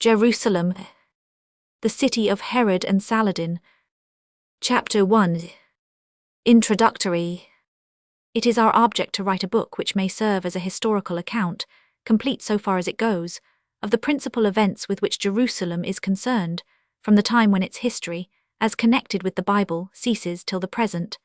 Jerusalem, the city of Herod and Saladin. Chapter 1. Introductory. It is our object to write a book which may serve as a historical account, complete so far as it goes, of the principal events with which Jerusalem is concerned, from the time when its history, as connected with the Bible, ceases till the present.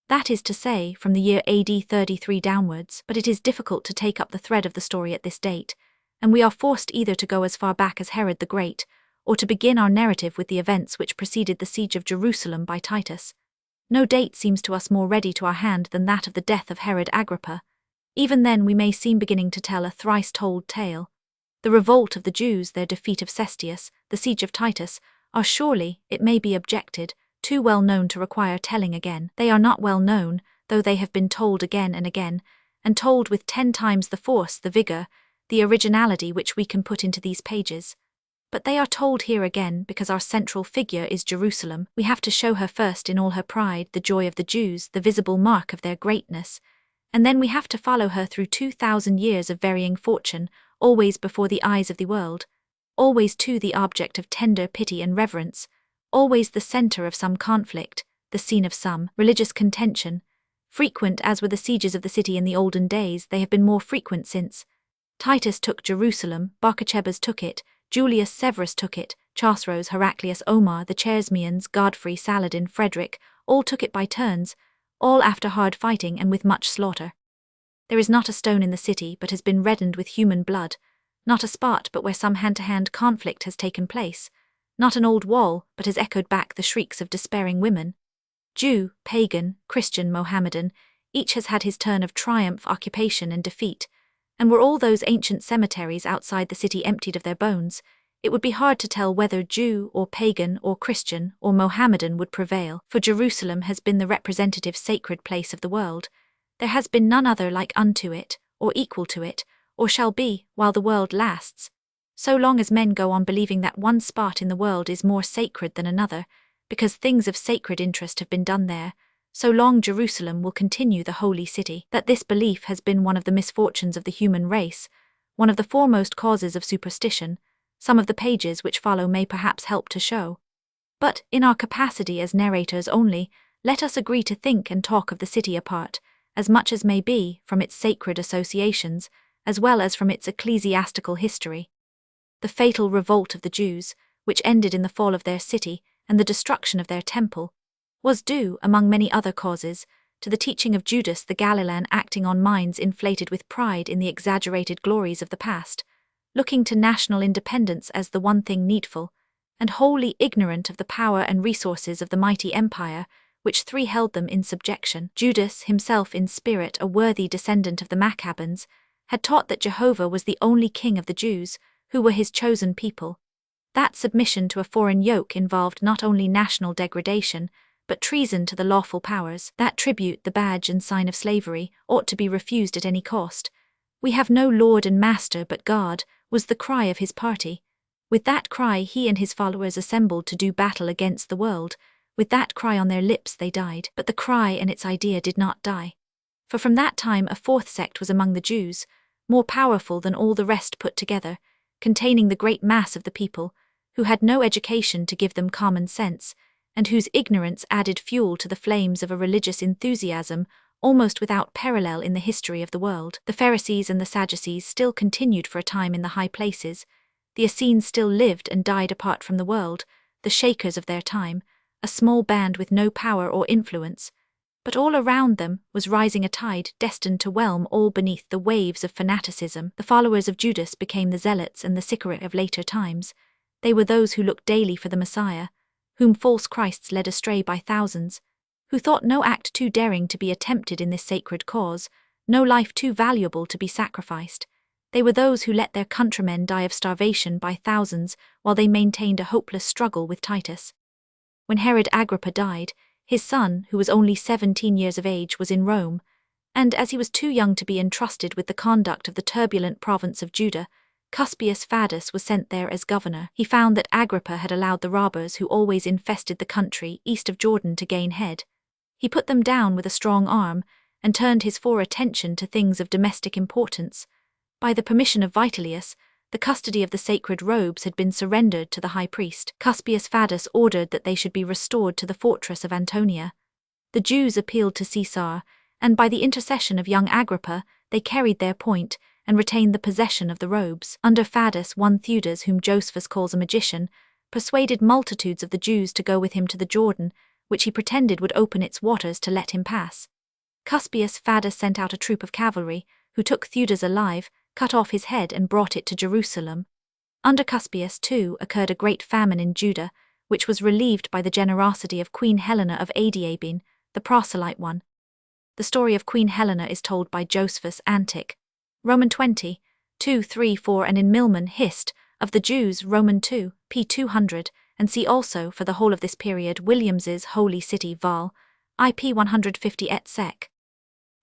That is to say, from the year AD 33 downwards, but it is difficult to take up the thread of the story at this date, and we are forced either to go as far back as Herod the Great, or to begin our narrative with the events which preceded the siege of Jerusalem by Titus. No date seems to us more ready to our hand than that of the death of Herod Agrippa. Even then we may seem beginning to tell a thrice-told tale. The revolt of the Jews, their defeat of Cestius, the siege of Titus, are surely, it may be objected, too well known to require telling again. They are not well known, though they have been told again and again, and told with 10 times the force, the vigor, the originality which we can put into these pages. But they are told here again because our central figure is Jerusalem. We have to show her first in all her pride, the joy of the Jews, the visible mark of their greatness, and then we have to follow her through 2,000 years of varying fortune, always before the eyes of the world, always too the object of tender pity and reverence, always the center of some conflict, the scene of some religious contention. Frequent as were the sieges of the city in the olden days, they have been more frequent since. Titus took Jerusalem, Barcachebas took it, Julius Severus took it, Chosroes, Heraclius, Omar, the Chersmians, Godfrey, Saladin, Frederick, all took it by turns, all after hard fighting and with much slaughter. There is not a stone in the city but has been reddened with human blood, not a spot but where some hand-to-hand conflict has taken place, not an old wall but has echoed back the shrieks of despairing women. Jew, pagan, Christian, Mohammedan, each has had his turn of triumph, occupation and defeat, and were all those ancient cemeteries outside the city emptied of their bones, it would be hard to tell whether Jew or pagan or Christian or Mohammedan would prevail, for Jerusalem has been the representative sacred place of the world. There has been none other like unto it, or equal to it, or shall be, while the world lasts. So long as men go on believing that one spot in the world is more sacred than another, because things of sacred interest have been done there, so long Jerusalem will continue the holy city. That this belief has been one of the misfortunes of the human race, one of the foremost causes of superstition, some of the pages which follow may perhaps help to show. But, in our capacity as narrators only, let us agree to think and talk of the city apart, as much as may be, from its sacred associations, as well as from its ecclesiastical history. The fatal revolt of the Jews, which ended in the fall of their city and the destruction of their temple, was due, among many other causes, to the teaching of Judas the Galilean acting on minds inflated with pride in the exaggerated glories of the past, looking to national independence as the one thing needful, and wholly ignorant of the power and resources of the mighty empire, which three held them in subjection. Judas, himself in spirit a worthy descendant of the Maccabans, had taught that Jehovah was the only king of the Jews, who were his chosen people. That submission to a foreign yoke involved not only national degradation, but treason to the lawful powers. That tribute, the badge and sign of slavery, ought to be refused at any cost. "We have no Lord and Master but God," was the cry of his party. With that cry he and his followers assembled to do battle against the world. With that cry on their lips they died. But the cry and its idea did not die. For from that time a fourth sect was among the Jews, more powerful than all the rest put together, containing the great mass of the people, who had no education to give them common sense, and whose ignorance added fuel to the flames of a religious enthusiasm almost without parallel in the history of the world. The Pharisees and the Sadducees still continued for a time in the high places, the Essenes still lived and died apart from the world, the Shakers of their time, a small band with no power or influence, but all around them was rising a tide destined to whelm all beneath the waves of fanaticism. The followers of Judas became the zealots and the Sicarii of later times. They were those who looked daily for the Messiah, whom false Christs led astray by thousands, who thought no act too daring to be attempted in this sacred cause, no life too valuable to be sacrificed. They were those who let their countrymen die of starvation by thousands while they maintained a hopeless struggle with Titus. When Herod Agrippa died, his son, who was only 17 years of age, was in Rome, and as he was too young to be entrusted with the conduct of the turbulent province of Judah, Cuspius Fadus was sent there as governor. He found that Agrippa had allowed the robbers who always infested the country east of Jordan to gain head. He put them down with a strong arm, and turned his attention to things of domestic importance. By the permission of Vitellius, The custody of the sacred robes had been surrendered to the high priest. Cuspius Fadus ordered that they should be restored to the fortress of Antonia. The Jews appealed to Caesar, and by the intercession of young Agrippa, they carried their point and retained the possession of the robes. Under Fadus, one Theudas, whom Josephus calls a magician, persuaded multitudes of the Jews to go with him to the Jordan, which he pretended would open its waters to let him pass. Cuspius Fadus sent out a troop of cavalry, who took Theudas alive, cut off his head and brought it to Jerusalem. Under Cuspius, too, occurred a great famine in Judah, which was relieved by the generosity of Queen Helena of Adiabene, the proselyte one. The story of Queen Helena is told by Josephus Antic. Roman 20, 2, 3, 4 and in Milman Hist. Of the Jews, Roman 2, p. 200, and see also, for the whole of this period, Williams's Holy City Vol. ip 150 et seq.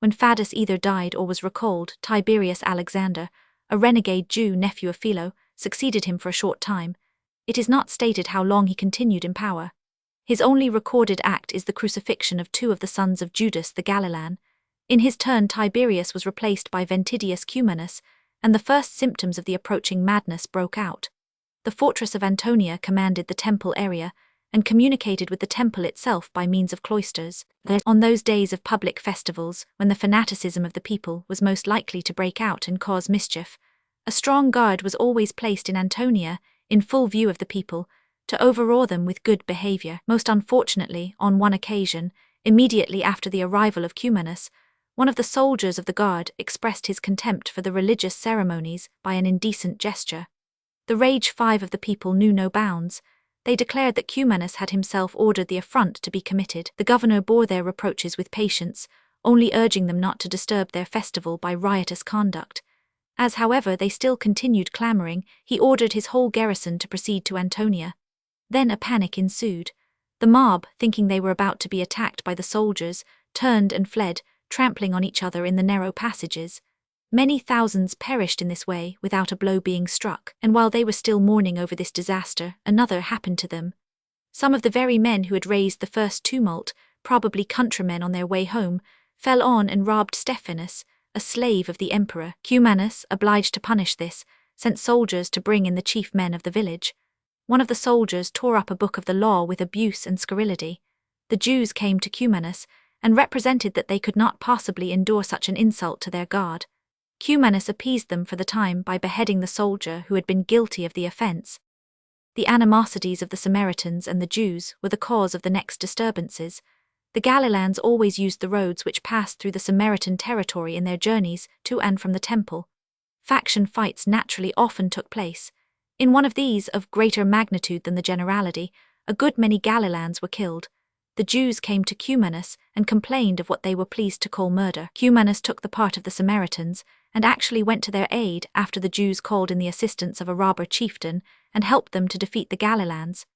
When Fadus either died or was recalled, Tiberius Alexander, a renegade Jew nephew of Philo, succeeded him for a short time. It is not stated how long he continued in power. His only recorded act is the crucifixion of 2 of the sons of Judas the Galilean. In his turn, Tiberius was replaced by Ventidius Cumanus, and the first symptoms of the approaching madness broke out. The fortress of Antonia commanded the temple area, and communicated with the temple itself by means of cloisters. On those days of public festivals, when the fanaticism of the people was most likely to break out and cause mischief, a strong guard was always placed in Antonia, in full view of the people, to overawe them with good behavior. Most unfortunately, on one occasion, immediately after the arrival of Cumanus, one of the soldiers of the guard expressed his contempt for the religious ceremonies by an indecent gesture. The rage 5 of the people knew no bounds. They declared that Cumanus had himself ordered the affront to be committed. The governor bore their reproaches with patience, only urging them not to disturb their festival by riotous conduct. As, however, they still continued clamoring, he ordered his whole garrison to proceed to Antonia. Then a panic ensued. The mob, thinking they were about to be attacked by the soldiers, turned and fled, trampling on each other in the narrow passages. Many thousands perished in this way without a blow being struck, and while they were still mourning over this disaster, another happened to them. Some of the very men who had raised the first tumult, probably countrymen on their way home, fell on and robbed Stephanus, a slave of the emperor. Cumanus, obliged to punish this, sent soldiers to bring in the chief men of the village. One of the soldiers tore up a book of the law with abuse and scurrility. The Jews came to Cumanus, and represented that they could not possibly endure such an insult to their God. Cumanus appeased them for the time by beheading the soldier who had been guilty of the offense. The animosities of the Samaritans and the Jews were the cause of the next disturbances. The Galileans always used the roads which passed through the Samaritan territory in their journeys to and from the temple. Faction fights naturally often took place. In one of these, of greater magnitude than the generality, a good many Galileans were killed. The Jews came to Cumanus and complained of what they were pleased to call murder. Cumanus took the part of the Samaritans, and actually went to their aid after the Jews called in the assistance of a robber chieftain and helped them to defeat the Galileans.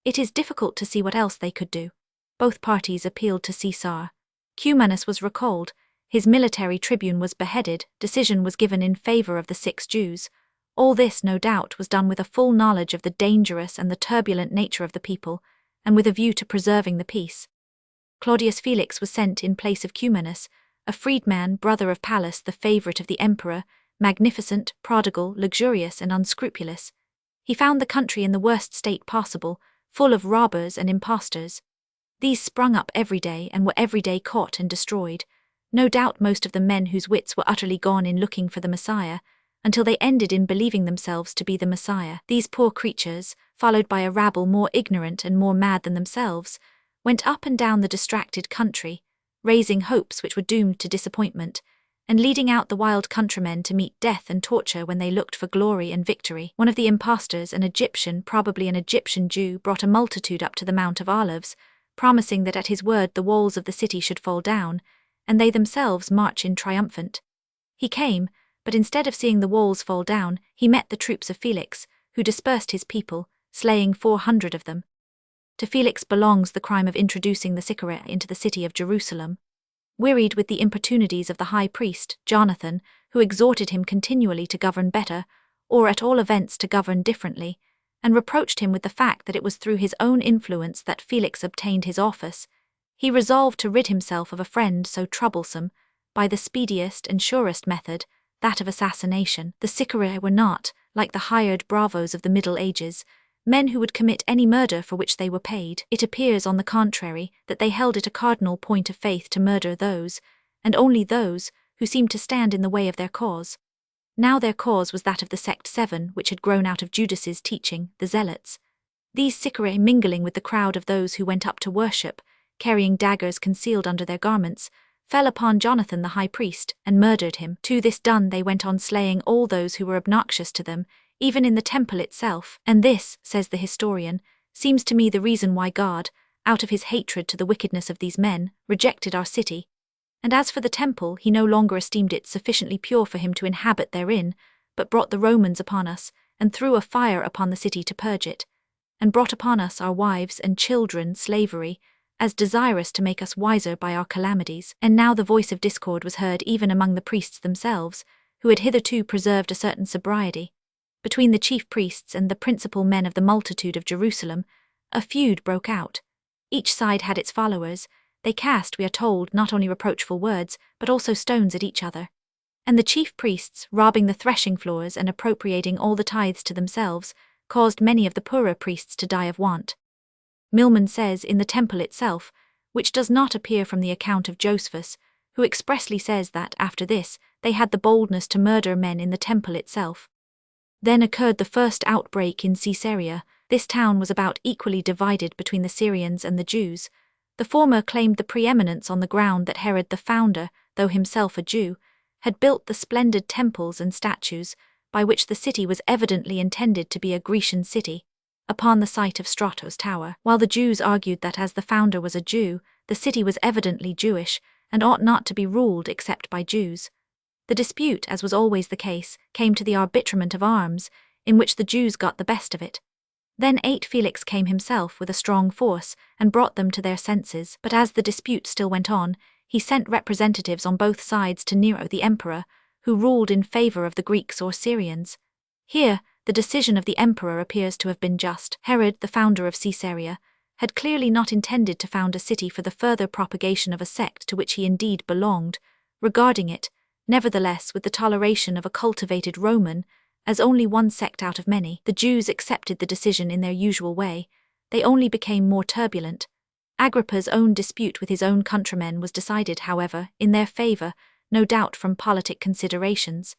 It is difficult to see what else they could do. Both parties appealed to Caesar. Cumanus was recalled, his military tribune was beheaded, decision was given in favor of the 6 Jews. All this, no doubt, was done with a full knowledge of the dangerous and the turbulent nature of the people, and with a view to preserving the peace. Claudius Felix was sent in place of Cumanus, a freedman, brother of Pallas, the favorite of the emperor, magnificent, prodigal, luxurious, and unscrupulous. He found the country in the worst state possible, full of robbers and impostors. These sprung up every day and were every day caught and destroyed, no doubt most of the men whose wits were utterly gone in looking for the Messiah, until they ended in believing themselves to be the Messiah. These poor creatures, followed by a rabble more ignorant and more mad than themselves, went up and down the distracted country, raising hopes which were doomed to disappointment, and leading out the wild countrymen to meet death and torture when they looked for glory and victory. One of the impostors, an Egyptian, probably an Egyptian Jew, brought a multitude up to the Mount of Olives, promising that at his word the walls of the city should fall down, and they themselves march in triumphant. He came, but instead of seeing the walls fall down, he met the troops of Felix, who dispersed his people, slaying 400 of them. To Felix belongs the crime of introducing the Sycamore into the city of Jerusalem. Wearied with the importunities of the high priest, Jonathan, who exhorted him continually to govern better, or at all events to govern differently, and reproached him with the fact that it was through his own influence that Felix obtained his office, he resolved to rid himself of a friend so troublesome, by the speediest and surest method, that of assassination. The Sycamore were not, like the hired bravos of the Middle Ages, men who would commit any murder for which they were paid. It appears, on the contrary, that they held it a cardinal point of faith to murder those, and only those, who seemed to stand in the way of their cause. Now their cause was that of the sect Seven, which had grown out of Judas's teaching, the Zealots. These Sicarii, mingling with the crowd of those who went up to worship, carrying daggers concealed under their garments, fell upon Jonathan the high priest, and murdered him. To this done they went on slaying all those who were obnoxious to them, even in the temple itself. And this, says the historian, seems to me the reason why God, out of his hatred to the wickedness of these men, rejected our city. And as for the temple, he no longer esteemed it sufficiently pure for him to inhabit therein, but brought the Romans upon us, and threw a fire upon the city to purge it, and brought upon us our wives and children slavery, as desirous to make us wiser by our calamities. And now the voice of discord was heard even among the priests themselves, who had hitherto preserved a certain sobriety. Between the chief priests and the principal men of the multitude of Jerusalem, a feud broke out. Each side had its followers. They cast, we are told, not only reproachful words, but also stones at each other. And the chief priests, robbing the threshing floors and appropriating all the tithes to themselves, caused many of the poorer priests to die of want. Milman says in the temple itself, which does not appear from the account of Josephus, who expressly says that, after this, they had the boldness to murder men in the temple itself. Then occurred the first outbreak in Caesarea. This town was about equally divided between the Syrians and the Jews. The former claimed the preeminence on the ground that Herod the founder, though himself a Jew, had built the splendid temples and statues, by which the city was evidently intended to be a Grecian city, upon the site of Stratos Tower, while the Jews argued that as the founder was a Jew, the city was evidently Jewish, and ought not to be ruled except by Jews. The dispute, as was always the case, came to the arbitrament of arms, in which the Jews got the best of it. Then Felix came himself with a strong force, and brought them to their senses. But as the dispute still went on, he sent representatives on both sides to Nero the emperor, who ruled in favor of the Greeks or Syrians. Here, the decision of the emperor appears to have been just. Herod, the founder of Caesarea, had clearly not intended to found a city for the further propagation of a sect to which he indeed belonged, regarding it, nevertheless, with the toleration of a cultivated Roman, as only one sect out of many. The Jews accepted the decision in their usual way. They only became more turbulent. Agrippa's own dispute with his own countrymen was decided, however, in their favor, no doubt from politic considerations.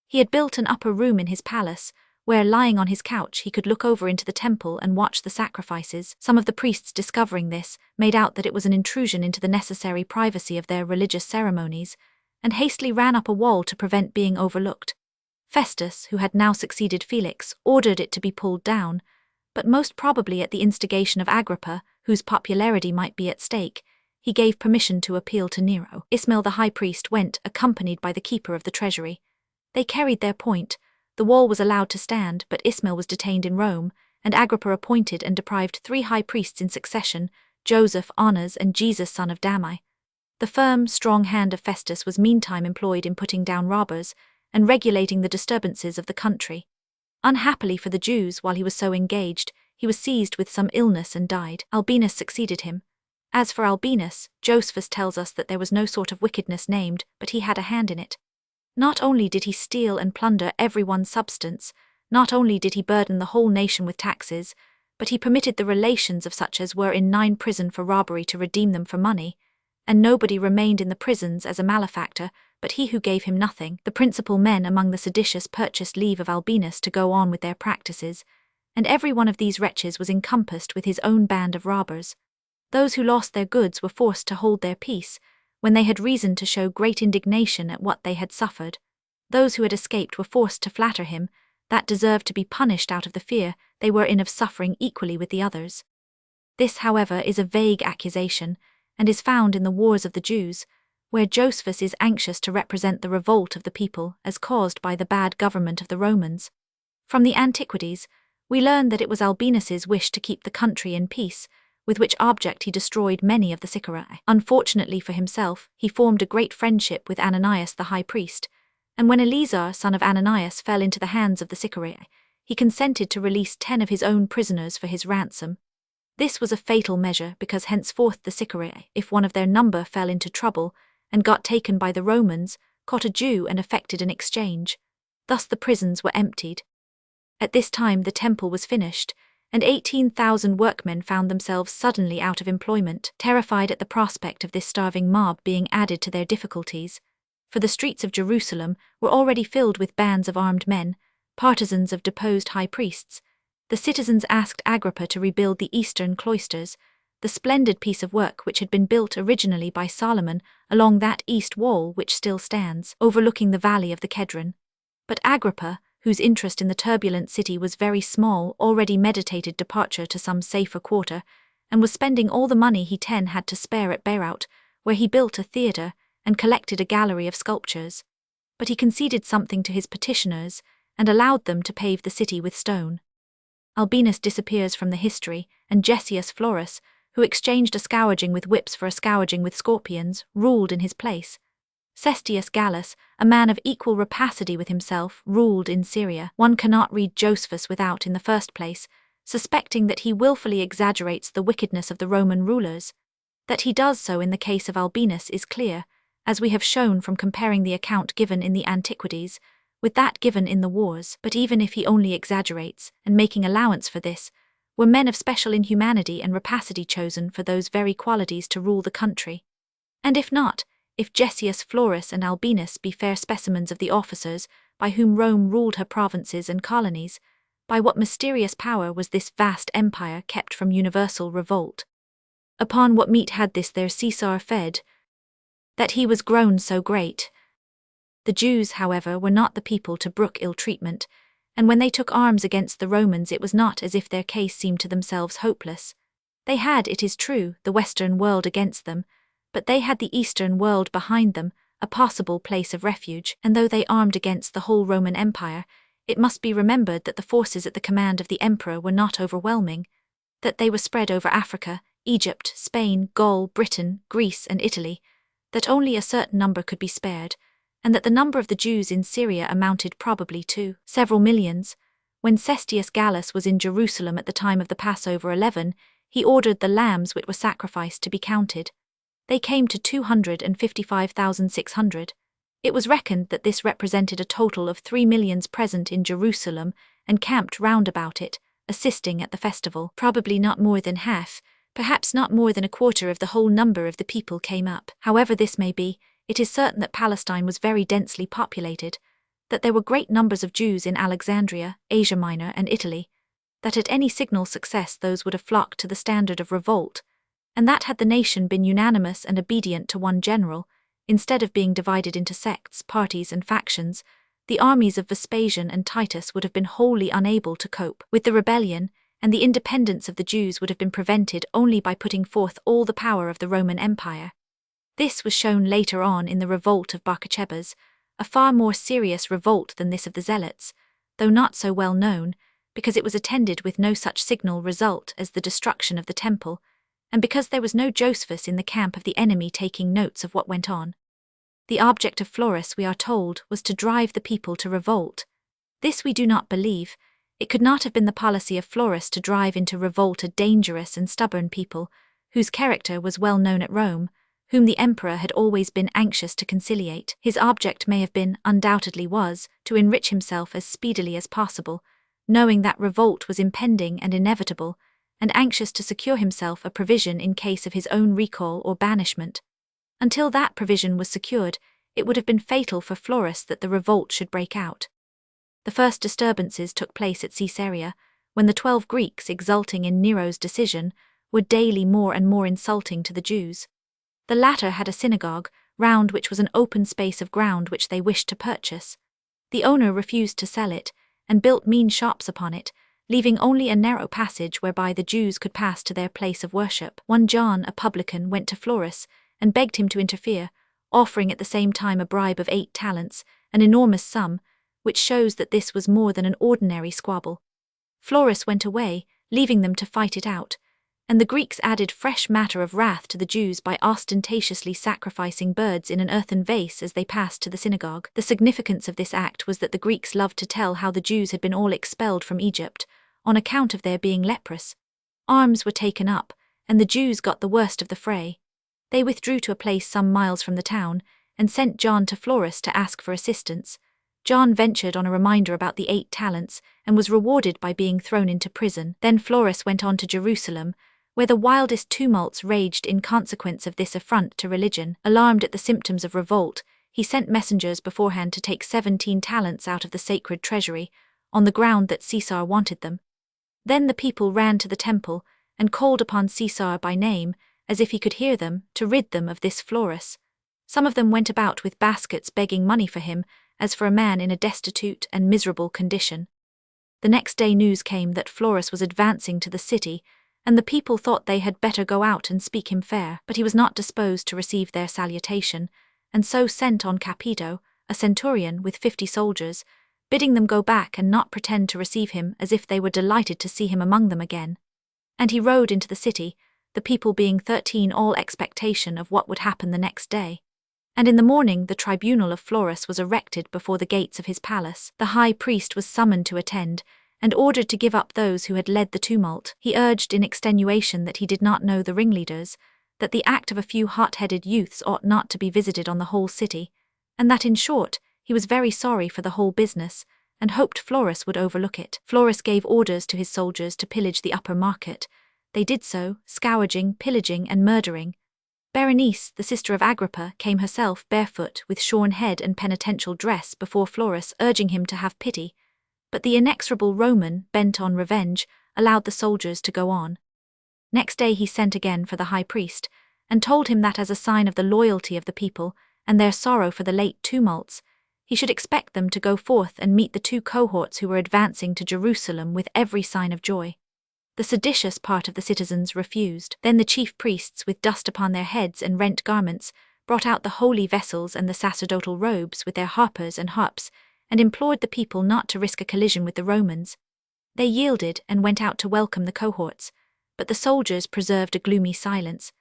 He had built an upper room in his palace, where, lying on his couch, he could look over into the temple and watch the sacrifices. Some of the priests, discovering this, made out that it was an intrusion into the necessary privacy of their religious ceremonies, and hastily ran up a wall to prevent being overlooked. Festus, who had now succeeded Felix, ordered it to be pulled down, but most probably at the instigation of Agrippa, whose popularity might be at stake, he gave permission to appeal to Nero. Ismail the high priest went, accompanied by the keeper of the treasury. They carried their point. The wall was allowed to stand, but Ismail was detained in Rome, and Agrippa appointed and deprived 3 high priests in succession, Joseph, Annas, and Jesus son of Damai. The firm, strong hand of Festus was meantime employed in putting down robbers, and regulating the disturbances of the country. Unhappily for the Jews, while he was so engaged, he was seized with some illness and died. Albinus succeeded him. As for Albinus, Josephus tells us that there was no sort of wickedness named, but he had a hand in it. Not only did he steal and plunder everyone's substance, not only did he burden the whole nation with taxes, but he permitted the relations of such as were in 9 prison for robbery to redeem them for money, and nobody remained in the prisons as a malefactor but he who gave him nothing. The principal men among the seditious purchased leave of Albinus to go on with their practices, and every one of these wretches was encompassed with his own band of robbers. Those who lost their goods were forced to hold their peace, when they had reason to show great indignation at what they had suffered. Those who had escaped were forced to flatter him, that deserved to be punished out of the fear they were in of suffering equally with the others. This, however, is a vague accusation, and is found in the Wars of the Jews, where Josephus is anxious to represent the revolt of the people as caused by the bad government of the Romans. From the Antiquities, we learn that it was Albinus's wish to keep the country in peace, with which object he destroyed many of the Sicarii. Unfortunately for himself, he formed a great friendship with Ananias the high priest, and when Eleazar, son of Ananias, fell into the hands of the Sicarii, he consented to release 10 of his own prisoners for his ransom. This was a fatal measure because henceforth the Sicarii, if one of their number fell into trouble, and got taken by the Romans, caught a Jew and effected an exchange. Thus the prisons were emptied. At this time the temple was finished, and 18,000 workmen found themselves suddenly out of employment, terrified at the prospect of this starving mob being added to their difficulties. For the streets of Jerusalem were already filled with bands of armed men, partisans of deposed high priests. The citizens asked Agrippa to rebuild the eastern cloisters, the splendid piece of work which had been built originally by Solomon along that east wall which still stands, overlooking the valley of the Kedron. But Agrippa, whose interest in the turbulent city was very small, already meditated departure to some safer quarter, and was spending all the money he had to spare at Beirut, where he built a theatre and collected a gallery of sculptures. But he conceded something to his petitioners, and allowed them to pave the city with stone. Albinus disappears from the history, and Gessius Florus, who exchanged a scourging with whips for a scourging with scorpions, ruled in his place. Cestius Gallus, a man of equal rapacity with himself, ruled in Syria. One cannot read Josephus without, in the first place, suspecting that he willfully exaggerates the wickedness of the Roman rulers. That he does so in the case of Albinus is clear, as we have shown from comparing the account given in the Antiquities with that given in the wars. But even if he only exaggerates, and making allowance for this, were men of special inhumanity and rapacity chosen for those very qualities to rule the country? And if not, if Gessius Florus and Albinus be fair specimens of the officers by whom Rome ruled her provinces and colonies, by what mysterious power was this vast empire kept from universal revolt? Upon what meat had this their Caesar fed, that he was grown so great? The Jews, however, were not the people to brook ill treatment, and when they took arms against the Romans it was not as if their case seemed to themselves hopeless. They had, it is true, the Western world against them, but they had the Eastern world behind them, a possible place of refuge, and though they armed against the whole Roman Empire, it must be remembered that the forces at the command of the emperor were not overwhelming, that they were spread over Africa, Egypt, Spain, Gaul, Britain, Greece, and Italy, that only a certain number could be spared, and that the number of the Jews in Syria amounted probably to several millions. When Cestius Gallus was in Jerusalem at the time of the Passover 11, he ordered the lambs which were sacrificed to be counted. They came to 255,600. It was reckoned that this represented a total of 3 millions present in Jerusalem and camped round about it, assisting at the festival. Probably not more than half, perhaps not more than a quarter of the whole number of the people came up. However this may be, it is certain that Palestine was very densely populated, that there were great numbers of Jews in Alexandria, Asia Minor, and Italy, that at any signal success those would have flocked to the standard of revolt, and that had the nation been unanimous and obedient to one general, instead of being divided into sects, parties, and factions, the armies of Vespasian and Titus would have been wholly unable to cope with the rebellion, and the independence of the Jews would have been prevented only by putting forth all the power of the Roman Empire. This was shown later on in the revolt of Barcachebas, a far more serious revolt than this of the Zealots, though not so well known, because it was attended with no such signal result as the destruction of the temple, and because there was no Josephus in the camp of the enemy taking notes of what went on. The object of Florus, we are told, was to drive the people to revolt. This we do not believe. It could not have been the policy of Florus to drive into revolt a dangerous and stubborn people, whose character was well known at Rome, whom the emperor had always been anxious to conciliate. His object may have been, undoubtedly was, to enrich himself as speedily as possible, knowing that revolt was impending and inevitable, and anxious to secure himself a provision in case of his own recall or banishment. Until that provision was secured, it would have been fatal for Florus that the revolt should break out. The first disturbances took place at Caesarea, when the 12 Greeks, exulting in Nero's decision, were daily more and more insulting to the Jews. The latter had a synagogue, round which was an open space of ground which they wished to purchase. The owner refused to sell it, and built mean shops upon it, leaving only a narrow passage whereby the Jews could pass to their place of worship. One John, a publican, went to Florus, and begged him to interfere, offering at the same time a bribe of 8 talents, an enormous sum, which shows that this was more than an ordinary squabble. Florus went away, leaving them to fight it out, and the Greeks added fresh matter of wrath to the Jews by ostentatiously sacrificing birds in an earthen vase as they passed to the synagogue. The significance of this act was that the Greeks loved to tell how the Jews had been all expelled from Egypt, on account of their being leprous. Arms were taken up, and the Jews got the worst of the fray. They withdrew to a place some miles from the town, and sent John to Florus to ask for assistance. John ventured on a reminder about the 8 talents and was rewarded by being thrown into prison. Then Florus went on to Jerusalem, where the wildest tumults raged in consequence of this affront to religion. Alarmed at the symptoms of revolt, he sent messengers beforehand to take 17 talents out of the sacred treasury, on the ground that Caesar wanted them. Then the people ran to the temple and called upon Caesar by name, as if he could hear them, to rid them of this Florus. Some of them went about with baskets begging money for him, as for a man in a destitute and miserable condition. The next day news came that Florus was advancing to the city, and the people thought they had better go out and speak him fair, but he was not disposed to receive their salutation, and so sent on Capito, a centurion with 50 soldiers, bidding them go back and not pretend to receive him, as if they were delighted to see him among them again. And he rode into the city, the people being 13 all expectation of what would happen the next day. And in the morning the tribunal of Florus was erected before the gates of his palace. The high priest was summoned to attend, and ordered to give up those who had led the tumult. He urged in extenuation that he did not know the ringleaders, that the act of a few hot-headed youths ought not to be visited on the whole city, and that in short, he was very sorry for the whole business, and hoped Florus would overlook it. Florus gave orders to his soldiers to pillage the upper market. They did so, scourging, pillaging, and murdering. Berenice, the sister of Agrippa, came herself barefoot with shorn head and penitential dress before Florus, urging him to have pity. But the inexorable Roman, bent on revenge, allowed the soldiers to go on. Next day he sent again for the high priest, and told him that as a sign of the loyalty of the people, and their sorrow for the late tumults, he should expect them to go forth and meet the 2 cohorts who were advancing to Jerusalem with every sign of joy. The seditious part of the citizens refused. Then the chief priests, with dust upon their heads and rent garments, brought out the holy vessels and the sacerdotal robes with their harpers and harps, and implored the people not to risk a collision with the Romans. They yielded and went out to welcome the cohorts, but the soldiers preserved a gloomy silence.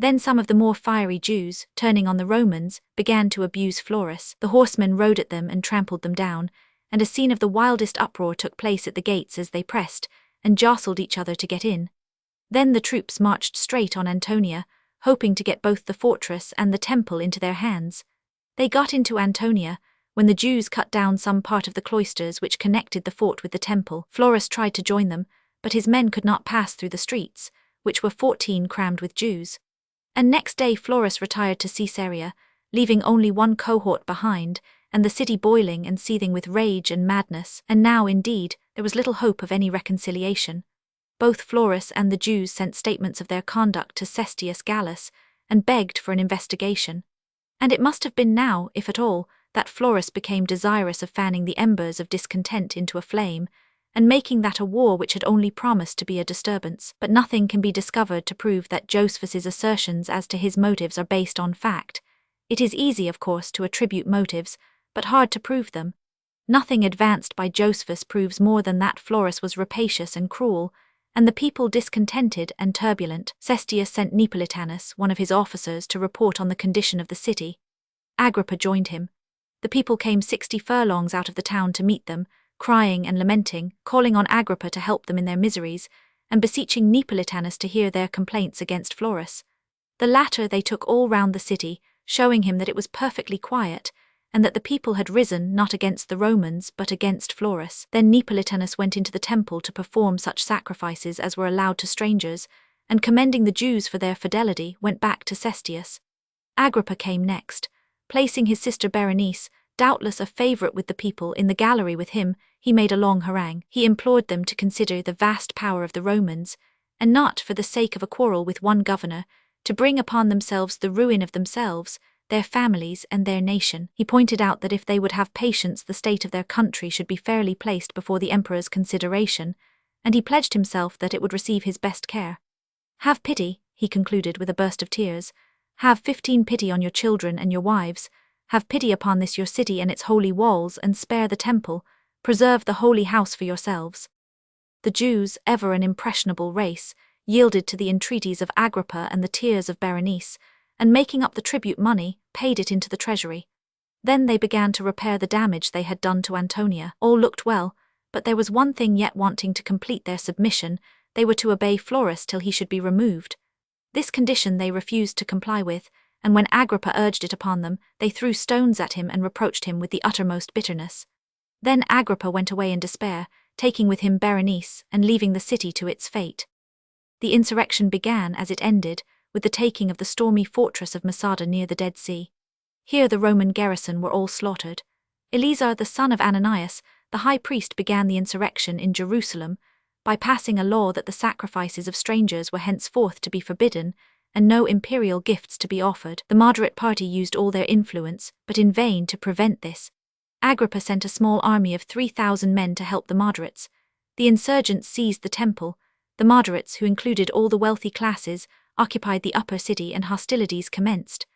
Then some of the more fiery Jews, turning on the Romans, began to abuse Florus. The horsemen rode at them and trampled them down, and a scene of the wildest uproar took place at the gates as they pressed, and jostled each other to get in. Then the troops marched straight on Antonia, hoping to get both the fortress and the temple into their hands. They got into Antonia, when the Jews cut down some part of the cloisters which connected the fort with the temple. Florus tried to join them, but his men could not pass through the streets, which were 14 crammed with Jews. And next day Florus retired to Caesarea, leaving only 1 cohort behind, and the city boiling and seething with rage and madness. And now, indeed, there was little hope of any reconciliation. Both Florus and the Jews sent statements of their conduct to Cestius Gallus, and begged for an investigation. And it must have been now, if at all, that Florus became desirous of fanning the embers of discontent into a flame, and making that a war which had only promised to be a disturbance. But nothing can be discovered to prove that Josephus's assertions as to his motives are based on fact. It is easy, of course, to attribute motives, but hard to prove them. Nothing advanced by Josephus proves more than that Florus was rapacious and cruel, and the people discontented and turbulent. Cestius sent Neapolitanus, one of his officers, to report on the condition of the city. Agrippa joined him. The people came 60 furlongs out of the town to meet them, crying and lamenting, calling on Agrippa to help them in their miseries, and beseeching Neapolitanus to hear their complaints against Florus. The latter they took all round the city, showing him that it was perfectly quiet, and that the people had risen not against the Romans but against Florus. Then Neapolitanus went into the temple to perform such sacrifices as were allowed to strangers, and commending the Jews for their fidelity, went back to Cestius. Agrippa came next. Placing his sister Berenice, doubtless a favourite with the people, in the gallery with him, he made a long harangue. He implored them to consider the vast power of the Romans, and not for the sake of a quarrel with one governor, to bring upon themselves the ruin of themselves, their families, and their nation. He pointed out that if they would have patience, the state of their country should be fairly placed before the emperor's consideration, and he pledged himself that it would receive his best care. "Have pity," he concluded with a burst of tears. "Have 15 pity on your children and your wives. Have pity upon this your city and its holy walls, and spare the temple. Preserve the holy house for yourselves." The Jews, ever an impressionable race, yielded to the entreaties of Agrippa and the tears of Berenice, and making up the tribute money, paid it into the treasury. Then they began to repair the damage they had done to Antonia. All looked well, but there was one thing yet wanting to complete their submission. They were to obey Florus till he should be removed. This condition they refused to comply with, and when Agrippa urged it upon them, they threw stones at him and reproached him with the uttermost bitterness. Then Agrippa went away in despair, taking with him Berenice and leaving the city to its fate. The insurrection began as it ended, with the taking of the stormy fortress of Masada near the Dead Sea. Here the Roman garrison were all slaughtered. Eleazar the son of Ananias, the high priest, began the insurrection in Jerusalem by passing a law that the sacrifices of strangers were henceforth to be forbidden, and no imperial gifts to be offered. The moderate party used all their influence, but in vain, to prevent this. Agrippa sent a small army of 3,000 men to help the moderates. The insurgents seized the temple. The moderates, who included all the wealthy classes, occupied the upper city, and hostilities commenced.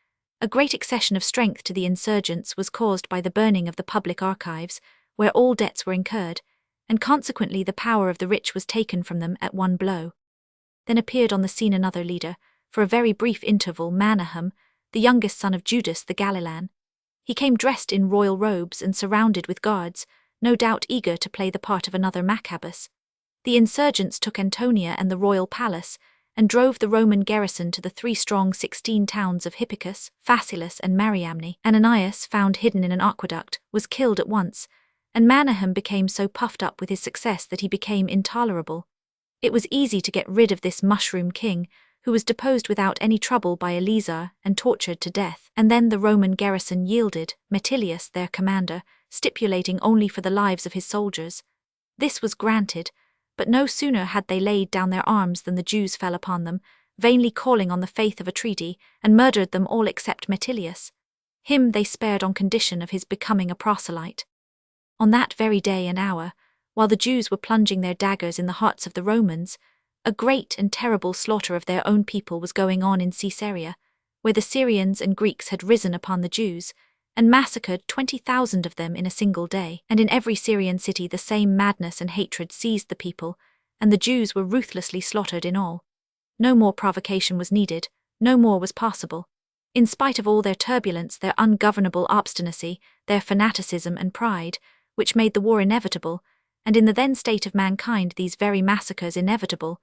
A great accession of strength to the insurgents was caused by the burning of the public archives, where all debts were incurred, and consequently the power of the rich was taken from them at one blow. Then appeared on the scene another leader, for a very brief interval, Manahem, the youngest son of Judas the Galilean. He came dressed in royal robes and surrounded with guards, no doubt eager to play the part of another Maccabeus. The insurgents took Antonia and the royal palace, and drove the Roman garrison to the 3 strong 16 towns of Hippicus, Phasaelus, and Mariamne. Ananias, found hidden in an aqueduct, was killed at once, and Manahem became so puffed up with his success that he became intolerable. It was easy to get rid of this mushroom king, who was deposed without any trouble by Eleazar and tortured to death. And then the Roman garrison yielded, Meticulous, their commander, stipulating only for the lives of his soldiers. This was granted, but no sooner had they laid down their arms than the Jews fell upon them, vainly calling on the faith of a treaty, and murdered them all except Meticulous. Him they spared on condition of his becoming a proselyte. On that very day and hour, while the Jews were plunging their daggers in the hearts of the Romans, a great and terrible slaughter of their own people was going on in Caesarea, where the Syrians and Greeks had risen upon the Jews, and massacred 20,000 of them in a single day. And in every Syrian city the same madness and hatred seized the people, and the Jews were ruthlessly slaughtered in all. No more provocation was needed, no more was possible. In spite of all their turbulence, their ungovernable obstinacy, their fanaticism and pride, which made the war inevitable, and in the then state of mankind these very massacres inevitable,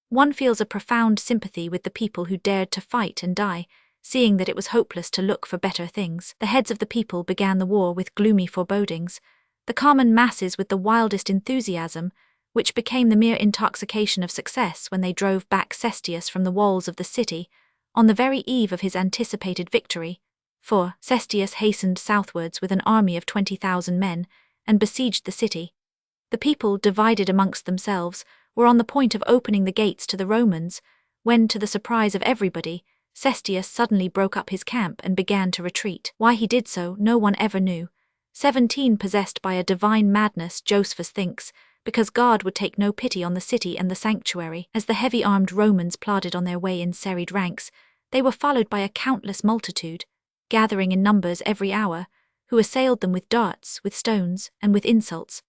one feels a profound sympathy with the people who dared to fight and die, seeing that it was hopeless to look for better things. The heads of the people began the war with gloomy forebodings, the common masses with the wildest enthusiasm, which became the mere intoxication of success when they drove back Cestius from the walls of the city, on the very eve of his anticipated victory. For Cestius hastened southwards with an army of 20,000 men, and besieged the city. The people, divided amongst themselves, were on the point of opening the gates to the Romans, when, to the surprise of everybody, Cestius suddenly broke up his camp and began to retreat. Why he did so, no one ever knew. 17 possessed by a divine madness, Josephus thinks, because God would take no pity on the city and the sanctuary. As the heavy-armed Romans plodded on their way in serried ranks, they were followed by a countless multitude, gathering in numbers every hour, who assailed them with darts, with stones, and with insults.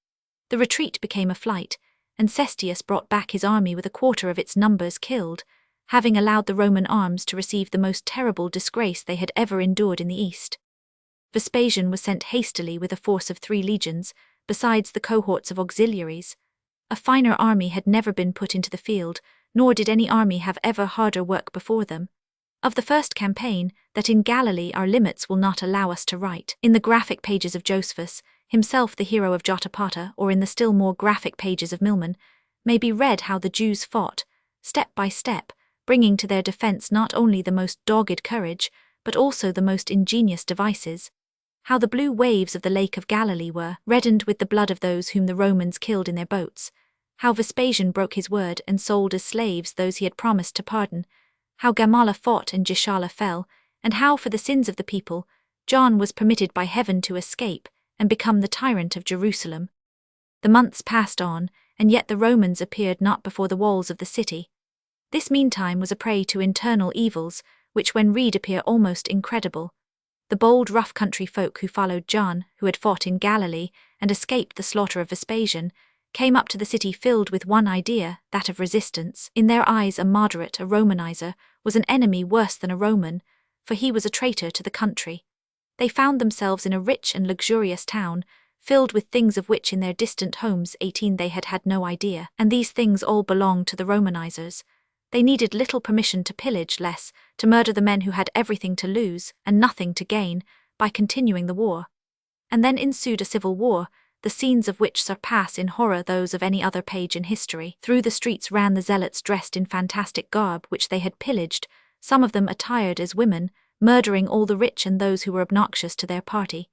The retreat became a flight, and Cestius brought back his army with a quarter of its numbers killed, having allowed the Roman arms to receive the most terrible disgrace they had ever endured in the East. Vespasian was sent hastily with a force of 3 legions, besides the cohorts of auxiliaries. A finer army had never been put into the field, nor did any army have ever harder work before them. Of the first campaign, that in Galilee our limits will not allow us to write. In the graphic pages of Josephus, himself the hero of Jotapata, or in the still more graphic pages of Milman, may be read how the Jews fought, step by step, bringing to their defense not only the most dogged courage, but also the most ingenious devices. How the blue waves of the Lake of Galilee were reddened with the blood of those whom the Romans killed in their boats. How Vespasian broke his word and sold as slaves those he had promised to pardon. How Gamala fought and Gishala fell, and how for the sins of the people, John was permitted by heaven to escape and become the tyrant of Jerusalem. The months passed on, and yet the Romans appeared not before the walls of the city. This meantime was a prey to internal evils, which when read appear almost incredible. The bold rough country folk who followed John, who had fought in Galilee and escaped the slaughter of Vespasian, came up to the city filled with one idea, that of resistance. In their eyes a moderate, a Romanizer, was an enemy worse than a Roman, for he was a traitor to the country. They found themselves in a rich and luxurious town, filled with things of which in their distant homes 18 they had had no idea, and these things all belonged to the Romanizers. They needed little permission to pillage, less to murder the men who had everything to lose and nothing to gain by continuing the war. And then ensued a civil war, the scenes of which surpass in horror those of any other page in history. Through the streets ran the zealots dressed in fantastic garb which they had pillaged, some of them attired as women, murdering all the rich and those who were obnoxious to their party.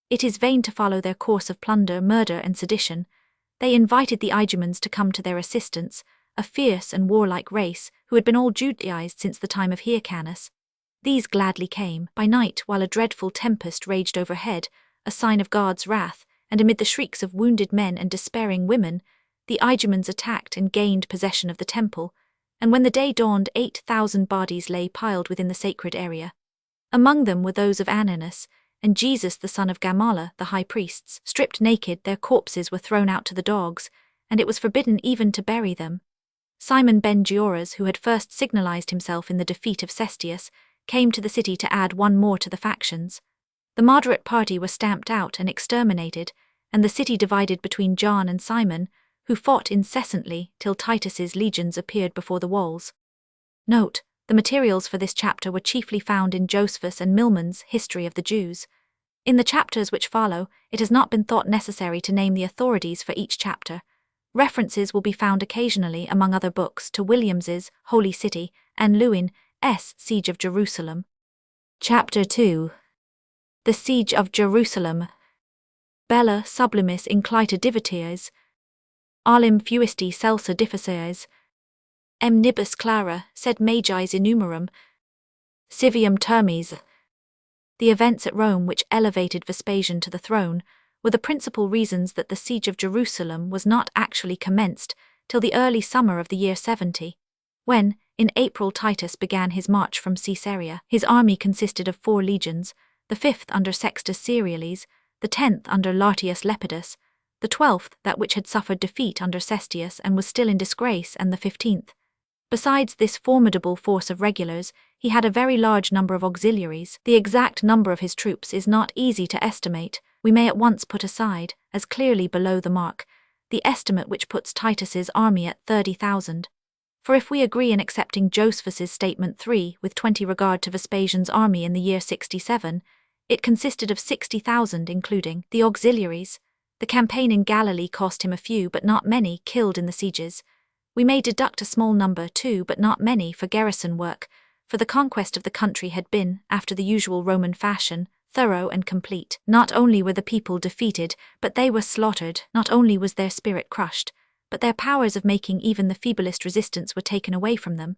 It is vain to follow their course of plunder, murder, and sedition. They invited the Igumans to come to their assistance, a fierce and warlike race who had been all Judaized since the time of Hyrcanus. These gladly came by night while a dreadful tempest raged overhead, a sign of God's wrath, and amid the shrieks of wounded men and despairing women, the Igumans attacked and gained possession of the temple, and when the day dawned 8,000 bodies lay piled within the sacred area. Among them were those of Ananias and Jesus the son of Gamala, the high priests. Stripped naked, their corpses were thrown out to the dogs, and it was forbidden even to bury them. Simon ben Gioras, who had first signalized himself in the defeat of Cestius, came to the city to add one more to the factions. The moderate party were stamped out and exterminated, and the city divided between John and Simon, who fought incessantly till Titus's legions appeared before the walls. Note: the materials for this chapter were chiefly found in Josephus and Milman's History of the Jews. In the chapters which follow, it has not been thought necessary to name the authorities for each chapter. References will be found occasionally, among other books, to Williams's Holy City and Lewin's Siege of Jerusalem. Chapter 2. The Siege of Jerusalem. Bella sublimis inclita divities, alim fuisti celsa difficias, nibus clara, sed magis innumerum, civium termes. The events at Rome which elevated Vespasian to the throne were the principal reasons that the siege of Jerusalem was not actually commenced till the early summer of the year 70, when, in April, Titus began his march from Caesarea. His army consisted of 4 legions, the 5th under Sextus Cerealis, the 10th under Lartius Lepidus, the 12th that which had suffered defeat under Cestius and was still in disgrace, and the 15th. Besides this formidable force of regulars, he had a very large number of auxiliaries. The exact number of his troops is not easy to estimate. We may at once put aside, as clearly below the mark, the estimate which puts Titus's army at 30,000. For if we agree in accepting Josephus's statement 3 with 20 regard to Vespasian's army in the year 67, it consisted of 60,000 including the auxiliaries. The campaign in Galilee cost him a few but not many killed in the sieges. We may deduct a small number too but not many for garrison work, for the conquest of the country had been, after the usual Roman fashion, thorough and complete. Not only were the people defeated, but they were slaughtered. Not only was their spirit crushed, but their powers of making even the feeblest resistance were taken away from them.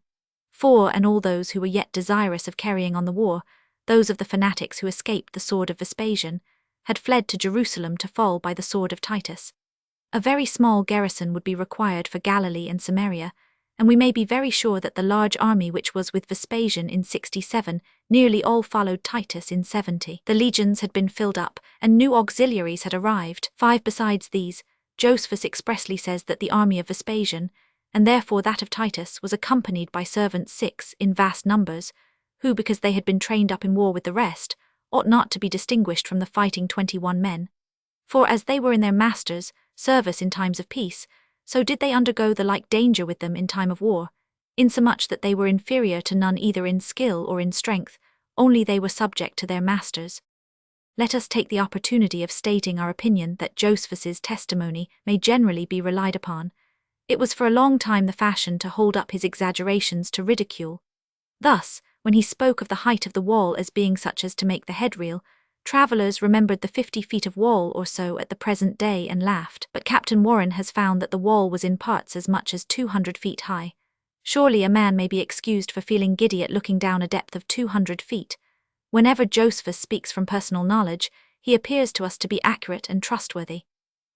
For, and all those who were yet desirous of carrying on the war, those of the fanatics who escaped the sword of Vespasian, had fled to Jerusalem to fall by the sword of Titus. A very small garrison would be required for Galilee and Samaria, and we may be very sure that the large army which was with Vespasian in 67 nearly all followed Titus in 70. The legions had been filled up, and new auxiliaries had arrived, 5 besides these. Josephus expressly says that the army of Vespasian, and therefore that of Titus, was accompanied by servants 6 in vast numbers, who, because they had been trained up in war with the rest, ought not to be distinguished from the fighting 21 men. For as they were in their masters' service in times of peace, so did they undergo the like danger with them in time of war, insomuch that they were inferior to none either in skill or in strength, only they were subject to their masters. Let us take the opportunity of stating our opinion that Josephus's testimony may generally be relied upon. It was for a long time the fashion to hold up his exaggerations to ridicule. Thus, when he spoke of the height of the wall as being such as to make the head reel, travellers remembered the 50 feet of wall or so at the present day and laughed, but Captain Warren has found that the wall was in parts as much as 200 feet high. Surely a man may be excused for feeling giddy at looking down a depth of 200 feet. Whenever Josephus speaks from personal knowledge, he appears to us to be accurate and trustworthy.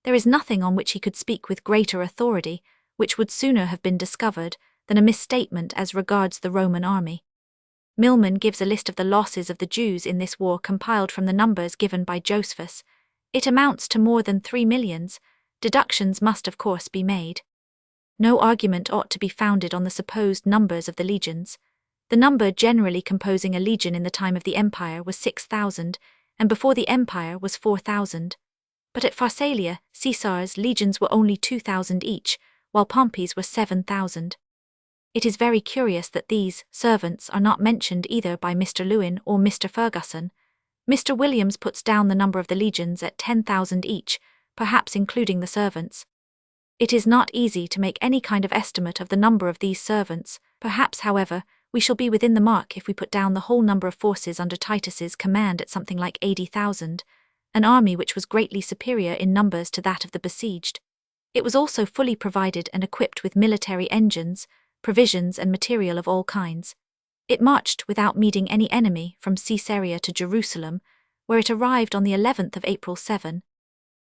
There is nothing on which he could speak with greater authority, which would sooner have been discovered than a misstatement as regards the Roman army. Milman gives a list of the losses of the Jews in this war compiled from the numbers given by Josephus. It amounts to more than 3 millions. Deductions must of course be made. No argument ought to be founded on the supposed numbers of the legions. The number generally composing a legion in the time of the empire was 6,000, and before the empire was 4,000. But at Pharsalia, Caesar's legions were only 2,000 each, while Pompey's were 7,000. It is very curious that these servants are not mentioned either by Mr. Lewin or Mr. Ferguson. Mr. Williams puts down the number of the legions at 10,000 each, perhaps including the servants. It is not easy to make any kind of estimate of the number of these servants. Perhaps, however, we shall be within the mark if we put down the whole number of forces under Titus's command at something like 80,000, an army which was greatly superior in numbers to that of the besieged. It was also fully provided and equipped with military engines, provisions and material of all kinds. It marched without meeting any enemy from Caesarea to Jerusalem, where it arrived on the 11th of April 7.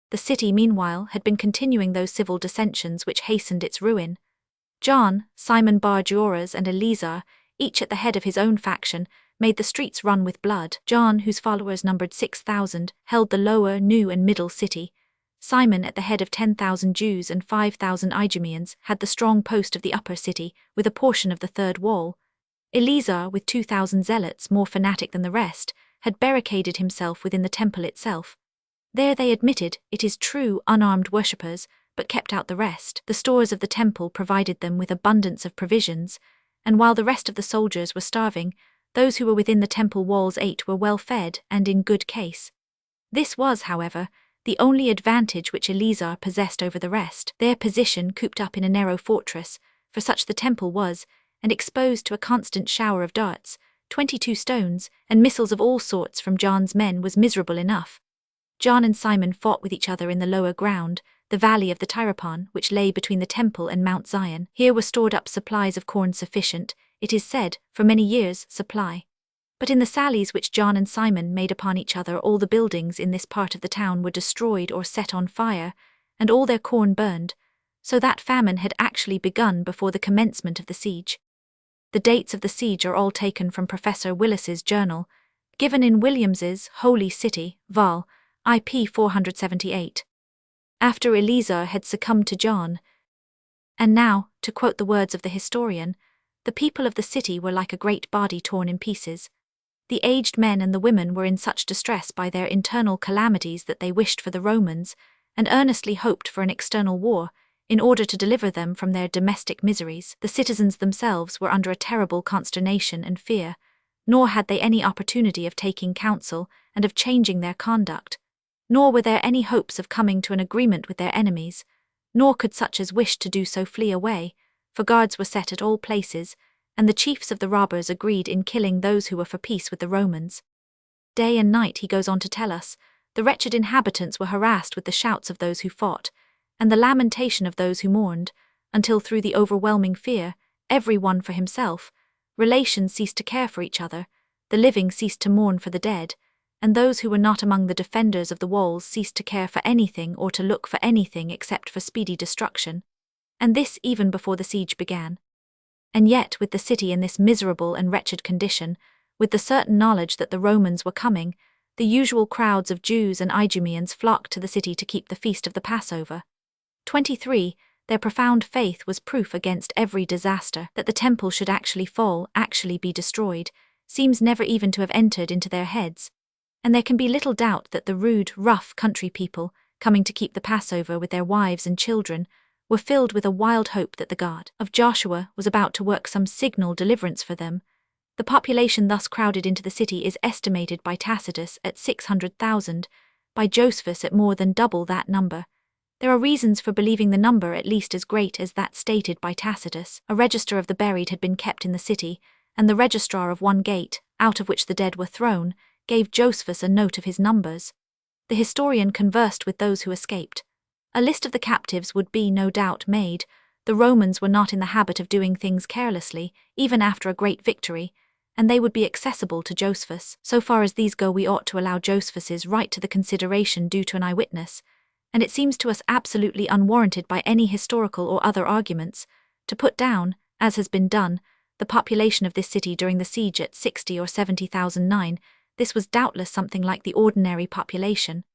The city, meanwhile, had been continuing those civil dissensions which hastened its ruin. John, Simon Bar Joras and Eleazar, each at the head of his own faction, made the streets run with blood. John, whose followers numbered 6,000, held the lower, new and middle city. Simon, at the head of 10,000 Jews and 5,000 Idumeans, had the strong post of the upper city, with a portion of the third wall. Eleazar, with 2,000 zealots, more fanatic than the rest, had barricaded himself within the temple itself. There they admitted, it is true, unarmed worshippers, but kept out the rest. The stores of the temple provided them with abundance of provisions, and while the rest of the soldiers were starving, those who were within the temple walls ate were well fed and in good case. This was, however, the only advantage which Eleazar possessed over the rest. Their position, cooped up in a narrow fortress, for such the temple was, and exposed to a constant shower of darts, 22 stones, and missiles of all sorts from John's men, was miserable enough. John and Simon fought with each other in the lower ground, the valley of the Tyropon, which lay between the temple and Mount Zion. Here were stored up supplies of corn sufficient, it is said, for many years' supply. But in the sallies which John and Simon made upon each other, all the buildings in this part of the town were destroyed or set on fire, and all their corn burned, so that famine had actually begun before the commencement of the siege. The dates of the siege are all taken from Professor Willis's journal, given in Williams's Holy City, Vol. IP 478. After Eleazar had succumbed to John. And now, to quote the words of the historian, the people of the city were like a great body torn in pieces. The aged men and the women were in such distress by their internal calamities that they wished for the Romans, and earnestly hoped for an external war, in order to deliver them from their domestic miseries. The citizens themselves were under a terrible consternation and fear, nor had they any opportunity of taking counsel and of changing their conduct. Nor were there any hopes of coming to an agreement with their enemies, nor could such as wished to do so flee away, for guards were set at all places, and the chiefs of the robbers agreed in killing those who were for peace with the Romans. Day and night, he goes on to tell us, the wretched inhabitants were harassed with the shouts of those who fought, and the lamentation of those who mourned, until through the overwhelming fear, every one for himself, relations ceased to care for each other, the living ceased to mourn for the dead, and those who were not among the defenders of the walls ceased to care for anything or to look for anything except for speedy destruction, and this even before the siege began. And yet, with the city in this miserable and wretched condition, with the certain knowledge that the Romans were coming, the usual crowds of Jews and Idumeans flocked to the city to keep the feast of the Passover. 23. Their profound faith was proof against every disaster. That the temple should actually fall, actually be destroyed, seems never even to have entered into their heads. And there can be little doubt that the rude, rough country people, coming to keep the Passover with their wives and children, were filled with a wild hope that the God of Joshua was about to work some signal deliverance for them. The population thus crowded into the city is estimated by Tacitus at 600,000, by Josephus at more than double that number. There are reasons for believing the number at least as great as that stated by Tacitus. A register of the buried had been kept in the city, and the registrar of one gate, out of which the dead were thrown, gave Josephus a note of his numbers. The historian conversed with those who escaped. A list of the captives would be, no doubt, made. The Romans were not in the habit of doing things carelessly, even after a great victory, and they would be accessible to Josephus. So far as these go, we ought to allow Josephus's right to the consideration due to an eyewitness, and it seems to us absolutely unwarranted by any historical or other arguments, to put down, as has been done, the population of this city during the siege at 60 or 70,009. This was doubtless something like the ordinary population,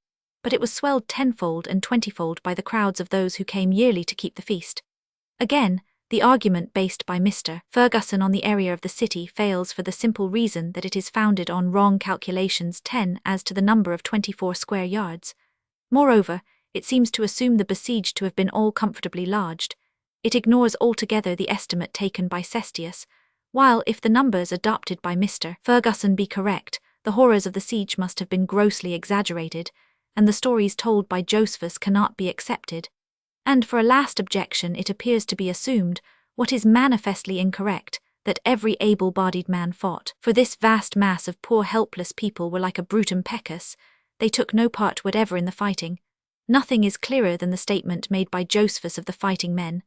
but it was swelled tenfold and twentyfold by the crowds of those who came yearly to keep the feast. Again, the argument based by Mr. Ferguson on the area of the city fails for the simple reason that it is founded on wrong calculations 10 as to the number of 24 square yards. Moreover, it seems to assume the besieged to have been all comfortably lodged. it ignores altogether the estimate taken by Cestius, while, if the numbers adopted by Mr. Ferguson be correct, the horrors of the siege must have been grossly exaggerated, and the stories told by Josephus cannot be accepted. And for a last objection it appears to be assumed, what is manifestly incorrect, that every able-bodied man fought. For this vast mass of poor helpless people were like a brutum pecus, they took no part whatever in the fighting. Nothing is clearer than the statement made by Josephus of the fighting men.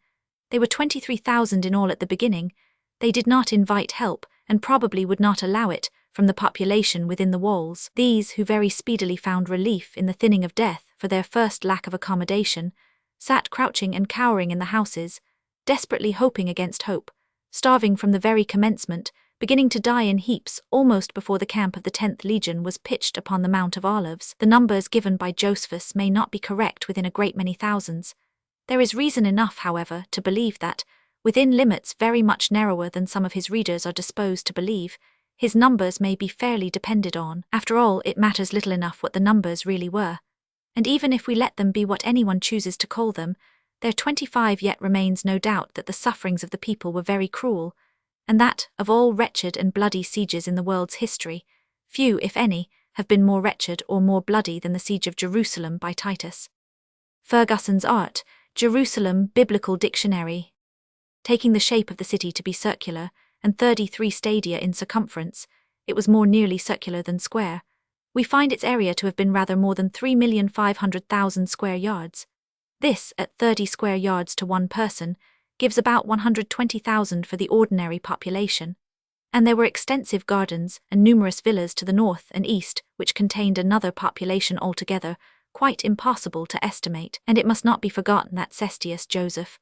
They were 23,000 in all at the beginning. They did not invite help, and probably would not allow it, from the population within the walls. These, who very speedily found relief in the thinning of death for their first lack of accommodation, sat crouching and cowering in the houses, desperately hoping against hope, starving from the very commencement, beginning to die in heaps almost before the camp of the 10th Legion was pitched upon the Mount of Olives. The numbers given by Josephus may not be correct within a great many thousands. There is reason enough, however, to believe that, within limits very much narrower than some of his readers are disposed to believe, his numbers may be fairly depended on. After all, it matters little enough what the numbers really were. And even if we let them be what anyone chooses to call them, there 25 yet remains no doubt that the sufferings of the people were very cruel, and that, of all wretched and bloody sieges in the world's history, few, if any, have been more wretched or more bloody than the siege of Jerusalem by Titus. Ferguson's Art, Jerusalem Biblical Dictionary. Taking the shape of the city to be circular, and 33 stadia in circumference, it was more nearly circular than square. We find its area to have been rather more than 3,500,000 square yards. This, at 30 square yards to one person, gives about 120,000 for the ordinary population. And there were extensive gardens and numerous villas to the north and east, which contained another population altogether, quite impossible to estimate. And it must not be forgotten that Cestius Joseph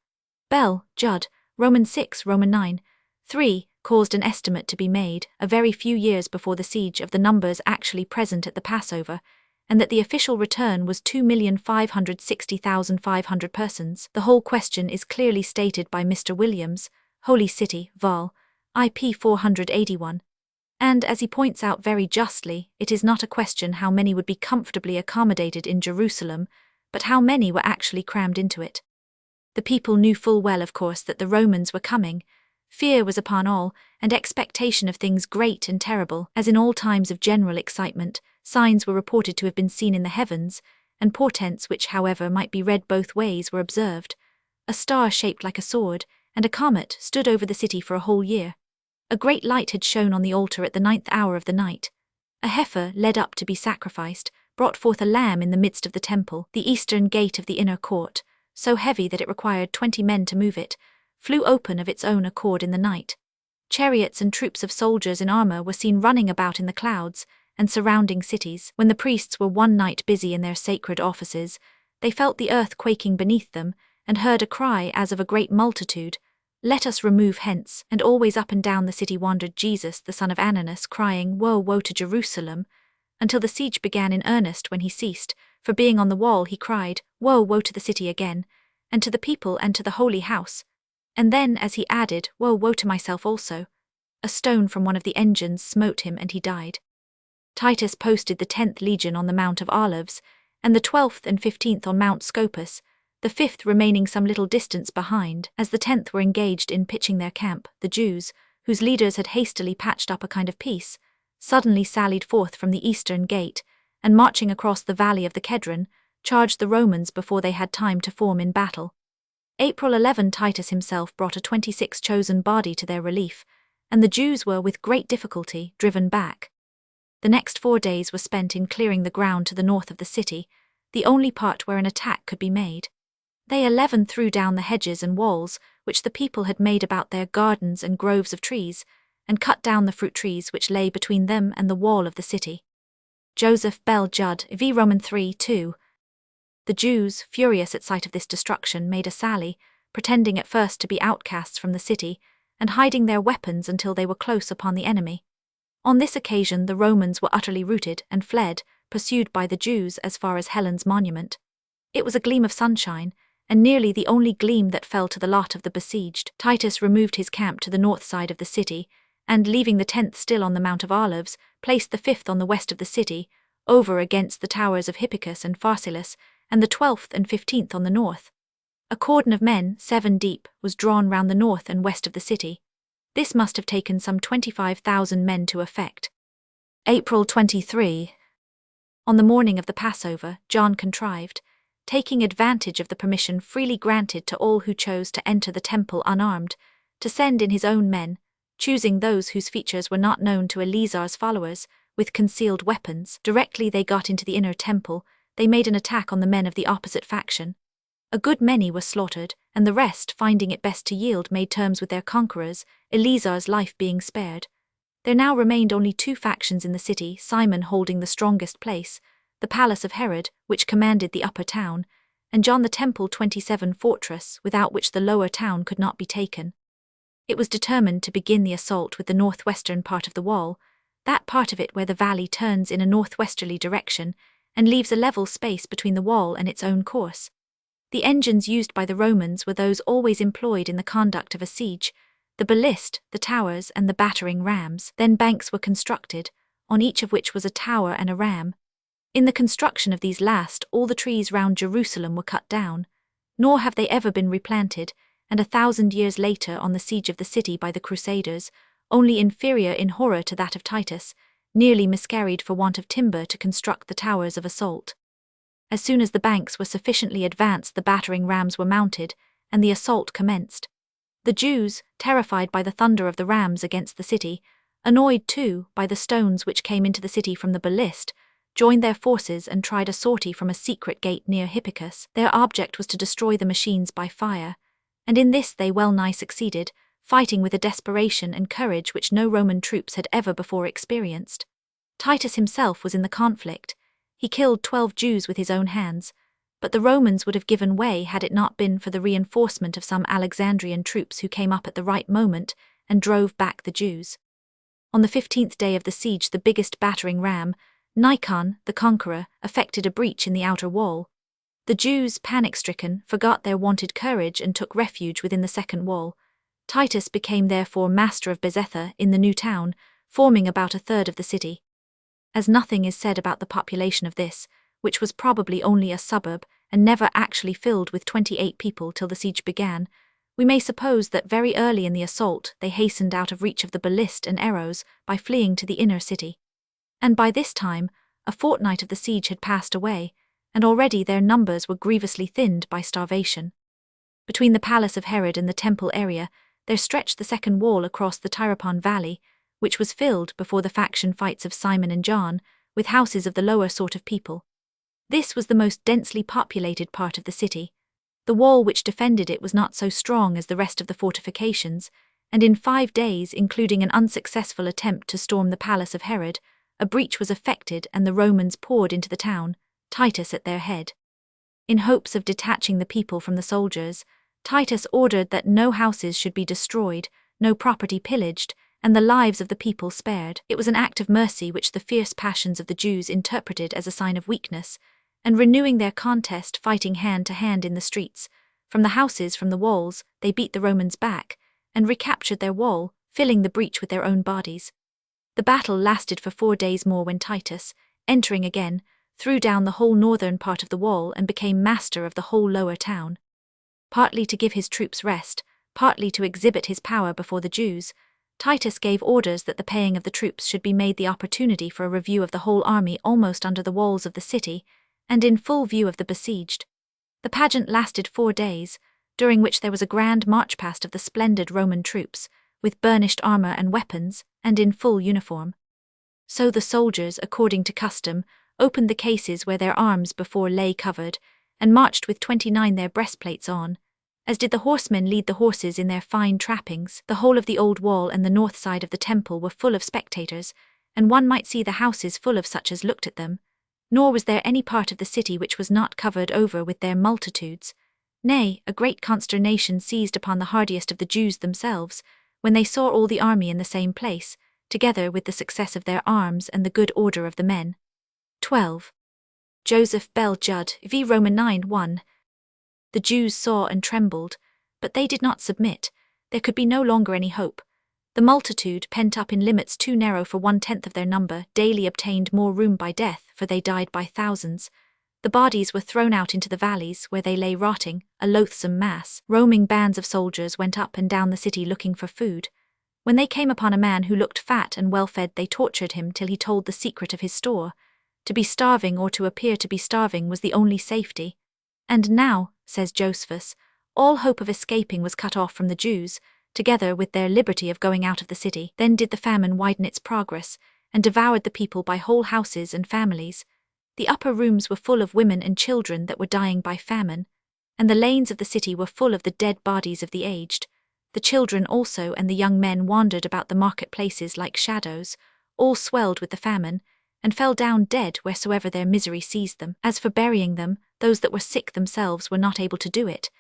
Bell, Judd, Roman 6, Roman 9, 3, caused an estimate to be made, a very few years before the siege, of the numbers actually present at the Passover, and that the official return was 2,560,500 persons. The whole question is clearly stated by Mr. Williams, Holy City, Vol. IP 481. And, as he points out very justly, it is not a question how many would be comfortably accommodated in Jerusalem, but how many were actually crammed into it. The people knew full well, of course, that the Romans were coming. Fear was upon all, and expectation of things great and terrible. As in all times of general excitement, signs were reported to have been seen in the heavens, and portents which, however, might be read both ways were observed. A star shaped like a sword, and a comet stood over the city for a whole year. A great light had shone on the altar at the 9th hour of the night. A heifer, led up to be sacrificed, brought forth a lamb in the midst of the temple. The eastern gate of the inner court, so heavy that it required 20 men to move it, flew open of its own accord in the night. Chariots and troops of soldiers in armor were seen running about in the clouds and surrounding cities. When the priests were one night busy in their sacred offices, they felt the earth quaking beneath them, and heard a cry as of a great multitude, "Let us remove hence." And always up and down the city wandered Jesus, the son of Ananus, crying, "Woe, woe to Jerusalem," until the siege began in earnest, when he ceased, for being on the wall he cried, "Woe, woe to the city" again, and to the people and to the holy house. And then, as he added, "Woe, woe to myself also," a stone from one of the engines smote him and he died. Titus posted the 10th Legion on the Mount of Olives, and the 12th and 15th on Mount Scopus, the 5th remaining some little distance behind. As the 10th were engaged in pitching their camp, the Jews, whose leaders had hastily patched up a kind of peace, suddenly sallied forth from the eastern gate, and marching across the valley of the Kedron, charged the Romans before they had time to form in battle. April 11, Titus himself brought a 26 chosen body to their relief, and the Jews were with great difficulty driven back. The next 4 days were spent in clearing the ground to the north of the city, the only part where an attack could be made. They 11 threw down the hedges and walls which the people had made about their gardens and groves of trees, and cut down the fruit trees which lay between them and the wall of the city. Joseph Bell Judd, v. Roman 3:2. The Jews, furious at sight of this destruction, made a sally, pretending at first to be outcasts from the city, and hiding their weapons until they were close upon the enemy. On this occasion the Romans were utterly routed and fled, pursued by the Jews as far as Helen's monument. It was a gleam of sunshine, and nearly the only gleam that fell to the lot of the besieged. Titus removed his camp to the north side of the city, and, leaving the 10th still on the Mount of Olives, placed the 5th on the west of the city, over against the towers of Hippicus and Pharsalus, and the 12th and 15th on the north. A cordon of men, 7 deep, was drawn round the north and west of the city. This must have taken some 25,000 men to effect. April 23. On the morning of the Passover, John contrived, taking advantage of the permission freely granted to all who chose to enter the temple unarmed, to send in his own men, choosing those whose features were not known to Eleazar's followers, with concealed weapons. Directly they got into the inner temple, they made an attack on the men of the opposite faction. A good many were slaughtered, and the rest, finding it best to yield, made terms with their conquerors, Eleazar's life being spared. There now remained only 2 factions in the city, Simon holding the strongest place, the palace of Herod, which commanded the upper town, and John the temple 27 fortress, without which the lower town could not be taken. It was determined to begin the assault with the northwestern part of the wall, that part of it where the valley turns in a northwesterly direction and leaves a level space between the wall and its own course. The engines used by the Romans were those always employed in the conduct of a siege, the ballist, the towers, and the battering rams. Then banks were constructed, on each of which was a tower and a ram. In the construction of these last, all the trees round Jerusalem were cut down, nor have they ever been replanted, and 1,000 years later, on the siege of the city by the Crusaders, only inferior in horror to that of Titus, nearly miscarried for want of timber to construct the towers of assault. As soon as the banks were sufficiently advanced, the battering rams were mounted, and the assault commenced. The Jews, terrified by the thunder of the rams against the city, annoyed too by the stones which came into the city from the ballist, joined their forces and tried a sortie from a secret gate near Hippicus. Their object was to destroy the machines by fire, and in this they well nigh succeeded, fighting with a desperation and courage which no Roman troops had ever before experienced. Titus himself was in the conflict. He killed 12 Jews with his own hands, but the Romans would have given way had it not been for the reinforcement of some Alexandrian troops who came up at the right moment and drove back the Jews. On the 15th day of the siege, the biggest battering ram, Nikon, the conqueror, effected a breach in the outer wall. The Jews, panic-stricken, forgot their wonted courage and took refuge within the second wall. Titus became therefore master of Bezetha in the new town, forming about 1/3 of the city. As nothing is said about the population of this, which was probably only a suburb and never actually filled with 28 people till the siege began, we may suppose that very early in the assault they hastened out of reach of the ballist and arrows by fleeing to the inner city. And by this time, a fortnight of the siege had passed away, and already their numbers were grievously thinned by starvation. Between the palace of Herod and the temple area, there stretched the second wall across the Tyrapon valley, which was filled, before the faction fights of Simon and John, with houses of the lower sort of people. This was the most densely populated part of the city. The wall which defended it was not so strong as the rest of the fortifications, and in 5 days, including an unsuccessful attempt to storm the palace of Herod, a breach was effected and the Romans poured into the town, Titus at their head. In hopes of detaching the people from the soldiers, Titus ordered that no houses should be destroyed, no property pillaged, and the lives of the people spared. It was an act of mercy which the fierce passions of the Jews interpreted as a sign of weakness, and renewing their contest, fighting hand to hand in the streets, from the houses, from the walls, they beat the Romans back, and recaptured their wall, filling the breach with their own bodies. The battle lasted for 4 days more, when Titus, entering again, threw down the whole northern part of the wall and became master of the whole lower town. Partly to give his troops rest, partly to exhibit his power before the Jews, Titus gave orders that the paying of the troops should be made the opportunity for a review of the whole army almost under the walls of the city, and in full view of the besieged. The pageant lasted 4 days, during which there was a grand march-past of the splendid Roman troops, with burnished armor and weapons, and in full uniform. So the soldiers, according to custom, opened the cases where their arms before lay covered, and marched with 29 their breastplates on, as did the horsemen lead the horses in their fine trappings. The whole of the old wall and the north side of the temple were full of spectators, and one might see the houses full of such as looked at them, nor was there any part of the city which was not covered over with their multitudes. Nay, a great consternation seized upon the hardiest of the Jews themselves, when they saw all the army in the same place, together with the success of their arms and the good order of the men. 12. Joseph Bell Judd v. Roman 9:1. The Jews saw and trembled, but they did not submit. There could be no longer any hope. The multitude, pent up in limits too narrow for 1/10 of their number, daily obtained more room by death, for they died by thousands. The bodies were thrown out into the valleys, where they lay rotting, a loathsome mass. Roaming bands of soldiers went up and down the city looking for food. When they came upon a man who looked fat and well-fed, they tortured him till he told the secret of his store. To be starving or to appear to be starving was the only safety. And now, says Josephus, all hope of escaping was cut off from the Jews, together with their liberty of going out of the city. Then did the famine widen its progress, and devoured the people by whole houses and families. The upper rooms were full of women and children that were dying by famine, and the lanes of the city were full of the dead bodies of the aged. The children also and the young men wandered about the marketplaces like shadows, all swelled with the famine, and fell down dead wheresoever their misery seized them. As for burying them, those that were sick themselves were not able to do it,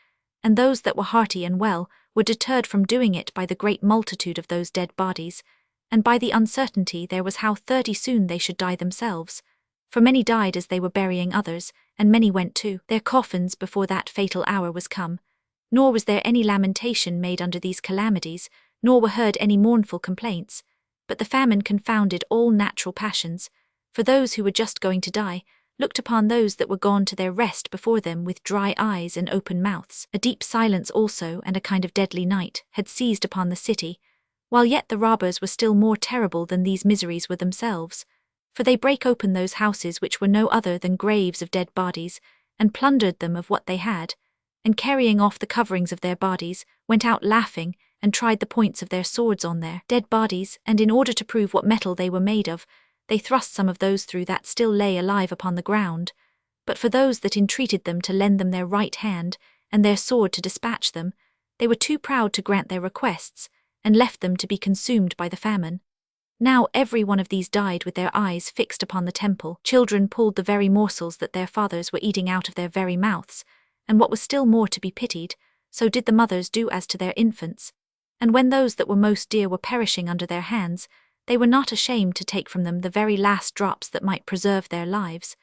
and those that were hearty and well were deterred from doing it by the great multitude of those dead bodies, and by the uncertainty there was how 30 soon they should die themselves. For many died as they were burying others, and many went to their coffins before that fatal hour was come. Nor was there any lamentation made under these calamities, nor were heard any mournful complaints. But the famine confounded all natural passions, for those who were just going to die looked upon those that were gone to their rest before them with dry eyes and open mouths. A deep silence also, and a kind of deadly night, had seized upon the city, while yet the robbers were still more terrible than these miseries were themselves. For they brake open those houses which were no other than graves of dead bodies, and plundered them of what they had, and carrying off the coverings of their bodies, went out laughing, and tried the points of their swords on their dead bodies, and in order to prove what metal they were made of, they thrust some of those through that still lay alive upon the ground. But for those that entreated them to lend them their right hand, and their sword to dispatch them, they were too proud to grant their requests, and left them to be consumed by the famine. Now every one of these died with their eyes fixed upon the temple. Children pulled the very morsels that their fathers were eating out of their very mouths, and what was still more to be pitied, so did the mothers do as to their infants. And when those that were most dear were perishing under their hands, they were not ashamed to take from them the very last drops that might preserve their lives.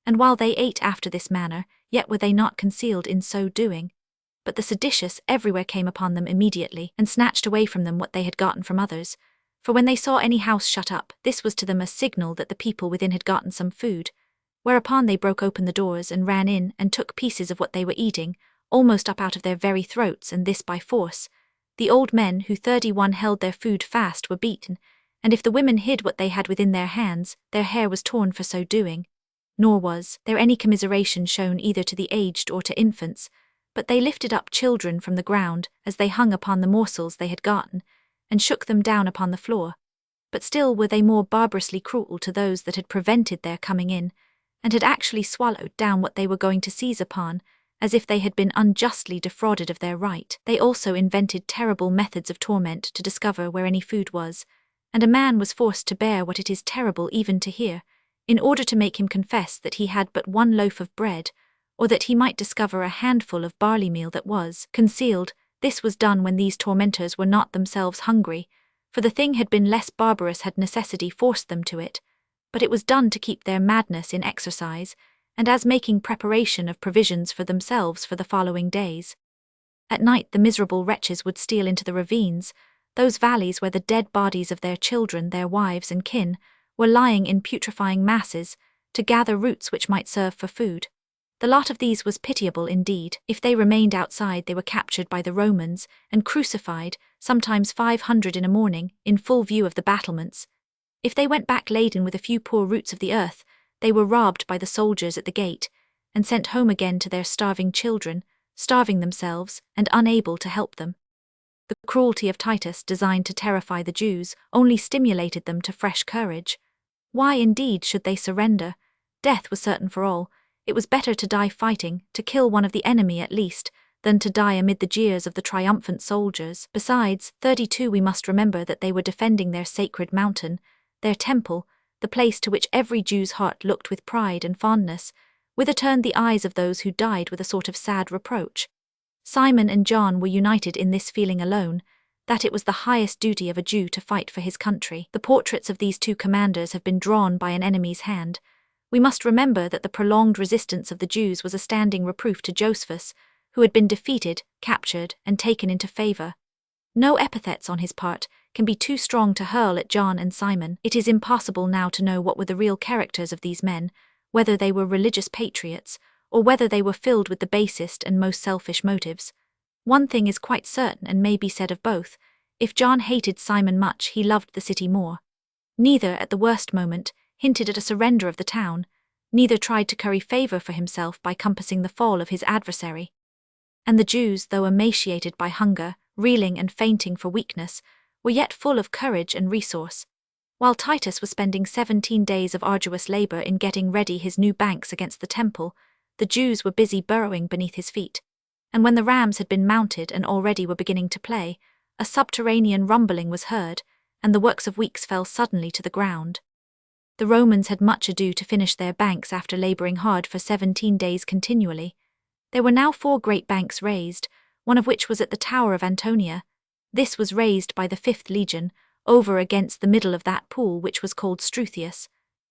And while they ate after this manner, yet were they not concealed in so doing. But the seditious everywhere came upon them immediately, and snatched away from them what they had gotten from others. For when they saw any house shut up, this was to them a signal that the people within had gotten some food. Whereupon they broke open the doors and ran in and took pieces of what they were eating, almost up out of their very throats, and this by force. The old men, who 31 held their food fast, were beaten, and if the women hid what they had within their hands, their hair was torn for so doing. Nor was there any commiseration shown either to the aged or to infants, but they lifted up children from the ground, as they hung upon the morsels they had gotten, and shook them down upon the floor. But still were they more barbarously cruel to those that had prevented their coming in, and had actually swallowed down what they were going to seize upon, as if they had been unjustly defrauded of their right. They also invented terrible methods of torment to discover where any food was, and a man was forced to bear what it is terrible even to hear, in order to make him confess that he had but one loaf of bread, or that he might discover a handful of barley meal that was concealed. This was done when these tormentors were not themselves hungry, for the thing had been less barbarous had necessity forced them to it, but it was done to keep their madness in exercise, and as making preparation of provisions for themselves for the following days. At night the miserable wretches would steal into the ravines, those valleys where the dead bodies of their children, their wives and kin, were lying in putrefying masses, to gather roots which might serve for food. The lot of these was pitiable indeed. If they remained outside, they were captured by the Romans, and crucified, sometimes 500 in a morning, in full view of the battlements. If they went back laden with a few poor roots of the earth, they were robbed by the soldiers at the gate, and sent home again to their starving children, starving themselves, and unable to help them. The cruelty of Titus, designed to terrify the Jews, only stimulated them to fresh courage. Why indeed should they surrender? Death was certain for all. It was better to die fighting, to kill one of the enemy at least, than to die amid the jeers of the triumphant soldiers. Besides, 32 we must remember that they were defending their sacred mountain, their temple, the place to which every Jew's heart looked with pride and fondness, whither turned the eyes of those who died with a sort of sad reproach. Simon and John were united in this feeling alone, that it was the highest duty of a Jew to fight for his country. The portraits of these two commanders have been drawn by an enemy's hand. We must remember that the prolonged resistance of the Jews was a standing reproof to Josephus, who had been defeated, captured, and taken into favor. No epithets on his part can be too strong to hurl at John and Simon. It is impossible now to know what were the real characters of these men, whether they were religious patriots, or whether they were filled with the basest and most selfish motives. One thing is quite certain and may be said of both: if John hated Simon much, he loved the city more. Neither, at the worst moment, hinted at a surrender of the town, neither tried to curry favour for himself by compassing the fall of his adversary. And the Jews, though emaciated by hunger, reeling and fainting for weakness, were yet full of courage and resource. While Titus was spending 17 days of arduous labour in getting ready his new banks against the temple, the Jews were busy burrowing beneath his feet. And when the rams had been mounted and already were beginning to play, a subterranean rumbling was heard, and the works of weeks fell suddenly to the ground. The Romans had much ado to finish their banks after labouring hard for 17 days continually. There were now 4 great banks raised, one of which was at the tower of Antonia. This was raised by the 5th legion, over against the middle of that pool which was called Struthius.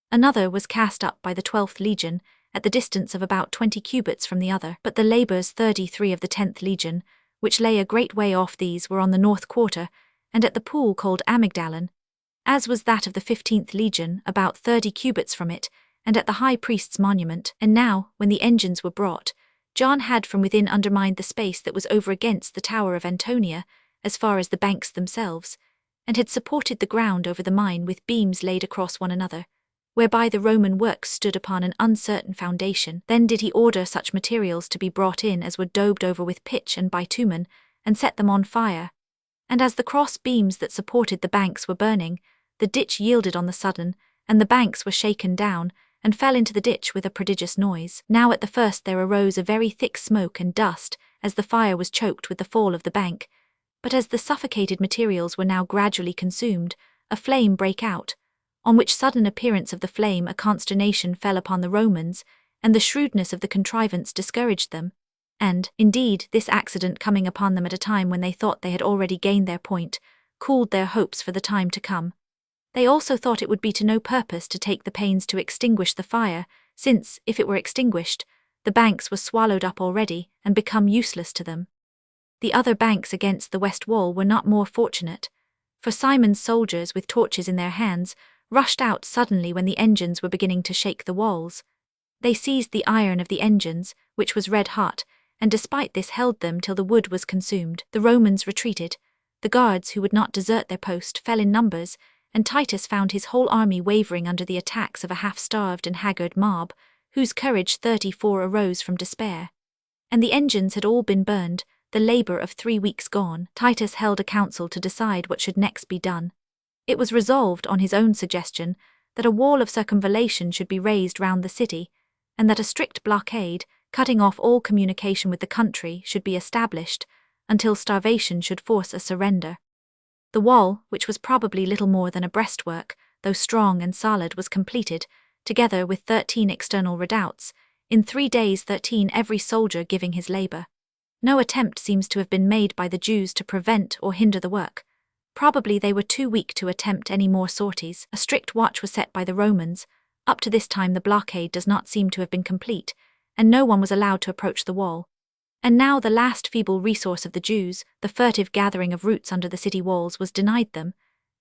Another was cast up by the 12th legion, at the distance of about 20 cubits from the other, but the labours 33 of the 10th legion, which lay a great way off these, were on the north quarter, and at the pool called Amygdalon, as was that of the 15th legion, about 30 cubits from it, and at the high priest's monument. And now, when the engines were brought, John had from within undermined the space that was over against the tower of Antonia, as far as the banks themselves, and had supported the ground over the mine with beams laid across one another, whereby the Roman works stood upon an uncertain foundation. Then did he order such materials to be brought in as were daubed over with pitch and bitumen, and set them on fire. And as the cross beams that supported the banks were burning, the ditch yielded on the sudden, and the banks were shaken down, and fell into the ditch with a prodigious noise. Now at the first there arose a very thick smoke and dust, as the fire was choked with the fall of the bank, but as the suffocated materials were now gradually consumed, a flame brake out, on which sudden appearance of the flame a consternation fell upon the Romans, and the shrewdness of the contrivance discouraged them. And, indeed, this accident coming upon them at a time when they thought they had already gained their point, cooled their hopes for the time to come. They also thought it would be to no purpose to take the pains to extinguish the fire, since, if it were extinguished, the banks were swallowed up already, and become useless to them. The other banks against the west wall were not more fortunate, for Simon's soldiers, with torches in their hands, rushed out suddenly when the engines were beginning to shake the walls. They seized the iron of the engines, which was red hot, and despite this held them till the wood was consumed. The Romans retreated. The guards, who would not desert their post, fell in numbers, and Titus found his whole army wavering under the attacks of a half-starved and haggard mob, whose courage 34 arose from despair. And the engines had all been burned, the labour of 3 weeks gone. Titus held a council to decide what should next be done. It was resolved, on his own suggestion, that a wall of circumvallation should be raised round the city, and that a strict blockade, cutting off all communication with the country, should be established, until starvation should force a surrender. The wall, which was probably little more than a breastwork, though strong and solid, was completed, together with 13 external redoubts, in 3 days, 13 every soldier giving his labour. No attempt seems to have been made by the Jews to prevent or hinder the work. Probably they were too weak to attempt any more sorties. A strict watch was set by the Romans. Up to this time the blockade does not seem to have been complete, and no one was allowed to approach the wall. And now the last feeble resource of the Jews, the furtive gathering of roots under the city walls, was denied them,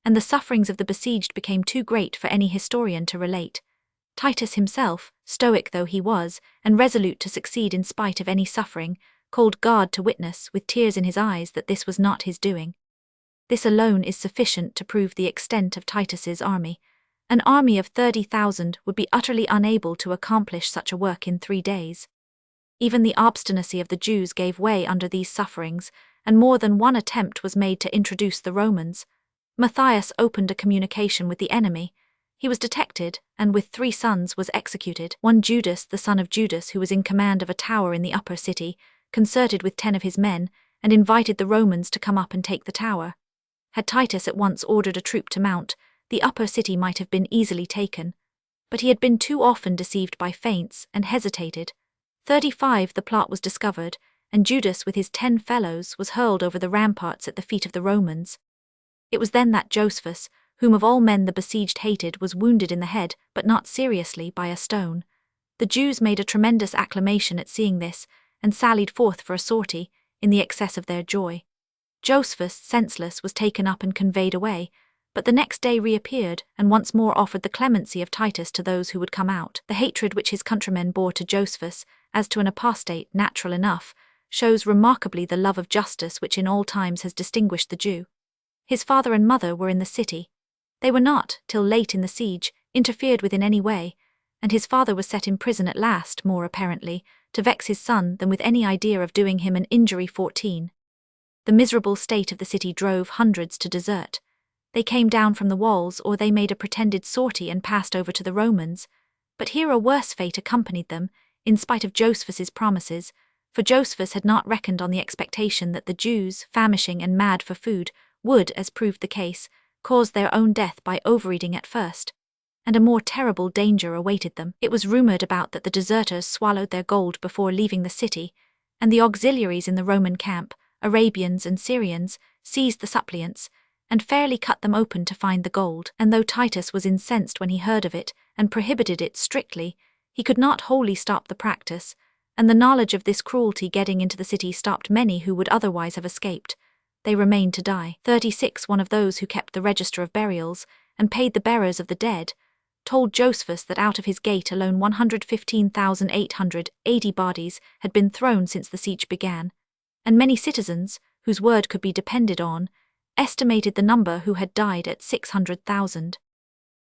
and the sufferings of the besieged became too great for any historian to relate. Titus himself, stoic though he was, and resolute to succeed in spite of any suffering, called God to witness, with tears in his eyes, that this was not his doing. This alone is sufficient to prove the extent of Titus's army. An army of 30,000 would be utterly unable to accomplish such a work in 3 days. Even the obstinacy of the Jews gave way under these sufferings, and more than one attempt was made to introduce the Romans. Matthias opened a communication with the enemy. He was detected, and with 3 sons was executed. One Judas, the son of Judas, who was in command of a tower in the upper city, concerted with 10 of his men, and invited the Romans to come up and take the tower. Had Titus at once ordered a troop to mount, the upper city might have been easily taken. But he had been too often deceived by feints, and hesitated. 35 the plot was discovered, and Judas with his 10 fellows was hurled over the ramparts at the feet of the Romans. It was then that Josephus, whom of all men the besieged hated, was wounded in the head, but not seriously, by a stone. The Jews made a tremendous acclamation at seeing this, and sallied forth for a sortie, in the excess of their joy. Josephus, senseless, was taken up and conveyed away, But the next day reappeared, and once more offered the clemency of Titus to those who would come out. The hatred which his countrymen bore to Josephus, as to an apostate, natural enough, shows remarkably the love of justice which in all times has distinguished the Jew. His father and mother were in the city. They were not, till late in the siege, interfered with in any way, and his father was set in prison at last, more apparently, to vex his son than with any idea of doing him an injury. 14. The miserable state of the city drove hundreds to desert. They came down from the walls, or they made a pretended sortie and passed over to the Romans. But here a worse fate accompanied them, in spite of Josephus's promises, for Josephus had not reckoned on the expectation that the Jews, famishing and mad for food, would, as proved the case, cause their own death by overeating at first. And a more terrible danger awaited them. It was rumored about that the deserters swallowed their gold before leaving the city, and the auxiliaries in the Roman camp, Arabians and Syrians, seized the suppliants, and fairly cut them open to find the gold. And though Titus was incensed when he heard of it, and prohibited it strictly, he could not wholly stop the practice, and the knowledge of this cruelty getting into the city stopped many who would otherwise have escaped. They remained to die. 36 One of those who kept the register of burials, and paid the bearers of the dead, told Josephus that out of his gate alone 115,880 bodies had been thrown since the siege began, and many citizens, whose word could be depended on, estimated the number who had died at 600,000.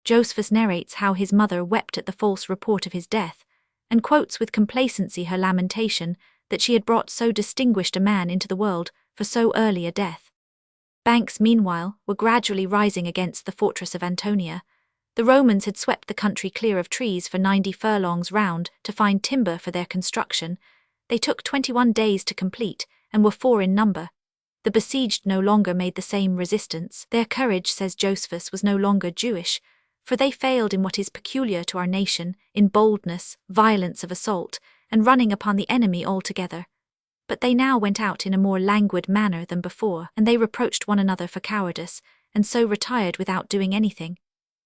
Josephus narrates how his mother wept at the false report of his death, and quotes with complacency her lamentation that she had brought so distinguished a man into the world for so early a death. Banks, meanwhile, were gradually rising against the fortress of Antonia. The Romans had swept the country clear of trees for 90 furlongs round to find timber for their construction. They took 21 days to complete, and were 4 in number. The besieged no longer made the same resistance. Their courage, says Josephus, was no longer Jewish, for they failed in what is peculiar to our nation, in boldness, violence of assault, and running upon the enemy altogether. But they now went out in a more languid manner than before, and they reproached one another for cowardice, and so retired without doing anything.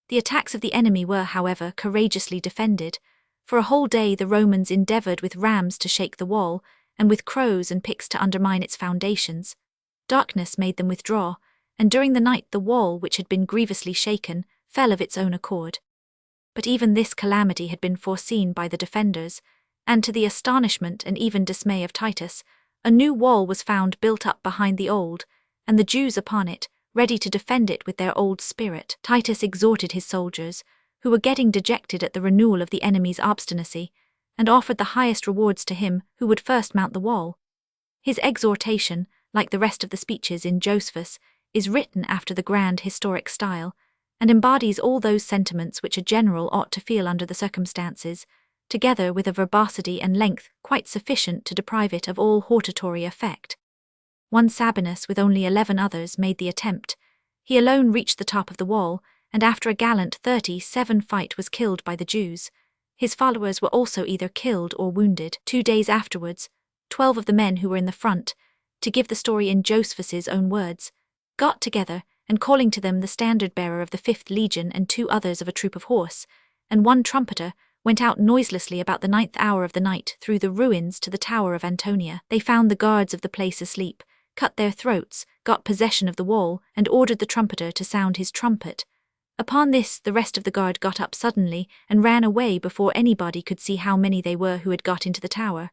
The attacks of the enemy were, however, courageously defended. For a whole day the Romans endeavored with rams to shake the wall, and with crows and picks to undermine its foundations. Darkness made them withdraw, and during the night the wall, which had been grievously shaken, fell of its own accord. But even this calamity had been foreseen by the defenders, and to the astonishment and even dismay of Titus, a new wall was found built up behind the old, and the Jews upon it, ready to defend it with their old spirit. Titus exhorted his soldiers, who were getting dejected at the renewal of the enemy's obstinacy, and offered the highest rewards to him who would first mount the wall. His exhortation, like the rest of the speeches in Josephus, is written after the grand historic style, and embodies all those sentiments which a general ought to feel under the circumstances, together with a verbosity and length quite sufficient to deprive it of all hortatory effect. One Sabinus with only 11 others made the attempt. He alone reached the top of the wall, and after a gallant 37 fight was killed by the Jews. His followers were also either killed or wounded. 2 days afterwards, 12 of the men who were in the front, to give the story in Josephus's own words, got together, and calling to them the standard-bearer of the 5th Legion and 2 others of a troop of horse, and 1 trumpeter, went out noiselessly about the 9th hour of the night through the ruins to the tower of Antonia. They found the guards of the place asleep, cut their throats, got possession of the wall, and ordered the trumpeter to sound his trumpet. Upon this the rest of the guard got up suddenly, and ran away before anybody could see how many they were who had got into the tower.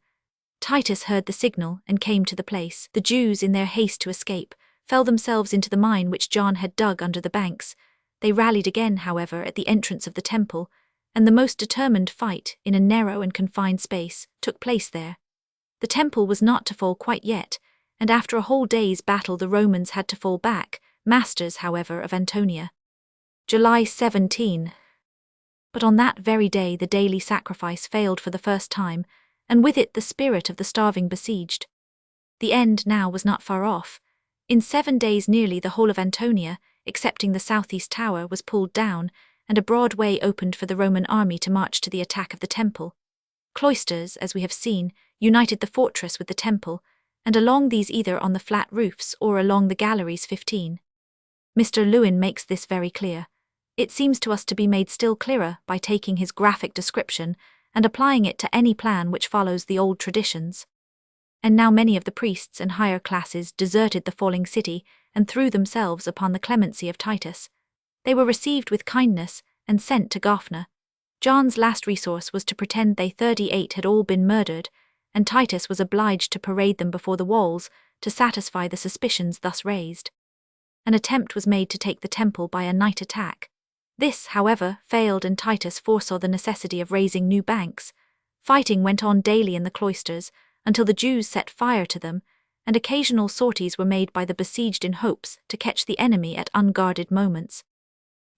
Titus heard the signal, and came to the place. The Jews, in their haste to escape, fell themselves into the mine which John had dug under the banks. They rallied again, however, at the entrance of the temple, and the most determined fight, in a narrow and confined space, took place there. The temple was not to fall quite yet, and after a whole day's battle the Romans had to fall back, masters, however, of Antonia. July 17. But on that very day the daily sacrifice failed for the first time, and with it the spirit of the starving besieged. The end now was not far off. In 7 days nearly the whole of Antonia, excepting the southeast tower, was pulled down, and a broad way opened for the Roman army to march to the attack of the temple. Cloisters, as we have seen, united the fortress with the temple, and along these either on the flat roofs or along the galleries 15. Mr. Lewin makes this very clear. It seems to us to be made still clearer by taking his graphic description and applying it to any plan which follows the old traditions. And now many of the priests and higher classes deserted the falling city and threw themselves upon the clemency of Titus. They were received with kindness and sent to Gophna. John's last resource was to pretend they 38 had all been murdered, and Titus was obliged to parade them before the walls to satisfy the suspicions thus raised. An attempt was made to take the temple by a night attack. This, however, failed, and Titus foresaw the necessity of raising new banks. Fighting went on daily in the cloisters until the Jews set fire to them, and occasional sorties were made by the besieged in hopes to catch the enemy at unguarded moments.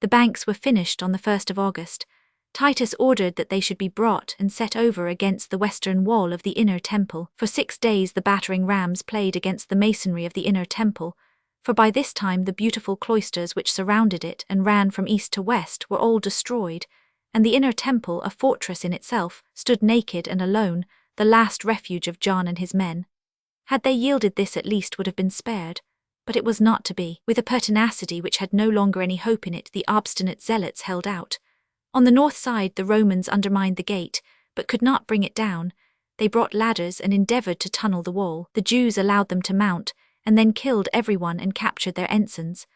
The banks were finished on the 1st of August. Titus ordered that they should be brought and set over against the western wall of the inner temple. For 6 days the battering rams played against the masonry of the inner temple, for by this time the beautiful cloisters which surrounded it and ran from east to west were all destroyed, and the inner temple, a fortress in itself, stood naked and alone, the last refuge of John and his men. Had they yielded, this at least would have been spared, but it was not to be. With a pertinacity which had no longer any hope in it, the obstinate zealots held out. On the north side the Romans undermined the gate, but could not bring it down. They brought ladders and endeavored to tunnel the wall. The Jews allowed them to mount, and then killed everyone and captured their ensigns.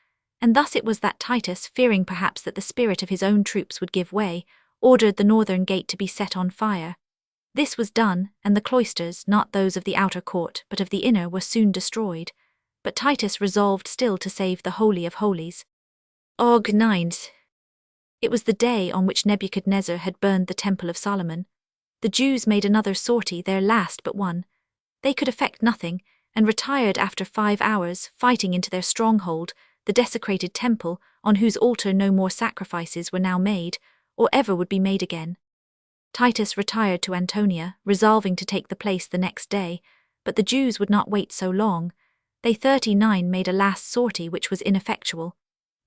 And thus it was that Titus, fearing perhaps that the spirit of his own troops would give way, ordered the northern gate to be set on fire. This was done, and the cloisters, not those of the outer court but of the inner, were soon destroyed. But Titus resolved still to save the Holy of Holies. Aug. 9. It was the day on which Nebuchadnezzar had burned the Temple of Solomon. The Jews made another sortie, their last but one. They could effect nothing, and retired after 5 hours, fighting into their stronghold, the desecrated temple, on whose altar no more sacrifices were now made, or ever would be made again. Titus retired to Antonia, resolving to take the place the next day, but the Jews would not wait so long. They 39 made a last sortie which was ineffectual.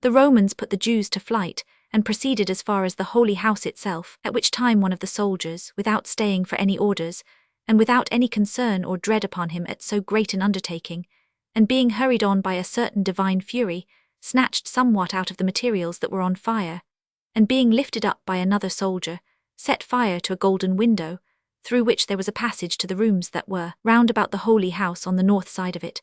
The Romans put the Jews to flight, and proceeded as far as the Holy House itself, at which time one of the soldiers, without staying for any orders, and without any concern or dread upon him at so great an undertaking, and being hurried on by a certain divine fury, snatched somewhat out of the materials that were on fire, and being lifted up by another soldier, set fire to a golden window, through which there was a passage to the rooms that were round about the Holy House on the north side of it.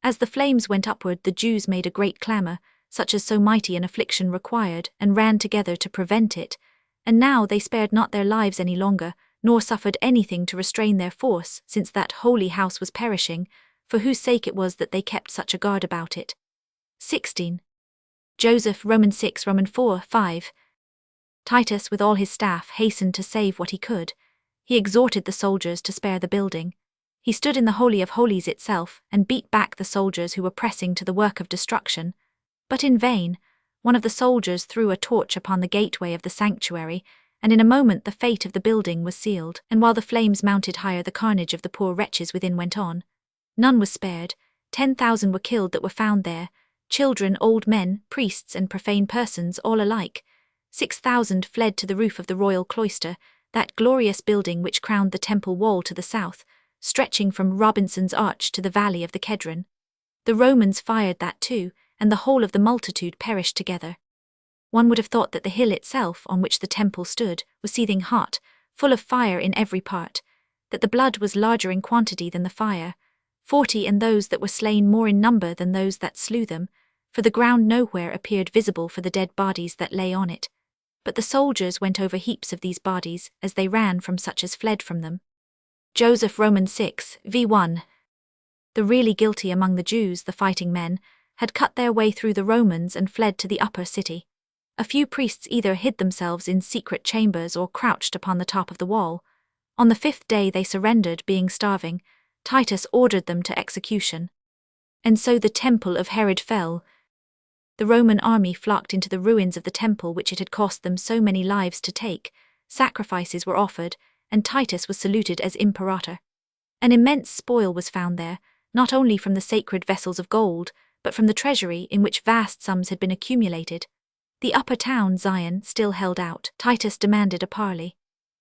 As the flames went upward, the Jews made a great clamour, such as so mighty an affliction required, and ran together to prevent it, and now they spared not their lives any longer, nor suffered anything to restrain their force, since that holy house was perishing, for whose sake it was that they kept such a guard about it. 16. Joseph, Roman 6, Roman 4, 5. Titus with all his staff hastened to save what he could. He exhorted the soldiers to spare the building. He stood in the Holy of Holies itself, and beat back the soldiers who were pressing to the work of destruction. But in vain. One of the soldiers threw a torch upon the gateway of the sanctuary, and in a moment the fate of the building was sealed, and while the flames mounted higher the carnage of the poor wretches within went on. None was spared. 10,000 were killed that were found there, children, old men, priests and profane persons, all alike. 6,000 fled to the roof of the royal cloister, that glorious building which crowned the temple wall to the south, stretching from Robinson's Arch to the valley of the Kedron. The Romans fired that too, and the whole of the multitude perished together. One would have thought that the hill itself, on which the temple stood, was seething hot, full of fire in every part, that the blood was larger in quantity than the fire, 40, and those that were slain more in number than those that slew them, for the ground nowhere appeared visible for the dead bodies that lay on it. But the soldiers went over heaps of these bodies, as they ran from such as fled from them. Joseph, Roman 6, v1. The really guilty among the Jews, the fighting men, had cut their way through the Romans and fled to the upper city. A few priests either hid themselves in secret chambers or crouched upon the top of the wall. On the 5th day they surrendered, being starving. Titus ordered them to execution. And so the temple of Herod fell. The Roman army flocked into the ruins of the temple which it had cost them so many lives to take. Sacrifices were offered, and Titus was saluted as imperator. An immense spoil was found there, not only from the sacred vessels of gold, but from the treasury in which vast sums had been accumulated. The upper town, Zion, still held out. Titus demanded a parley.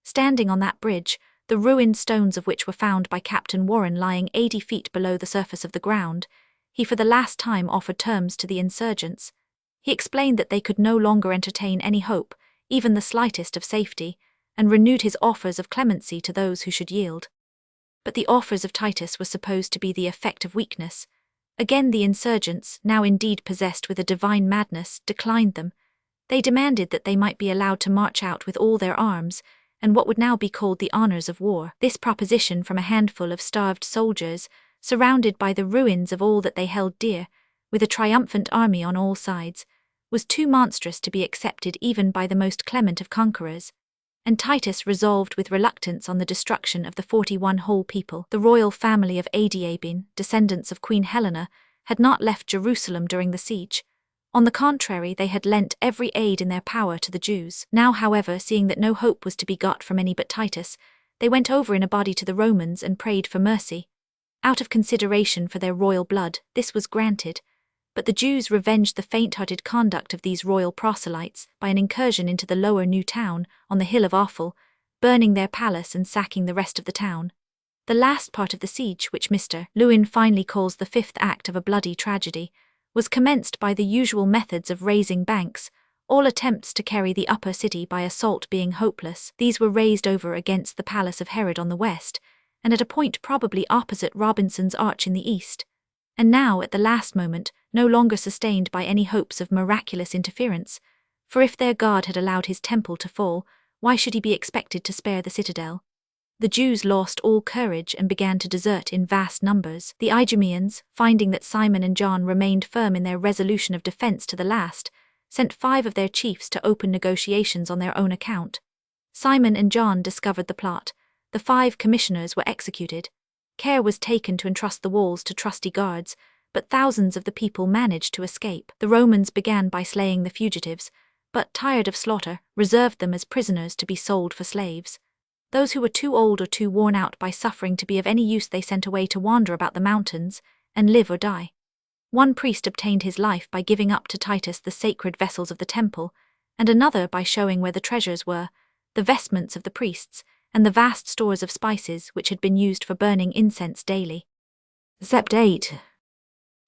Standing on that bridge, the ruined stones of which were found by Captain Warren lying 80 feet below the surface of the ground, he for the last time offered terms to the insurgents. He explained that they could no longer entertain any hope, even the slightest, of safety, and renewed his offers of clemency to those who should yield. But the offers of Titus were supposed to be the effect of weakness. Again the insurgents, now indeed possessed with a divine madness, declined them, They demanded that they might be allowed to march out with all their arms, and what would now be called the honors of war. This proposition from a handful of starved soldiers, surrounded by the ruins of all that they held dear, with a triumphant army on all sides, was too monstrous to be accepted even by the most clement of conquerors, and Titus resolved with reluctance on the destruction of the 41 whole people. The royal family of Adiabene, descendants of Queen Helena, had not left Jerusalem during the siege. On the contrary, they had lent every aid in their power to the Jews. Now, however, seeing that no hope was to be got from any but Titus, they went over in a body to the Romans and prayed for mercy. Out of consideration for their royal blood, this was granted, but the Jews revenged the faint-hearted conduct of these royal proselytes by an incursion into the lower new town on the hill of Offal, burning their palace and sacking the rest of the town. The last part of the siege, which Mr. Lewin finally calls the fifth act of a bloody tragedy, was commenced by the usual methods of raising banks, all attempts to carry the upper city by assault being hopeless. These were raised over against the palace of Herod on the west, and at a point probably opposite Robinson's Arch in the east. And now, at the last moment, no longer sustained by any hopes of miraculous interference, for if their God had allowed his temple to fall, why should he be expected to spare the citadel? The Jews lost all courage and began to desert in vast numbers. The Idumeans, finding that Simon and John remained firm in their resolution of defense to the last, sent 5 of their chiefs to open negotiations on their own account. Simon and John discovered the plot. The 5 commissioners were executed. Care was taken to entrust the walls to trusty guards, but thousands of the people managed to escape. The Romans began by slaying the fugitives, but, tired of slaughter, reserved them as prisoners to be sold for slaves. Those who were too old or too worn out by suffering to be of any use they sent away to wander about the mountains, and live or die. One priest obtained his life by giving up to Titus the sacred vessels of the temple, and another by showing where the treasures were, the vestments of the priests, and the vast stores of spices which had been used for burning incense daily. Sept. 8.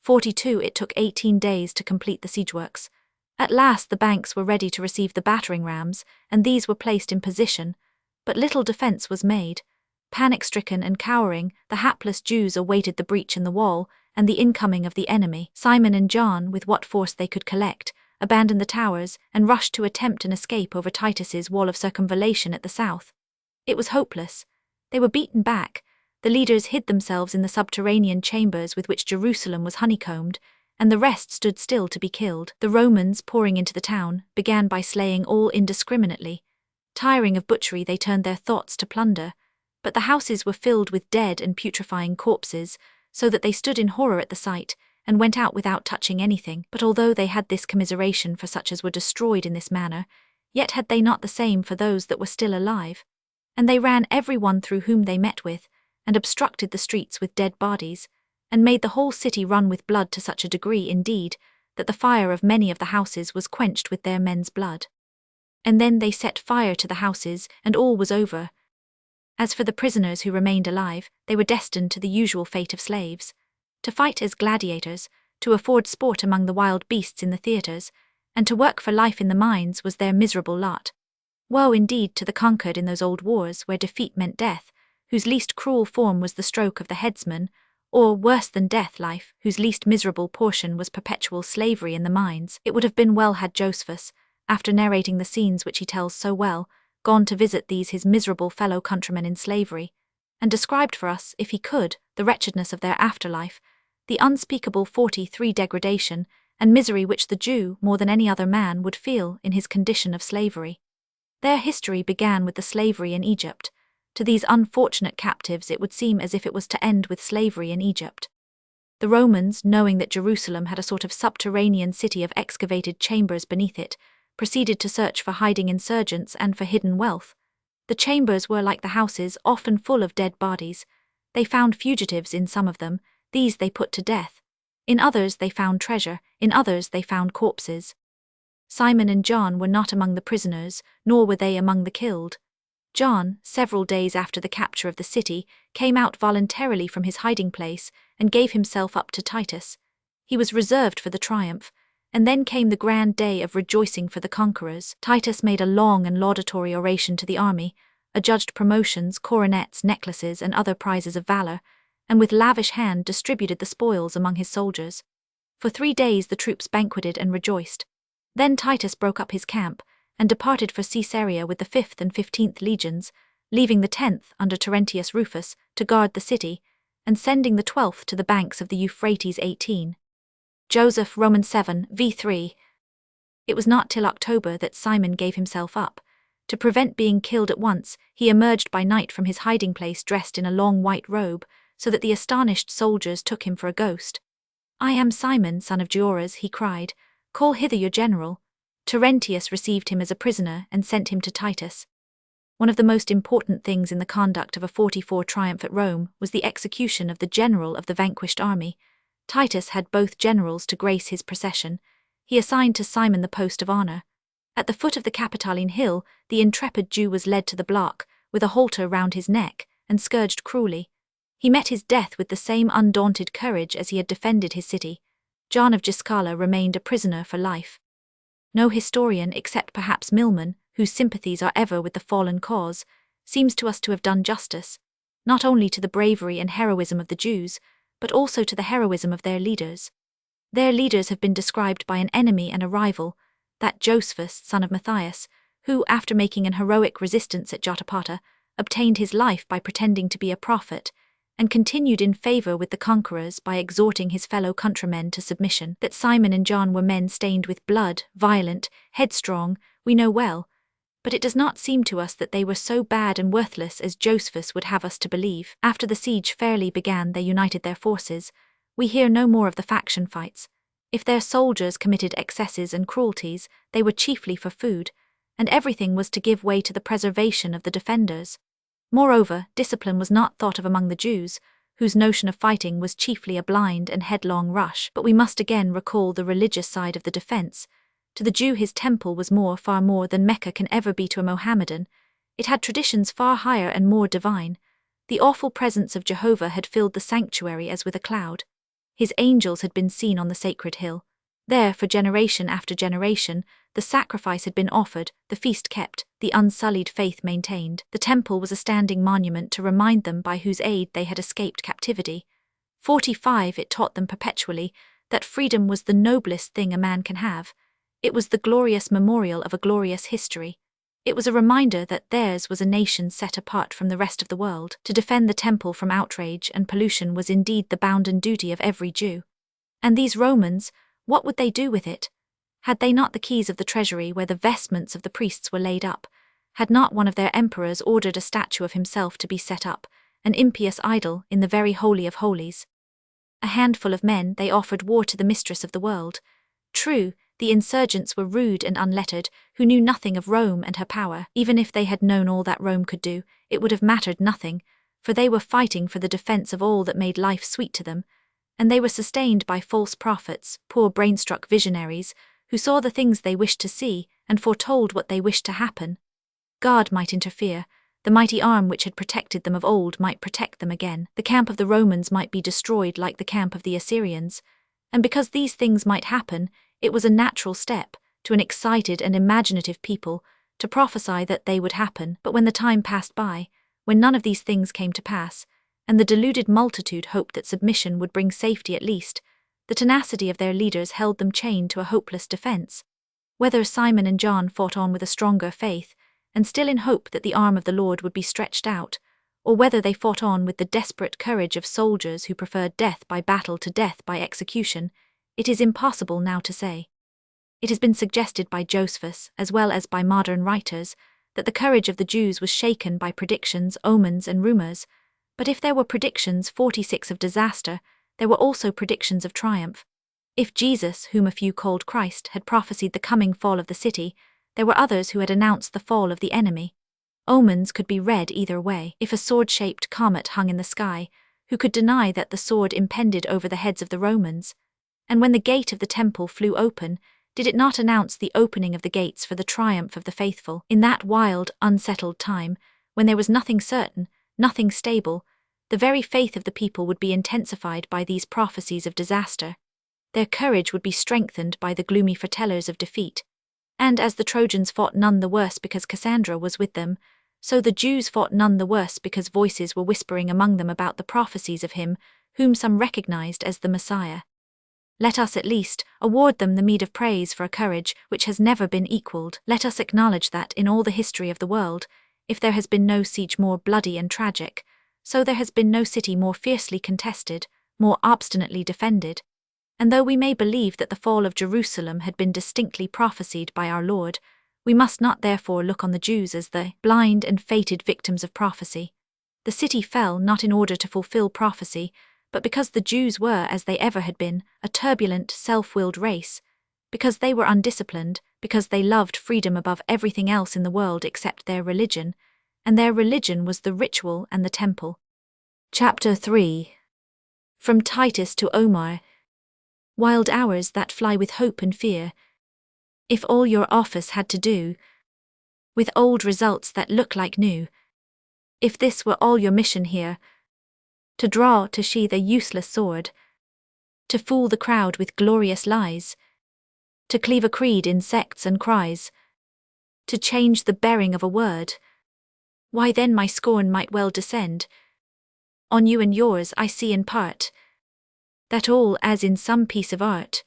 42. It took 18 days to complete the siege works. At last the banks were ready to receive the battering rams, and these were placed in position, but little defense was made. Panic-stricken and cowering, the hapless Jews awaited the breach in the wall and the incoming of the enemy. Simon and John, with what force they could collect, abandoned the towers and rushed to attempt an escape over Titus's wall of circumvallation at the south. It was hopeless. They were beaten back. The leaders hid themselves in the subterranean chambers with which Jerusalem was honeycombed, and the rest stood still to be killed. The Romans, pouring into the town, began by slaying all indiscriminately. Tiring of butchery, they turned their thoughts to plunder, but the houses were filled with dead and putrefying corpses, so that they stood in horror at the sight, and went out without touching anything. But although they had this commiseration for such as were destroyed in this manner, yet had they not the same for those that were still alive. And they ran every one through whom they met with, and obstructed the streets with dead bodies, and made the whole city run with blood to such a degree, indeed, that the fire of many of the houses was quenched with their men's blood. And then they set fire to the houses, and all was over. As for the prisoners who remained alive, they were destined to the usual fate of slaves, to fight as gladiators, to afford sport among the wild beasts in the theatres, and to work for life in the mines was their miserable lot. Woe indeed to the conquered in those old wars where defeat meant death, whose least cruel form was the stroke of the headsman, or, worse than death, life, whose least miserable portion was perpetual slavery in the mines. It would have been well had Josephus, after narrating the scenes which he tells so well, gone to visit these his miserable fellow-countrymen in slavery, and described for us, if he could, the wretchedness of their afterlife, the unspeakable 43 degradation and misery which the Jew, more than any other man, would feel in his condition of slavery. Their history began with the slavery in Egypt. To these unfortunate captives it would seem as if it was to end with slavery in Egypt. The Romans, knowing that Jerusalem had a sort of subterranean city of excavated chambers beneath it, proceeded to search for hiding insurgents and for hidden wealth. The chambers were, like the houses, often full of dead bodies. They found fugitives in some of them, these they put to death. In others they found treasure, in others they found corpses. Simon and John were not among the prisoners, nor were they among the killed. John, several days after the capture of the city, came out voluntarily from his hiding place and gave himself up to Titus. He was reserved for the triumph, and then came the grand day of rejoicing for the conquerors. Titus made a long and laudatory oration to the army, adjudged promotions, coronets, necklaces, and other prizes of valor, and with lavish hand distributed the spoils among his soldiers. For 3 days the troops banqueted and rejoiced. Then Titus broke up his camp and departed for Caesarea with the 5th and 15th legions, leaving the 10th under Terentius Rufus to guard the city, and sending the 12th to the banks of the Euphrates 18. Joseph, Romans 7, v3. It was not till October that Simon gave himself up. To prevent being killed at once, he emerged by night from his hiding place dressed in a long white robe, so that the astonished soldiers took him for a ghost. "I am Simon, son of Gioras," he cried. "Call hither your general." Terentius received him as a prisoner and sent him to Titus. One of the most important things in the conduct of a 44 triumph at Rome was the execution of the general of the vanquished army. Titus had both generals to grace his procession. He assigned to Simon the post of honor. At the foot of the Capitoline Hill, the intrepid Jew was led to the block, with a halter round his neck, and scourged cruelly. He met his death with the same undaunted courage as he had defended his city. John of Giscala remained a prisoner for life. No historian, except perhaps Milman, whose sympathies are ever with the fallen cause, seems to us to have done justice, not only to the bravery and heroism of the Jews, but also to the heroism of their leaders. Their leaders have been described by an enemy and a rival, that Josephus, son of Matthias, who, after making an heroic resistance at Jotapata, obtained his life by pretending to be a prophet, and continued in favor with the conquerors by exhorting his fellow countrymen to submission. That Simon and John were men stained with blood, violent, headstrong, we know well, but it does not seem to us that they were so bad and worthless as Josephus would have us to believe. After the siege fairly began, they united their forces. We hear no more of the faction fights. If their soldiers committed excesses and cruelties, they were chiefly for food, and everything was to give way to the preservation of the defenders. Moreover, discipline was not thought of among the Jews, whose notion of fighting was chiefly a blind and headlong rush. But we must again recall the religious side of the defense. To the Jew his temple was more, far more than Mecca can ever be to a Mohammedan. It had traditions far higher and more divine. The awful presence of Jehovah had filled the sanctuary as with a cloud. His angels had been seen on the sacred hill. There, for generation after generation, the sacrifice had been offered, the feast kept, the unsullied faith maintained. The temple was a standing monument to remind them by whose aid they had escaped captivity. 45, it taught them perpetually that freedom was the noblest thing a man can have. It was the glorious memorial of a glorious history. It was a reminder that theirs was a nation set apart from the rest of the world. To defend the temple from outrage and pollution was indeed the bounden duty of every Jew. And these Romans, what would they do with it? Had they not the keys of the treasury where the vestments of the priests were laid up? Had not one of their emperors ordered a statue of himself to be set up, an impious idol, in the very holy of holies? A handful of men, they offered war to the mistress of the world. True, the insurgents were rude and unlettered, who knew nothing of Rome and her power. Even if they had known all that Rome could do, it would have mattered nothing, for they were fighting for the defense of all that made life sweet to them, and they were sustained by false prophets, poor brain-struck visionaries, who saw the things they wished to see and foretold what they wished to happen. God might interfere. The mighty arm which had protected them of old might protect them again. The camp of the Romans might be destroyed like the camp of the Assyrians, and because these things might happen, it was a natural step, to an excited and imaginative people, to prophesy that they would happen. But when the time passed by, when none of these things came to pass, and the deluded multitude hoped that submission would bring safety at least, the tenacity of their leaders held them chained to a hopeless defense. Whether Simon and John fought on with a stronger faith, and still in hope that the arm of the Lord would be stretched out, or whether they fought on with the desperate courage of soldiers who preferred death by battle to death by execution, it is impossible now to say. It has been suggested by Josephus, as well as by modern writers, that the courage of the Jews was shaken by predictions, omens, and rumors. But if there were predictions 46 of disaster, there were also predictions of triumph. If Jesus, whom a few called Christ, had prophesied the coming fall of the city, there were others who had announced the fall of the enemy. Omens could be read either way. If a sword-shaped comet hung in the sky, who could deny that the sword impended over the heads of the Romans? And when the gate of the temple flew open, did it not announce the opening of the gates for the triumph of the faithful? In that wild, unsettled time, when there was nothing certain, nothing stable, the very faith of the people would be intensified by these prophecies of disaster. Their courage would be strengthened by the gloomy foretellers of defeat. And as the Trojans fought none the worse because Cassandra was with them, so the Jews fought none the worse because voices were whispering among them about the prophecies of him, whom some recognized as the Messiah. Let us at least award them the meed of praise for a courage which has never been equalled. Let us acknowledge that in all the history of the world, if there has been no siege more bloody and tragic, so there has been no city more fiercely contested, more obstinately defended. And though we may believe that the fall of Jerusalem had been distinctly prophesied by our Lord, we must not therefore look on the Jews as the blind and fated victims of prophecy. The city fell not in order to fulfill prophecy, but because the Jews were, as they ever had been, a turbulent, self-willed race, because they were undisciplined, because they loved freedom above everything else in the world except their religion, and their religion was the ritual and the temple. Chapter 3. From Titus to Omar. Wild hours that fly with hope and fear. If all your office had to do, with old results that look like new, if this were all your mission here, to draw, to sheathe a useless sword, to fool the crowd with glorious lies, to cleave a creed in sects and cries, to change the bearing of a word, why then my scorn might well descend. On you and yours I see in part, that all, as in some piece of art,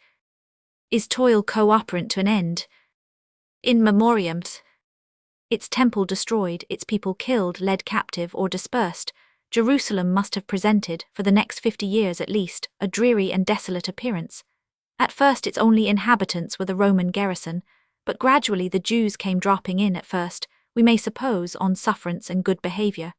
is toil co-operant to an end. In memoriam, its temple destroyed, its people killed, led captive, or dispersed, Jerusalem must have presented, for the next 50 years at least, a dreary and desolate appearance. At first its only inhabitants were the Roman garrison, but gradually the Jews came dropping in at first, we may suppose, on sufferance and good behavior.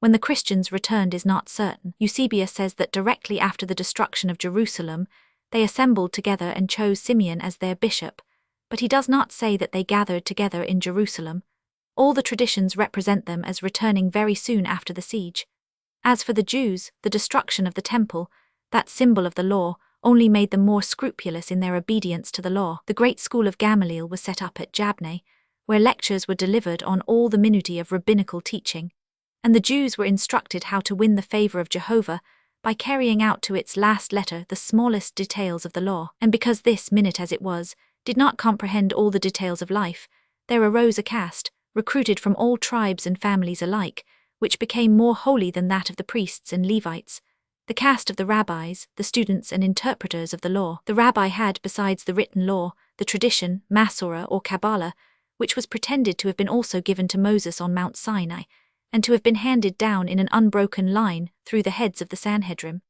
When the Christians returned is not certain. Eusebius says that directly after the destruction of Jerusalem, they assembled together and chose Simeon as their bishop, but he does not say that they gathered together in Jerusalem. All the traditions represent them as returning very soon after the siege. As for the Jews, the destruction of the temple, that symbol of the law, only made them more scrupulous in their obedience to the law. The great school of Gamaliel was set up at Jabneh, where lectures were delivered on all the minutiae of rabbinical teaching, and the Jews were instructed how to win the favor of Jehovah by carrying out to its last letter the smallest details of the law. And because this, minute as it was, did not comprehend all the details of life, there arose a caste, recruited from all tribes and families alike, which became more holy than that of the priests and Levites, the caste of the rabbis, the students and interpreters of the law. The rabbi had, besides the written law, the tradition, Masorah or Kabbalah, which was pretended to have been also given to Moses on Mount Sinai, and to have been handed down in an unbroken line through the heads of the Sanhedrim.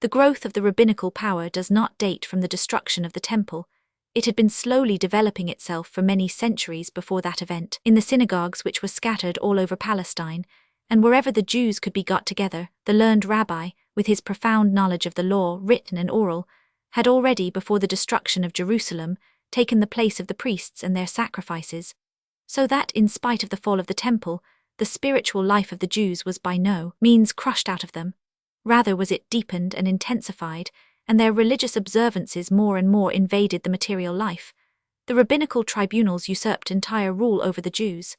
The growth of the rabbinical power does not date from the destruction of the temple. It had been slowly developing itself for many centuries before that event. In the synagogues which were scattered all over Palestine, and wherever the Jews could be got together, the learned rabbi, with his profound knowledge of the law, written and oral, had already, before the destruction of Jerusalem, taken the place of the priests and their sacrifices, so that, in spite of the fall of the temple, the spiritual life of the Jews was by no means crushed out of them. Rather was it deepened and intensified, and their religious observances more and more invaded the material life. The rabbinical tribunals usurped entire rule over the Jews.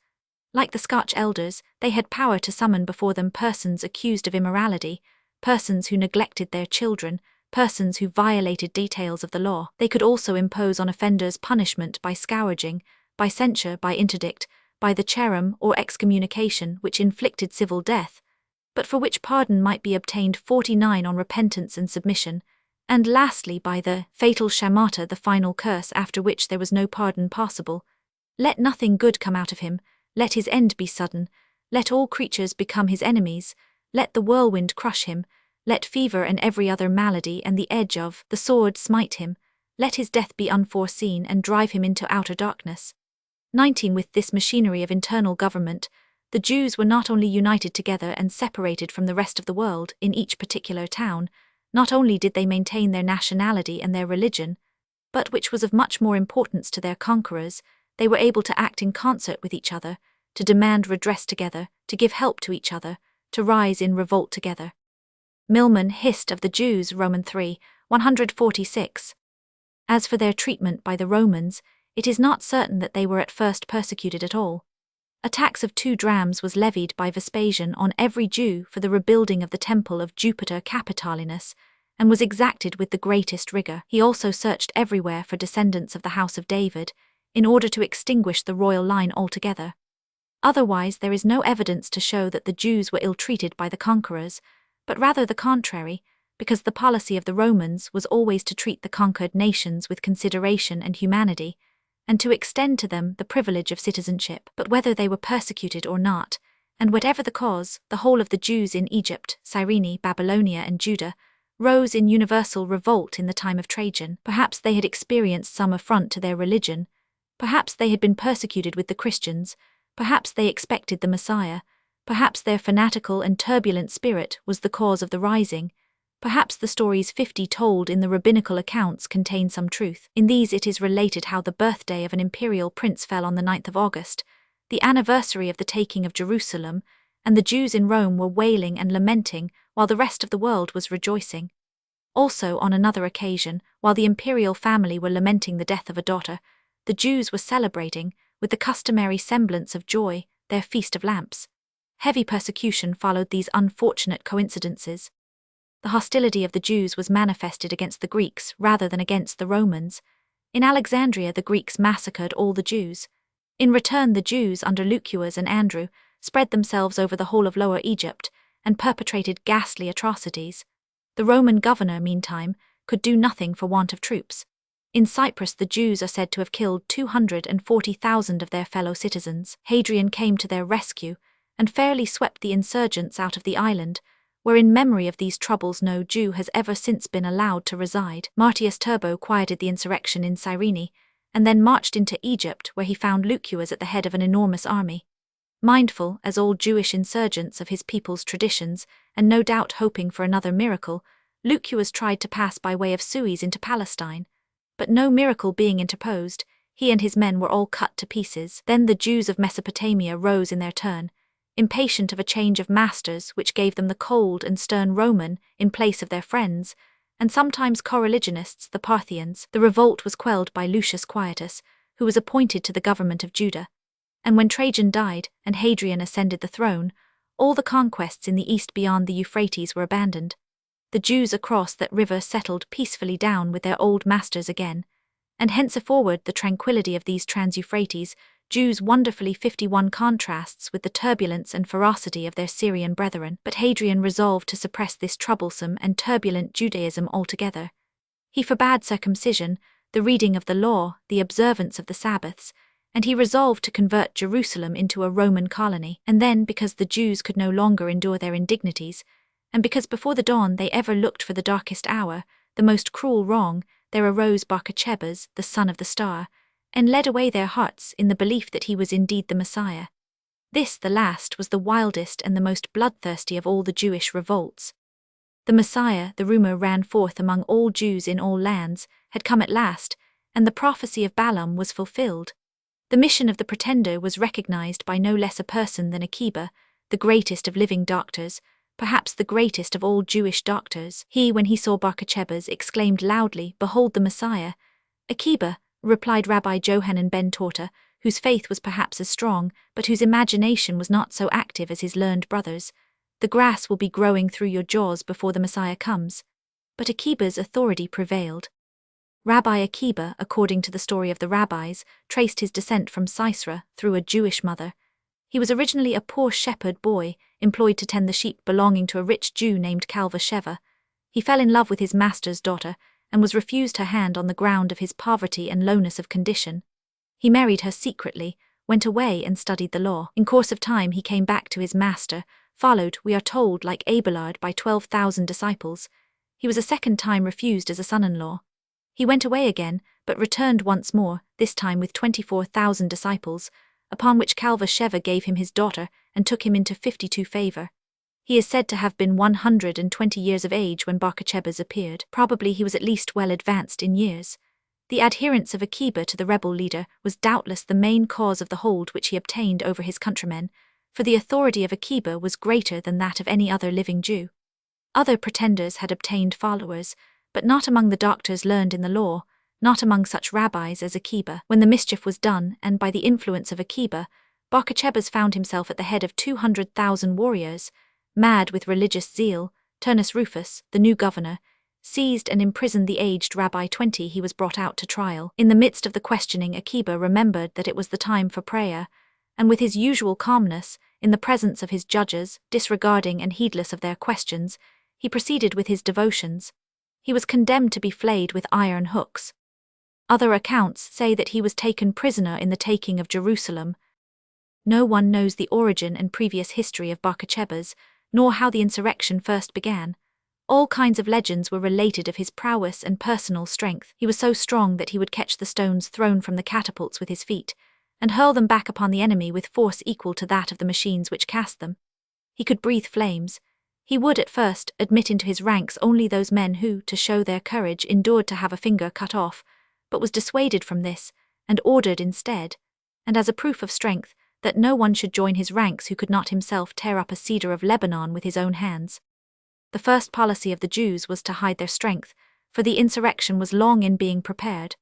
Like the Scotch elders, they had power to summon before them persons accused of immorality, persons who neglected their children, persons who violated details of the law. They could also impose on offenders punishment by scourging, by censure, by interdict, by the cherem or excommunication which inflicted civil death, but for which pardon might be obtained 49 on repentance and submission, and lastly by the fatal shamata, the final curse after which there was no pardon possible. Let nothing good come out of him, let his end be sudden, let all creatures become his enemies, let the whirlwind crush him, let fever and every other malady and the edge of the sword smite him, let his death be unforeseen and drive him into outer darkness. 19. With this machinery of internal government, the Jews were not only united together and separated from the rest of the world in each particular town, not only did they maintain their nationality and their religion, but, which was of much more importance to their conquerors, they were able to act in concert with each other, to demand redress together, to give help to each other, to rise in revolt together. Milman hissed of the Jews, Roman 3, 146. As for their treatment by the Romans, it is not certain that they were at first persecuted at all. A tax of 2 drams was levied by Vespasian on every Jew for the rebuilding of the temple of Jupiter Capitolinus, and was exacted with the greatest rigor. He also searched everywhere for descendants of the house of David, in order to extinguish the royal line altogether. Otherwise there is no evidence to show that the Jews were ill-treated by the conquerors, but rather the contrary, because the policy of the Romans was always to treat the conquered nations with consideration and humanity, and to extend to them the privilege of citizenship. But whether they were persecuted or not, and whatever the cause, the whole of the Jews in Egypt, Cyrene, Babylonia, and Judah rose in universal revolt in the time of Trajan. Perhaps they had experienced some affront to their religion, perhaps they had been persecuted with the Christians, perhaps they expected the Messiah, perhaps their fanatical and turbulent spirit was the cause of the rising, perhaps the stories 50 told in the rabbinical accounts contain some truth. In these it is related how the birthday of an imperial prince fell on the 9th of August, the anniversary of the taking of Jerusalem, and the Jews in Rome were wailing and lamenting while the rest of the world was rejoicing. Also, on another occasion, while the imperial family were lamenting the death of a daughter, the Jews were celebrating, with the customary semblance of joy, their Feast of Lamps. Heavy persecution followed these unfortunate coincidences. The hostility of the Jews was manifested against the Greeks rather than against the Romans. In Alexandria the Greeks massacred all the Jews. In return the Jews under Lucius and Andrew spread themselves over the whole of Lower Egypt and perpetrated ghastly atrocities. The Roman governor, meantime, could do nothing for want of troops. In Cyprus the Jews are said to have killed 240,000 of their fellow citizens. Hadrian came to their rescue and fairly swept the insurgents out of the island, where in memory of these troubles no Jew has ever since been allowed to reside. Martius Turbo quieted the insurrection in Cyrene, and then marched into Egypt where he found Lucius at the head of an enormous army. Mindful, as all Jewish insurgents, of his people's traditions, and no doubt hoping for another miracle, Lucius tried to pass by way of Suez into Palestine. But no miracle being interposed, he and his men were all cut to pieces. Then the Jews of Mesopotamia rose in their turn, impatient of a change of masters which gave them the cold and stern Roman in place of their friends, and sometimes coreligionists, the Parthians. The revolt was quelled by Lucius Quietus, who was appointed to the government of Judah. And when Trajan died and Hadrian ascended the throne, all the conquests in the east beyond the Euphrates were abandoned. The Jews across that river settled peacefully down with their old masters again, and henceforward the tranquility of these trans-Euphrates Jews wonderfully 51 contrasts with the turbulence and ferocity of their Syrian brethren. But Hadrian resolved to suppress this troublesome and turbulent Judaism altogether. He forbade circumcision, the reading of the law, the observance of the Sabbaths, and he resolved to convert Jerusalem into a Roman colony. And then, because the Jews could no longer endure their indignities, and because before the dawn they ever looked for the darkest hour, the most cruel wrong, there arose Barcachebas, the son of the star, and led away their hearts in the belief that he was indeed the Messiah. This, the last, was the wildest and the most bloodthirsty of all the Jewish revolts. The Messiah, the rumor ran forth among all Jews in all lands, had come at last, and the prophecy of Balaam was fulfilled. The mission of the pretender was recognized by no less a person than Akiba, the greatest of living doctors, perhaps the greatest of all Jewish doctors. He, when he saw Barcachebas, exclaimed loudly, "Behold the Messiah!" "Akiba," replied Rabbi Johanan ben Torta, whose faith was perhaps as strong, but whose imagination was not so active as his learned brothers, "the grass will be growing through your jaws before the Messiah comes." But Akiba's authority prevailed. Rabbi Akiba, according to the story of the rabbis, traced his descent from Sisera through a Jewish mother. He was originally a poor shepherd boy, employed to tend the sheep belonging to a rich Jew named Kalva Sheva. He fell in love with his master's daughter, and was refused her hand on the ground of his poverty and lowness of condition. He married her secretly, went away and studied the law. In course of time he came back to his master, followed, we are told, like Abelard, by 12,000 disciples. He was a second time refused as a son-in-law. He went away again, but returned once more, this time with 24,000 disciples, upon which Kalva Sheva gave him his daughter and took him into 52 favor. He is said to have been 120 years of age when Barcachebas appeared. Probably he was at least well advanced in years. The adherence of Akiba to the rebel leader was doubtless the main cause of the hold which he obtained over his countrymen, for the authority of Akiba was greater than that of any other living Jew. Other pretenders had obtained followers, but not among the doctors learned in the law, not among such rabbis as Akiba. When the mischief was done, and by the influence of Akiba, Barcachebas found himself at the head of 200,000 warriors, mad with religious zeal, Turnus Rufus, the new governor, seized and imprisoned the aged Rabbi 20. He was brought out to trial. In the midst of the questioning, Akiba remembered that it was the time for prayer, and with his usual calmness, in the presence of his judges, disregarding and heedless of their questions, he proceeded with his devotions. He was condemned to be flayed with iron hooks. Other accounts say that he was taken prisoner in the taking of Jerusalem. No one knows the origin and previous history of Barkachebas, nor how the insurrection first began. All kinds of legends were related of his prowess and personal strength. He was so strong that he would catch the stones thrown from the catapults with his feet, and hurl them back upon the enemy with force equal to that of the machines which cast them. He could breathe flames. He would at first admit into his ranks only those men who, to show their courage, endured to have a finger cut off, but was dissuaded from this, and ordered instead, and as a proof of strength, that no one should join his ranks who could not himself tear up a cedar of Lebanon with his own hands. The first policy of the Jews was to hide their strength, for the insurrection was long in being prepared.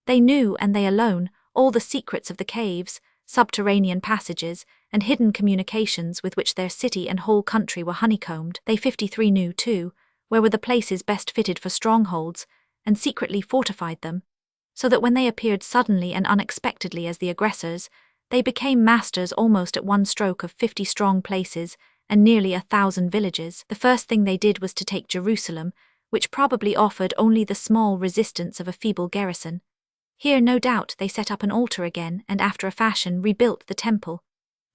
They knew, and they alone, all the secrets of the caves, subterranean passages, and hidden communications with which their city and whole country were honeycombed. They 53 knew, too, where were the places best fitted for strongholds, and secretly fortified them, so that when they appeared suddenly and unexpectedly as the aggressors, they became masters almost at one stroke of 50 strong places and nearly 1,000 villages. The first thing they did was to take Jerusalem, which probably offered only the small resistance of a feeble garrison. Here, no doubt, they set up an altar again and after a fashion rebuilt the temple.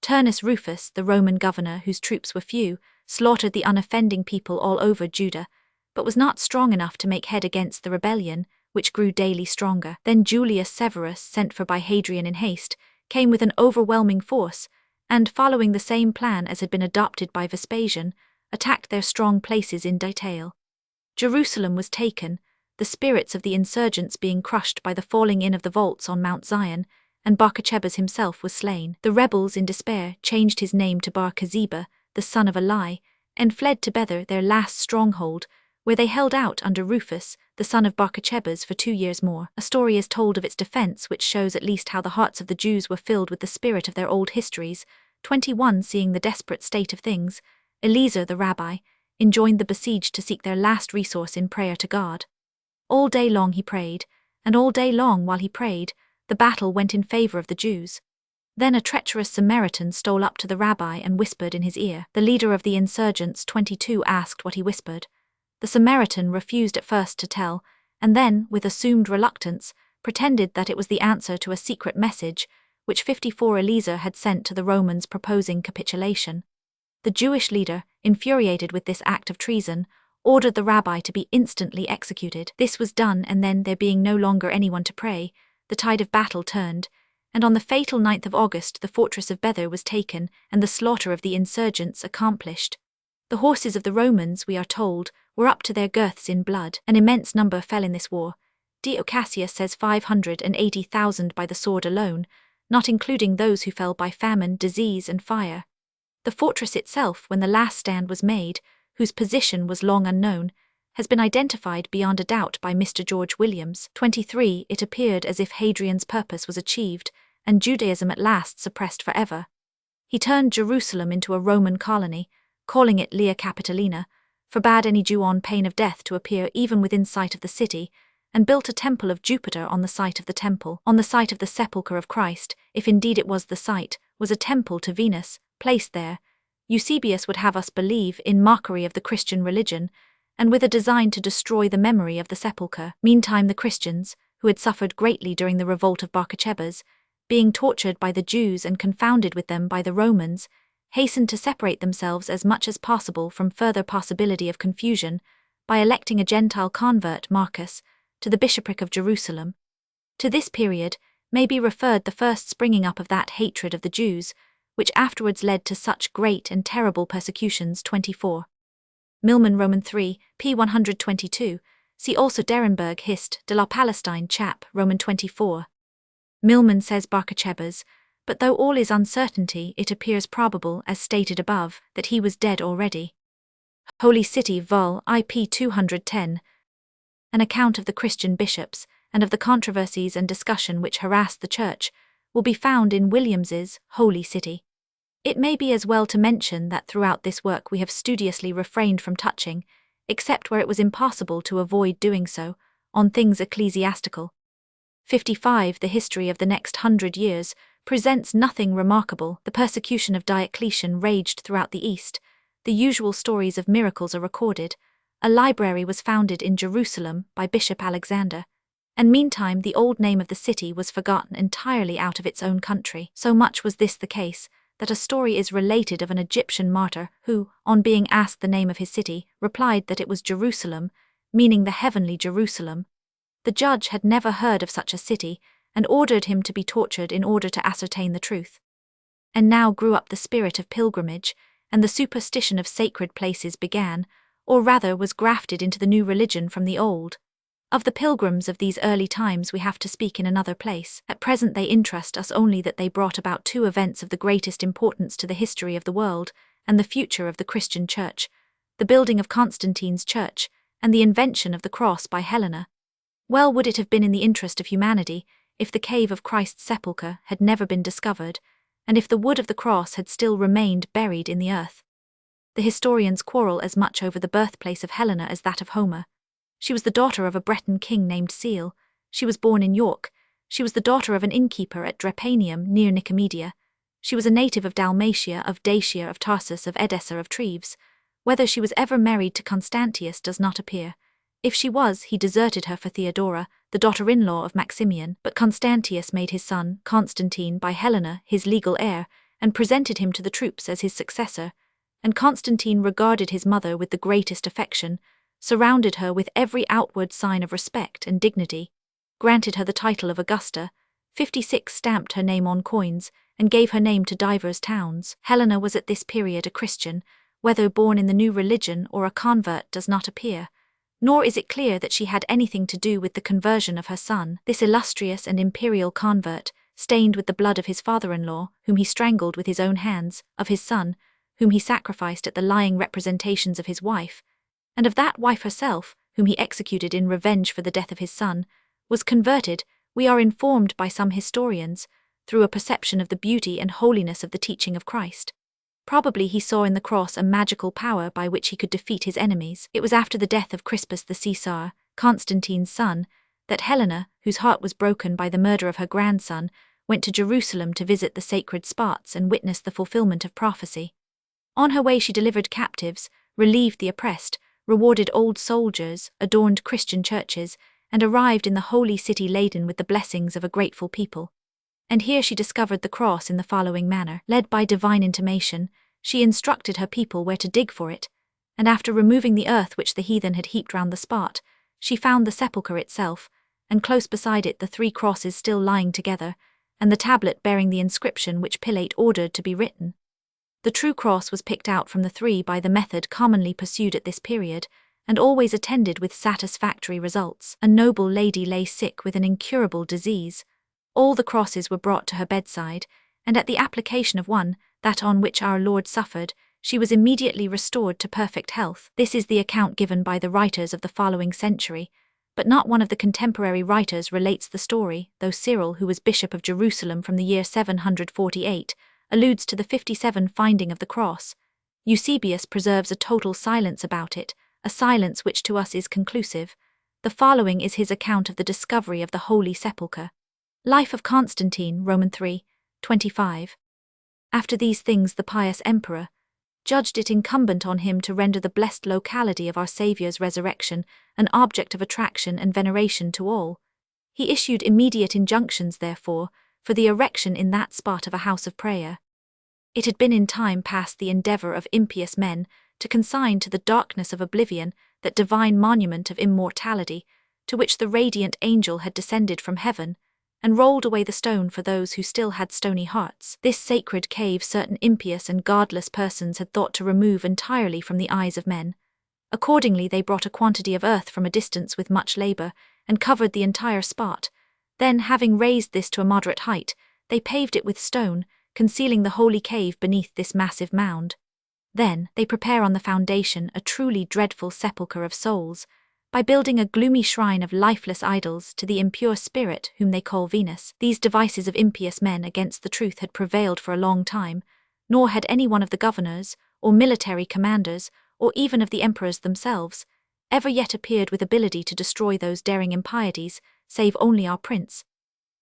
Turnus Rufus, the Roman governor whose troops were few, slaughtered the unoffending people all over Judah, but was not strong enough to make head against the rebellion, which grew daily stronger. Then Julius Severus, sent for by Hadrian in haste, came with an overwhelming force, and, following the same plan as had been adopted by Vespasian, attacked their strong places in detail. Jerusalem was taken, the spirits of the insurgents being crushed by the falling in of the vaults on Mount Zion, and Barkachebas himself was slain. The rebels, in despair, changed his name to Bar-Kazeba, the son of a lie, and fled to Bether, their last stronghold, where they held out under Rufus, the son of Barkachebas, for 2 years more. A story is told of its defense which shows at least how the hearts of the Jews were filled with the spirit of their old histories. 21 Seeing the desperate state of things, Eleazar the rabbi enjoined the besieged to seek their last resource in prayer to God. All day long he prayed, and all day long while he prayed, the battle went in favor of the Jews. Then a treacherous Samaritan stole up to the rabbi and whispered in his ear. The leader of the insurgents 22 asked what he whispered. The Samaritan refused at first to tell, and then, with assumed reluctance, pretended that it was the answer to a secret message, which 54 Eleazar had sent to the Romans proposing capitulation. The Jewish leader, infuriated with this act of treason, ordered the rabbi to be instantly executed. This was done, and then, there being no longer anyone to pray, the tide of battle turned, and on the fatal 9th of August the fortress of Bether was taken and the slaughter of the insurgents accomplished. The horses of the Romans, we are told, were up to their girths in blood. An immense number fell in this war. Dio Cassius says 580,000 by the sword alone, not including those who fell by famine, disease, and fire. The fortress itself, when the last stand was made, whose position was long unknown, has been identified beyond a doubt by Mr. George Williams. 23 It appeared as if Hadrian's purpose was achieved, and Judaism at last suppressed forever. He turned Jerusalem into a Roman colony, calling it Lia Capitolina, forbade any Jew on pain of death to appear even within sight of the city, and built a temple of Jupiter on the site of the temple. On the site of the sepulchre of Christ, if indeed it was the site, was a temple to Venus, placed there, Eusebius would have us believe, in mockery of the Christian religion, and with a design to destroy the memory of the sepulchre. Meantime the Christians, who had suffered greatly during the revolt of Barkachebas, being tortured by the Jews and confounded with them by the Romans, hastened to separate themselves as much as possible from further possibility of confusion by electing a Gentile convert, Marcus, to the bishopric of Jerusalem. To this period may be referred the first springing up of that hatred of the Jews, which afterwards led to such great and terrible persecutions. 24. Milman Roman 3, p. 122, see also Derenberg Hist. de la Palestine chap. Roman 24. Milman says Barkachebas, but though all is uncertainty, it appears probable, as stated above, that he was dead already. Holy City vol. ip 210. An account of the Christian bishops, and of the controversies and discussion which harassed the Church, will be found in Williams's Holy City. It may be as well to mention that throughout this work we have studiously refrained from touching, except where it was impossible to avoid doing so, on things ecclesiastical. 55 The history of the next 100 years presents nothing remarkable. The persecution of Diocletian raged throughout the East. The usual stories of miracles are recorded. A library was founded in Jerusalem by Bishop Alexander, and meantime the old name of the city was forgotten entirely out of its own country. So much was this the case, that a story is related of an Egyptian martyr who, on being asked the name of his city, replied that it was Jerusalem, meaning the heavenly Jerusalem. The judge had never heard of such a city, and ordered him to be tortured in order to ascertain the truth. And now grew up the spirit of pilgrimage, and the superstition of sacred places began, or rather was grafted into the new religion from the old. Of the pilgrims of these early times we have to speak in another place. At present they interest us only that they brought about two events of the greatest importance to the history of the world and the future of the Christian Church: the building of Constantine's church, and the invention of the cross by Helena. Well would it have been in the interest of humanity if the cave of Christ's sepulchre had never been discovered, and if the wood of the cross had still remained buried in the earth. The historians quarrel as much over the birthplace of Helena as that of Homer. She was the daughter of a Breton king named Seal. She was born in York. She was the daughter of an innkeeper at Drepanium near Nicomedia. She was a native of Dalmatia, of Dacia, of Tarsus, of Edessa, of Treves. Whether she was ever married to Constantius does not appear. If she was, he deserted her for Theodora, the daughter-in-law of Maximian, but Constantius made his son, Constantine, by Helena, his legal heir, and presented him to the troops as his successor. And Constantine regarded his mother with the greatest affection, surrounded her with every outward sign of respect and dignity, granted her the title of Augusta, 56 stamped her name on coins, and gave her name to divers towns. Helena was at this period a Christian. Whether born in the new religion or a convert does not appear, nor is it clear that she had anything to do with the conversion of her son, this illustrious and imperial convert, stained with the blood of his father-in-law, whom he strangled with his own hands, of his son, whom he sacrificed at the lying representations of his wife, and of that wife herself, whom he executed in revenge for the death of his son, was converted, we are informed by some historians, through a perception of the beauty and holiness of the teaching of Christ. Probably he saw in the cross a magical power by which he could defeat his enemies. It was after the death of Crispus the Caesar, Constantine's son, that Helena, whose heart was broken by the murder of her grandson, went to Jerusalem to visit the sacred spots and witness the fulfillment of prophecy. On her way she delivered captives, relieved the oppressed, rewarded old soldiers, adorned Christian churches, and arrived in the holy city laden with the blessings of a grateful people. And here she discovered the cross in the following manner. Led by divine intimation, she instructed her people where to dig for it, and after removing the earth which the heathen had heaped round the spot, she found the sepulchre itself, and close beside it the 3 crosses still lying together, and the tablet bearing the inscription which Pilate ordered to be written. The true cross was picked out from the 3 by the method commonly pursued at this period, and always attended with satisfactory results. A noble lady lay sick with an incurable disease. All the crosses were brought to her bedside, and at the application of one, that on which our Lord suffered, she was immediately restored to perfect health. This is the account given by the writers of the following century, but not one of the contemporary writers relates the story, though Cyril, who was Bishop of Jerusalem from the year 748, alludes to the 57 finding of the cross. Eusebius preserves a total silence about it, a silence which to us is conclusive. The following is his account of the discovery of the Holy Sepulchre. Life of Constantine, Roman 3, 25. After these things the pious emperor judged it incumbent on him to render the blessed locality of our Saviour's resurrection an object of attraction and veneration to all. He issued immediate injunctions, therefore, for the erection in that spot of a house of prayer. It had been in time past the endeavour of impious men to consign to the darkness of oblivion that divine monument of immortality, to which the radiant angel had descended from heaven, and rolled away the stone for those who still had stony hearts. This sacred cave certain impious and godless persons had thought to remove entirely from the eyes of men. Accordingly they brought a quantity of earth from a distance with much labour, and covered the entire spot. Then, having raised this to a moderate height, they paved it with stone, concealing the holy cave beneath this massive mound. Then they prepare on the foundation a truly dreadful sepulchre of souls, by building a gloomy shrine of lifeless idols to the impure spirit whom they call Venus. These devices of impious men against the truth had prevailed for a long time, nor had any one of the governors, or military commanders, or even of the emperors themselves, ever yet appeared with ability to destroy those daring impieties, save only our prince.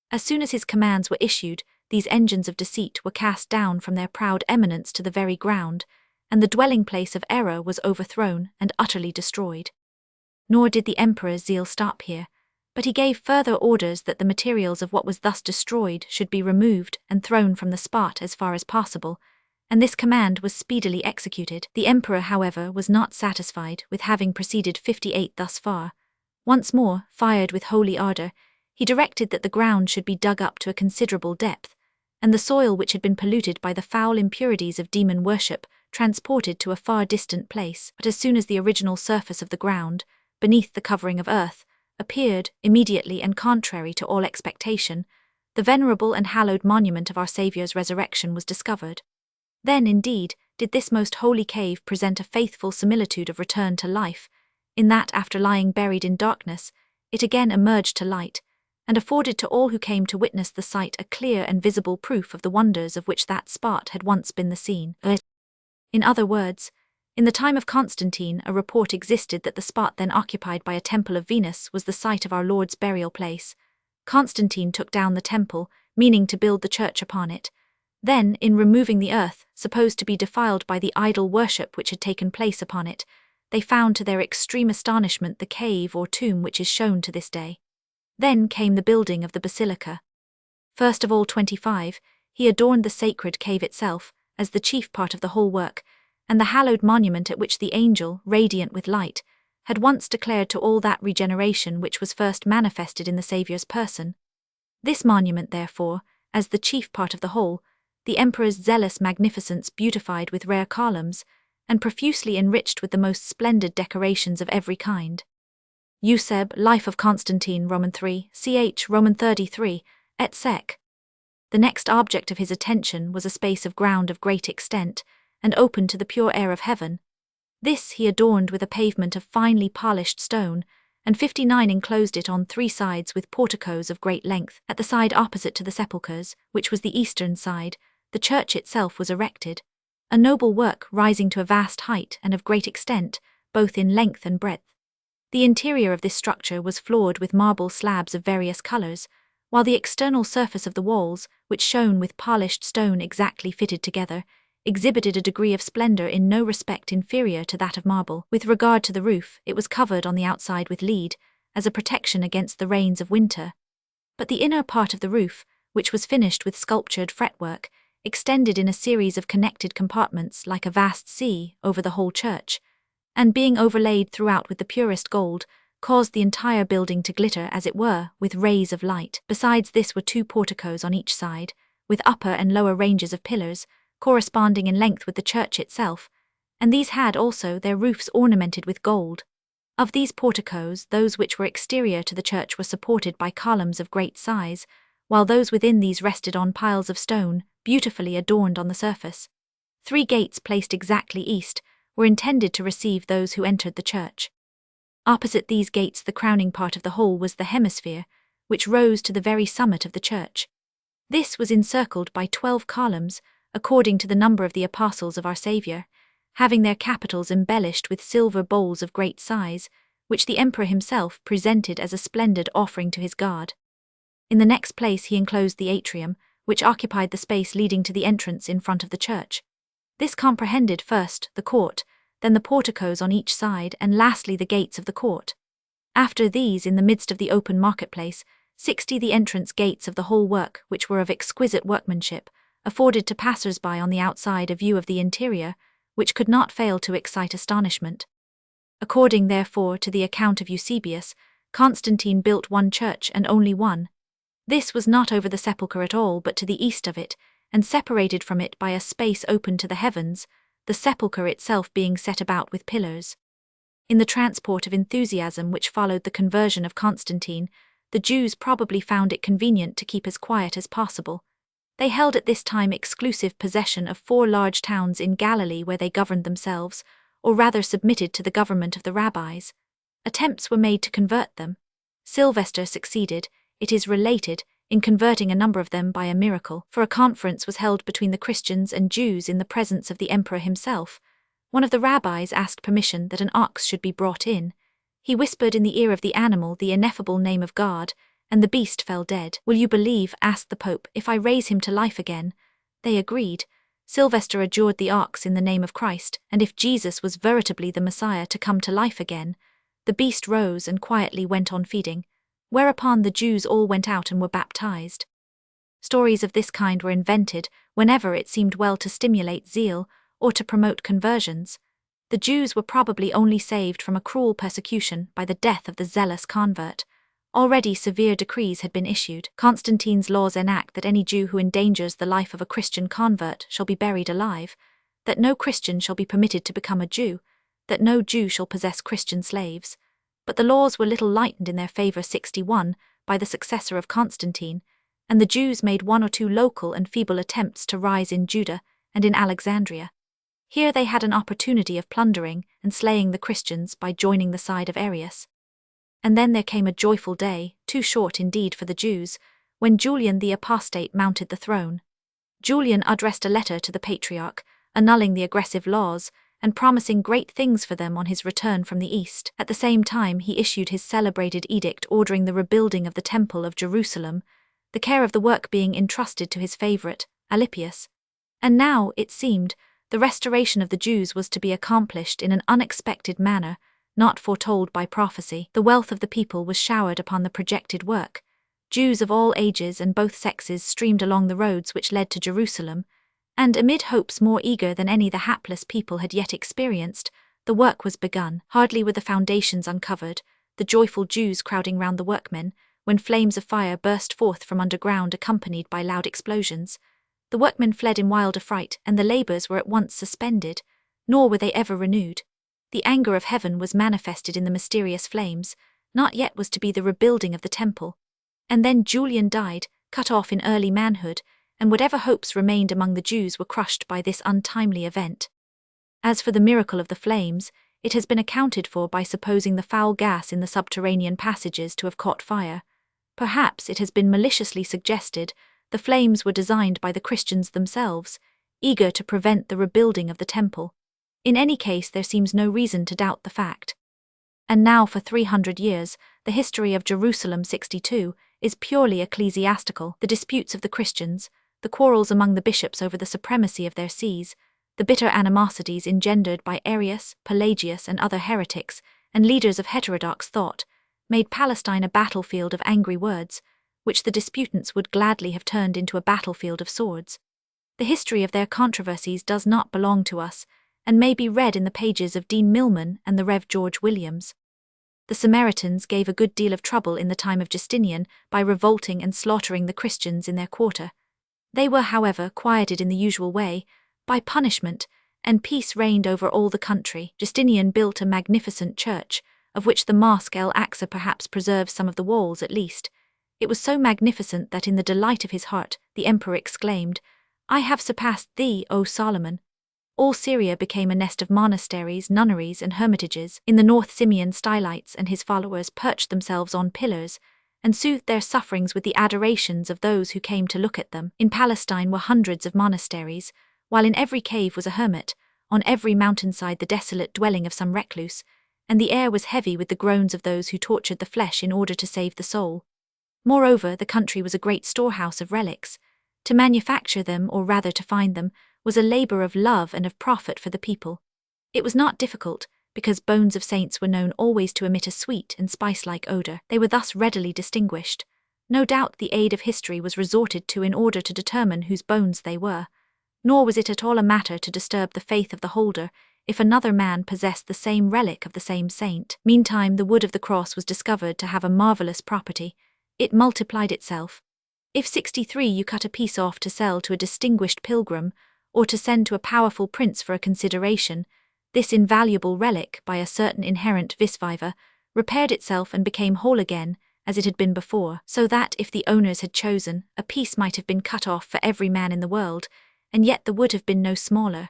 As soon as his commands were issued, these engines of deceit were cast down from their proud eminence to the very ground, and the dwelling place of error was overthrown and utterly destroyed. Nor did the emperor's zeal stop here, but he gave further orders that the materials of what was thus destroyed should be removed and thrown from the spot as far as possible, and this command was speedily executed. The emperor, however, was not satisfied with having proceeded 58 thus far. Once more, fired with holy ardor, he directed that the ground should be dug up to a considerable depth, and the soil which had been polluted by the foul impurities of demon worship transported to a far distant place. But as soon as the original surface of the ground, beneath the covering of earth, appeared, immediately and contrary to all expectation, the venerable and hallowed monument of our Saviour's resurrection was discovered. Then, indeed, did this most holy cave present a faithful similitude of return to life, in that after lying buried in darkness, it again emerged to light, and afforded to all who came to witness the sight a clear and visible proof of the wonders of which that spot had once been the scene. In other words, in the time of Constantine, a report existed that the spot then occupied by a temple of Venus was the site of our Lord's burial place. Constantine took down the temple, meaning to build the church upon it. Then, in removing the earth, supposed to be defiled by the idol worship which had taken place upon it, they found to their extreme astonishment the cave or tomb which is shown to this day. Then came the building of the basilica. First of all 25, he adorned the sacred cave itself, as the chief part of the whole work, and the hallowed monument at which the angel, radiant with light, had once declared to all that regeneration which was first manifested in the Saviour's person. This monument, therefore, as the chief part of the whole, the emperor's zealous magnificence beautified with rare columns, and profusely enriched with the most splendid decorations of every kind. Euseb, Life of Constantine, Roman 3, ch. Roman 33, et seq. The next object of his attention was a space of ground of great extent, and open to the pure air of heaven. This he adorned with a pavement of finely polished stone, and 59 enclosed it on 3 sides with porticos of great length. At the side opposite to the sepulchres, which was the eastern side, the church itself was erected, a noble work rising to a vast height and of great extent, both in length and breadth. The interior of this structure was floored with marble slabs of various colors, while the external surface of the walls, which shone with polished stone exactly fitted together, exhibited a degree of splendor in no respect inferior to that of marble. With regard to the roof, it was covered on the outside with lead, as a protection against the rains of winter. But the inner part of the roof, which was finished with sculptured fretwork, extended in a series of connected compartments like a vast sea over the whole church, and being overlaid throughout with the purest gold, caused the entire building to glitter, as it were, with rays of light. Besides this were 2 porticos on each side, with upper and lower ranges of pillars, corresponding in length with the church itself, and these had also their roofs ornamented with gold. Of these porticos, those which were exterior to the church were supported by columns of great size, while those within these rested on piles of stone, beautifully adorned on the surface. 3 gates placed exactly east were intended to receive those who entered the church. Opposite these gates the crowning part of the whole was the hemisphere, which rose to the very summit of the church. This was encircled by 12 columns, according to the number of the apostles of our Saviour, having their capitals embellished with silver bowls of great size, which the emperor himself presented as a splendid offering to his God. In the next place he enclosed the atrium, which occupied the space leading to the entrance in front of the church. This comprehended first the court, then the porticos on each side, and lastly the gates of the court. After these, in the midst of the open marketplace, 60 the entrance gates of the whole work, which were of exquisite workmanship, afforded to passers-by on the outside a view of the interior, which could not fail to excite astonishment. According, therefore, to the account of Eusebius, Constantine built one church and only one. This was not over the sepulchre at all, but to the east of it, and separated from it by a space open to the heavens, the sepulchre itself being set about with pillars. In the transport of enthusiasm which followed the conversion of Constantine, the Jews probably found it convenient to keep as quiet as possible. They held at this time exclusive possession of 4 large towns in Galilee where they governed themselves, or rather submitted to the government of the rabbis. Attempts were made to convert them. Sylvester succeeded, it is related, in converting a number of them by a miracle, for a conference was held between the Christians and Jews in the presence of the emperor himself. One of the rabbis asked permission that an ox should be brought in. He whispered in the ear of the animal the ineffable name of God, and the beast fell dead. "Will you believe," asked the Pope, "if I raise him to life again?" They agreed. Sylvester adjured the ox in the name of Christ, and if Jesus was veritably the Messiah to come to life again, the beast rose and quietly went on feeding, whereupon the Jews all went out and were baptized. Stories of this kind were invented whenever it seemed well to stimulate zeal or to promote conversions. The Jews were probably only saved from a cruel persecution by the death of the zealous convert. Already severe decrees had been issued. Constantine's laws enact that any Jew who endangers the life of a Christian convert shall be buried alive, that no Christian shall be permitted to become a Jew, that no Jew shall possess Christian slaves. But the laws were little lightened in their favor 61 by the successor of Constantine, and the Jews made one or two local and feeble attempts to rise in Judah and in Alexandria. Here they had an opportunity of plundering and slaying the Christians by joining the side of Arius. And then there came a joyful day, too short indeed for the Jews, when Julian the Apostate mounted the throne. Julian addressed a letter to the Patriarch, annulling the aggressive laws and promising great things for them on his return from the east. At the same time he issued his celebrated edict ordering the rebuilding of the Temple of Jerusalem, the care of the work being entrusted to his favorite, Alypius. And now, it seemed, the restoration of the Jews was to be accomplished in an unexpected manner, not foretold by prophecy. The wealth of the people was showered upon the projected work. Jews of all ages and both sexes streamed along the roads which led to Jerusalem, and amid hopes more eager than any the hapless people had yet experienced, the work was begun. Hardly were the foundations uncovered, the joyful Jews crowding round the workmen, when flames of fire burst forth from underground accompanied by loud explosions. The workmen fled in wild affright, and the labours were at once suspended, nor were they ever renewed. The anger of heaven was manifested in the mysterious flames. Not yet was to be the rebuilding of the temple. And then Julian died, cut off in early manhood, and whatever hopes remained among the Jews were crushed by this untimely event. As for the miracle of the flames, it has been accounted for by supposing the foul gas in the subterranean passages to have caught fire. Perhaps it has been maliciously suggested the flames were designed by the Christians themselves, eager to prevent the rebuilding of the temple. In any case, there seems no reason to doubt the fact. And now for 300 years, the history of Jerusalem 62 is purely ecclesiastical. The disputes of the Christians, the quarrels among the bishops over the supremacy of their sees, the bitter animosities engendered by Arius, Pelagius and other heretics, and leaders of heterodox thought, made Palestine a battlefield of angry words, which the disputants would gladly have turned into a battlefield of swords. The history of their controversies does not belong to us, and may be read in the pages of Dean Milman and the Rev. George Williams. The Samaritans gave a good deal of trouble in the time of Justinian by revolting and slaughtering the Christians in their quarter. They were, however, quieted in the usual way, by punishment, and peace reigned over all the country. Justinian built a magnificent church, of which the Mosque el-Aqsa perhaps preserves some of the walls at least. It was so magnificent that in the delight of his heart the emperor exclaimed, "I have surpassed thee, O Solomon." All Syria became a nest of monasteries, nunneries, and hermitages. In the north, Simeon Stylites and his followers perched themselves on pillars and soothed their sufferings with the adorations of those who came to look at them. In Palestine were hundreds of monasteries, while in every cave was a hermit, on every mountainside the desolate dwelling of some recluse, and the air was heavy with the groans of those who tortured the flesh in order to save the soul. Moreover, the country was a great storehouse of relics. To manufacture them, or rather to find them, was a labour of love and of profit for the people. It was not difficult, because bones of saints were known always to emit a sweet and spice-like odour. They were thus readily distinguished. No doubt the aid of history was resorted to in order to determine whose bones they were. Nor was it at all a matter to disturb the faith of the holder if another man possessed the same relic of the same saint. Meantime, the wood of the cross was discovered to have a marvellous property. It multiplied itself. If 63 you cut a piece off to sell to a distinguished pilgrim, or to send to a powerful prince for a consideration, this invaluable relic, by a certain inherent vis viva, repaired itself and became whole again, as it had been before, so that, if the owners had chosen, a piece might have been cut off for every man in the world, and yet there would have been no smaller.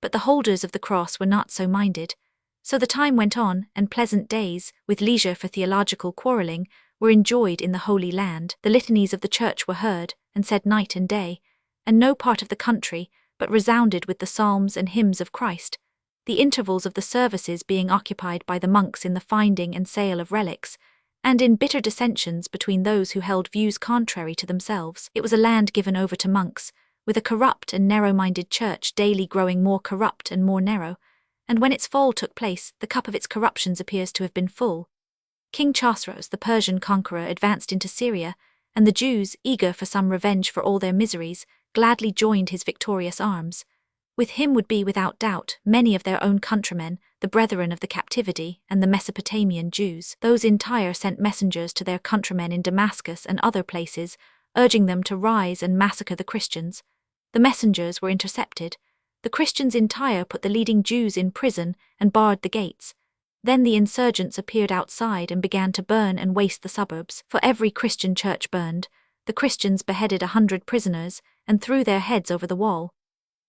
But the holders of the cross were not so minded. So the time went on, and pleasant days, with leisure for theological quarrelling, were enjoyed in the Holy Land. The litanies of the church were heard, and said night and day, and no part of the country but resounded with the psalms and hymns of Christ, the intervals of the services being occupied by the monks in the finding and sale of relics, and in bitter dissensions between those who held views contrary to themselves. It was a land given over to monks, with a corrupt and narrow-minded church daily growing more corrupt and more narrow, and when its fall took place, the cup of its corruptions appears to have been full. King Chosroes, the Persian conqueror, advanced into Syria, and the Jews, eager for some revenge for all their miseries, gladly joined his victorious arms. With him would be, without doubt, many of their own countrymen, the brethren of the captivity, and the Mesopotamian Jews. Those in Tyre sent messengers to their countrymen in Damascus and other places, urging them to rise and massacre the Christians. The messengers were intercepted. The Christians in Tyre put the leading Jews in prison and barred the gates. Then the insurgents appeared outside and began to burn and waste the suburbs. For every Christian church burned, the Christians beheaded 100 prisoners and threw their heads over the wall.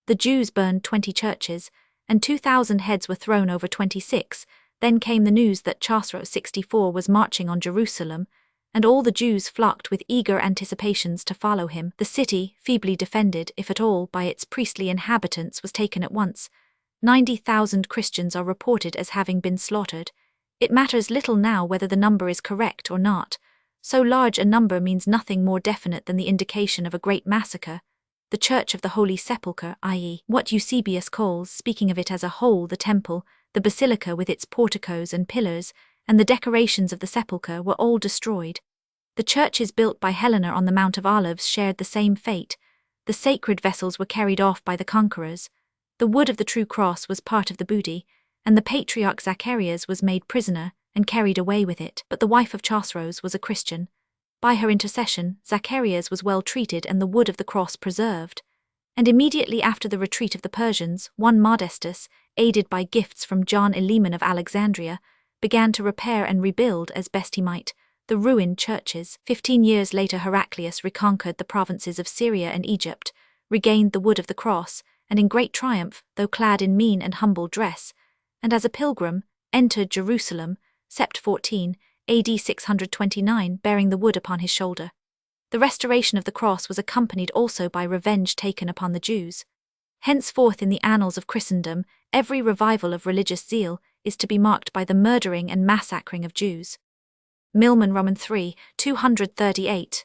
The Jews burned 20 churches, and 2,000 heads were thrown over 26. Then came the news that Chosroes 64 was marching on Jerusalem, and all the Jews flocked with eager anticipations to follow him. The city, feebly defended, if at all, by its priestly inhabitants, was taken at once. 90,000 Christians are reported as having been slaughtered. It matters little now whether the number is correct or not. So large a number means nothing more definite than the indication of a great massacre. The Church of the Holy Sepulchre, i.e., what Eusebius calls, speaking of it as a whole, the temple, the basilica with its porticos and pillars, and the decorations of the sepulchre were all destroyed. The churches built by Helena on the Mount of Olives shared the same fate. The sacred vessels were carried off by the conquerors. The wood of the true cross was part of the booty, and the patriarch Zacharias was made prisoner and carried away with it. But the wife of Chosroes was a Christian. By her intercession, Zacharias was well treated and the wood of the cross preserved. And immediately after the retreat of the Persians, one Modestus, aided by gifts from John Eleman of Alexandria, began to repair and rebuild, as best he might, the ruined churches. 15 years later Heraclius reconquered the provinces of Syria and Egypt, regained the wood of the cross, and in great triumph, though clad in mean and humble dress, and as a pilgrim, entered Jerusalem, Sept 14, AD 629, bearing the wood upon his shoulder. The restoration of the cross was accompanied also by revenge taken upon the Jews. Henceforth in the annals of Christendom, every revival of religious zeal is to be marked by the murdering and massacring of Jews. Milman Roman 3, 238.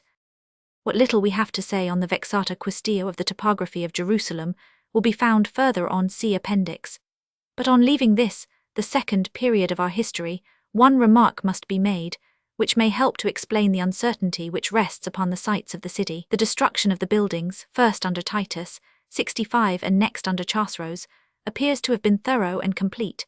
What little we have to say on the vexata quaestio of the topography of Jerusalem will be found further on see Appendix. But on leaving this, the second period of our history, one remark must be made, which may help to explain the uncertainty which rests upon the sites of the city. The destruction of the buildings, first under Titus, 65, and next under Chosroes, appears to have been thorough and complete.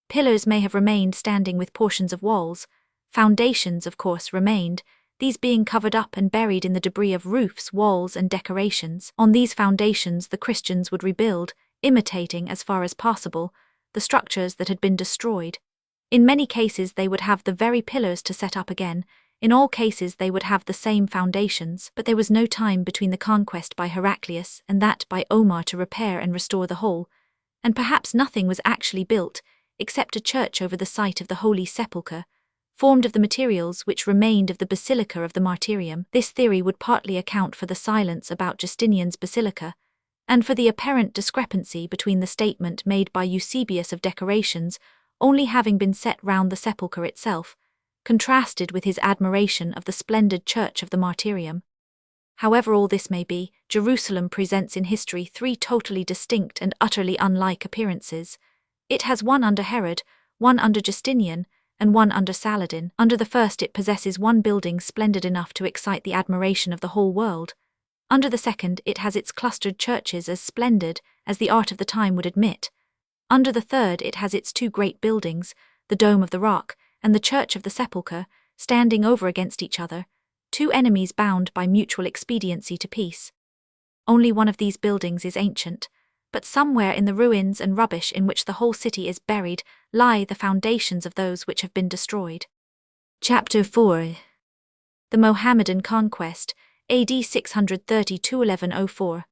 Pillars may have remained standing with portions of walls. Foundations, of course, remained, these being covered up and buried in the debris of roofs, walls, and decorations. On these foundations the Christians would rebuild, imitating, as far as possible, the structures that had been destroyed. In many cases they would have the very pillars to set up again, in all cases they would have the same foundations, but there was no time between the conquest by Heraclius and that by Omar to repair and restore the whole, and perhaps nothing was actually built, except a church over the site of the Holy Sepulchre, formed of the materials which remained of the Basilica of the Martyrium. This theory would partly account for the silence about Justinian's basilica, and for the apparent discrepancy between the statement made by Eusebius of decorations only having been set round the sepulchre itself, contrasted with his admiration of the splendid church of the Martyrium. However all this may be, Jerusalem presents in history three totally distinct and utterly unlike appearances. It has one under Herod, one under Justinian, and one under Saladin. Under the first it possesses one building splendid enough to excite the admiration of the whole world. Under the second it has its clustered churches as splendid as the art of the time would admit. Under the third it has its two great buildings, the Dome of the Rock and the Church of the Sepulchre, standing over against each other, two enemies bound by mutual expediency to peace. Only one of these buildings is ancient, but somewhere in the ruins and rubbish in which the whole city is buried lie the foundations of those which have been destroyed. Chapter 4. The Mohammedan Conquest, AD 630–1104.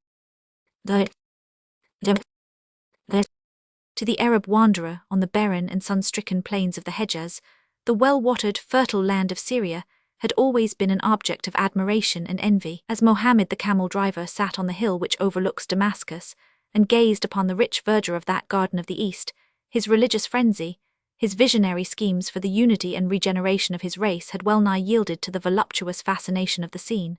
To the Arab wanderer on the barren and sun-stricken plains of the Hejaz, the well-watered, fertile land of Syria had always been an object of admiration and envy. As Mohammed the camel-driver sat on the hill which overlooks Damascus, and gazed upon the rich verdure of that garden of the East, his religious frenzy, his visionary schemes for the unity and regeneration of his race had well-nigh yielded to the voluptuous fascination of the scene.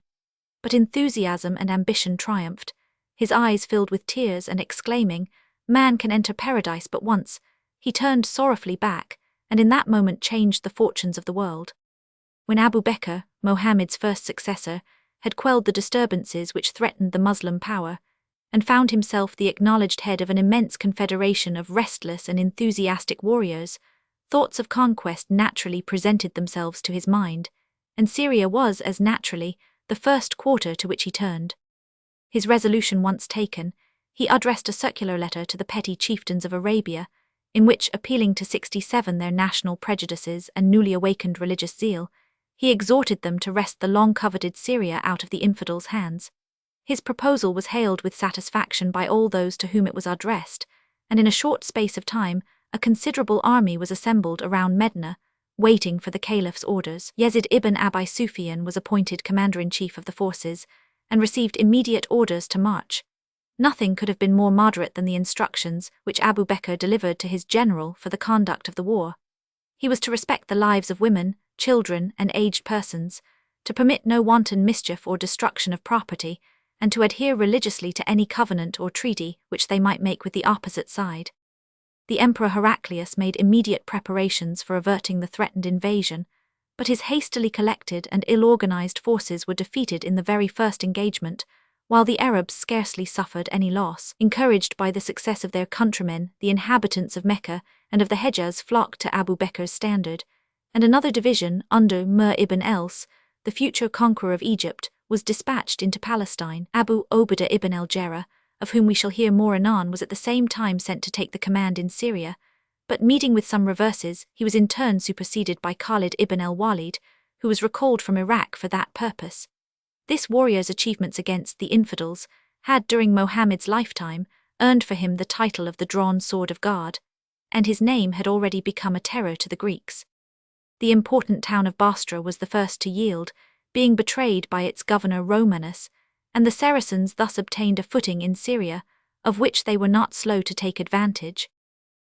But enthusiasm and ambition triumphed. his eyes filled with tears and exclaiming, "Man can enter paradise but once," he turned sorrowfully back, and in that moment changed the fortunes of the world. When Abu Bakr, Mohammed's first successor, had quelled the disturbances which threatened the Muslim power, and found himself the acknowledged head of an immense confederation of restless and enthusiastic warriors, thoughts of conquest naturally presented themselves to his mind, and Syria was, as naturally, the first quarter to which he turned. His resolution once taken, he addressed a circular letter to the petty chieftains of Arabia, in which, appealing to 67 their national prejudices and newly awakened religious zeal, he exhorted them to wrest the long-coveted Syria out of the infidels' hands. His proposal was hailed with satisfaction by all those to whom it was addressed, and in a short space of time, a considerable army was assembled around Medina, waiting for the caliph's orders. Yazid ibn Abi Sufyan was appointed commander-in-chief of the forces, and received immediate orders to march. Nothing could have been more moderate than the instructions which Abu Bakr delivered to his general for the conduct of the war. He was to respect the lives of women, children, and aged persons, to permit no wanton mischief or destruction of property, and to adhere religiously to any covenant or treaty which they might make with the opposite side. The Emperor Heraclius made immediate preparations for averting the threatened invasion, but his hastily collected and ill-organized forces were defeated in the very first engagement, while the Arabs scarcely suffered any loss. Encouraged by the success of their countrymen, the inhabitants of Mecca and of the Hejaz flocked to Abu Bakr's standard, and another division, under Mir ibn Els, the future conqueror of Egypt, was dispatched into Palestine. Abu Obadah ibn al-Jarrah, of whom we shall hear more anon, was at the same time sent to take the command in Syria, but meeting with some reverses, he was in turn superseded by Khalid ibn al-Walid, who was recalled from Iraq for that purpose. This warrior's achievements against the infidels had, during Mohammed's lifetime, earned for him the title of the Drawn Sword of God, and his name had already become a terror to the Greeks. The important town of Bostra was the first to yield, being betrayed by its governor Romanus, and the Saracens thus obtained a footing in Syria, of which they were not slow to take advantage.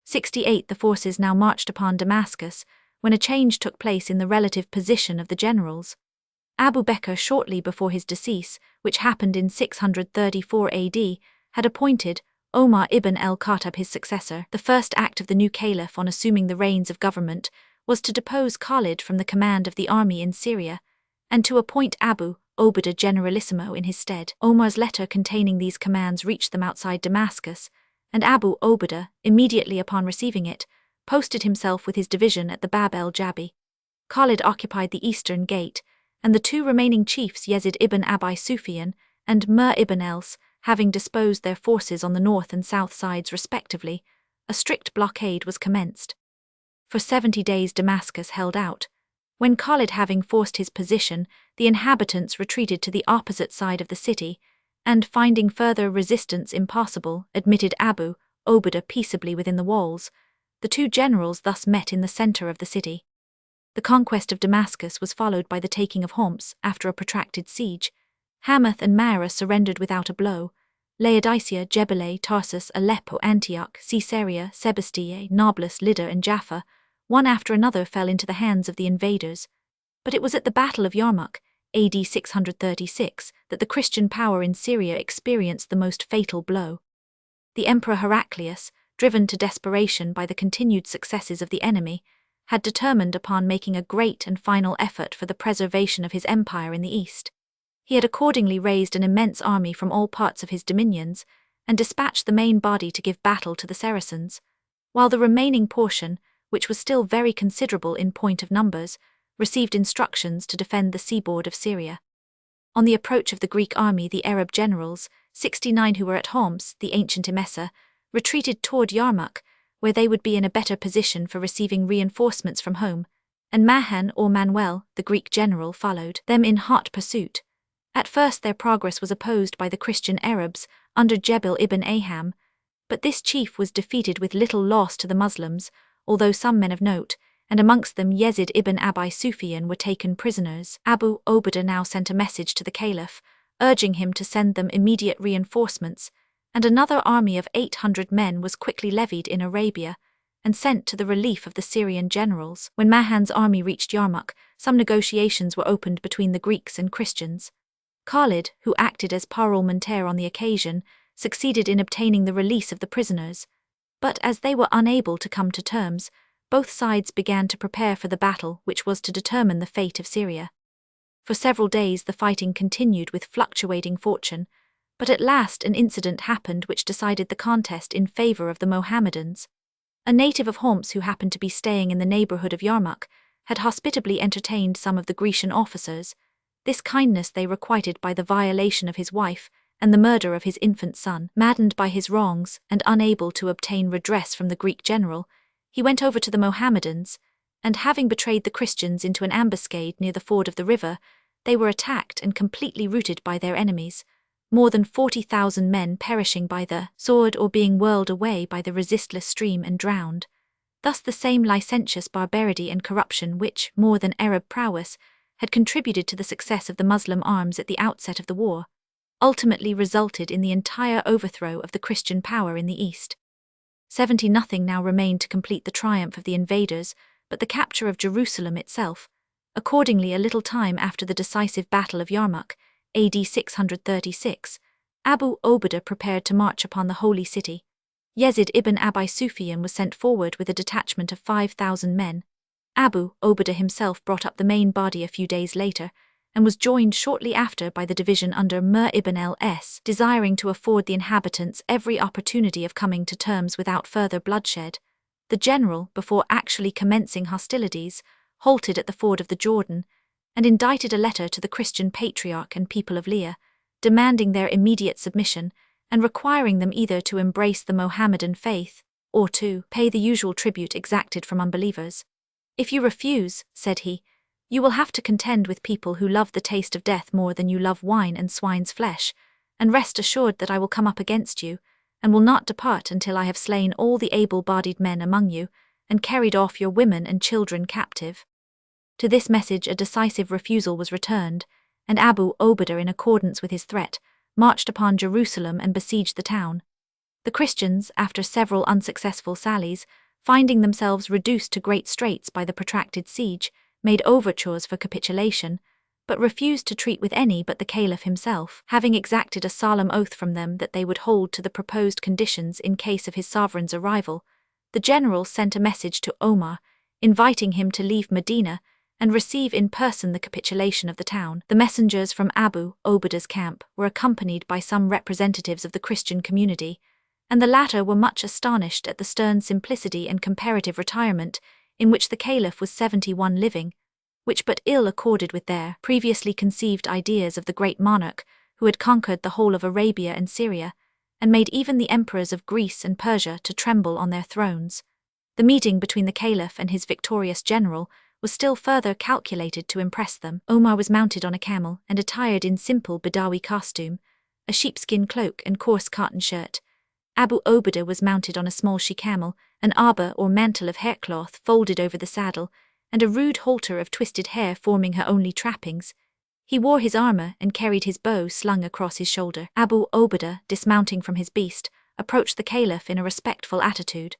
68 The forces now marched upon Damascus, when a change took place in the relative position of the generals. Abu Bakr, shortly before his decease, which happened in 634 AD, had appointed Omar ibn al-Khattab his successor. The first act of the new caliph on assuming the reins of government was to depose Khalid from the command of the army in Syria, and to appoint Abu Obadah generalissimo in his stead. Omar's letter containing these commands reached them outside Damascus, and Abu Obadah, immediately upon receiving it, posted himself with his division at the Bab el-Jabi. Khalid occupied the eastern gate, and the two remaining chiefs, Yazid ibn Abi Sufyan and Mir ibn Els, having disposed their forces on the north and south sides respectively, a strict blockade was commenced. For 70 days Damascus held out. When Khalid, having forced his position, the inhabitants retreated to the opposite side of the city, and, finding further resistance impossible, admitted Abu Obadah peaceably within the walls, the two generals thus met in the center of the city. The conquest of Damascus was followed by the taking of Homs after a protracted siege. Hamath and Maara surrendered without a blow. Laodicea, Jebele, Tarsus, Aleppo, Antioch, Caesarea, Sebastia, Nablus, Lydda and Jaffa, one after another, fell into the hands of the invaders. But it was at the Battle of Yarmouk, AD 636, that the Christian power in Syria experienced the most fatal blow. The Emperor Heraclius, driven to desperation by the continued successes of the enemy, had determined upon making a great and final effort for the preservation of his empire in the east. He had accordingly raised an immense army from all parts of his dominions, and dispatched the main body to give battle to the Saracens, while the remaining portion, which was still very considerable in point of numbers, received instructions to defend the seaboard of Syria. On the approach of the Greek army, the Arab generals, 69 who were at Homs, the ancient Emesa, retreated toward Yarmouk, where they would be in a better position for receiving reinforcements from home, and Mahan or Manuel, the Greek general, followed them in hot pursuit. At first their progress was opposed by the Christian Arabs under Jebel ibn Aham, but this chief was defeated with little loss to the Muslims, although some men of note, and amongst them Yazid ibn Abi Sufyan, were taken prisoners. Abu Obadah now sent a message to the caliph, urging him to send them immediate reinforcements, and another army of 800 men was quickly levied in Arabia, and sent to the relief of the Syrian generals. When Mahan's army reached Yarmouk, some negotiations were opened between the Greeks and Christians. Khalid, who acted as parlementaire on the occasion, succeeded in obtaining the release of the prisoners, but as they were unable to come to terms, both sides began to prepare for the battle which was to determine the fate of Syria. For several days the fighting continued with fluctuating fortune, but at last an incident happened which decided the contest in favor of the Mohammedans. A native of Homs who happened to be staying in the neighborhood of Yarmouk had hospitably entertained some of the Grecian officers. This kindness they requited by the violation of his wife and the murder of his infant son. Maddened by his wrongs and unable to obtain redress from the Greek general, he went over to the Mohammedans, and having betrayed the Christians into an ambuscade near the ford of the river, they were attacked and completely routed by their enemies, more than 40,000 men perishing by the sword or being whirled away by the resistless stream and drowned. Thus the same licentious barbarity and corruption which, more than Arab prowess, had contributed to the success of the Muslim arms at the outset of the war, ultimately resulted in the entire overthrow of the Christian power in the East. 70 now remained to complete the triumph of the invaders, but the capture of Jerusalem itself. Accordingly, a little time after the decisive Battle of Yarmouk, AD 636, Abu Ubaidah prepared to march upon the Holy City. Yazid ibn Abi Sufyan was sent forward with a detachment of 5,000 men. Abu Ubaidah himself brought up the main body a few days later, and was joined shortly after by the division under Mir ibn al-S, desiring to afford the inhabitants every opportunity of coming to terms without further bloodshed. The general, before actually commencing hostilities, halted at the ford of the Jordan, and indited a letter to the Christian patriarch and people of Leah, demanding their immediate submission, and requiring them either to embrace the Mohammedan faith, or to pay the usual tribute exacted from unbelievers. "If you refuse," said he, "you will have to contend with people who love the taste of death more than you love wine and swine's flesh, and rest assured that I will come up against you, and will not depart until I have slain all the able-bodied men among you, and carried off your women and children captive." To this message a decisive refusal was returned, and Abu Ubaidah, in accordance with his threat, marched upon Jerusalem and besieged the town. The Christians, after several unsuccessful sallies, finding themselves reduced to great straits by the protracted siege, made overtures for capitulation, but refused to treat with any but the Caliph himself, having exacted a solemn oath from them that they would hold to the proposed conditions in case of his sovereign's arrival. The general sent a message to Omar, inviting him to leave Medina and receive in person the capitulation of the town. The messengers from Abu Ubaidah's camp were accompanied by some representatives of the Christian community, and the latter were much astonished at the stern simplicity and comparative retirement in which the Caliph was 71 living, which but ill accorded with their previously conceived ideas of the great monarch who had conquered the whole of Arabia and Syria, and made even the emperors of Greece and Persia to tremble on their thrones. The meeting between the Caliph and his victorious general was still further calculated to impress them. Omar was mounted on a camel and attired in simple Badawi costume, a sheepskin cloak and coarse cotton shirt. Abu Ubaidah was mounted on a small she-camel, an aba or mantle of haircloth folded over the saddle, and a rude halter of twisted hair forming her only trappings. He wore his armor and carried his bow slung across his shoulder. Abu Ubaidah, dismounting from his beast, approached the Caliph in a respectful attitude.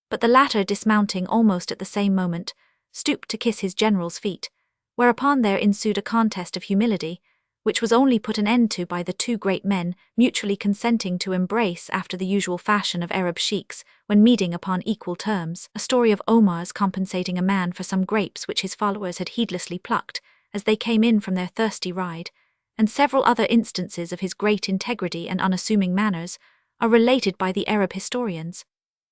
But the latter, dismounting almost at the same moment, stooped to kiss his general's feet, whereupon there ensued a contest of humility, which was only put an end to by the two great men mutually consenting to embrace after the usual fashion of Arab sheiks when meeting upon equal terms. A story of Omar's compensating a man for some grapes which his followers had heedlessly plucked as they came in from their thirsty ride, and several other instances of his great integrity and unassuming manners, are related by the Arab historians.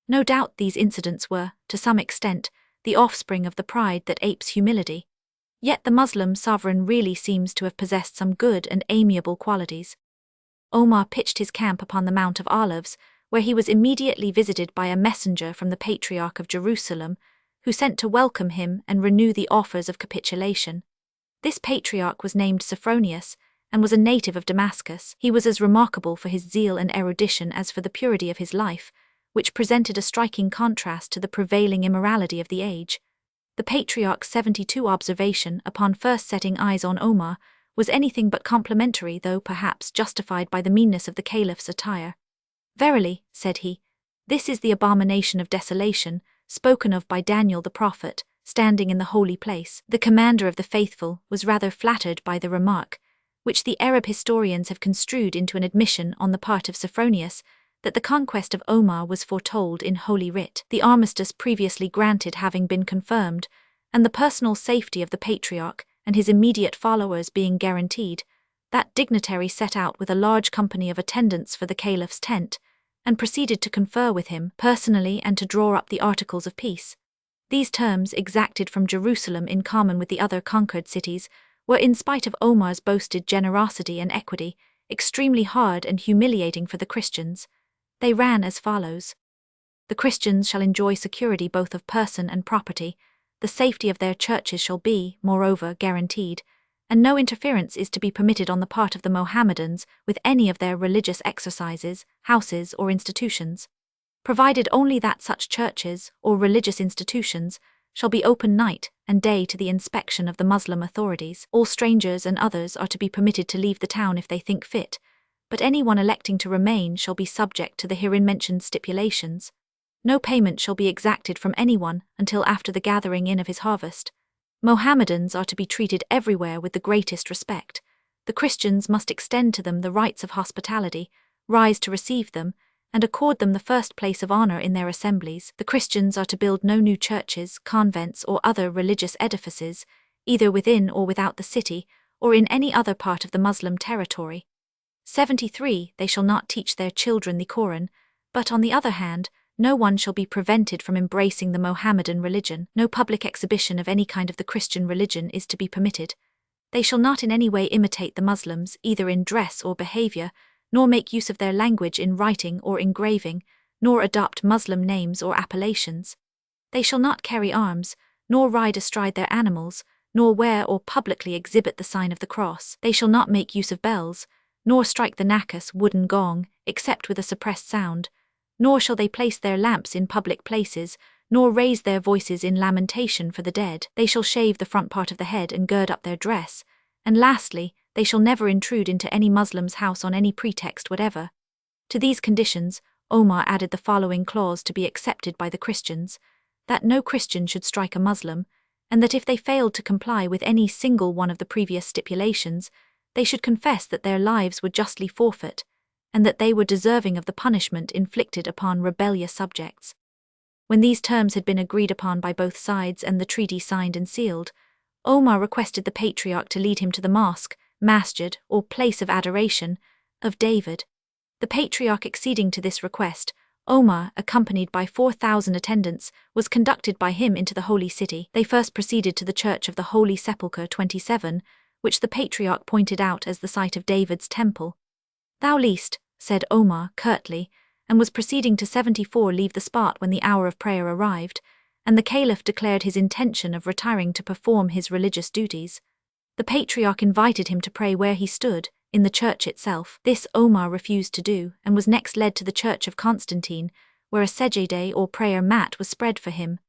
No doubt these incidents were, to some extent, the offspring of the pride that apes humility. Yet the Muslim sovereign really seems to have possessed some good and amiable qualities. Omar pitched his camp upon the Mount of Olives, where he was immediately visited by a messenger from the Patriarch of Jerusalem, who sent to welcome him and renew the offers of capitulation. This patriarch was named Sophronius, and was a native of Damascus. He was as remarkable for his zeal and erudition as for the purity of his life, which presented a striking contrast to the prevailing immorality of the age. The patriarch's 72 observation upon first setting eyes on Omar was anything but complimentary, though perhaps justified by the meanness of the Caliph's attire. "Verily," said he, "this is the abomination of desolation, spoken of by Daniel the prophet, standing in the holy place." The commander of the faithful was rather flattered by the remark, which the Arab historians have construed into an admission on the part of Sophronius that the conquest of Omar was foretold in Holy Writ, the armistice previously granted having been confirmed, and the personal safety of the patriarch and his immediate followers being guaranteed. That dignitary set out with a large company of attendants for the caliph's tent, and proceeded to confer with him personally and to draw up the articles of peace. These terms, exacted from Jerusalem in common with the other conquered cities, were, in spite of Omar's boasted generosity and equity, extremely hard and humiliating for the Christians. They ran as follows: the Christians shall enjoy security both of person and property, the safety of their churches shall be, moreover, guaranteed, and no interference is to be permitted on the part of the Mohammedans with any of their religious exercises, houses or institutions, provided only that such churches or religious institutions shall be open night and day to the inspection of the Muslim authorities. All strangers and others are to be permitted to leave the town if they think fit, but anyone electing to remain shall be subject to the herein mentioned stipulations. No payment shall be exacted from anyone until after the gathering in of his harvest. Mohammedans are to be treated everywhere with the greatest respect. The Christians must extend to them the rights of hospitality, rise to receive them, and accord them the first place of honor in their assemblies. The Christians are to build no new churches, convents, or other religious edifices, either within or without the city, or in any other part of the Muslim territory. 73. They shall not teach their children the Koran, but on the other hand, no one shall be prevented from embracing the Mohammedan religion. No public exhibition of any kind of the Christian religion is to be permitted. They shall not in any way imitate the Muslims, either in dress or behavior, nor make use of their language in writing or engraving, nor adopt Muslim names or appellations. They shall not carry arms, nor ride astride their animals, nor wear or publicly exhibit the sign of the cross. They shall not make use of bells, nor strike the nexus wooden gong, except with a suppressed sound, nor shall they place their lamps in public places, nor raise their voices in lamentation for the dead. They shall shave the front part of the head and gird up their dress, and lastly, they shall never intrude into any Muslim's house on any pretext whatever. To these conditions, Omar added the following clause to be accepted by the Christians: that no Christian should strike a Muslim, and that if they failed to comply with any single one of the previous stipulations, they should confess that their lives were justly forfeit, and that they were deserving of the punishment inflicted upon rebellious subjects. When these terms had been agreed upon by both sides and the treaty signed and sealed, Omar requested the patriarch to lead him to the mosque, masjid, or place of adoration, of David. The patriarch acceding to this request, Omar, accompanied by 4,000 attendants, was conducted by him into the holy city. They first proceeded to the church of the Holy Sepulchre 27, which the patriarch pointed out as the site of David's temple. "Thou least," said Omar curtly, and was proceeding to 74 leave the spot when the hour of prayer arrived, and the caliph declared his intention of retiring to perform his religious duties. The patriarch invited him to pray where he stood, in the church itself. This Omar refused to do, and was next led to the church of Constantine, where a sejadah or prayer mat was spread for him.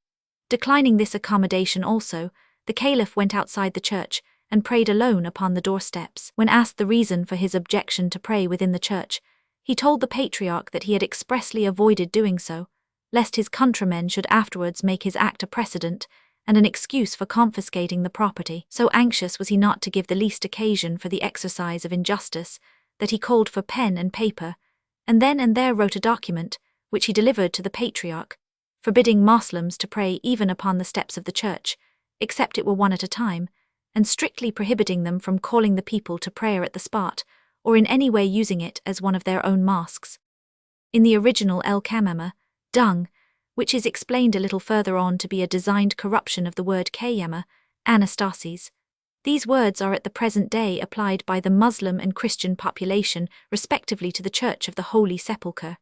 Declining this accommodation also, the caliph went outside the church, and prayed alone upon the doorsteps. When asked the reason for his objection to pray within the church, he told the patriarch that he had expressly avoided doing so, lest his countrymen should afterwards make his act a precedent, and an excuse for confiscating the property. So anxious was he not to give the least occasion for the exercise of injustice, that he called for pen and paper, and then and there wrote a document, which he delivered to the patriarch, forbidding Moslems to pray even upon the steps of the church, except it were one at a time, and strictly prohibiting them from calling the people to prayer at the spot, or in any way using it as one of their own mosques. In the original El-Kamama, dung, which is explained a little further on to be a designed corruption of the word Kayama, Anastasis, these words are at the present day applied by the Muslim and Christian population respectively to the Church of the Holy Sepulchre.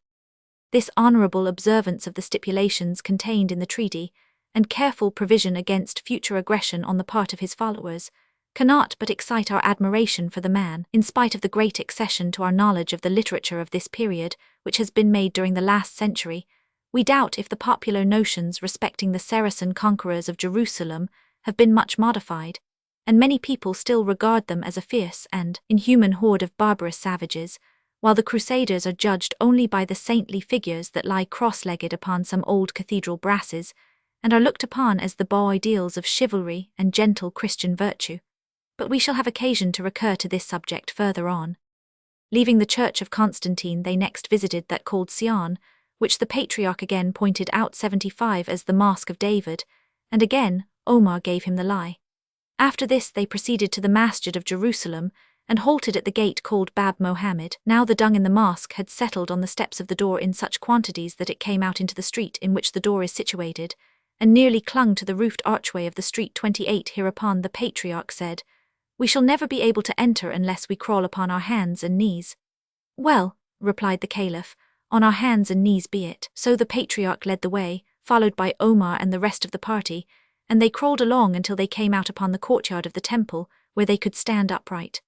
This honorable observance of the stipulations contained in the treaty, and careful provision against future aggression on the part of his followers, cannot but excite our admiration for the man, in spite of the great accession to our knowledge of the literature of this period, which has been made during the last century. We doubt if the popular notions respecting the Saracen conquerors of Jerusalem have been much modified, and many people still regard them as a fierce and inhuman horde of barbarous savages, while the Crusaders are judged only by the saintly figures that lie cross-legged upon some old cathedral brasses, and are looked upon as the beau ideals of chivalry and gentle Christian virtue. but we shall have occasion to recur to this subject further on. Leaving the church of Constantine, they next visited that called Sion, which the patriarch again pointed out 75 as the Mosque of David, and again Omar gave him the lie. After this they proceeded to the Masjid of Jerusalem, and halted at the gate called Bab Mohammed. Now the dung in the mosque had settled on the steps of the door in such quantities that it came out into the street in which the door is situated, and nearly clung to the roofed archway of the street 28. Hereupon the patriarch said, "We shall never be able to enter unless we crawl upon our hands and knees." "Well," replied the caliph, "on our hands and knees be it." So the patriarch led the way, followed by Omar and the rest of the party, and they crawled along until they came out upon the courtyard of the temple, where they could stand upright.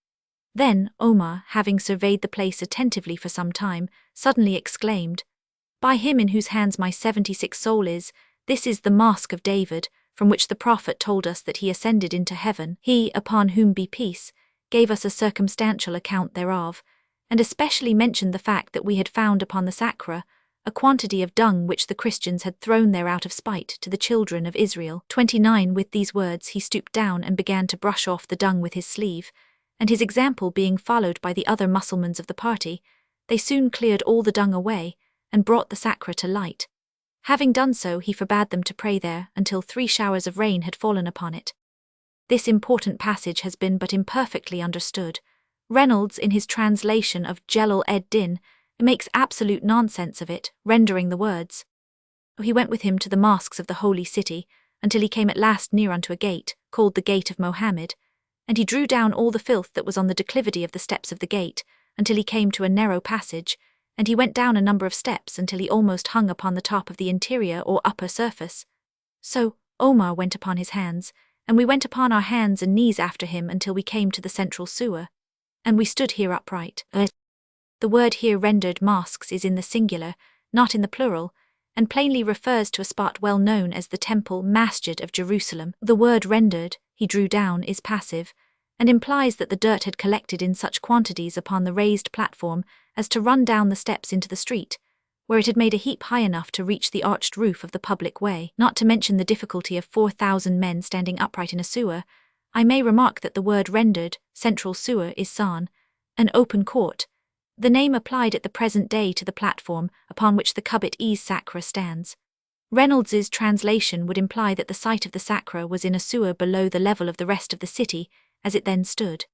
Then Omar, having surveyed the place attentively for some time, suddenly exclaimed, "By him in whose hands my 76 soul is, this is the Mosque of David, from which the Prophet told us that he ascended into heaven. He, upon whom be peace, gave us a circumstantial account thereof, and especially mentioned the fact that we had found upon the Sacra a quantity of dung which the Christians had thrown there out of spite to the children of Israel." 29. With these words he stooped down and began to brush off the dung with his sleeve, and his example being followed by the other Mussulmans of the party, they soon cleared all the dung away, and brought the Sacra to light. Having done so, he forbade them to pray there until 3 showers of rain had fallen upon it. This important passage has been but imperfectly understood. Reynolds, in his translation of Jelal ed-Din, makes absolute nonsense of it, rendering the words, "He went with him to the mosques of the holy city, until he came at last near unto a gate, called the Gate of Mohammed, and he drew down all the filth that was on the declivity of the steps of the gate, until he came to a narrow passage, and he went down a number of steps until he almost hung upon the top of the interior or upper surface. So Omar went upon his hands, and we went upon our hands and knees after him until we came to the central sewer, and we stood here upright." The word here rendered mosques is in the singular, not in the plural, and plainly refers to a spot well known as the temple Masjid of Jerusalem. The word rendered, he drew down, is passive, and implies that the dirt had collected in such quantities upon the raised platform as to run down the steps into the street, where it had made a heap high enough to reach the arched roof of the public way. Not to mention the difficulty of 4,000 men standing upright in a sewer, I may remark that the word rendered, central sewer, is san, an open court, the name applied at the present day to the platform upon which the Kubit-es Sacra stands. Reynolds's translation would imply that the site of the Sacra was in a sewer below the level of the rest of the city, as it then stood.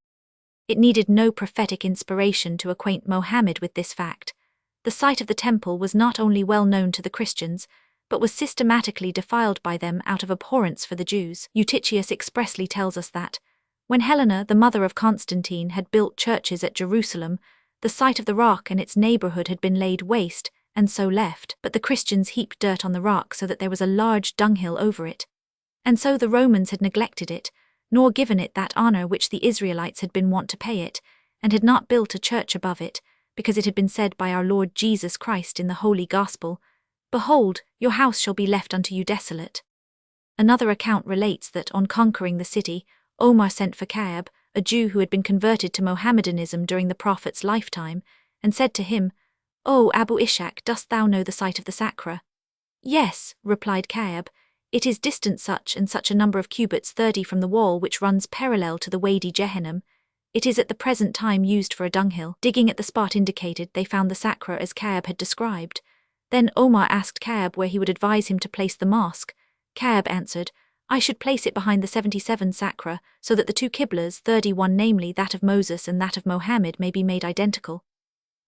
It needed no prophetic inspiration to acquaint Mohammed with this fact. The site of the temple was not only well known to the Christians, but was systematically defiled by them out of abhorrence for the Jews. Eutychius expressly tells us that, when Helena, the mother of Constantine, had built churches at Jerusalem, the site of the rock and its neighborhood had been laid waste, and so left, but the Christians heaped dirt on the rock so that there was a large dunghill over it. And so the Romans had neglected it, nor given it that honor which the Israelites had been wont to pay it, and had not built a church above it, because it had been said by our Lord Jesus Christ in the Holy Gospel, "Behold, your house shall be left unto you desolate." Another account relates that, on conquering the city, Omar sent for Ka'ab, a Jew who had been converted to Mohammedanism during the Prophet's lifetime, and said to him, "O Abu Ishaq, dost thou know the site of the Sacra?" "Yes," replied Ka'ab, "it is distant such and such a number of cubits 30 from the wall which runs parallel to the Wadi Jehannam. It is at the present time used for a dunghill." Digging at the spot indicated, they found the Sacra as Ka'ab had described. Then Omar asked Ka'ab where he would advise him to place the mosque. Ka'ab answered, "I should place it behind the 77 Sacra, so that the 2 Qiblas, 31 namely that of Moses and that of Mohammed, may be made identical."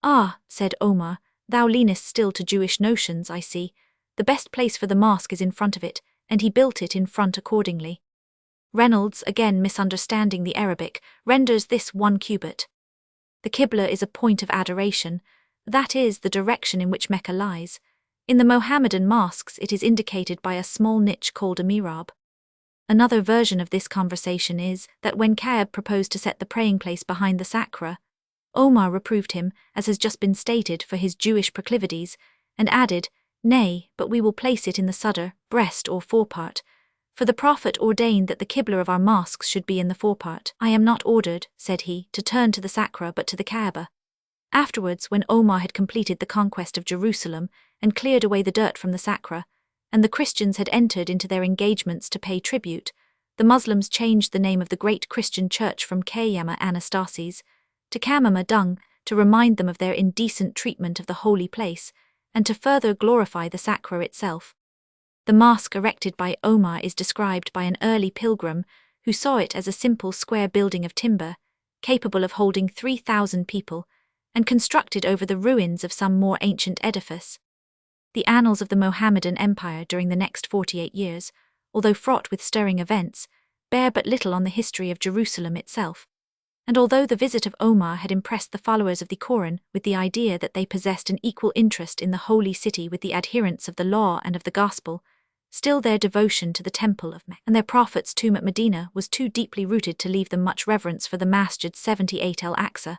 "Ah," said Omar, "thou leanest still to Jewish notions, I see. The best place for the mosque is in front of it, and he built it in front accordingly." Reynolds, again misunderstanding the Arabic, renders this 1 cubit. The Qibla is a point of adoration, that is, the direction in which Mecca lies. In the Mohammedan mosques it is indicated by a small niche called a mihrab. Another version of this conversation is that when Ka'ab proposed to set the praying place behind the Sacra, Omar reproved him, as has just been stated, for his Jewish proclivities, and added, "Nay, but we will place it in the Sadr, breast or forepart, for the Prophet ordained that the Qibla of our mosques should be in the forepart." "I am not ordered," said he, "to turn to the Sacra but to the Kaaba." Afterwards, when Omar had completed the conquest of Jerusalem and cleared away the dirt from the Sacra, and the Christians had entered into their engagements to pay tribute, the Muslims changed the name of the great Christian church from Kayama Anastasis to Kamama Dung to remind them of their indecent treatment of the holy place and to further glorify the sacra itself. The mosque erected by Omar is described by an early pilgrim who saw it as a simple square building of timber, capable of holding 3,000 people, and constructed over the ruins of some more ancient edifice. The annals of the Mohammedan Empire during the next 48 years, although fraught with stirring events, bear but little on the history of Jerusalem itself. And although the visit of Omar had impressed the followers of the Quran with the idea that they possessed an equal interest in the holy city with the adherents of the law and of the gospel, still their devotion to the temple of Mecca and their prophet's tomb at Medina was too deeply rooted to leave them much reverence for the Masjid 78 al-Aqsa.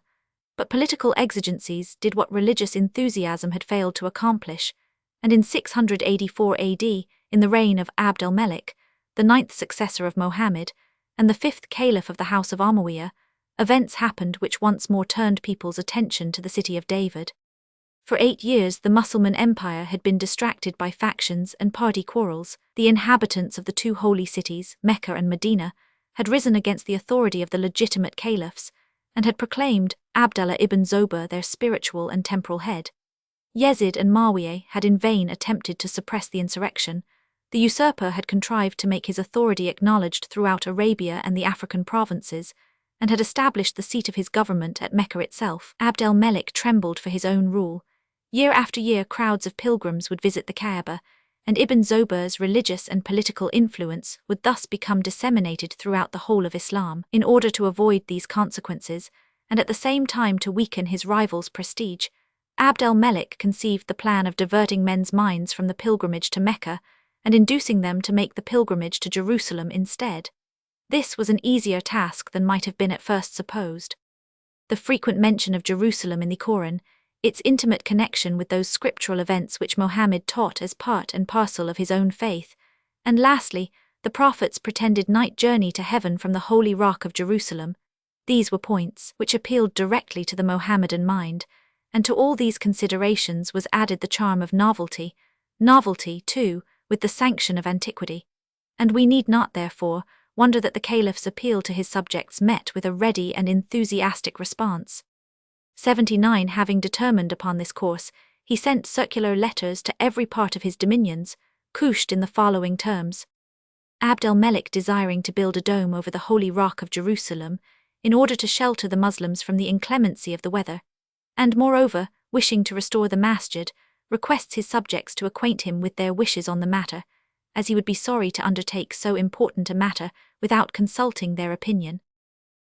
But political exigencies did what religious enthusiasm had failed to accomplish, and in 684 AD, in the reign of Abd al-Malik, the ninth successor of Mohammed, and the fifth caliph of the house of Umayyah, events happened which once more turned people's attention to the city of David. For 8 years the Mussulman empire had been distracted by factions and party quarrels. The inhabitants of the two holy cities, Mecca and Medina, had risen against the authority of the legitimate caliphs, and had proclaimed Abdallah ibn Zoba their spiritual and temporal head. Yazid and Muawiyah had in vain attempted to suppress the insurrection. The usurper had contrived to make his authority acknowledged throughout Arabia and the African provinces, and had established the seat of his government at Mecca itself. Abd al-Malik trembled for his own rule. Year after year crowds of pilgrims would visit the Kaaba, and Ibn Zoba's religious and political influence would thus become disseminated throughout the whole of Islam. In order to avoid these consequences, and at the same time to weaken his rival's prestige, Abd al-Malik conceived the plan of diverting men's minds from the pilgrimage to Mecca and inducing them to make the pilgrimage to Jerusalem instead. This was an easier task than might have been at first supposed. The frequent mention of Jerusalem in the Quran, its intimate connection with those scriptural events which Mohammed taught as part and parcel of his own faith, and lastly, the Prophet's pretended night journey to heaven from the holy rock of Jerusalem, these were points which appealed directly to the Mohammedan mind, and to all these considerations was added the charm of novelty, too, with the sanction of antiquity. And we need not, therefore, wonder that the caliph's appeal to his subjects met with a ready and enthusiastic response. 79 Having determined upon this course, he sent circular letters to every part of his dominions, couched in the following terms. Abd al-Malik desiring to build a dome over the holy rock of Jerusalem, in order to shelter the Muslims from the inclemency of the weather, and moreover, wishing to restore the masjid, requests his subjects to acquaint him with their wishes on the matter, as he would be sorry to undertake so important a matter without consulting their opinion.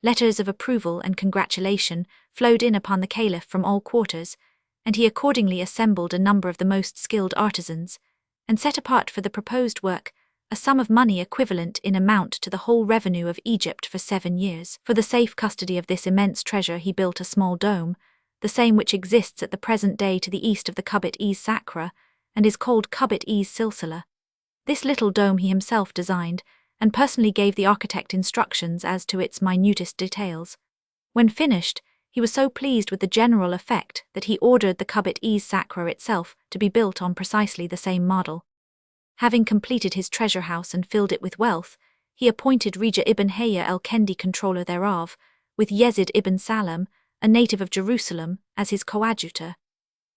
Letters of approval and congratulation flowed in upon the caliph from all quarters, and he accordingly assembled a number of the most skilled artisans, and set apart for the proposed work a sum of money equivalent in amount to the whole revenue of Egypt for 7 years. For the safe custody of this immense treasure he built a small dome, the same which exists at the present day to the east of the Kubbat-e-Sakra, and is called Kubbat-e-Silsila. This little dome he himself designed, and personally gave the architect instructions as to its minutest details. When finished, he was so pleased with the general effect that he ordered the Kubbat-e-Sakra itself to be built on precisely the same model. Having completed his treasure house and filled it with wealth, he appointed Rija ibn Hayya al-Kendi controller thereof, with Yazid ibn Salam, a native of Jerusalem, as his coadjutor.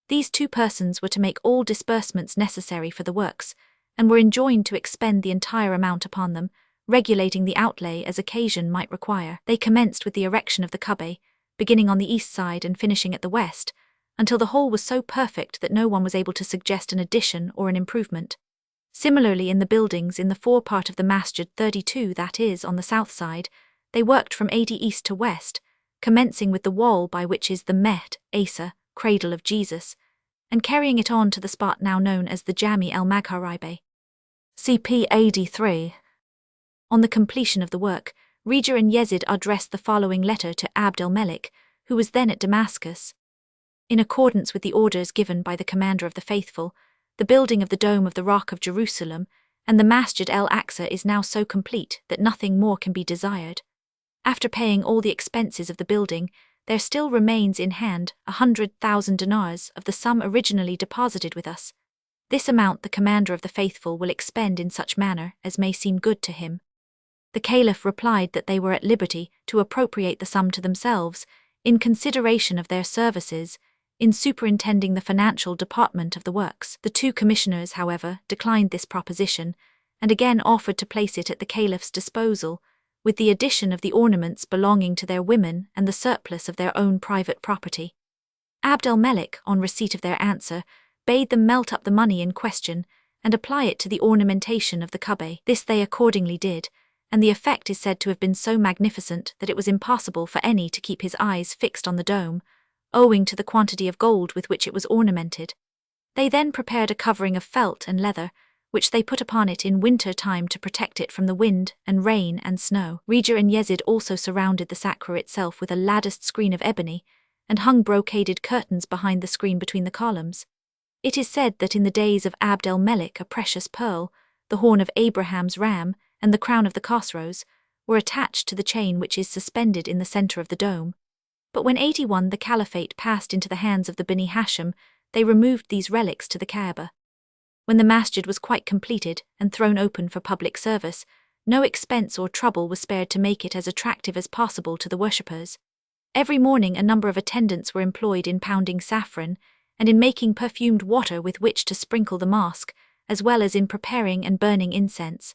These 2 persons were to make all disbursements necessary for the works, and were enjoined to expend the entire amount upon them, regulating the outlay as occasion might require. They commenced with the erection of the Kaaba, beginning on the east side and finishing at the west, until the whole was so perfect that no one was able to suggest an addition or an improvement. Similarly in the buildings in the forepart of the Masjid 32, that is, on the south side, they worked from 80 east to west, commencing with the wall by which is the Met, Asa, cradle of Jesus, and carrying it on to the spot now known as the Jami el-Magharibi. CP AD 3. On the completion of the work, Rija and Yazid addressed the following letter to Abd al-Malik, who was then at Damascus. In accordance with the orders given by the commander of the faithful, the building of the Dome of the Rock of Jerusalem and the Masjid el-Aqsa is now so complete that nothing more can be desired. After paying all the expenses of the building, there still remains in hand 100,000 dinars of the sum originally deposited with us. This amount the commander of the faithful will expend in such manner as may seem good to him. The caliph replied that they were at liberty to appropriate the sum to themselves in consideration of their services in superintending the financial department of the works. The two commissioners, however, declined this proposition and again offered to place it at the caliph's disposal, with the addition of the ornaments belonging to their women and the surplus of their own private property. Abd el-Melik, on receipt of their answer, bade them melt up the money in question and apply it to the ornamentation of the Kaaba. This they accordingly did, and the effect is said to have been so magnificent that it was impossible for any to keep his eyes fixed on the dome, owing to the quantity of gold with which it was ornamented. They then prepared a covering of felt and leather, which they put upon it in winter time to protect it from the wind and rain and snow. Rija and Yezid also surrounded the sacra itself with a latticed screen of ebony, and hung brocaded curtains behind the screen between the columns. It is said that in the days of Abd el-Melik a precious pearl, the horn of Abraham's ram, and the crown of the Khosrows, were attached to the chain which is suspended in the center of the dome. But when 81 the caliphate passed into the hands of the Bani Hashim, they removed these relics to the Kaaba. When the masjid was quite completed and thrown open for public service, no expense or trouble was spared to make it as attractive as possible to the worshippers. Every morning a number of attendants were employed in pounding saffron and in making perfumed water with which to sprinkle the mosque, as well as in preparing and burning incense.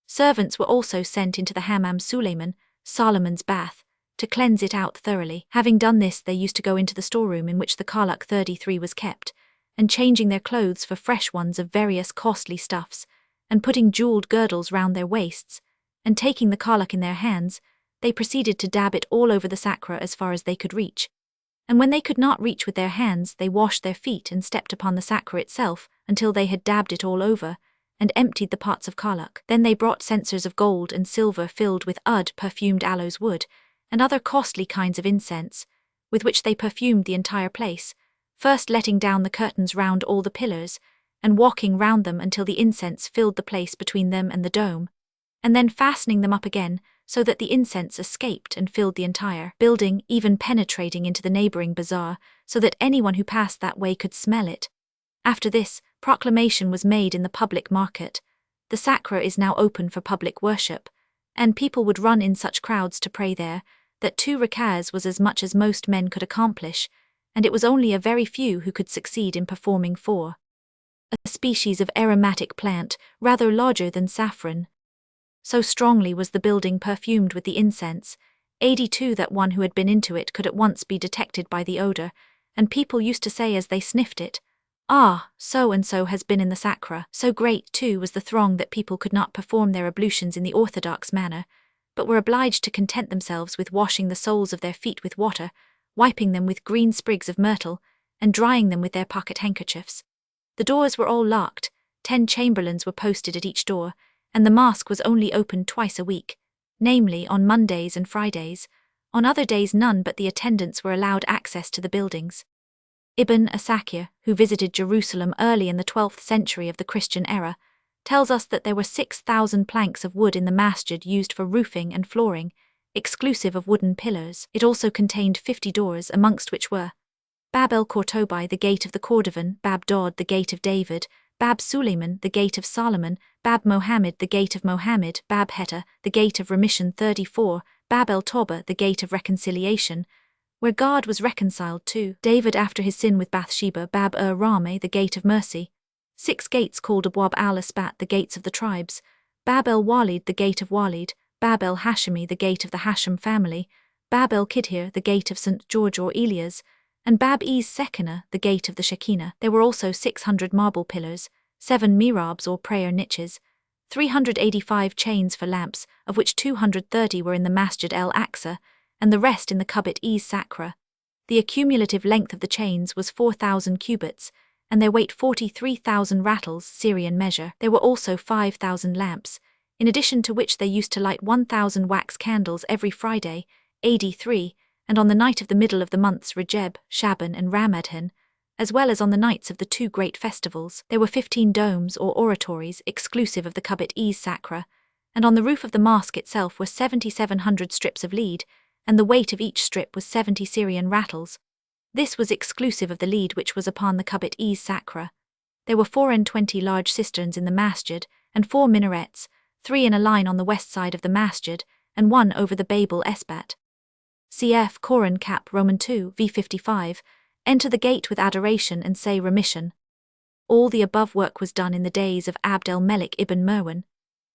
Servants were also sent into the Hammam Suleiman, Solomon's bath, to cleanse it out thoroughly. Having done this, they used to go into the storeroom in which the Karluk 33 was kept, and changing their clothes for fresh ones of various costly stuffs, and putting jeweled girdles round their waists, and taking the Karluk in their hands, they proceeded to dab it all over the sacra as far as they could reach. And when they could not reach with their hands, they washed their feet and stepped upon the sacra itself until they had dabbed it all over, and emptied the pots of Karluk. Then they brought censers of gold and silver filled with oud perfumed aloes wood, and other costly kinds of incense, with which they perfumed the entire place, first letting down the curtains round all the pillars, and walking round them until the incense filled the place between them and the dome, and then fastening them up again, so that the incense escaped and filled the entire building, even penetrating into the neighboring bazaar, so that anyone who passed that way could smell it. After this, proclamation was made in the public market: the sacra is now open for public worship, and people would run in such crowds to pray there, that 2 rak'ahs was as much as most men could accomplish, and it was only a very few who could succeed in performing 4. A species of aromatic plant, rather larger than saffron. So strongly was the building perfumed with the incense, 82, that one who had been into it could at once be detected by the odor, and people used to say as they sniffed it, "Ah, so-and-so has been in the sacra." So great, too, was the throng that people could not perform their ablutions in the orthodox manner, but were obliged to content themselves with washing the soles of their feet with water, wiping them with green sprigs of myrtle, and drying them with their pocket handkerchiefs. The doors were all locked, 10 chamberlains were posted at each door, and the mosque was only opened twice a week, namely on Mondays and Fridays. On other days none but the attendants were allowed access to the buildings. Ibn Asakir, who visited Jerusalem early in the 12th century of the Christian era, tells us that there were 6,000 planks of wood in the masjid used for roofing and flooring, exclusive of wooden pillars. It also contained 50 doors, amongst which were Bab el-Kortobai, the gate of the Cordovan; Bab Dod, the gate of David; Bab Suleiman, the gate of Solomon; Bab Mohammed, the gate of Mohammed; Bab Heta, the gate of remission 34; Bab el-Tawbah, the gate of reconciliation, where God was reconciled to David after his sin with Bathsheba; Bab Rahmeh, the gate of mercy; 6 gates called Abwab al-Asbat, the gates of the tribes; Bab el-Walid, the gate of Walid; Bab el-Hashimi, the gate of the Hashim family; Bab el-Kidhir, the gate of St. George or Elias; and Bab-es Shekinah, the gate of the Shekinah. There were also 600 marble pillars, 7 mihrabs or prayer niches, 385 chains for lamps, of which 230 were in the Masjid el-Aqsa, and the rest in the Kubbat-es Sacra. The accumulative length of the chains was 4,000 cubits, and their weight 43,000 rattles Syrian measure. There were also 5,000 lamps, in addition to which they used to light 1,000 wax candles every Friday, AD 3, and on the night of the middle of the months Rajab, Shaban and Ramadan, as well as on the nights of the 2 great festivals. There were 15 domes or oratories exclusive of the Kubbat-es Sacra, and on the roof of the mosque itself were 7,700 strips of lead, and the weight of each strip was 70 Syrian rattles. This was exclusive of the lead which was upon the Kubbat-es Sacra. There were 24 large cisterns in the masjid, and 4 minarets, 3 in a line on the west side of the masjid, and 1 over the Bab el-Esbat. Cf. Quran Cap Roman 2 v 55, enter the gate with adoration and say remission. All the above work was done in the days of Abd el-Melik ibn Marwan.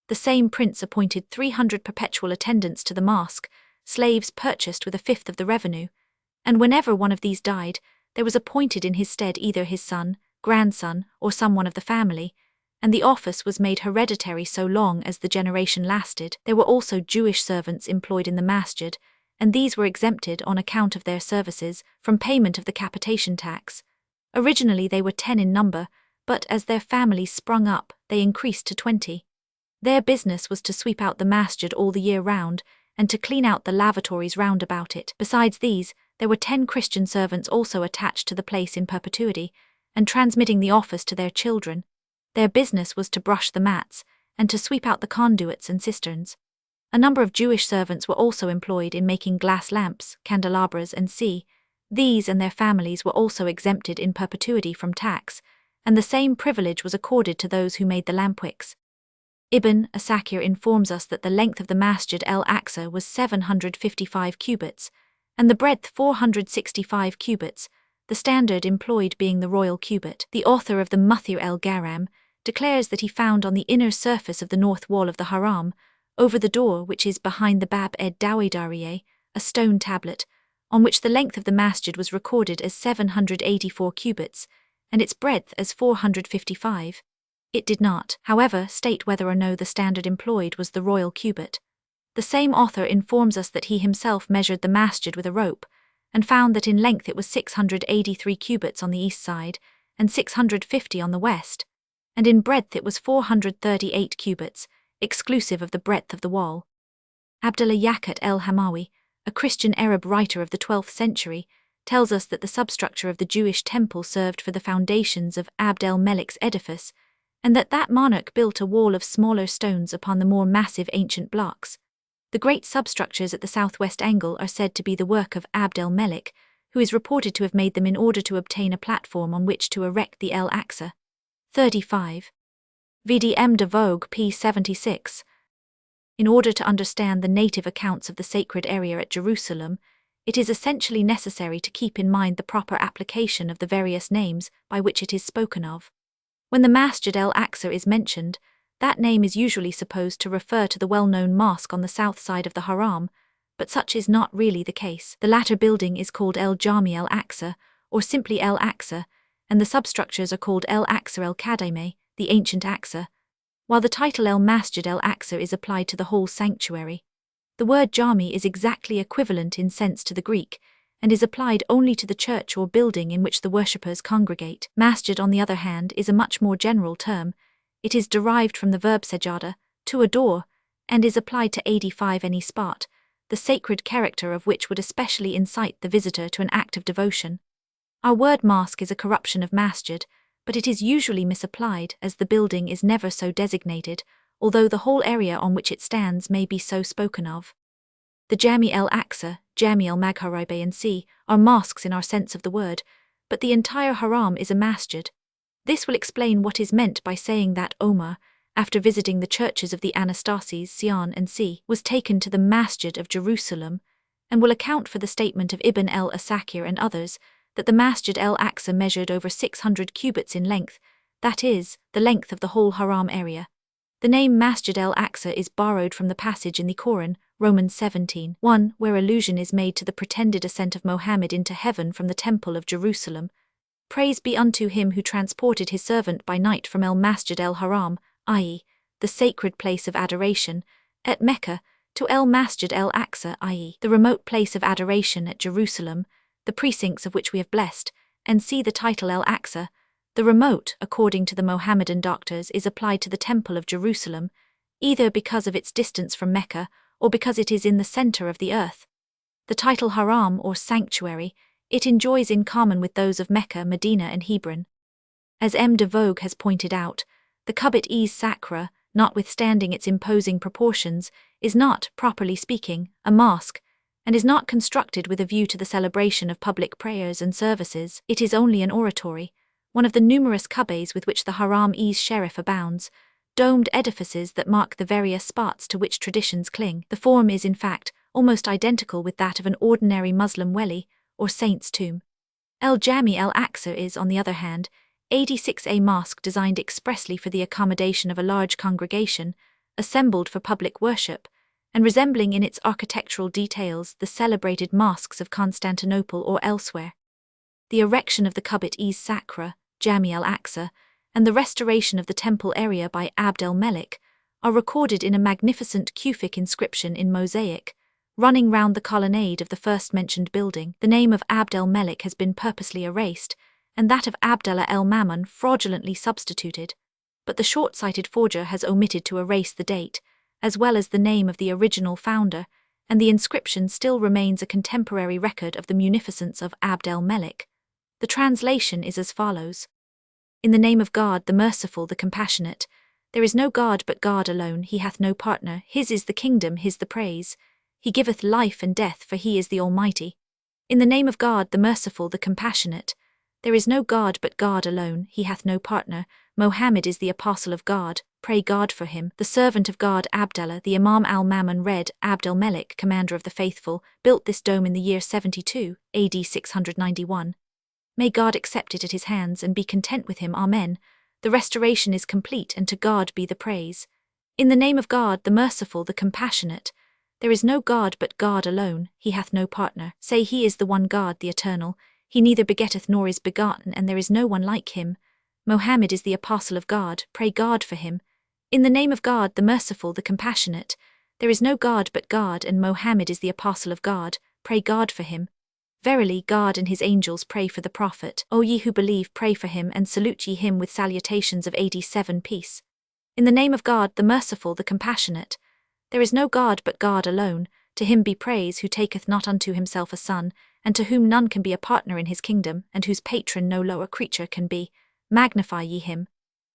The same prince appointed 300 perpetual attendants to the mosque, slaves purchased with a fifth of the revenue, and whenever one of these died, there was appointed in his stead either his son, grandson, or someone of the family, and the office was made hereditary so long as the generation lasted. There were also Jewish servants employed in the masjid, and these were exempted on account of their services from payment of the capitation tax. Originally they were 10 in number, but as their families sprung up, they increased to 20. Their business was to sweep out the masjid all the year round, and to clean out the lavatories round about it. Besides these, there were 10 Christian servants also attached to the place in perpetuity, and transmitting the office to their children. Their business was to brush the mats, and to sweep out the conduits and cisterns. A number of Jewish servants were also employed in making glass lamps, candelabras, and these and their families were also exempted in perpetuity from tax, and the same privilege was accorded to those who made the lampwicks. Ibn Asakir informs us that the length of the Masjid el-Aqsa was 755 cubits, and the breadth 465 cubits, the standard employed being the royal cubit. The author of the Muthir el-Garam declares that he found on the inner surface of the north wall of the Haram, over the door which is behind the Bab ed-Dawidariye, a stone tablet, on which the length of the masjid was recorded as 784 cubits, and its breadth as 455. It did not, however, state whether or no the standard employed was the royal cubit. The same author informs us that he himself measured the masjid with a rope, and found that in length it was 683 cubits on the east side, and 650 on the west, and in breadth it was 438 cubits, exclusive of the breadth of the wall. Abdullah Yaqut el-Hamawi, a Christian Arab writer of the 12th century, tells us that the substructure of the Jewish temple served for the foundations of Abd el-Melik's edifice, and that monarch built a wall of smaller stones upon the more massive ancient blocks. The great substructures at the southwest angle are said to be the work of Abd el-Melik, who is reported to have made them in order to obtain a platform on which to erect the El-Aqsa. 35. VDM de Vogue p. 76. In order to understand the native accounts of the sacred area at Jerusalem, it is essentially necessary to keep in mind the proper application of the various names by which it is spoken of. When the Masjid el-Aqsa is mentioned, that name is usually supposed to refer to the well-known mosque on the south side of the Haram, but such is not really the case. The latter building is called el-Jami el-Aqsa, or simply el-Aqsa, and the substructures are called el-Aqsa el-Kadime, the ancient Aqsa, while the title el-Masjid el-Aqsa is applied to the whole sanctuary. The word Jami is exactly equivalent in sense to the Greek, and is applied only to the church or building in which the worshippers congregate. Masjid, on the other hand, is a much more general term. It is derived from the verb sajada, to adore, and is applied to 85 any spot, the sacred character of which would especially incite the visitor to an act of devotion. Our word mosque is a corruption of masjid, but it is usually misapplied as the building is never so designated, although the whole area on which it stands may be so spoken of. The Jami el-Aqsa, Jami el-Magharibi and are mosques in our sense of the word, but the entire Haram is a masjid. This will explain what is meant by saying that Omar, after visiting the churches of the Anastasis, Sion and was taken to the Masjid of Jerusalem, and will account for the statement of Ibn el-Asakir and others, that the Masjid el-Aqsa measured over 600 cubits in length, that is, the length of the whole Haram area. The name Masjid el-Aqsa is borrowed from the passage in the Quran, Romans 17:1, where allusion is made to the pretended ascent of Mohammed into heaven from the Temple of Jerusalem. Praise be unto him who transported his servant by night from el-Masjid el-Haram, i.e., the sacred place of adoration, at Mecca, to el-Masjid el-Aqsa, i.e., the remote place of adoration at Jerusalem, the precincts of which we have blessed, and see the title el-Aqsa. The remote, according to the Mohammedan doctors, is applied to the Temple of Jerusalem, either because of its distance from Mecca or because it is in the center of the earth. The title Haram, or sanctuary, it enjoys in common with those of Mecca, Medina and Hebron. As M. de Vogue has pointed out, the Kubit-es Sacra, notwithstanding its imposing proportions, is not, properly speaking, a mosque, and is not constructed with a view to the celebration of public prayers and services. It is only an oratory, one of the numerous Kabbes with which the Haram-es Sharif abounds, domed edifices that mark the various spots to which traditions cling. The form is, in fact, almost identical with that of an ordinary Muslim weli, or saint's tomb. El-Jami el-Aqsa is, on the other hand, 86A mosque designed expressly for the accommodation of a large congregation, assembled for public worship, and resembling in its architectural details the celebrated mosques of Constantinople or elsewhere. The erection of the Holy Sepulchre, Jami al-Aqsa, and the restoration of the temple area by Abd el-Melik are recorded in a magnificent Kufic inscription in mosaic, running round the colonnade of the first-mentioned building. The name of Abd el-Melik has been purposely erased, and that of Abdallah el-Mamun fraudulently substituted, but the short-sighted forger has omitted to erase the date, as well as the name of the original founder, and the inscription still remains a contemporary record of the munificence of Abd el-Melik. The translation is as follows. In the name of God, the merciful, the compassionate, there is no God but God alone, he hath no partner, his is the kingdom, his the praise. He giveth life and death, for he is the Almighty. In the name of God, the merciful, the compassionate, there is no God but God alone, he hath no partner. Mohammed is the apostle of God, pray God for him. The servant of God Abdallah, the Imam al-Mamun read, Abd el-Melik, commander of the faithful, built this dome in the year 72, AD 691. May God accept it at his hands and be content with him, Amen. The restoration is complete, and to God be the praise. In the name of God, the merciful, the compassionate, there is no God but God alone, he hath no partner. Say he is the one God, the eternal, he neither begetteth nor is begotten, and there is no one like him. Mohammed is the apostle of God, pray God for him. In the name of God, the merciful, the compassionate, there is no God but God, and Mohammed is the apostle of God, pray God for him. Verily, God and his angels pray for the Prophet. O ye who believe, pray for him, and salute ye him with salutations of 87 peace. In the name of God, the merciful, the compassionate, there is no God but God alone, to him be praise who taketh not unto himself a son, and to whom none can be a partner in his kingdom, and whose patron no lower creature can be. Magnify ye him.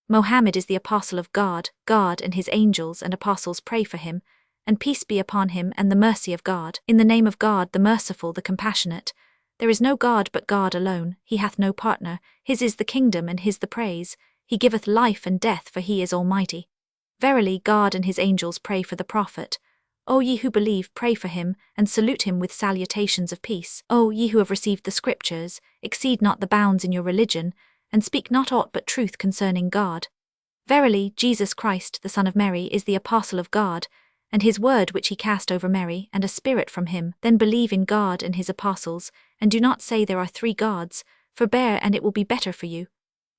Mohammed is the apostle of God, God and his angels and apostles pray for him, and peace be upon him and the mercy of God. In the name of God, the merciful, the compassionate, there is no God but God alone, he hath no partner, his is the kingdom and his the praise, he giveth life and death, for he is Almighty. Verily, God and his angels pray for the Prophet. O ye who believe, pray for him, and salute him with salutations of peace. O ye who have received the Scriptures, exceed not the bounds in your religion, and speak not aught but truth concerning God. Verily, Jesus Christ, the Son of Mary, is the apostle of God, and his word which he cast over Mary, and a spirit from him. Then believe in God and his apostles, and do not say there are three gods, forbear, and it will be better for you.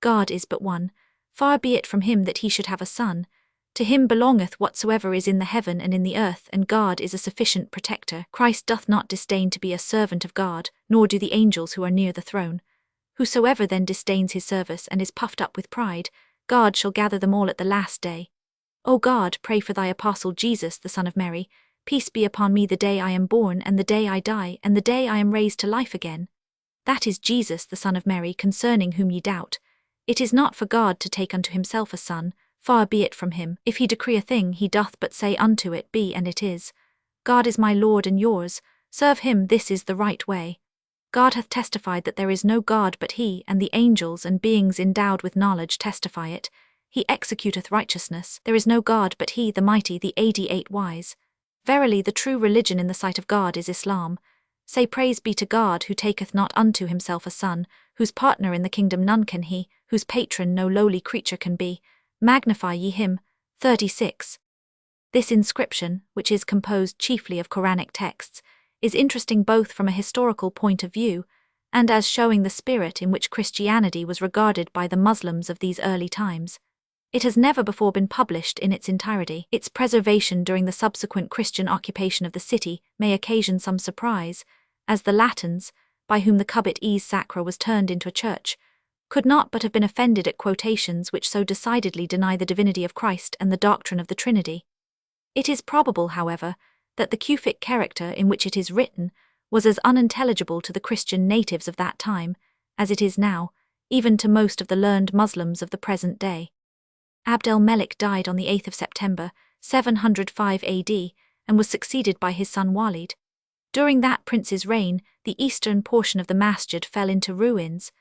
God is but one. Far be it from him that he should have a son. To him belongeth whatsoever is in the heaven and in the earth, and God is a sufficient protector. Christ doth not disdain to be a servant of God, nor do the angels who are near the throne. Whosoever then disdains his service and is puffed up with pride, God shall gather them all at the last day. O God, pray for thy apostle Jesus, the Son of Mary. Peace be upon me the day I am born, and the day I die, and the day I am raised to life again. That is Jesus, the Son of Mary, concerning whom ye doubt. It is not for God to take unto himself a son, far be it from him. If he decree a thing, he doth but say unto it, Be, and it is. God is my Lord and yours, serve him, this is the right way. God hath testified that there is no God but he, and the angels and beings endowed with knowledge testify it. He executeth righteousness, there is no God but he, the mighty, the 88 wise. Verily, the true religion in the sight of God is Islam. Say praise be to God, who taketh not unto himself a son, whose partner in the kingdom none can he, whose patron no lowly creature can be. Magnify ye him. 36. This inscription, which is composed chiefly of Quranic texts, is interesting both from a historical point of view, and as showing the spirit in which Christianity was regarded by the Muslims of these early times. It has never before been published in its entirety. Its preservation during the subsequent Christian occupation of the city may occasion some surprise, as the Latins, by whom the Holy Sepulchre was turned into a church, could not but have been offended at quotations which so decidedly deny the divinity of Christ and the doctrine of the Trinity. It is probable, however, that the Kufic character in which it is written was as unintelligible to the Christian natives of that time as it is now, even to most of the learned Muslims of the present day. Abd el-Melik died on the 8th of September, 705 AD, and was succeeded by his son Walid. During that prince's reign, the eastern portion of the masjid fell into ruins,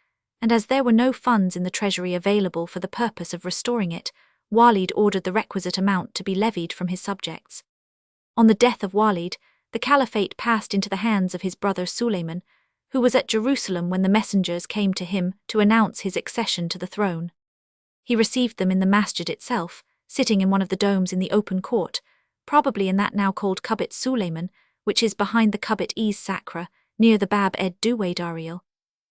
and as there were no funds in the treasury available for the purpose of restoring it, Walid ordered the requisite amount to be levied from his subjects. On the death of Walid, the caliphate passed into the hands of his brother Sulayman, who was at Jerusalem when the messengers came to him to announce his accession to the throne. He received them in the masjid itself, sitting in one of the domes in the open court, probably in that now called Kubit Sulayman, which is behind the Kubit-es Sakra, near the Bab-ed-Duwaydariel.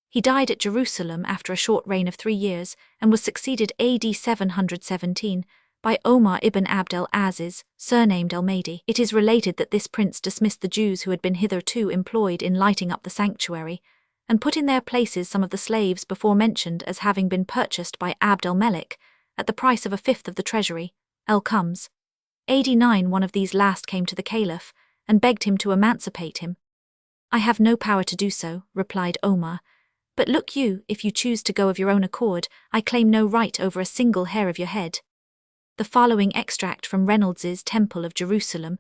He died at Jerusalem after a short reign of 3 years and was succeeded AD 717 by Omar ibn Abd al-Aziz, surnamed al-Mahdi. It is related that this prince dismissed the Jews who had been hitherto employed in lighting up the sanctuary, and put in their places some of the slaves before mentioned as having been purchased by Abd al-Melik at the price of a fifth of the treasury, al-Khums. AD 9 one of these last came to the caliph and begged him to emancipate him. "I have no power to do so," replied Omar, "but look you, if you choose to go of your own accord, I claim no right over a single hair of your head." The following extract from Reynolds's Temple of Jerusalem,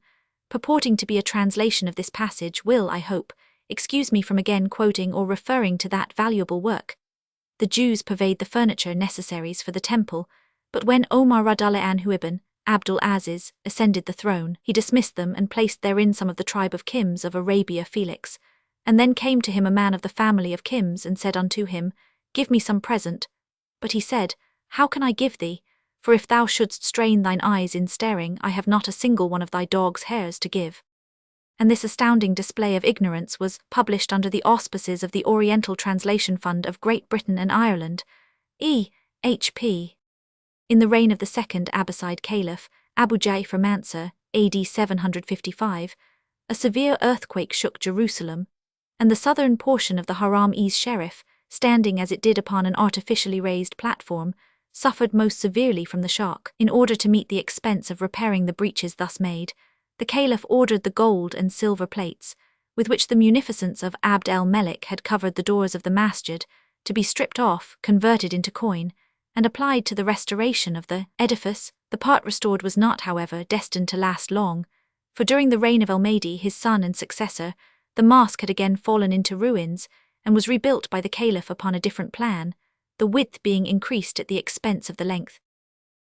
purporting to be a translation of this passage, will, I hope, excuse me from again quoting or referring to that valuable work. The Jews purveyed the furniture necessaries for the temple, but when Omar radallahu anhu ibn Abdul Aziz ascended the throne, he dismissed them and placed therein some of the tribe of Kims of Arabia Felix. And then came to him a man of the family of Kims and said unto him, "Give me some present." But he said, "How can I give thee? For if thou shouldst strain thine eyes in staring, I have not a single one of thy dog's hairs to give." And this astounding display of ignorance was published under the auspices of the Oriental Translation Fund of Great Britain and Ireland, E.H.P. In the reign of the second Abbasid Caliph, Abu Ja'far Mansur, AD 755, a severe earthquake shook Jerusalem, and the southern portion of the Haram-es Sharif, standing as it did upon an artificially raised platform, suffered most severely from the shock. In order to meet the expense of repairing the breaches thus made, the caliph ordered the gold and silver plates, with which the munificence of Abd al-Melik had covered the doors of the masjid, to be stripped off, converted into coin, and applied to the restoration of the edifice. The part restored was not, however, destined to last long, for during the reign of al-Mahdi, his son and successor, the mosque had again fallen into ruins and was rebuilt by the caliph upon a different plan, the width being increased at the expense of the length.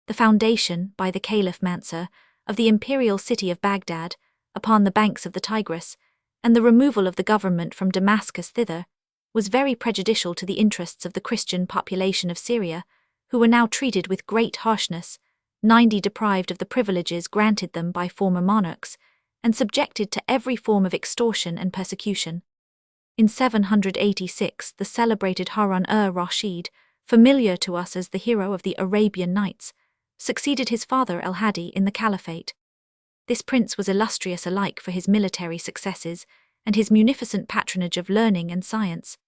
The foundation, by the Caliph Mansur, of the imperial city of Baghdad, upon the banks of the Tigris, and the removal of the government from Damascus thither, was very prejudicial to the interests of the Christian population of Syria, who were now treated with great harshness, 90 deprived of the privileges granted them by former monarchs, and subjected to every form of extortion and persecution. In 786, the celebrated Harun-ur-Rashid, familiar to us as the hero of the Arabian Nights, succeeded his father al-Hadi in the caliphate. This prince was illustrious alike for his military successes and his munificent patronage of learning and science,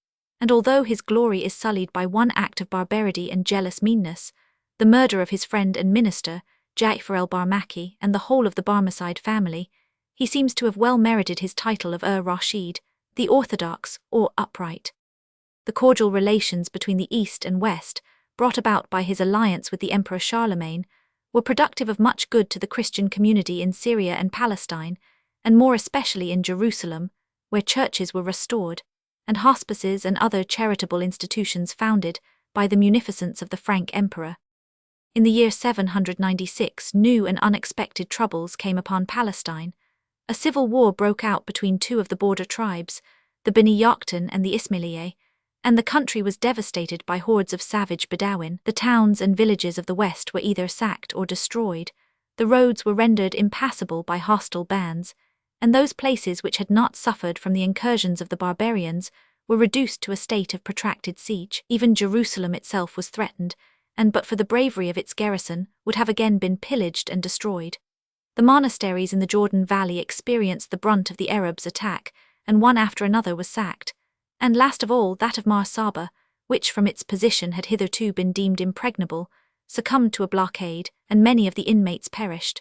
and although his glory is sullied by one act of barbarity and jealous meanness, the murder of his friend and minister, Ja'far al-Barmaki, and the whole of the Barmecide family, he seems to have well merited his title of Ur-Rashid, the orthodox or upright. The cordial relations between the East and West, brought about by his alliance with the Emperor Charlemagne, were productive of much good to the Christian community in Syria and Palestine, and more especially in Jerusalem, where churches were restored, and hospices and other charitable institutions founded by the munificence of the Frank Emperor. In the year 796, new and unexpected troubles came upon Palestine. A civil war broke out between two of the border tribes, the Bani Yaqtan and the Ismailiyeh, and the country was devastated by hordes of savage Bedouin. The towns and villages of the west were either sacked or destroyed, the roads were rendered impassable by hostile bands, and those places which had not suffered from the incursions of the barbarians were reduced to a state of protracted siege. Even Jerusalem itself was threatened, and but for the bravery of its garrison, would have again been pillaged and destroyed. The monasteries in the Jordan Valley experienced the brunt of the Arabs' attack, and one after another was sacked, and last of all that of Mar Saba, which from its position had hitherto been deemed impregnable, succumbed to a blockade, and many of the inmates perished.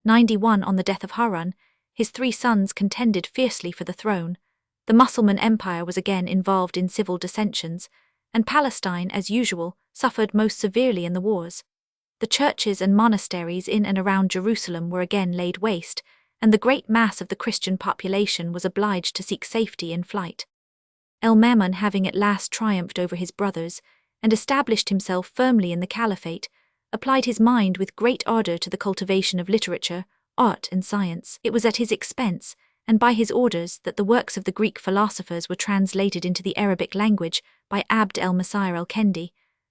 91 On the death of Harun, his 3 sons contended fiercely for the throne. The Mussulman Empire was again involved in civil dissensions, and Palestine, as usual, suffered most severely in the wars. The churches and monasteries in and around Jerusalem were again laid waste, and the great mass of the Christian population was obliged to seek safety in flight. El-Mamun, having at last triumphed over his brothers, and established himself firmly in the caliphate, applied his mind with great ardor to the cultivation of literature, art, and science. It was at his expense, and by his orders, that the works of the Greek philosophers were translated into the Arabic language by Abd el-Masir el-Kendi,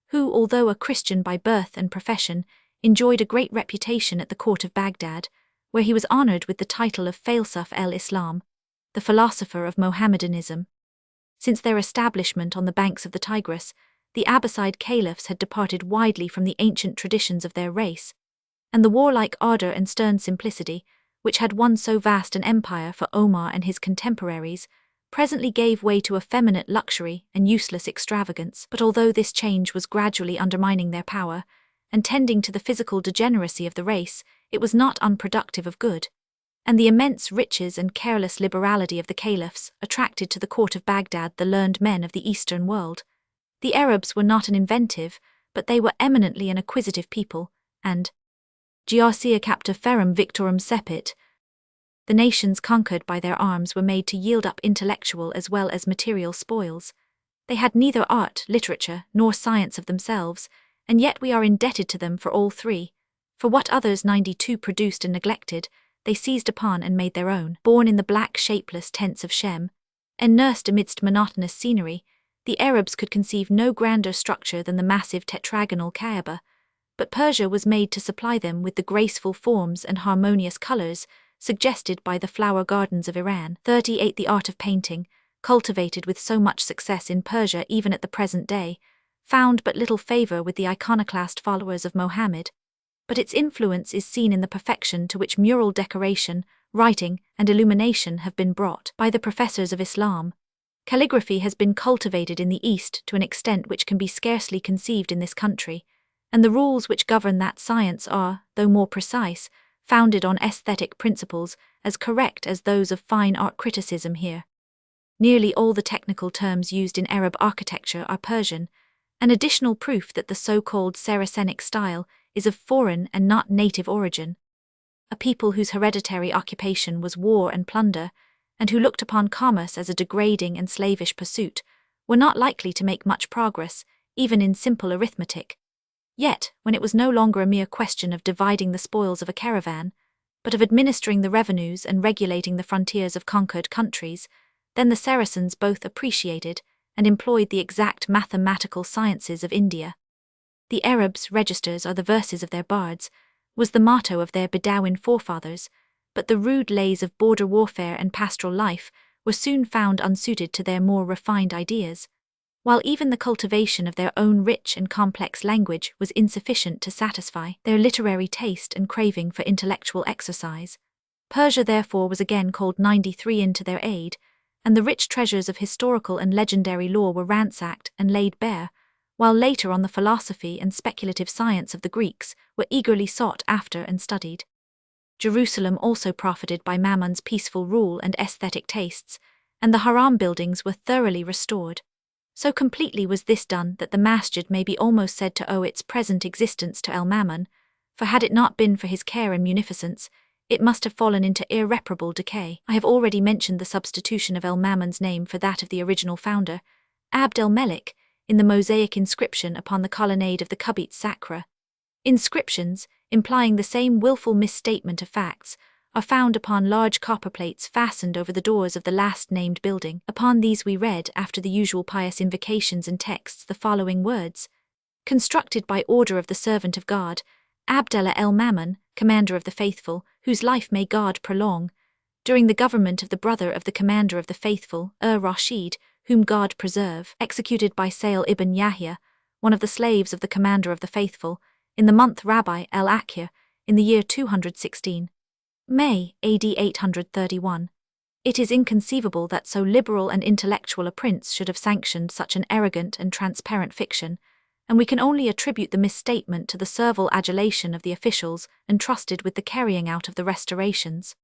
who, although a Christian by birth and profession, enjoyed a great reputation at the court of Baghdad, where he was honored with the title of Falsaf el-Islam, the philosopher of Mohammedanism. Since their establishment on the banks of the Tigris, the Abbasid caliphs had departed widely from the ancient traditions of their race, and the warlike ardor and stern simplicity, which had won so vast an empire for Omar and his contemporaries, presently gave way to effeminate luxury and useless extravagance. But although this change was gradually undermining their power, and tending to the physical degeneracy of the race, it was not unproductive of good, and the immense riches and careless liberality of the caliphs attracted to the court of Baghdad the learned men of the Eastern world. The Arabs were not an inventive, but they were eminently an acquisitive people, and Giarcia capta ferum victorum cepit. The nations conquered by their arms were made to yield up intellectual as well as material spoils. They had neither art, literature, nor science of themselves, and yet we are indebted to them for all three. For what others 92 produced and neglected, they seized upon and made their own. Born in the black shapeless tents of Shem, and nursed amidst monotonous scenery, the Arabs could conceive no grander structure than the massive tetragonal Kaaba, but Persia was made to supply them with the graceful forms and harmonious colors suggested by the flower gardens of Iran. 38. The art of painting, cultivated with so much success in Persia even at the present day, found but little favor with the iconoclast followers of Mohammed, but its influence is seen in the perfection to which mural decoration, writing, and illumination have been brought by the professors of Islam. Calligraphy has been cultivated in the East to an extent which can be scarcely conceived in this country, and the rules which govern that science are, though more precise, founded on aesthetic principles as correct as those of fine art criticism here. Nearly all the technical terms used in Arab architecture are Persian, an additional proof that the so-called Saracenic style is of foreign and not native origin. A people whose hereditary occupation was war and plunder, and who looked upon commerce as a degrading and slavish pursuit, were not likely to make much progress, even in simple arithmetic. Yet, when it was no longer a mere question of dividing the spoils of a caravan, but of administering the revenues and regulating the frontiers of conquered countries, then the Saracens both appreciated and employed the exact mathematical sciences of India. The Arabs' registers are the verses of their bards, was the motto of their Bedouin forefathers, but the rude lays of border warfare and pastoral life were soon found unsuited to their more refined ideas, while even the cultivation of their own rich and complex language was insufficient to satisfy their literary taste and craving for intellectual exercise. Persia therefore was again called 93 in to their aid, and the rich treasures of historical and legendary lore were ransacked and laid bare, while later on the philosophy and speculative science of the Greeks were eagerly sought after and studied. Jerusalem also profited by Mammon's peaceful rule and aesthetic tastes, and the haram buildings were thoroughly restored. So completely was this done that the masjid may be almost said to owe its present existence to El-Mammon, for had it not been for his care and munificence, it must have fallen into irreparable decay. I have already mentioned the substitution of El-Mammon's name for that of the original founder, Abd el-Melik, in the mosaic inscription upon the colonnade of the Kubit Sakra. Inscriptions, implying the same willful misstatement of facts, are found upon large copper plates fastened over the doors of the last-named building. Upon these we read, after the usual pious invocations and texts, the following words: constructed by order of the servant of God, Abdallah el-Mammon, commander of the faithful, whose life may God prolong, during the government of the brother of the commander of the faithful, Rashid, whom God preserve, executed by Sa'il ibn Yahya, one of the slaves of the commander of the faithful, in the month Rabi el-Akhir, in the year 216. May, AD 831. It is inconceivable that so liberal and intellectual a prince should have sanctioned such an arrogant and transparent fiction, and we can only attribute the misstatement to the servile adulation of the officials entrusted with the carrying out of the restorations.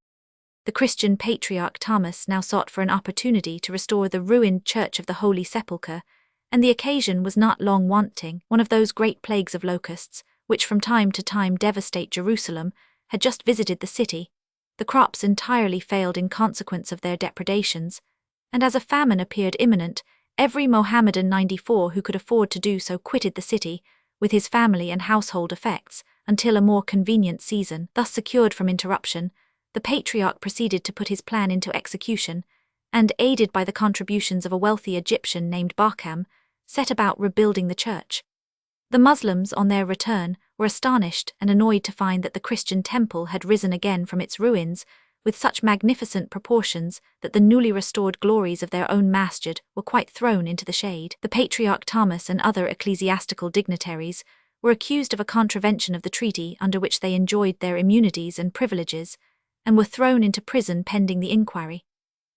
The Christian patriarch Thomas now sought for an opportunity to restore the ruined church of the Holy Sepulchre, and the occasion was not long wanting. One of those great plagues of locusts, which from time to time devastate Jerusalem, had just visited the city. The crops entirely failed in consequence of their depredations, and as a famine appeared imminent, every Mohammedan 94 who could afford to do so quitted the city, with his family and household effects, until a more convenient season, thus secured from interruption, the patriarch proceeded to put his plan into execution, and, aided by the contributions of a wealthy Egyptian named Barkam, set about rebuilding the church. The Muslims, on their return, were astonished and annoyed to find that the Christian temple had risen again from its ruins, with such magnificent proportions that the newly restored glories of their own masjid were quite thrown into the shade. The Patriarch Thomas and other ecclesiastical dignitaries were accused of a contravention of the treaty under which they enjoyed their immunities and privileges, and were thrown into prison pending the inquiry.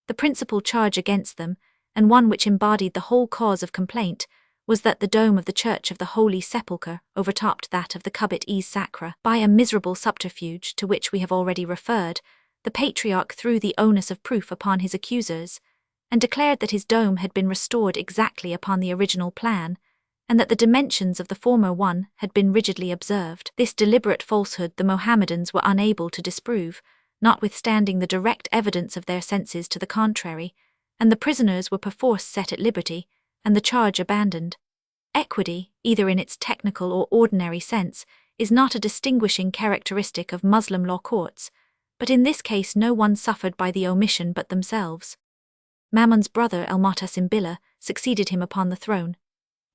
The principal charge against them, and one which embodied the whole cause of complaint, was that the dome of the Church of the Holy Sepulchre overtopped that of the Kubbat-es-Sakra. By a miserable subterfuge to which we have already referred, the Patriarch threw the onus of proof upon his accusers, and declared that his dome had been restored exactly upon the original plan, and that the dimensions of the former one had been rigidly observed. This deliberate falsehood the Mohammedans were unable to disprove, notwithstanding the direct evidence of their senses to the contrary, and the prisoners were perforce set at liberty, and the charge abandoned. Equity, either in its technical or ordinary sense, is not a distinguishing characteristic of Muslim law courts, but in this case no one suffered by the omission but themselves. Mamun's brother Al-Mu'tasim Billah succeeded him upon the throne.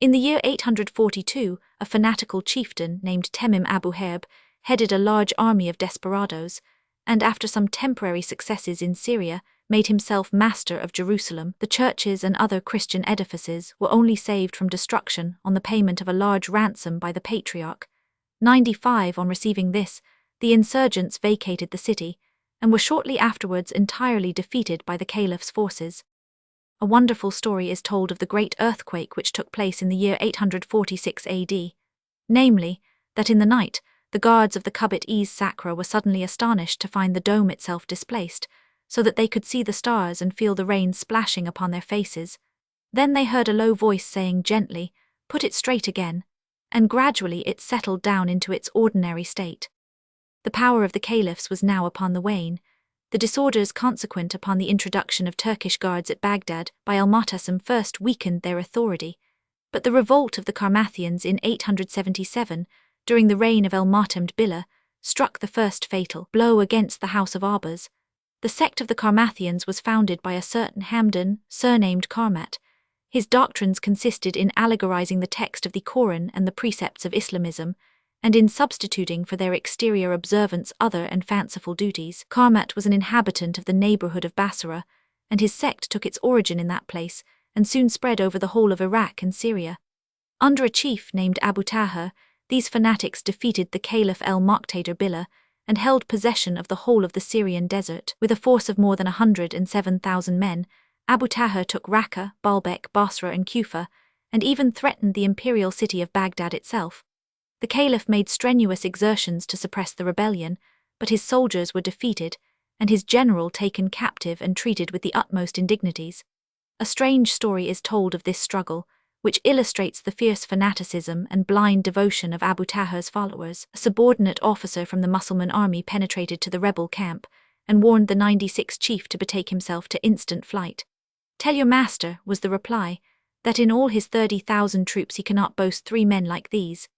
In the year 842, a fanatical chieftain named Temim Abu Herb headed a large army of desperadoes, and after some temporary successes in Syria, made himself master of Jerusalem. The churches and other Christian edifices were only saved from destruction on the payment of a large ransom by the Patriarch. 95 On receiving this, the insurgents vacated the city, and were shortly afterwards entirely defeated by the Caliph's forces. A wonderful story is told of the great earthquake which took place in the year 846 AD. Namely, that in the night, the guards of the Kubbat-es-Sakra were suddenly astonished to find the dome itself displaced, so that they could see the stars and feel the rain splashing upon their faces. Then they heard a low voice saying gently, "Put it straight again," and gradually it settled down into its ordinary state. The power of the caliphs was now upon the wane. The disorders consequent upon the introduction of Turkish guards at Baghdad by Al-Mu'tasim first weakened their authority, but the revolt of the Carmathians in 877, during the reign of Al-Mu'tasim Billah, struck the first fatal blow against the house of Abbas. The sect of the Carmathians was founded by a certain Hamdan, surnamed Karmat. His doctrines consisted in allegorizing the text of the Koran and the precepts of Islamism, and in substituting for their exterior observance other and fanciful duties. Karmat was an inhabitant of the neighborhood of Basra, and his sect took its origin in that place, and soon spread over the whole of Iraq and Syria. Under a chief named Abu Tahir, these fanatics defeated the Caliph al-Muqtadir Billah, and held possession of the whole of the Syrian desert. With a force of more than 107,000 men, Abu Tahir took Raqqa, Baalbek, Basra and Kufa, and even threatened the imperial city of Baghdad itself. The caliph made strenuous exertions to suppress the rebellion, but his soldiers were defeated, and his general taken captive and treated with the utmost indignities. A strange story is told of this struggle, which illustrates the fierce fanaticism and blind devotion of Abu Tahir's followers. A subordinate officer from the Mussulman army penetrated to the rebel camp, and warned the 96th chief to betake himself to instant flight. "Tell your master," was the reply, "that in all his 30,000 troops he cannot boast 3 men like these."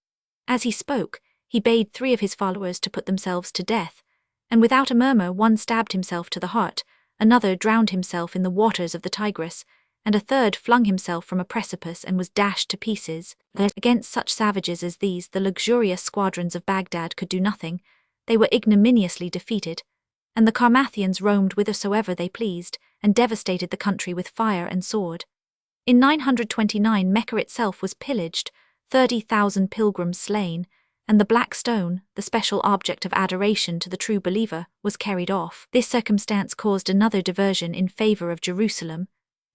As he spoke, he bade 3 of his followers to put themselves to death, and without a murmur one stabbed himself to the heart, another drowned himself in the waters of the Tigris, and a third flung himself from a precipice and was dashed to pieces. Against such savages as these the luxurious squadrons of Baghdad could do nothing. They were ignominiously defeated, and the Carmathians roamed whithersoever they pleased, and devastated the country with fire and sword. In 929 Mecca itself was pillaged, 30,000 pilgrims slain, and the black stone, the special object of adoration to the true believer, was carried off. This circumstance caused another diversion in favor of Jerusalem.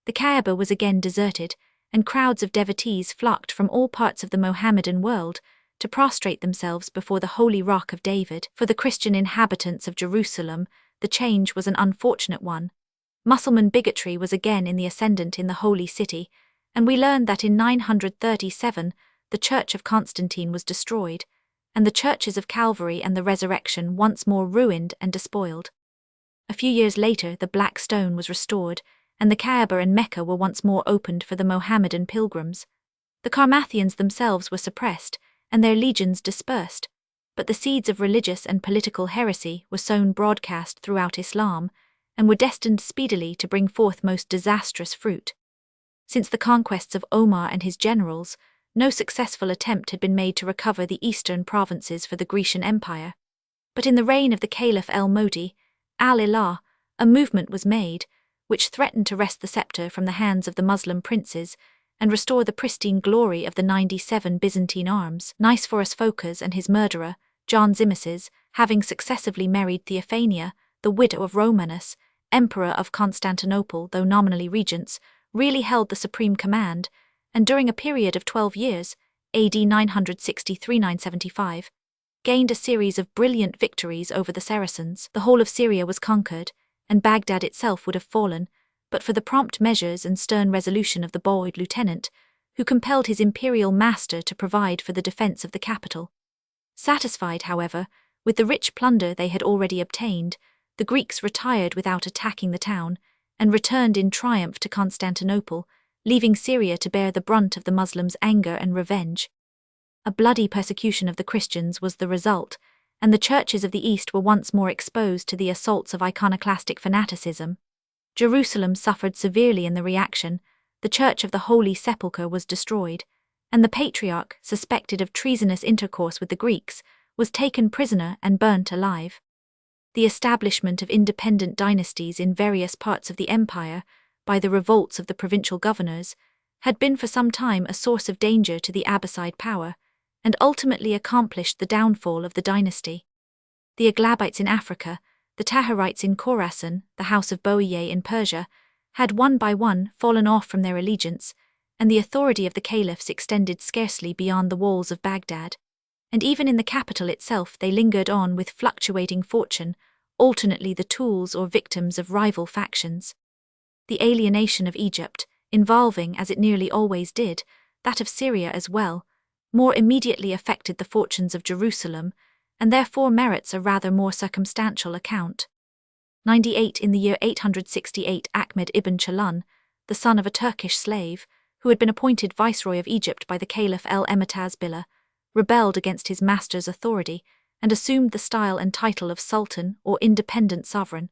The Kaaba was again deserted, and crowds of devotees flocked from all parts of the Mohammedan world to prostrate themselves before the Holy Rock of David. For the Christian inhabitants of Jerusalem, the change was an unfortunate one. Mussulman bigotry was again in the ascendant in the Holy City, and we learn that in 937 the Church of Constantine was destroyed, and the churches of Calvary and the Resurrection once more ruined and despoiled. A few years later the Black Stone was restored, and the Kaaba and Mecca were once more opened for the Mohammedan pilgrims. The Carmathians themselves were suppressed, and their legions dispersed, but the seeds of religious and political heresy were sown broadcast throughout Islam, and were destined speedily to bring forth most disastrous fruit. Since the conquests of Omar and his generals, no successful attempt had been made to recover the eastern provinces for the Grecian Empire. But in the reign of the Caliph al-Mahdi, al-Ilah, a movement was made, which threatened to wrest the scepter from the hands of the Muslim princes and restore the pristine glory of the 97 Byzantine arms. Nicephorus Phocas and his murderer, John Zimisces, having successively married Theophania, the widow of Romanus, emperor of Constantinople, though nominally regents, really held the supreme command, and during a period of 12 years, AD 963–975, gained a series of brilliant victories over the Saracens. The whole of Syria was conquered, and Baghdad itself would have fallen, but for the prompt measures and stern resolution of the bold lieutenant, who compelled his imperial master to provide for the defense of the capital. Satisfied, however, with the rich plunder they had already obtained, the Greeks retired without attacking the town, and returned in triumph to Constantinople, leaving Syria to bear the brunt of the Muslims' anger and revenge. A bloody persecution of the Christians was the result, and the churches of the East were once more exposed to the assaults of iconoclastic fanaticism. Jerusalem suffered severely in the reaction, the church of the Holy Sepulchre was destroyed, and the patriarch, suspected of treasonous intercourse with the Greeks, was taken prisoner and burnt alive. The establishment of independent dynasties in various parts of the empire, by the revolts of the provincial governors, had been for some time a source of danger to the Abbasid power, and ultimately accomplished the downfall of the dynasty. The Aglabites in Africa, the Tahirites in Khorasan, the house of Boiyeh in Persia, had one by one fallen off from their allegiance, and the authority of the caliphs extended scarcely beyond the walls of Baghdad. And even in the capital itself they lingered on with fluctuating fortune, alternately the tools or victims of rival factions. The alienation of Egypt, involving, as it nearly always did, that of Syria as well, more immediately affected the fortunes of Jerusalem, and therefore merits a rather more circumstantial account. 98 In the year 868, Ahmed ibn Chalun, the son of a Turkish slave, who had been appointed viceroy of Egypt by the Caliph el-Emetaz Billah, rebelled against his master's authority and assumed the style and title of sultan or independent sovereign.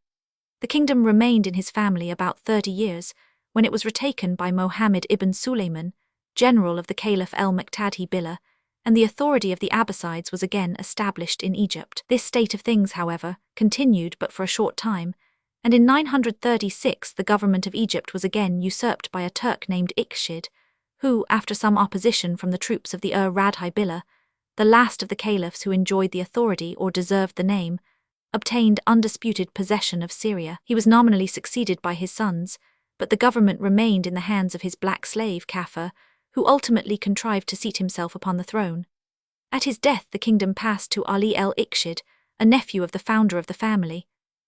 The kingdom remained in his family about 30 years, when it was retaken by Mohammed ibn Sulayman, general of the Caliph el-Muqtadi Billah, and the authority of the Abbasides was again established in Egypt. This state of things, however, continued but for a short time, and in 936 the government of Egypt was again usurped by a Turk named Iqshid, who, after some opposition from the troops of the Radhi Billah, the last of the caliphs who enjoyed the authority or deserved the name, obtained undisputed possession of Syria. He was nominally succeeded by his sons, but the government remained in the hands of his black slave Kafur, who ultimately contrived to seat himself upon the throne. At his death the kingdom passed to Ali el-Iqshid, a nephew of the founder of the family,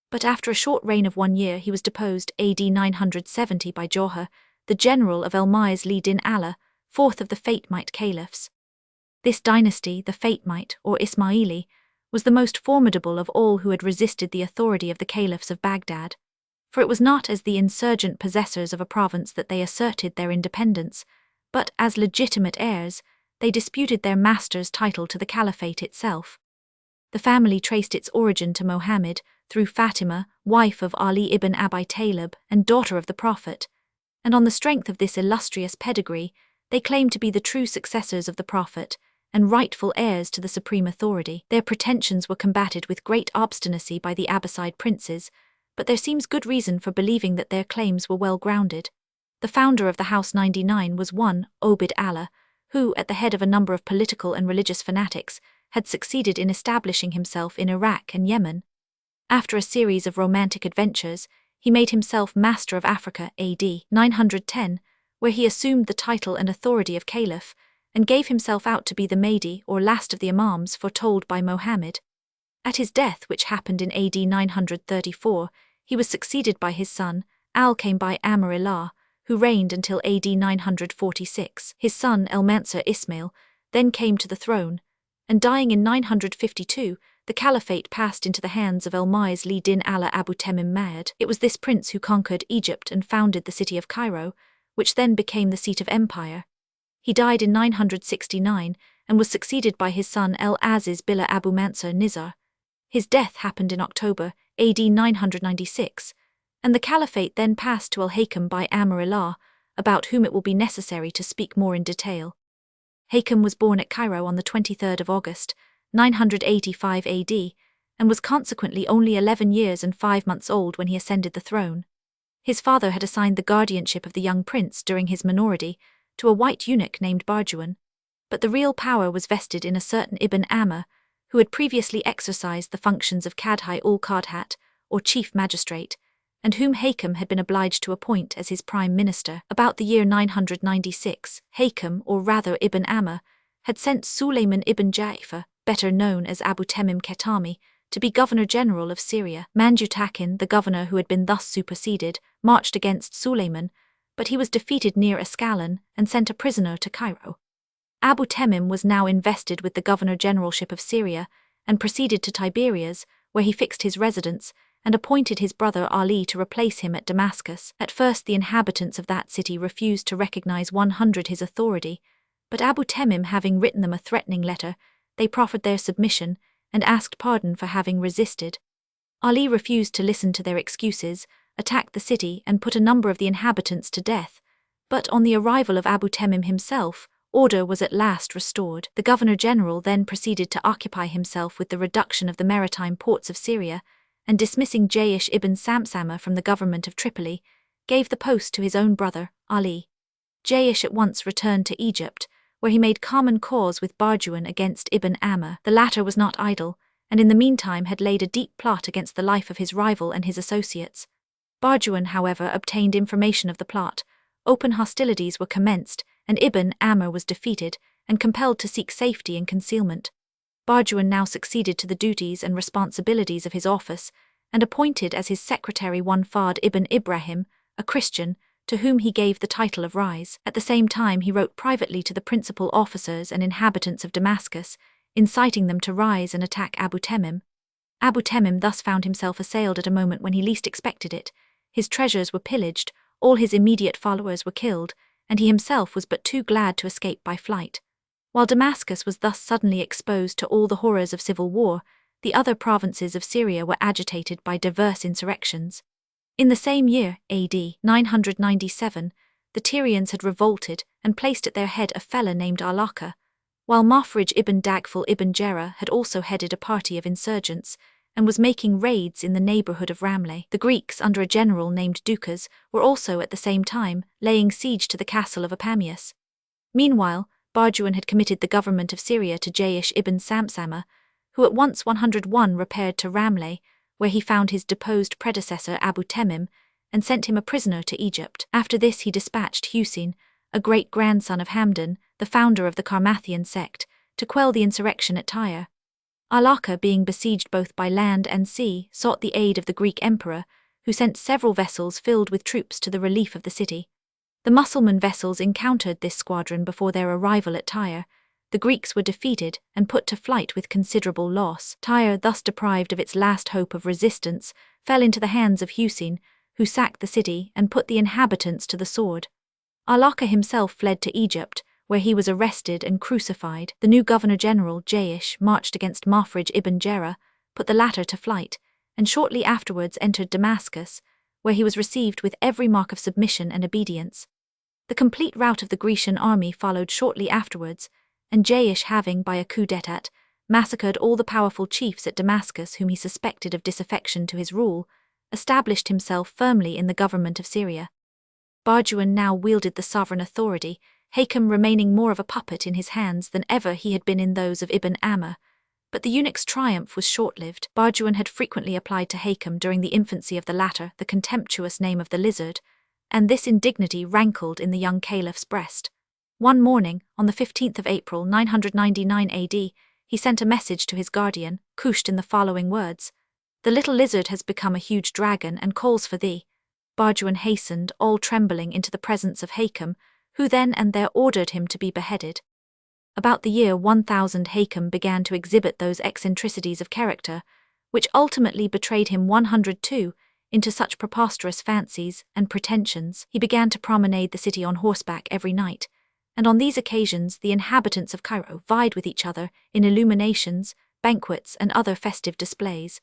but after a short reign of 1 year he was deposed AD 970 by Johar, the general of El-Mu'izz li-Din Allah, fourth of the Fatimite caliphs. This dynasty, the Fatimite or Ismaili, was the most formidable of all who had resisted the authority of the caliphs of Baghdad, for it was not as the insurgent possessors of a province that they asserted their independence, but as legitimate heirs, they disputed their master's title to the caliphate itself. The family traced its origin to Mohammed through Fatima, wife of Ali ibn Abi Talib and daughter of the Prophet, and on the strength of this illustrious pedigree, they claimed to be the true successors of the Prophet and rightful heirs to the supreme authority. Their pretensions were combated with great obstinacy by the Abbasid princes, but there seems good reason for believing that their claims were well grounded. The founder of the House 99 was one Obid Allah, who, at the head of a number of political and religious fanatics, had succeeded in establishing himself in Iraq and Yemen. After a series of romantic adventures, he made himself master of Africa AD 910, where he assumed the title and authority of caliph, and gave himself out to be the Mahdi or last of the Imams foretold by Mohammed. At his death, which happened in AD 934, he was succeeded by his son, Al-Amr-Ilah, who reigned until AD 946. His son El-Mansur Ismail then came to the throne, and dying in 952, the caliphate passed into the hands of El-Mu'izz li-Din Allah Abu Tamim Ma'ad. It was this prince who conquered Egypt and founded the city of Cairo, which then became the seat of empire. He died in 969, and was succeeded by his son El-Aziz Billah Abu Mansur Nizar. His death happened in October, AD 996, and the caliphate then passed to Al-Hakam by Amr-Allah, about whom it will be necessary to speak more in detail. Hakam was born at Cairo on the 23rd of August, 985 AD, and was consequently only 11 years and 5 months old when he ascended the throne. His father had assigned the guardianship of the young prince during his minority to a white eunuch named Barjuan, but the real power was vested in a certain Ibn Amr, who had previously exercised the functions of Kadhi-ul-Qadhat, or chief magistrate, and whom Hakam had been obliged to appoint as his prime minister. About the year 996, Hakam, or rather Ibn Amr, had sent Sulayman ibn Ja'far, better known as Abu Tamim Ketami, to be governor-general of Syria. Manjutakin, the governor who had been thus superseded, marched against Sulayman, but he was defeated near Ascalon and sent a prisoner to Cairo. Abu Tamim was now invested with the governor-generalship of Syria and proceeded to Tiberias, where he fixed his residence, and appointed his brother Ali to replace him at Damascus. At first the inhabitants of that city refused to recognize 100 his authority, but Abu Tamim having written them a threatening letter, they proffered their submission and asked pardon for having resisted. Ali refused to listen to their excuses, attacked the city and put a number of the inhabitants to death, but on the arrival of Abu Tamim himself, order was at last restored. The governor-general then proceeded to occupy himself with the reduction of the maritime ports of Syria, and dismissing Jaish ibn Samsama from the government of Tripoli, gave the post to his own brother, Ali. Jaish at once returned to Egypt, where he made common cause with Barjuan against Ibn Amr. The latter was not idle, and in the meantime had laid a deep plot against the life of his rival and his associates. Barjuan, however, obtained information of the plot. Open hostilities were commenced, and Ibn Amr was defeated and compelled to seek safety in concealment. Barjuan now succeeded to the duties and responsibilities of his office, and appointed as his secretary one Fard ibn Ibrahim, a Christian, to whom he gave the title of Rise. At the same time he wrote privately to the principal officers and inhabitants of Damascus, inciting them to rise and attack Abu Tamim. Abu Tamim thus found himself assailed at a moment when he least expected it. His treasures were pillaged, all his immediate followers were killed, and he himself was but too glad to escape by flight. While Damascus was thus suddenly exposed to all the horrors of civil war, the other provinces of Syria were agitated by diverse insurrections. In the same year, AD 997, the Tyrians had revolted and placed at their head a fellah named Alaka, while Mafrij ibn Dagfal ibn Jera had also headed a party of insurgents and was making raids in the neighborhood of Ramleh. The Greeks, under a general named Ducas, were also at the same time laying siege to the castle of Apamius. Meanwhile, Barjuan had committed the government of Syria to Jaish ibn Samsama, who at once 101 repaired to Ramleh, where he found his deposed predecessor Abu Tamim, and sent him a prisoner to Egypt. After this he dispatched Husain, a great-grandson of Hamdan, the founder of the Karmathian sect, to quell the insurrection at Tyre. Alaka, being besieged both by land and sea, sought the aid of the Greek emperor, who sent several vessels filled with troops to the relief of the city. The Mussulman vessels encountered this squadron before their arrival at Tyre. The Greeks were defeated and put to flight with considerable loss. Tyre, thus deprived of its last hope of resistance, fell into the hands of Husain, who sacked the city and put the inhabitants to the sword. Alaka himself fled to Egypt, where he was arrested and crucified. The new governor-general, Jaish, marched against Mafrij ibn Jera, put the latter to flight, and shortly afterwards entered Damascus, where he was received with every mark of submission and obedience. The complete rout of the Grecian army followed shortly afterwards, and Jaish, having, by a coup d'état, massacred all the powerful chiefs at Damascus whom he suspected of disaffection to his rule, established himself firmly in the government of Syria. Barjuan now wielded the sovereign authority, Hakam remaining more of a puppet in his hands than ever he had been in those of Ibn Amr. But the eunuch's triumph was short-lived. Barjuan had frequently applied to Hakam during the infancy of the latter the contemptuous name of the lizard, and this indignity rankled in the young caliph's breast. One morning, on the 15th of April 999 AD, he sent a message to his guardian, Kusht, in the following words: "The little lizard has become a huge dragon and calls for thee." Barjuan hastened, all trembling, into the presence of Hakam, who then and there ordered him to be beheaded. About the year 1000 Hakam began to exhibit those eccentricities of character, which ultimately betrayed him 102 into such preposterous fancies and pretensions. He began to promenade the city on horseback every night, and on these occasions the inhabitants of Cairo vied with each other in illuminations, banquets, and other festive displays.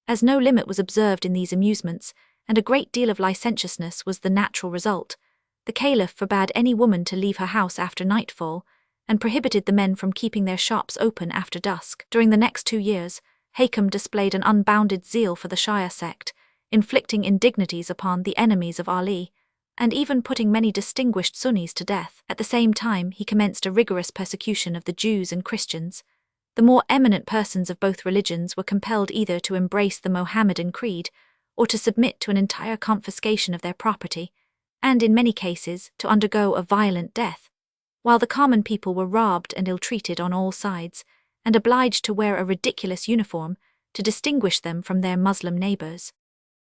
As no limit was observed in these amusements, and a great deal of licentiousness was the natural result, the Caliph forbade any woman to leave her house after nightfall, and prohibited the men from keeping their shops open after dusk. During the next 2 years, Hakam displayed an unbounded zeal for the Shia sect, inflicting indignities upon the enemies of Ali, and even putting many distinguished Sunnis to death. At the same time, he commenced a rigorous persecution of the Jews and Christians. The more eminent persons of both religions were compelled either to embrace the Mohammedan creed or to submit to an entire confiscation of their property, and in many cases to undergo a violent death, while the common people were robbed and ill-treated on all sides, and obliged to wear a ridiculous uniform to distinguish them from their Muslim neighbors.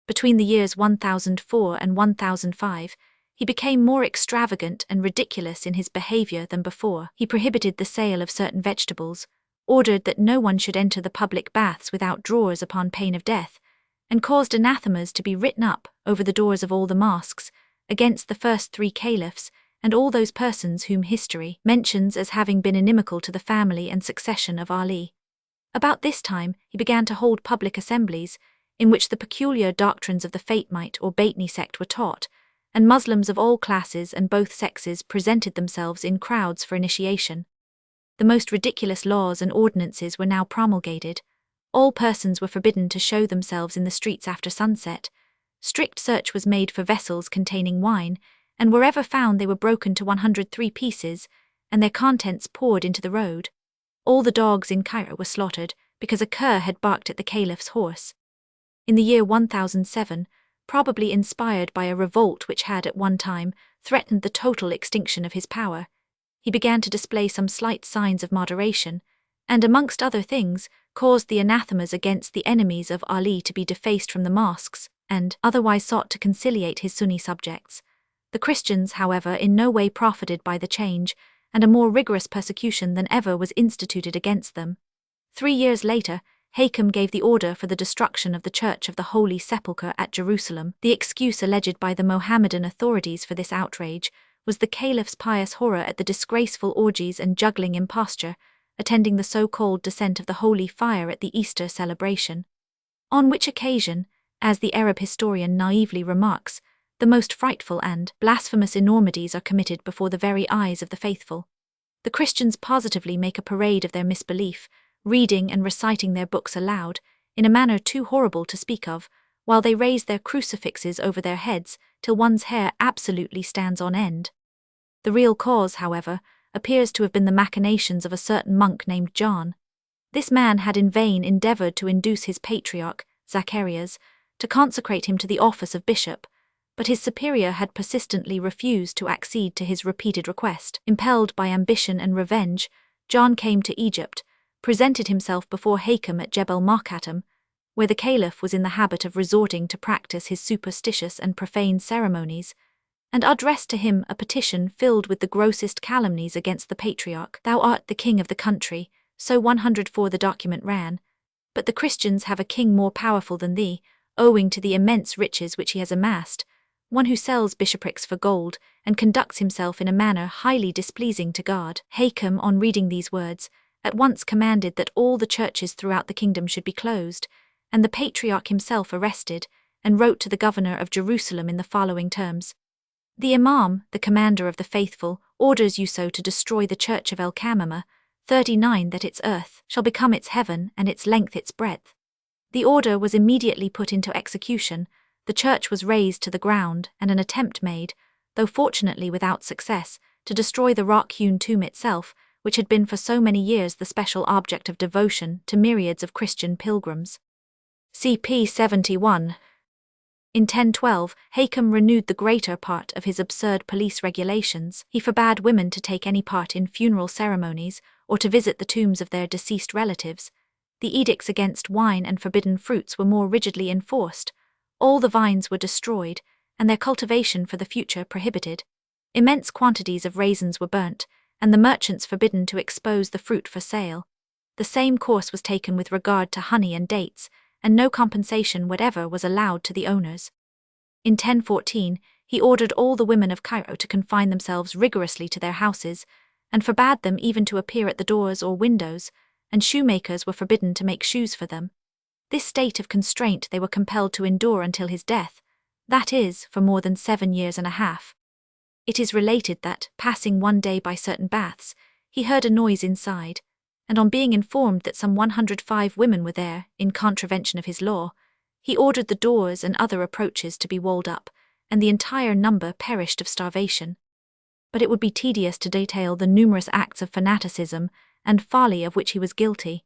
Between the years 1004 and 1005, he became more extravagant and ridiculous in his behavior than before. He prohibited the sale of certain vegetables, ordered that no one should enter the public baths without drawers upon pain of death, and caused anathemas to be written up over the doors of all the mosques against the first 3 caliphs and all those persons whom history mentions as having been inimical to the family and succession of Ali. About this time, he began to hold public assemblies in which the peculiar doctrines of the Fatimite or Baitni sect were taught, and Muslims of all classes and both sexes presented themselves in crowds for initiation. The most ridiculous laws and ordinances were now promulgated. All persons were forbidden to show themselves in the streets after sunset. Strict search was made for vessels containing wine, and wherever found they were broken to 103 pieces, and their contents poured into the road. All the dogs in Cairo were slaughtered because a cur had barked at the caliph's horse. In the year 1007, probably inspired by a revolt which had at one time threatened the total extinction of his power, he began to display some slight signs of moderation, and amongst other things, caused the anathemas against the enemies of Ali to be defaced from the mosques, and otherwise sought to conciliate his Sunni subjects. The Christians, however, in no way profited by the change, and a more rigorous persecution than ever was instituted against them. 3 years later, Hakam gave the order for the destruction of the Church of the Holy Sepulchre at Jerusalem. The excuse alleged by the Mohammedan authorities for this outrage was the caliph's pious horror at the disgraceful orgies and juggling imposture attending the so-called descent of the holy fire at the Easter celebration, on which occasion, as the Arab historian naively remarks, the most frightful and blasphemous enormities are committed before the very eyes of the faithful. The Christians positively make a parade of their misbelief, reading and reciting their books aloud, in a manner too horrible to speak of, while they raise their crucifixes over their heads till one's hair absolutely stands on end. The real cause, however, appears to have been the machinations of a certain monk named John. This man had in vain endeavored to induce his patriarch, Zacharias, to consecrate him to the office of bishop, but his superior had persistently refused to accede to his repeated request. Impelled by ambition and revenge, John came to Egypt, presented himself before Hakam at Jebel Markatam, where the caliph was in the habit of resorting to practice his superstitious and profane ceremonies, and addressed to him a petition filled with the grossest calumnies against the patriarch. "Thou art the king of the country," so 104 the document ran, "but the Christians have a king more powerful than thee, owing to the immense riches which he has amassed, one who sells bishoprics for gold and conducts himself in a manner highly displeasing to God." Hakam, on reading these words, at once commanded that all the churches throughout the kingdom should be closed, and the patriarch himself arrested, and wrote to the governor of Jerusalem in the following terms: "The Imam, the commander of the faithful, orders you so to destroy the church of El-Kamama, 39 that its earth shall become its heaven and its length its breadth." The order was immediately put into execution, the church was razed to the ground, and an attempt made, though fortunately without success, to destroy the rock-hewn tomb itself, which had been for so many years the special object of devotion to myriads of Christian pilgrims. CP 71. In 1012, Hakam renewed the greater part of his absurd police regulations. He forbade women to take any part in funeral ceremonies or to visit the tombs of their deceased relatives. The edicts against wine and forbidden fruits were more rigidly enforced. All the vines were destroyed, and their cultivation for the future prohibited. Immense quantities of raisins were burnt, and the merchants forbidden to expose the fruit for sale. The same course was taken with regard to honey and dates, and no compensation whatever was allowed to the owners. In 1014, He ordered all the women of Cairo to confine themselves rigorously to their houses, and forbade them even to appear at the doors or windows, and shoemakers were forbidden to make shoes for them. This state of constraint they were compelled to endure until his death, that is, for more than 7 years and a half. It is related that, passing one day by certain baths, he heard a noise inside, and on being informed that some 105 women were there, in contravention of his law, he ordered the doors and other approaches to be walled up, and the entire number perished of starvation. But it would be tedious to detail the numerous acts of fanaticism and folly of which he was guilty.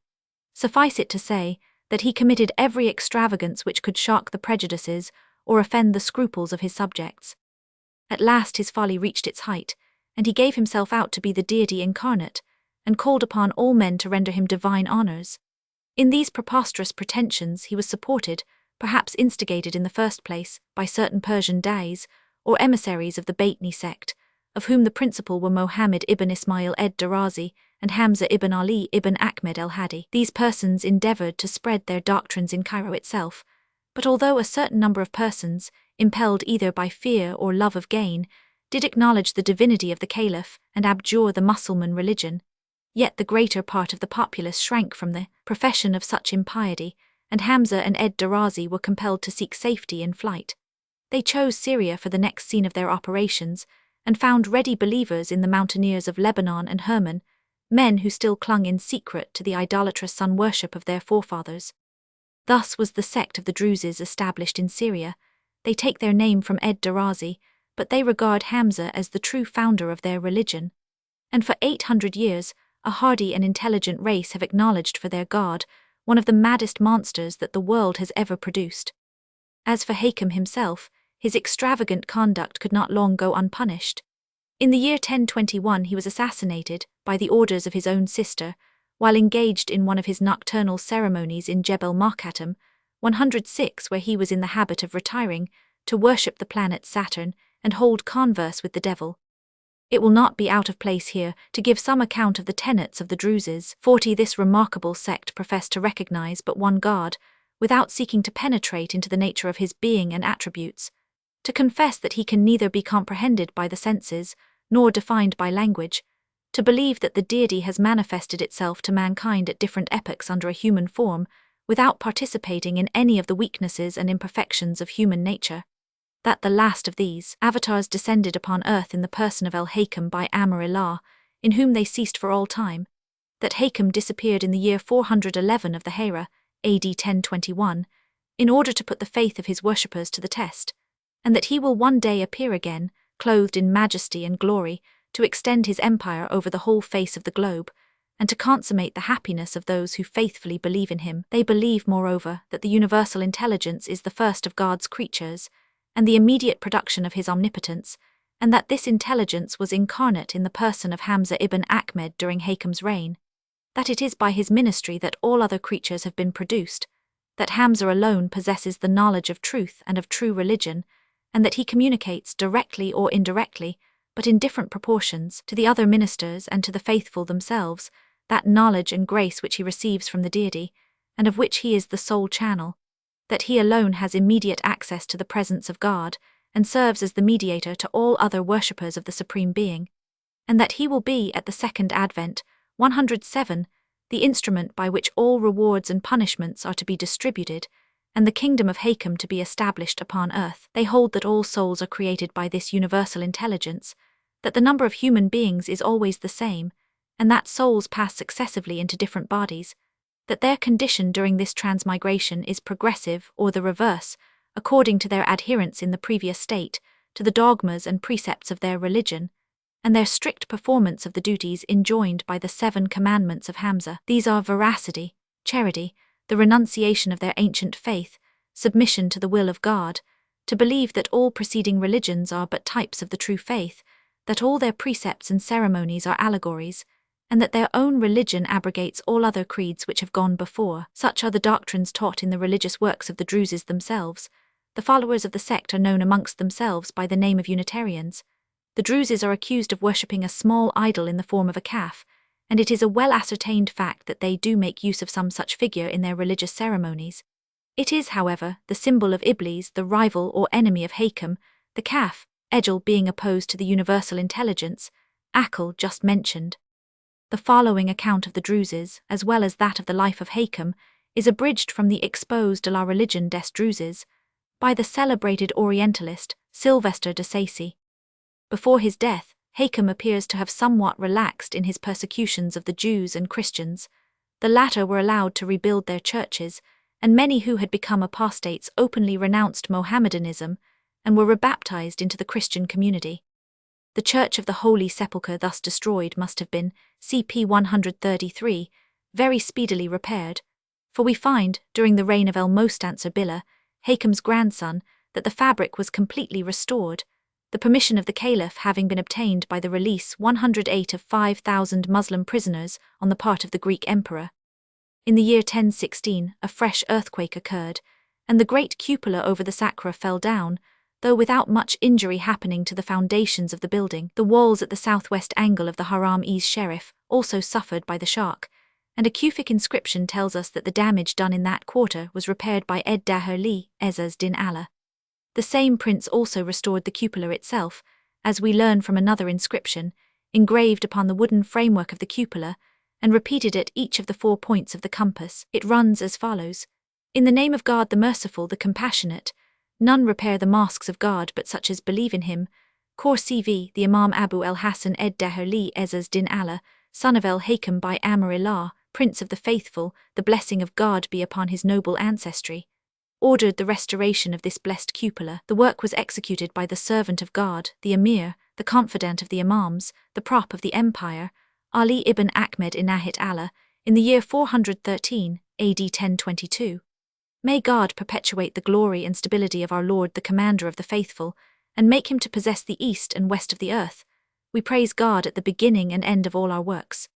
Suffice it to say that he committed every extravagance which could shock the prejudices or offend the scruples of his subjects. At last his folly reached its height, and he gave himself out to be the deity incarnate, and called upon all men to render him divine honors. In these preposterous pretensions he was supported, perhaps instigated in the first place, by certain Persian dais, or emissaries of the Baytni sect, of whom the principal were Mohammed ibn Ismail ed-Darazi and Hamza ibn Ali ibn Ahmed el-Hadi. These persons endeavored to spread their doctrines in Cairo itself, but although a certain number of persons, impelled either by fear or love of gain, did acknowledge the divinity of the Caliph and abjure the Mussulman religion, yet the greater part of the populace shrank from the profession of such impiety, and Hamza and ed-Darazi were compelled to seek safety in flight. They chose Syria for the next scene of their operations, and found ready believers in the mountaineers of Lebanon and Hermon, men who still clung in secret to the idolatrous sun-worship of their forefathers. Thus was the sect of the Druzes established in Syria. They take their name from ed-Darazi, but they regard Hamza as the true founder of their religion. And for 800 years, a hardy and intelligent race have acknowledged for their god one of the maddest monsters that the world has ever produced. As for Hakem himself, his extravagant conduct could not long go unpunished. In the year 1021 he was assassinated, by the orders of his own sister, while engaged in one of his nocturnal ceremonies in Jebel Markatam, 106, where he was in the habit of retiring, to worship the planet Saturn and hold converse with the devil. It will not be out of place here to give some account of the tenets of the Druzes. 40 This remarkable sect professed to recognize but one God, without seeking to penetrate into the nature of his being and attributes, to confess that he can neither be comprehended by the senses, nor defined by language, to believe that the deity has manifested itself to mankind at different epochs under a human form, without participating in any of the weaknesses and imperfections of human nature, that the last of these avatars descended upon earth in the person of El-Hakem by Amr-Ilah, in whom they ceased for all time, that Hakem disappeared in the year 411 of the Hejra, AD 1021, in order to put the faith of his worshippers to the test, and that he will one day appear again, clothed in majesty and glory, to extend his empire over the whole face of the globe, and to consummate the happiness of those who faithfully believe in him. They believe, moreover, that the universal intelligence is the first of God's creatures, and the immediate production of his omnipotence, and that this intelligence was incarnate in the person of Hamza ibn Ahmed during Hakem's reign, that it is by his ministry that all other creatures have been produced, that Hamza alone possesses the knowledge of truth and of true religion, and that he communicates directly or indirectly, but in different proportions, to the other ministers and to the faithful themselves, that knowledge and grace which he receives from the deity, and of which he is the sole channel, that he alone has immediate access to the presence of God, and serves as the mediator to all other worshippers of the Supreme Being, and that he will be, at the second advent, 107, the instrument by which all rewards and punishments are to be distributed, and the kingdom of Hakem to be established upon earth. They hold that all souls are created by this universal intelligence, that the number of human beings is always the same, and that souls pass successively into different bodies, that their condition during this transmigration is progressive or the reverse, according to their adherence in the previous state to the dogmas and precepts of their religion, and their strict performance of the duties enjoined by the 7 commandments of Hamza. These are veracity, charity, the renunciation of their ancient faith, submission to the will of God, to believe that all preceding religions are but types of the true faith, that all their precepts and ceremonies are allegories, and that their own religion abrogates all other creeds which have gone before. Such are the doctrines taught in the religious works of the Druzes themselves. The followers of the sect are known amongst themselves by the name of Unitarians. The Druzes are accused of worshipping a small idol in the form of a calf, and it is a well-ascertained fact that they do make use of some such figure in their religious ceremonies. It is, however, the symbol of Iblis, the rival or enemy of Hakem, the calf, Egil being opposed to the universal intelligence, Akil just mentioned. The following account of the Druses, as well as that of the life of Hakem, is abridged from the Expose de la Religion des Druses by the celebrated Orientalist Sylvester de Sacy. Before his death, Hakem appears to have somewhat relaxed in his persecutions of the Jews and Christians. The latter were allowed to rebuild their churches, and many who had become apostates openly renounced Mohammedanism and were rebaptized into the Christian community. The Church of the Holy Sepulchre thus destroyed must have been, CP 133, very speedily repaired, for we find, during the reign of Almostancer Billah, Hakem's grandson, that the fabric was completely restored, the permission of the Caliph having been obtained by the release 108 of 5,000 Muslim prisoners on the part of the Greek emperor. In the year 1016, a fresh earthquake occurred, and the great cupola over the sacra fell down, though without much injury happening to the foundations of the building. The walls at the southwest angle of the Haram-es-Sharif also suffered by the shock, and a Kufic inscription tells us that the damage done in that quarter was repaired by Ed Daherli Ezaz din Allah. The same prince also restored the cupola itself, as we learn from another inscription, engraved upon the wooden framework of the cupola, and repeated at each of the 4 points of the compass. It runs as follows: In the name of God the Merciful, the Compassionate, none repair the mosques of God but such as believe in him. Khor CV, the Imam Abu el-Hasan Ed Daherli Ezaz din Allah, son of el-Hakem by Amr-Ilah, Prince of the Faithful, the blessing of God be upon his noble ancestry, ordered the restoration of this blessed cupola. The work was executed by the servant of God, the Emir, the confidant of the Imams, the prop of the empire, Ali ibn Ahmed Inahit Allah, in the year 413, AD 1022. May God perpetuate the glory and stability of our Lord the Commander of the Faithful, and make him to possess the east and west of the earth. We praise God at the beginning and end of all our works.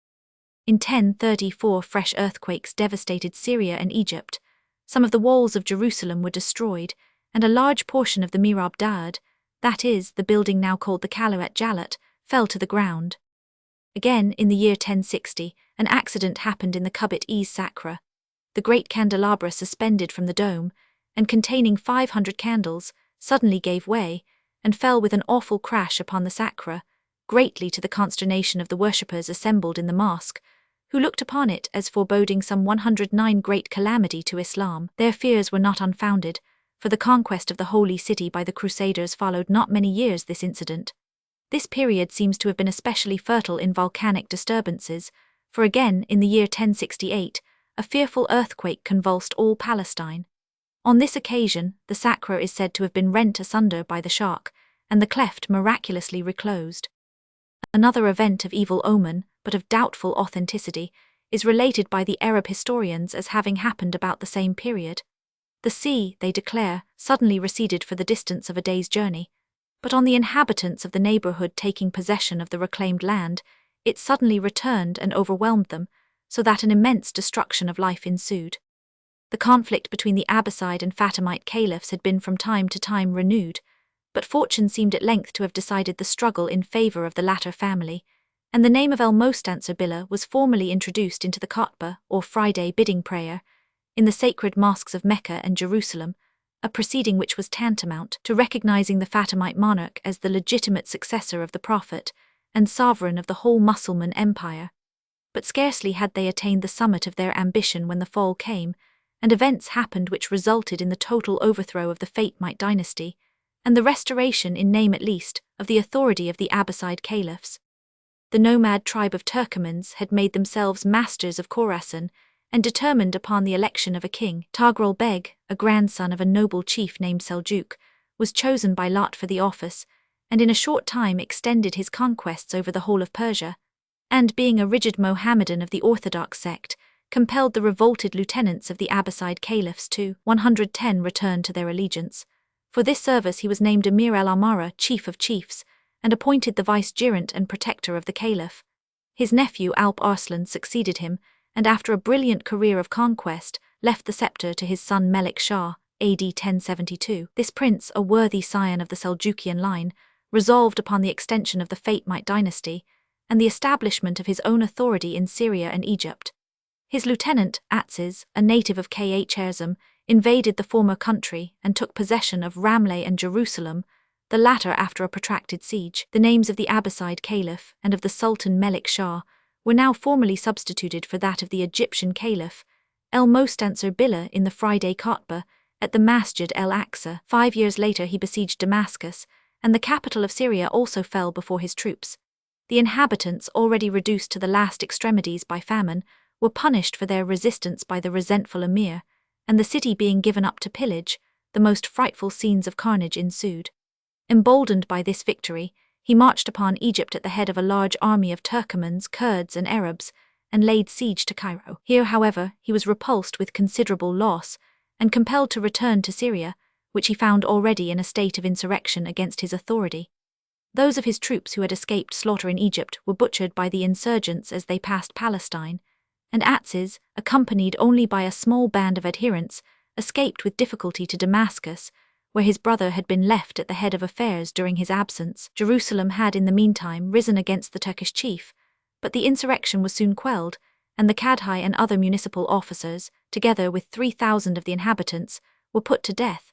In 1034 fresh earthquakes devastated Syria and Egypt. Some of the walls of Jerusalem were destroyed, and a large portion of the Mirab Da'ad, that is, the building now called the Kaluat Jalat, fell to the ground. Again, in the year 1060, an accident happened in the Kubbat-es-Sakra. The great candelabra suspended from the dome, and containing 500 candles, suddenly gave way, and fell with an awful crash upon the Sakra, greatly to the consternation of the worshippers assembled in the mosque, who looked upon it as foreboding some 109 great calamity to Islam. Their fears were not unfounded, for the conquest of the Holy City by the Crusaders followed not many years this incident. This period seems to have been especially fertile in volcanic disturbances, for again, in the year 1068, a fearful earthquake convulsed all Palestine. On this occasion, the Sakra is said to have been rent asunder by the shock, and the cleft miraculously reclosed. Another event of evil omen, but of doubtful authenticity, is related by the Arab historians as having happened about the same period. The sea, they declare, suddenly receded for the distance of a day's journey, but on the inhabitants of the neighborhood taking possession of the reclaimed land, it suddenly returned and overwhelmed them, so that an immense destruction of life ensued. The conflict between the Abbasid and Fatimite caliphs had been from time to time renewed, but fortune seemed at length to have decided the struggle in favor of the latter family, and the name of Almostancer Billah was formally introduced into the Khotbah, or Friday bidding prayer, in the sacred mosques of Mecca and Jerusalem, a proceeding which was tantamount to recognizing the Fatimite monarch as the legitimate successor of the Prophet and sovereign of the whole Mussulman empire. But scarcely had they attained the summit of their ambition when the fall came, and events happened which resulted in the total overthrow of the Fatimite dynasty, and the restoration, in name at least, of the authority of the Abbasid caliphs. The nomad tribe of Turkomans had made themselves masters of Khorasan, and determined upon the election of a king. Taghrol Beg, a grandson of a noble chief named Seljuk, was chosen by lot for the office, and in a short time extended his conquests over the whole of Persia, and being a rigid Mohammedan of the Orthodox sect, compelled the revolted lieutenants of the Abbasid caliphs to 110 return to their allegiance. For this service he was named Emir al-Amara, chief of chiefs, and appointed the vicegerent and protector of the caliph. His nephew Alp Arslan succeeded him, and after a brilliant career of conquest, left the scepter to his son Melik Shah, AD 1072. This prince, a worthy scion of the Seljukian line, resolved upon the extension of the Fatimite dynasty, and the establishment of his own authority in Syria and Egypt. His lieutenant, Atsiz, a native of Kherzm, invaded the former country and took possession of Ramleh and Jerusalem, the latter after a protracted siege. The names of the Abbasid Caliph and of the Sultan Melik Shah were now formally substituted for that of the Egyptian Caliph, El-Mostansir Billah in the Friday Khutbah at the Masjid el-Aqsa. 5 years later he besieged Damascus, and the capital of Syria also fell before his troops. The inhabitants, already reduced to the last extremities by famine, were punished for their resistance by the resentful emir, and the city being given up to pillage, the most frightful scenes of carnage ensued. Emboldened by this victory, he marched upon Egypt at the head of a large army of Turkomans, Kurds, and Arabs, and laid siege to Cairo. Here, however, he was repulsed with considerable loss, and compelled to return to Syria, which he found already in a state of insurrection against his authority. Those of his troops who had escaped slaughter in Egypt were butchered by the insurgents as they passed Palestine, and Atsiz, accompanied only by a small band of adherents, escaped with difficulty to Damascus, where his brother had been left at the head of affairs during his absence. Jerusalem had in the meantime risen against the Turkish chief, but the insurrection was soon quelled, and the Kadhi and other municipal officers, together with 3,000 of the inhabitants, were put to death.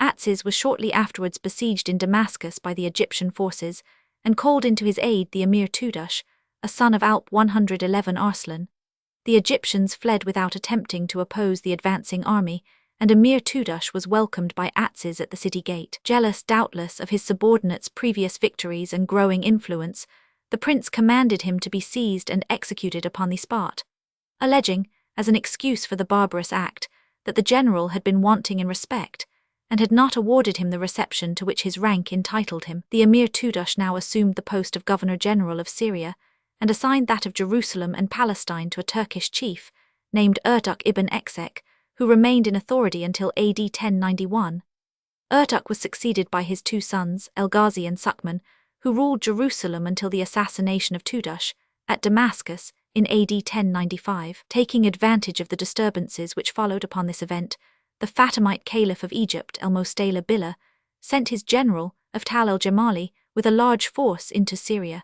Atsiz was shortly afterwards besieged in Damascus by the Egyptian forces, and called into his aid the Emir Tudush, a son of Alp 111 Arslan. The Egyptians fled without attempting to oppose the advancing army, and Emir Tudush was welcomed by Atsiz at the city gate. Jealous, doubtless, of his subordinates' previous victories and growing influence, the prince commanded him to be seized and executed upon the spot. Alleging, as an excuse for the barbarous act, that the general had been wanting in respect, and had not awarded him the reception to which his rank entitled him, the Emir Tudush now assumed the post of Governor-General of Syria, and assigned that of Jerusalem and Palestine to a Turkish chief, named Ertuk ibn Eksek, who remained in authority until AD 1091. Ertuk was succeeded by his 2 sons, El-Ghazi and Sukman, who ruled Jerusalem until the assassination of Tudush, at Damascus, in AD 1095. Taking advantage of the disturbances which followed upon this event, the Fatimite Caliph of Egypt, El-Mostansir Billah, sent his general, Iftal el-Jamali, with a large force into Syria.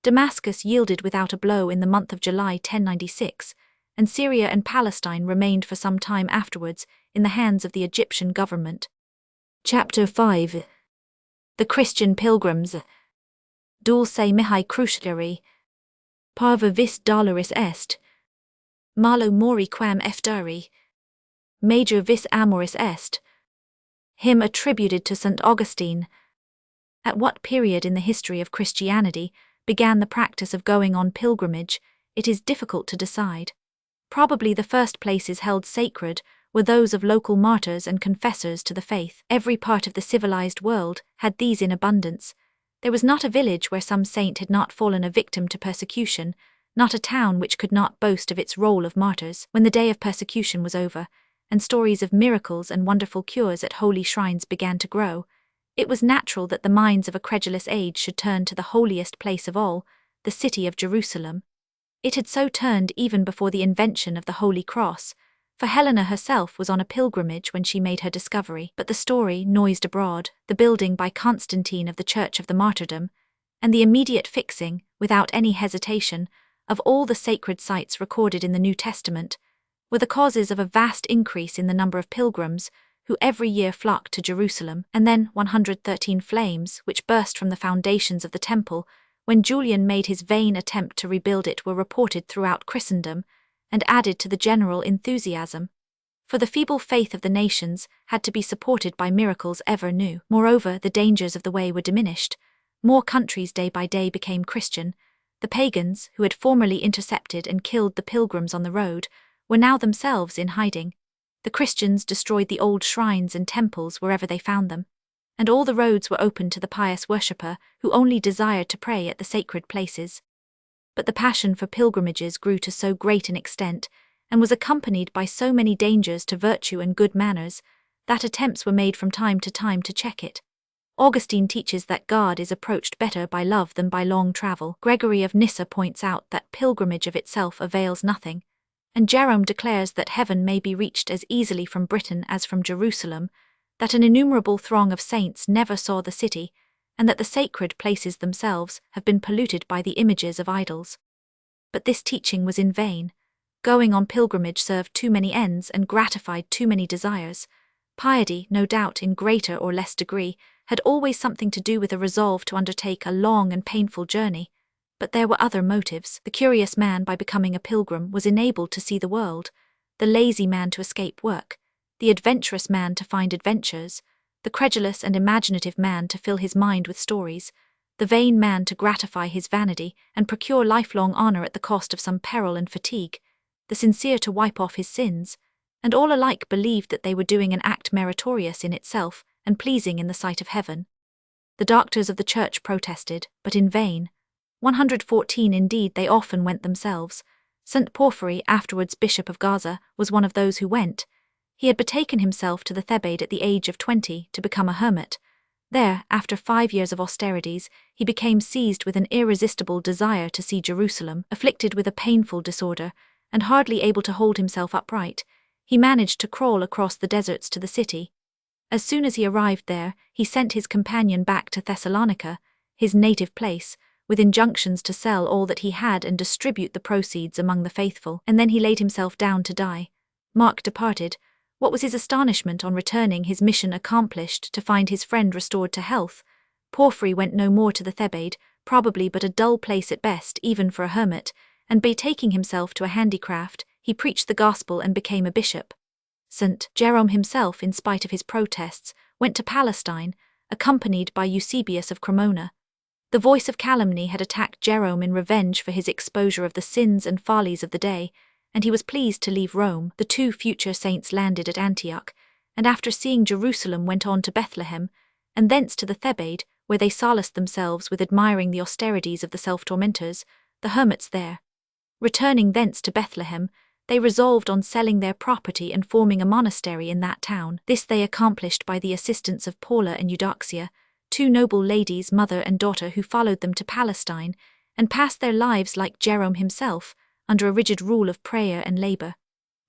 Damascus yielded without a blow in the month of July 1096, and Syria and Palestine remained for some time afterwards in the hands of the Egyptian government. Chapter 5. The Christian Pilgrims. Dulce mihi cruciari, parva vis doloris est, malo mori quam eftari, major vis amoris est. Hymn attributed to St. Augustine. At what period in the history of Christianity began the practice of going on pilgrimage, it is difficult to decide. Probably the first places held sacred were those of local martyrs and confessors to the faith. Every part of the civilized world had these in abundance. There was not a village where some saint had not fallen a victim to persecution, not a town which could not boast of its roll of martyrs. When the day of persecution was over, and stories of miracles and wonderful cures at holy shrines began to grow, it was natural that the minds of a credulous age should turn to the holiest place of all, the city of Jerusalem. It had so turned even before the invention of the Holy Cross, for Helena herself was on a pilgrimage when she made her discovery. But the story noised abroad, the building by Constantine of the Church of the Martyrdom, and the immediate fixing, without any hesitation, of all the sacred sites recorded in the New Testament, were the causes of a vast increase in the number of pilgrims who every year flocked to Jerusalem. And then 113 flames, which burst from the foundations of the temple when Julian made his vain attempt to rebuild it, were reported throughout Christendom, and added to the general enthusiasm. For the feeble faith of the nations had to be supported by miracles ever new. Moreover, the dangers of the way were diminished. More countries day by day became Christian. The pagans, who had formerly intercepted and killed the pilgrims on the road, were now themselves in hiding. The Christians destroyed the old shrines and temples wherever they found them, and all the roads were open to the pious worshipper who only desired to pray at the sacred places. But the passion for pilgrimages grew to so great an extent, and was accompanied by so many dangers to virtue and good manners, that attempts were made from time to time to check it. Augustine teaches that God is approached better by love than by long travel. Gregory of Nyssa points out that pilgrimage of itself avails nothing, and Jerome declares that heaven may be reached as easily from Britain as from Jerusalem, that an innumerable throng of saints never saw the city, and that the sacred places themselves have been polluted by the images of idols. But this teaching was in vain. Going on pilgrimage served too many ends and gratified too many desires. Piety, no doubt in greater or less degree, had always something to do with a resolve to undertake a long and painful journey. But there were other motives. The curious man, by becoming a pilgrim, was enabled to see the world, the lazy man to escape work, the adventurous man to find adventures, the credulous and imaginative man to fill his mind with stories, the vain man to gratify his vanity and procure lifelong honor at the cost of some peril and fatigue, the sincere to wipe off his sins, and all alike believed that they were doing an act meritorious in itself and pleasing in the sight of heaven. The doctors of the church protested, but in vain. 114 indeed they often went themselves. St. Porphyry, afterwards Bishop of Gaza, was one of those who went. He had betaken himself to the Thebaid at the age of 20 to become a hermit. There, after 5 years of austerities, he became seized with an irresistible desire to see Jerusalem. Afflicted with a painful disorder, and hardly able to hold himself upright, he managed to crawl across the deserts to the city. As soon as he arrived there, he sent his companion back to Thessalonica, his native place, with injunctions to sell all that he had and distribute the proceeds among the faithful, and then he laid himself down to die. Mark departed. What was his astonishment on returning, his mission accomplished, to find his friend restored to health. Porphyry went no more to the Thebaid, probably but a dull place at best, even for a hermit, and betaking himself to a handicraft, he preached the gospel and became a bishop. St. Jerome himself, in spite of his protests, went to Palestine, accompanied by Eusebius of Cremona. The voice of calumny had attacked Jerome in revenge for his exposure of the sins and follies of the day, and he was pleased to leave Rome. The 2 future saints landed at Antioch, and after seeing Jerusalem went on to Bethlehem, and thence to the Thebaid, where they solaced themselves with admiring the austerities of the self-tormentors, the hermits there. Returning thence to Bethlehem, they resolved on selling their property and forming a monastery in that town. This they accomplished by the assistance of Paula and Eudoxia, 2 noble ladies, mother and daughter, who followed them to Palestine, and passed their lives like Jerome himself, under a rigid rule of prayer and labor.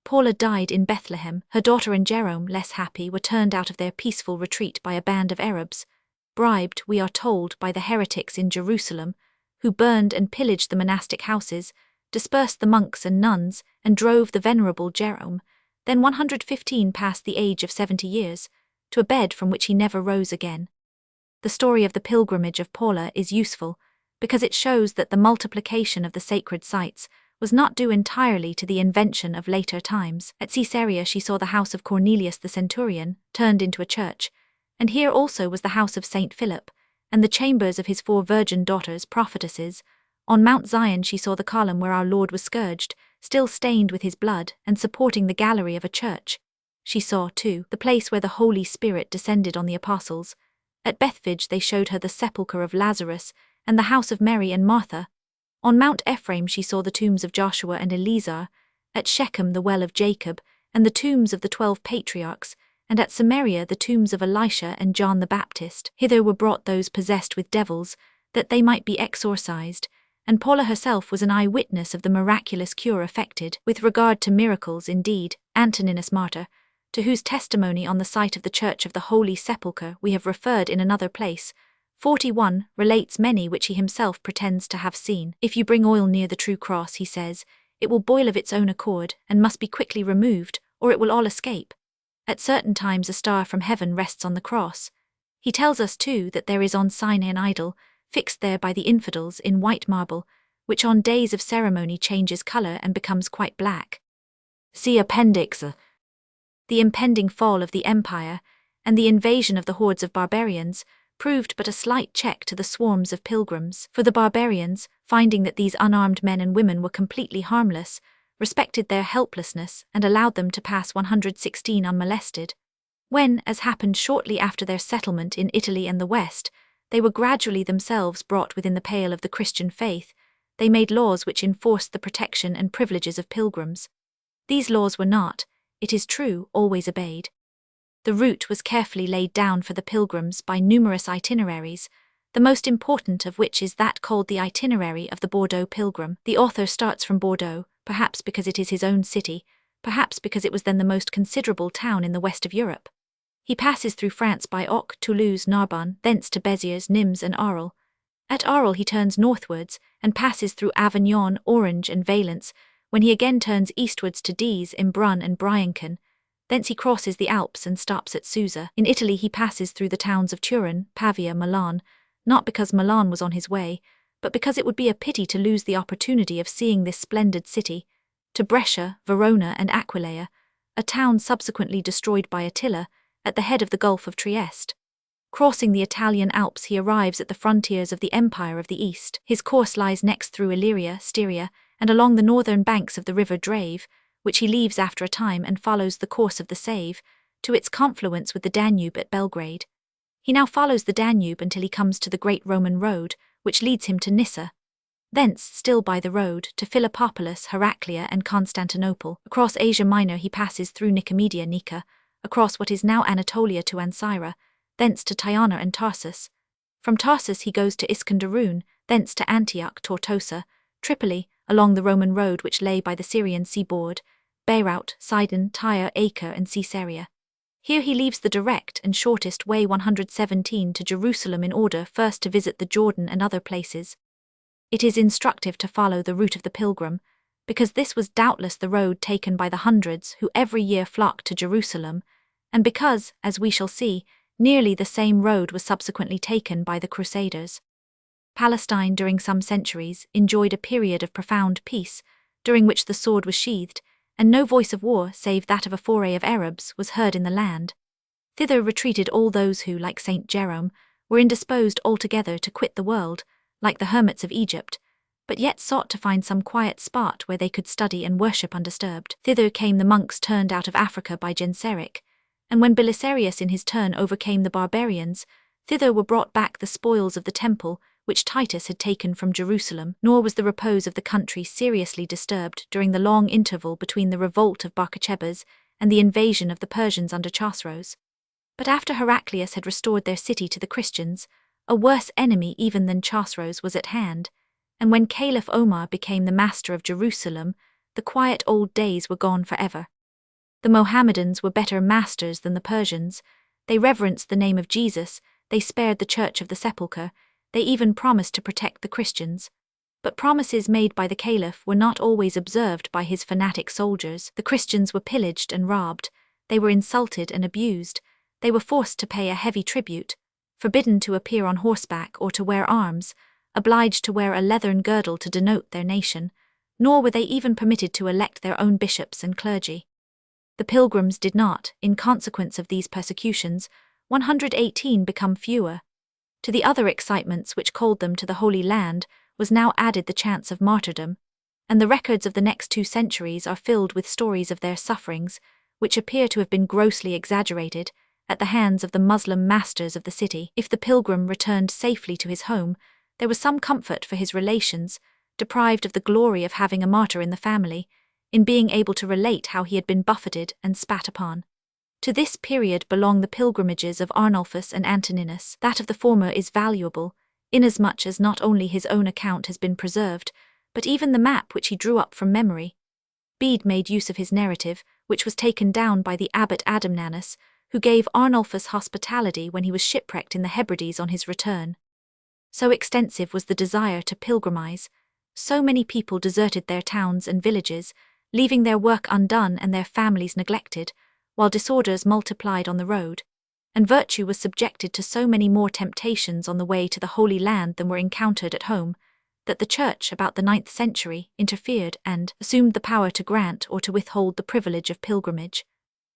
Paula died in Bethlehem. Her daughter and Jerome, less happy, were turned out of their peaceful retreat by a band of Arabs, bribed, we are told, by the heretics in Jerusalem, who burned and pillaged the monastic houses, dispersed the monks and nuns, and drove the venerable Jerome, then 115 past the age of 70 years, to a bed from which he never rose again. The story of the pilgrimage of Paula is useful, because it shows that the multiplication of the sacred sites was not due entirely to the invention of later times. At Caesarea she saw the house of Cornelius the centurion, turned into a church, and here also was the house of Saint Philip, and the chambers of his 4 virgin daughters, prophetesses. On Mount Zion she saw the column where our Lord was scourged, still stained with his blood, and supporting the gallery of a church. She saw, too, the place where the Holy Spirit descended on the apostles. At Bethphage they showed her the sepulchre of Lazarus, and the house of Mary and Martha. On Mount Ephraim she saw the tombs of Joshua and Eleazar, at Shechem the well of Jacob, and the tombs of the 12 patriarchs, and at Samaria the tombs of Elisha and John the Baptist. Hither were brought those possessed with devils, that they might be exorcised, and Paula herself was an eyewitness of the miraculous cure effected. With regard to miracles, indeed, Antoninus Martyr, to whose testimony on the site of the Church of the Holy Sepulchre we have referred in another place, 41, relates many which he himself pretends to have seen. If you bring oil near the true cross, he says, it will boil of its own accord, and must be quickly removed, or it will all escape. At certain times a star from heaven rests on the cross. He tells us too that there is on Sinai an idol, fixed there by the infidels in white marble, which on days of ceremony changes colour and becomes quite black. See Appendix. The impending fall of the empire, and the invasion of the hordes of barbarians, proved but a slight check to the swarms of pilgrims, for the barbarians, finding that these unarmed men and women were completely harmless, respected their helplessness and allowed them to pass 116 unmolested. When, as happened shortly after their settlement in Italy and the West, they were gradually themselves brought within the pale of the Christian faith, they made laws which enforced the protection and privileges of pilgrims. These laws were not, it is true, always obeyed. The route was carefully laid down for the pilgrims by numerous itineraries, the most important of which is that called the Itinerary of the Bordeaux Pilgrim. The author starts from Bordeaux, perhaps because it is his own city, perhaps because it was then the most considerable town in the west of Europe. He passes through France by Auch, Toulouse, Narbonne, thence to Béziers, Nimes and Arles. At Arles he turns northwards, and passes through Avignon, Orange and Valence, when he again turns eastwards to Diez, Embrun and Briançon. Thence he crosses the Alps and stops at Susa. In Italy he passes through the towns of Turin, Pavia, Milan, not because Milan was on his way, but because it would be a pity to lose the opportunity of seeing this splendid city, to Brescia, Verona and Aquileia, a town subsequently destroyed by Attila, at the head of the Gulf of Trieste. Crossing the Italian Alps he arrives at the frontiers of the Empire of the East. His course lies next through Illyria, Styria, and along the northern banks of the river Drave, which he leaves after a time and follows the course of the Save, to its confluence with the Danube at Belgrade. He now follows the Danube until he comes to the Great Roman Road, which leads him to Nyssa. Thence, still by the road, to Philippopolis, Heraclea and Constantinople. Across Asia Minor he passes through Nicomedia, Nika, across what is now Anatolia to Ancyra, thence to Tyana and Tarsus. From Tarsus he goes to Iskenderun, thence to Antioch, Tortosa, Tripoli, along the Roman road which lay by the Syrian seaboard, Beirut, Sidon, Tyre, Acre and Caesarea. Here he leaves the direct and shortest way 117 to Jerusalem in order first to visit the Jordan and other places. It is instructive to follow the route of the pilgrim, because this was doubtless the road taken by the hundreds who every year flocked to Jerusalem, and because, as we shall see, nearly the same road was subsequently taken by the Crusaders. Palestine during some centuries enjoyed a period of profound peace, during which the sword was sheathed, and no voice of war save that of a foray of Arabs was heard in the land. Thither retreated all those who, like St. Jerome, were indisposed altogether to quit the world, like the hermits of Egypt, but yet sought to find some quiet spot where they could study and worship undisturbed. Thither came the monks turned out of Africa by Genseric, and when Belisarius in his turn overcame the barbarians, thither were brought back the spoils of the temple which Titus had taken from Jerusalem. Nor was the repose of the country seriously disturbed during the long interval between the revolt of Barkachebas and the invasion of the Persians under Chosroes. But after Heraclius had restored their city to the Christians, a worse enemy even than Chosroes was at hand, and when Caliph Omar became the master of Jerusalem, the quiet old days were gone forever. The Mohammedans were better masters than the Persians. They reverenced the name of Jesus, they spared the Church of the Sepulchre, they even promised to protect the Christians. But promises made by the Caliph were not always observed by his fanatic soldiers. The Christians were pillaged and robbed, they were insulted and abused, they were forced to pay a heavy tribute, forbidden to appear on horseback or to wear arms, obliged to wear a leathern girdle to denote their nation, nor were they even permitted to elect their own bishops and clergy. The pilgrims did not, in consequence of these persecutions, 118 become fewer. To the other excitements which called them to the Holy Land was now added the chance of martyrdom, and the records of the next 2 centuries are filled with stories of their sufferings, which appear to have been grossly exaggerated, at the hands of the Muslim masters of the city. If the pilgrim returned safely to his home, there was some comfort for his relations, deprived of the glory of having a martyr in the family, in being able to relate how he had been buffeted and spat upon. To this period belong the pilgrimages of Arnulfus and Antoninus. That of the former is valuable, inasmuch as not only his own account has been preserved, but even the map which he drew up from memory. Bede made use of his narrative, which was taken down by the abbot Adamnanus, who gave Arnulfus hospitality when he was shipwrecked in the Hebrides on his return. So extensive was the desire to pilgrimize, so many people deserted their towns and villages, leaving their work undone and their families neglected, while disorders multiplied on the road, and virtue was subjected to so many more temptations on the way to the Holy Land than were encountered at home, that the Church, about the 9th century, interfered and assumed the power to grant or to withhold the privilege of pilgrimage.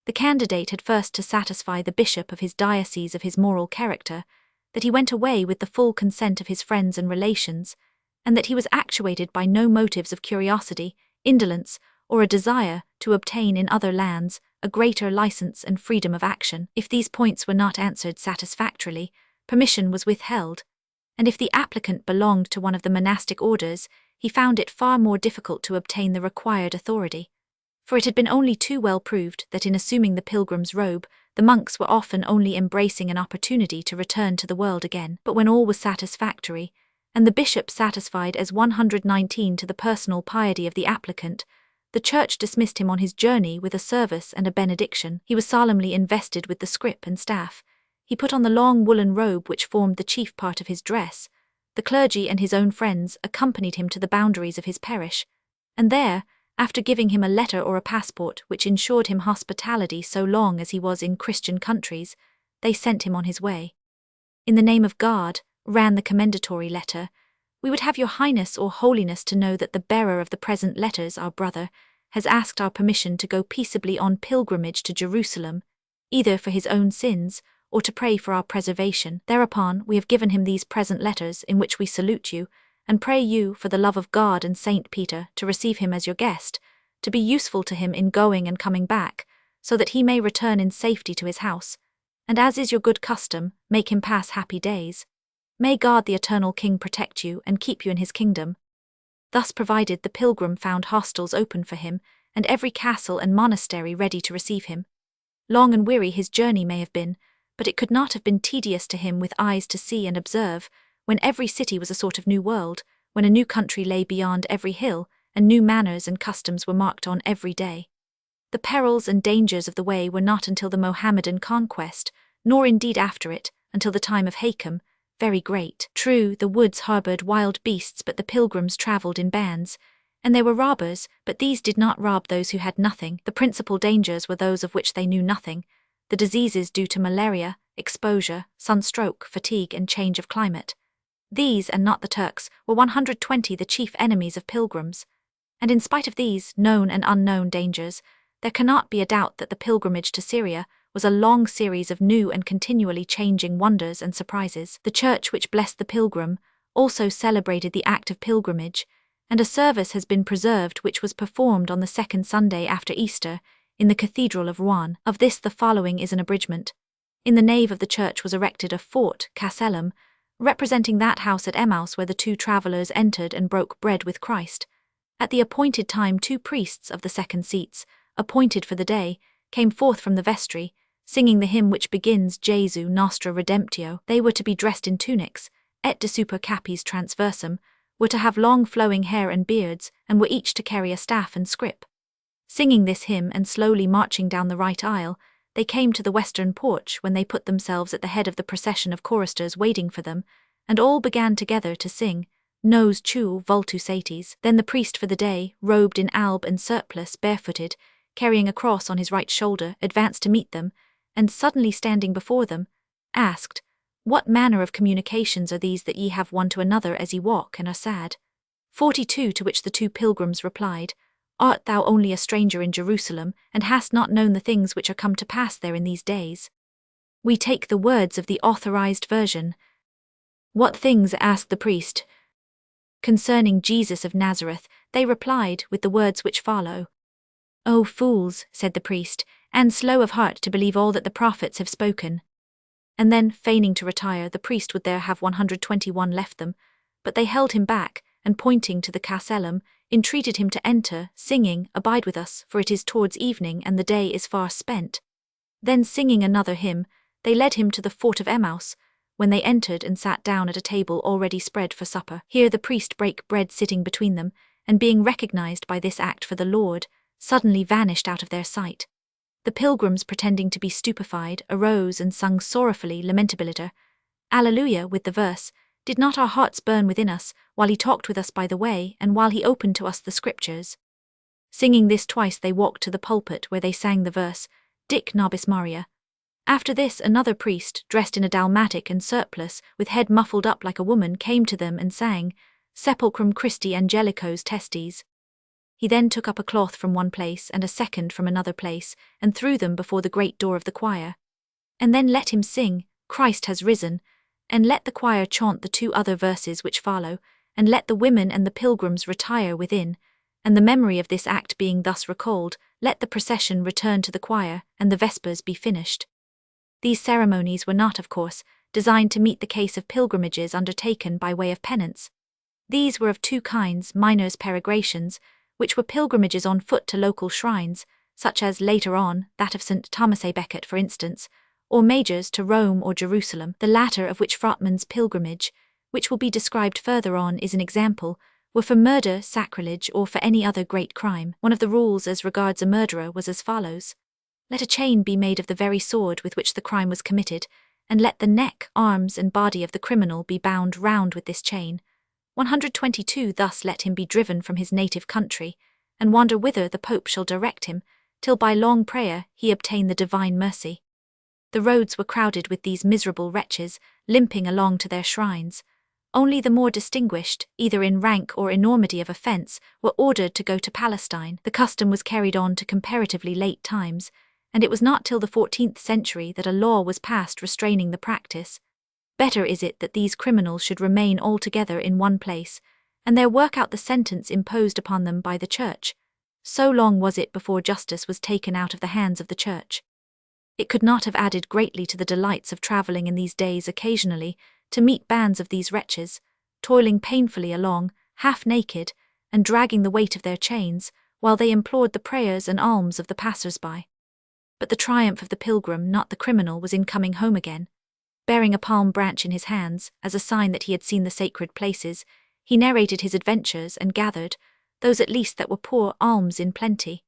The candidate had first to satisfy the bishop of his diocese of his moral character, that he went away with the full consent of his friends and relations, and that he was actuated by no motives of curiosity, indolence, or a desire to obtain in other lands a greater license and freedom of action. If these points were not answered satisfactorily, permission was withheld, and if the applicant belonged to one of the monastic orders, he found it far more difficult to obtain the required authority. For it had been only too well proved that in assuming the pilgrim's robe, the monks were often only embracing an opportunity to return to the world again. But when all was satisfactory, and the bishop satisfied as 119 to the personal piety of the applicant, the Church dismissed him on his journey with a service and a benediction. He was solemnly invested with the scrip and staff. He put on the long woolen robe which formed the chief part of his dress. The clergy and his own friends accompanied him to the boundaries of his parish, and there, After giving him a letter or a passport which ensured him hospitality so long as he was in Christian countries, they sent him on his way. In the name of God, ran the commendatory letter, we would have your Highness or Holiness to know that the bearer of the present letters, our brother, has asked our permission to go peaceably on pilgrimage to Jerusalem, either for his own sins or to pray for our preservation. Thereupon we have given him these present letters in which we salute you, and pray you, for the love of God and Saint Peter, to receive him as your guest, to be useful to him in going and coming back, so that he may return in safety to his house, and as is your good custom, make him pass happy days. May God the Eternal King protect you and keep you in his kingdom. Thus provided, the pilgrim found hostels open for him, and every castle and monastery ready to receive him. Long and weary his journey may have been, but it could not have been tedious to him with eyes to see and observe, when every city was a sort of new world, when a new country lay beyond every hill, and new manners and customs were marked on every day. The perils and dangers of the way were not until the Mohammedan conquest, nor indeed after it, until the time of Hakam, very great. True, the woods harboured wild beasts, but the pilgrims travelled in bands, and there were robbers, but these did not rob those who had nothing. The principal dangers were those of which they knew nothing, the diseases due to malaria, exposure, sunstroke, fatigue and change of climate. These, and not the Turks, were 120 the chief enemies of pilgrims. And in spite of these known and unknown dangers, there cannot be a doubt that the pilgrimage to Syria was a long series of new and continually changing wonders and surprises. The church which blessed the pilgrim also celebrated the act of pilgrimage, and a service has been preserved which was performed on the second Sunday after Easter in the Cathedral of Rouen. Of this the following is an abridgment. In the nave of the church was erected a fort, castellum, representing that house at Emmaus where the two travellers entered and broke bread with Christ. At the appointed time 2 priests of the second seats, appointed for the day, came forth from the vestry, singing the hymn which begins Jesu Nostra Redemptio. They were to be dressed in tunics, et de super capis transversum, were to have long flowing hair and beards, and were each to carry a staff and scrip. Singing this hymn and slowly marching down the right aisle, they came to the western porch, when they put themselves at the head of the procession of choristers waiting for them, and all began together to sing, Nos tu vultus satis. Then the priest for the day, robed in alb and surplice, barefooted, carrying a cross on his right shoulder, advanced to meet them, and suddenly standing before them, asked, What manner of communications are these that ye have one to another as ye walk and are sad? 42. To which the 2 pilgrims replied, Art thou only a stranger in Jerusalem, and hast not known the things which are come to pass there in these days? We take the words of the authorized version. What things? Asked the priest. Concerning Jesus of Nazareth, they replied with the words which follow. O fools, said the priest, and slow of heart to believe all that the prophets have spoken. And then, feigning to retire, the priest would there have 121 left them, but they held him back, and pointing to the castellum, entreated him to enter, singing, Abide with us, for it is towards evening, and the day is far spent. Then singing another hymn, they led him to the fort of Emmaus, when they entered and sat down at a table already spread for supper. Here the priest brake bread sitting between them, and being recognized by this act for the Lord, suddenly vanished out of their sight. The pilgrims, pretending to be stupefied, arose and sung sorrowfully Lamentabiliter, Alleluia, with the verse, Did not our hearts burn within us, while he talked with us by the way, and while he opened to us the Scriptures? Singing this twice they walked to the pulpit, where they sang the verse, Dic nobis Maria. After this another priest, dressed in a dalmatic and surplice, with head muffled up like a woman, came to them and sang, Sepulchrum Christi Angelicos Testes. He then took up a cloth from one place and a second from another place, and threw them before the great door of the choir. And then let him sing, Christ has risen, and let the choir chaunt the 2 other verses which follow, and let the women and the pilgrims retire within, and the memory of this act being thus recalled, let the procession return to the choir, and the vespers be finished. These ceremonies were not, of course, designed to meet the case of pilgrimages undertaken by way of penance. These were of 2 kinds, minors peregrinations, which were pilgrimages on foot to local shrines, such as, later on, that of St. Thomas à Becket for instance, or majors to Rome or Jerusalem, the latter of which Frotman's pilgrimage, which will be described further on, is an example, were for murder, sacrilege, or for any other great crime. One of the rules as regards a murderer was as follows. Let a chain be made of the very sword with which the crime was committed, and let the neck, arms, and body of the criminal be bound round with this chain. 122. Thus let him be driven from his native country, and wander whither the Pope shall direct him, till by long prayer he obtain the divine mercy. The roads were crowded with these miserable wretches, limping along to their shrines. Only the more distinguished, either in rank or enormity of offence, were ordered to go to Palestine. The custom was carried on to comparatively late times, and it was not till the 14th century that a law was passed restraining the practice. Better is it that these criminals should remain altogether in one place, and there work out the sentence imposed upon them by the Church. So long was it before justice was taken out of the hands of the Church. It could not have added greatly to the delights of travelling in these days occasionally to meet bands of these wretches, toiling painfully along, half naked, and dragging the weight of their chains, while they implored the prayers and alms of the passers-by. But the triumph of the pilgrim, not the criminal, was in coming home again. Bearing a palm branch in his hands, as a sign that he had seen the sacred places, he narrated his adventures and gathered, those at least that were poor, alms in plenty.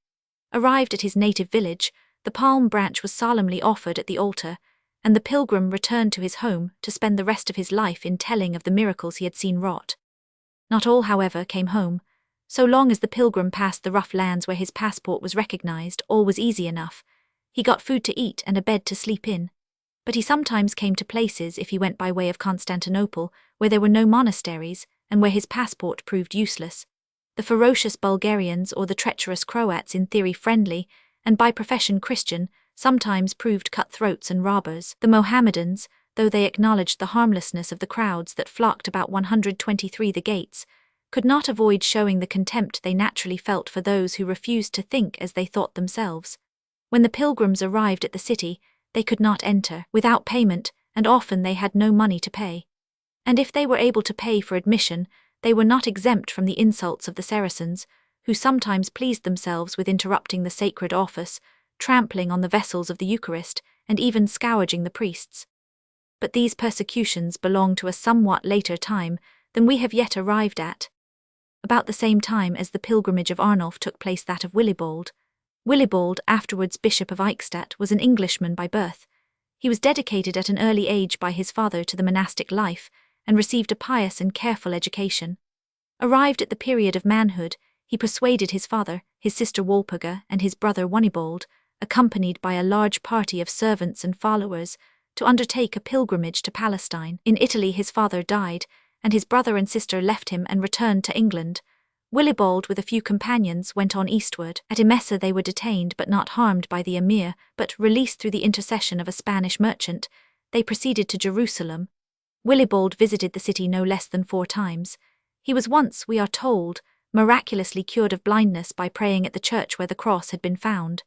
Arrived at his native village, the palm branch was solemnly offered at the altar, and the pilgrim returned to his home to spend the rest of his life in telling of the miracles he had seen wrought. Not all, however, came home. So long as the pilgrim passed the rough lands where his passport was recognized, all was easy enough. He got food to eat and a bed to sleep in. But he sometimes came to places, if he went by way of Constantinople, where there were no monasteries, and where his passport proved useless. The ferocious Bulgarians or the treacherous Croats, in theory friendly, and by profession Christian, sometimes proved cutthroats and robbers. The Mohammedans, though they acknowledged the harmlessness of the crowds that flocked about 123 the gates, could not avoid showing the contempt they naturally felt for those who refused to think as they thought themselves. When the pilgrims arrived at the city, they could not enter without payment, and often they had no money to pay. And if they were able to pay for admission, they were not exempt from the insults of the Saracens, who sometimes pleased themselves with interrupting the sacred office, trampling on the vessels of the Eucharist, and even scourging the priests. But these persecutions belong to a somewhat later time than we have yet arrived at. About the same time as the pilgrimage of Arnulf took place that of Willibald. Willibald, afterwards Bishop of Eichstätt, was an Englishman by birth. He was dedicated at an early age by his father to the monastic life, and received a pious and careful education. Arrived at the period of manhood, he persuaded his father, his sister Walpurga, and his brother Wonibald, accompanied by a large party of servants and followers, to undertake a pilgrimage to Palestine. In Italy his father died, and his brother and sister left him and returned to England. Willibald with a few companions went on eastward. At Emesa they were detained but not harmed by the emir, but released through the intercession of a Spanish merchant. They proceeded to Jerusalem. Willibald visited the city no less than 4 times. He was once, we are told, miraculously cured of blindness by praying at the church where the cross had been found.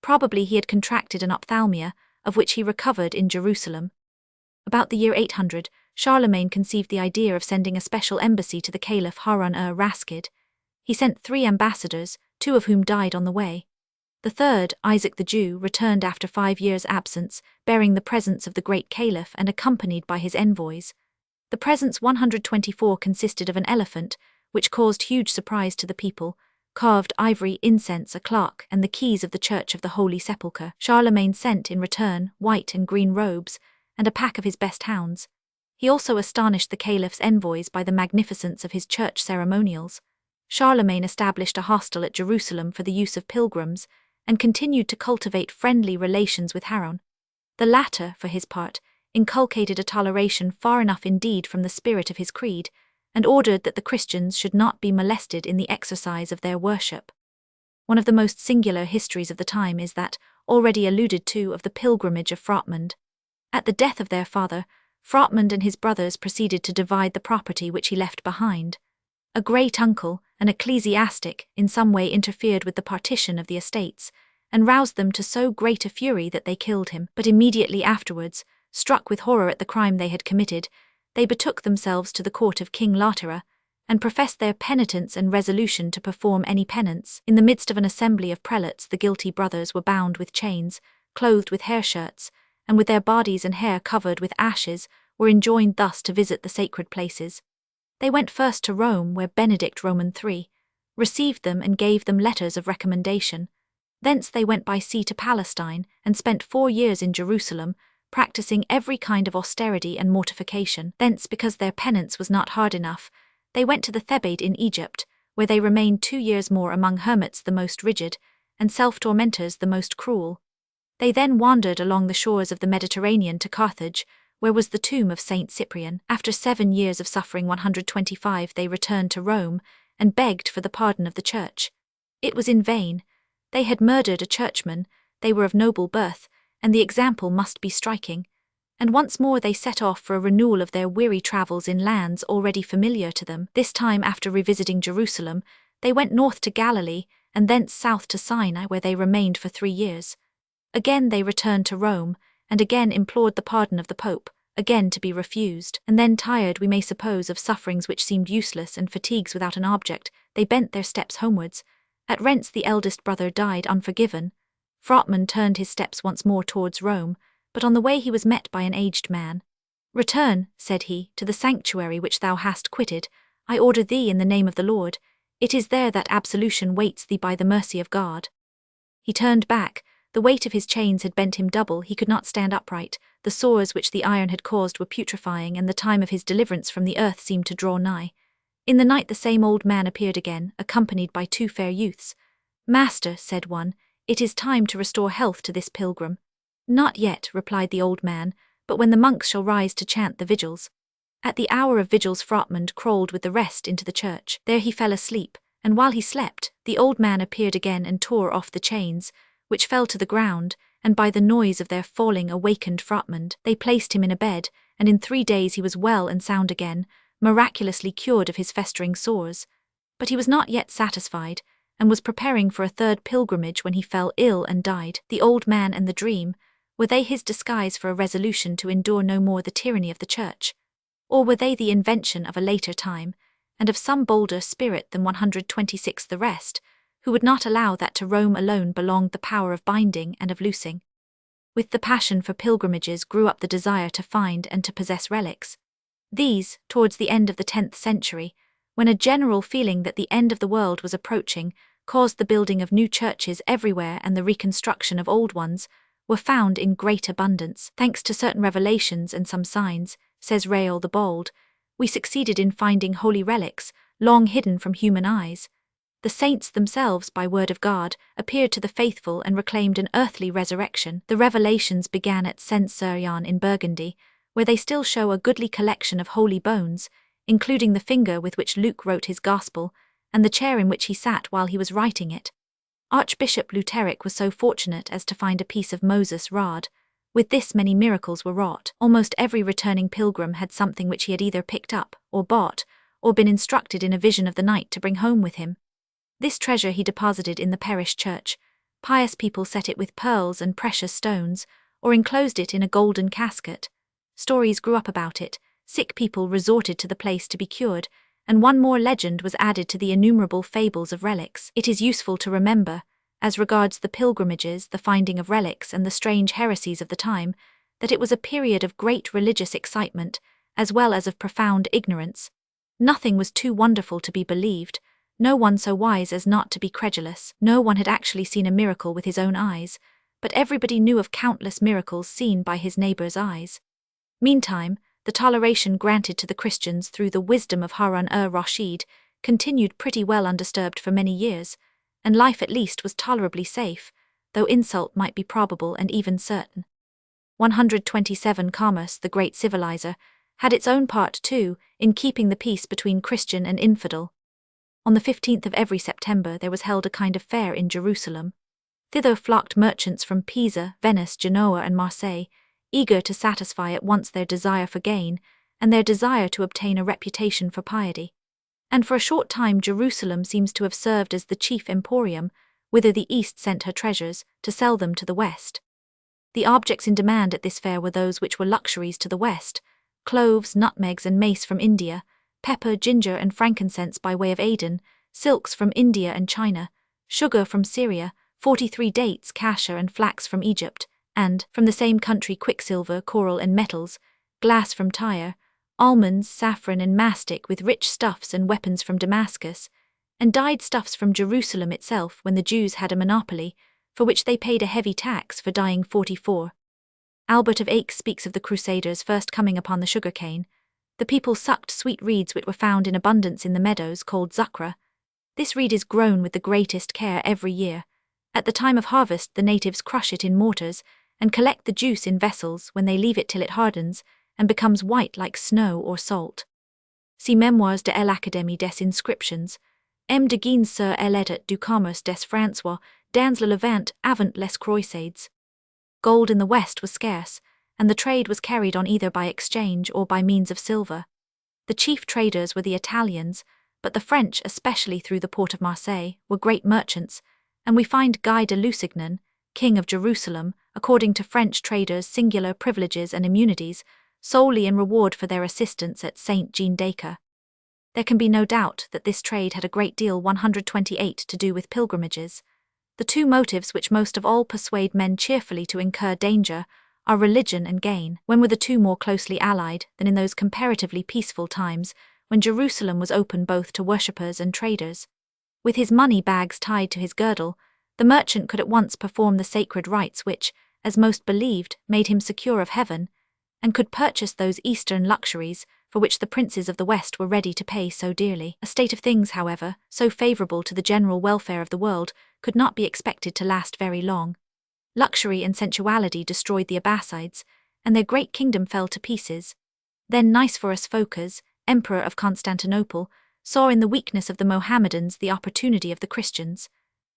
Probably he had contracted an ophthalmia, of which he recovered in Jerusalem. About the year 800, Charlemagne conceived the idea of sending a special embassy to the Caliph Harun-ur-Rashid. He sent 3 ambassadors, 2 of whom died on the way. The third, Isaac the Jew, returned after 5 years' absence, bearing the presents of the great Caliph and accompanied by his envoys. The presents 124 consisted of an elephant, which caused huge surprise to the people, carved ivory, incense, a clock, and the keys of the Church of the Holy Sepulchre. Charlemagne sent in return white and green robes, and a pack of his best hounds. He also astonished the Caliph's envoys by the magnificence of his church ceremonials. Charlemagne established a hostel at Jerusalem for the use of pilgrims, and continued to cultivate friendly relations with Harun. The latter, for his part, inculcated a toleration far enough indeed from the spirit of his creed, and ordered that the Christians should not be molested in the exercise of their worship. One of the most singular histories of the time is that, already alluded to, of the pilgrimage of Frotmund. At the death of their father, Frotmund and his brothers proceeded to divide the property which he left behind. A great uncle, an ecclesiastic, in some way interfered with the partition of the estates, and roused them to so great a fury that they killed him. But immediately afterwards, struck with horror at the crime they had committed, they betook themselves to the court of King Lautera, and professed their penitence and resolution to perform any penance. In the midst of an assembly of prelates, the guilty brothers were bound with chains, clothed with hair shirts, and with their bodies and hair covered with ashes, were enjoined thus to visit the sacred places. They went first to Rome, where Benedict Roman III received them and gave them letters of recommendation. Thence they went by sea to Palestine, and spent 4 years in Jerusalem, practicing every kind of austerity and mortification. Thence, because their penance was not hard enough, they went to the Thebaid in Egypt, where they remained 2 years more among hermits the most rigid, and self-tormentors the most cruel. They then wandered along the shores of the Mediterranean to Carthage, where was the tomb of Saint Cyprian. After 7 years of suffering 125 they returned to Rome, and begged for the pardon of the Church. It was in vain. They had murdered a churchman, they were of noble birth, and the example must be striking. And once more they set off for a renewal of their weary travels in lands already familiar to them. This time, after revisiting Jerusalem, they went north to Galilee, and thence south to Sinai, where they remained for 3 years. Again they returned to Rome, and again implored the pardon of the Pope, again to be refused. And then, tired, we may suppose, of sufferings which seemed useless and fatigues without an object, they bent their steps homewards. At Rents the eldest brother died unforgiven. Frotman turned his steps once more towards Rome, but on the way he was met by an aged man. "Return," said he, "to the sanctuary which thou hast quitted. I order thee in the name of the Lord. It is there that absolution waits thee by the mercy of God." He turned back. The weight of his chains had bent him double, he could not stand upright, the sores which the iron had caused were putrefying, and the time of his deliverance from the earth seemed to draw nigh. In the night the same old man appeared again, accompanied by 2 fair youths. "Master," said one, "it is time to restore health to this pilgrim." "Not yet," replied the old man, "but when the monks shall rise to chant the vigils." At the hour of vigils Frotman crawled with the rest into the church. There he fell asleep, and while he slept, the old man appeared again and tore off the chains, which fell to the ground, and by the noise of their falling awakened Frotman. They placed him in a bed, and in 3 days he was well and sound again, miraculously cured of his festering sores. But he was not yet satisfied, and was preparing for a 3rd pilgrimage when he fell ill and died. The old man and the dream, were they his disguise for a resolution to endure no more the tyranny of the Church? Or were they the invention of a later time, and of some bolder spirit than 126 the rest, who would not allow that to Rome alone belonged the power of binding and of loosing? With the passion for pilgrimages grew up the desire to find and to possess relics. These, towards the end of the 10th century, when a general feeling that the end of the world was approaching caused the building of new churches everywhere and the reconstruction of old ones, were found in great abundance. Thanks to certain revelations and some signs, says Rael the Bold, we succeeded in finding holy relics, long hidden from human eyes. The saints themselves, by word of God, appeared to the faithful and reclaimed an earthly resurrection. The revelations began at Saint-Cyrian in Burgundy, where they still show a goodly collection of holy bones, including the finger with which Luke wrote his Gospel, and the chair in which he sat while he was writing it. Archbishop Luteric was so fortunate as to find a piece of Moses' rod. With this many miracles were wrought. Almost every returning pilgrim had something which he had either picked up, or bought, or been instructed in a vision of the night to bring home with him. This treasure he deposited in the parish church. Pious people set it with pearls and precious stones, or enclosed it in a golden casket. Stories grew up about it, sick people resorted to the place to be cured, and one more legend was added to the innumerable fables of relics. It is useful to remember, as regards the pilgrimages, the finding of relics, and the strange heresies of the time, that it was a period of great religious excitement, as well as of profound ignorance. Nothing was too wonderful to be believed, no one so wise as not to be credulous. No one had actually seen a miracle with his own eyes, but everybody knew of countless miracles seen by his neighbor's eyes. Meantime, the toleration granted to the Christians through the wisdom of Harun-ur-Rashid continued pretty well undisturbed for many years, and life at least was tolerably safe, though insult might be probable and even certain. 127 Commerce, the great civilizer, had its own part too in keeping the peace between Christian and infidel. On the 15th of every September there was held a kind of fair in Jerusalem. Thither flocked merchants from Pisa, Venice, Genoa, and Marseille, eager to satisfy at once their desire for gain and their desire to obtain a reputation for piety. And for a short time Jerusalem seems to have served as the chief emporium, whither the East sent her treasures, to sell them to the West. The objects in demand at this fair were those which were luxuries to the West: cloves, nutmegs, and mace from India, pepper, ginger, and frankincense by way of Aden, silks from India and China, sugar from Syria, 43 dates, cassia, and flax from Egypt, and, from the same country, quicksilver, coral, and metals, glass from Tyre, almonds, saffron, and mastic with rich stuffs and weapons from Damascus, and dyed stuffs from Jerusalem itself when the Jews had a monopoly, for which they paid a heavy tax for dyeing 44. Albert of Aix speaks of the Crusaders first coming upon the sugar-cane. The people sucked sweet reeds which were found in abundance in the meadows called zucra. This reed is grown with the greatest care every year. At the time of harvest, the natives crush it in mortars and collect the juice in vessels when they leave it till it hardens and becomes white like snow or salt. See Memoires de l'Académie des Inscriptions, M. de Guines sur l'état du commerce des François, dans le Levant avant les croisades. Gold in the West was scarce, and the trade was carried on either by exchange or by means of silver. The chief traders were the Italians, but the French, especially through the port of Marseille, were great merchants, and we find Guy de Lusignan, king of Jerusalem, according to French traders singular privileges and immunities, solely in reward for their assistance at Saint Jean d'Acre. There can be no doubt that this trade had a great deal 128 to do with pilgrimages. The two motives which most of all persuade men cheerfully to incur danger are religion and gain. When were the two more closely allied than in those comparatively peaceful times when Jerusalem was open both to worshippers and traders? With his money bags tied to his girdle, the merchant could at once perform the sacred rites which, as most believed, made him secure of heaven, and could purchase those eastern luxuries for which the princes of the West were ready to pay so dearly. A state of things, however, so favourable to the general welfare of the world, could not be expected to last very long. Luxury and sensuality destroyed the Abbasides, and their great kingdom fell to pieces. Then Nicephorus Phocas, emperor of Constantinople, saw in the weakness of the Mohammedans the opportunity of the Christians.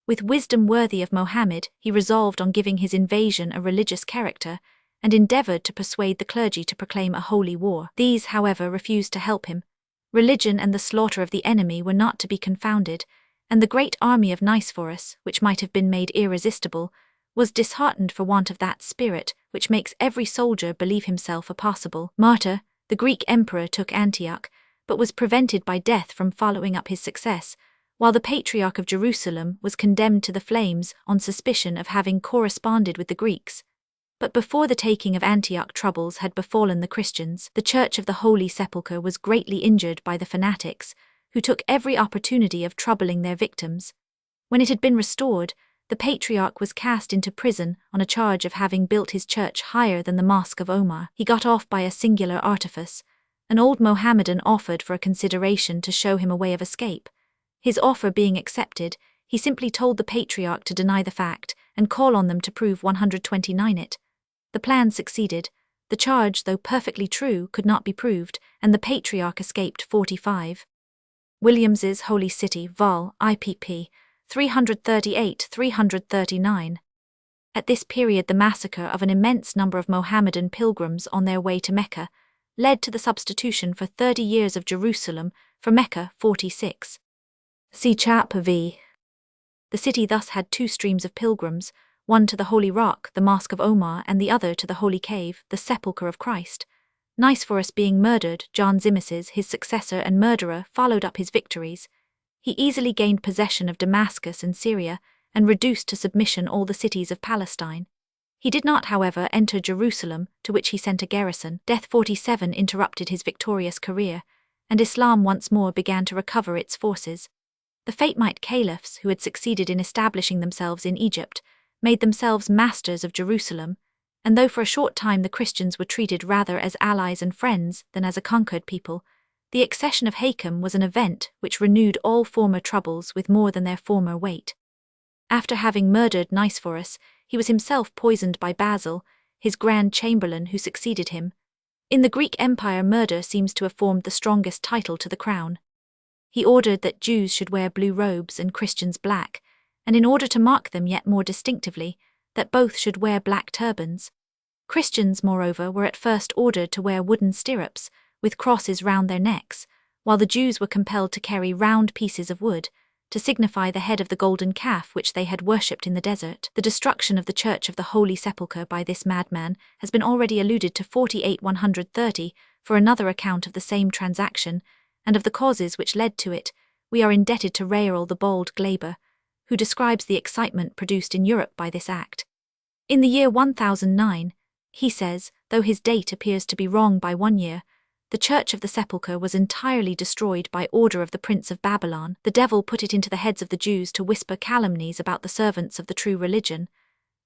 With wisdom worthy of Mohammed, he resolved on giving his invasion a religious character, and endeavoured to persuade the clergy to proclaim a holy war. These, however, refused to help him. Religion and the slaughter of the enemy were not to be confounded, and the great army of Nicephorus, which might have been made irresistible, was disheartened for want of that spirit which makes every soldier believe himself a possible martyr. The Greek emperor took Antioch, but was prevented by death from following up his success, while the Patriarch of Jerusalem was condemned to the flames on suspicion of having corresponded with the Greeks. But before the taking of Antioch, troubles had befallen the Christians. The Church of the Holy Sepulchre was greatly injured by the fanatics, who took every opportunity of troubling their victims. When it had been restored, the Patriarch was cast into prison on a charge of having built his church higher than the Mosque of Omar. He got off by a singular artifice. An old Mohammedan offered for a consideration to show him a way of escape. His offer being accepted, he simply told the Patriarch to deny the fact and call on them to prove 129 it. The plan succeeded. The charge, though perfectly true, could not be proved, and the Patriarch escaped 45. Williams's Holy City, Vol. IPP. 338-339. At this period the massacre of an immense number of Mohammedan pilgrims on their way to Mecca led to the substitution for 30 years of Jerusalem for Mecca 46. See Chap v. The city thus had two streams of pilgrims, one to the Holy Rock, the Mosque of Omar, and the other to the Holy Cave, the Sepulchre of Christ. Nicephorus being murdered, John Zimisces, his successor and murderer, followed up his victories. He easily gained possession of Damascus and Syria, and reduced to submission all the cities of Palestine. He did not, however, enter Jerusalem, to which he sent a garrison. Death 47 interrupted his victorious career, and Islam once more began to recover its forces. The Fatimite caliphs, who had succeeded in establishing themselves in Egypt, made themselves masters of Jerusalem, and though for a short time the Christians were treated rather as allies and friends than as a conquered people, the accession of Hakam was an event which renewed all former troubles with more than their former weight. After having murdered Nicephorus, he was himself poisoned by Basil, his grand chamberlain who succeeded him. In the Greek Empire, murder seems to have formed the strongest title to the crown. He ordered that Jews should wear blue robes and Christians black, and in order to mark them yet more distinctively, that both should wear black turbans. Christians, moreover, were at first ordered to wear wooden stirrups, with crosses round their necks, while the Jews were compelled to carry round pieces of wood, to signify the head of the golden calf which they had worshipped in the desert. The destruction of the Church of the Holy Sepulchre by this madman has been already alluded to 48-130, for another account of the same transaction, and of the causes which led to it, we are indebted to Rael the Bold Glaber, who describes the excitement produced in Europe by this act. In the year 1009, he says, though his date appears to be wrong by 1 year, the Church of the Sepulchre was entirely destroyed by order of the Prince of Babylon. The devil put it into the heads of the Jews to whisper calumnies about the servants of the true religion.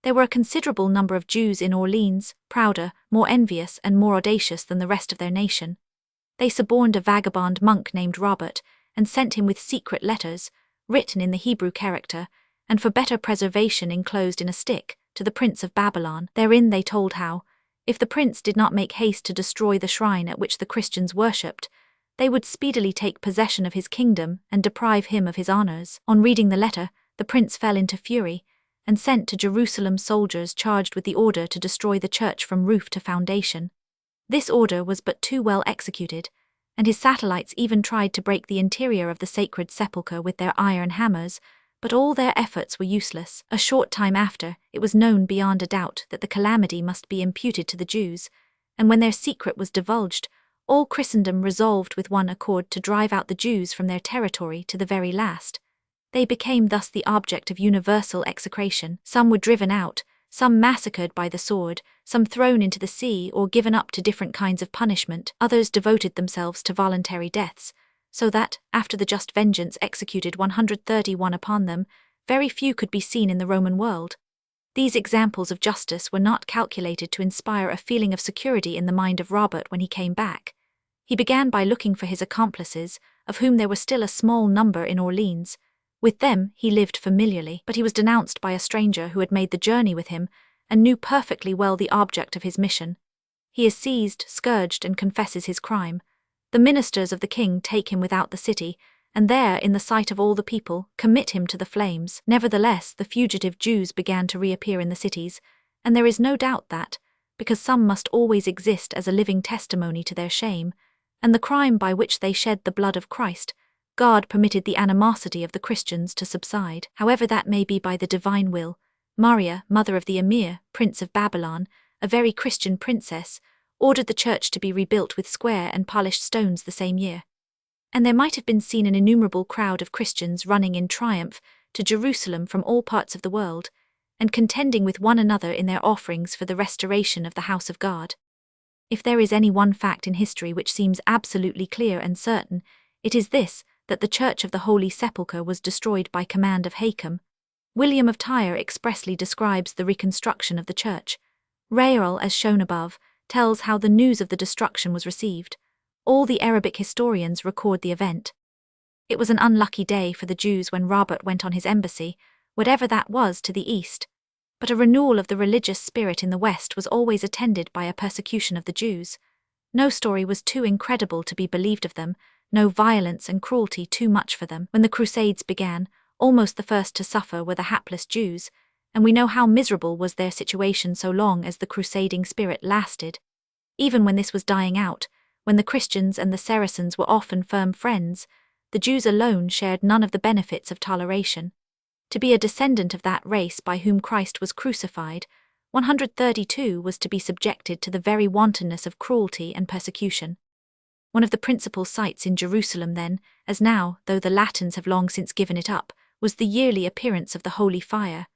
There were a considerable number of Jews in Orleans, prouder, more envious, and more audacious than the rest of their nation. They suborned a vagabond monk named Robert, and sent him with secret letters, written in the Hebrew character, and for better preservation enclosed in a stick, to the Prince of Babylon. Therein they told how, if the prince did not make haste to destroy the shrine at which the Christians worshipped, they would speedily take possession of his kingdom and deprive him of his honors. On reading the letter, the prince fell into fury, and sent to Jerusalem soldiers charged with the order to destroy the church from roof to foundation. This order was but too well executed, and his satellites even tried to break the interior of the sacred sepulchre with their iron hammers, but all their efforts were useless. A short time after, it was known beyond a doubt that the calamity must be imputed to the Jews, and when their secret was divulged, all Christendom resolved with one accord to drive out the Jews from their territory to the very last. They became thus the object of universal execration. Some were driven out, some massacred by the sword, some thrown into the sea or given up to different kinds of punishment. Others devoted themselves to voluntary deaths, so that, after the just vengeance executed 131 upon them, very few could be seen in the Roman world. These examples of justice were not calculated to inspire a feeling of security in the mind of Robert when he came back. He began by looking for his accomplices, of whom there were still a small number in Orleans. With them he lived familiarly, but he was denounced by a stranger who had made the journey with him, and knew perfectly well the object of his mission. He is seized, scourged, and confesses his crime. The ministers of the king take him without the city, and there, in the sight of all the people, commit him to the flames. Nevertheless, the fugitive Jews began to reappear in the cities, and there is no doubt that, because some must always exist as a living testimony to their shame, and the crime by which they shed the blood of Christ, God permitted the animosity of the Christians to subside. However that may be by the divine will, Maria, mother of the Emir, Prince of Babylon, a very Christian princess, ordered the church to be rebuilt with square and polished stones the same year. And there might have been seen an innumerable crowd of Christians running in triumph to Jerusalem from all parts of the world, and contending with one another in their offerings for the restoration of the house of God. If there is any one fact in history which seems absolutely clear and certain, it is this, that the church of the Holy Sepulchre was destroyed by command of Hakam. William of Tyre expressly describes the reconstruction of the church. Rael, as shown above, tells how the news of the destruction was received. All the Arabic historians record the event. It was an unlucky day for the Jews when Robert went on his embassy, whatever that was, to the east. But a renewal of the religious spirit in the west was always attended by a persecution of the Jews. No story was too incredible to be believed of them, no violence and cruelty too much for them. When the Crusades began, almost the first to suffer were the hapless Jews, and we know how miserable was their situation so long as the crusading spirit lasted. Even when this was dying out, when the Christians and the Saracens were often firm friends, the Jews alone shared none of the benefits of toleration. To be a descendant of that race by whom Christ was crucified, 132 was to be subjected to the very wantonness of cruelty and persecution. One of the principal sights in Jerusalem then, as now, though the Latins have long since given it up, was the yearly appearance of the Holy Fire.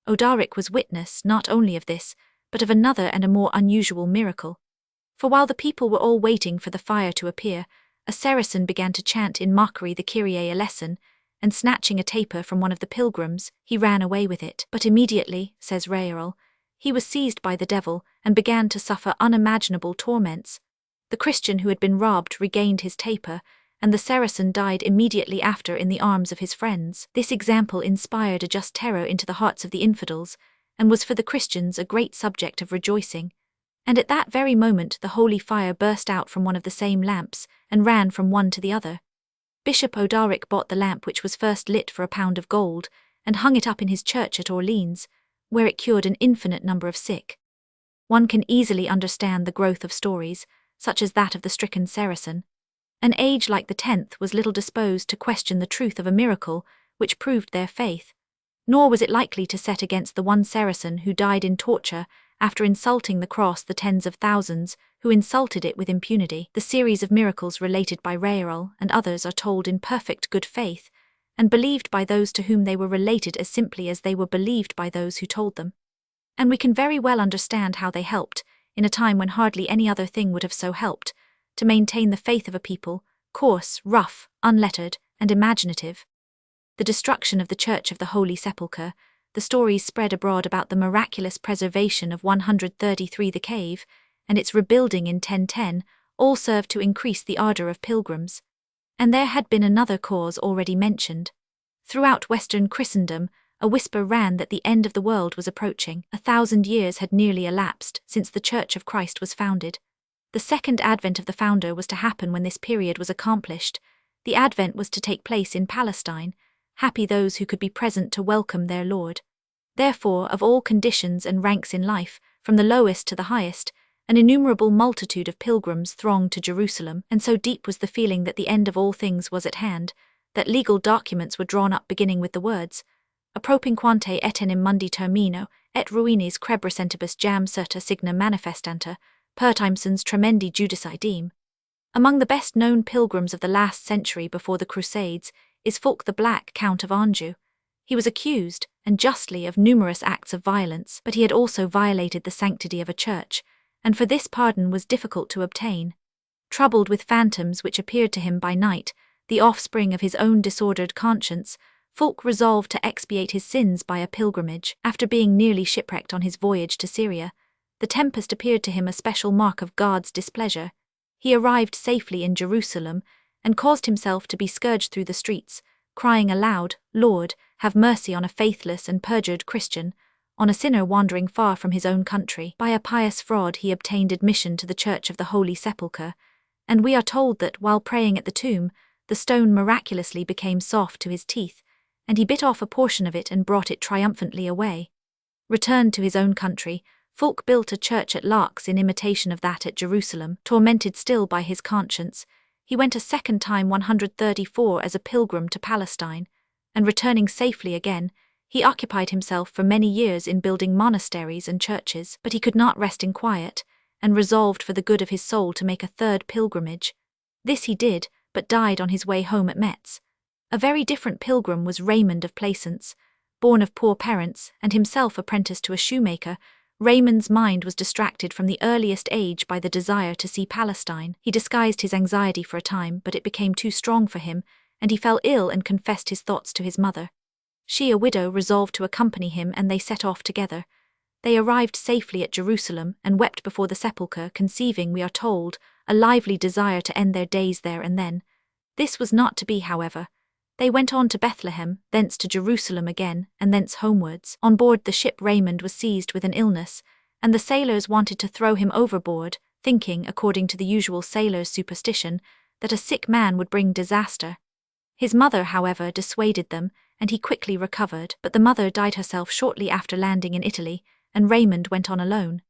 Odoric was witness not only of this, but of another and a more unusual miracle. For while the people were all waiting for the fire to appear, a Saracen began to chant in mockery the Kyrie eleison, and snatching a taper from one of the pilgrims, he ran away with it. But immediately, says Rael, he was seized by the devil and began to suffer unimaginable torments. The Christian who had been robbed regained his taper, and the Saracen died immediately after in the arms of his friends. This example inspired a just terror into the hearts of the infidels, and was for the Christians a great subject of rejoicing. And at that very moment the holy fire burst out from one of the same lamps, and ran from one to the other. Bishop Odoric bought the lamp which was first lit for £1 of gold, and hung it up in his church at Orleans, where it cured an infinite number of sick. One can easily understand the growth of stories, such as that of the stricken Saracen. An age like the 10th was little disposed to question the truth of a miracle which proved their faith, nor was it likely to set against the one Saracen who died in torture after insulting the cross the tens of thousands who insulted it with impunity. The series of miracles related by Rael and others are told in perfect good faith, and believed by those to whom they were related as simply as they were believed by those who told them. And we can very well understand how they helped, in a time when hardly any other thing would have so helped, to maintain the faith of a people, coarse, rough, unlettered, and imaginative. The destruction of the Church of the Holy Sepulchre, the stories spread abroad about the miraculous preservation of 133 the cave, and its rebuilding in 1010, all served to increase the ardour of pilgrims. And there had been another cause already mentioned. Throughout Western Christendom, a whisper ran that the end of the world was approaching. 1,000 years had nearly elapsed since the Church of Christ was founded. The second advent of the founder was to happen when this period was accomplished. The advent was to take place in Palestine. Happy those who could be present to welcome their Lord. Therefore, of all conditions and ranks in life, from the lowest to the highest, an innumerable multitude of pilgrims thronged to Jerusalem, and so deep was the feeling that the end of all things was at hand, that legal documents were drawn up beginning with the words, Appropinquante etenim mundi termino, et ruinis crebrescentibus jam certa signa manifestanta, pertimesens tremendi judicidem. Among the best-known pilgrims of the last century before the Crusades is Fulk the Black, Count of Anjou. He was accused, and justly, of numerous acts of violence, but he had also violated the sanctity of a church, and for this pardon was difficult to obtain. Troubled with phantoms which appeared to him by night, the offspring of his own disordered conscience, Fulk resolved to expiate his sins by a pilgrimage. After being nearly shipwrecked on his voyage to Syria, the tempest appeared to him a special mark of God's displeasure. He arrived safely in Jerusalem, and caused himself to be scourged through the streets, crying aloud, Lord, have mercy on a faithless and perjured Christian, on a sinner wandering far from his own country. By a pious fraud he obtained admission to the church of the Holy Sepulchre, and we are told that, while praying at the tomb, the stone miraculously became soft to his teeth, and he bit off a portion of it and brought it triumphantly away. Returned to his own country, Fulk built a church at Largs in imitation of that at Jerusalem. Tormented still by his conscience, he went a second time 134 as a pilgrim to Palestine, and returning safely again, he occupied himself for many years in building monasteries and churches, but he could not rest in quiet, and resolved for the good of his soul to make a third pilgrimage. This he did, but died on his way home at Metz. A very different pilgrim was Raymond of Plaisance. Born of poor parents, and himself apprenticed to a shoemaker, Raymond's mind was distracted from the earliest age by the desire to see Palestine. He disguised his anxiety for a time, but it became too strong for him, and he fell ill and confessed his thoughts to his mother. She, a widow, resolved to accompany him, and they set off together. They arrived safely at Jerusalem, and wept before the sepulchre, conceiving, we are told, a lively desire to end their days there and then. This was not to be, however. They went on to Bethlehem, thence to Jerusalem again, and thence homewards. On board the ship Raymond was seized with an illness, and the sailors wanted to throw him overboard, thinking, according to the usual sailors' superstition, that a sick man would bring disaster. His mother, however, dissuaded them, and he quickly recovered, but the mother died herself shortly after landing in Italy, and Raymond went on alone.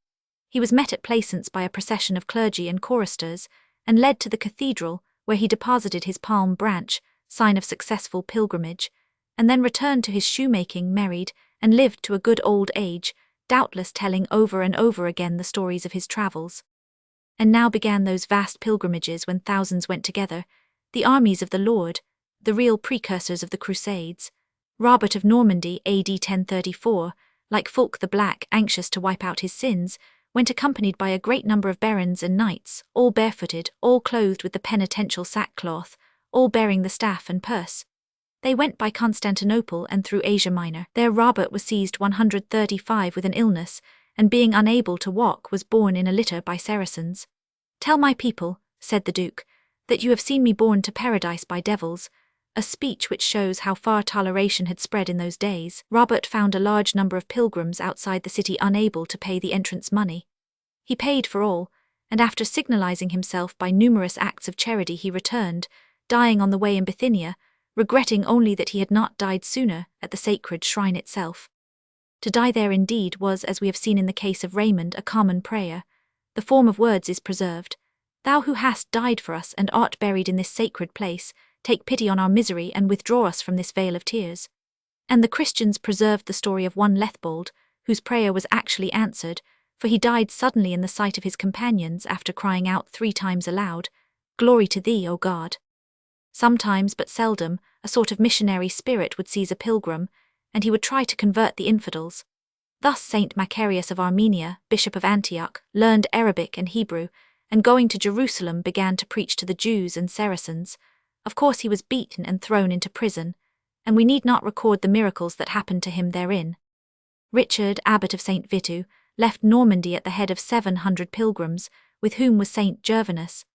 He was met at Plaisance by a procession of clergy and choristers, and led to the cathedral, where he deposited his palm branch, sign of successful pilgrimage, and then returned to his shoemaking, married, and lived to a good old age, doubtless telling over and over again the stories of his travels. And now began those vast pilgrimages when thousands went together, the armies of the Lord, the real precursors of the Crusades. Robert of Normandy, AD 1034, like Fulk the Black, anxious to wipe out his sins, went accompanied by a great number of barons and knights, all barefooted, all clothed with the penitential sackcloth, all bearing the staff and purse. They went by Constantinople and through Asia Minor. There Robert was seized 135 with an illness, and being unable to walk was borne in a litter by Saracens. Tell my people, said the Duke, that you have seen me borne to paradise by devils, a speech which shows how far toleration had spread in those days. Robert found a large number of pilgrims outside the city unable to pay the entrance money. He paid for all, and after signalizing himself by numerous acts of charity he returned, dying on the way in Bithynia, regretting only that he had not died sooner at the sacred shrine itself. To die there indeed was, as we have seen in the case of Raymond, a common prayer. The form of words is preserved. Thou who hast died for us and art buried in this sacred place, take pity on our misery and withdraw us from this vale of tears. And the Christians preserved the story of one Lethbold, whose prayer was actually answered, for he died suddenly in the sight of his companions after crying out 3 times aloud, Glory to thee, O God. Sometimes, but seldom, a sort of missionary spirit would seize a pilgrim, and he would try to convert the infidels. Thus Saint Macarius of Armenia, Bishop of Antioch, learned Arabic and Hebrew, and going to Jerusalem began to preach to the Jews and Saracens. Of course he was beaten and thrown into prison, and we need not record the miracles that happened to him therein. Richard, abbot of St. Vitu, left Normandy at the head of 700 pilgrims, with whom was St. Gervanus.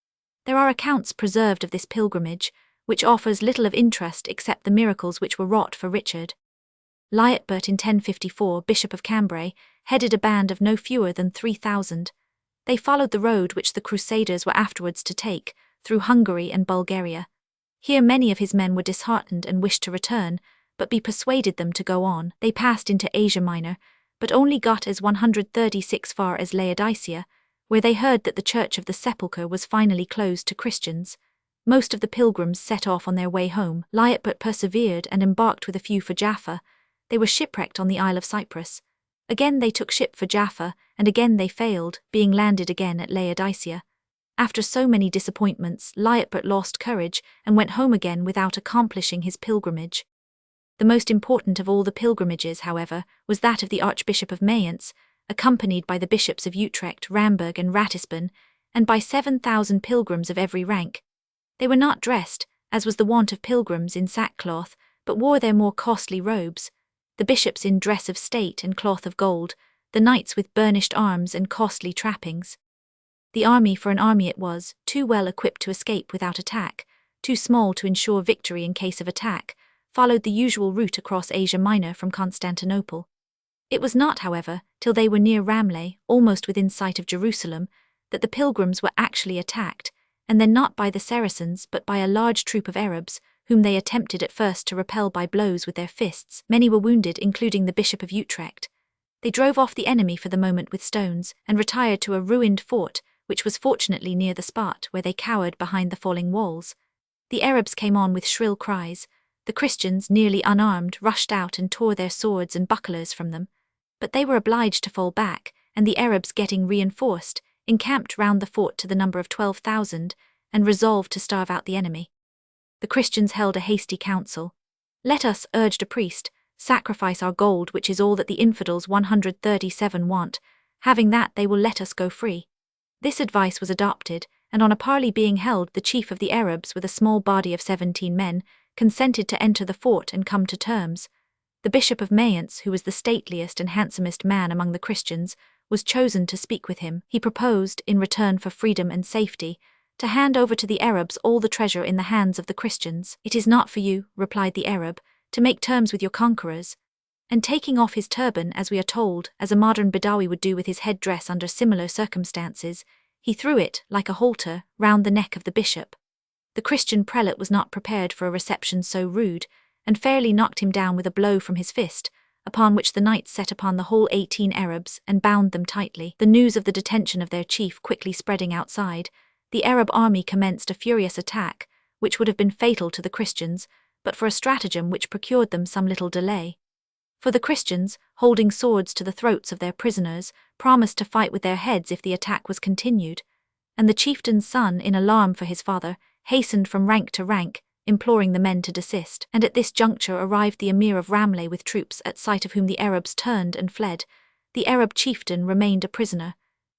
There are accounts preserved of this pilgrimage, which offers little of interest except the miracles which were wrought for Richard. Liutbert in 1054, Bishop of Cambrai, headed a band of no fewer than 3,000. They followed the road which the Crusaders were afterwards to take, through Hungary and Bulgaria. Here many of his men were disheartened and wished to return, but be persuaded them to go on. They passed into Asia Minor, but only got as 136 far as Laodicea, where they heard that the Church of the Sepulchre was finally closed to Christians. Most of the pilgrims set off on their way home. Liutbert persevered and embarked with a few for Jaffa. They were shipwrecked on the Isle of Cyprus. Again they took ship for Jaffa, and again they failed, being landed again at Laodicea. After so many disappointments, Liutbert lost courage and went home again without accomplishing his pilgrimage. The most important of all the pilgrimages, however, was that of the Archbishop of Mayence, accompanied by the bishops of Utrecht, Ramberg and Ratisbon, and by 7,000 pilgrims of every rank. They were not dressed, as was the wont of pilgrims, in sackcloth, but wore their more costly robes, the bishops in dress of state and cloth of gold, the knights with burnished arms and costly trappings. The army for an army it was, too well equipped to escape without attack, too small to ensure victory in case of attack, followed the usual route across Asia Minor from Constantinople. It was not, however, till they were near Ramleh, almost within sight of Jerusalem, that the pilgrims were actually attacked, and then not by the Saracens but by a large troop of Arabs, whom they attempted at first to repel by blows with their fists. Many were wounded, including the Bishop of Utrecht. They drove off the enemy for the moment with stones, and retired to a ruined fort, which was fortunately near the spot where they cowered behind the falling walls. The Arabs came on with shrill cries. The Christians, nearly unarmed, rushed out and tore their swords and bucklers from them. But they were obliged to fall back, and the Arabs, getting reinforced, encamped round the fort to the number of 12,000, and resolved to starve out the enemy. The Christians held a hasty council. "Let us," urged a priest, "sacrifice our gold, which is all that the infidels 137 want. Having that, they will let us go free." This advice was adopted, and on a parley being held, the chief of the Arabs, with a small body of 17 men, consented to enter the fort and come to terms. The Bishop of Mayence, who was the stateliest and handsomest man among the Christians, was chosen to speak with him. He proposed, in return for freedom and safety, to hand over to the Arabs all the treasure in the hands of the Christians. "It is not for you," replied the Arab, "to make terms with your conquerors." And taking off his turban, as we are told, as a modern Badawi would do with his headdress under similar circumstances, he threw it, like a halter, round the neck of the bishop. The Christian prelate was not prepared for a reception so rude, and fairly knocked him down with a blow from his fist, upon which the knights set upon the whole 18 Arabs and bound them tightly. The news of the detention of their chief quickly spreading outside, the Arab army commenced a furious attack, which would have been fatal to the Christians, but for a stratagem which procured them some little delay. For the Christians, holding swords to the throats of their prisoners, promised to fight with their heads if the attack was continued, and the chieftain's son, in alarm for his father, hastened from rank to rank, imploring the men to desist. And at this juncture arrived the emir of Ramleh with troops, at sight of whom the Arabs turned and fled. The Arab chieftain remained a prisoner.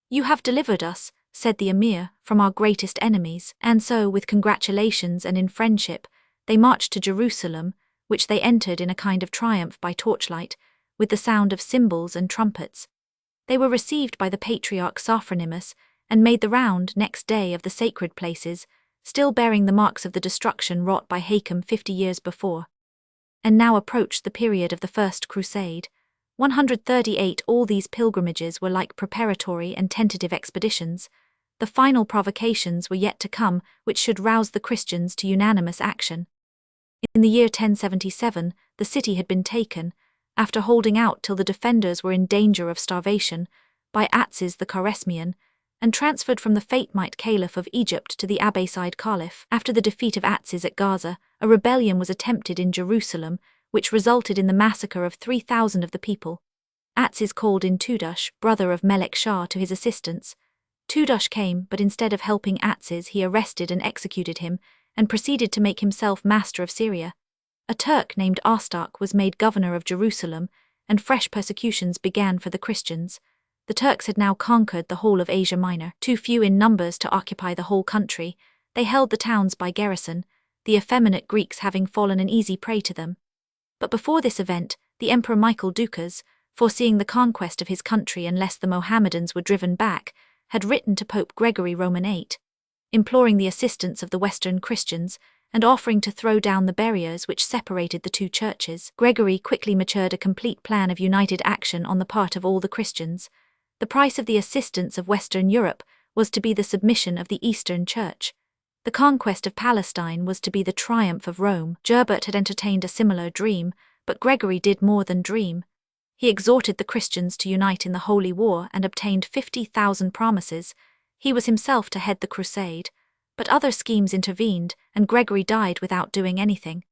"You have delivered us," said the emir, "from our greatest enemies." And so, with congratulations and in friendship, they marched to Jerusalem, which they entered in a kind of triumph by torchlight, with the sound of cymbals and trumpets. They were received by the patriarch Sophronimus, and made the round next day of the sacred places, still bearing the marks of the destruction wrought by Hakem 50 years before. And now approached the period of the First Crusade. 138 All these pilgrimages were like preparatory and tentative expeditions. The final provocations were yet to come, which should rouse the Christians to unanimous action. In the year 1077, the city had been taken, after holding out till the defenders were in danger of starvation, by Atsiz the Caresmian, and transferred from the Fatimite Caliph of Egypt to the Abbasid Caliph. After the defeat of Atsiz at Gaza, a rebellion was attempted in Jerusalem, which resulted in the massacre of 3,000 of the people. Atsiz called in Tudush, brother of Melek Shah, to his assistance. Tudush came, but instead of helping Atsiz, he arrested and executed him, and proceeded to make himself master of Syria. A Turk named Arstak was made governor of Jerusalem, and fresh persecutions began for the Christians. The Turks had now conquered the whole of Asia Minor. Too few in numbers to occupy the whole country, they held the towns by garrison, the effeminate Greeks having fallen an easy prey to them. But before this event, the Emperor Michael Ducas, foreseeing the conquest of his country unless the Mohammedans were driven back, had written to Pope Gregory Roman VIII, imploring the assistance of the Western Christians, and offering to throw down the barriers which separated the two churches. Gregory quickly matured a complete plan of united action on the part of all the Christians. The price of the assistance of Western Europe was to be the submission of the Eastern Church. The conquest of Palestine was to be the triumph of Rome. Gerbert had entertained a similar dream, but Gregory did more than dream. He exhorted the Christians to unite in the Holy War and obtained 50,000 promises. He was himself to head the crusade, but other schemes intervened, and Gregory died without doing anything.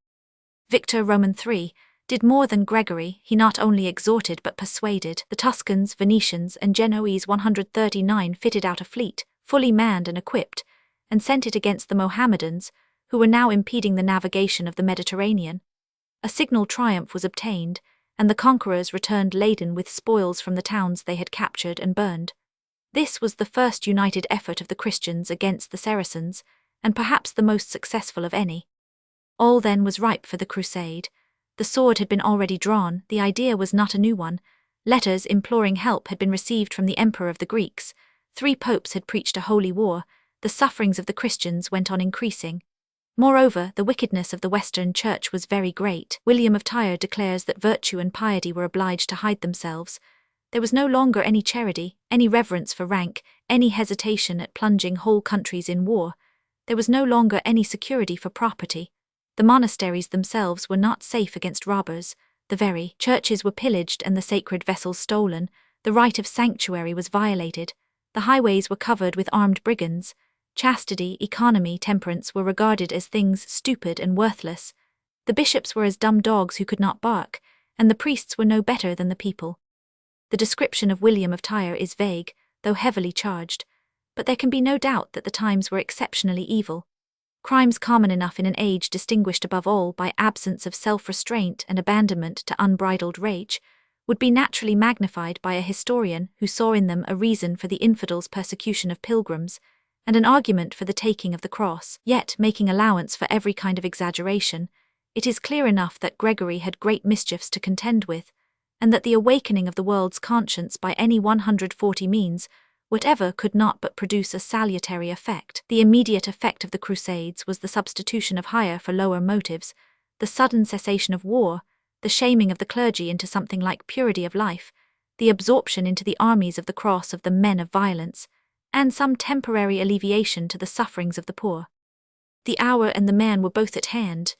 Victor Roman III did more than Gregory. He not only exhorted but persuaded. The Tuscans, Venetians, and Genoese 139 fitted out a fleet, fully manned and equipped, and sent it against the Mohammedans, who were now impeding the navigation of the Mediterranean. A signal triumph was obtained, and the conquerors returned laden with spoils from the towns they had captured and burned. This was the first united effort of the Christians against the Saracens, and perhaps the most successful of any. All then was ripe for the crusade. The sword had been already drawn. The idea was not a new one. Letters imploring help had been received from the Emperor of the Greeks. 3 popes had preached a holy war. The sufferings of the Christians went on increasing. Moreover, the wickedness of the Western Church was very great. William of Tyre declares that virtue and piety were obliged to hide themselves. There was no longer any charity, any reverence for rank, any hesitation at plunging whole countries in war. There was no longer any security for property. The monasteries themselves were not safe against robbers. The very churches were pillaged and the sacred vessels stolen. The right of sanctuary was violated. The highways were covered with armed brigands. Chastity, economy, temperance were regarded as things stupid and worthless. The bishops were as dumb dogs who could not bark, and the priests were no better than the people. The description of William of Tyre is vague, though heavily charged, but there can be no doubt that the times were exceptionally evil. Crimes common enough in an age distinguished above all by absence of self-restraint and abandonment to unbridled rage, would be naturally magnified by a historian who saw in them a reason for the infidels' persecution of pilgrims, and an argument for the taking of the cross. Yet, making allowance for every kind of exaggeration, it is clear enough that Gregory had great mischiefs to contend with, and that the awakening of the world's conscience by any 140 means, whatever, could not but produce a salutary effect. The immediate effect of the Crusades was the substitution of higher for lower motives, the sudden cessation of war, the shaming of the clergy into something like purity of life, the absorption into the armies of the cross of the men of violence, and some temporary alleviation to the sufferings of the poor. The hour and the man were both at hand.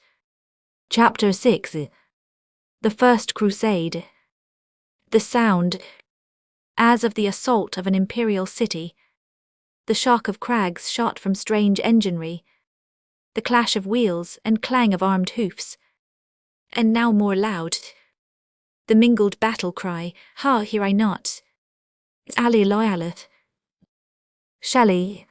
Chapter 6. The First Crusade. The sound, as of the assault of an imperial city, the shock of crags shot from strange enginery, the clash of wheels and clang of armed hoofs, and now more loud, the mingled battle cry, "Ha, hear I not? Ali loyaleth." Shelley.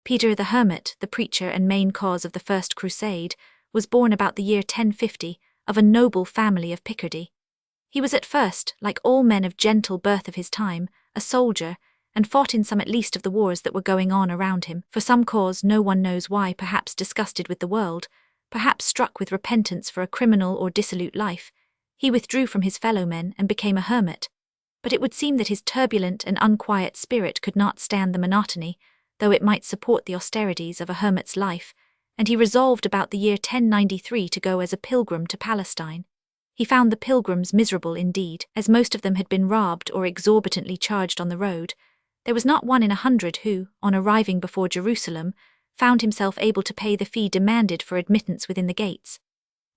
Peter the Hermit, the preacher and main cause of the First Crusade, was born about the year 1050 of a noble family of Picardy. He was at first, like all men of gentle birth of his time, a soldier, and fought in some at least of the wars that were going on around him. For some cause no one knows why, perhaps disgusted with the world, perhaps struck with repentance for a criminal or dissolute life, he withdrew from his fellow-men and became a hermit. But it would seem that his turbulent and unquiet spirit could not stand the monotony, though it might support the austerities of a hermit's life, and he resolved about the year 1093 to go as a pilgrim to Palestine. He found the pilgrims miserable indeed, as most of them had been robbed or exorbitantly charged on the road. There was not one in 100 who, on arriving before Jerusalem, found himself able to pay the fee demanded for admittance within the gates.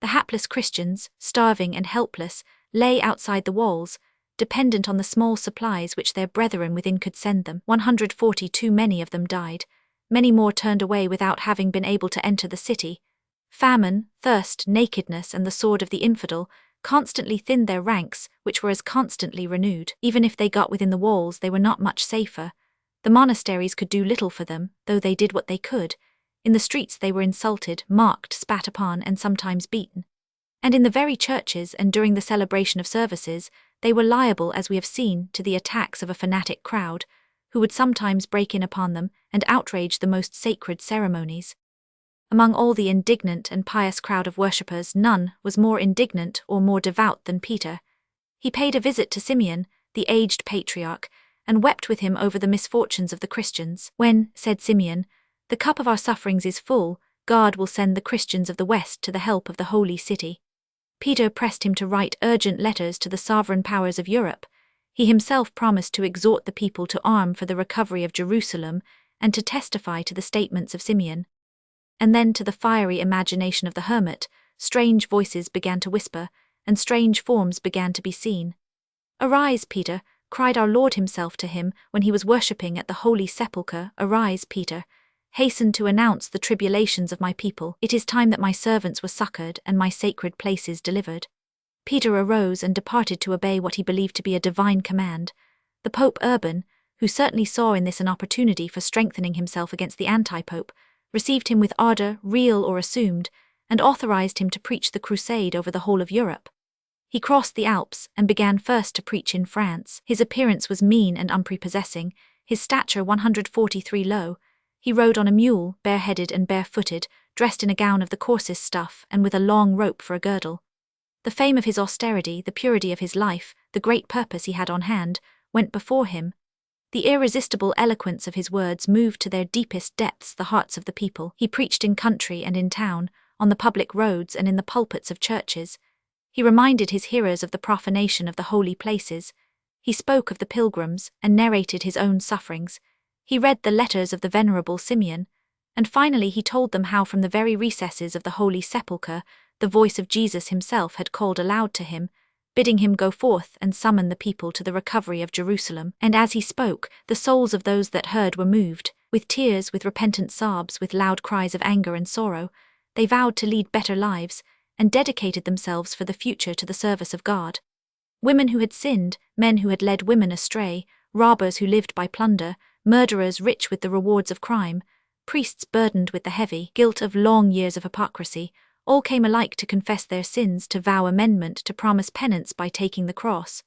The hapless Christians, starving and helpless, lay outside the walls, dependent on the small supplies which their brethren within could send them. 140 too many of them died. Many more turned away without having been able to enter the city. Famine, thirst, nakedness, and the sword of the infidel constantly thinned their ranks, which were as constantly renewed. Even if they got within the walls, they were not much safer. The monasteries could do little for them, though they did what they could. In the streets they were insulted, mocked, spat upon, and sometimes beaten. And in the very churches and during the celebration of services, they were liable, as we have seen, to the attacks of a fanatic crowd, who would sometimes break in upon them and outrage the most sacred ceremonies. Among all the indignant and pious crowd of worshippers, none was more indignant or more devout than Peter. He paid a visit to Simeon, the aged patriarch, and wept with him over the misfortunes of the Christians. "When," said Simeon, "the cup of our sufferings is full, God will send the Christians of the West to the help of the Holy City. Peter pressed him to write urgent letters to the sovereign powers of Europe. He himself promised to exhort the people to arm for the recovery of Jerusalem and to testify to the statements of Simeon. And then, to the fiery imagination of the hermit, strange voices began to whisper, and strange forms began to be seen. "Arise, Peter," cried our Lord himself to him when he was worshipping at the Holy Sepulchre. "Arise, Peter. Hasten to announce the tribulations of my people. It is time that my servants were succored and my sacred places delivered." Peter arose and departed to obey what he believed to be a divine command. The Pope Urban, who certainly saw in this an opportunity for strengthening himself against the anti-pope, received him with ardor, real or assumed, and authorized him to preach the crusade over the whole of Europe. He crossed the Alps and began first to preach in France. His appearance was mean and unprepossessing, his stature 143 low. He rode on a mule, bareheaded and barefooted, dressed in a gown of the coarsest stuff and with a long rope for a girdle. The fame of his austerity, the purity of his life, the great purpose he had on hand, went before him. The irresistible eloquence of his words moved to their deepest depths the hearts of the people. He preached in country and in town, on the public roads and in the pulpits of churches. He reminded his hearers of the profanation of the holy places. He spoke of the pilgrims and narrated his own sufferings. He read the letters of the venerable Simeon, and finally he told them how from the very recesses of the Holy Sepulchre the voice of Jesus himself had called aloud to him, bidding him go forth and summon the people to the recovery of Jerusalem. And as he spoke, the souls of those that heard were moved. With tears, with repentant sobs, with loud cries of anger and sorrow, they vowed to lead better lives, and dedicated themselves for the future to the service of God. Women who had sinned, men who had led women astray, robbers who lived by plunder, murderers rich with the rewards of crime, priests burdened with the heavy guilt of long years of hypocrisy, all came alike to confess their sins, to vow amendment, to promise penance by taking the cross.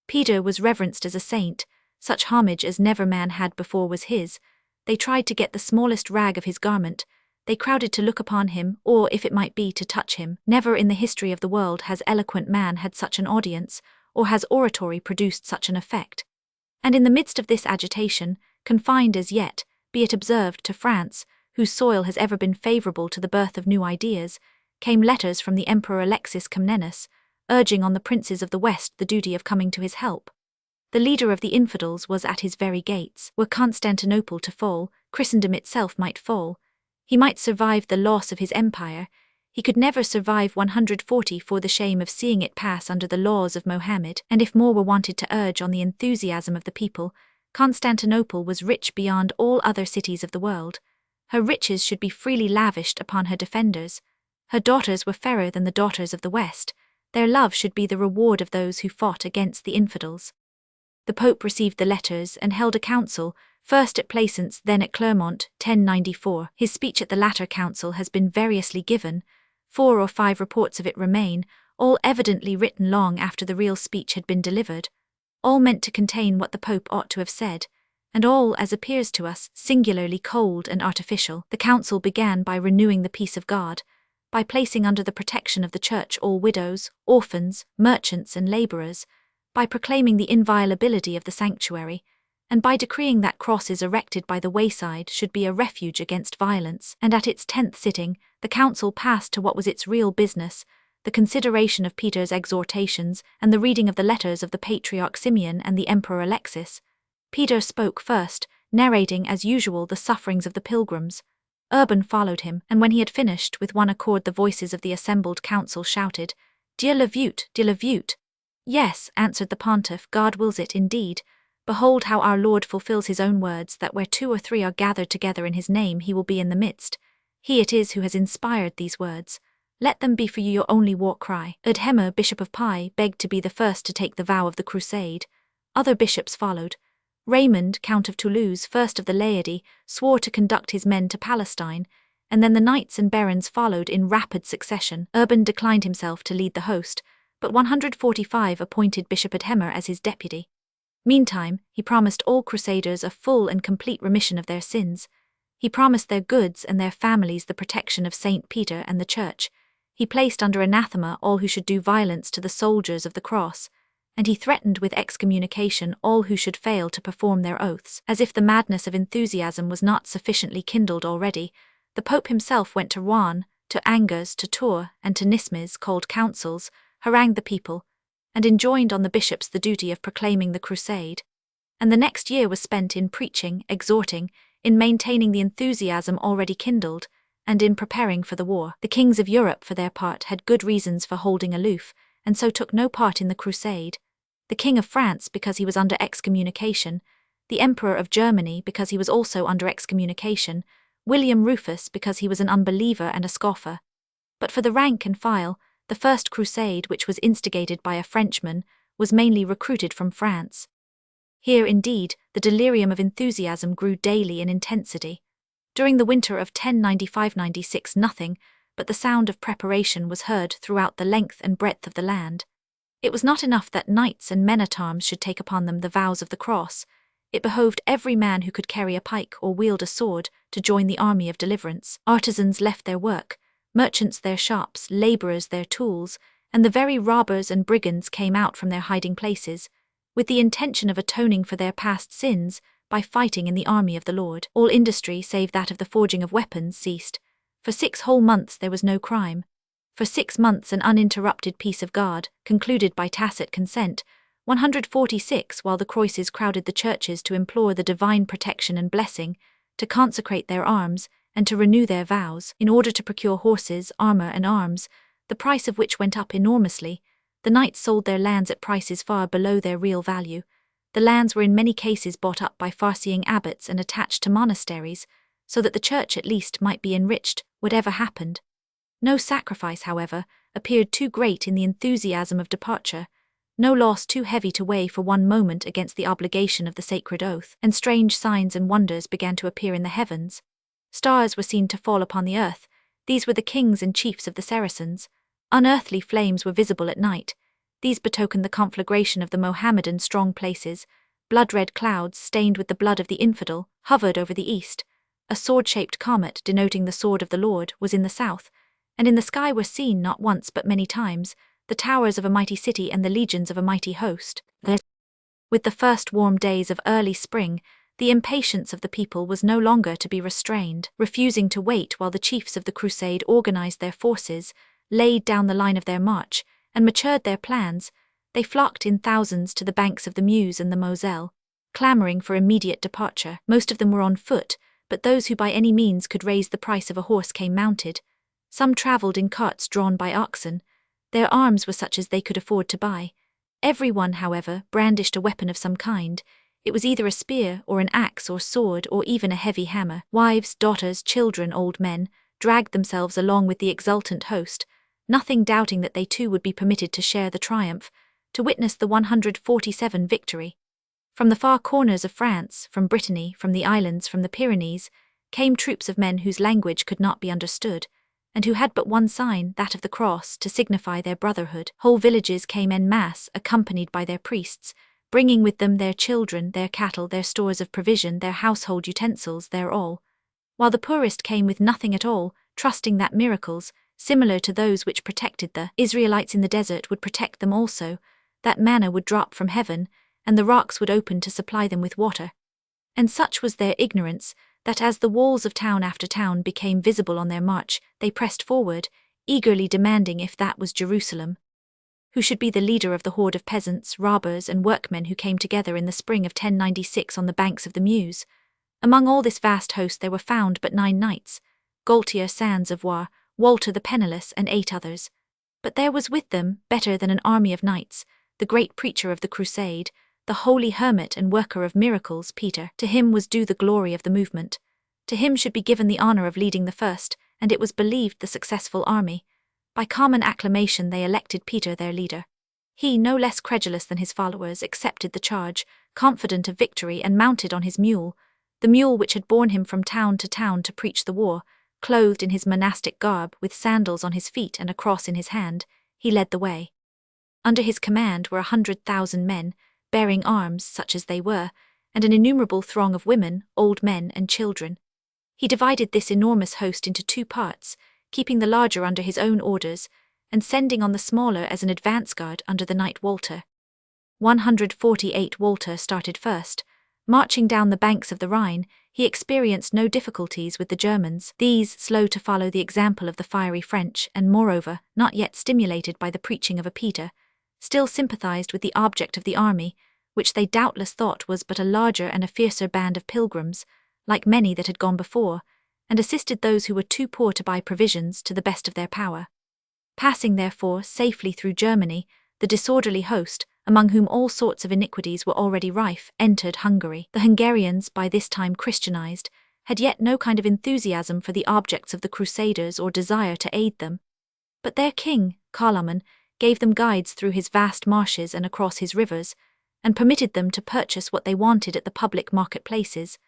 Peter was reverenced as a saint. Such homage as never man had before was his. They tried to get the smallest rag of his garment. They crowded to look upon him, or, if it might be, to touch him. Never in the history of the world has eloquent man had such an audience, or has oratory produced such an effect. And in the midst of this agitation, confined as yet, be it observed, to France, whose soil has ever been favorable to the birth of new ideas, came letters from the Emperor Alexis Comnenus, urging on the princes of the West the duty of coming to his help. The leader of the infidels was at his very gates. Were Constantinople to fall, Christendom itself might fall. He might survive the loss of his empire. He could never survive 140 for the shame of seeing it pass under the laws of Mohammed. And if more were wanted to urge on the enthusiasm of the people, Constantinople was rich beyond all other cities of the world. Her riches should be freely lavished upon her defenders. Her daughters were fairer than the daughters of the West. Their love should be the reward of those who fought against the infidels. The Pope received the letters and held a council, first at Plaisance, then at Clermont, 1094. His speech at the latter council has been variously given. 4 or 5 reports of it remain, all evidently written long after the real speech had been delivered, all meant to contain what the Pope ought to have said, and all, as appears to us, singularly cold and artificial. The council began by renewing the peace of God, by placing under the protection of the Church all widows, orphans, merchants and labourers, by proclaiming the inviolability of the sanctuary, and by decreeing that crosses erected by the wayside should be a refuge against violence. And at its 10th sitting, the council passed to what was its real business, the consideration of Peter's exhortations and the reading of the letters of the Patriarch Simeon and the Emperor Alexis. Peter spoke first, narrating as usual the sufferings of the pilgrims. Urban followed him, and when he had finished, with one accord the voices of the assembled council shouted, "Dieu le veut, Dieu le veut." "Yes," answered the pontiff, "God wills it indeed. Behold how our Lord fulfills his own words, that where 2 or 3 are gathered together in his name he will be in the midst. He it is who has inspired these words. Let them be for you your only war cry." Udhemer, Bishop of Pi, begged to be the first to take the vow of the crusade. Other bishops followed. Raymond, Count of Toulouse, first of the laity, swore to conduct his men to Palestine, and then the knights and barons followed in rapid succession. Urban declined himself to lead the host, but 145 appointed Bishop Udhemer as his deputy. Meantime, he promised all crusaders a full and complete remission of their sins. He promised their goods and their families the protection of St. Peter and the Church. He placed under anathema all who should do violence to the soldiers of the cross, and he threatened with excommunication all who should fail to perform their oaths. As if the madness of enthusiasm was not sufficiently kindled already, The Pope himself went to Rouen, to Angers, to Tours, and to Nismes, called councils, harangued the people, and enjoined on the bishops the duty of proclaiming the crusade. And the next year was spent in preaching, exhorting, in maintaining the enthusiasm already kindled, and in preparing for the war. The kings of Europe, for their part, had good reasons for holding aloof, and so took no part in the crusade. The King of France because he was under excommunication, the Emperor of Germany because he was also under excommunication, William Rufus because he was an unbeliever and a scoffer. But for the rank and file, the First Crusade, which was instigated by a Frenchman, was mainly recruited from France. Here, indeed, the delirium of enthusiasm grew daily in intensity. During the winter of 1095-96 nothing but the sound of preparation was heard throughout the length and breadth of the land. It was not enough that knights and men-at-arms should take upon them the vows of the cross. It behoved every man who could carry a pike or wield a sword to join the army of deliverance. Artisans left their work, merchants their shops, labourers their tools, and the very robbers and brigands came out from their hiding places, with the intention of atoning for their past sins by fighting in the army of the Lord. All industry, save that of the forging of weapons, ceased. For 6 whole months there was no crime. For 6 months an uninterrupted peace of God, concluded by tacit consent, 146, while the Croises crowded the churches to implore the divine protection and blessing, to consecrate their arms, and to renew their vows, in order to procure horses, armour, and arms, the price of which went up enormously. The knights sold their lands at prices far below their real value. The lands were in many cases bought up by far-seeing abbots and attached to monasteries, so that the church at least might be enriched, whatever happened. No sacrifice, however, appeared too great in the enthusiasm of departure, no loss too heavy to weigh for one moment against the obligation of the sacred oath, and strange signs and wonders began to appear in the heavens. Stars were seen to fall upon the earth. These were the kings and chiefs of the Saracens. Unearthly flames were visible at night. These betokened the conflagration of the Mohammedan strong places. Blood-red clouds, stained with the blood of the infidel, hovered over the east. A sword-shaped comet, denoting the sword of the Lord, was in the south, and in the sky were seen, not once but many times, the towers of a mighty city and the legions of a mighty host. With the first warm days of early spring, the impatience of the people was no longer to be restrained. Refusing to wait while the chiefs of the crusade organized their forces, laid down the line of their march, and matured their plans, they flocked in thousands to the banks of the Meuse and the Moselle, clamoring for immediate departure. Most of them were on foot, but those who by any means could raise the price of a horse came mounted. Some travelled in carts drawn by oxen. Their arms were such as they could afford to buy. Every one, however, brandished a weapon of some kind. It was either a spear or an axe or sword or even a heavy hammer. Wives, daughters, children, old men, dragged themselves along with the exultant host, nothing doubting that they too would be permitted to share the triumph, to witness the 147 victory. From the far corners of France, from Brittany, from the islands, from the Pyrenees, came troops of men whose language could not be understood, and who had but one sign, that of the cross, to signify their brotherhood. Whole villages came en masse, accompanied by their priests, bringing with them their children, their cattle, their stores of provision, their household utensils, their all, while the poorest came with nothing at all, trusting that miracles, similar to those which protected the Israelites in the desert, would protect them also, that manna would drop from heaven, and the rocks would open to supply them with water. And such was their ignorance, that as the walls of town after town became visible on their march, they pressed forward, eagerly demanding if that was Jerusalem. Who should be the leader of the horde of peasants, robbers, and workmen who came together in the spring of 1096 on the banks of the Meuse? Among all this vast host there were found but 9 knights, Gaultier Sans-Avoir, Walter the Penniless, and 8 others. But there was with them, better than an army of knights, the great preacher of the crusade, the holy hermit and worker of miracles, Peter. To him was due the glory of the movement. To him should be given the honour of leading the first, and it was believed the successful army. By common acclamation they elected Peter their leader. He, no less credulous than his followers, accepted the charge, confident of victory, and mounted on his mule, the mule which had borne him from town to town to preach the war. Clothed in his monastic garb, with sandals on his feet and a cross in his hand, he led the way. Under his command were 100,000 men, bearing arms such as they were, and an innumerable throng of women, old men, and children. He divided this enormous host into 2 parts, keeping the larger under his own orders, and sending on the smaller as an advance guard under the knight Walter. 148 Walter started first. Marching down the banks of the Rhine, he experienced no difficulties with the Germans, these slow to follow the example of the fiery French and, moreover, not yet stimulated by the preaching of a Peter, still sympathized with the object of the army, which they doubtless thought was but a larger and a fiercer band of pilgrims, like many that had gone before, and assisted those who were too poor to buy provisions to the best of their power. Passing, therefore, safely through Germany, the disorderly host, among whom all sorts of iniquities were already rife, entered Hungary. The Hungarians, by this time Christianized, had yet no kind of enthusiasm for the objects of the Crusaders or desire to aid them. But their king, Carloman, gave them guides through his vast marshes and across his rivers, and permitted them to purchase what they wanted at the public marketplaces,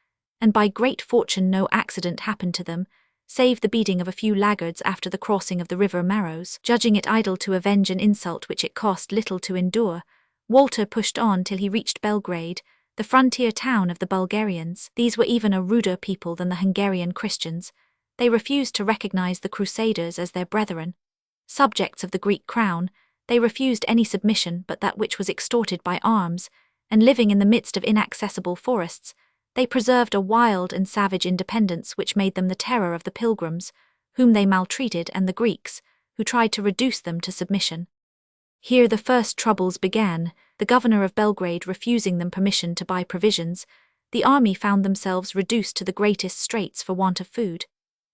and by great fortune no accident happened to them, save the beating of a few laggards after the crossing of the river Maros. Judging it idle to avenge an insult which it cost little to endure, Walter pushed on till he reached Belgrade, the frontier town of the Bulgarians. These were even a ruder people than the Hungarian Christians. They refused to recognize the Crusaders as their brethren. Subjects of the Greek crown, they refused any submission but that which was extorted by arms, and living in the midst of inaccessible forests, they preserved a wild and savage independence which made them the terror of the pilgrims, whom they maltreated, and the Greeks, who tried to reduce them to submission. Here the first troubles began, the governor of Belgrade refusing them permission to buy provisions. The army found themselves reduced to the greatest straits for want of food,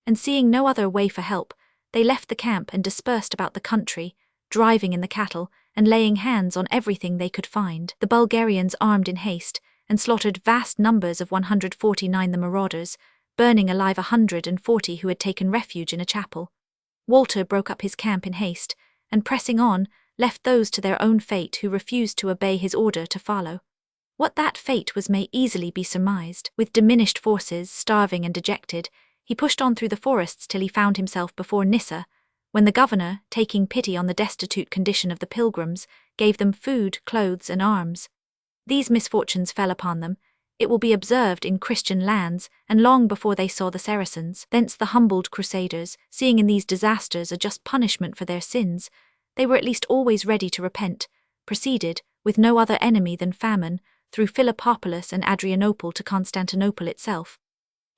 and seeing no other way for help, they left the camp and dispersed about the country, driving in the cattle and laying hands on everything they could find. The Bulgarians armed in haste, and slaughtered vast numbers of 149 the marauders, burning alive 140 who had taken refuge in a chapel. Walter broke up his camp in haste, and pressing on, left those to their own fate who refused to obey his order to follow. What that fate was may easily be surmised. With diminished forces, starving and dejected, he pushed on through the forests till he found himself before Nyssa, when the governor, taking pity on the destitute condition of the pilgrims, gave them food, clothes, and arms. These misfortunes fell upon them, it will be observed, in Christian lands, and long before they saw the Saracens. Thence the humbled Crusaders, seeing in these disasters a just punishment for their sins, they were at least always ready to repent, proceeded, with no other enemy than famine, through Philippopolis and Adrianople to Constantinople itself.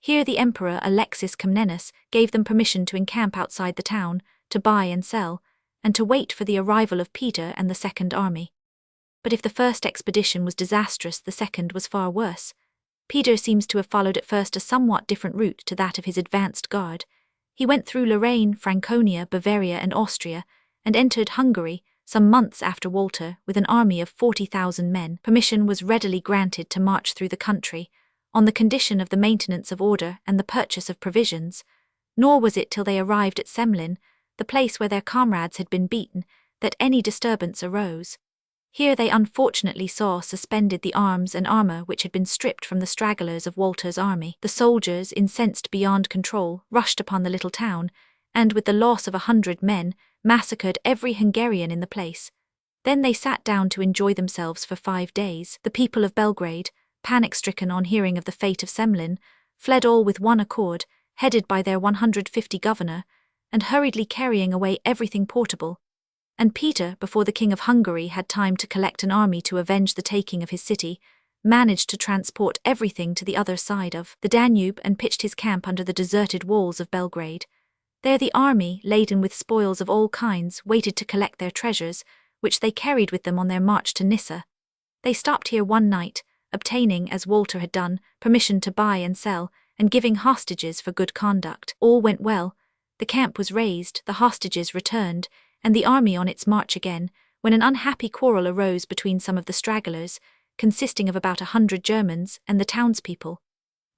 Here the emperor Alexis Comnenus gave them permission to encamp outside the town, to buy and sell, and to wait for the arrival of Peter and the second army. But if the first expedition was disastrous, the second was far worse. Peter seems to have followed at first a somewhat different route to that of his advanced guard. He went through Lorraine, Franconia, Bavaria, and Austria, and entered Hungary some months after Walter with an army of 40,000 men. Permission was readily granted to march through the country, on the condition of the maintenance of order and the purchase of provisions, nor was it till they arrived at Semlin, the place where their comrades had been beaten, that any disturbance arose. Here they unfortunately saw suspended the arms and armor which had been stripped from the stragglers of Walter's army. The soldiers, incensed beyond control, rushed upon the little town, and with the loss of 100 men, massacred every Hungarian in the place. Then they sat down to enjoy themselves for 5 days. The people of Belgrade, panic-stricken on hearing of the fate of Semlin, fled all with one accord, headed by their 150 governor, and hurriedly carrying away everything portable. And Peter, before the king of Hungary had time to collect an army to avenge the taking of his city, managed to transport everything to the other side of the Danube and pitched his camp under the deserted walls of Belgrade. There the army, laden with spoils of all kinds, waited to collect their treasures, which they carried with them on their march to Nyssa. They stopped here one night, obtaining, as Walter had done, permission to buy and sell, and giving hostages for good conduct. All went well. The camp was raised, the hostages returned, and the army on its march again, when an unhappy quarrel arose between some of the stragglers, consisting of about 100 Germans, and the townspeople.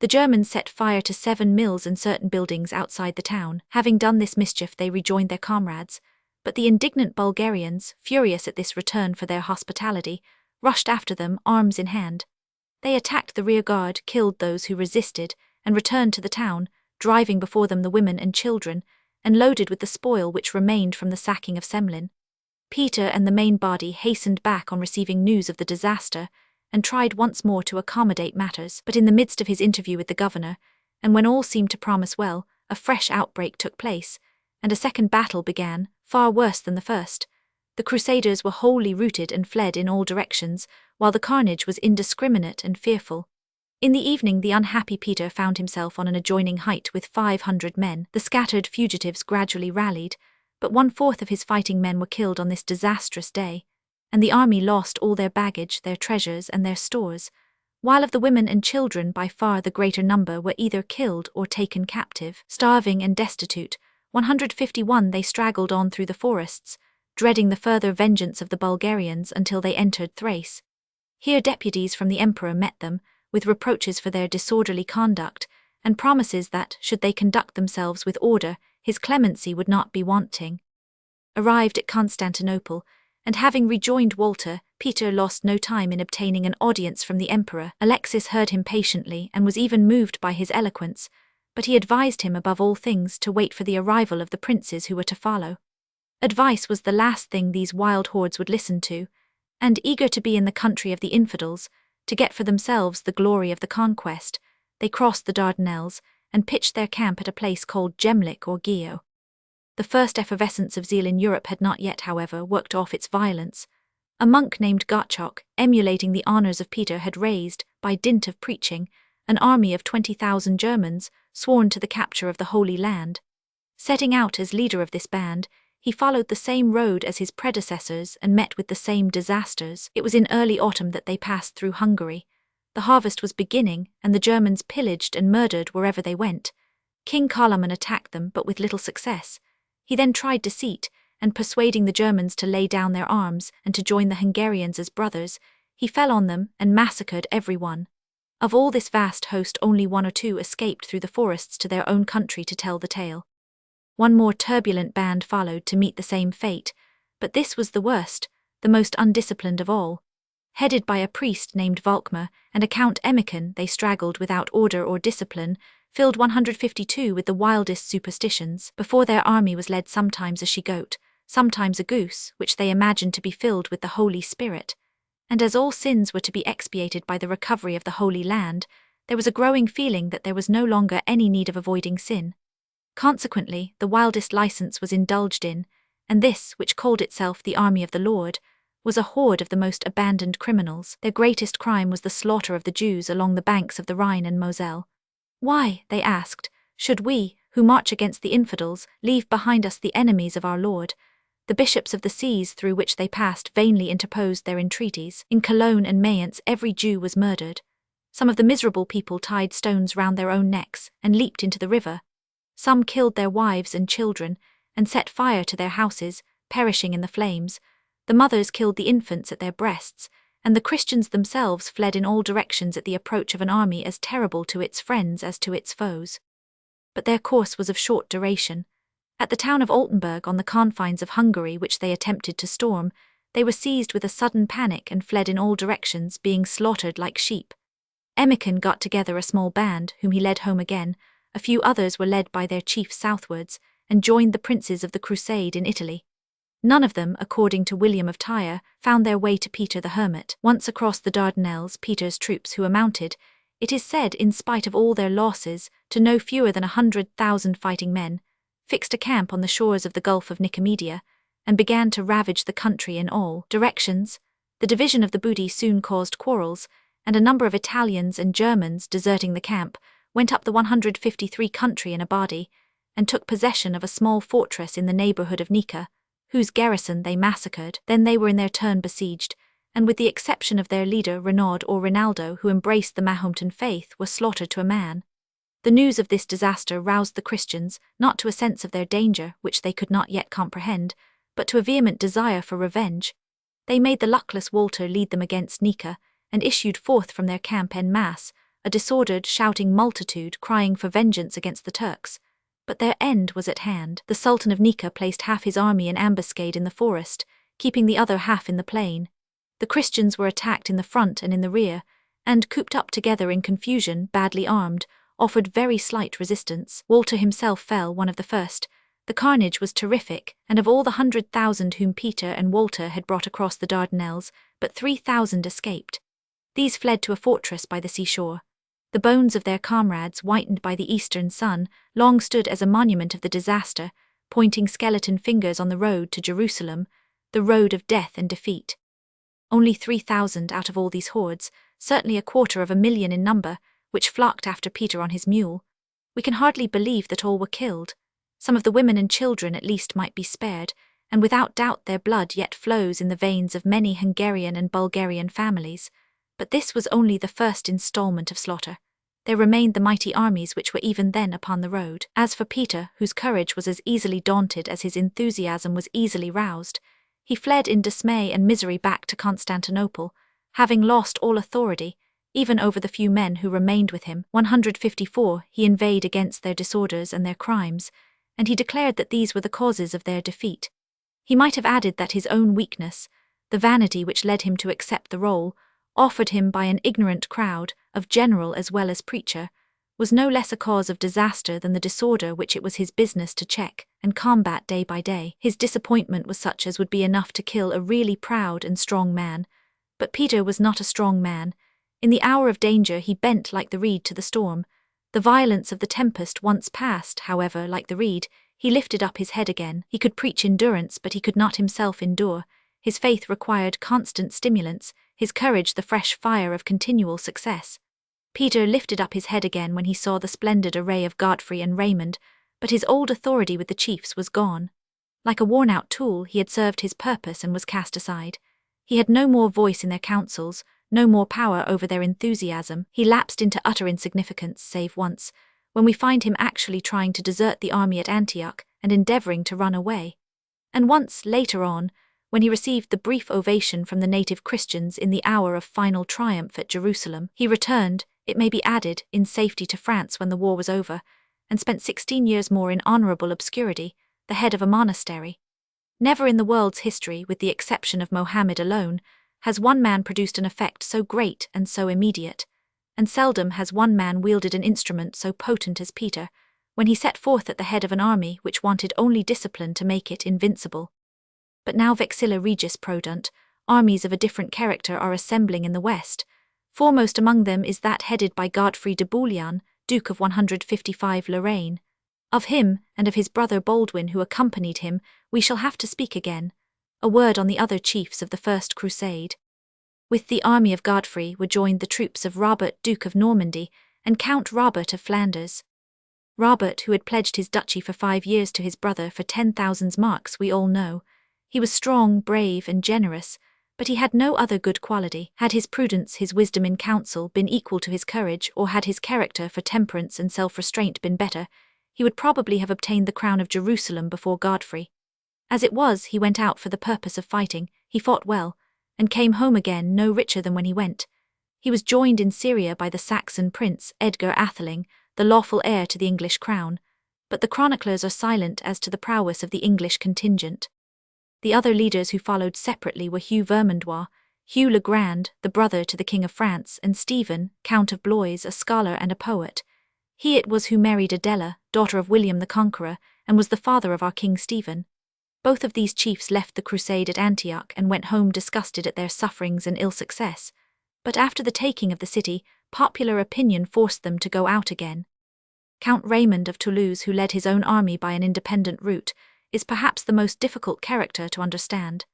The Germans set fire to 7 mills and certain buildings outside the town. Having done this mischief, they rejoined their comrades, but the indignant Bulgarians, furious at this return for their hospitality, rushed after them, arms in hand. They attacked the rear guard, killed those who resisted, and returned to the town, driving before them the women and children, and loaded with the spoil which remained from the sacking of Semlin. Peter and the main body hastened back on receiving news of the disaster, and tried once more to accommodate matters. But in the midst of his interview with the governor, and when all seemed to promise well, a fresh outbreak took place, and a second battle began, far worse than the first. The Crusaders were wholly routed and fled in all directions, while the carnage was indiscriminate and fearful. In the evening, the unhappy Peter found himself on an adjoining height with 500 men. The scattered fugitives gradually rallied, but 1/4 of his fighting men were killed on this disastrous day, and the army lost all their baggage, their treasures, and their stores, while of the women and children by far the greater number were either killed or taken captive. Starving and destitute, 151 they straggled on through the forests, dreading the further vengeance of the Bulgarians until they entered Thrace. Here deputies from the emperor met them, with reproaches for their disorderly conduct, and promises that, should they conduct themselves with order, his clemency would not be wanting. Arrived at Constantinople, and having rejoined Walter, Peter lost no time in obtaining an audience from the emperor. Alexis heard him patiently and was even moved by his eloquence, but he advised him above all things to wait for the arrival of the princes who were to follow. Advice was the last thing these wild hordes would listen to, and eager to be in the country of the infidels, to get for themselves the glory of the conquest, they crossed the Dardanelles and pitched their camp at a place called Gemlik or Gio. The first effervescence of zeal in Europe had not yet, however, worked off its violence. A monk named Gottschalk, emulating the honors of Peter, had raised, by dint of preaching, an army of 20,000 Germans, sworn to the capture of the Holy Land. Setting out as leader of this band, he followed the same road as his predecessors and met with the same disasters. It was in early autumn that they passed through Hungary. The harvest was beginning, and the Germans pillaged and murdered wherever they went. King Carloman attacked them, but with little success. He then tried deceit, and persuading the Germans to lay down their arms and to join the Hungarians as brothers, he fell on them and massacred everyone. Of all this vast host, only 1 or 2 escaped through the forests to their own country to tell the tale. One more turbulent band followed to meet the same fate, but this was the worst, the most undisciplined of all. Headed by a priest named Volkmar and a Count Emican, they straggled without order or discipline, filled 152 with the wildest superstitions. Before their army was led sometimes a she-goat, sometimes a goose, which they imagined to be filled with the Holy Spirit. And as all sins were to be expiated by the recovery of the Holy Land, there was a growing feeling that there was no longer any need of avoiding sin. Consequently, the wildest license was indulged in, and this, which called itself the Army of the Lord, was a horde of the most abandoned criminals. Their greatest crime was the slaughter of the Jews along the banks of the Rhine and Moselle. Why, they asked, should we, who march against the infidels, leave behind us the enemies of our Lord? The bishops of the seas through which they passed vainly interposed their entreaties. In Cologne and Mayence every Jew was murdered. Some of the miserable people tied stones round their own necks and leaped into the river. Some killed their wives and children, and set fire to their houses, perishing in the flames. The mothers killed the infants at their breasts, and the Christians themselves fled in all directions at the approach of an army as terrible to its friends as to its foes. But their course was of short duration. At the town of Altenburg on the confines of Hungary, which they attempted to storm, they were seized with a sudden panic and fled in all directions, being slaughtered like sheep. Emican got together a small band, whom he led home again. A few others were led by their chief southwards, and joined the princes of the Crusade in Italy. None of them, according to William of Tyre, found their way to Peter the Hermit. Once across the Dardanelles, Peter's troops, who amounted, it is said, in spite of all their losses, to no fewer than 100,000 fighting men, fixed a camp on the shores of the Gulf of Nicomedia, and began to ravage the country in all directions. The division of the booty soon caused quarrels, and a number of Italians and Germans, deserting the camp, went up the 153 country in a body, and took possession of a small fortress in the neighborhood of Nika, whose garrison they massacred. Then they were in their turn besieged, and with the exception of their leader Renaud or Rinaldo, who embraced the Mahometan faith, were slaughtered to a man. The news of this disaster roused the Christians, not to a sense of their danger, which they could not yet comprehend, but to a vehement desire for revenge. They made the luckless Walter lead them against Nika, and issued forth from their camp en masse, a disordered, shouting multitude crying for vengeance against the Turks. But their end was at hand. The Sultan of Nika placed half his army in ambuscade in the forest, keeping the other half in the plain. The Christians were attacked in the front and in the rear, and, cooped up together in confusion, badly armed, offered very slight resistance. Walter himself fell, one of the first. The carnage was terrific, and of all the 100,000 whom Peter and Walter had brought across the Dardanelles, but 3,000 escaped. These fled to a fortress by the seashore. The bones of their comrades, whitened by the eastern sun, long stood as a monument of the disaster, pointing skeleton fingers on the road to Jerusalem, the road of death and defeat. Only 3,000 out of all these hordes, certainly 250,000 in number, which flocked after Peter on his mule. We can hardly believe that all were killed. Some of the women and children at least might be spared, and without doubt their blood yet flows in the veins of many Hungarian and Bulgarian families. But this was only the first installment of slaughter. There remained the mighty armies which were even then upon the road. As for Peter, whose courage was as easily daunted as his enthusiasm was easily roused, he fled in dismay and misery back to Constantinople, having lost all authority, even over the few men who remained with him. 154 He inveighed against their disorders and their crimes, and he declared that these were the causes of their defeat. He might have added that his own weakness, the vanity which led him to accept the role, offered him by an ignorant crowd, of general as well as preacher, was no less a cause of disaster than the disorder which it was his business to check and combat day by day. His disappointment was such as would be enough to kill a really proud and strong man. But Peter was not a strong man. In the hour of danger he bent like the reed to the storm. The violence of the tempest once passed, however, like the reed, he lifted up his head again. He could preach endurance, but he could not himself endure. His faith required constant stimulants, his courage the fresh fire of continual success. Peter lifted up his head again when he saw the splendid array of Godfrey and Raymond, but his old authority with the chiefs was gone. Like a worn-out tool, he had served his purpose and was cast aside. He had no more voice in their councils, no more power over their enthusiasm. He lapsed into utter insignificance, save once, when we find him actually trying to desert the army at Antioch and endeavoring to run away. And once, later on, when he received the brief ovation from the native Christians in the hour of final triumph at Jerusalem, he returned, it may be added, in safety to France when the war was over, and spent 16 years more in honorable obscurity, the head of a monastery. Never in the world's history, with the exception of Mohammed alone, has one man produced an effect so great and so immediate, and seldom has one man wielded an instrument so potent as Peter, when he set forth at the head of an army which wanted only discipline to make it invincible. But now vexilla regis produnt, armies of a different character are assembling in the west. Foremost among them is that headed by Godfrey de Bouillon, Duke of 155 Lorraine. Of him, and of his brother Baldwin who accompanied him, we shall have to speak again. A word on the other chiefs of the First Crusade. With the army of Godfrey were joined the troops of Robert, Duke of Normandy, and Count Robert of Flanders. Robert, who had pledged his duchy for 5 years to his brother for 10,000 marks, we all know. He was strong, brave, and generous, but he had no other good quality. Had his prudence, his wisdom in council, been equal to his courage, or had his character for temperance and self-restraint been better, he would probably have obtained the crown of Jerusalem before Godfrey. As it was, he went out for the purpose of fighting, he fought well, and came home again no richer than when he went. He was joined in Syria by the Saxon prince, Edgar Atheling, the lawful heir to the English crown, but the chroniclers are silent as to the prowess of the English contingent. The other leaders who followed separately were Hugh Vermandois, Hugh le Grand, the brother to the King of France, and Stephen, Count of Blois, a scholar and a poet. He it was who married Adela, daughter of William the Conqueror, and was the father of our King Stephen. Both of these chiefs left the crusade at Antioch and went home disgusted at their sufferings and ill success. But after the taking of the city, popular opinion forced them to go out again. Count Raymond of Toulouse, who led his own army by an independent route, is perhaps the most difficult character to understand.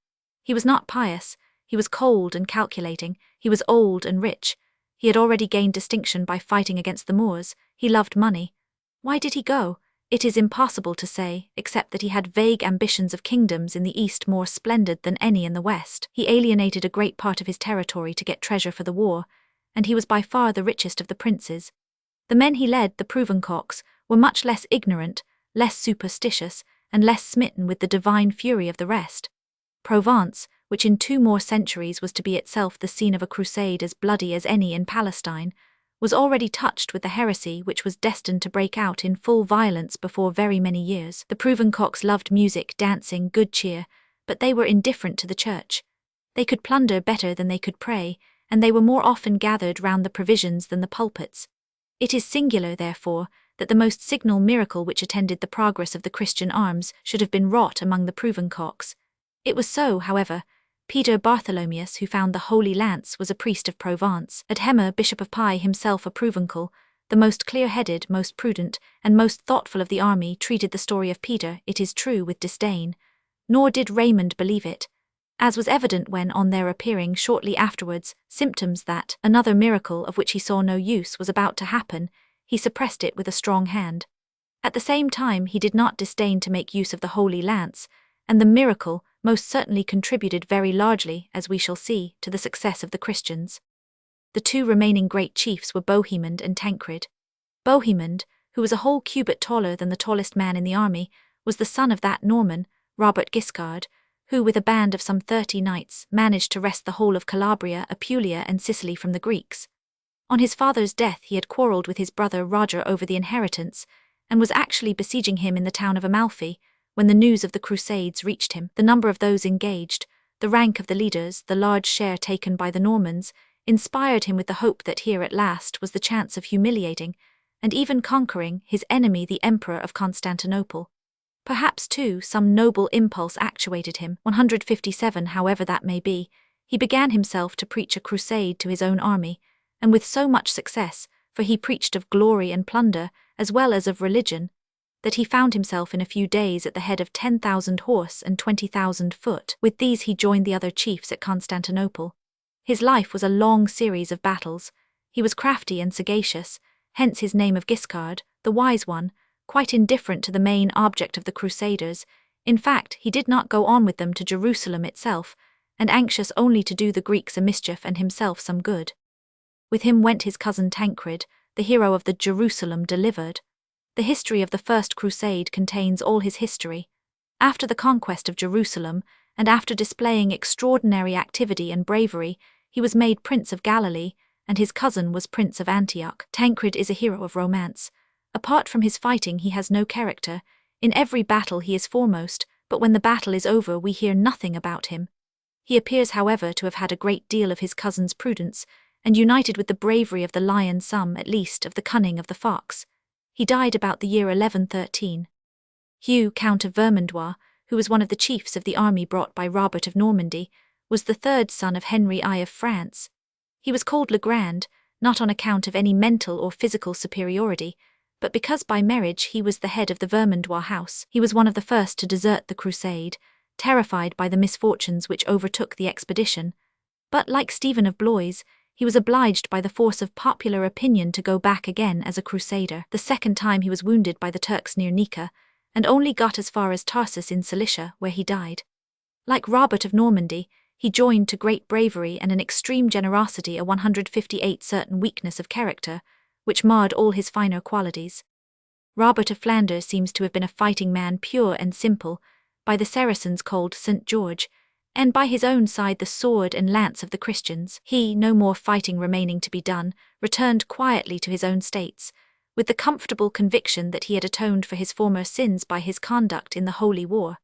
He was not pious, he was cold and calculating, he was old and rich. He had already gained distinction by fighting against the Moors, he loved money. Why did he go? It is impossible to say, except that he had vague ambitions of kingdoms in the east more splendid than any in the west. He alienated a great part of his territory to get treasure for the war, and he was by far the richest of the princes. The men he led, the Provençaux, were much less ignorant, less superstitious, and less smitten with the divine fury of the rest. Provence, which in 2 more centuries was to be itself the scene of a crusade as bloody as any in Palestine, was already touched with the heresy which was destined to break out in full violence before very many years. The Provençaux loved music, dancing, good cheer, but they were indifferent to the church. They could plunder better than they could pray, and they were more often gathered round the provisions than the pulpits. It is singular, therefore, that the most signal miracle which attended the progress of the Christian arms should have been wrought among the Provençaux. It was so, however. Peter Bartholomeus, who found the Holy Lance, was a priest of Provence. Adhemer, Bishop of Pi, himself a Provençal, the most clear-headed, most prudent, and most thoughtful of the army, treated the story of Peter, it is true, with disdain. Nor did Raymond believe it. as was evident when, on their appearing shortly afterwards, symptoms that another miracle of which he saw no use was about to happen, he suppressed it with a strong hand. At the same time he did not disdain to make use of the holy lance, and the miracle most certainly contributed very largely, as we shall see, to the success of the Christians. The two remaining great chiefs were Bohemond and Tancred. Bohemond, who was a whole cubit taller than the tallest man in the army, was the son of that Norman, Robert Guiscard, who with a band of some 30 knights managed to wrest the whole of Calabria, Apulia and Sicily from the Greeks. On his father's death he had quarrelled with his brother Roger over the inheritance, and was actually besieging him in the town of Amalfi, when the news of the Crusades reached him. The number of those engaged, the rank of the leaders, the large share taken by the Normans, inspired him with the hope that here at last was the chance of humiliating, and even conquering, his enemy the Emperor of Constantinople. Perhaps, too, some noble impulse actuated him. 157, however that may be, he began himself to preach a crusade to his own army, and with so much success, for he preached of glory and plunder, as well as of religion, that he found himself in a few days at the head of 10,000 horse and 20,000 foot. With these he joined the other chiefs at Constantinople. His life was a long series of battles. He was crafty and sagacious, hence his name of Guiscard, the wise one, quite indifferent to the main object of the Crusaders. In fact, he did not go on with them to Jerusalem itself, and anxious only to do the Greeks a mischief and himself some good. With him went his cousin Tancred, the hero of the Jerusalem Delivered. The history of the First Crusade contains all his history. After the conquest of Jerusalem, and after displaying extraordinary activity and bravery, he was made Prince of Galilee, and his cousin was Prince of Antioch. Tancred is a hero of romance. Apart from his fighting he has no character. In every battle he is foremost, but when the battle is over we hear nothing about him. He appears, however, to have had a great deal of his cousin's prudence, and united with the bravery of the lion some, at least, of the cunning of the fox. He died about the year 1113. Hugh, Count of Vermandois, who was one of the chiefs of the army brought by Robert of Normandy, was the third son of Henry I of France. He was called Le Grand, not on account of any mental or physical superiority, but because by marriage he was the head of the Vermandois house. He was one of the first to desert the crusade, terrified by the misfortunes which overtook the expedition. But like Stephen of Blois, he was obliged by the force of popular opinion to go back again as a crusader. The second time he was wounded by the Turks near Nika, and only got as far as Tarsus in Cilicia, where he died. Like Robert of Normandy, he joined to great bravery and an extreme generosity a 158 certain weakness of character, which marred all his finer qualities. Robert of Flanders seems to have been a fighting man pure and simple, by the Saracens called St. George, and by his own side the sword and lance of the Christians. He, no more fighting remaining to be done, returned quietly to his own states, with the comfortable conviction that he had atoned for his former sins by his conduct in the Holy War.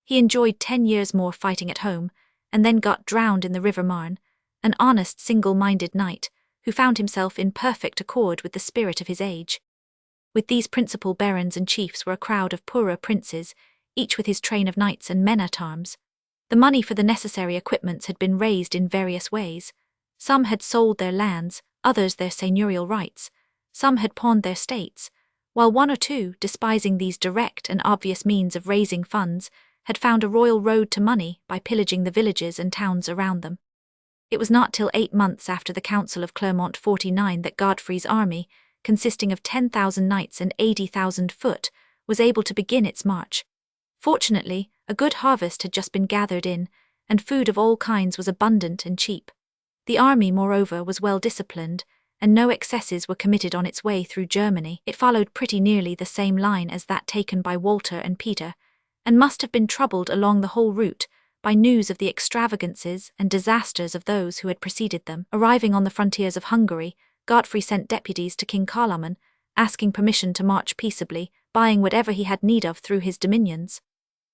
He enjoyed 10 years more fighting at home, and then got drowned in the River Marne, an honest single-minded knight, who found himself in perfect accord with the spirit of his age. With these principal barons and chiefs were a crowd of poorer princes, each with his train of knights and men-at-arms. The money for the necessary equipments had been raised in various ways. Some had sold their lands, others their seigneurial rights, some had pawned their states, while one or two, despising these direct and obvious means of raising funds, had found a royal road to money by pillaging the villages and towns around them. It was not till 8 months after the Council of Clermont 49 that Godfrey's army, consisting of 10,000 knights and 80,000 foot, was able to begin its march. Fortunately, a good harvest had just been gathered in, and food of all kinds was abundant and cheap. The army, moreover, was well disciplined, and no excesses were committed on its way through Germany. It followed pretty nearly the same line as that taken by Walter and Peter, and must have been troubled along the whole route by news of the extravagances and disasters of those who had preceded them. Arriving on the frontiers of Hungary, Godfrey sent deputies to King Carloman, asking permission to march peaceably, buying whatever he had need of through his dominions.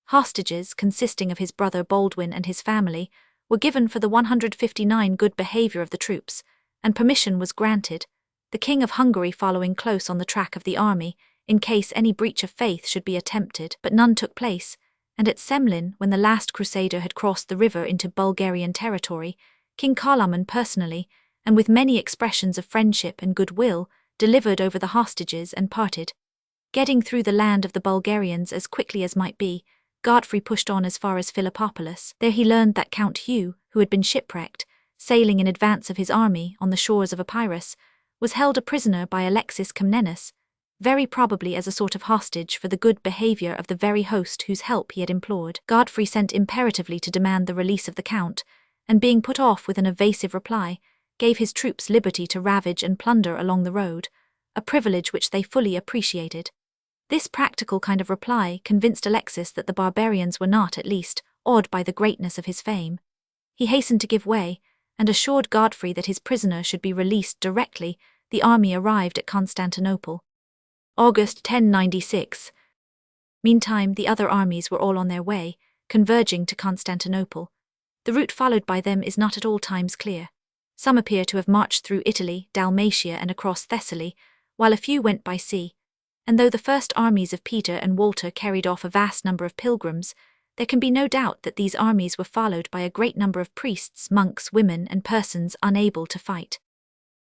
Hostages, consisting of his brother Baldwin and his family, were given for the 159 good behaviour of the troops, and permission was granted, the King of Hungary following close on the track of the army, in case any breach of faith should be attempted, but none took place, and at Semlin, when the last crusader had crossed the river into Bulgarian territory, King Carloman personally, and with many expressions of friendship and goodwill, delivered over the hostages and parted. Getting through the land of the Bulgarians as quickly as might be, Godfrey pushed on as far as Philippopolis. There he learned that Count Hugh, who had been shipwrecked, sailing in advance of his army on the shores of Epirus, was held a prisoner by Alexis Comnenus, very probably as a sort of hostage for the good behavior of the very host whose help he had implored. Godfrey sent imperatively to demand the release of the count, and being put off with an evasive reply, gave his troops liberty to ravage and plunder along the road, a privilege which they fully appreciated. This practical kind of reply convinced Alexis that the barbarians were not, at least, awed by the greatness of his fame. He hastened to give way, and assured Godfrey that his prisoner should be released directly the army arrived at Constantinople. August 1096. Meantime, the other armies were all on their way, converging to Constantinople. The route followed by them is not at all times clear. Some appear to have marched through Italy, Dalmatia, and across Thessaly, while a few went by sea. And though the first armies of Peter and Walter carried off a vast number of pilgrims, there can be no doubt that these armies were followed by a great number of priests, monks, women, and persons unable to fight.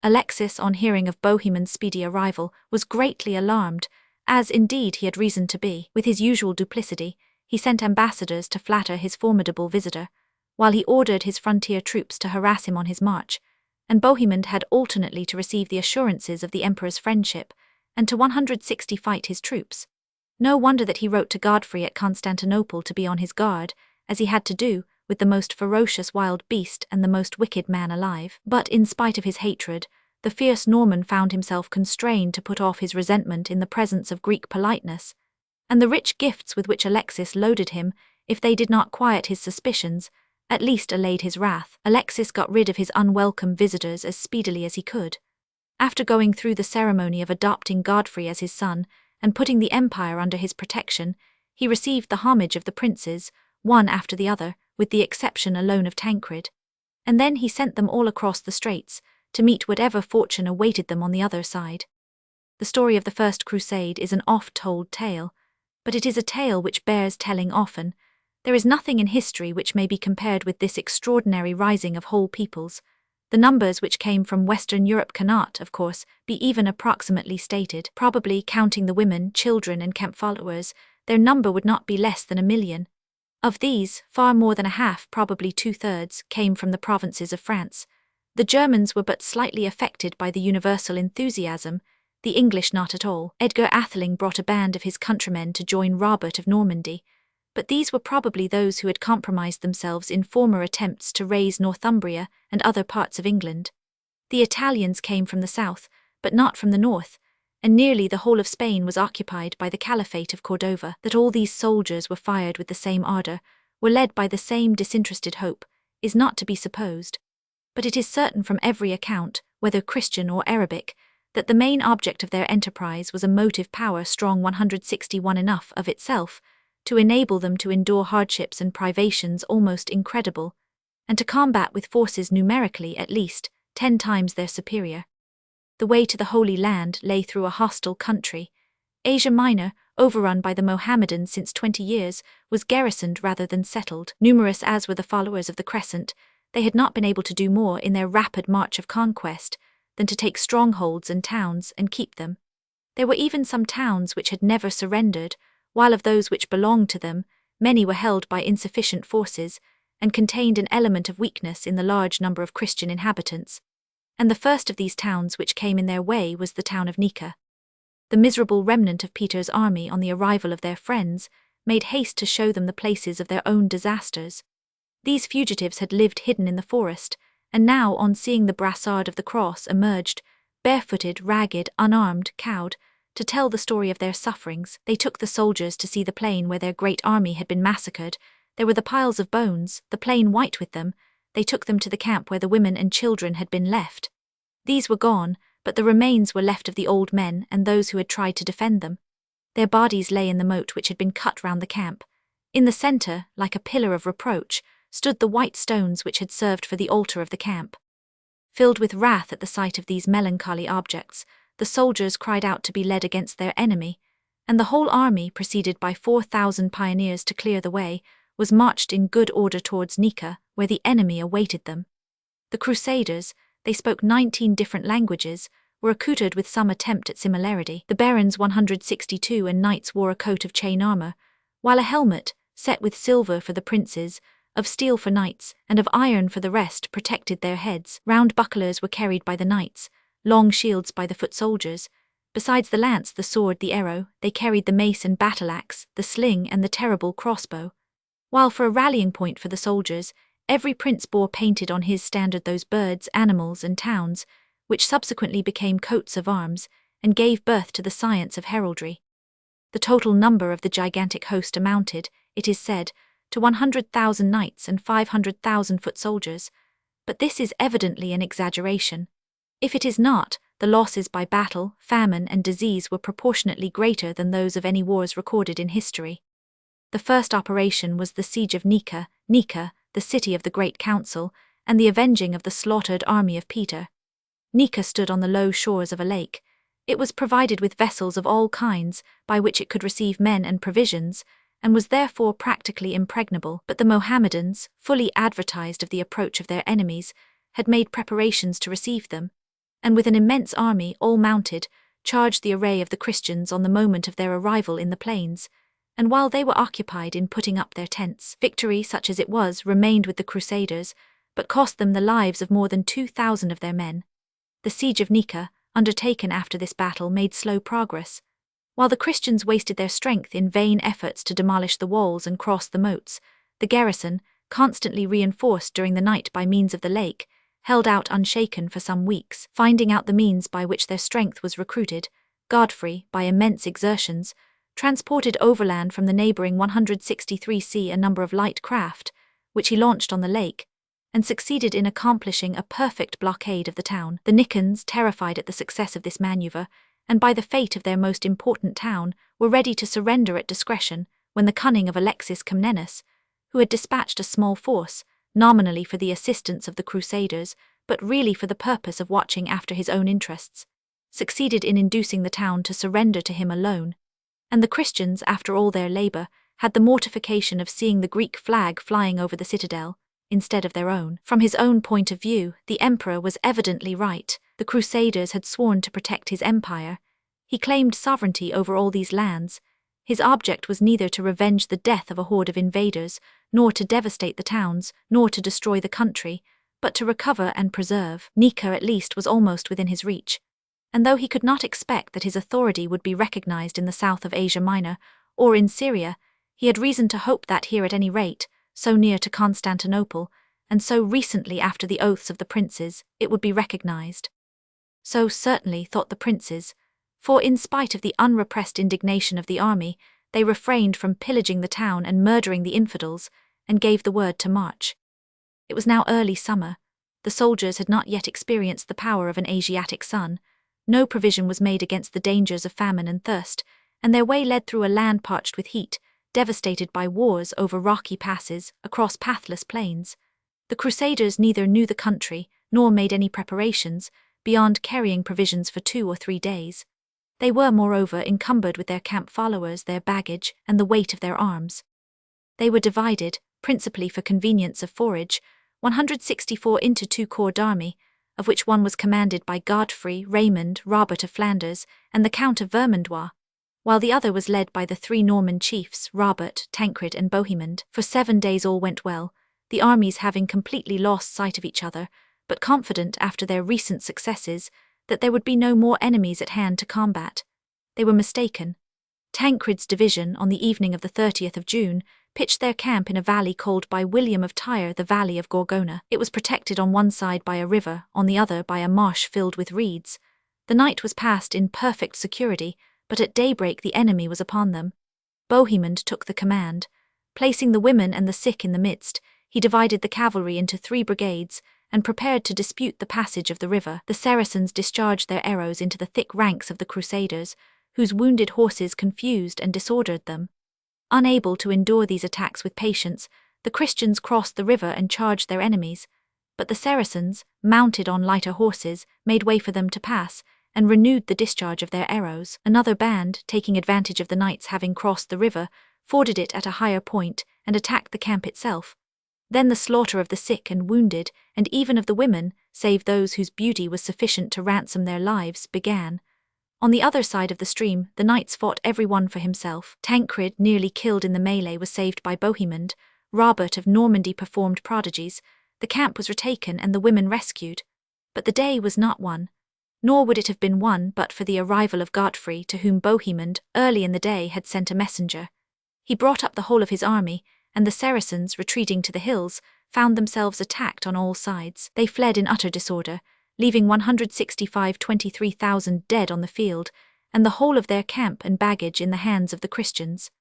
Alexis, on hearing of Bohemon's speedy arrival, was greatly alarmed, as indeed he had reason to be. With his usual duplicity, he sent ambassadors to flatter his formidable visitor, while he ordered his frontier troops to harass him on his march, and Bohemond had alternately to receive the assurances of the emperor's friendship, and to 160 fight his troops. No wonder that he wrote to Godfrey at Constantinople to be on his guard, as he had to do with the most ferocious wild beast and the most wicked man alive. But in spite of his hatred, the fierce Norman found himself constrained to put off his resentment in the presence of Greek politeness, and the rich gifts with which Alexis loaded him, if they did not quiet his suspicions, at least allayed his wrath. Alexis got rid of his unwelcome visitors as speedily as he could. After going through the ceremony of adopting Godfrey as his son, and putting the empire under his protection, he received the homage of the princes, one after the other, with the exception alone of Tancred. And then he sent them all across the straits, to meet whatever fortune awaited them on the other side. The story of the First Crusade is an oft-told tale, but it is a tale which bears telling often. There is nothing in history which may be compared with this extraordinary rising of whole peoples. The numbers which came from Western Europe cannot, of course, be even approximately stated. Probably, counting the women, children, and camp followers, their number would not be less than 1 million. Of these, far more than a half, probably 2/3, came from the provinces of France. The Germans were but slightly affected by the universal enthusiasm, the English not at all. Edgar Atheling brought a band of his countrymen to join Robert of Normandy, but these were probably those who had compromised themselves in former attempts to raise Northumbria and other parts of England. The Italians came from the south, but not from the north, and nearly the whole of Spain was occupied by the Caliphate of Cordova. That all these soldiers were fired with the same ardor, were led by the same disinterested hope, is not to be supposed. But it is certain from every account, whether Christian or Arabic, that the main object of their enterprise was a motive power strong 161 enough of itself to enable them to endure hardships and privations almost incredible, and to combat with forces numerically at least 10 times their superior. The way to the Holy Land lay through a hostile country. Asia Minor, overrun by the Mohammedans since 20 years, was garrisoned rather than settled. Numerous as were the followers of the Crescent, they had not been able to do more in their rapid march of conquest than to take strongholds and towns and keep them. There were even some towns which had never surrendered, while of those which belonged to them, many were held by insufficient forces, and contained an element of weakness in the large number of Christian inhabitants. And the first of these towns which came in their way was the town of Nika. The miserable remnant of Peter's army on the arrival of their friends made haste to show them the places of their own disasters. These fugitives had lived hidden in the forest, and now, on seeing the brassard of the cross, emerged, barefooted, ragged, unarmed, cowed, to tell the story of their sufferings. They took the soldiers to see the plain where their great army had been massacred. There were the piles of bones, the plain white with them. They took them to the camp where the women and children had been left. These were gone, but the remains were left of the old men and those who had tried to defend them. Their bodies lay in the moat which had been cut round the camp. In the centre, like a pillar of reproach, stood the white stones which had served for the altar of the camp. Filled with wrath at the sight of these melancholy objects, the soldiers cried out to be led against their enemy, and the whole army, preceded by 4,000 pioneers to clear the way, was marched in good order towards Nika, where the enemy awaited them. The Crusaders, they spoke 19 different languages, were accoutred with some attempt at similarity. The barons 162 and knights wore a coat of chain armor, while a helmet, set with silver for the princes, of steel for knights, and of iron for the rest, protected their heads. Round bucklers were carried by the knights, long shields by the foot soldiers. Besides the lance, the sword, the arrow, they carried the mace and battle-axe, the sling and the terrible crossbow. While for a rallying point for the soldiers, every prince bore painted on his standard those birds, animals, and towns, which subsequently became coats of arms, and gave birth to the science of heraldry. The total number of the gigantic host amounted, it is said, to 100,000 knights and 500,000 foot soldiers, but this is evidently an exaggeration. If it is not, the losses by battle, famine, and disease were proportionately greater than those of any wars recorded in history. The first operation was the siege of Nika, the city of the Great Council, and the avenging of the slaughtered army of Peter. Nika stood on the low shores of a lake. It was provided with vessels of all kinds, by which it could receive men and provisions, and was therefore practically impregnable. But the Mohammedans, fully advertised of the approach of their enemies, had made preparations to receive them, and with an immense army, all mounted, charged the array of the Christians on the moment of their arrival in the plains, and while they were occupied in putting up their tents, victory, such as it was, remained with the Crusaders, but cost them the lives of more than 2,000 of their men. The siege of Nika, undertaken after this battle, made slow progress. While the Christians wasted their strength in vain efforts to demolish the walls and cross the moats, the garrison, constantly reinforced during the night by means of the lake, held out unshaken for some weeks. Finding out the means by which their strength was recruited, Godfrey, by immense exertions, transported overland from the neighbouring 163 a number of light craft, which he launched on the lake, and succeeded in accomplishing a perfect blockade of the town. The Nicans, terrified at the success of this manoeuvre, and by the fate of their most important town, were ready to surrender at discretion, when the cunning of Alexis Comnenus, who had dispatched a small force, nominally for the assistance of the Crusaders, but really for the purpose of watching after his own interests, succeeded in inducing the town to surrender to him alone. And the Christians, after all their labour, had the mortification of seeing the Greek flag flying over the citadel, instead of their own. From his own point of view, the emperor was evidently right. The Crusaders had sworn to protect his empire. He claimed sovereignty over all these lands. His object was neither to revenge the death of a horde of invaders, nor to devastate the towns, nor to destroy the country, but to recover and preserve. Nika, at least, was almost within his reach. And though he could not expect that his authority would be recognized in the south of Asia Minor, or in Syria, he had reason to hope that here at any rate, so near to Constantinople, and so recently after the oaths of the princes, it would be recognized. So certainly thought the princes, for in spite of the unrepressed indignation of the army, they refrained from pillaging the town and murdering the infidels, and gave the word to march. It was now early summer. The soldiers had not yet experienced the power of an Asiatic sun. No provision was made against the dangers of famine and thirst, and their way led through a land parched with heat, devastated by wars over rocky passes, across pathless plains. The Crusaders neither knew the country, nor made any preparations, beyond carrying provisions for 2 or 3 days. They were, moreover, encumbered with their camp followers, their baggage, and the weight of their arms. They were divided, principally for convenience of forage, 164 into 2 corps d'army, of which one was commanded by Godfrey, Raymond, Robert of Flanders, and the Count of Vermandois, while the other was led by the 3 Norman chiefs, Robert, Tancred, and Bohemond. For 7 days all went well, the armies having completely lost sight of each other, but confident after their recent successes that there would be no more enemies at hand to combat. They were mistaken. Tancred's division, on the evening of the 30th of June, pitched their camp in a valley called by William of Tyre the Valley of Gorgona. It was protected on one side by a river, on the other by a marsh filled with reeds. The night was passed in perfect security, but at daybreak the enemy was upon them. Bohemond took the command. Placing the women and the sick in the midst, he divided the cavalry into 3 brigades, and prepared to dispute the passage of the river. The Saracens discharged their arrows into the thick ranks of the Crusaders, whose wounded horses confused and disordered them. Unable to endure these attacks with patience, the Christians crossed the river and charged their enemies, but the Saracens, mounted on lighter horses, made way for them to pass, and renewed the discharge of their arrows. Another band, taking advantage of the knights having crossed the river, forded it at a higher point, and attacked the camp itself. Then the slaughter of the sick and wounded, and even of the women, save those whose beauty was sufficient to ransom their lives, began. On the other side of the stream, the knights fought every one for himself. Tancred, nearly killed in the melee, was saved by Bohemond. Robert of Normandy performed prodigies. The camp was retaken and the women rescued. But the day was not won. Nor would it have been won but for the arrival of Godfrey, to whom Bohemond, early in the day, had sent a messenger. He brought up the whole of his army, and the Saracens, retreating to the hills, found themselves attacked on all sides. They fled in utter disorder, leaving 23,000 dead on the field, and the whole of their camp and baggage in the hands of the Christians.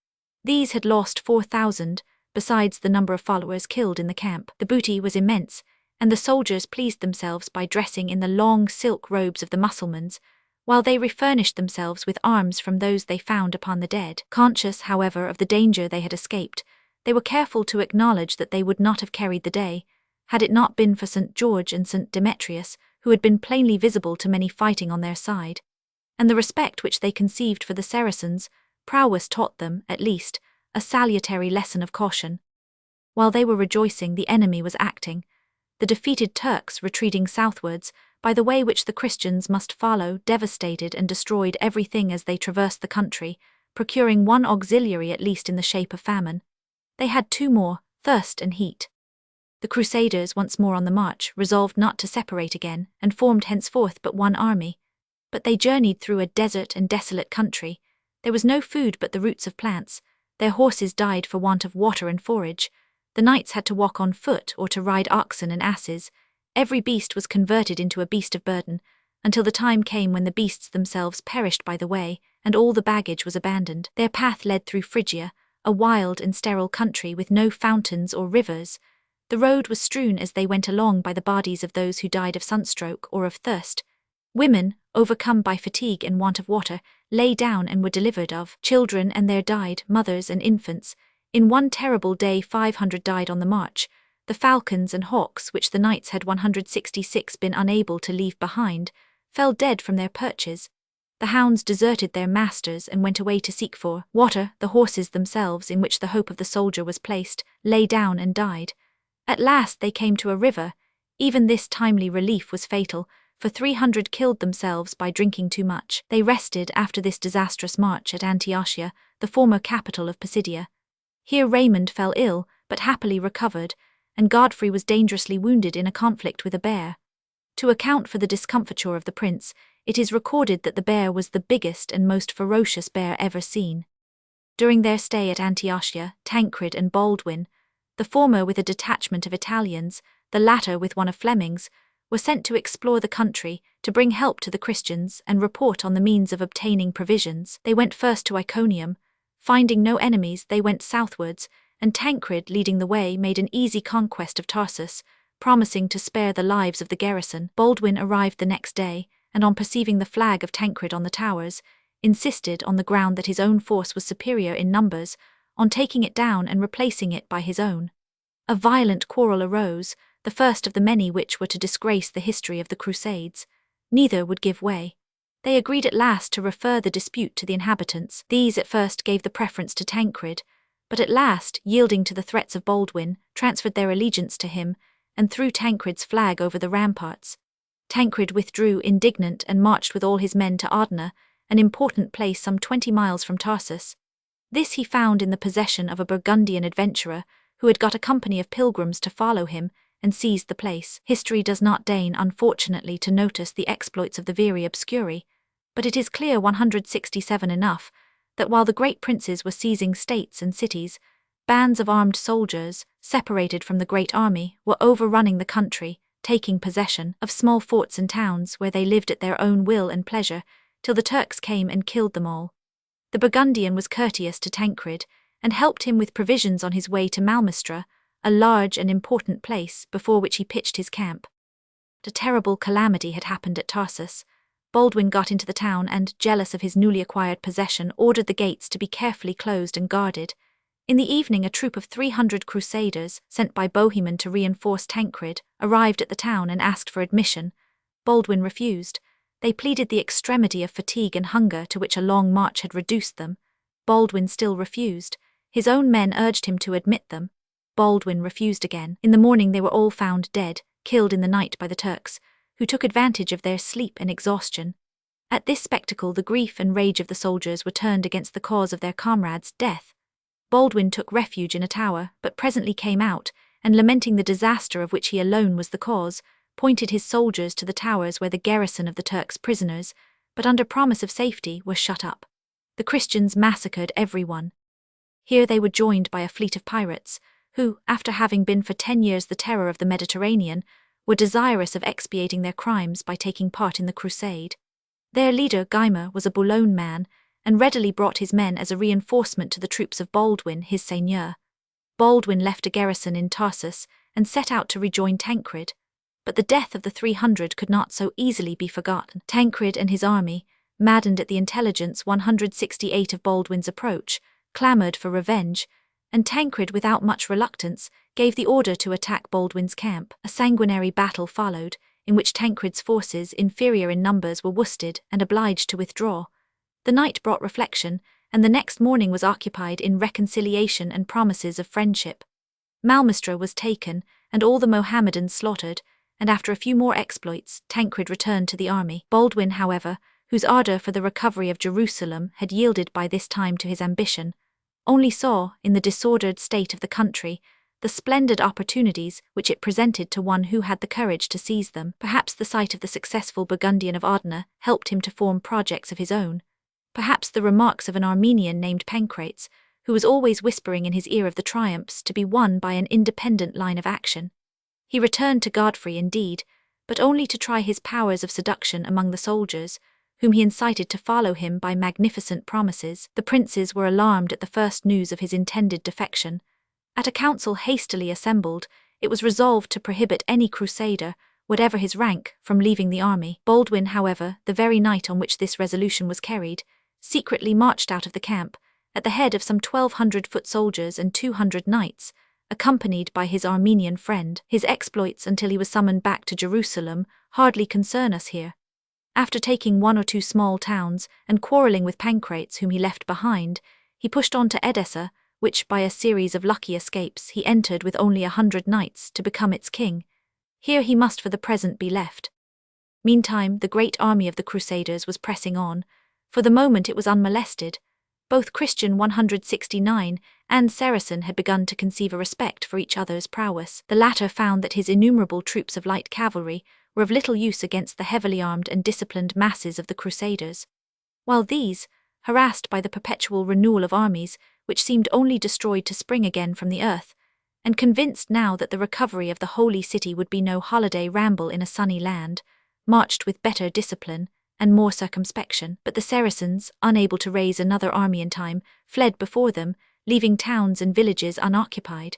These had lost 4,000, besides the number of followers killed in the camp. The booty was immense, and the soldiers pleased themselves by dressing in the long silk robes of the Mussulmans, while they refurnished themselves with arms from those they found upon the dead. Conscious, however, of the danger they had escaped, they were careful to acknowledge that they would not have carried the day, had it not been for St. George and St. Demetrius, who had been plainly visible to many fighting on their side. And the respect which they conceived for the Saracens' prowess taught them, at least, a salutary lesson of caution. While they were rejoicing, the enemy was acting. The defeated Turks, retreating southwards, by the way which the Christians must follow, devastated and destroyed everything as they traversed the country, procuring one auxiliary at least in the shape of famine. They had two more, thirst and heat. The Crusaders, once more on the march, resolved not to separate again, and formed henceforth but one army. But they journeyed through a desert and desolate country. There was no food but the roots of plants. Their horses died for want of water and forage. The knights had to walk on foot or to ride oxen and asses. Every beast was converted into a beast of burden, until the time came when the beasts themselves perished by the way, and all the baggage was abandoned. Their path led through Phrygia, a wild and sterile country with no fountains or rivers. The road was strewn as they went along by the bodies of those who died of sunstroke or of thirst. Women, overcome by fatigue and want of water, lay down and were delivered of. Children and there died, mothers and infants. In one terrible day 500 died on the march. The falcons and hawks, which the knights had 166 been unable to leave behind, fell dead from their perches. The hounds deserted their masters and went away to seek for water. The horses themselves, in which the hope of the soldier was placed, lay down and died. At last they came to a river. Even this timely relief was fatal, for 300 killed themselves by drinking too much. They rested after this disastrous march at Antiochia, the former capital of Pisidia. Here Raymond fell ill, but happily recovered, and Godfrey was dangerously wounded in a conflict with a bear. To account for the discomfiture of the prince, it is recorded that the bear was the biggest and most ferocious bear ever seen. During their stay at Antiochia, Tancred and Baldwin, the former with a detachment of Italians, the latter with one of Flemings, were sent to explore the country, to bring help to the Christians and report on the means of obtaining provisions. They went first to Iconium. Finding no enemies, they went southwards, and Tancred, leading the way, made an easy conquest of Tarsus, promising to spare the lives of the garrison. Baldwin arrived the next day, and on perceiving the flag of Tancred on the towers, insisted, on the ground that his own force was superior in numbers, on taking it down and replacing it by his own. A violent quarrel arose, the first of the many which were to disgrace the history of the Crusades. Neither would give way. They agreed at last to refer the dispute to the inhabitants. These at first gave the preference to Tancred, but at last, yielding to the threats of Baldwin, transferred their allegiance to him, and threw Tancred's flag over the ramparts. Tancred withdrew indignant and marched with all his men to Ardna, an important place some 20 miles from Tarsus. This he found in the possession of a Burgundian adventurer, who had got a company of pilgrims to follow him, and seized the place. History does not deign, unfortunately, to notice the exploits of the viri obscuri, but it is clear 167 enough, that while the great princes were seizing states and cities, bands of armed soldiers, separated from the great army, were overrunning the country, taking possession of small forts and towns where they lived at their own will and pleasure, till the Turks came and killed them all. The Burgundian was courteous to Tancred, and helped him with provisions on his way to Malmestra, a large and important place before which he pitched his camp. A terrible calamity had happened at Tarsus. Baldwin got into the town and, jealous of his newly acquired possession, ordered the gates to be carefully closed and guarded. In the evening a troop of 300 crusaders, sent by Bohemond to reinforce Tancred, arrived at the town and asked for admission. Baldwin refused. They pleaded the extremity of fatigue and hunger to which a long march had reduced them. Baldwin still refused. His own men urged him to admit them. Baldwin refused again. In the morning they were all found dead, killed in the night by the Turks, who took advantage of their sleep and exhaustion. At this spectacle the grief and rage of the soldiers were turned against the cause of their comrade's death. Baldwin took refuge in a tower, but presently came out, and lamenting the disaster of which he alone was the cause, pointed his soldiers to the towers where the garrison of the Turks' prisoners, but under promise of safety, were shut up. The Christians massacred everyone. Here they were joined by a fleet of pirates, who, after having been for 10 years the terror of the Mediterranean, were desirous of expiating their crimes by taking part in the crusade. Their leader, Guymer, was a Boulogne man, and readily brought his men as a reinforcement to the troops of Baldwin, his seigneur. Baldwin left a garrison in Tarsus and set out to rejoin Tancred. But the death of the 300 could not so easily be forgotten. Tancred and his army, maddened at the intelligence 168 of Baldwin's approach, clamoured for revenge, and Tancred, without much reluctance, gave the order to attack Baldwin's camp. A sanguinary battle followed, in which Tancred's forces, inferior in numbers, were worsted and obliged to withdraw. The night brought reflection, and the next morning was occupied in reconciliation and promises of friendship. Malmestra was taken, and all the Mohammedans slaughtered, and after a few more exploits, Tancred returned to the army. Baldwin, however, whose ardour for the recovery of Jerusalem had yielded by this time to his ambition, only saw, in the disordered state of the country, the splendid opportunities which it presented to one who had the courage to seize them. Perhaps the sight of the successful Burgundian of Ardna helped him to form projects of his own. Perhaps the remarks of an Armenian named Pancrates, who was always whispering in his ear of the triumphs to be won by an independent line of action. He returned to Godfrey indeed, but only to try his powers of seduction among the soldiers, whom he incited to follow him by magnificent promises. The princes were alarmed at the first news of his intended defection. At a council hastily assembled, it was resolved to prohibit any crusader, whatever his rank, from leaving the army. Baldwin, however, the very night on which this resolution was carried, secretly marched out of the camp, at the head of some 1,200 foot soldiers and 200 knights, accompanied by his Armenian friend. His exploits until he was summoned back to Jerusalem hardly concern us here. After taking 1 or 2 small towns and quarrelling with Pancrates, whom he left behind, he pushed on to Edessa, which by a series of lucky escapes he entered with only 100 knights to become its king. Here he must for the present be left. Meantime the great army of the Crusaders was pressing on. For the moment it was unmolested. Both Christian 169 and Saracen had begun to conceive a respect for each other's prowess. The latter found that his innumerable troops of light cavalry were of little use against the heavily armed and disciplined masses of the Crusaders, while these, harassed by the perpetual renewal of armies, which seemed only destroyed to spring again from the earth, and convinced now that the recovery of the Holy City would be no holiday ramble in a sunny land, marched with better discipline and more circumspection. But the Saracens, unable to raise another army in time, fled before them, leaving towns and villages unoccupied.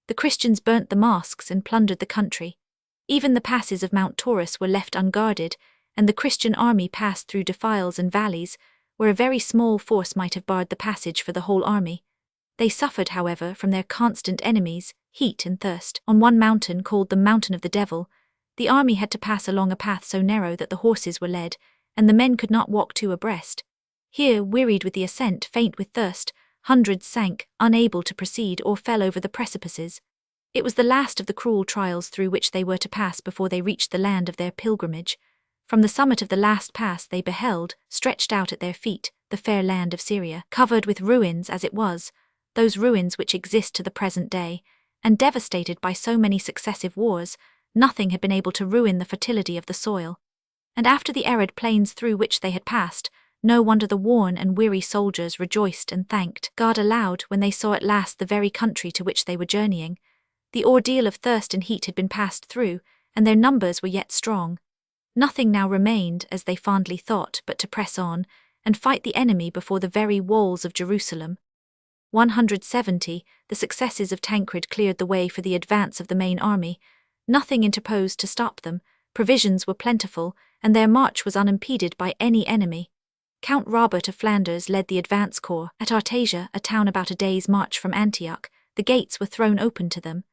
The Christians burnt the mosques and plundered the country. Even the passes of Mount Taurus were left unguarded, and the Christian army passed through defiles and valleys, where a very small force might have barred the passage for the whole army. They suffered, however, from their constant enemies, heat and thirst. On one mountain, called the Mountain of the Devil, the army had to pass along a path so narrow that the horses were led, and the men could not walk 2 abreast. Here, wearied with the ascent, faint with thirst, hundreds sank, unable to proceed, or fell over the precipices. It was the last of the cruel trials through which they were to pass before they reached the land of their pilgrimage. From the summit of the last pass they beheld, stretched out at their feet, the fair land of Syria, covered with ruins as it was, those ruins which exist to the present day, and devastated by so many successive wars. Nothing had been able to ruin the fertility of the soil. And after the arid plains through which they had passed, no wonder the worn and weary soldiers rejoiced and thanked God aloud when they saw at last the very country to which they were journeying. The ordeal of thirst and heat had been passed through, and their numbers were yet strong. Nothing now remained, as they fondly thought, but to press on, and fight the enemy before the very walls of Jerusalem. 170, the successes of Tancred cleared the way for the advance of the main army. Nothing interposed to stop them, provisions were plentiful, and their march was unimpeded by any enemy. Count Robert of Flanders led the advance corps. At Artasia, a town about a day's march from Antioch, the gates were thrown open to them.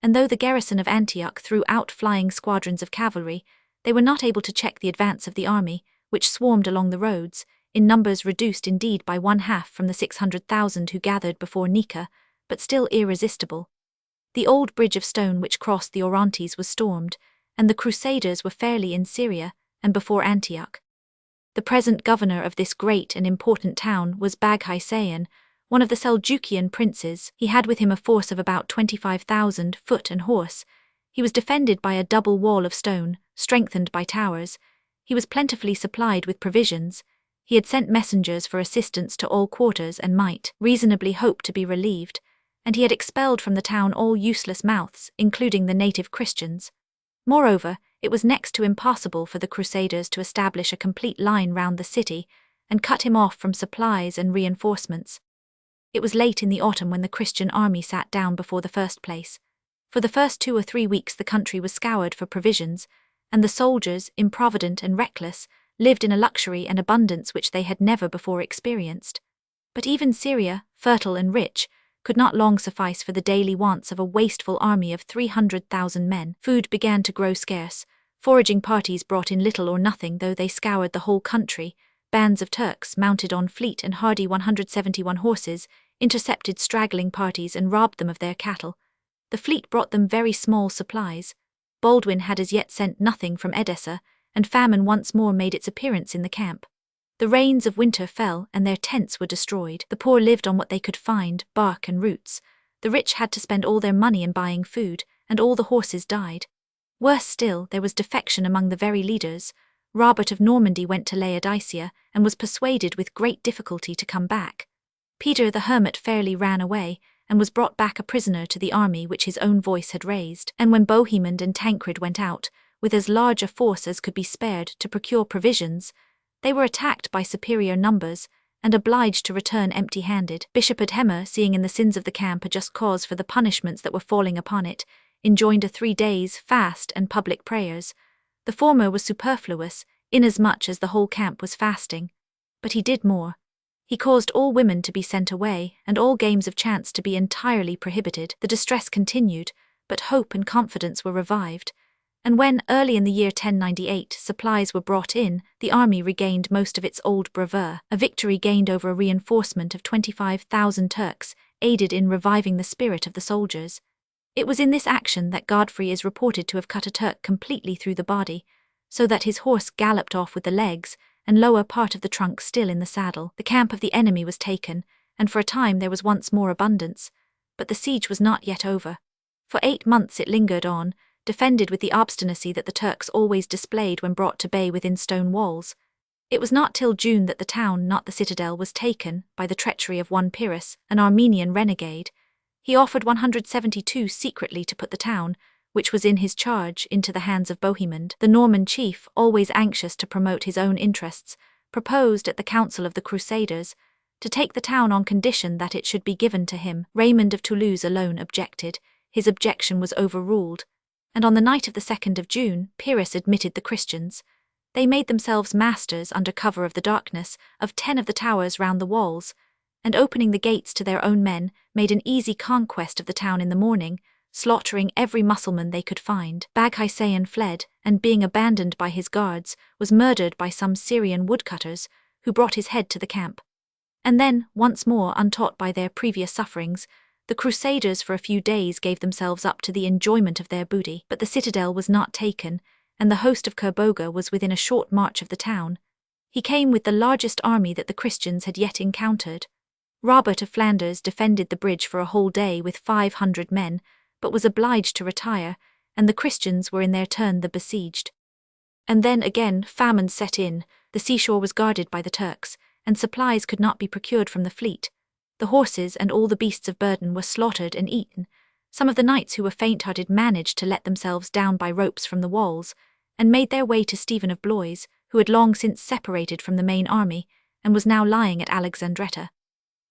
And though the garrison of Antioch threw out flying squadrons of cavalry, they were not able to check the advance of the army, which swarmed along the roads, in numbers reduced indeed by 1/2 from the 600,000 who gathered before Nika, but still irresistible. The old bridge of stone which crossed the Orontes was stormed, and the Crusaders were fairly in Syria and before Antioch. The present governor of this great and important town was Baghaissayan, one of the Seljukian princes. He had with him a force of about 25,000 foot and horse. He was defended by a double wall of stone, strengthened by towers. He was plentifully supplied with provisions. He had sent messengers for assistance to all quarters and might reasonably hope to be relieved, and he had expelled from the town all useless mouths, including the native Christians. Moreover, it was next to impossible for the Crusaders to establish a complete line round the city and cut him off from supplies and reinforcements. It was late in the autumn when the Christian army sat down before the first place. For the first 2 or 3 weeks the country was scoured for provisions, and the soldiers, improvident and reckless, lived in a luxury and abundance which they had never before experienced. But even Syria, fertile and rich, could not long suffice for the daily wants of a wasteful army of 300,000 men. Food began to grow scarce. Foraging parties brought in little or nothing, though they scoured the whole country. Bands of Turks, mounted on fleet and hardy 171 horses, intercepted straggling parties and robbed them of their cattle. The fleet brought them very small supplies. Baldwin had as yet sent nothing from Edessa, and famine once more made its appearance in the camp. The rains of winter fell, and their tents were destroyed. The poor lived on what they could find, bark and roots. The rich had to spend all their money in buying food, and all the horses died. Worse still, there was defection among the very leaders. Robert of Normandy went to Laodicea, and was persuaded with great difficulty to come back. Peter the Hermit fairly ran away, and was brought back a prisoner to the army which his own voice had raised. And when Bohemond and Tancred went out, with as large a force as could be spared to procure provisions, they were attacked by superior numbers, and obliged to return empty-handed. Bishop Adhemer, seeing in the sins of the camp a just cause for the punishments that were falling upon it, enjoined a 3 days' fast and public prayers. The former was superfluous, inasmuch as the whole camp was fasting. But he did more. He caused all women to be sent away, and all games of chance to be entirely prohibited. The distress continued, but hope and confidence were revived. And when, early in the year 1098, supplies were brought in, the army regained most of its old bravura. A victory gained over a reinforcement of 25,000 Turks aided in reviving the spirit of the soldiers. It was in this action that Godfrey is reported to have cut a Turk completely through the body, so that his horse galloped off with the legs, and lower part of the trunk still in the saddle. The camp of the enemy was taken, and for a time there was once more abundance, but the siege was not yet over. For 8 months it lingered on, defended with the obstinacy that the Turks always displayed when brought to bay within stone walls. It was not till June that the town, not the citadel, was taken, by the treachery of one Pyrrhus, an Armenian renegade. He offered 172 secretly to put the town, which was in his charge, into the hands of Bohemond. The Norman chief, always anxious to promote his own interests, proposed at the council of the Crusaders to take the town on condition that it should be given to him. Raymond of Toulouse alone objected. His objection was overruled, and on the night of the 2nd of June, Pyrrhus admitted the Christians. They made themselves masters, under cover of the darkness, of 10 of the towers round the walls, and opening the gates to their own men, made an easy conquest of the town in the morning, slaughtering every Mussulman they could find. Baghaissayan fled, and being abandoned by his guards, was murdered by some Syrian woodcutters, who brought his head to the camp. And then, once more untaught by their previous sufferings, the Crusaders for a few days gave themselves up to the enjoyment of their booty. But the citadel was not taken, and the host of Kerboga was within a short march of the town. He came with the largest army that the Christians had yet encountered. Robert of Flanders defended the bridge for a whole day with 500 men, but was obliged to retire, and the Christians were in their turn the besieged. And then again famine set in. The seashore was guarded by the Turks, and supplies could not be procured from the fleet. The horses and all the beasts of burden were slaughtered and eaten. Some of the knights who were faint-hearted managed to let themselves down by ropes from the walls, and made their way to Stephen of Blois, who had long since separated from the main army, and was now lying at Alexandretta.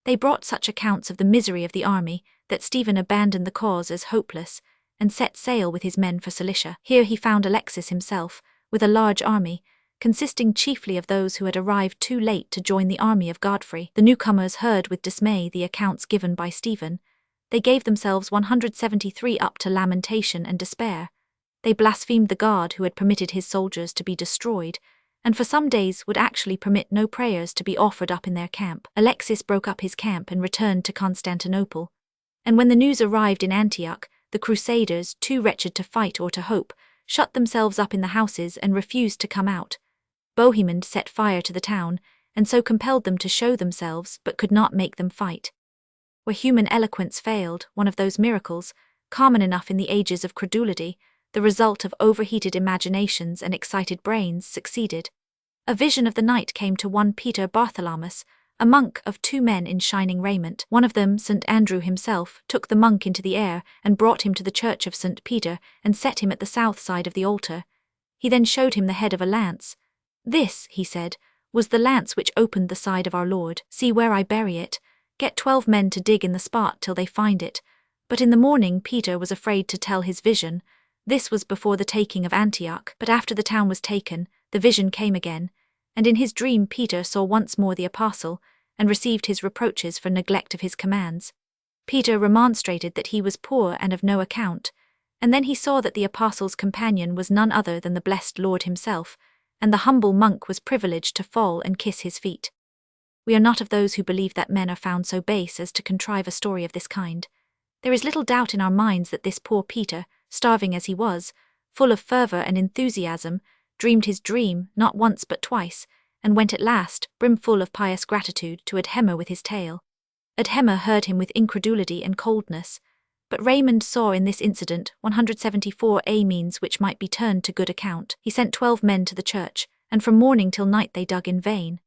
They brought such accounts of the misery of the army, that Stephen abandoned the cause as hopeless, and set sail with his men for Cilicia. Here he found Alexis himself, with a large army, consisting chiefly of those who had arrived too late to join the army of Godfrey. The newcomers heard with dismay the accounts given by Stephen. They gave themselves 173 up to lamentation and despair. They blasphemed the God who had permitted his soldiers to be destroyed, and for some days would actually permit no prayers to be offered up in their camp. Alexis broke up his camp and returned to Constantinople. And when the news arrived in Antioch, the Crusaders, too wretched to fight or to hope, shut themselves up in the houses and refused to come out. Bohemond set fire to the town, and so compelled them to show themselves but could not make them fight. Where human eloquence failed, one of those miracles, common enough in the ages of credulity, the result of overheated imaginations and excited brains, succeeded. A vision of the night came to one Peter Bartholomus, a monk of 2 men in shining raiment. One of them, St. Andrew himself, took the monk into the air and brought him to the church of St. Peter and set him at the south side of the altar. He then showed him the head of a lance. This, he said, was the lance which opened the side of our Lord. See where I bury it. Get 12 men to dig in the spot till they find it. But in the morning Peter was afraid to tell his vision. This was before the taking of Antioch, but after the town was taken, the vision came again, and in his dream Peter saw once more the apostle, and received his reproaches for neglect of his commands. Peter remonstrated that he was poor and of no account, and then he saw that the apostle's companion was none other than the blessed Lord himself, and the humble monk was privileged to fall and kiss his feet. We are not of those who believe that men are found so base as to contrive a story of this kind. There is little doubt in our minds that this poor Peter, starving as he was, full of fervour and enthusiasm, dreamed his dream not once but twice, and went at last, brimful of pious gratitude, to Adhemer with his tale. Adhemer heard him with incredulity and coldness, but Raymond saw in this incident 174 means which might be turned to good account. He sent 12 men to the church, and from morning till night they dug in vain.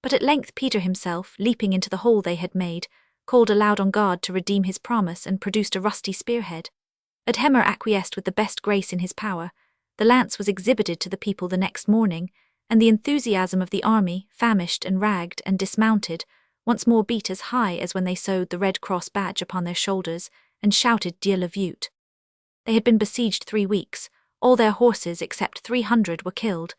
But at length Peter himself, leaping into the hole they had made, called aloud on God to redeem his promise and produced a rusty spearhead. Adhemer acquiesced with the best grace in his power. The lance was exhibited to the people the next morning, and the enthusiasm of the army, famished and ragged and dismounted, once more beat as high as when they sewed the Red Cross badge upon their shoulders and shouted Dieu le veut. They had been besieged 3 weeks. All their horses except 300 were killed.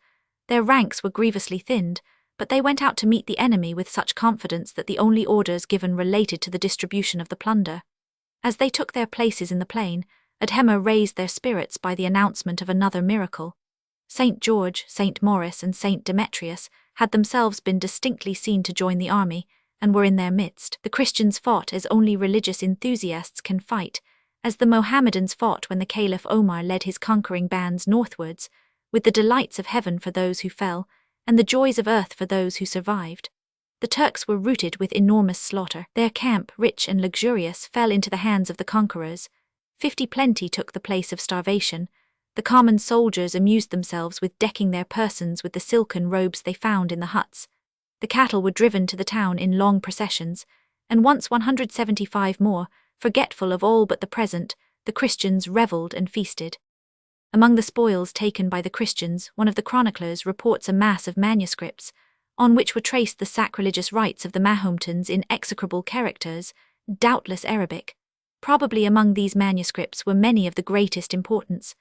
Their ranks were grievously thinned, but they went out to meet the enemy with such confidence that the only orders given related to the distribution of the plunder. As they took their places in the plain, Adhemer raised their spirits by the announcement of another miracle. St. George, St. Maurice, and St. Demetrius had themselves been distinctly seen to join the army, and were in their midst. The Christians fought as only religious enthusiasts can fight, as the Mohammedans fought when the Caliph Omar led his conquering bands northwards, with the delights of heaven for those who fell, and the joys of earth for those who survived. The Turks were routed with enormous slaughter. Their camp, rich and luxurious, fell into the hands of the conquerors. 50 plenty took the place of starvation. The common soldiers amused themselves with decking their persons with the silken robes they found in the huts. The cattle were driven to the town in long processions, and once 175 more, forgetful of all but the present, the Christians revelled and feasted. Among the spoils taken by the Christians, one of the chroniclers reports a mass of manuscripts, on which were traced the sacrilegious rites of the Mahometans in execrable characters, doubtless Arabic. Probably among these manuscripts were many of the greatest importance.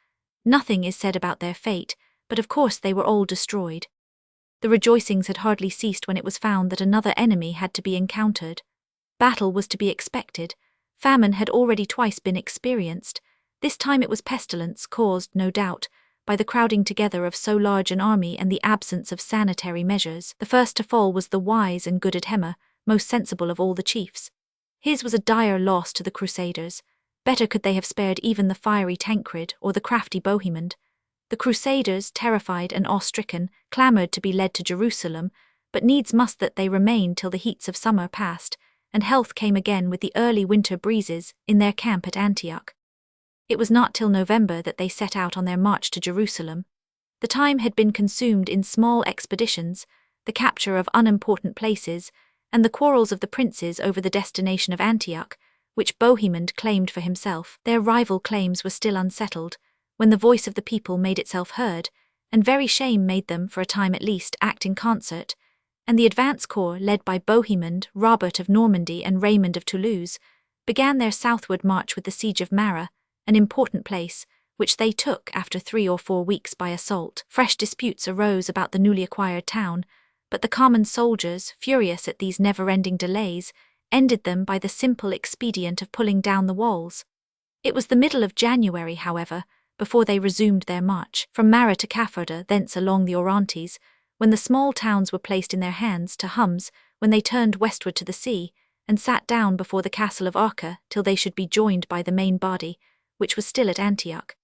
Nothing is said about their fate, but of course they were all destroyed. The rejoicings had hardly ceased when it was found that another enemy had to be encountered. Battle was to be expected. Famine had already twice been experienced. This time it was pestilence, caused, no doubt, by the crowding together of so large an army and the absence of sanitary measures. The first to fall was the wise and good Adhemer, most sensible of all the chiefs. His was a dire loss to the Crusaders. Better could they have spared even the fiery Tancred or the crafty Bohemond. The Crusaders, terrified and awe-stricken, clamoured to be led to Jerusalem, but needs must that they remained till the heats of summer passed, and health came again with the early winter breezes in their camp at Antioch. It was not till November that they set out on their march to Jerusalem. The time had been consumed in small expeditions, the capture of unimportant places, and the quarrels of the princes over the destination of Antioch, which Bohemond claimed for himself. Their rival claims were still unsettled, when the voice of the people made itself heard, and very shame made them, for a time at least, act in concert, and the advance corps, led by Bohemond, Robert of Normandy, and Raymond of Toulouse, began their southward march with the siege of Mara, an important place, which they took after 3 or 4 weeks by assault. Fresh disputes arose about the newly acquired town, but the common soldiers, furious at these never-ending delays, ended them by the simple expedient of pulling down the walls. It was the middle of January, however, before they resumed their march, from Mara to Caffarda, thence along the Orontes, when the small towns were placed in their hands, to Hums, when they turned westward to the sea, and sat down before the castle of Arca till they should be joined by the main body, which was still at Antioch.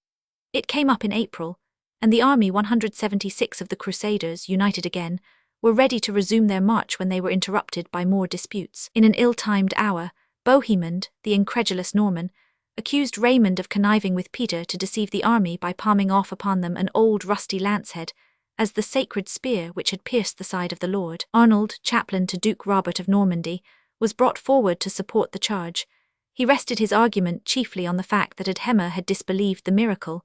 It came up in April. and the army 176 of the Crusaders, united again, were ready to resume their march when they were interrupted by more disputes. In an ill-timed hour, Bohemond, the incredulous Norman, accused Raymond of conniving with Peter to deceive the army by palming off upon them an old rusty lance-head as the sacred spear which had pierced the side of the Lord. Arnold, chaplain to Duke Robert of Normandy, was brought forward to support the charge. He rested his argument chiefly on the fact that Edhemer had disbelieved the miracle,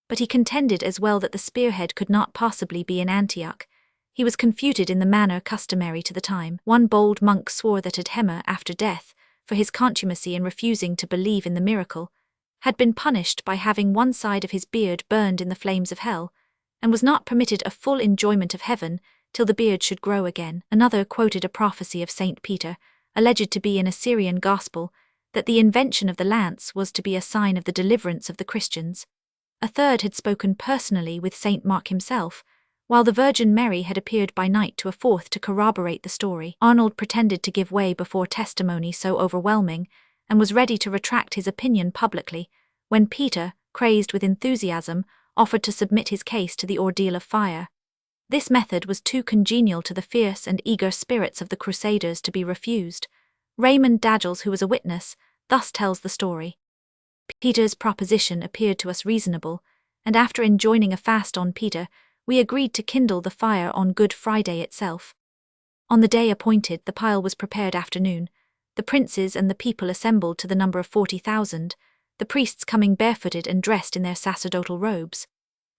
but he contended as well that the spearhead could not possibly be in Antioch. He was confuted in the manner customary to the time. One bold monk swore that Edhemer, after death, for his contumacy in refusing to believe in the miracle, had been punished by having one side of his beard burned in the flames of hell, and was not permitted a full enjoyment of heaven till the beard should grow again. Another quoted a prophecy of Saint Peter, alleged to be an Assyrian gospel, that the invention of the lance was to be a sign of the deliverance of the Christians. A third had spoken personally with Saint Mark himself, while the Virgin Mary had appeared by night to a fourth to corroborate the story. Arnold pretended to give way before testimony so overwhelming, and was ready to retract his opinion publicly, when Peter, crazed with enthusiasm, offered to submit his case to the ordeal of fire. This method was too congenial to the fierce and eager spirits of the Crusaders to be refused. Raymond Dadgels, who was a witness, thus tells the story. Peter's proposition appeared to us reasonable, and after enjoining a fast on Peter, we agreed to kindle the fire on Good Friday itself. On the day appointed, the pile was prepared afternoon. The princes and the people assembled to the number of 40,000, the priests coming barefooted and dressed in their sacerdotal robes.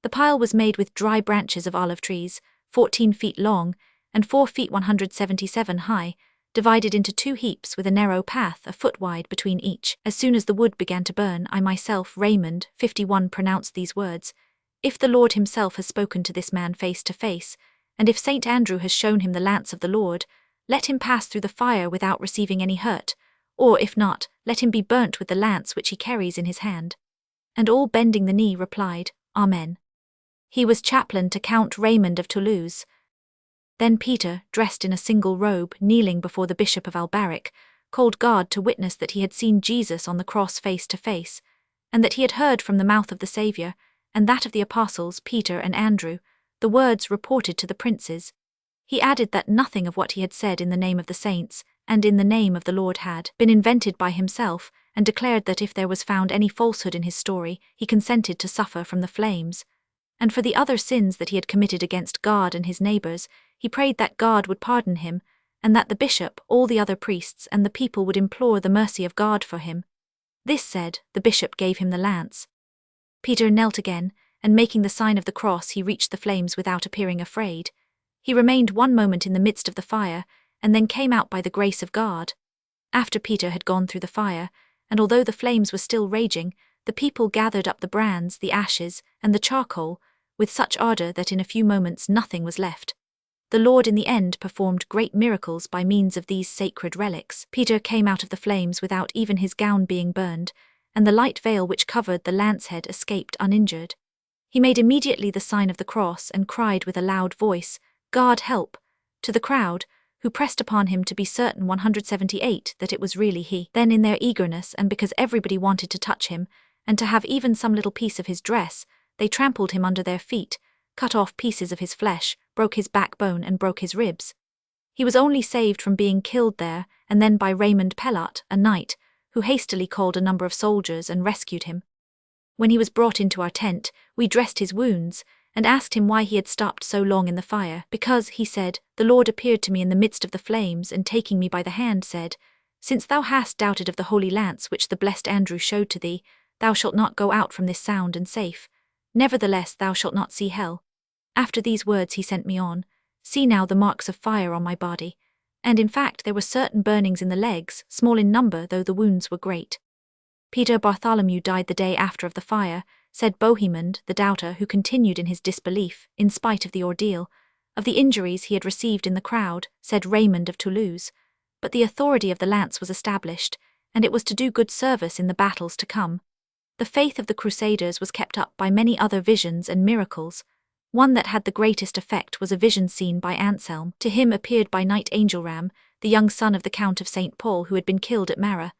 The pile was made with dry branches of olive trees, 14 feet long, and 4 feet 177 high, divided into 2 heaps with a narrow path a foot wide between each. As soon as the wood began to burn, I myself, Raymond, 51, pronounced these words: "If the Lord himself has spoken to this man face to face, and if St. Andrew has shown him the lance of the Lord, let him pass through the fire without receiving any hurt, or if not, let him be burnt with the lance which he carries in his hand." And all, bending the knee, replied, "Amen." He was chaplain to Count Raymond of Toulouse. Then Peter, dressed in a single robe, kneeling before the Bishop of Albaric, called God to witness that he had seen Jesus on the cross face to face, and that he had heard from the mouth of the Saviour, and that of the apostles Peter and Andrew, the words reported to the princes. He added that nothing of what he had said in the name of the saints, and in the name of the Lord, had been invented by himself, and declared that if there was found any falsehood in his story, he consented to suffer from the flames. And for the other sins that he had committed against God and his neighbours, he prayed that God would pardon him, and that the bishop, all the other priests, and the people would implore the mercy of God for him. This said, the bishop gave him the lance. Peter knelt again, and making the sign of the cross, he reached the flames without appearing afraid. He remained one moment in the midst of the fire, and then came out by the grace of God. After Peter had gone through the fire, and although the flames were still raging, the people gathered up the brands, the ashes, and the charcoal, with such ardour that in a few moments nothing was left. The Lord in the end performed great miracles by means of these sacred relics. Peter came out of the flames without even his gown being burned, and the light veil which covered the lance-head escaped uninjured. He made immediately the sign of the cross and cried with a loud voice, "God help!" to the crowd, who pressed upon him to be certain 178 that it was really he. Then in their eagerness, and because everybody wanted to touch him, and to have even some little piece of his dress, they trampled him under their feet, cut off pieces of his flesh, broke his backbone and broke his ribs. He was only saved from being killed there, and then by Raymond Pellat, a knight, who hastily called a number of soldiers and rescued him. When he was brought into our tent, we dressed his wounds, and asked him why he had stopped so long in the fire. "Because," he said, "the Lord appeared to me in the midst of the flames, and taking me by the hand said, 'Since thou hast doubted of the holy lance which the blessed Andrew showed to thee, thou shalt not go out from this sound and safe. Nevertheless thou shalt not see hell.' After these words he sent me on. See now the marks of fire on my body." And in fact there were certain burnings in the legs, small in number though the wounds were great. Peter Bartholomew died the day after of the fire, said Bohemond, the doubter, who continued in his disbelief, in spite of the ordeal. Of the injuries he had received in the crowd, said Raymond of Toulouse. But the authority of the lance was established, and it was to do good service in the battles to come. The faith of the Crusaders was kept up by many other visions and miracles. One that had the greatest effect was a vision seen by Anselm. To him appeared by night Angelram, the young son of the Count of St. Paul who had been killed at Mara.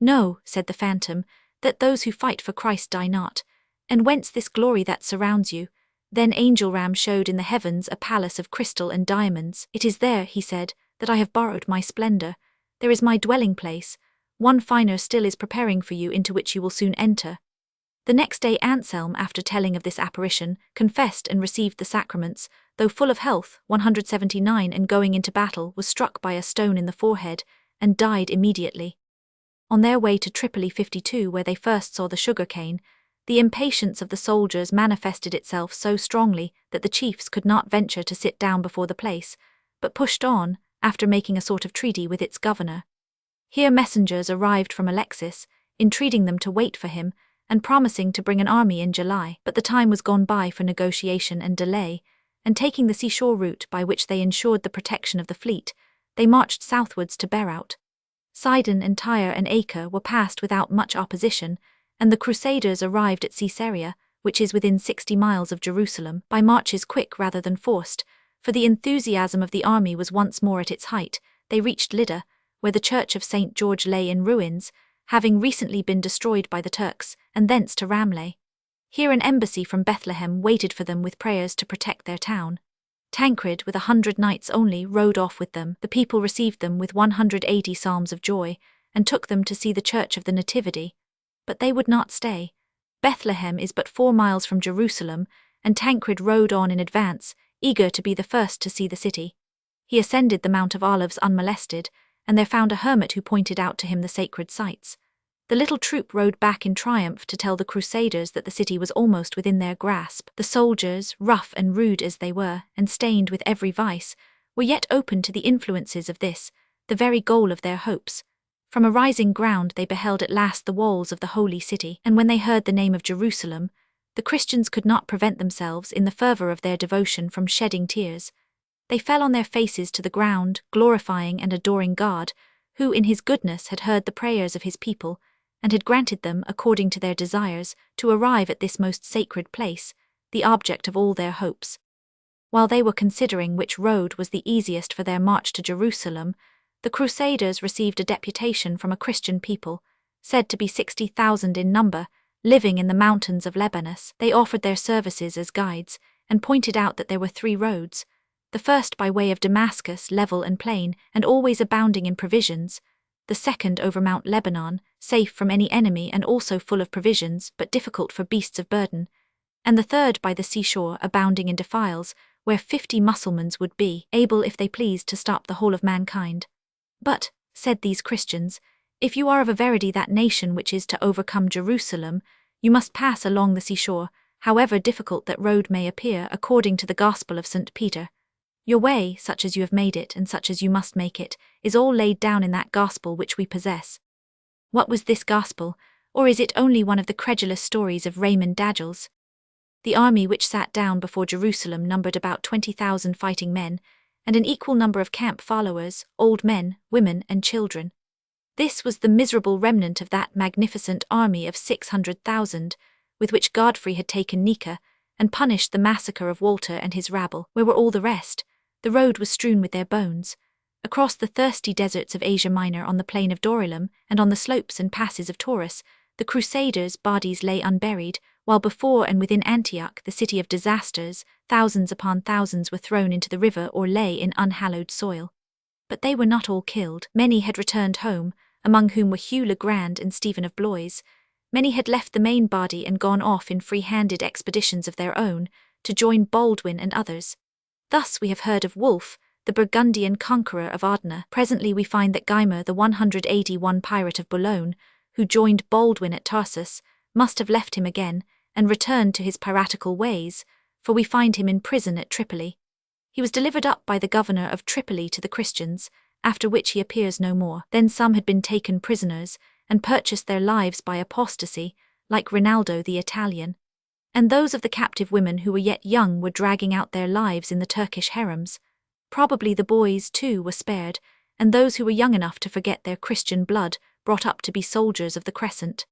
"Know," said the phantom, "that those who fight for Christ die not. And whence this glory that surrounds you? Then Angel Ram showed in the heavens a palace of crystal and diamonds. "It is there," he said, "that I have borrowed my splendor. There is my dwelling place. One finer still is preparing for you, into which you will soon enter." The next day Anselm, after telling of this apparition, confessed and received the sacraments. Though full of health, 179, and going into battle, was struck by a stone in the forehead, and died immediately. On their way to Tripoli 52, where they first saw the sugar-cane, the impatience of the soldiers manifested itself so strongly that the chiefs could not venture to sit down before the place, but pushed on, after making a sort of treaty with its governor. Here messengers arrived from Alexis, entreating them to wait for him, and promising to bring an army in July. But the time was gone by for negotiation and delay, and taking the seashore route by which they ensured the protection of the fleet, they marched southwards to Beirut. Sidon and Tyre and Acre were passed without much opposition, and the Crusaders arrived at Caesarea, which is within 60 miles of Jerusalem, by marches quick rather than forced, for the enthusiasm of the army was once more at its height. They reached Lydda, where the church of St. George lay in ruins, having recently been destroyed by the Turks, and thence to Ramleh. Here an embassy from Bethlehem waited for them with prayers to protect their town. Tancred, with 100 knights only, rode off with them. The people received them with 180 psalms of joy, and took them to see the church of the Nativity. But they would not stay. Bethlehem is but 4 miles from Jerusalem, and Tancred rode on in advance, eager to be the first to see the city. He ascended the Mount of Olives unmolested, and there found a hermit who pointed out to him the sacred sites. The little troop rode back in triumph to tell the Crusaders that the city was almost within their grasp. The soldiers, rough and rude as they were, and stained with every vice, were yet open to the influences of this, the very goal of their hopes. From a rising ground they beheld at last the walls of the Holy City, and when they heard the name of Jerusalem, the Christians could not prevent themselves in the fervour of their devotion from shedding tears. They fell on their faces to the ground, glorifying and adoring God, who in his goodness had heard the prayers of his people, and had granted them, according to their desires, to arrive at this most sacred place, the object of all their hopes. While they were considering which road was the easiest for their march to Jerusalem, the Crusaders received a deputation from a Christian people, said to be 60,000 in number, living in the mountains of Lebanon. They offered their services as guides, and pointed out that there were 3 roads, the first by way of Damascus, level and plain, and always abounding in provisions, the second over Mount Lebanon, safe from any enemy and also full of provisions, but difficult for beasts of burden, and the third by the seashore, abounding in defiles, where 50 Mussulmans would be able, if they pleased, to stop the whole of mankind. "But," said these Christians, "if you are of a verity that nation which is to overcome Jerusalem, you must pass along the seashore, however difficult that road may appear, according to the Gospel of St. Peter. Your way, such as you have made it, and such as you must make it, is all laid down in that Gospel which we possess." What was this Gospel, or is it only one of the credulous stories of Raymond Dagels? The army which sat down before Jerusalem numbered about 20,000 fighting men, and an equal number of camp followers, old men, women, and children. This was the miserable remnant of that magnificent army of 600,000, with which Godfrey had taken Nika, and punished the massacre of Walter and his rabble. Where were all the rest? The road was strewn with their bones. Across the thirsty deserts of Asia Minor, on the plain of Dorilum, and on the slopes and passes of Taurus, the Crusaders' bodies lay unburied, while before and within Antioch, the city of disasters, thousands upon thousands were thrown into the river or lay in unhallowed soil. But they were not all killed. Many had returned home, among whom were Hugh le Grand and Stephen of Blois. Many had left the main body and gone off in free-handed expeditions of their own, to join Baldwin and others. Thus we have heard of Wulf, the Burgundian conqueror of Ardna. Presently we find that Guymer, the 181 pirate of Boulogne, who joined Baldwin at Tarsus, must have left him again, and returned to his piratical ways, for we find him in prison at Tripoli. He was delivered up by the governor of Tripoli to the Christians, after which he appears no more. Then some had been taken prisoners, and purchased their lives by apostasy, like Rinaldo the Italian. And those of the captive women who were yet young were dragging out their lives in the Turkish harems. Probably the boys, too, were spared, and those who were young enough to forget their Christian blood brought up to be soldiers of the Crescent.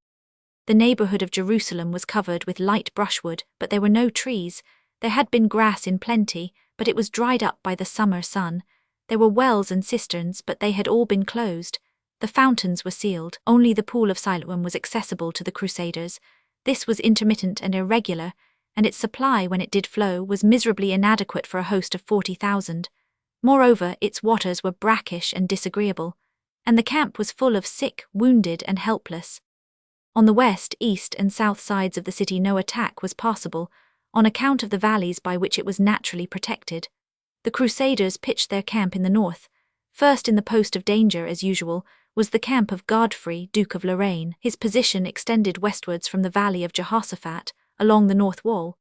The neighbourhood of Jerusalem was covered with light brushwood, but there were no trees. There had been grass in plenty, but it was dried up by the summer sun. There were wells and cisterns, but they had all been closed. The fountains were sealed. Only the pool of Siloam was accessible to the Crusaders. This was intermittent and irregular, and its supply, when it did flow, was miserably inadequate for a host of 40,000. Moreover, its waters were brackish and disagreeable, and the camp was full of sick, wounded, and helpless. On the west, east, and south sides of the city no attack was possible, on account of the valleys by which it was naturally protected. The Crusaders pitched their camp in the north. First in the post of danger, as usual, was the camp of Godfrey, Duke of Lorraine. His position extended westwards from the valley of Jehoshaphat, along the north wall.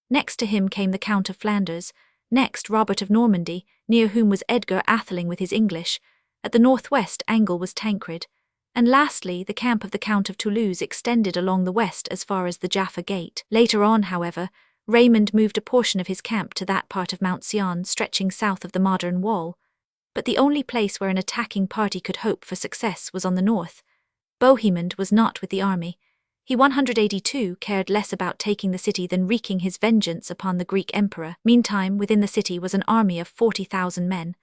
Next to him came the Count of Flanders, next Robert of Normandy, near whom was Edgar Atheling with his English. At the northwest angle was Tancred, and lastly the camp of the Count of Toulouse extended along the west as far as the Jaffa Gate. Later on, however, Raymond moved a portion of his camp to that part of Mount Sion stretching south of the modern wall. But the only place where an attacking party could hope for success was on the north. Bohemond was not with the army. He 182 cared less about taking the city than wreaking his vengeance upon the Greek emperor. Meantime, within the city was an army of 40,000 men.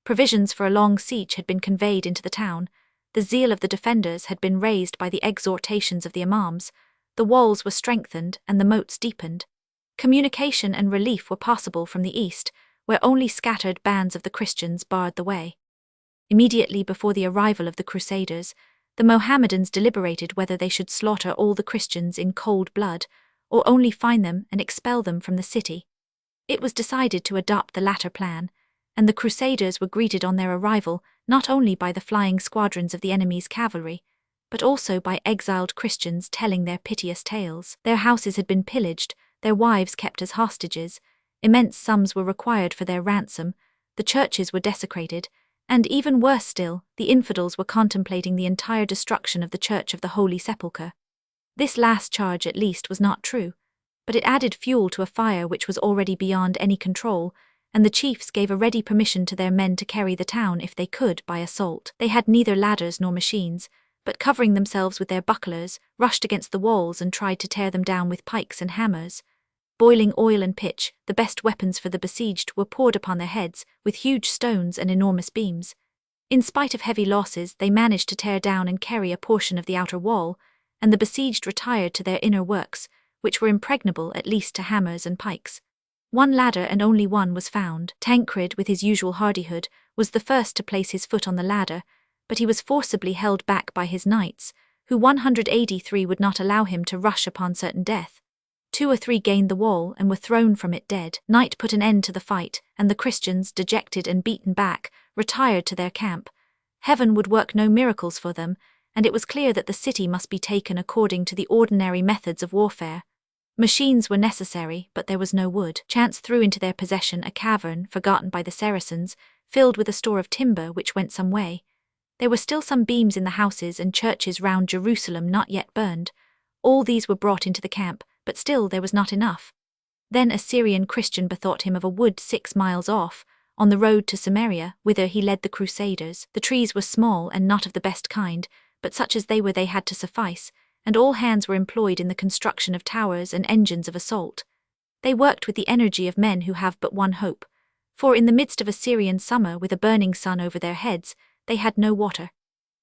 Provisions for a long siege had been conveyed into the town. The zeal of the defenders had been raised by the exhortations of the imams. The walls were strengthened and the moats deepened. Communication and relief were possible from the east, where only scattered bands of the Christians barred the way. Immediately before the arrival of the Crusaders, the Mohammedans deliberated whether they should slaughter all the Christians in cold blood, or only fine them and expel them from the city. It was decided to adopt the latter plan, and the Crusaders were greeted on their arrival not only by the flying squadrons of the enemy's cavalry, but also by exiled Christians telling their piteous tales. Their houses had been pillaged, their wives kept as hostages, immense sums were required for their ransom, the churches were desecrated, and even worse still, the infidels were contemplating the entire destruction of the Church of the Holy Sepulchre. This last charge at least was not true, but it added fuel to a fire which was already beyond any control, and the chiefs gave a ready permission to their men to carry the town if they could by assault. They had neither ladders nor machines, but covering themselves with their bucklers, rushed against the walls and tried to tear them down with pikes and hammers. Boiling oil and pitch, the best weapons for the besieged, were poured upon their heads, with huge stones and enormous beams. In spite of heavy losses, they managed to tear down and carry a portion of the outer wall, and the besieged retired to their inner works, which were impregnable at least to hammers and pikes. One ladder, and only one, was found. Tancred, with his usual hardihood, was the first to place his foot on the ladder, but he was forcibly held back by his knights, who 183 would not allow him to rush upon certain death. 2 or 3 gained the wall and were thrown from it dead. Night put an end to the fight, and the Christians, dejected and beaten back, retired to their camp. Heaven would work no miracles for them, and it was clear that the city must be taken according to the ordinary methods of warfare. Machines were necessary, but there was no wood. Chance threw into their possession a cavern, forgotten by the Saracens, filled with a store of timber which went some way. There were still some beams in the houses and churches round Jerusalem not yet burned. All these were brought into the camp, but still there was not enough. Then a Syrian Christian bethought him of a wood 6 miles off, on the road to Samaria, whither he led the Crusaders. The trees were small and not of the best kind, but such as they were they had to suffice, and all hands were employed in the construction of towers and engines of assault. They worked with the energy of men who have but one hope, for in the midst of a Syrian summer with a burning sun over their heads, they had no water.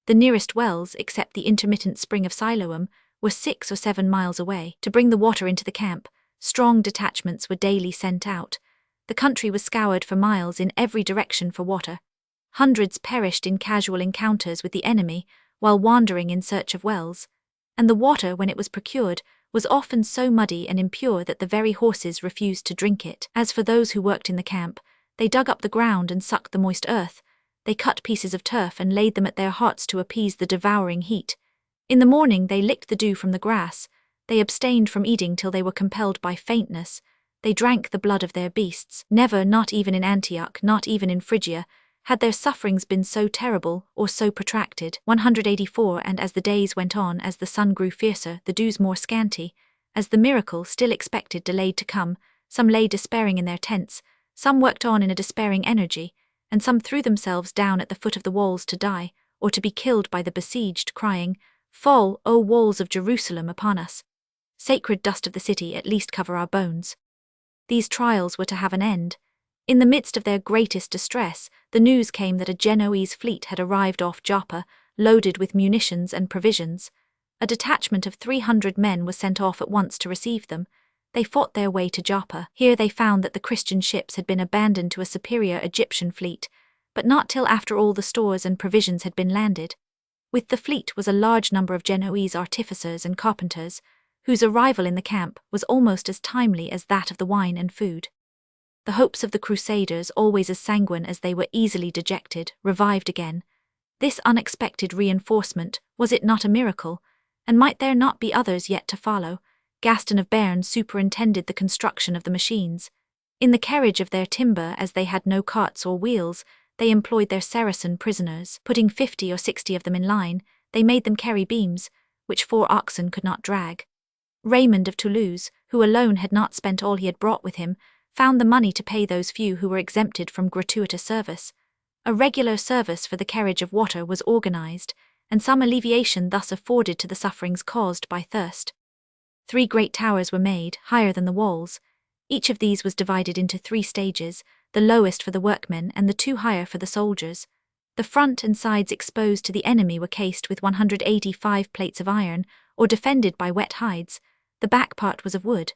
The nearest wells, except the intermittent spring of Siloam, were 6 or 7 miles away. To bring the water into the camp, strong detachments were daily sent out. The country was scoured for miles in every direction for water. Hundreds perished in casual encounters with the enemy while wandering in search of wells, and the water, when it was procured, was often so muddy and impure that the very horses refused to drink it. As for those who worked in the camp, they dug up the ground and sucked the moist earth. They cut pieces of turf and laid them at their hearts to appease the devouring heat. In the morning they licked the dew from the grass. They abstained from eating till they were compelled by faintness. They drank the blood of their beasts. Never, not even in Antioch, not even in Phrygia, had their sufferings been so terrible or so protracted. 184. And as the days went on, as the sun grew fiercer, the dews more scanty, as the miracle still expected delayed to come, some lay despairing in their tents, some worked on in a despairing energy, and some threw themselves down at the foot of the walls to die, or to be killed by the besieged, crying, "Fall, O walls of Jerusalem, upon us! Sacred dust of the city, at least cover our bones." These trials were to have an end. In the midst of their greatest distress, the news came that a Genoese fleet had arrived off Joppa, loaded with munitions and provisions. A detachment of 300 men was sent off at once to receive them. they fought their way to Joppa. Here they found that the Christian ships had been abandoned to a superior Egyptian fleet, but not till after all the stores and provisions had been landed. With the fleet was a large number of Genoese artificers and carpenters, whose arrival in the camp was almost as timely as that of the wine and food. The hopes of the Crusaders, always as sanguine as they were easily dejected, revived again. This unexpected reinforcement, was it not a miracle? And might there not be others yet to follow? Gaston of Béarn superintended the construction of the machines. In the carriage of their timber, as they had no carts or wheels, they employed their Saracen prisoners. Putting 50 or 60 of them in line, they made them carry beams, which 4 oxen could not drag. Raymond of Toulouse, who alone had not spent all he had brought with him, found the money to pay those few who were exempted from gratuitous service. A regular service for the carriage of water was organized, and some alleviation thus afforded to the sufferings caused by thirst. 3 great towers were made, higher than the walls. Each of these was divided into 3 stages, the lowest for the workmen and the 2 higher for the soldiers. The front and sides exposed to the enemy were cased with 185 plates of iron, or defended by wet hides. The back part was of wood.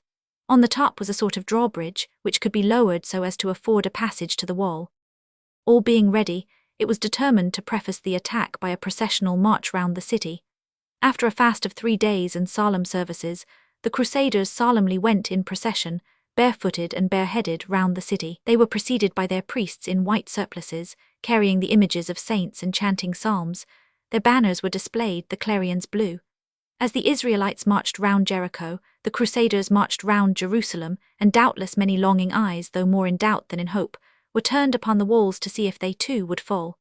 On the top was a sort of drawbridge, which could be lowered so as to afford a passage to the wall. All being ready, it was determined to preface the attack by a processional march round the city. After a fast of 3 days and solemn services, the Crusaders solemnly went in procession, barefooted and bareheaded, round the city. They were preceded by their priests in white surplices, carrying the images of saints and chanting psalms. Their banners were displayed, the clarions blew. As the Israelites marched round Jericho, the Crusaders marched round Jerusalem, and doubtless many longing eyes, though more in doubt than in hope, were turned upon the walls to see if they too would fall.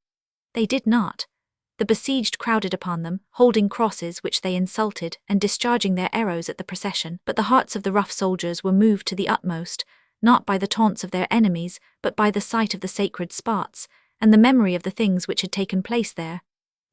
They did not. The besieged crowded upon them, holding crosses which they insulted and discharging their arrows at the procession. But the hearts of the rough soldiers were moved to the utmost, not by the taunts of their enemies, but by the sight of the sacred spots, and the memory of the things which had taken place there.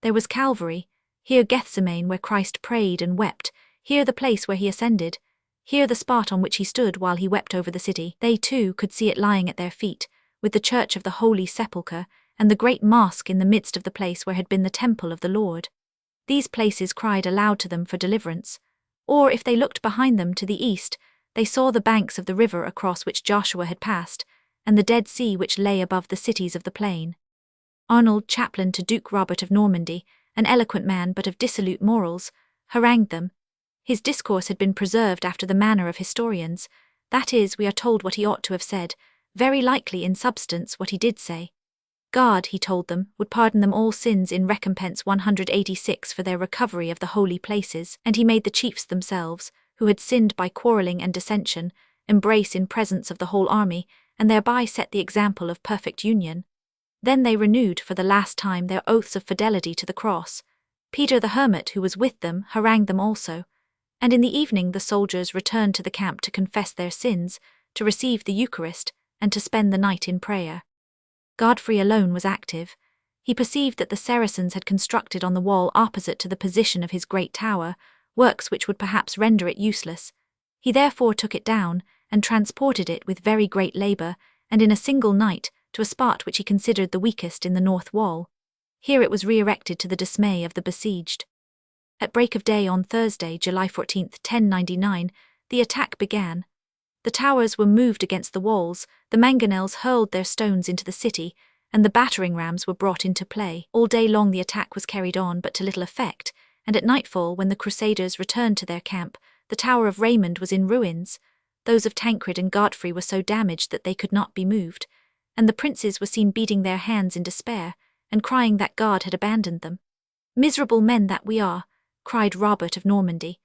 There was Calvary, here Gethsemane where Christ prayed and wept, here the place where he ascended, here the spot on which he stood while he wept over the city. They too could see it lying at their feet, with the church of the Holy Sepulchre, and the great mosque in the midst of the place where had been the temple of the Lord. These places cried aloud to them for deliverance. Or, if they looked behind them to the east, they saw the banks of the river across which Joshua had passed, and the Dead Sea which lay above the cities of the plain. Arnold, chaplain to Duke Robert of Normandy, an eloquent man but of dissolute morals, harangued them. His discourse had been preserved after the manner of historians, that is, we are told what he ought to have said, very likely in substance what he did say. God, he told them, would pardon them all sins in recompense 186 for their recovery of the holy places, and he made the chiefs themselves, who had sinned by quarrelling and dissension, embrace in presence of the whole army, and thereby set the example of perfect union. Then they renewed for the last time their oaths of fidelity to the cross. Peter the hermit, who was with them, harangued them also. And in the evening the soldiers returned to the camp to confess their sins, to receive the Eucharist, and to spend the night in prayer. Godfrey alone was active. He perceived that the Saracens had constructed on the wall opposite to the position of his great tower, works which would perhaps render it useless. He therefore took it down, and transported it with very great labour, and in a single night, to a spot which he considered the weakest in the north wall. Here it was re-erected to the dismay of the besieged. At break of day on Thursday, July 14, 1099, the attack began. The towers were moved against the walls, the mangonels hurled their stones into the city, and the battering rams were brought into play. All day long the attack was carried on, but to little effect, and at nightfall, when the Crusaders returned to their camp, the Tower of Raymond was in ruins. Those of Tancred and Godfrey were so damaged that they could not be moved, and the princes were seen beating their hands in despair, and crying that God had abandoned them. "Miserable men that we are," cried Robert of Normandy.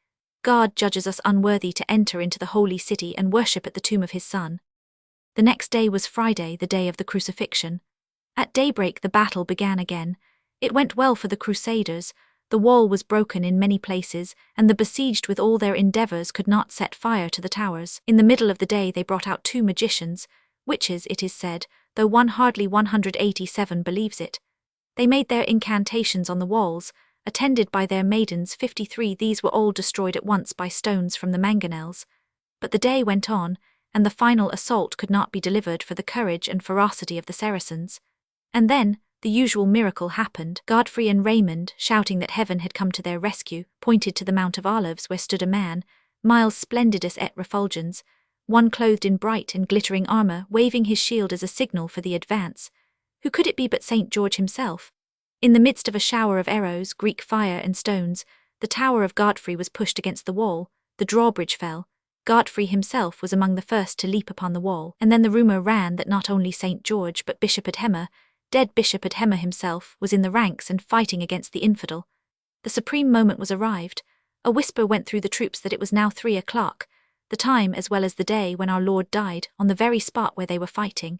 "God judges us unworthy to enter into the holy city and worship at the tomb of his Son." The next day was Friday, the day of the crucifixion. At daybreak the battle began again. It went well for the Crusaders. The wall was broken in many places, and the besieged with all their endeavours could not set fire to the towers. In the middle of the day they brought out 2 magicians, witches it is said, though one hardly 187 believes it. They made their incantations on the walls, attended by their maidens 53. These were all destroyed at once by stones from the mangonels. But the day went on, and the final assault could not be delivered for the courage and ferocity of the Saracens. And then, the usual miracle happened. Godfrey and Raymond, shouting that heaven had come to their rescue, pointed to the Mount of Olives where stood a man, miles splendidus et refulgens, one clothed in bright and glittering armor, waving his shield as a signal for the advance. Who could it be but St. George himself? In the midst of a shower of arrows, Greek fire and stones, the tower of Godfrey was pushed against the wall, the drawbridge fell. Godfrey himself was among the first to leap upon the wall, and then the rumour ran that not only St. George but Bishop Adhemer, dead Bishop Adhemer himself, was in the ranks and fighting against the infidel. The supreme moment was arrived. A whisper went through the troops that it was now 3 o'clock, the time as well as the day when our Lord died, on the very spot where they were fighting.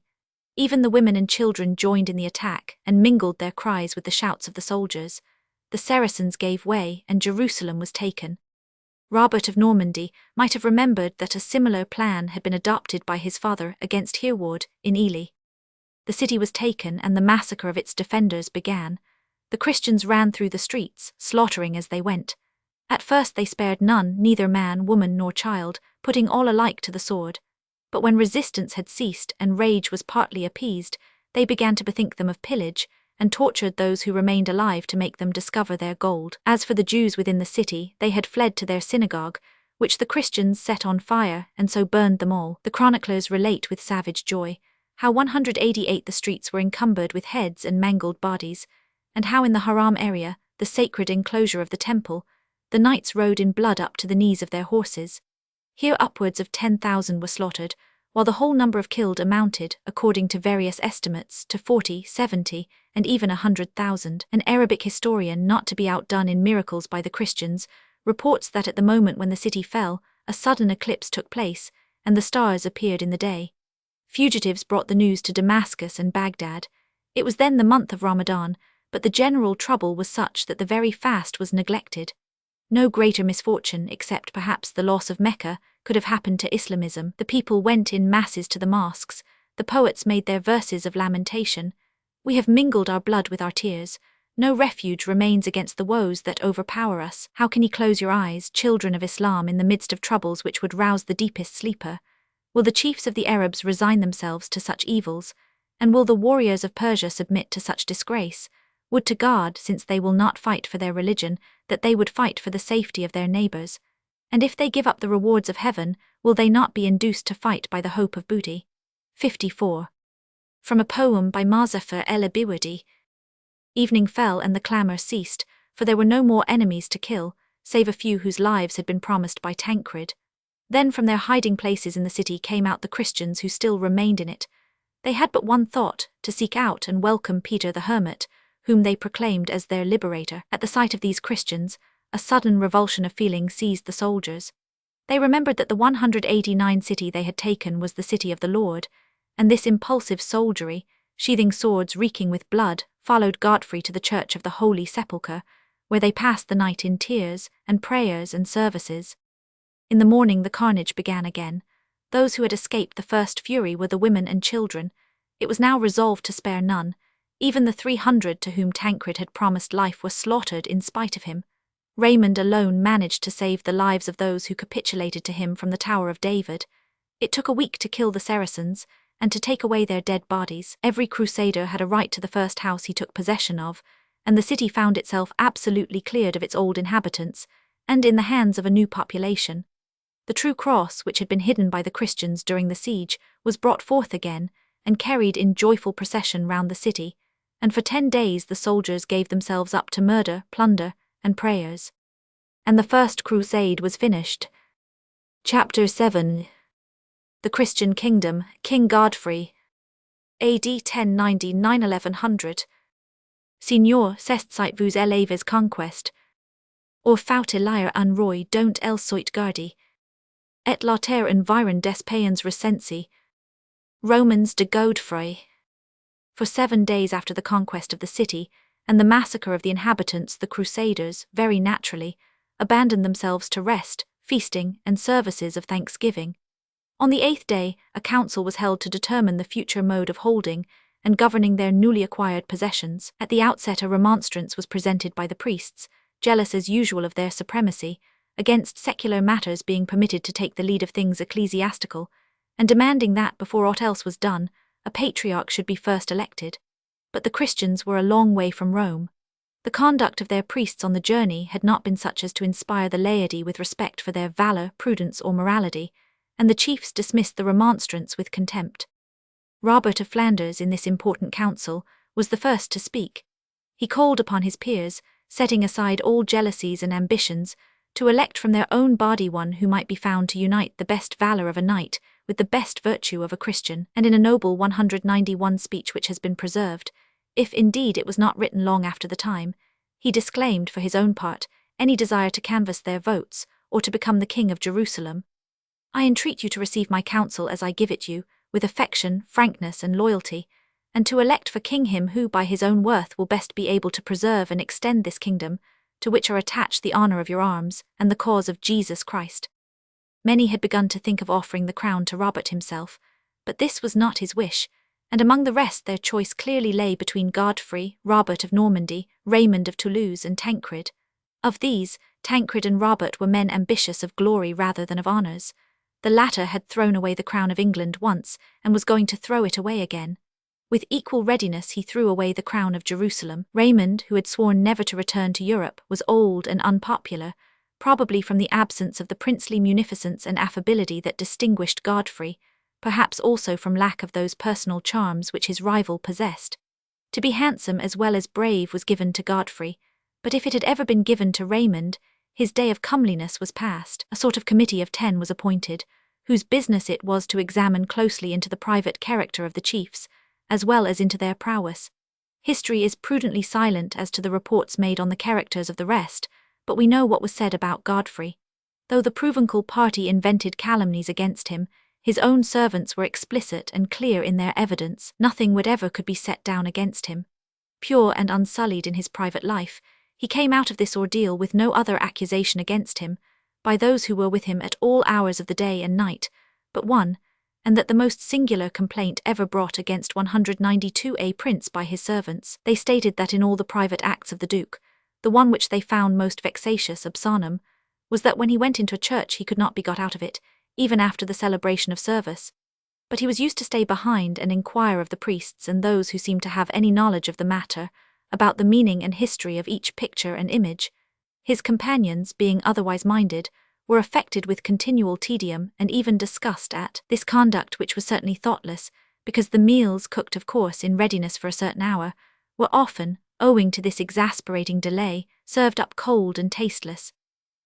Even the women and children joined in the attack and mingled their cries with the shouts of the soldiers. The Saracens gave way and Jerusalem was taken. Robert of Normandy might have remembered that a similar plan had been adopted by his father against Hereward in Ely. The city was taken and the massacre of its defenders began. The Christians ran through the streets, slaughtering as they went. At first they spared none, neither man, woman nor child, putting all alike to the sword. But when resistance had ceased and rage was partly appeased, they began to bethink them of pillage, and tortured those who remained alive to make them discover their gold. As for the Jews within the city, they had fled to their synagogue, which the Christians set on fire, and so burned them all. The chroniclers relate with savage joy how 188 the streets were encumbered with heads and mangled bodies, and how in the Haram area, the sacred enclosure of the temple, the knights rode in blood up to the knees of their horses. Here upwards of 10,000 were slaughtered, while the whole number of killed amounted, according to various estimates, to 40, 70, and even 100,000. An Arabic historian, not to be outdone in miracles by the Christians, reports that at the moment when the city fell, a sudden eclipse took place, and the stars appeared in the day. Fugitives brought the news to Damascus and Baghdad. It was then the month of Ramadan, but the general trouble was such that the very fast was neglected. No greater misfortune, except perhaps the loss of Mecca, could have happened to Islamism. The people went in masses to the mosques. The poets made their verses of lamentation. We have mingled our blood with our tears. No refuge remains against the woes that overpower us. How can ye close your eyes, children of Islam, in the midst of troubles which would rouse the deepest sleeper? Will the chiefs of the Arabs resign themselves to such evils? And will the warriors of Persia submit to such disgrace? Would to God, since they will not fight for their religion, that they would fight for the safety of their neighbours. And if they give up the rewards of heaven, will they not be induced to fight by the hope of booty? 54. From a poem by Mazafar el-Abiwadi. Evening fell and the clamour ceased, for there were no more enemies to kill, save a few whose lives had been promised by Tancred. Then from their hiding places in the city came out the Christians who still remained in it. They had but one thought, to seek out and welcome Peter the Hermit, whom they proclaimed as their liberator. At the sight of these Christians, a sudden revulsion of feeling seized the soldiers. They remembered that the 189 city they had taken was the city of the Lord, and this impulsive soldiery, sheathing swords reeking with blood, followed Godfrey to the church of the Holy Sepulchre, where they passed the night in tears and prayers and services. In the morning the carnage began again. Those who had escaped the first fury were the women and children. It was now resolved to spare none. Even the 300 to whom Tancred had promised life were slaughtered in spite of him. Raymond alone managed to save the lives of those who capitulated to him from the Tower of David. It took a week to kill the Saracens, and to take away their dead bodies. Every crusader had a right to the first house he took possession of, and the city found itself absolutely cleared of its old inhabitants, and in the hands of a new population. The true cross, which had been hidden by the Christians during the siege, was brought forth again, and carried in joyful procession round the city, and for 10 days the soldiers gave themselves up to murder, plunder, and prayers. And the first crusade was finished. Chapter 7. The Christian Kingdom, King Godfrey. A.D. 1099-1100. Signor, cest site vous élèves conquest. Or faut lire un roi dont el soit gardi. Et la terre environ des païens recensi. Romans de Godfrey. For 7 days after the conquest of the city, and the massacre of the inhabitants, the Crusaders, very naturally, abandoned themselves to rest, feasting, and services of thanksgiving. On the 8th day, a council was held to determine the future mode of holding and governing their newly acquired possessions. At the outset a remonstrance was presented by the priests, jealous as usual of their supremacy, against secular matters being permitted to take the lead of things ecclesiastical, and demanding that, before aught else was done, a patriarch should be first elected. But the Christians were a long way from Rome. The conduct of their priests on the journey had not been such as to inspire the laity with respect for their valor, prudence, or morality, and the chiefs dismissed the remonstrance with contempt. Robert of Flanders, in this important council, was the first to speak. He called upon his peers, setting aside all jealousies and ambitions, to elect from their own body one who might be found to unite the best valor of a knight with the best virtue of a Christian, and in a noble 191 speech which has been preserved, if indeed it was not written long after the time, he disclaimed, for his own part, any desire to canvass their votes, or to become the king of Jerusalem. I entreat you to receive my counsel as I give it you, with affection, frankness, and loyalty, and to elect for king him who by his own worth will best be able to preserve and extend this kingdom, to which are attached the honor of your arms, and the cause of Jesus Christ. Many had begun to think of offering the crown to Robert himself, but this was not his wish, and among the rest their choice clearly lay between Godfrey, Robert of Normandy, Raymond of Toulouse, and Tancred. Of these, Tancred and Robert were men ambitious of glory rather than of honors. The latter had thrown away the crown of England once, and was going to throw it away again. With equal readiness he threw away the crown of Jerusalem. Raymond, who had sworn never to return to Europe, was old and unpopular, probably from the absence of the princely munificence and affability that distinguished Godfrey, perhaps also from lack of those personal charms which his rival possessed. To be handsome as well as brave was given to Godfrey, but if it had ever been given to Raymond, his day of comeliness was past. A sort of committee of 10 was appointed, whose business it was to examine closely into the private character of the chiefs, as well as into their prowess. History is prudently silent as to the reports made on the characters of the rest, but we know what was said about Godfrey. Though the Provencal party invented calumnies against him, his own servants were explicit and clear in their evidence. Nothing whatever could be set down against him. Pure and unsullied in his private life, he came out of this ordeal with no other accusation against him, by those who were with him at all hours of the day and night, but one, and that the most singular complaint ever brought against 192 a prince by his servants. They stated that in all the private acts of the Duke, the one which they found most vexatious ab sanum was that when he went into a church he could not be got out of it, even after the celebration of service. But he was used to stay behind and inquire of the priests and those who seemed to have any knowledge of the matter, about the meaning and history of each picture and image. His companions, being otherwise minded, were affected with continual tedium and even disgust at this conduct, which was certainly thoughtless, because the meals, cooked of course in readiness for a certain hour, were often, owing to this exasperating delay, served up cold and tasteless.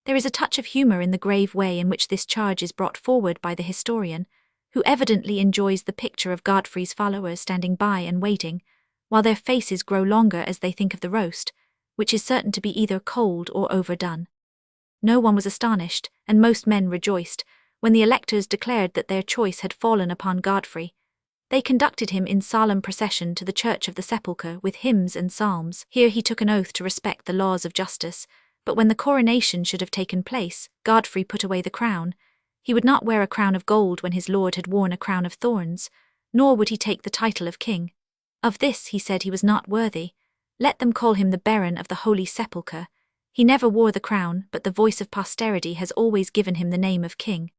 There is a touch of humour in the grave way in which this charge is brought forward by the historian, who evidently enjoys the picture of Godfrey's followers standing by and waiting, while their faces grow longer as they think of the roast, which is certain to be either cold or overdone. No one was astonished, and most men rejoiced, when the electors declared that their choice had fallen upon Godfrey. They conducted him in solemn procession to the church of the Sepulchre with hymns and psalms. Here he took an oath to respect the laws of justice, but when the coronation should have taken place, Godfrey put away the crown. He would not wear a crown of gold when his lord had worn a crown of thorns, nor would he take the title of king. Of this he said he was not worthy. Let them call him the Baron of the Holy Sepulchre. He never wore the crown, but the voice of posterity has always given him the name of king.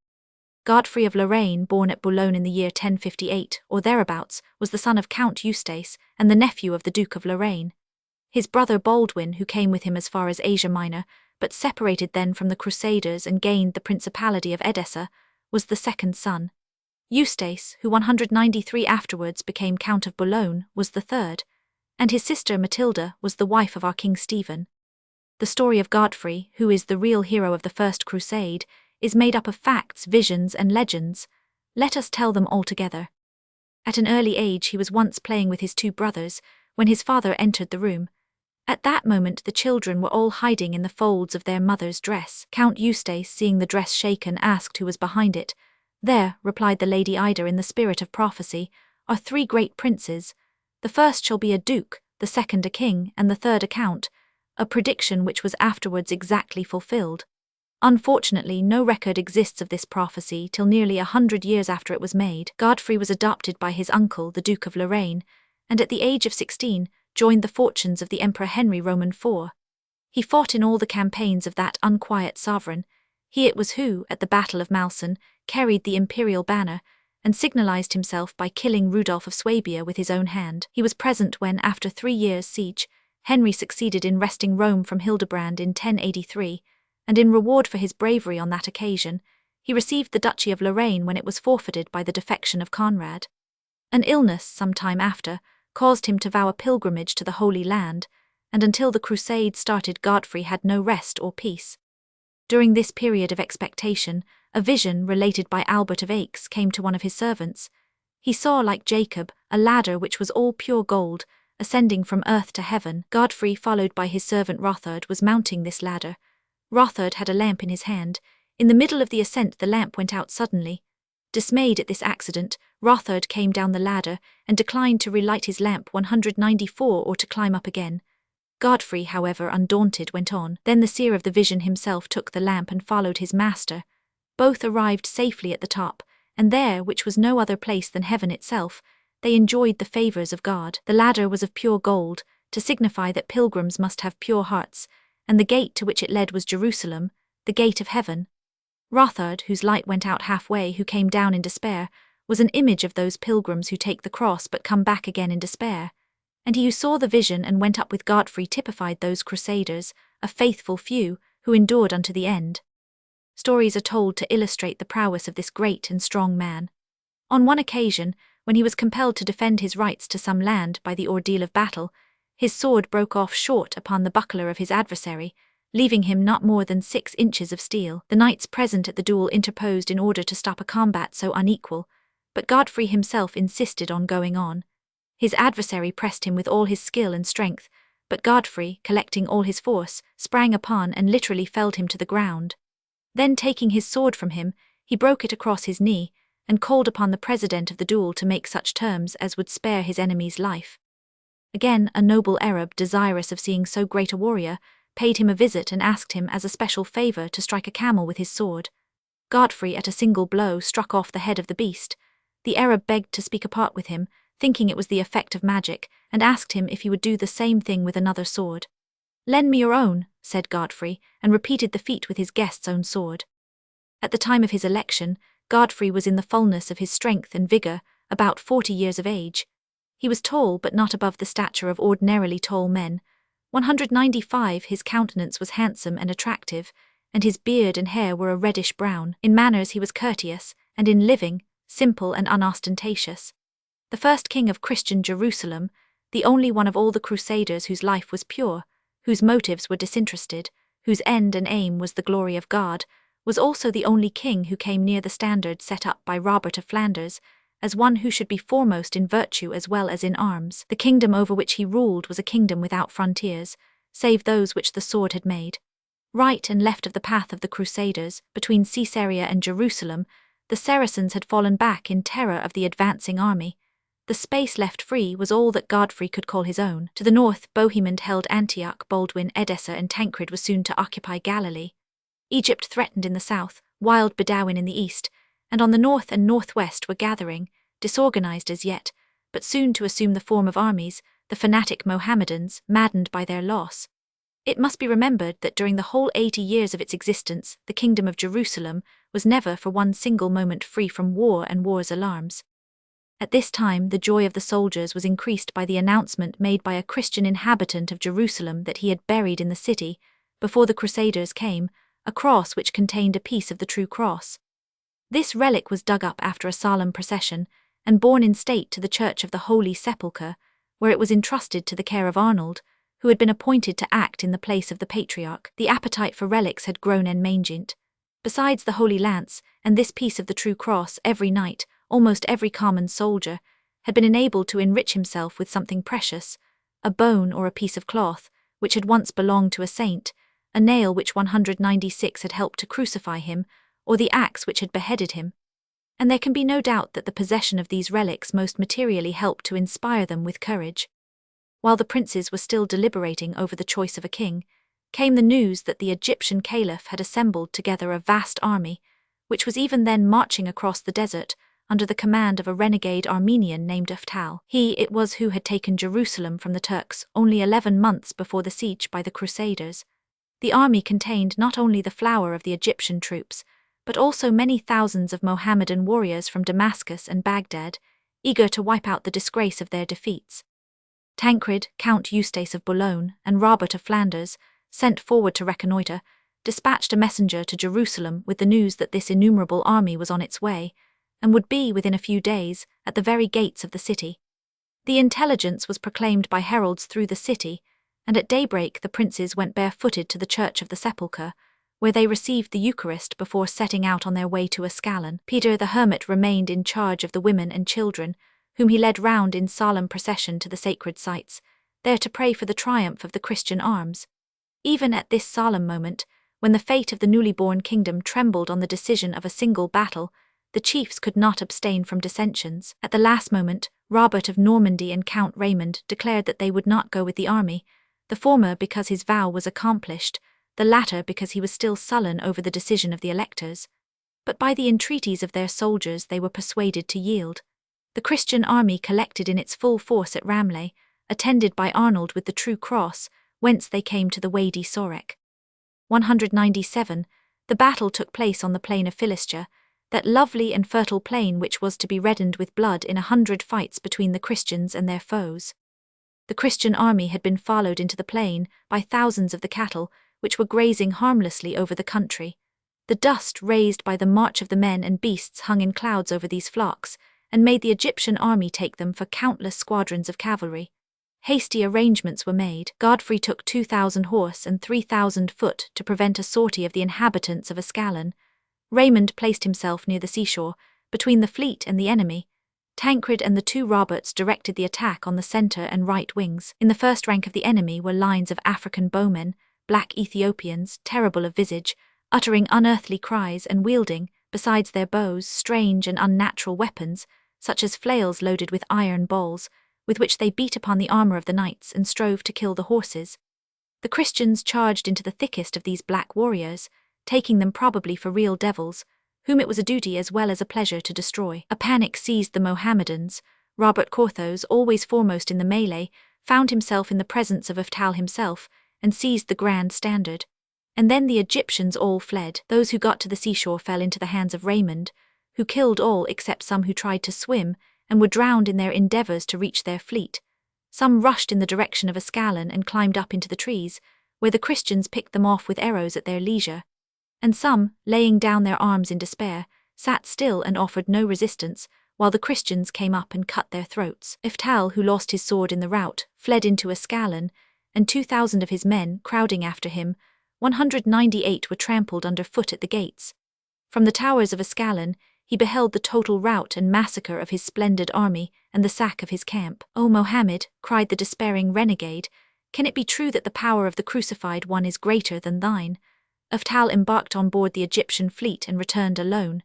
Godfrey of Lorraine, born at Boulogne in the year 1058, or thereabouts, was the son of Count Eustace, and the nephew of the Duke of Lorraine. His brother Baldwin, who came with him as far as Asia Minor, but separated then from the Crusaders and gained the Principality of Edessa, was the second son. Eustace, who 193 afterwards became Count of Boulogne, was the third, and his sister Matilda was the wife of our King Stephen. The story of Godfrey, who is the real hero of the First Crusade, is made up of facts, visions, and legends. Let us tell them all together. At an early age he was once playing with his two brothers, when his father entered the room. At that moment the children were all hiding in the folds of their mother's dress. Count Eustace, seeing the dress shaken, asked who was behind it. There, replied the Lady Ida in the spirit of prophecy, are 3 great princes. The first shall be a duke, the second a king, and the third a count, a prediction which was afterwards exactly fulfilled. Unfortunately, no record exists of this prophecy till nearly 100 years after it was made. Godfrey was adopted by his uncle, the Duke of Lorraine, and at the age of 16, joined the fortunes of the Emperor Henry Roman IV. He fought in all the campaigns of that unquiet sovereign. He it was who, at the Battle of Malsen, carried the imperial banner, and signalized himself by killing Rudolph of Swabia with his own hand. He was present when, after 3 years' siege, Henry succeeded in wresting Rome from Hildebrand in 1083, and in reward for his bravery on that occasion, he received the Duchy of Lorraine when it was forfeited by the defection of Conrad. An illness, some time after, caused him to vow a pilgrimage to the Holy Land, and until the Crusades started, Godfrey had no rest or peace. During this period of expectation, a vision related by Albert of Aix came to one of his servants. He saw, like Jacob, a ladder which was all pure gold, ascending from earth to heaven. Godfrey, followed by his servant Rothard, was mounting this ladder. Rothard had a lamp in his hand. In the middle of the ascent the lamp went out suddenly. Dismayed at this accident, Rothard came down the ladder and declined to relight his lamp 194 or to climb up again. Godfrey, however, undaunted, went on. Then the seer of the vision himself took the lamp and followed his master. Both arrived safely at the top, and there, which was no other place than heaven itself, they enjoyed the favours of God. The ladder was of pure gold, to signify that pilgrims must have pure hearts, and the gate to which it led was Jerusalem, the gate of heaven. Rothard, whose light went out halfway, who came down in despair, was an image of those pilgrims who take the cross but come back again in despair. And he who saw the vision and went up with Godfrey typified those crusaders, a faithful few, who endured unto the end. Stories are told to illustrate the prowess of this great and strong man. On one occasion, when he was compelled to defend his rights to some land by the ordeal of battle, his sword broke off short upon the buckler of his adversary, leaving him not more than 6 inches of steel. The knights present at the duel interposed in order to stop a combat so unequal, but Godfrey himself insisted on going on. His adversary pressed him with all his skill and strength, but Godfrey, collecting all his force, sprang upon and literally felled him to the ground. Then, taking his sword from him, he broke it across his knee, and called upon the president of the duel to make such terms as would spare his enemy's life. Again, a noble Arab, desirous of seeing so great a warrior, paid him a visit and asked him as a special favour to strike a camel with his sword. Godfrey, at a single blow, struck off the head of the beast. The Arab begged to speak apart with him, thinking it was the effect of magic, and asked him if he would do the same thing with another sword. "Lend me your own," said Godfrey, and repeated the feat with his guest's own sword. At the time of his election, Godfrey was in the fullness of his strength and vigour, about 40 years of age. He was tall, but not above the stature of ordinarily tall men. 195, his countenance was handsome and attractive, and his beard and hair were a reddish-brown. In manners he was courteous, and in living, simple and unostentatious. The first king of Christian Jerusalem, the only one of all the crusaders whose life was pure, whose motives were disinterested, whose end and aim was the glory of God, was also the only king who came near the standard set up by Robert of Flanders, as one who should be foremost in virtue as well as in arms. The kingdom over which he ruled was a kingdom without frontiers, save those which the sword had made. Right and left of the path of the Crusaders, between Caesarea and Jerusalem, the Saracens had fallen back in terror of the advancing army. The space left free was all that Godfrey could call his own. To the north, Bohemond held Antioch, Baldwin, Edessa, and Tancred was soon to occupy Galilee. Egypt threatened in the south, wild Bedouin in the east, and on the north and northwest were gathering, disorganized as yet, but soon to assume the form of armies, the fanatic Mohammedans, maddened by their loss. It must be remembered that during the whole 80 years of its existence, the kingdom of Jerusalem was never for one single moment free from war and war's alarms. At this time, the joy of the soldiers was increased by the announcement made by a Christian inhabitant of Jerusalem that he had buried in the city, before the Crusaders came, a cross which contained a piece of the true cross. This relic was dug up after a solemn procession, and borne in state to the church of the Holy Sepulchre, where it was entrusted to the care of Arnold, who had been appointed to act in the place of the patriarch. The appetite for relics had grown en main. Besides the Holy Lance, and this piece of the true cross, every knight, almost every common soldier, had been enabled to enrich himself with something precious, a bone or a piece of cloth, which had once belonged to a saint, a nail which 196 had helped to crucify him, or the axe which had beheaded him. And there can be no doubt that the possession of these relics most materially helped to inspire them with courage. While the princes were still deliberating over the choice of a king, came the news that the Egyptian caliph had assembled together a vast army, which was even then marching across the desert, under the command of a renegade Armenian named Uftal. He it was who had taken Jerusalem from the Turks only 11 months before the siege by the Crusaders. The army contained not only the flower of the Egyptian troops, but also many thousands of Mohammedan warriors from Damascus and Baghdad, eager to wipe out the disgrace of their defeats. Tancred, Count Eustace of Boulogne, and Robert of Flanders, sent forward to reconnoitre, dispatched a messenger to Jerusalem with the news that this innumerable army was on its way, and would be, within a few days, at the very gates of the city. The intelligence was proclaimed by heralds through the city, and at daybreak the princes went barefooted to the church of the Sepulchre, where they received the Eucharist before setting out on their way to Ascalon. Peter the Hermit remained in charge of the women and children, whom he led round in solemn procession to the sacred sites, there to pray for the triumph of the Christian arms. Even at this solemn moment, when the fate of the newly born kingdom trembled on the decision of a single battle, the chiefs could not abstain from dissensions. At the last moment, Robert of Normandy and Count Raymond declared that they would not go with the army, the former because his vow was accomplished, the latter because he was still sullen over the decision of the electors. But by the entreaties of their soldiers they were persuaded to yield. The Christian army collected in its full force at Ramleh, attended by Arnold with the true cross, whence they came to the Wadi Sorek. 197. The battle took place on the plain of Philistia, that lovely and fertile plain which was to be reddened with blood in 100 fights between the Christians and their foes. The Christian army had been followed into the plain by thousands of the cattle, which were grazing harmlessly over the country. The dust raised by the march of the men and beasts hung in clouds over these flocks, and made the Egyptian army take them for countless squadrons of cavalry. Hasty arrangements were made. Godfrey took 2,000 horse and 3,000 foot to prevent a sortie of the inhabitants of Ascalon. Raymond placed himself near the seashore, between the fleet and the enemy. Tancred and the two Roberts directed the attack on the centre and right wings. In the first rank of the enemy were lines of African bowmen, black Ethiopians, terrible of visage, uttering unearthly cries and wielding, besides their bows, strange and unnatural weapons, such as flails loaded with iron balls, with which they beat upon the armour of the knights and strove to kill the horses. The Christians charged into the thickest of these black warriors, taking them probably for real devils, whom it was a duty as well as a pleasure to destroy. A panic seized the Mohammedans. Robert Corthos, always foremost in the melee, found himself in the presence of Iftal himself, and seized the grand standard. And then the Egyptians all fled. Those who got to the seashore fell into the hands of Raymond, who killed all except some who tried to swim, and were drowned in their endeavours to reach their fleet. Some rushed in the direction of Ascalon and climbed up into the trees, where the Christians picked them off with arrows at their leisure. And some, laying down their arms in despair, sat still and offered no resistance, while the Christians came up and cut their throats. Iftal, who lost his sword in the rout, fled into Ascalon, and 2,000 of his men, crowding after him, 198 were trampled under foot at the gates. From the towers of Ascalon, he beheld the total rout and massacre of his splendid army and the sack of his camp. "O Mohammed," cried the despairing renegade, "can it be true that the power of the crucified one is greater than thine?" Iftal embarked on board the Egyptian fleet and returned alone.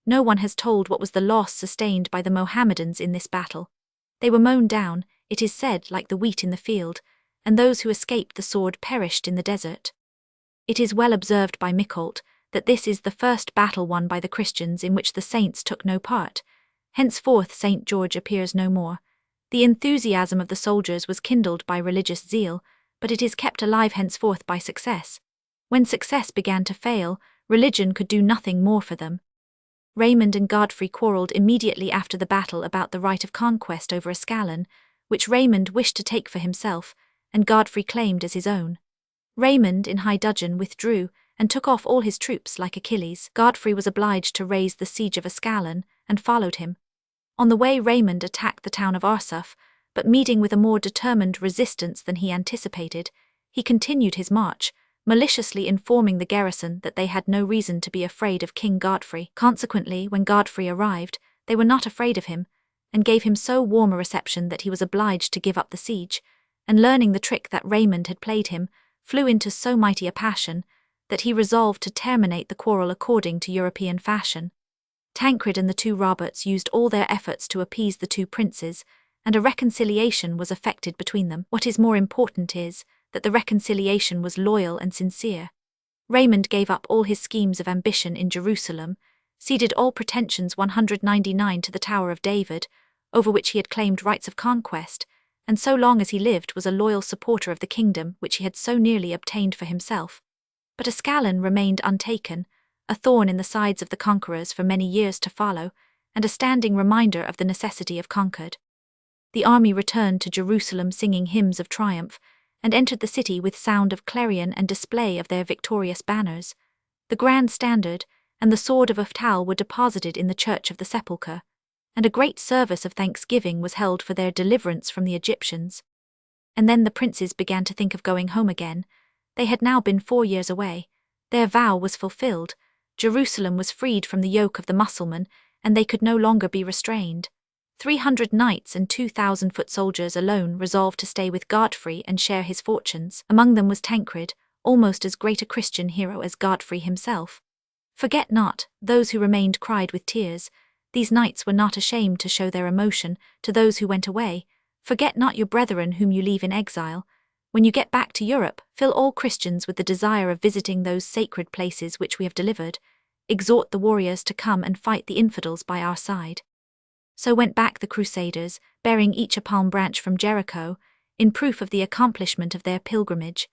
No one has told what was the loss sustained by the Mohammedans in this battle. They were mown down, it is said, like the wheat in the field, and those who escaped the sword perished in the desert. It is well observed by Micolt that this is the first battle won by the Christians in which the saints took no part. Henceforth St. George appears no more. The enthusiasm of the soldiers was kindled by religious zeal, but it is kept alive henceforth by success. When success began to fail, religion could do nothing more for them. Raymond and Godfrey quarrelled immediately after the battle about the right of conquest over Ascalon, which Raymond wished to take for himself, and Godfrey claimed as his own. Raymond, in high dudgeon, withdrew, and took off all his troops like Achilles. Godfrey was obliged to raise the siege of Ascalon, and followed him. On the way Raymond attacked the town of Arsuf, but meeting with a more determined resistance than he anticipated, he continued his march, maliciously informing the garrison that they had no reason to be afraid of King Godfrey. Consequently, when Godfrey arrived, they were not afraid of him, and gave him so warm a reception that he was obliged to give up the siege, and learning the trick that Raymond had played him, flew into so mighty a passion, that he resolved to terminate the quarrel according to European fashion. Tancred and the two Roberts used all their efforts to appease the two princes, and a reconciliation was effected between them. What is more important is that the reconciliation was loyal and sincere. Raymond gave up all his schemes of ambition in Jerusalem, ceded all pretensions 199 to the Tower of David, over which he had claimed rights of conquest, and so long as he lived was a loyal supporter of the kingdom which he had so nearly obtained for himself. But Ascalon remained untaken, a thorn in the sides of the conquerors for many years to follow, and a standing reminder of the necessity of conquered. The army returned to Jerusalem singing hymns of triumph, and entered the city with sound of clarion and display of their victorious banners. The grand standard and the sword of Uftal were deposited in the church of the Sepulchre, and a great service of thanksgiving was held for their deliverance from the Egyptians. And then the princes began to think of going home again. They had now been 4 years away. Their vow was fulfilled. Jerusalem was freed from the yoke of the Mussulman, and they could no longer be restrained. 300 knights and 2,000 foot soldiers alone resolved to stay with Godfrey and share his fortunes. Among them was Tancred, almost as great a Christian hero as Godfrey himself. Forget not, those who remained cried with tears. These knights were not ashamed to show their emotion to those who went away. Forget not your brethren whom you leave in exile. When you get back to Europe, fill all Christians with the desire of visiting those sacred places which we have delivered. Exhort the warriors to come and fight the infidels by our side. So went back the Crusaders, bearing each a palm branch from Jericho, in proof of the accomplishment of their pilgrimage.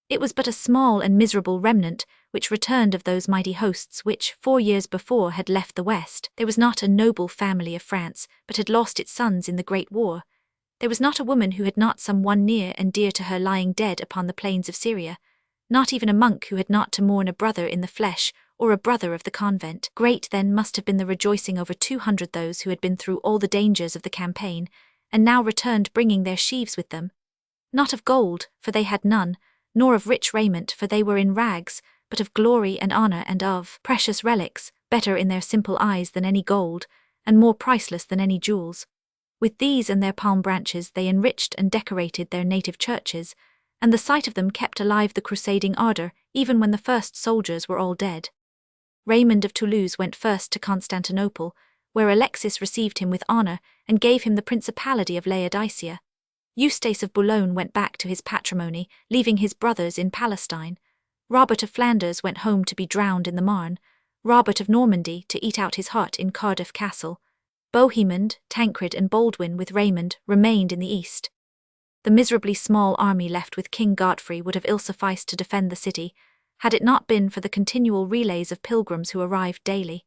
It was but a small and miserable remnant which returned of those mighty hosts which, 4 years before, had left the West. There was not a noble family of France, but had lost its sons in the Great War. There was not a woman who had not some one near and dear to her lying dead upon the plains of Syria, not even a monk who had not to mourn a brother in the flesh, or a brother of the convent. Great then must have been the rejoicing over 200 those who had been through all the dangers of the campaign, and now returned bringing their sheaves with them. Not of gold, for they had none, nor of rich raiment, for they were in rags, but of glory and honor and of precious relics, better in their simple eyes than any gold, and more priceless than any jewels. With these and their palm branches they enriched and decorated their native churches, and the sight of them kept alive the crusading ardor, even when the first soldiers were all dead. Raymond of Toulouse went first to Constantinople, where Alexis received him with honor and gave him the principality of Laodicea. Eustace of Boulogne went back to his patrimony, leaving his brothers in Palestine. Robert of Flanders went home to be drowned in the Marne, Robert of Normandy to eat out his heart in Cardiff Castle. Bohemond, Tancred and Baldwin with Raymond remained in the east. The miserably small army left with King Godfrey would have ill sufficed to defend the city, had it not been for the continual relays of pilgrims who arrived daily.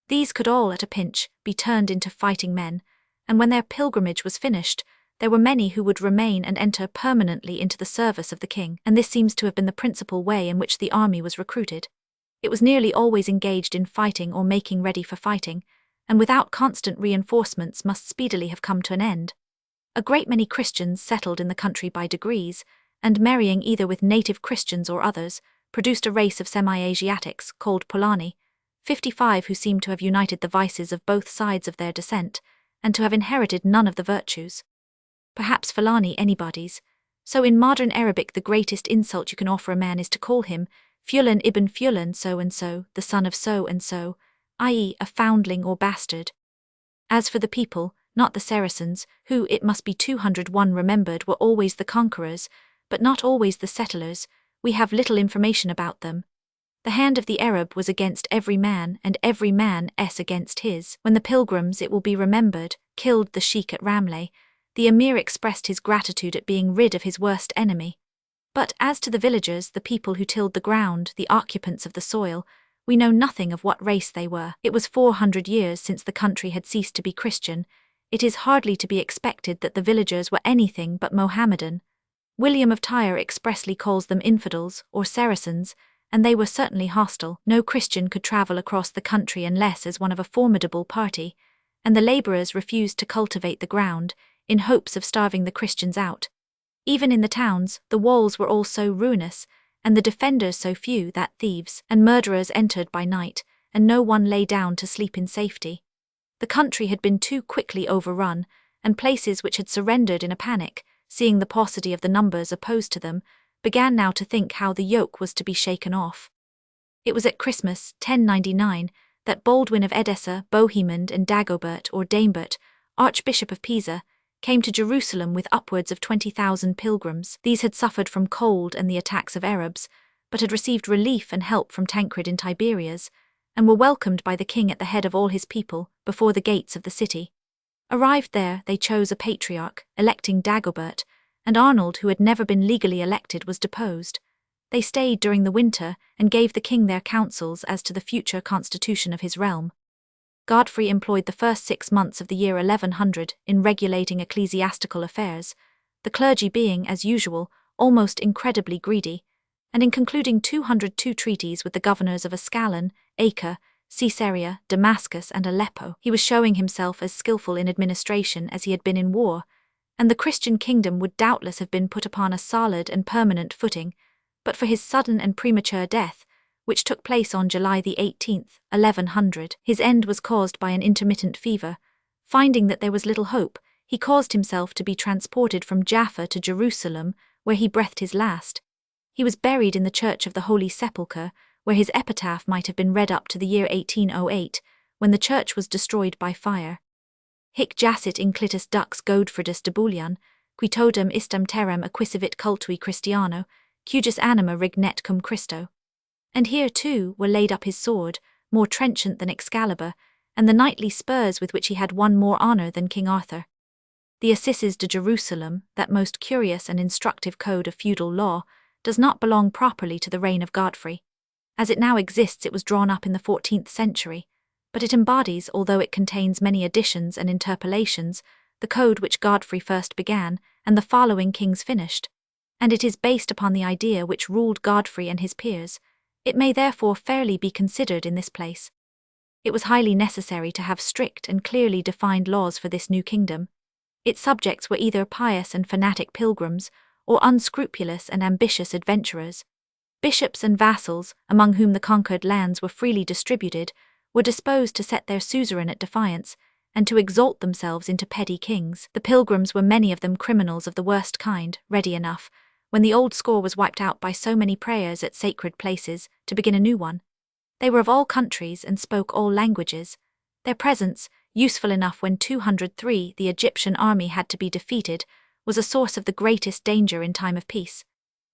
These could all, at a pinch, be turned into fighting men, and when their pilgrimage was finished, there were many who would remain and enter permanently into the service of the king, and this seems to have been the principal way in which the army was recruited. It was nearly always engaged in fighting or making ready for fighting, and without constant reinforcements must speedily have come to an end. A great many Christians settled in the country by degrees, and marrying either with native Christians or others, produced a race of semi-Asiatics called Polani, 55 who seem to have united the vices of both sides of their descent, and to have inherited none of the virtues. Perhaps Fulani anybody's. So in modern Arabic the greatest insult you can offer a man is to call him Fulan ibn Fulan so-and-so, the son of so-and-so, i.e. a foundling or bastard. As for the people, not the Saracens, who, it must be 201 remembered, were always the conquerors, but not always the settlers, we have little information about them. The hand of the Arab was against every man, and every man against his. When the pilgrims, it will be remembered, killed the sheik at Ramleh, the emir expressed his gratitude at being rid of his worst enemy. But as to the villagers, the people who tilled the ground, the occupants of the soil, we know nothing of what race they were. It was 400 years since the country had ceased to be Christian. It is hardly to be expected that the villagers were anything but Mohammedan. William of Tyre expressly calls them infidels, or Saracens, and they were certainly hostile. No Christian could travel across the country unless as one of a formidable party, and the labourers refused to cultivate the ground, in hopes of starving the Christians out. Even in the towns, the walls were all so ruinous, and the defenders so few that thieves and murderers entered by night, and no one lay down to sleep in safety. The country had been too quickly overrun, and places which had surrendered in a panic, seeing the paucity of the numbers opposed to them, began now to think how the yoke was to be shaken off. It was at Christmas, 1099, that Baldwin of Edessa, Bohemond and Dagobert or Daimbert, Archbishop of Pisa, came to Jerusalem with upwards of 20,000 pilgrims. These had suffered from cold and the attacks of Arabs, but had received relief and help from Tancred in Tiberias, and were welcomed by the king at the head of all his people, before the gates of the city. Arrived there, they chose a patriarch, electing Dagobert, and Arnold, who had never been legally elected, was deposed. They stayed during the winter and gave the king their counsels as to the future constitution of his realm. Godfrey employed the first 6 months of the year 1100 in regulating ecclesiastical affairs, the clergy being, as usual, almost incredibly greedy, and in concluding 202 treaties with the governors of Ascalon, Acre, Caesarea, Damascus, and Aleppo. He was showing himself as skillful in administration as he had been in war, and the Christian kingdom would doubtless have been put upon a solid and permanent footing, but for his sudden and premature death, which took place on July the 18th, 1100. His end was caused by an intermittent fever. Finding that there was little hope, he caused himself to be transported from Jaffa to Jerusalem, where he breathed his last. He was buried in the church of the Holy Sepulchre, where his epitaph might have been read up to the year 1808, when the church was destroyed by fire. Hic jacet inclitus dux Godfridus de Bullion, qui totum istam terram acquisivit cultui Christiano, cujus anima rignet cum Christo. And here, too, were laid up his sword, more trenchant than Excalibur, and the knightly spurs with which he had won more honour than King Arthur. The Assises de Jerusalem, that most curious and instructive code of feudal law, does not belong properly to the reign of Godfrey. As it now exists, it was drawn up in the 14th century, but it embodies, although it contains many additions and interpolations, the code which Godfrey first began and the following kings finished, and it is based upon the idea which ruled Godfrey and his peers. It may therefore fairly be considered in this place. It was highly necessary to have strict and clearly defined laws for this new kingdom. Its subjects were either pious and fanatic pilgrims, or unscrupulous and ambitious adventurers. Bishops and vassals, among whom the conquered lands were freely distributed, were disposed to set their suzerain at defiance, and to exalt themselves into petty kings. The pilgrims were many of them criminals of the worst kind, ready enough, when the old score was wiped out by so many prayers at sacred places, to begin a new one. They were of all countries and spoke all languages. Their presence, useful enough when 203 the Egyptian army had to be defeated, was a source of the greatest danger in time of peace.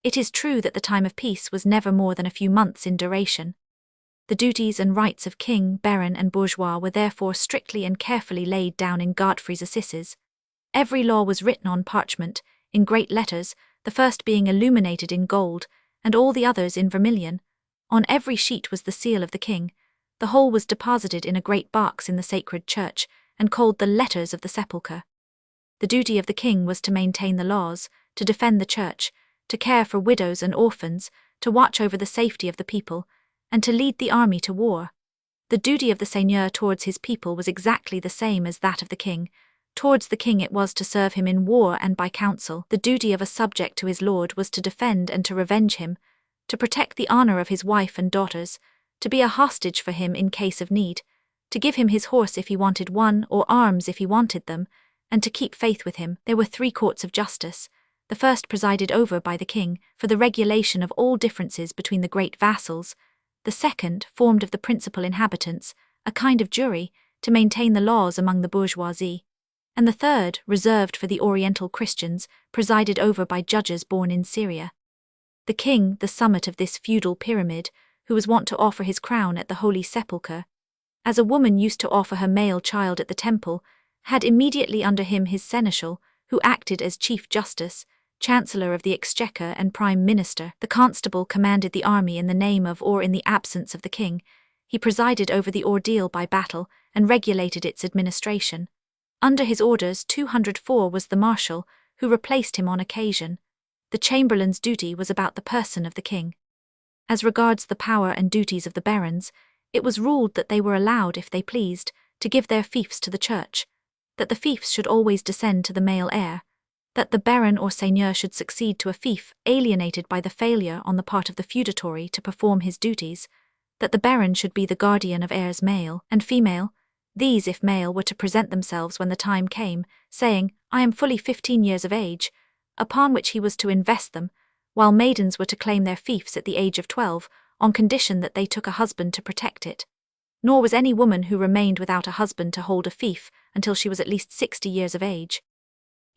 It is true that the time of peace was never more than a few months in duration. The duties and rights of king, baron, and bourgeois were therefore strictly and carefully laid down in Godfrey's Assises. Every law was written on parchment, in great letters, the first being illuminated in gold, and all the others in vermilion. On every sheet was the seal of the king. The whole was deposited in a great box in the sacred church, and called the Letters of the Sepulchre. The duty of the king was to maintain the laws, to defend the church, to care for widows and orphans, to watch over the safety of the people, and to lead the army to war. The duty of the seigneur towards his people was exactly the same as that of the king. Towards the king it was to serve him in war and by counsel. The duty of a subject to his lord was to defend and to revenge him, to protect the honour of his wife and daughters, to be a hostage for him in case of need, to give him his horse if he wanted one, or arms if he wanted them, and to keep faith with him. There were 3 courts of justice, the first presided over by the king, for the regulation of all differences between the great vassals, the second, formed of the principal inhabitants, a kind of jury, to maintain the laws among the bourgeoisie, and the third, reserved for the Oriental Christians, presided over by judges born in Syria. The king, the summit of this feudal pyramid, who was wont to offer his crown at the Holy Sepulchre, as a woman used to offer her male child at the temple, had immediately under him his seneschal, who acted as chief justice, chancellor of the exchequer and prime minister. The constable commanded the army in the name of or in the absence of the king. He presided over the ordeal by battle and regulated its administration. Under his orders 204 was the marshal, who replaced him on occasion. The chamberlain's duty was about the person of the king. As regards the power and duties of the barons, it was ruled that they were allowed, if they pleased, to give their fiefs to the church, that the fiefs should always descend to the male heir, that the baron or seigneur should succeed to a fief alienated by the failure on the part of the feudatory to perform his duties, that the baron should be the guardian of heirs male and female. These, if male, were to present themselves when the time came, saying, "I am fully 15 years of age," upon which he was to invest them, while maidens were to claim their fiefs at the age of 12, on condition that they took a husband to protect it. Nor was any woman who remained without a husband to hold a fief until she was at least 60 years of age.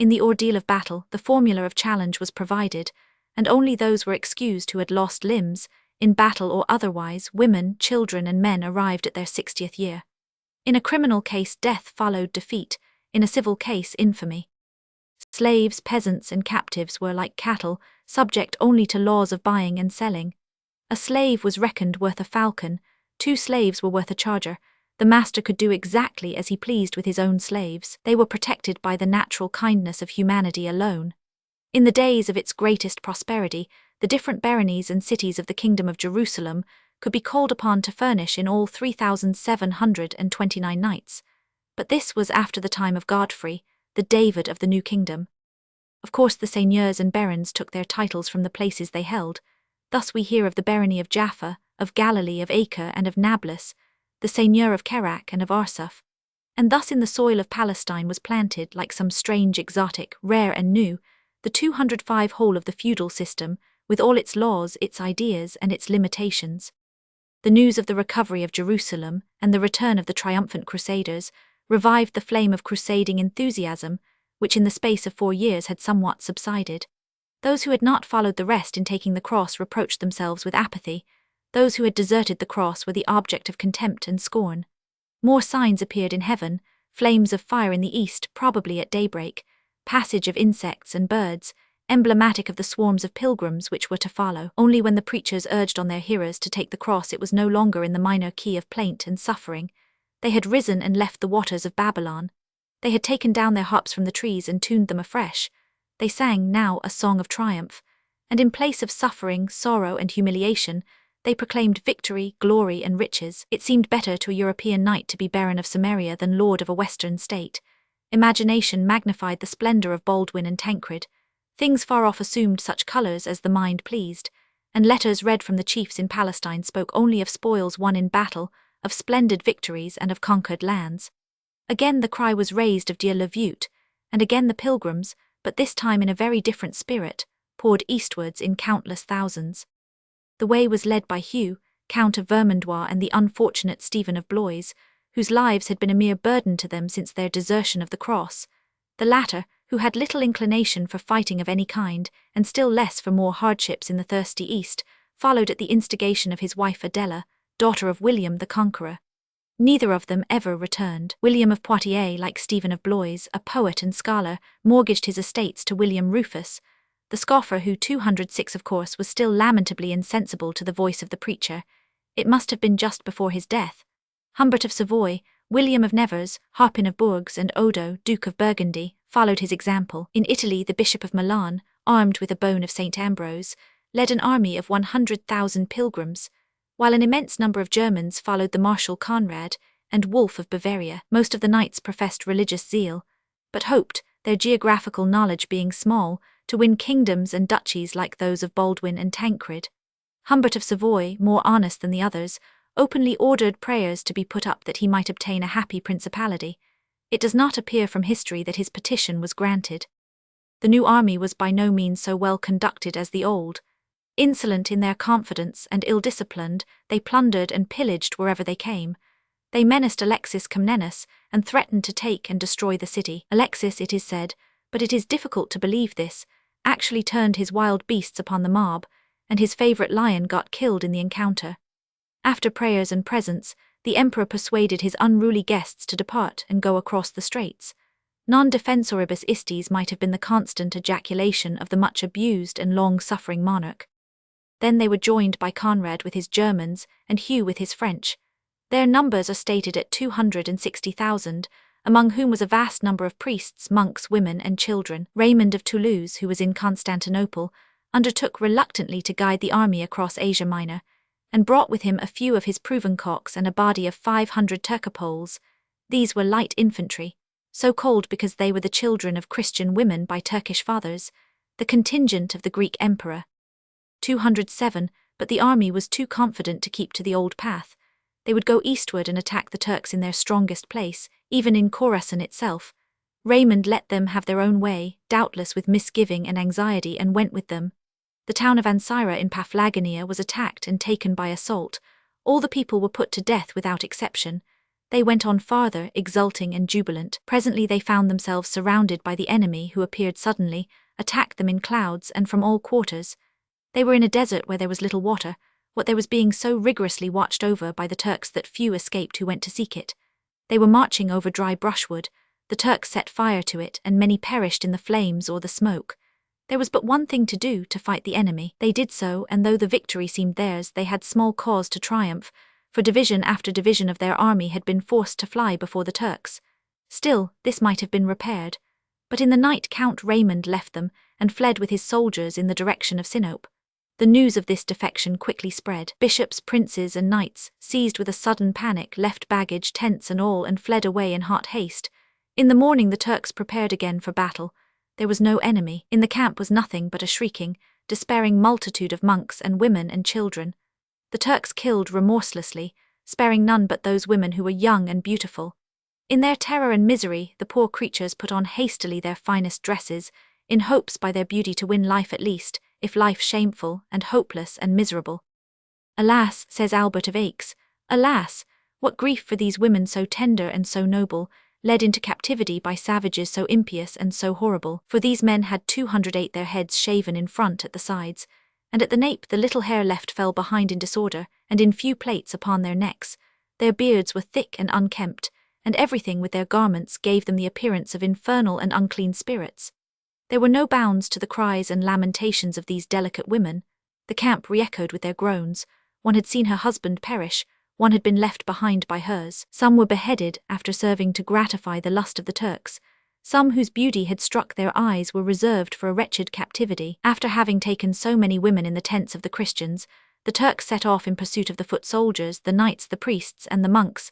In the ordeal of battle, the formula of challenge was provided, and only those were excused who had lost limbs, in battle or otherwise. Women, children, and men arrived at their 60th year. In a criminal case, death followed defeat; in a civil case, infamy. Slaves, peasants, and captives were, like cattle, subject only to laws of buying and selling. A slave was reckoned worth a falcon, 2 slaves were worth a charger, The master could do exactly as he pleased with his own slaves. They were protected by the natural kindness of humanity alone. In the days of its greatest prosperity, the different baronies and cities of the Kingdom of Jerusalem could be called upon to furnish in all 3,729 knights. But this was after the time of Godfrey, the David of the New Kingdom. Of course the seigneurs and barons took their titles from the places they held. Thus we hear of the barony of Jaffa, of Galilee, of Acre, and of Nablus, the seigneur of Kerak and of Arsuf. And thus in the soil of Palestine was planted, like some strange exotic, rare and new, the 205 whole of the feudal system, with all its laws, its ideas, and its limitations. The news of the recovery of Jerusalem and the return of the triumphant Crusaders revived the flame of crusading enthusiasm, which in the space of 4 years had somewhat subsided. Those who had not followed the rest in taking the cross reproached themselves with apathy. Those who had deserted the cross were the object of contempt and scorn. More signs appeared in heaven, flames of fire in the east, probably at daybreak, passage of insects and birds, emblematic of the swarms of pilgrims which were to follow. Only when the preachers urged on their hearers to take the cross it was no longer in the minor key of plaint and suffering. They had risen and left the waters of Babylon. They had taken down their harps from the trees and tuned them afresh. They sang now a song of triumph, and in place of suffering, sorrow, and humiliation, they proclaimed victory, glory, and riches. It seemed better to a European knight to be baron of Samaria than lord of a western state. Imagination magnified the splendor of Baldwin and Tancred. Things far off assumed such colors as the mind pleased, and letters read from the chiefs in Palestine spoke only of spoils won in battle, of splendid victories, and of conquered lands. Again the cry was raised of Dieu le Veut, and again the pilgrims, but this time in a very different spirit, poured eastwards in countless thousands. The way was led by Hugh, Count of Vermandois, and the unfortunate Stephen of Blois, whose lives had been a mere burden to them since their desertion of the cross. The latter, who had little inclination for fighting of any kind, and still less for more hardships in the thirsty East, followed at the instigation of his wife Adela, daughter of William the Conqueror. Neither of them ever returned. William of Poitiers, like Stephen of Blois, a poet and scholar, mortgaged his estates to William Rufus, the scoffer who 206 of course was still lamentably insensible to the voice of the preacher. It must have been just before his death. Humbert of Savoy, William of Nevers, Harpin of Bourges, and Odo, Duke of Burgundy, followed his example. In Italy the Bishop of Milan, armed with a bone of St. Ambrose, led an army of 100,000 pilgrims, while an immense number of Germans followed the Marshal Conrad and Wolf of Bavaria. Most of the knights professed religious zeal, but hoped, their geographical knowledge being small, to win kingdoms and duchies like those of Baldwin and Tancred. Humbert of Savoy, more honest than the others, openly ordered prayers to be put up that he might obtain a happy principality. It does not appear from history that his petition was granted. The new army was by no means so well conducted as the old. Insolent in their confidence and ill-disciplined, they plundered and pillaged wherever they came. They menaced Alexis Comnenus and threatened to take and destroy the city. Alexis, it is said, but it is difficult to believe this, actually turned his wild beasts upon the mob, and his favorite lion got killed in the encounter. After prayers and presents, the emperor persuaded his unruly guests to depart and go across the straits. Non defensoribus istis might have been the constant ejaculation of the much abused and long-suffering monarch. Then they were joined by Conrad with his Germans and Hugh with his French. Their numbers are stated at 260,000, among whom was a vast number of priests, monks, women, and children. Raymond of Toulouse, who was in Constantinople, undertook reluctantly to guide the army across Asia Minor, and brought with him a few of his Provencaux and a body of 500 Turcopoles. These were light infantry, so called because they were the children of Christian women by Turkish fathers, the contingent of the Greek emperor. 207, but the army was too confident to keep to the old path. They would go eastward and attack the Turks in their strongest place, even in Khorasan itself. Raymond let them have their own way, doubtless with misgiving and anxiety, and went with them. The town of Ancyra in Paphlagonia was attacked and taken by assault. All the people were put to death without exception. They went on farther, exulting and jubilant. Presently they found themselves surrounded by the enemy, who appeared suddenly, attacked them in clouds and from all quarters. They were in a desert where there was little water, what there was being so rigorously watched over by the Turks that few escaped who went to seek it. They were marching over dry brushwood. The Turks set fire to it, and many perished in the flames or the smoke. There was but one thing to do, to fight the enemy. They did so, and though the victory seemed theirs, they had small cause to triumph, for division after division of their army had been forced to fly before the Turks. Still, this might have been repaired. But in the night Count Raymond left them and fled with his soldiers in the direction of Sinope. The news of this defection quickly spread. Bishops, princes, and knights, seized with a sudden panic, left baggage, tents and all, and fled away in hot haste. In the morning the Turks prepared again for battle. There was no enemy. In the camp was nothing but a shrieking, despairing multitude of monks and women and children. The Turks killed remorselessly, sparing none but those women who were young and beautiful. In their terror and misery, the poor creatures put on hastily their finest dresses, in hopes by their beauty to win life at least, if life shameful and hopeless and miserable. Alas, says Albert of Aix, alas, what grief for these women so tender and so noble, led into captivity by savages so impious and so horrible, for these men had 208 their heads shaven in front at the sides, and at the nape the little hair left fell behind in disorder, and in few plaits upon their necks. Their beards were thick and unkempt, and everything with their garments gave them the appearance of infernal and unclean spirits. There were no bounds to the cries and lamentations of these delicate women. The camp re-echoed with their groans. One had seen her husband perish, one had been left behind by hers. Some were beheaded after serving to gratify the lust of the Turks. Some whose beauty had struck their eyes were reserved for a wretched captivity. After having taken so many women in the tents of the Christians, the Turks set off in pursuit of the foot soldiers, the knights, the priests, and the monks.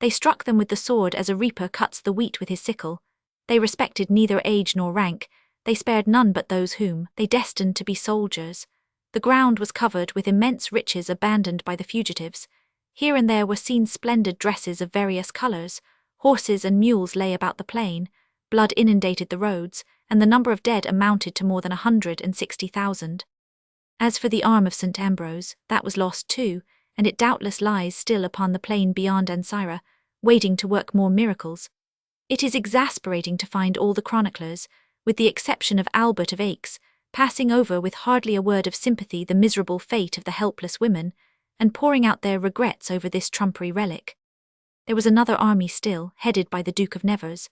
They struck them with the sword as a reaper cuts the wheat with his sickle. They respected neither age nor rank. They spared none but those whom they destined to be soldiers. The ground was covered with immense riches abandoned by the fugitives. Here and there were seen splendid dresses of various colours. Horses and mules lay about the plain. Blood inundated the roads, and the number of dead amounted to more than 160,000. As for the arm of St. Ambrose, that was lost too, and it doubtless lies still upon the plain beyond Ancyra, waiting to work more miracles. It is exasperating to find all the chroniclers, with the exception of Albert of Aix, passing over with hardly a word of sympathy the miserable fate of the helpless women, and pouring out their regrets over this trumpery relic. There was another army still, headed by the Duke of Nevers.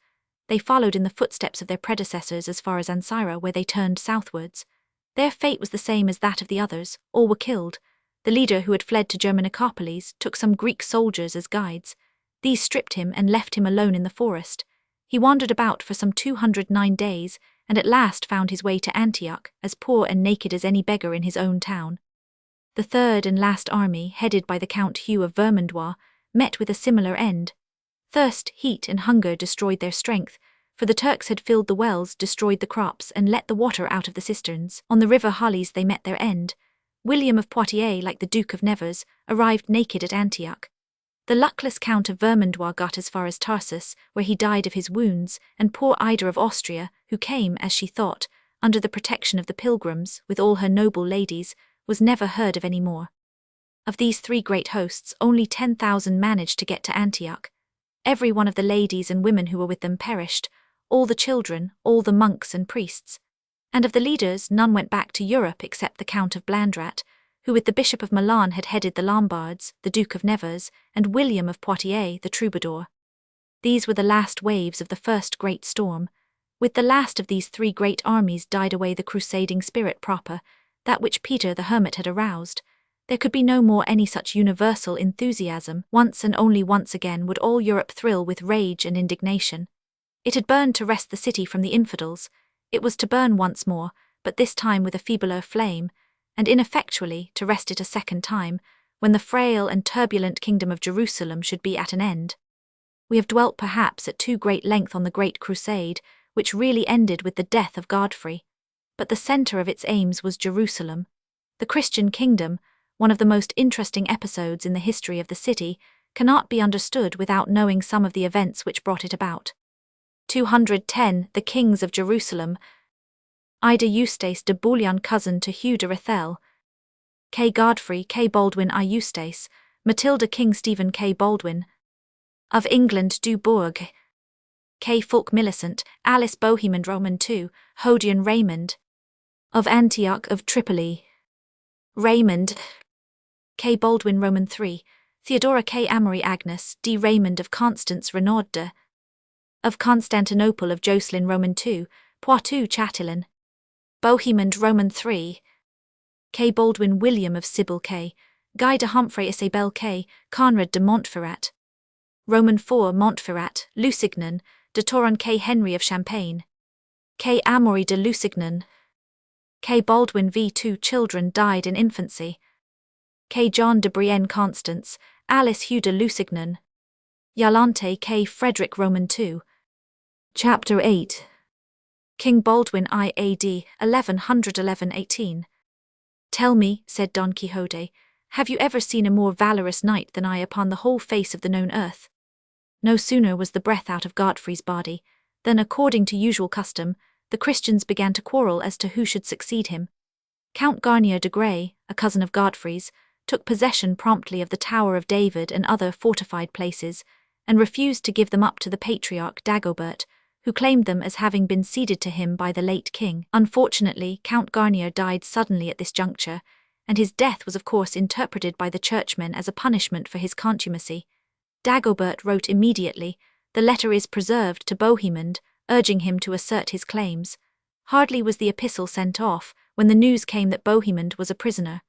They followed in the footsteps of their predecessors as far as Ancyra, where they turned southwards. Their fate was the same as that of the others. All were killed. The leader, who had fled to Germanicopolis, took some Greek soldiers as guides. These stripped him and left him alone in the forest. He wandered about for some 209 days, and at last found his way to Antioch, as poor and naked as any beggar in his own town. The third and last army, headed by the Count Hugh of Vermandois, met with a similar end. Thirst, heat, and hunger destroyed their strength, for the Turks had filled the wells, destroyed the crops, and let the water out of the cisterns. On the river Halys they met their end. William of Poitiers, like the Duke of Nevers, arrived naked at Antioch. The luckless Count of Vermandois got as far as Tarsus, where he died of his wounds, and poor Ida of Austria, who came, as she thought, under the protection of the pilgrims, with all her noble ladies, was never heard of any more. Of these three great hosts, only 10,000 managed to get to Antioch. Every one of the ladies and women who were with them perished, all the children, all the monks and priests. And of the leaders, none went back to Europe except the Count of Blandrat, who with the Bishop of Milan had headed the Lombards, the Duke of Nevers, and William of Poitiers, the troubadour. These were the last waves of the first great storm. With the last of these three great armies died away the crusading spirit proper, that which Peter the Hermit had aroused. There could be no more any such universal enthusiasm. Once and only once again would all Europe thrill with rage and indignation. It had burned to wrest the city from the infidels. It was to burn once more, but this time with a feebler flame, and ineffectually to wrest it a second time, when the frail and turbulent kingdom of Jerusalem should be at an end. We have dwelt perhaps at too great length on the Great Crusade, which really ended with the death of Godfrey. But the centre of its aims was Jerusalem. The Christian kingdom, one of the most interesting episodes in the history of the city, cannot be understood without knowing some of the events which brought it about. 210. The Kings of Jerusalem. Ida Eustace de Bouillon, cousin to Hugh de Rethel. K. Godfrey K. Baldwin I. Eustace. Matilda King Stephen K. Baldwin. Of England du Bourg. K. Fulk Millicent, Alice Bohemond Roman II, Hodion Raymond. Of Antioch of Tripoli. Raymond. K. Baldwin Roman III, Theodora K. Amory Agnes, D. Raymond of Constance Renaud. Of Constantinople of Jocelyn Roman II, Poitou Chatillon. Bohemond Roman III. K. Baldwin William of Sybil K. Guy de Humphrey Isabel K. Conrad de Montferrat. Roman 4 Montferrat, Lusignan, de Toron K. Henry of Champagne. K. Amaury de Lusignan. K. Baldwin v. 2 children died in infancy. K. John de Brienne Constance, Alice Hugh de Lusignan. Yolante K. Frederick Roman 2. Chapter 8. King Baldwin IAD 1111-18. Tell me, said Don Quixote, have you ever seen a more valorous knight than I upon the whole face of the known earth? No sooner was the breath out of Godfrey's body, than according to usual custom, the Christians began to quarrel as to who should succeed him. Count Garnier de Grey, a cousin of Godfrey's, took possession promptly of the Tower of David and other fortified places, and refused to give them up to the patriarch Dagobert, who claimed them as having been ceded to him by the late king. Unfortunately, Count Garnier died suddenly at this juncture, and his death was of course interpreted by the churchmen as a punishment for his contumacy. Dagobert wrote immediately, the letter is preserved to Bohemond, urging him to assert his claims. Hardly was the epistle sent off, when the news came that Bohemond was a prisoner.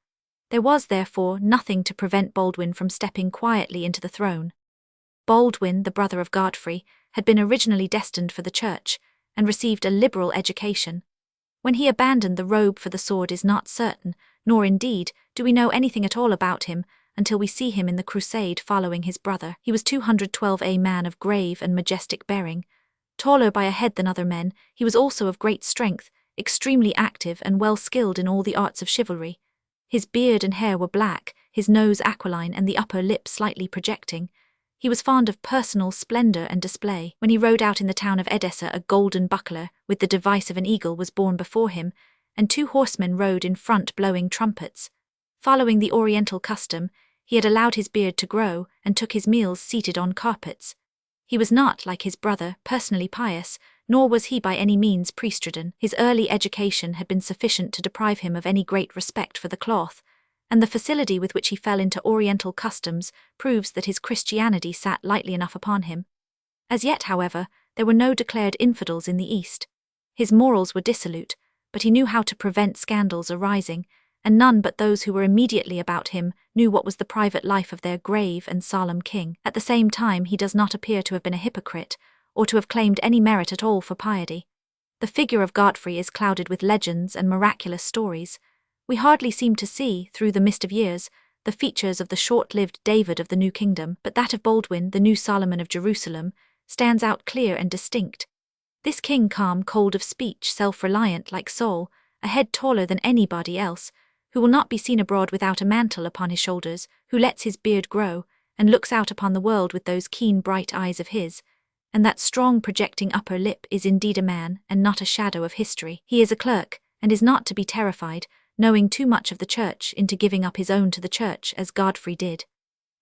There was, therefore, nothing to prevent Baldwin from stepping quietly into the throne. Baldwin, the brother of Godfrey, had been originally destined for the church, and received a liberal education. When he abandoned the robe for the sword is not certain, nor indeed do we know anything at all about him until we see him in the crusade following his brother. He was 212 a man of grave and majestic bearing. Taller by a head than other men, he was also of great strength, extremely active and well skilled in all the arts of chivalry. His beard and hair were black, his nose aquiline and the upper lip slightly projecting. He was fond of personal splendor and display. When he rode out in the town of Edessa, a golden buckler, with the device of an eagle, was borne before him, and 2 horsemen rode in front blowing trumpets. Following the Oriental custom, he had allowed his beard to grow, and took his meals seated on carpets. He was not, like his brother, personally pious, nor was he by any means priestridden. His early education had been sufficient to deprive him of any great respect for the cloth, and the facility with which he fell into Oriental customs proves that his Christianity sat lightly enough upon him. As yet, however, there were no declared infidels in the East. His morals were dissolute, but he knew how to prevent scandals arising, and none but those who were immediately about him knew what was the private life of their grave and solemn king. At the same time, he does not appear to have been a hypocrite, or to have claimed any merit at all for piety. The figure of Godfrey is clouded with legends and miraculous stories. We hardly seem to see, through the mist of years, the features of the short-lived David of the New Kingdom, but that of Baldwin, the new Solomon of Jerusalem, stands out clear and distinct. This king, calm, cold of speech, self-reliant like Saul, a head taller than anybody else, who will not be seen abroad without a mantle upon his shoulders, who lets his beard grow, and looks out upon the world with those keen bright eyes of his, and that strong projecting upper lip, is indeed a man, and not a shadow of history. He is a clerk, and is not to be terrified, knowing too much of the church, into giving up his own to the church, as Godfrey did.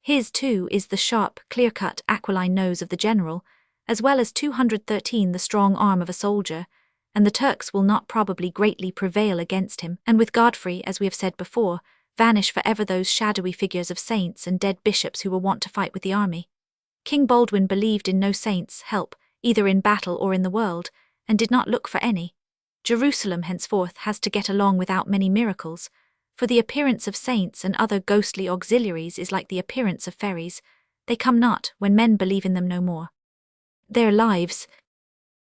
His, too, is the sharp, clear-cut, aquiline nose of the general, as well as 213 the strong arm of a soldier, and the Turks will not probably greatly prevail against him, and with Godfrey, as we have said before, vanish for ever those shadowy figures of saints and dead bishops who were wont to fight with the army. King Baldwin believed in no saints' help, either in battle or in the world, and did not look for any. Jerusalem henceforth has to get along without many miracles, for the appearance of saints and other ghostly auxiliaries is like the appearance of fairies. They come not when men believe in them no more. Their lives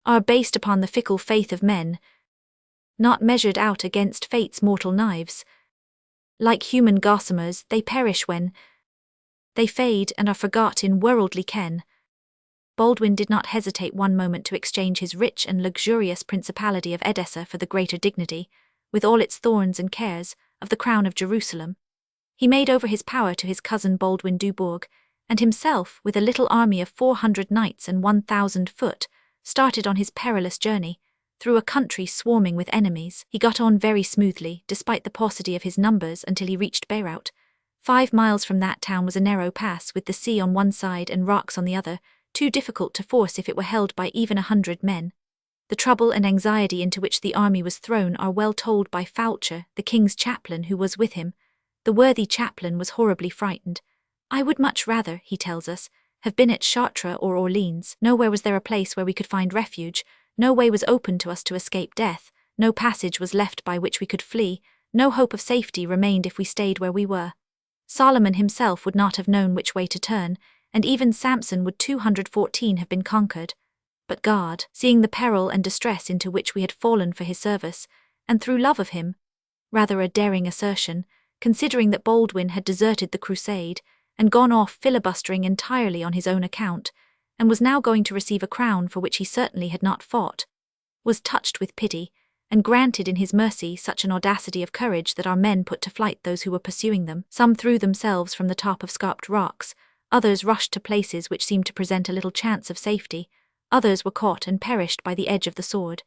are based upon the fickle faith of men, not measured out against fate's mortal knives. Like human gossamers, they perish when they fade and are forgot in worldly ken. Baldwin did not hesitate one moment to exchange his rich and luxurious principality of Edessa for the greater dignity, with all its thorns and cares, of the crown of Jerusalem. He made over his power to his cousin Baldwin Dubourg, and himself, with a little army of 400 knights and 1,000 foot, started on his perilous journey, through a country swarming with enemies. He got on very smoothly, despite the paucity of his numbers, until he reached Beirut. 5 miles from that town was a narrow pass with the sea on one side and rocks on the other, too difficult to force if it were held by even 100 men. The trouble and anxiety into which the army was thrown are well told by Foucher, the king's chaplain who was with him. The worthy chaplain was horribly frightened. I would much rather, he tells us, have been at Chartres or Orleans. Nowhere was there a place where we could find refuge, no way was open to us to escape death, no passage was left by which we could flee, no hope of safety remained if we stayed where we were. Solomon himself would not have known which way to turn, and even Samson would 214 have been conquered. But God, seeing the peril and distress into which we had fallen for his service, and through love of him, rather a daring assertion, considering that Baldwin had deserted the crusade and gone off filibustering entirely on his own account, and was now going to receive a crown for which he certainly had not fought, was touched with pity, and granted in his mercy such an audacity of courage that our men put to flight those who were pursuing them. Some threw themselves from the top of scarped rocks, others rushed to places which seemed to present a little chance of safety, others were caught and perished by the edge of the sword.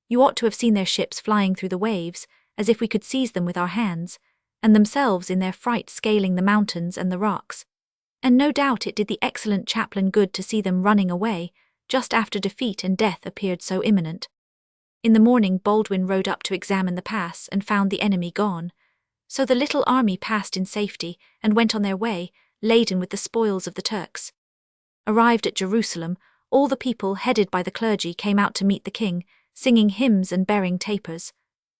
You ought to have seen their ships flying through the waves, as if we could seize them with our hands, and themselves in their fright scaling the mountains and the rocks. And no doubt it did the excellent chaplain good to see them running away, just after defeat and death appeared so imminent. In the morning Baldwin rode up to examine the pass and found the enemy gone. So the little army passed in safety and went on their way, laden with the spoils of the Turks. Arrived at Jerusalem, all the people headed by the clergy came out to meet the king, singing hymns and bearing tapers.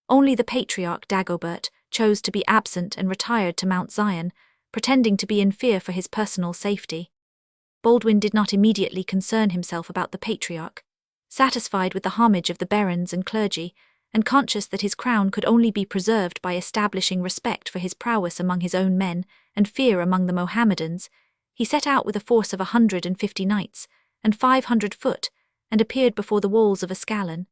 Only the patriarch Dagobert chose to be absent and retired to Mount Zion, pretending to be in fear for his personal safety. Baldwin did not immediately concern himself about the patriarch. Satisfied with the homage of the barons and clergy, and conscious that his crown could only be preserved by establishing respect for his prowess among his own men and fear among the Mohammedans, he set out with a force of 150 knights and 500 foot, and appeared before the walls of Ascalon.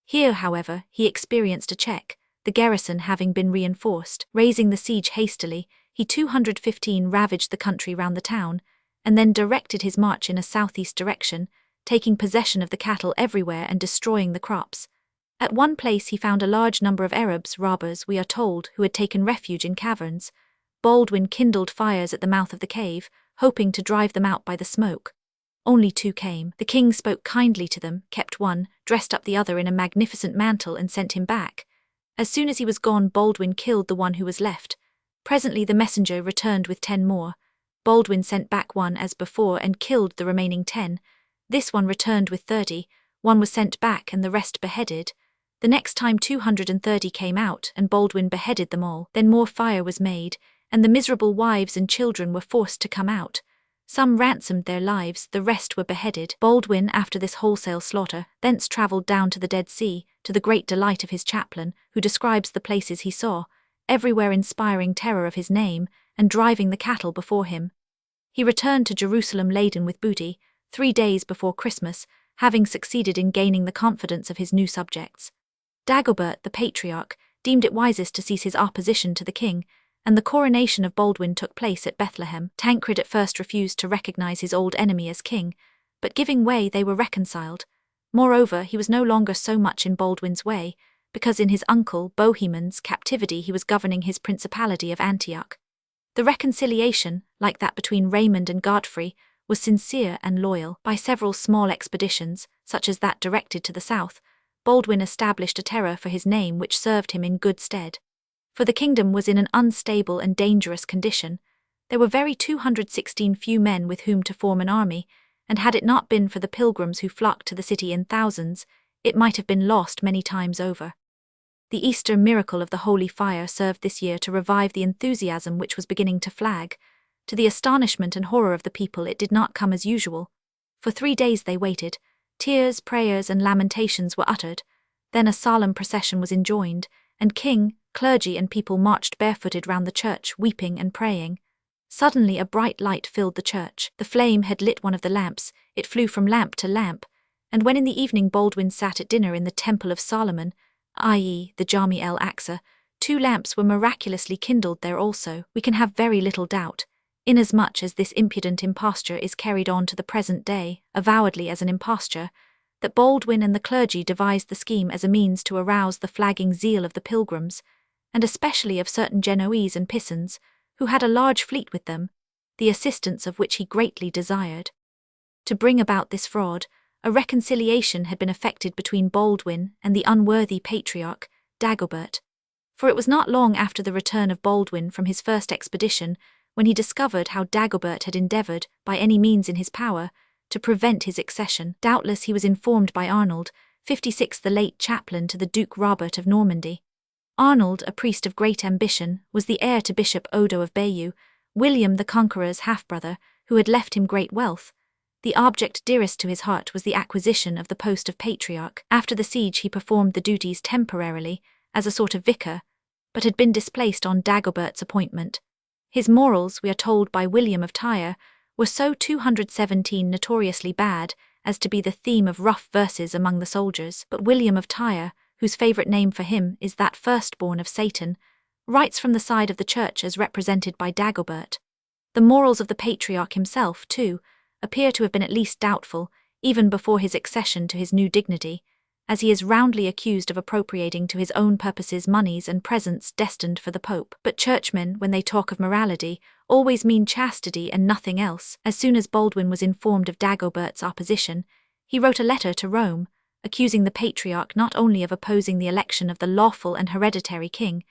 Here, however, he experienced a check, the garrison having been reinforced. Raising the siege hastily, he 215 ravaged the country round the town, and then directed his march in a southeast direction, taking possession of the cattle everywhere and destroying the crops. At one place he found a large number of Arabs, robbers, we are told, who had taken refuge in caverns. Baldwin kindled fires at the mouth of the cave, hoping to drive them out by the smoke. Only 2 came. The king spoke kindly to them, kept one, dressed up the other in a magnificent mantle and sent him back. As soon as he was gone, Baldwin killed the one who was left. Presently the messenger returned with 10 more. Baldwin sent back one as before and killed the remaining 10. This one returned with 30, one was sent back and the rest beheaded. The next time 230 came out and Baldwin beheaded them all. Then more fire was made, and the miserable wives and children were forced to come out. Some ransomed their lives, the rest were beheaded. Baldwin, after this wholesale slaughter, thence travelled down to the Dead Sea, to the great delight of his chaplain, who describes the places he saw, everywhere inspiring terror of his name, and driving the cattle before him. He returned to Jerusalem laden with booty, 3 days before Christmas, having succeeded in gaining the confidence of his new subjects. Dagobert, the patriarch, deemed it wisest to cease his opposition to the king, and the coronation of Baldwin took place at Bethlehem. Tancred at first refused to recognize his old enemy as king, but giving way they were reconciled. Moreover, he was no longer so much in Baldwin's way, because in his uncle Bohemon's captivity he was governing his principality of Antioch. The reconciliation, like that between Raymond and Godfrey, was sincere and loyal. By several small expeditions, such as that directed to the south, Baldwin established a terror for his name which served him in good stead. For the kingdom was in an unstable and dangerous condition. There were very 216 few men with whom to form an army, and had it not been for the pilgrims who flocked to the city in thousands, it might have been lost many times over. The Easter miracle of the Holy Fire served this year to revive the enthusiasm which was beginning to flag. To the astonishment and horror of the people it did not come as usual. For 3 days they waited. Tears, prayers, and lamentations were uttered. Then a solemn procession was enjoined, and king, clergy, and people marched barefooted round the church, weeping and praying. Suddenly a bright light filled the church. The flame had lit one of the lamps, it flew from lamp to lamp, and when in the evening Baldwin sat at dinner in the Temple of Solomon, i.e. the Jami el-Aqsa, 2 lamps were miraculously kindled there also. We can have very little doubt, inasmuch as this impudent imposture is carried on to the present day, avowedly as an imposture, that Baldwin and the clergy devised the scheme as a means to arouse the flagging zeal of the pilgrims, and especially of certain Genoese and Pisans, who had a large fleet with them, the assistance of which he greatly desired. To bring about this fraud, a reconciliation had been effected between Baldwin and the unworthy patriarch, Dagobert. For it was not long after the return of Baldwin from his first expedition when he discovered how Dagobert had endeavoured, by any means in his power, to prevent his accession. Doubtless he was informed by Arnold, 56 the late chaplain to the Duke Robert of Normandy. Arnold, a priest of great ambition, was the heir to Bishop Odo of Bayeux, William the Conqueror's half-brother, who had left him great wealth. The object dearest to his heart was the acquisition of the post of patriarch. After the siege he performed the duties temporarily, as a sort of vicar, but had been displaced on Dagobert's appointment. His morals, we are told by William of Tyre, were so 217 notoriously bad as to be the theme of rough verses among the soldiers. But William of Tyre, whose favourite name for him is that firstborn of Satan, writes from the side of the church as represented by Dagobert. The morals of the patriarch himself, too, appear to have been at least doubtful, even before his accession to his new dignity, as he is roundly accused of appropriating to his own purposes moneys and presents destined for the Pope. But churchmen, when they talk of morality, always mean chastity and nothing else. As soon as Baldwin was informed of Dagobert's opposition, he wrote a letter to Rome, accusing the patriarch not only of opposing the election of the lawful and hereditary king,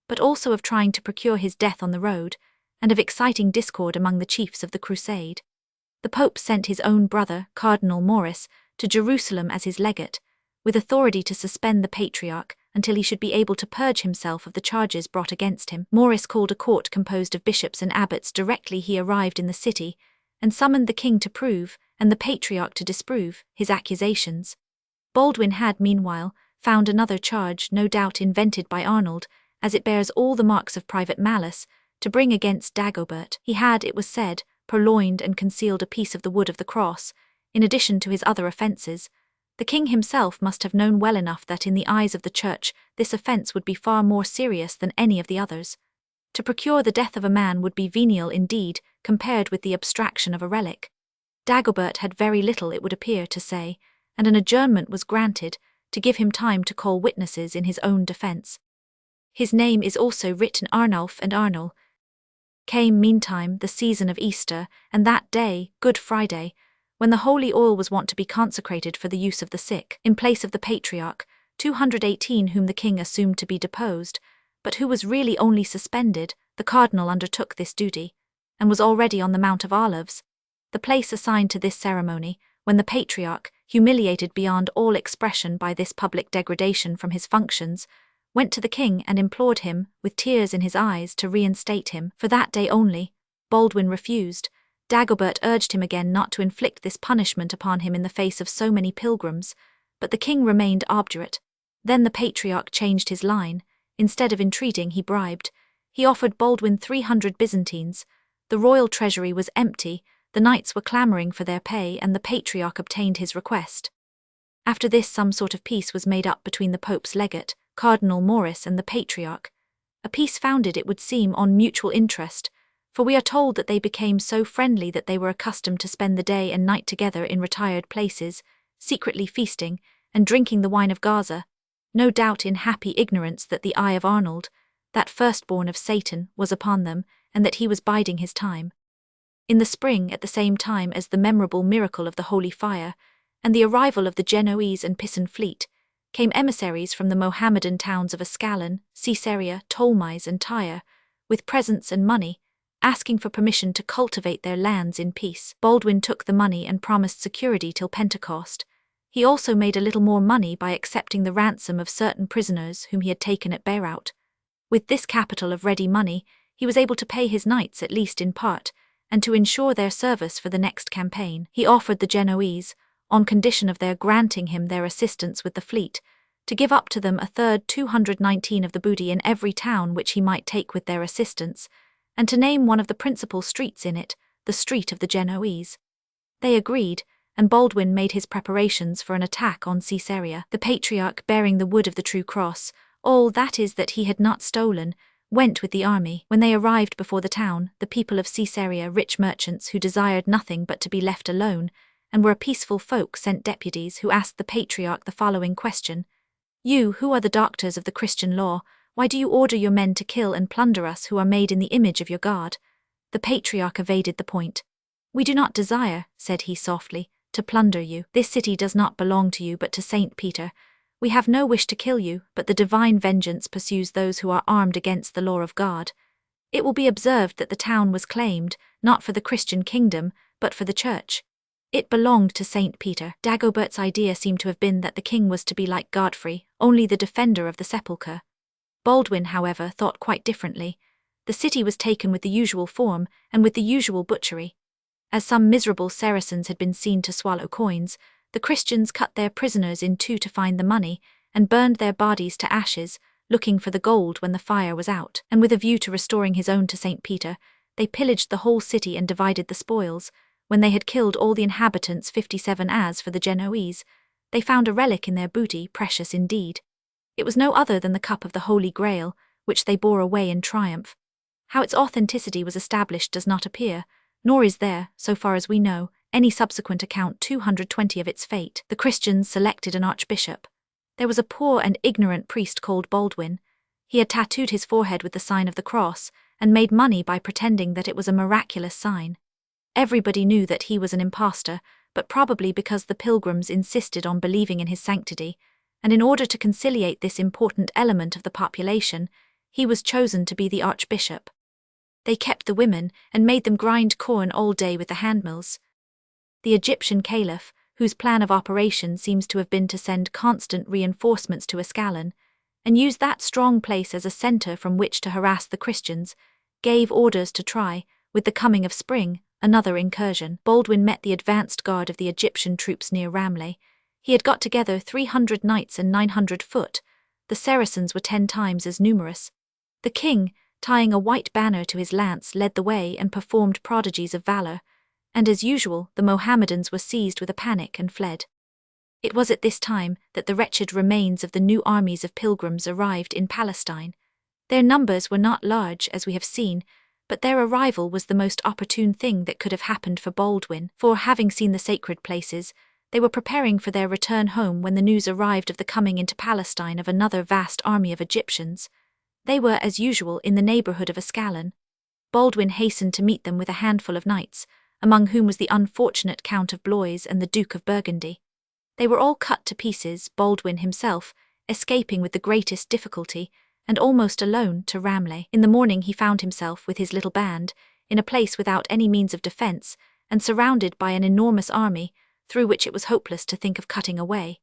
but also of trying to procure his death on the road, and of exciting discord among the chiefs of the crusade. The Pope sent his own brother, Cardinal Maurice, to Jerusalem as his legate, with authority to suspend the patriarch until he should be able to purge himself of the charges brought against him. Maurice called a court composed of bishops and abbots directly he arrived in the city, and summoned the king to prove, and the patriarch to disprove, his accusations. Baldwin had, meanwhile, found another charge, no doubt invented by Arnold, as it bears all the marks of private malice, to bring against Dagobert. He had, it was said, purloined and concealed a piece of the wood of the cross, in addition to his other offences. The king himself must have known well enough that in the eyes of the church this offence would be far more serious than any of the others. To procure the death of a man would be venial indeed, compared with the abstraction of a relic. Dagobert had very little, it would appear, to say, and an adjournment was granted, to give him time to call witnesses in his own defence. His name is also written Arnulf and Arnul. Came meantime the season of Easter, and that day, Good Friday, when the holy oil was wont to be consecrated for the use of the sick, in place of the patriarch, 218 whom the king assumed to be deposed, but who was really only suspended, the cardinal undertook this duty, and was already on the Mount of Olives, the place assigned to this ceremony, when the patriarch, humiliated beyond all expression by this public degradation from his functions, went to the king and implored him, with tears in his eyes, to reinstate him. For that day only, Baldwin refused. Dagobert urged him again not to inflict this punishment upon him in the face of so many pilgrims, but the king remained obdurate. Then the patriarch changed his line. Instead of entreating, he bribed. He offered Baldwin 300 Byzantines. The royal treasury was empty, the knights were clamouring for their pay, and the patriarch obtained his request. After this some sort of peace was made up between the Pope's legate, Cardinal Maurice, and the patriarch, a peace founded, it would seem, on mutual interest, for we are told that they became so friendly that they were accustomed to spend the day and night together in retired places, secretly feasting, and drinking the wine of Gaza, no doubt in happy ignorance that the eye of Arnold, that firstborn of Satan, was upon them, and that he was biding his time. In the spring, at the same time as the memorable miracle of the Holy Fire, and the arrival of the Genoese and Pisan fleet, came emissaries from the Mohammedan towns of Ascalon, Caesarea, Ptolemais, and Tyre, with presents and money, asking for permission to cultivate their lands in peace. Baldwin took the money and promised security till Pentecost. He also made a little more money by accepting the ransom of certain prisoners whom he had taken at Beirut. With this capital of ready money, he was able to pay his knights at least in part, and to ensure their service for the next campaign. He offered the Genoese, on condition of their granting him their assistance with the fleet, to give up to them a third 219 of the booty in every town which he might take with their assistance, and to name one of the principal streets in it, the Street of the Genoese. They agreed, and Baldwin made his preparations for an attack on Caesarea. The patriarch, bearing the wood of the true cross, all that is that he had not stolen, went with the army. When they arrived before the town, the people of Caesarea, rich merchants who desired nothing but to be left alone, and were a peaceful folk, sent deputies who asked the patriarch the following question: "You, who are the doctors of the Christian law, why do you order your men to kill and plunder us who are made in the image of your God?" The patriarch evaded the point. "We do not desire," said he softly, "to plunder you. This city does not belong to you but to Saint Peter. We have no wish to kill you, but the divine vengeance pursues those who are armed against the law of God." It will be observed that the town was claimed, not for the Christian kingdom, but for the church. It belonged to Saint Peter. Dagobert's idea seemed to have been that the king was to be like Godfrey, only the defender of the sepulchre. Baldwin, however, thought quite differently. The city was taken with the usual form and with the usual butchery. As some miserable Saracens had been seen to swallow coins, the Christians cut their prisoners in two to find the money, and burned their bodies to ashes, looking for the gold when the fire was out. And with a view to restoring his own to St. Peter, they pillaged the whole city and divided the spoils. When they had killed all the inhabitants 57 as for the Genoese, they found a relic in their booty, precious indeed. It was no other than the cup of the Holy Grail, which they bore away in triumph. How its authenticity was established does not appear, nor is there, so far as we know, any subsequent account 220 of its fate. The Christians selected an archbishop. There was a poor and ignorant priest called Baldwin. He had tattooed his forehead with the sign of the cross, and made money by pretending that it was a miraculous sign. Everybody knew that he was an impostor, but probably because the pilgrims insisted on believing in his sanctity, and in order to conciliate this important element of the population, he was chosen to be the archbishop. They kept the women and made them grind corn all day with the handmills. The Egyptian caliph, whose plan of operation seems to have been to send constant reinforcements to Ascalon, and use that strong place as a center from which to harass the Christians, gave orders to try, with the coming of spring, another incursion. Baldwin met the advanced guard of the Egyptian troops near Ramleh. He had got together 300 knights and 900 foot. The Saracens were 10 times as numerous. The king, tying a white banner to his lance, led the way and performed prodigies of valor, and as usual, the Mohammedans were seized with a panic and fled. It was at this time that the wretched remains of the new armies of pilgrims arrived in Palestine. Their numbers were not large, as we have seen, but their arrival was the most opportune thing that could have happened for Baldwin, for, having seen the sacred places, they were preparing for their return home when the news arrived of the coming into Palestine of another vast army of Egyptians. They were, as usual, in the neighborhood of Ascalon. Baldwin hastened to meet them with a handful of knights, among whom was the unfortunate Count of Blois and the Duke of Burgundy. They were all cut to pieces, Baldwin himself, escaping with the greatest difficulty, and almost alone, to Ramleh. In the morning he found himself, with his little band, in a place without any means of defence, and surrounded by an enormous army, through which it was hopeless to think of cutting away.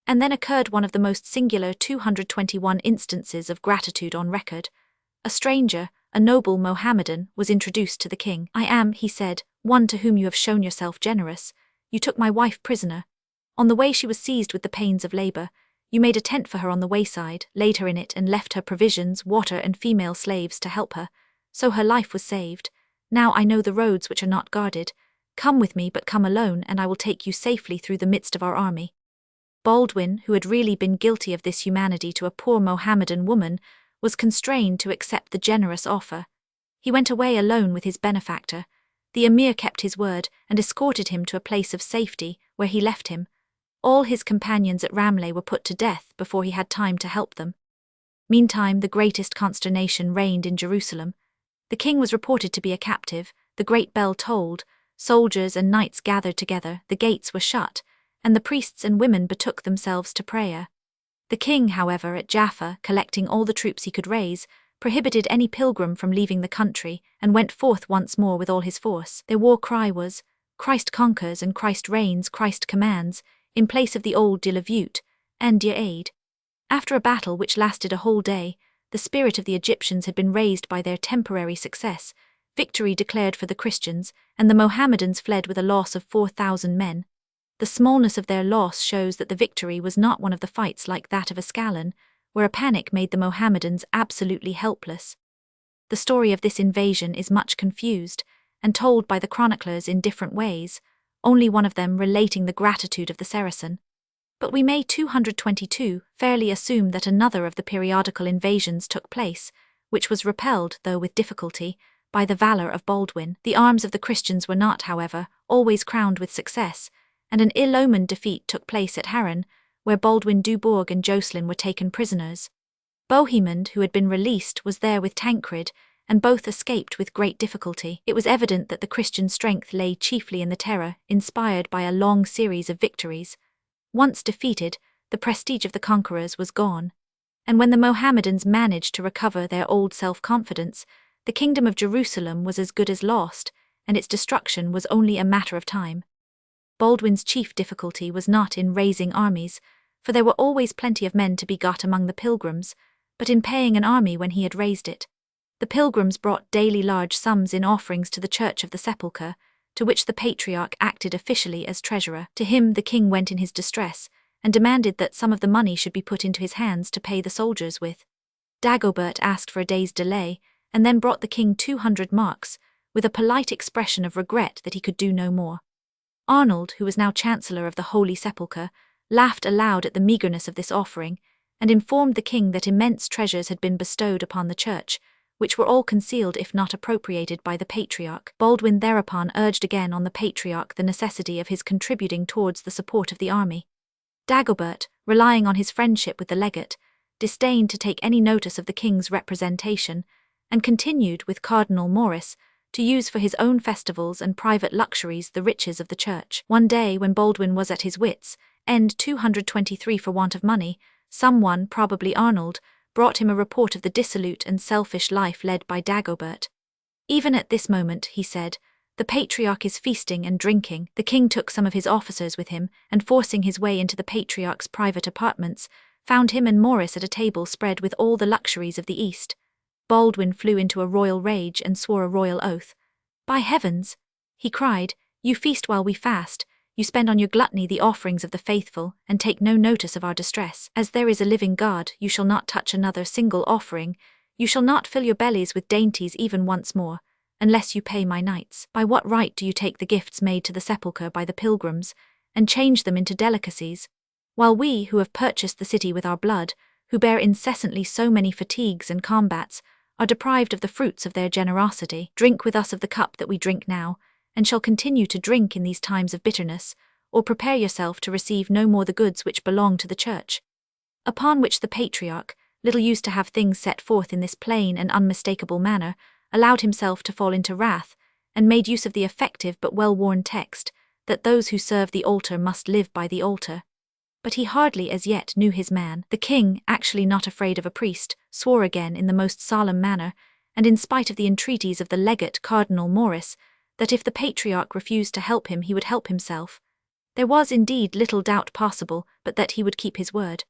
And then occurred one of the most singular 221 instances of gratitude on record. A stranger, a noble Mohammedan, was introduced to the king. "I am," he said, "one to whom you have shown yourself generous. You took my wife prisoner. On the way she was seized with the pains of labor. You made a tent for her on the wayside, laid her in it, and left her provisions, water, and female slaves to help her. So her life was saved. Now I know the roads which are not guarded. Come with me, but come alone, and I will take you safely through the midst of our army." Baldwin, who had really been guilty of this humanity to a poor Mohammedan woman, was constrained to accept the generous offer. He went away alone with his benefactor. The emir kept his word and escorted him to a place of safety, where he left him. All his companions at Ramleh were put to death before he had time to help them. Meantime, the greatest consternation reigned in Jerusalem. The king was reported to be a captive, the great bell tolled, soldiers and knights gathered together, the gates were shut, and the priests and women betook themselves to prayer. The king, however, at Jaffa, collecting all the troops he could raise, prohibited any pilgrim from leaving the country, and went forth once more with all his force. Their war cry was, "Christ conquers and Christ reigns, Christ commands," in place of the old de la Vute, and your aid. After a battle which lasted a whole day, the spirit of the Egyptians had been raised by their temporary success, victory declared for the Christians, and the Mohammedans fled with a loss of 4,000 men. The smallness of their loss shows that the victory was not one of the fights like that of Ascalon, where a panic made the Mohammedans absolutely helpless. The story of this invasion is much confused, and told by the chroniclers in different ways, only one of them relating the gratitude of the Saracen. But we may 222 fairly assume that another of the periodical invasions took place, which was repelled, though with difficulty, by the valor of Baldwin. The arms of the Christians were not, however, always crowned with success, and an ill-omened defeat took place at Harran, where Baldwin Dubourg and Jocelyn were taken prisoners. Bohemond, who had been released, was there with Tancred, and both escaped with great difficulty. It was evident that the Christian strength lay chiefly in the terror, inspired by a long series of victories. Once defeated, the prestige of the conquerors was gone, and when the Mohammedans managed to recover their old self-confidence, the kingdom of Jerusalem was as good as lost, and its destruction was only a matter of time. Baldwin's chief difficulty was not in raising armies, for there were always plenty of men to be got among the pilgrims, but in paying an army when he had raised it. The pilgrims brought daily large sums in offerings to the Church of the Sepulchre, to which the patriarch acted officially as treasurer. To him the king went in his distress, and demanded that some of the money should be put into his hands to pay the soldiers with. Dagobert asked for a day's delay, and then brought the king 200 marks, with a polite expression of regret that he could do no more. Arnold, who was now Chancellor of the Holy Sepulchre, laughed aloud at the meagreness of this offering, and informed the king that immense treasures had been bestowed upon the church, which were all concealed if not appropriated by the patriarch. Baldwin thereupon urged again on the patriarch the necessity of his contributing towards the support of the army. Dagobert, relying on his friendship with the legate, disdained to take any notice of the king's representation, and continued, with Cardinal Maurice, to use for his own festivals and private luxuries the riches of the church. One day, when Baldwin was at his wits' end 223 for want of money, someone, probably Arnold, brought him a report of the dissolute and selfish life led by Dagobert. "Even at this moment," he said, "the patriarch is feasting and drinking." The king took some of his officers with him, and forcing his way into the patriarch's private apartments, found him and Maurice at a table spread with all the luxuries of the East. Baldwin flew into a royal rage and swore a royal oath. "By heavens," he cried, "you feast while we fast, you spend on your gluttony the offerings of the faithful, and take no notice of our distress. As there is a living God, you shall not touch another single offering, you shall not fill your bellies with dainties even once more, unless you pay my knights. By what right do you take the gifts made to the sepulchre by the pilgrims, and change them into delicacies, while we, who have purchased the city with our blood, who bear incessantly so many fatigues and combats, are deprived of the fruits of their generosity? Drink with us of the cup that we drink now, and shall continue to drink in these times of bitterness, or prepare yourself to receive no more the goods which belong to the church." Upon which the patriarch, little used to have things set forth in this plain and unmistakable manner, allowed himself to fall into wrath, and made use of the effective but well-worn text, that those who serve the altar must live by the altar. But he hardly as yet knew his man. The king, actually not afraid of a priest, swore again in the most solemn manner, and in spite of the entreaties of the legate Cardinal Maurice, that if the patriarch refused to help him he would help himself. There was indeed little doubt possible but that he would keep his word.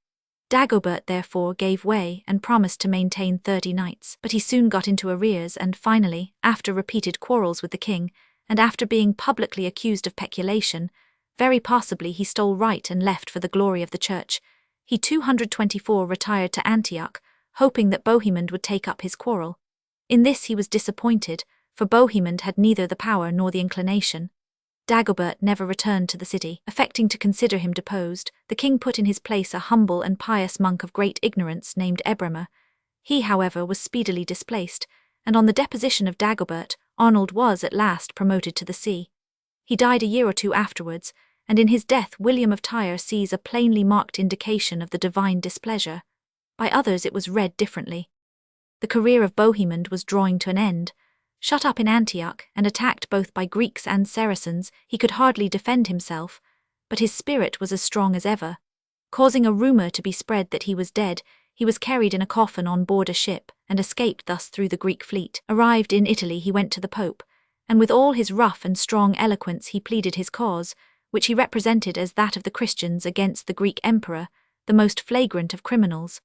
Dagobert therefore gave way and promised to maintain 30 knights, but he soon got into arrears, and finally, after repeated quarrels with the king, and after being publicly accused of peculation, very possibly he stole right and left for the glory of the church, he 224 retired to Antioch, hoping that Bohemond would take up his quarrel. In this he was disappointed, for Bohemond had neither the power nor the inclination. Dagobert never returned to the city. Affecting to consider him deposed, the king put in his place a humble and pious monk of great ignorance named Ebremer. He, however, was speedily displaced, and on the deposition of Dagobert, Arnold was at last promoted to the see. He died a year or two afterwards, and in his death William of Tyre sees a plainly marked indication of the divine displeasure. By others it was read differently. The career of Bohemond was drawing to an end. Shut up in Antioch, and attacked both by Greeks and Saracens, he could hardly defend himself, but his spirit was as strong as ever. Causing a rumour to be spread that he was dead, he was carried in a coffin on board a ship, and escaped thus through the Greek fleet. Arrived in Italy he went to the Pope, and with all his rough and strong eloquence he pleaded his cause, which he represented as that of the Christians against the Greek emperor, the most flagrant of criminals.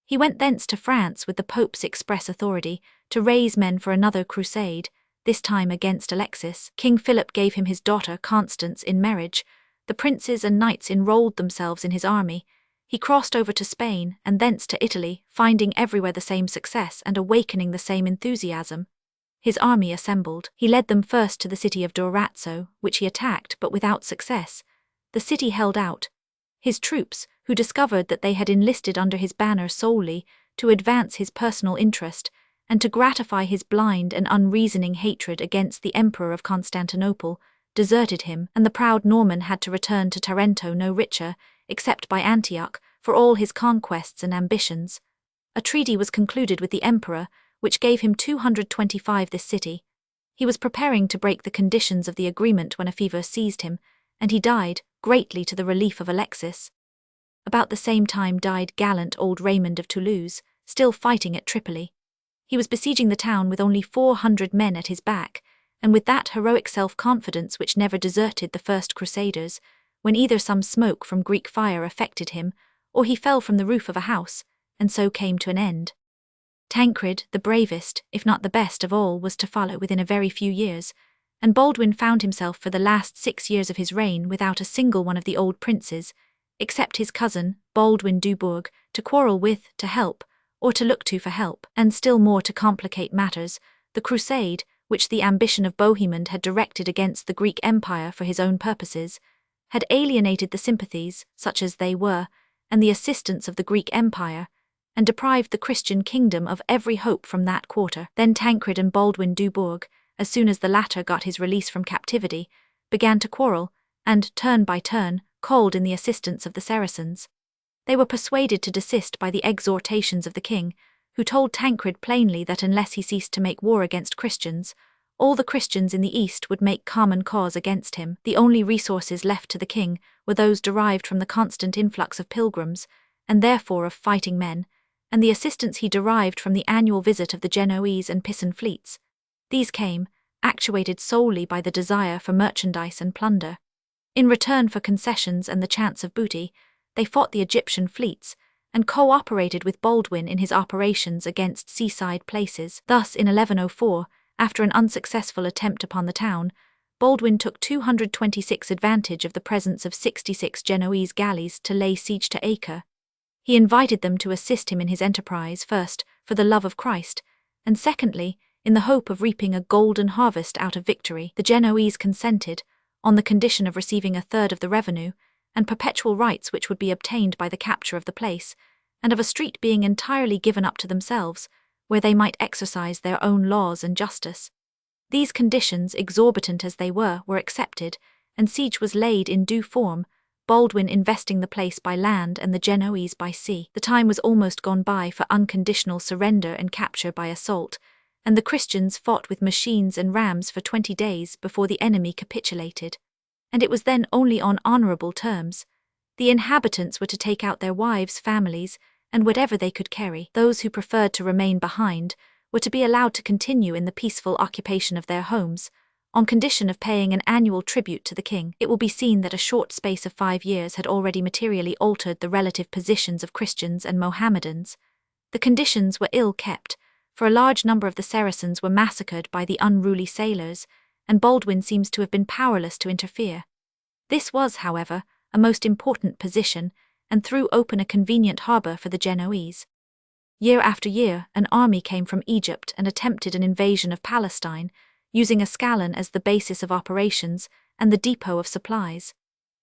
He went thence to France with the Pope's express authority to raise men for another crusade, this time against Alexis. King Philip gave him his daughter Constance in marriage. The princes and knights enrolled themselves in his army. He crossed over to Spain and thence to Italy, finding everywhere the same success and awakening the same enthusiasm. His army assembled. He led them first to the city of Durazzo, which he attacked but without success. The city held out. His troops, who discovered that they had enlisted under his banner solely to advance his personal interest and to gratify his blind and unreasoning hatred against the Emperor of Constantinople, deserted him, and the proud Norman had to return to Tarento no richer, except by Antioch, for all his conquests and ambitions. A treaty was concluded with the Emperor, which gave him 225 this city. He was preparing to break the conditions of the agreement when a fever seized him, and he died, greatly to the relief of Alexis. About the same time died gallant old Raymond of Toulouse, still fighting at Tripoli. He was besieging the town with only 400 men at his back, and with that heroic self-confidence which never deserted the first crusaders, when either some smoke from Greek fire affected him, or he fell from the roof of a house, and so came to an end. Tancred, the bravest, if not the best of all, was to follow within a very few years, and Baldwin found himself for the last 6 years of his reign without a single one of the old princes, except his cousin, Baldwin du Bourg, to quarrel with, to help, or to look to for help, and still more to complicate matters, the crusade, which the ambition of Bohemond had directed against the Greek Empire for his own purposes, had alienated the sympathies, such as they were, and the assistance of the Greek Empire, and deprived the Christian kingdom of every hope from that quarter. Then Tancred and Baldwin du Bourg, as soon as the latter got his release from captivity, began to quarrel, and, turn by turn, called in the assistance of the Saracens. They were persuaded to desist by the exhortations of the king, who told Tancred plainly that unless he ceased to make war against Christians, all the Christians in the East would make common cause against him. The only resources left to the king were those derived from the constant influx of pilgrims, and therefore of fighting men, and the assistance he derived from the annual visit of the Genoese and Pisan fleets. These came, actuated solely by the desire for merchandise and plunder. In return for concessions and the chance of booty, they fought the Egyptian fleets, and co-operated with Baldwin in his operations against seaside places. Thus, in 1104, after an unsuccessful attempt upon the town, Baldwin took 226 advantage of the presence of 66 Genoese galleys to lay siege to Acre. He invited them to assist him in his enterprise, first, for the love of Christ, and secondly, in the hope of reaping a golden harvest out of victory. The Genoese consented, on the condition of receiving a third of the revenue, and perpetual rights which would be obtained by the capture of the place, and of a street being entirely given up to themselves, where they might exercise their own laws and justice. These conditions, exorbitant as they were accepted, and siege was laid in due form, Baldwin investing the place by land and the Genoese by sea. The time was almost gone by for unconditional surrender and capture by assault, and the Christians fought with machines and rams for 20 days before the enemy capitulated. And it was then only on honourable terms. The inhabitants were to take out their wives, families, and whatever they could carry. Those who preferred to remain behind were to be allowed to continue in the peaceful occupation of their homes, on condition of paying an annual tribute to the king. It will be seen that a short space of 5 years had already materially altered the relative positions of Christians and Mohammedans. The conditions were ill kept, for a large number of the Saracens were massacred by the unruly sailors, and Baldwin seems to have been powerless to interfere. This was, however, a most important position, and threw open a convenient harbour for the Genoese. Year after year, an army came from Egypt and attempted an invasion of Palestine, using Ascalon as the basis of operations and the depot of supplies.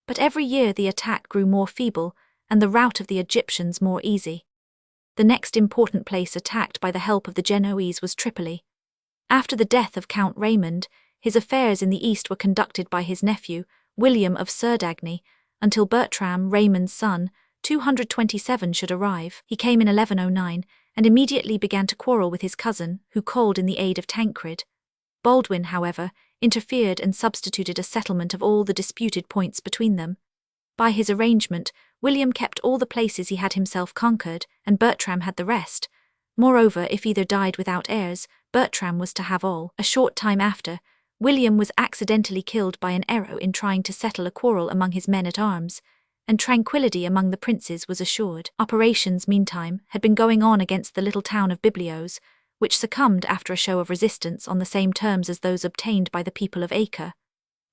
But every year the attack grew more feeble, and the rout of the Egyptians more easy. The next important place attacked by the help of the Genoese was Tripoli. After the death of Count Raymond, his affairs in the east were conducted by his nephew, William of Cerdagne, until Bertram, Raymond's son, 227 should arrive. He came in 1109, and immediately began to quarrel with his cousin, who called in the aid of Tancred. Baldwin, however, interfered and substituted a settlement of all the disputed points between them. By his arrangement, William kept all the places he had himself conquered, and Bertram had the rest. Moreover, if either died without heirs, Bertram was to have all. A short time after, William was accidentally killed by an arrow in trying to settle a quarrel among his men-at-arms, and tranquillity among the princes was assured. Operations, meantime, had been going on against the little town of Byblios, which succumbed after a show of resistance on the same terms as those obtained by the people of Acre.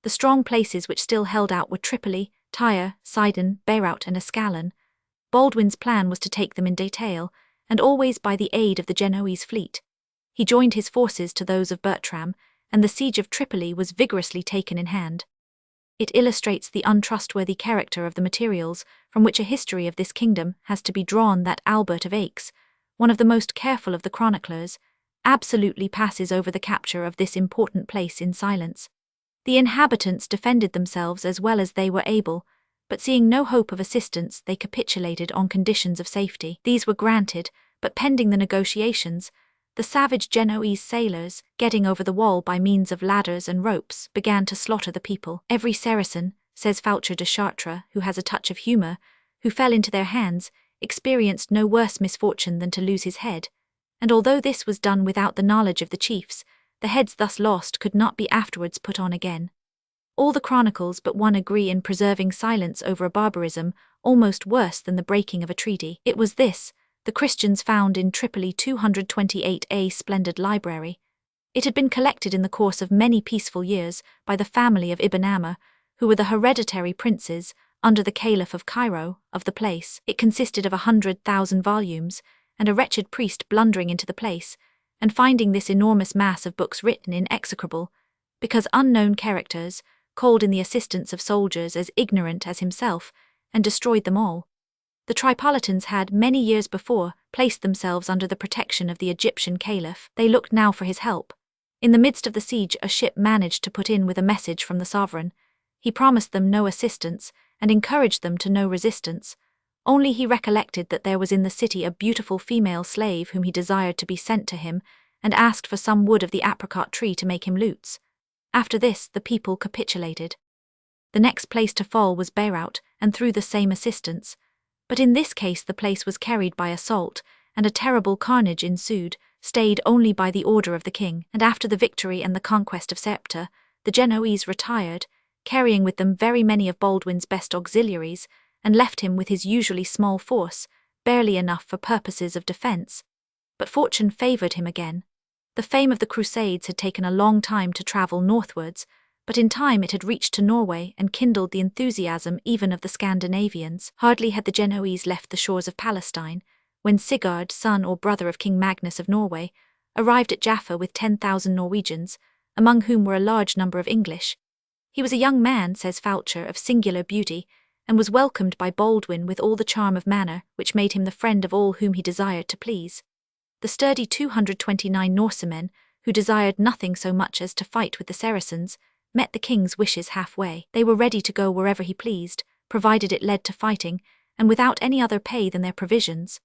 The strong places which still held out were Tripoli, Tyre, Sidon, Beirut and Ascalon. Baldwin's plan was to take them in detail, and always by the aid of the Genoese fleet. He joined his forces to those of Bertram, and the siege of Tripoli was vigorously taken in hand. It illustrates the untrustworthy character of the materials from which a history of this kingdom has to be drawn that Albert of Aix, one of the most careful of the chroniclers, absolutely passes over the capture of this important place in silence. The inhabitants defended themselves as well as they were able, but seeing no hope of assistance, they capitulated on conditions of safety. These were granted, but pending the negotiations, the savage Genoese sailors, getting over the wall by means of ladders and ropes, began to slaughter the people. Every Saracen, says Foucher de Chartres, who has a touch of humour, who fell into their hands, experienced no worse misfortune than to lose his head, and although this was done without the knowledge of the chiefs, the heads thus lost could not be afterwards put on again. All the chronicles but one agree in preserving silence over a barbarism almost worse than the breaking of a treaty. It was this, the Christians found in Tripoli 228a splendid library. It had been collected in the course of many peaceful years by the family of Ibn Amr, who were the hereditary princes, under the Caliph of Cairo, of the place. It consisted of 100,000 volumes, and a wretched priest blundering into the place, and finding this enormous mass of books written in execrable, because unknown characters, called in the assistance of soldiers as ignorant as himself, and destroyed them all. The Tripolitans had, many years before, placed themselves under the protection of the Egyptian Caliph. They looked now for his help. In the midst of the siege, a ship managed to put in with a message from the sovereign. He promised them no assistance, and encouraged them to no resistance. Only he recollected that there was in the city a beautiful female slave whom he desired to be sent to him, and asked for some wood of the apricot tree to make him lutes. After this, the people capitulated. The next place to fall was Beirut, and through the same assistance. But in this case the place was carried by assault, and a terrible carnage ensued, stayed only by the order of the king. And after the victory and the conquest of Septa, the Genoese retired, carrying with them very many of Baldwin's best auxiliaries, and left him with his usually small force, barely enough for purposes of defence. But fortune favoured him again. The fame of the Crusades had taken a long time to travel northwards, but in time it had reached to Norway and kindled the enthusiasm even of the Scandinavians. Hardly had the Genoese left the shores of Palestine, when Sigurd, son or brother of King Magnus of Norway, arrived at Jaffa with 10,000 Norwegians, among whom were a large number of English. He was a young man, says Fulcher, of singular beauty, and was welcomed by Baldwin with all the charm of manner which made him the friend of all whom he desired to please. The sturdy 229 Norsemen, who desired nothing so much as to fight with the Saracens, met the king's wishes halfway. They were ready to go wherever he pleased, provided it led to fighting, and without any other pay than their provisions.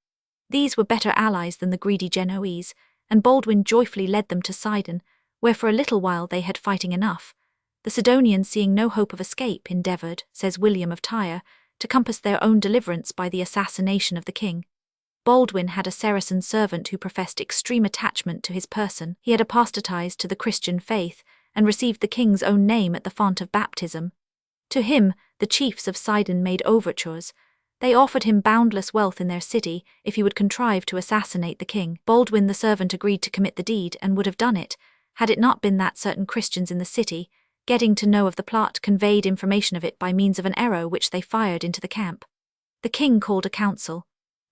These were better allies than the greedy Genoese, and Baldwin joyfully led them to Sidon, where for a little while they had fighting enough. The Sidonians, seeing no hope of escape, endeavoured, says William of Tyre, to compass their own deliverance by the assassination of the king. Baldwin had a Saracen servant who professed extreme attachment to his person. He had apostatized to the Christian faith, and received the king's own name at the font of baptism. To him, the chiefs of Sidon made overtures. They offered him boundless wealth in their city if he would contrive to assassinate the king. Baldwin the servant agreed to commit the deed, and would have done it, had it not been that certain Christians in the city, getting to know of the plot, conveyed information of it by means of an arrow which they fired into the camp. The king called a council.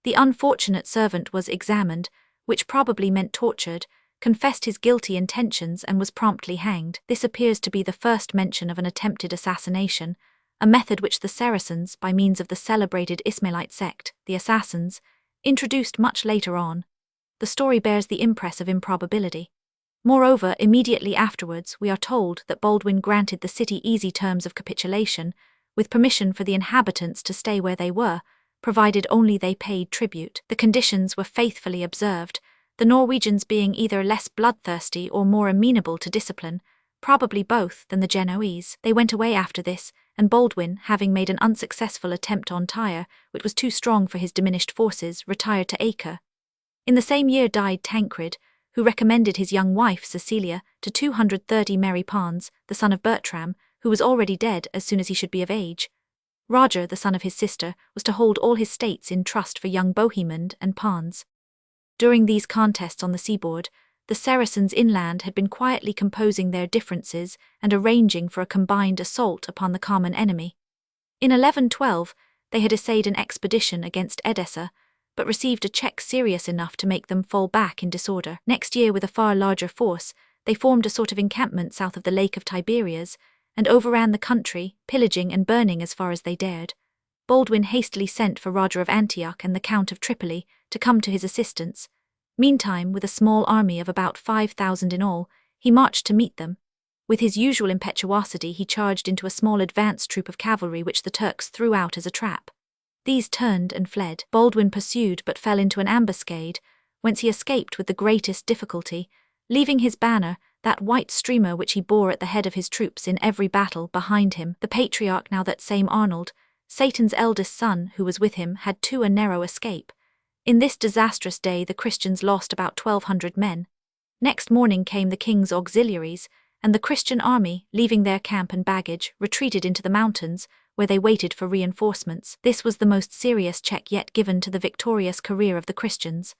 The unfortunate servant was examined, which probably meant tortured, confessed his guilty intentions and was promptly hanged. This appears to be the first mention of an attempted assassination, a method which the Saracens, by means of the celebrated Ismailite sect, the Assassins, introduced much later on. The story bears the impress of improbability. Moreover, immediately afterwards, we are told that Baldwin granted the city easy terms of capitulation, with permission for the inhabitants to stay where they were, provided only they paid tribute. The conditions were faithfully observed, the Norwegians being either less bloodthirsty or more amenable to discipline, probably both, than the Genoese. They went away after this, and Baldwin, having made an unsuccessful attempt on Tyre, which was too strong for his diminished forces, retired to Acre. In the same year died Tancred, who recommended his young wife, Cecilia, to 230 merry pawns, the son of Bertram, who was already dead as soon as he should be of age. Roger, the son of his sister, was to hold all his states in trust for young Bohemond and Pons. During these contests on the seaboard, the Saracens inland had been quietly composing their differences and arranging for a combined assault upon the common enemy. In 1112, they had essayed an expedition against Edessa, but received a check serious enough to make them fall back in disorder. Next year, with a far larger force, they formed a sort of encampment south of the Lake of Tiberias, and overran the country, pillaging and burning as far as they dared. Baldwin hastily sent for Roger of Antioch and the Count of Tripoli to come to his assistance. Meantime, with a small army of about 5,000 in all, he marched to meet them. With his usual impetuosity, he charged into a small advance troop of cavalry which the Turks threw out as a trap. These turned and fled. Baldwin pursued but fell into an ambuscade, whence he escaped with the greatest difficulty, leaving his banner, that white streamer which he bore at the head of his troops in every battle, behind him. The patriarch, now that same Arnold, Satan's eldest son, who was with him, had too a narrow escape. In this disastrous day the Christians lost about 1,200 men. Next morning came the king's auxiliaries, and the Christian army, leaving their camp and baggage, retreated into the mountains, where they waited for reinforcements. This was the most serious check yet given to the victorious career of the Christians.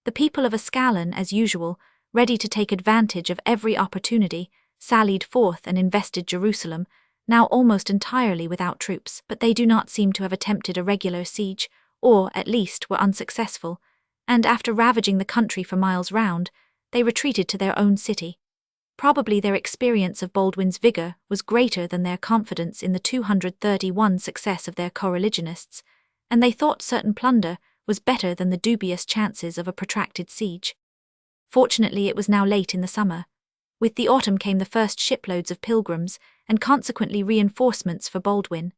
The people of Ascalon, as usual, ready to take advantage of every opportunity, sallied forth and invested Jerusalem, now almost entirely without troops. But they do not seem to have attempted a regular siege, or, at least, were unsuccessful, and after ravaging the country for miles round, they retreated to their own city. Probably their experience of Baldwin's vigor was greater than their confidence in the 231 success of their co-religionists, and they thought certain plunder was better than the dubious chances of a protracted siege. Fortunately, it was now late in the summer. With the autumn came the first shiploads of pilgrims, and consequently reinforcements for Baldwin.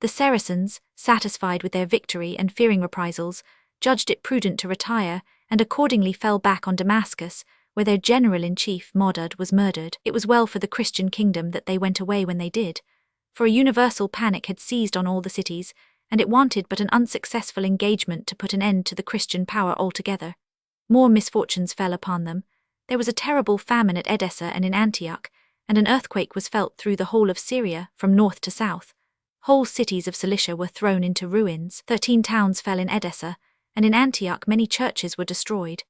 The Saracens, satisfied with their victory and fearing reprisals, judged it prudent to retire, and accordingly fell back on Damascus, where their general-in-chief, Modud, was murdered. It was well for the Christian kingdom that they went away when they did, for a universal panic had seized on all the cities, and it wanted but an unsuccessful engagement to put an end to the Christian power altogether. More misfortunes fell upon them. There was a terrible famine at Edessa and in Antioch, and an earthquake was felt through the whole of Syria, from north to south. Whole cities of Cilicia were thrown into ruins. 13 towns fell in Edessa, and in Antioch many churches were destroyed.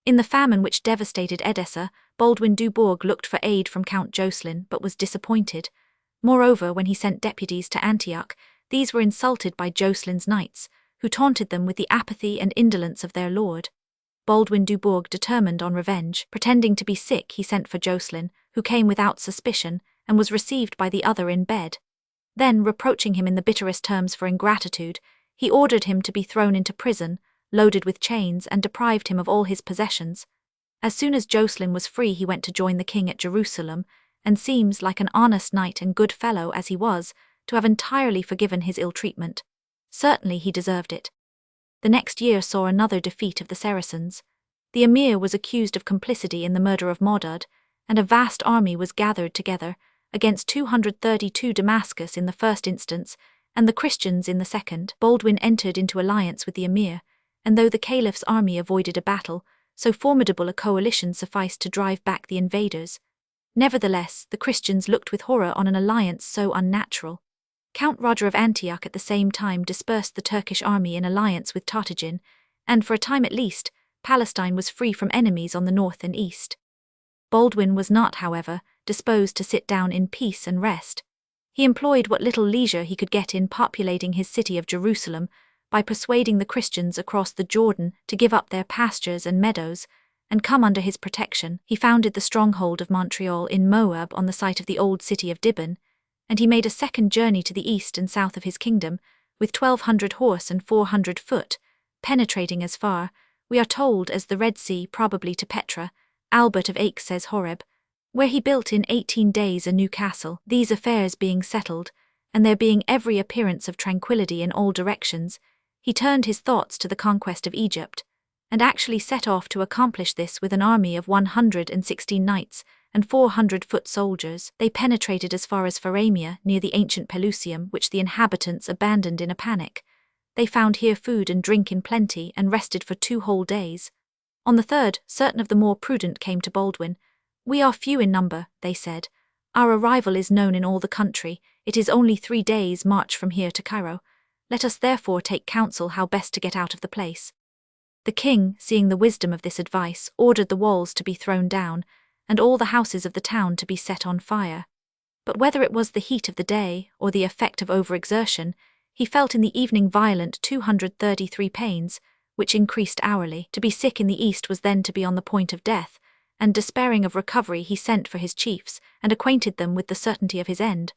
In the famine which devastated Edessa, Baldwin Dubourg looked for aid from Count Jocelyn, but was disappointed. Moreover, when he sent deputies to Antioch, these were insulted by Jocelyn's knights, who taunted them with the apathy and indolence of their lord. Baldwin Dubourg determined on revenge. Pretending to be sick, he sent for Jocelyn, who came without suspicion, and was received by the other in bed. Then, reproaching him in the bitterest terms for ingratitude, he ordered him to be thrown into prison, loaded with chains, and deprived him of all his possessions. As soon as Jocelyn was free, he went to join the king at Jerusalem, and seems, like an honest knight and good fellow as he was, to have entirely forgiven his ill treatment. Certainly he deserved it. The next year saw another defeat of the Saracens. The emir was accused of complicity in the murder of Modud, and a vast army was gathered together against 232 Damascus in the first instance, and the Christians in the second. Baldwin entered into alliance with the emir, and though the caliph's army avoided a battle, so formidable a coalition sufficed to drive back the invaders. Nevertheless, the Christians looked with horror on an alliance so unnatural. Count Roger of Antioch at the same time dispersed the Turkish army in alliance with Tartagin, and for a time at least, Palestine was free from enemies on the north and east. Baldwin was not, however, disposed to sit down in peace and rest. He employed what little leisure he could get in populating his city of Jerusalem, by persuading the Christians across the Jordan to give up their pastures and meadows, and come under his protection. He founded the stronghold of Montreal in Moab on the site of the old city of Dibon, and he made a second journey to the east and south of his kingdom, with 1,200 horse and 400 foot, penetrating as far, we are told, as the Red Sea, probably to Petra. Albert of Aix says Horeb, where he built in 18 days a new castle. These affairs being settled, and there being every appearance of tranquillity in all directions, he turned his thoughts to the conquest of Egypt, and actually set off to accomplish this with an army of 116 knights and 400 foot soldiers. They penetrated as far as Pharamia, near the ancient Pelusium, which the inhabitants abandoned in a panic. They found here food and drink in plenty, and rested for 2 whole days. On the third, certain of the more prudent came to Baldwin. "We are few in number," they said. "Our arrival is known in all the country. It is only 3 days' march from here to Cairo. Let us therefore take counsel how best to get out of the place." The king, seeing the wisdom of this advice, ordered the walls to be thrown down, and all the houses of the town to be set on fire. But whether it was the heat of the day, or the effect of overexertion, he felt in the evening violent 233 pains, which increased hourly. To be sick in the east was then to be on the point of death, and despairing of recovery he sent for his chiefs, and acquainted them with the certainty of his end.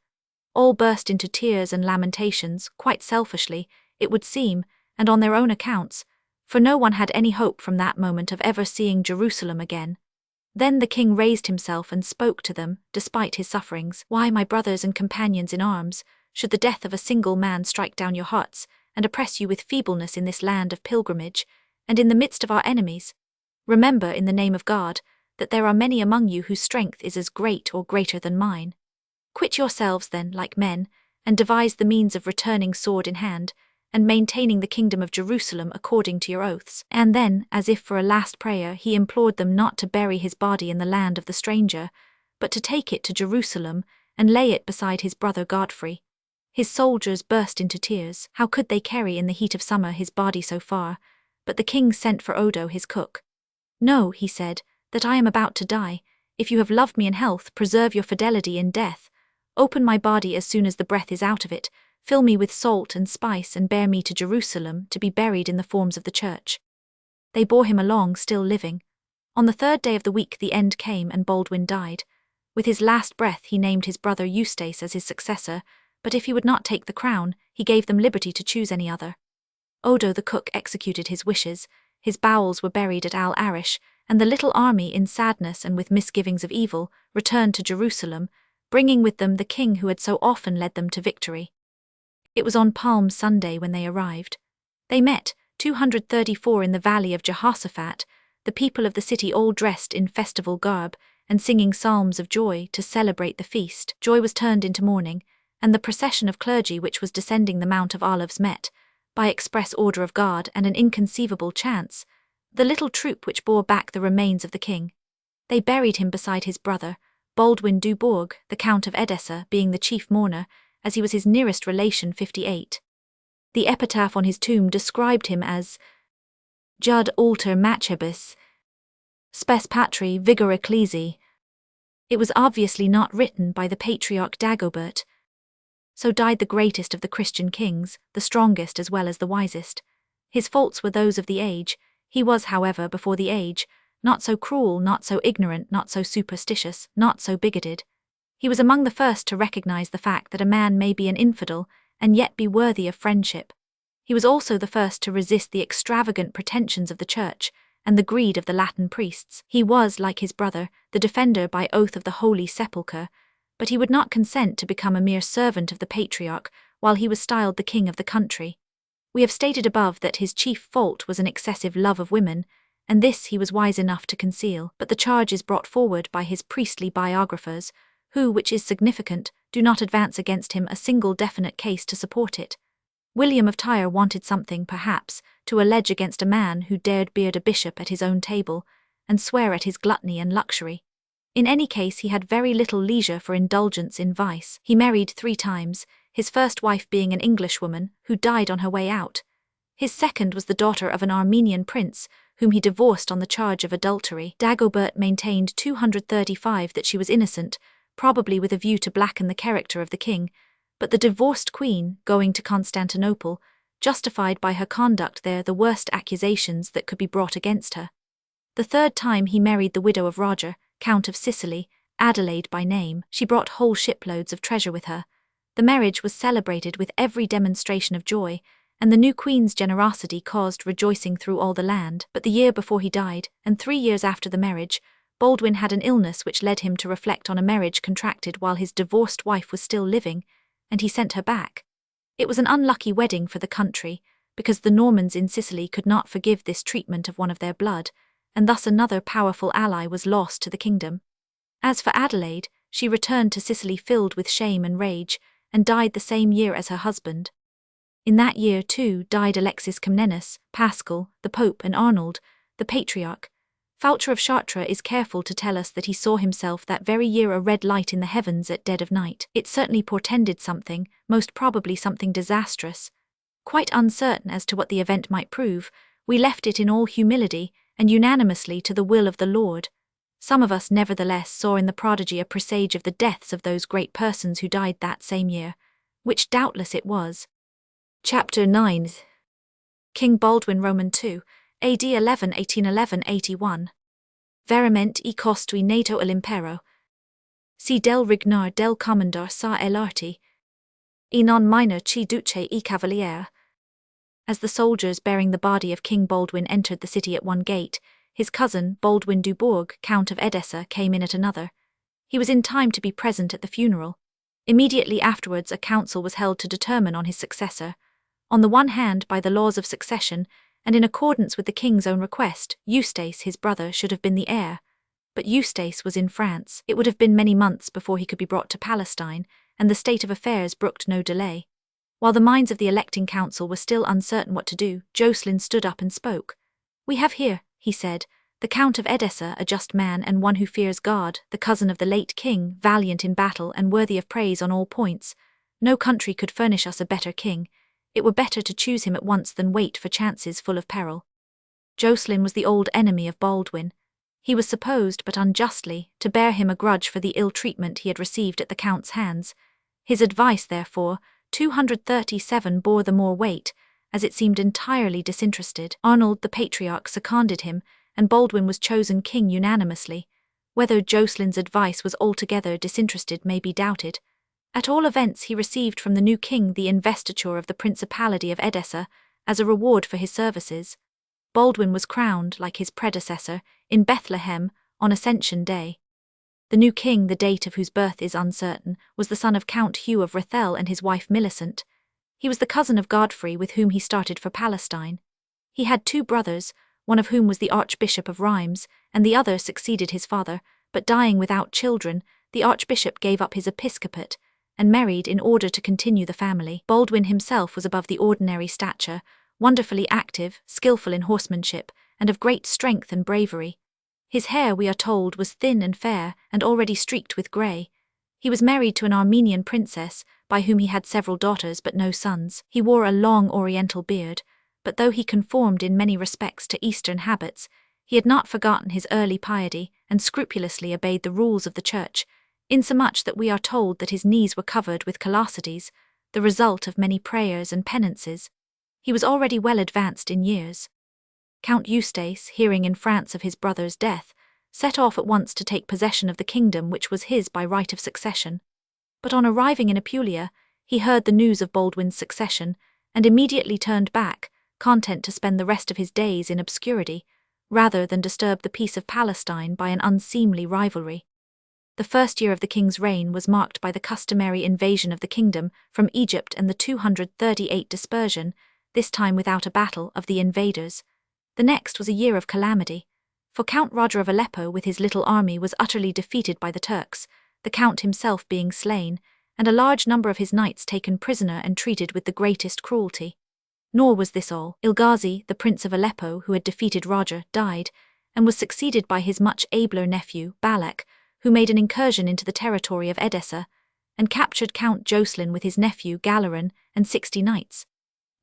All burst into tears and lamentations, quite selfishly, it would seem, and on their own accounts, for no one had any hope from that moment of ever seeing Jerusalem again. Then the king raised himself and spoke to them, despite his sufferings. "Why, my brothers and companions in arms, should the death of a single man strike down your hearts, and oppress you with feebleness in this land of pilgrimage, and in the midst of our enemies? Remember, in the name of God, that there are many among you whose strength is as great or greater than mine. Quit yourselves then, like men, and devise the means of returning sword in hand, and maintaining the kingdom of Jerusalem according to your oaths." And then, as if for a last prayer, he implored them not to bury his body in the land of the stranger, but to take it to Jerusalem, and lay it beside his brother Godfrey. His soldiers burst into tears. How could they carry in the heat of summer his body so far? But the king sent for Odo, his cook. "Know," he said, "that I am about to die. If you have loved me in health, preserve your fidelity in death. Open my body as soon as the breath is out of it, fill me with salt and spice and bear me to Jerusalem to be buried in the forms of the church." They bore him along, still living. On the third day of the week the end came and Baldwin died. With his last breath he named his brother Eustace as his successor, but if he would not take the crown, he gave them liberty to choose any other. Odo the cook executed his wishes. His bowels were buried at Al Arish, and the little army, in sadness and with misgivings of evil, returned to Jerusalem, bringing with them the king who had so often led them to victory. It was on Palm Sunday when they arrived. They met, 234 in the valley of Jehoshaphat, the people of the city all dressed in festival garb, and singing psalms of joy to celebrate the feast. Joy was turned into mourning, and the procession of clergy which was descending the Mount of Olives met, by express order of God and an inconceivable chance, the little troop which bore back the remains of the king. They buried him beside his brother, Baldwin du Bourg, the Count of Edessa, being the chief mourner, as he was his nearest relation 58. The epitaph on his tomb described him as Jud alter Machabus, Spes Patri Vigor Ecclesi. It was obviously not written by the patriarch Dagobert. So died the greatest of the Christian kings, the strongest as well as the wisest. His faults were those of the age. He was, however, before the age, not so cruel, not so ignorant, not so superstitious, not so bigoted. He was among the first to recognize the fact that a man may be an infidel and yet be worthy of friendship. He was also the first to resist the extravagant pretensions of the church and the greed of the Latin priests. He was, like his brother, the defender by oath of the Holy Sepulchre, but he would not consent to become a mere servant of the patriarch while he was styled the king of the country. We have stated above that his chief fault was an excessive love of women, and this he was wise enough to conceal, but the charge is brought forward by his priestly biographers, who, which is significant, do not advance against him a single definite case to support it. William of Tyre wanted something, perhaps, to allege against a man who dared beard a bishop at his own table, and swear at his gluttony and luxury. In any case, he had very little leisure for indulgence in vice. He married 3 times, his first wife being an Englishwoman, who died on her way out. His second was the daughter of an Armenian prince, whom he divorced on the charge of adultery. Dagobert maintained 235 that she was innocent, probably with a view to blacken the character of the king, but the divorced queen, going to Constantinople, justified by her conduct there the worst accusations that could be brought against her. The third time he married the widow of Roger, Count of Sicily, Adelaide by name. She brought whole shiploads of treasure with her. The marriage was celebrated with every demonstration of joy, and the new queen's generosity caused rejoicing through all the land. But the year before he died, and 3 years after the marriage, Baldwin had an illness which led him to reflect on a marriage contracted while his divorced wife was still living, and he sent her back. It was an unlucky wedding for the country, because the Normans in Sicily could not forgive this treatment of one of their blood, and thus another powerful ally was lost to the kingdom. As for Adelaide, she returned to Sicily filled with shame and rage, and died the same year as her husband. In that year, too, died Alexis Comnenus, Paschal, the Pope, and Arnold, the Patriarch. Fulcher of Chartres is careful to tell us that he saw himself that very year a red light in the heavens at dead of night. It certainly portended something, most probably something disastrous. Quite uncertain as to what the event might prove, we left it in all humility and unanimously to the will of the Lord. Some of us nevertheless saw in the prodigy a presage of the deaths of those great persons who died that same year, which doubtless it was. Chapter 9. King Baldwin Roman II, AD 1811-81. Veramente e costui nato all'impero. Si del regnar del commandar sa l'arti. E non minor ci duce e cavaliere. As the soldiers bearing the body of King Baldwin entered the city at one gate, his cousin, Baldwin du Bourg, Count of Edessa, came in at another. He was in time to be present at the funeral. Immediately afterwards a council was held to determine on his successor. On the one hand, by the laws of succession, and in accordance with the king's own request, Eustace, his brother, should have been the heir. But Eustace was in France. It would have been many months before he could be brought to Palestine, and the state of affairs brooked no delay. While the minds of the electing council were still uncertain what to do, Jocelyn stood up and spoke. "We have here," he said, "the Count of Edessa, a just man and one who fears God, the cousin of the late king, valiant in battle and worthy of praise on all points. No country could furnish us a better king. It were better to choose him at once than wait for chances full of peril. Jocelyn was the old enemy of Baldwin. He was supposed, but unjustly, to bear him a grudge for the ill treatment he had received at the Count's hands. His advice, therefore, 237 bore the more weight, as it seemed entirely disinterested. Arnold the Patriarch seconded him, and Baldwin was chosen king unanimously. Whether Jocelyn's advice was altogether disinterested may be doubted. At all events, he received from the new king the investiture of the Principality of Edessa as a reward for his services. Baldwin was crowned, like his predecessor, in Bethlehem on Ascension Day. The new king, the date of whose birth is uncertain, was the son of Count Hugh of Rethel and his wife Millicent. He was the cousin of Godfrey, with whom he started for Palestine. He had 2 brothers, one of whom was the Archbishop of Rheims, and the other succeeded his father, but dying without children, the Archbishop gave up his episcopate and married in order to continue the family. Baldwin himself was above the ordinary stature, wonderfully active, skillful in horsemanship, and of great strength and bravery. His hair, we are told, was thin and fair, and already streaked with grey. He was married to an Armenian princess, by whom he had several daughters but no sons. He wore a long oriental beard, but though he conformed in many respects to Eastern habits, he had not forgotten his early piety and scrupulously obeyed the rules of the Church, insomuch that we are told that his knees were covered with callosities, the result of many prayers and penances. He was already well advanced in years. Count Eustace, hearing in France of his brother's death, set off at once to take possession of the kingdom which was his by right of succession. But on arriving in Apulia, he heard the news of Baldwin's succession, and immediately turned back, content to spend the rest of his days in obscurity, rather than disturb the peace of Palestine by an unseemly rivalry. The first year of the king's reign was marked by the customary invasion of the kingdom from Egypt and the 238 dispersion, this time without a battle, of the invaders. The next was a year of calamity, for Count Roger of Aleppo with his little army was utterly defeated by the Turks, the count himself being slain, and a large number of his knights taken prisoner and treated with the greatest cruelty. Nor was this all. Ilghazi, the prince of Aleppo who had defeated Roger, died, and was succeeded by his much abler nephew, Balak, who made an incursion into the territory of Edessa, and captured Count Jocelyn with his nephew Galeran and 60 knights.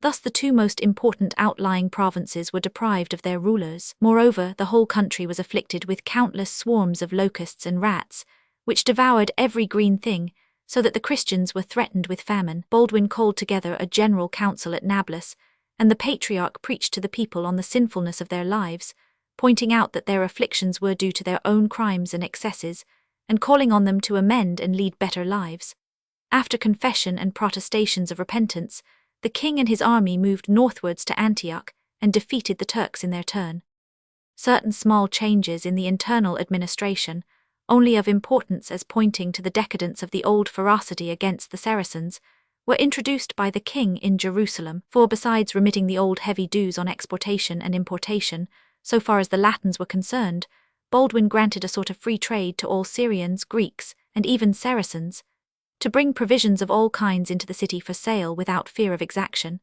Thus the 2 most important outlying provinces were deprived of their rulers. Moreover, the whole country was afflicted with countless swarms of locusts and rats, which devoured every green thing, so that the Christians were threatened with famine. Baldwin called together a general council at Nablus, and the Patriarch preached to the people on the sinfulness of their lives, pointing out that their afflictions were due to their own crimes and excesses, and calling on them to amend and lead better lives. After confession and protestations of repentance, the king and his army moved northwards to Antioch and defeated the Turks in their turn. Certain small changes in the internal administration, only of importance as pointing to the decadence of the old ferocity against the Saracens, were introduced by the king in Jerusalem, for besides remitting the old heavy dues on exportation and importation, so far as the Latins were concerned, Baldwin granted a sort of free trade to all Syrians, Greeks, and even Saracens, to bring provisions of all kinds into the city for sale without fear of exaction.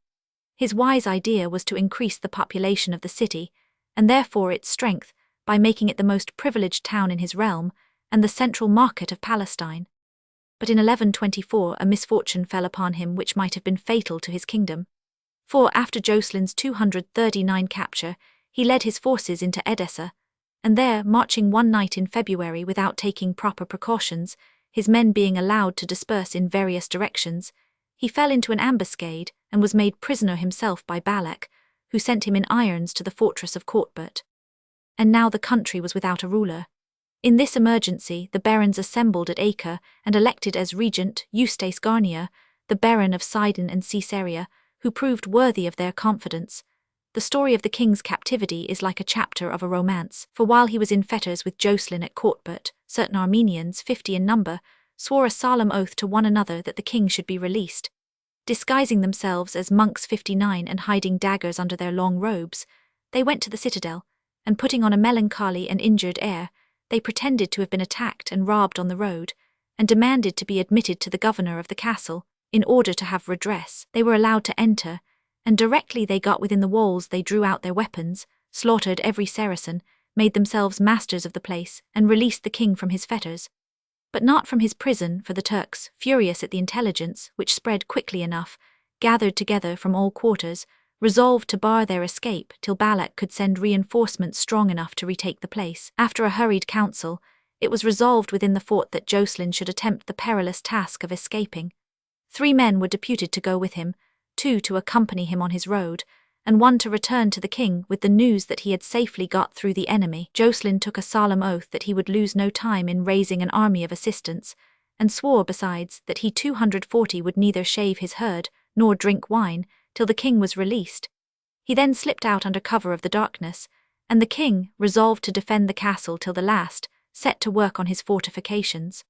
His wise idea was to increase the population of the city, and therefore its strength, by making it the most privileged town in his realm, and the central market of Palestine. But in 1124 a misfortune fell upon him which might have been fatal to his kingdom. For after Jocelyn's 239 capture, he led his forces into Edessa, and there, marching one night in February without taking proper precautions, his men being allowed to disperse in various directions, he fell into an ambuscade and was made prisoner himself by Balak, who sent him in irons to the fortress of Courtbert. And now the country was without a ruler. In this emergency, the barons assembled at Acre and elected as regent Eustace Garnier, the baron of Sidon and Caesarea, who proved worthy of their confidence. The story of the king's captivity is like a chapter of a romance, for while he was in fetters with Jocelyn at Courtbert, certain Armenians, 50 in number, swore a solemn oath to one another that the king should be released. Disguising themselves as monks 59 and hiding daggers under their long robes, they went to the citadel, and putting on a melancholy and injured air, they pretended to have been attacked and robbed on the road, and demanded to be admitted to the governor of the castle, in order to have redress. They were allowed to enter, and directly they got within the walls they drew out their weapons, slaughtered every Saracen, made themselves masters of the place, and released the king from his fetters. But not from his prison, for the Turks, furious at the intelligence, which spread quickly enough, gathered together from all quarters, resolved to bar their escape till Balak could send reinforcements strong enough to retake the place. After a hurried council, it was resolved within the fort that Jocelyn should attempt the perilous task of escaping. 3 men were deputed to go with him, 2 to accompany him on his road, and 1 to return to the king with the news that he had safely got through the enemy. Jocelyn took a solemn oath that he would lose no time in raising an army of assistance, and swore besides that he 240 would neither shave his herd nor drink wine till the king was released. He then slipped out under cover of the darkness, and the king, resolved to defend the castle till the last, set to work on his fortifications.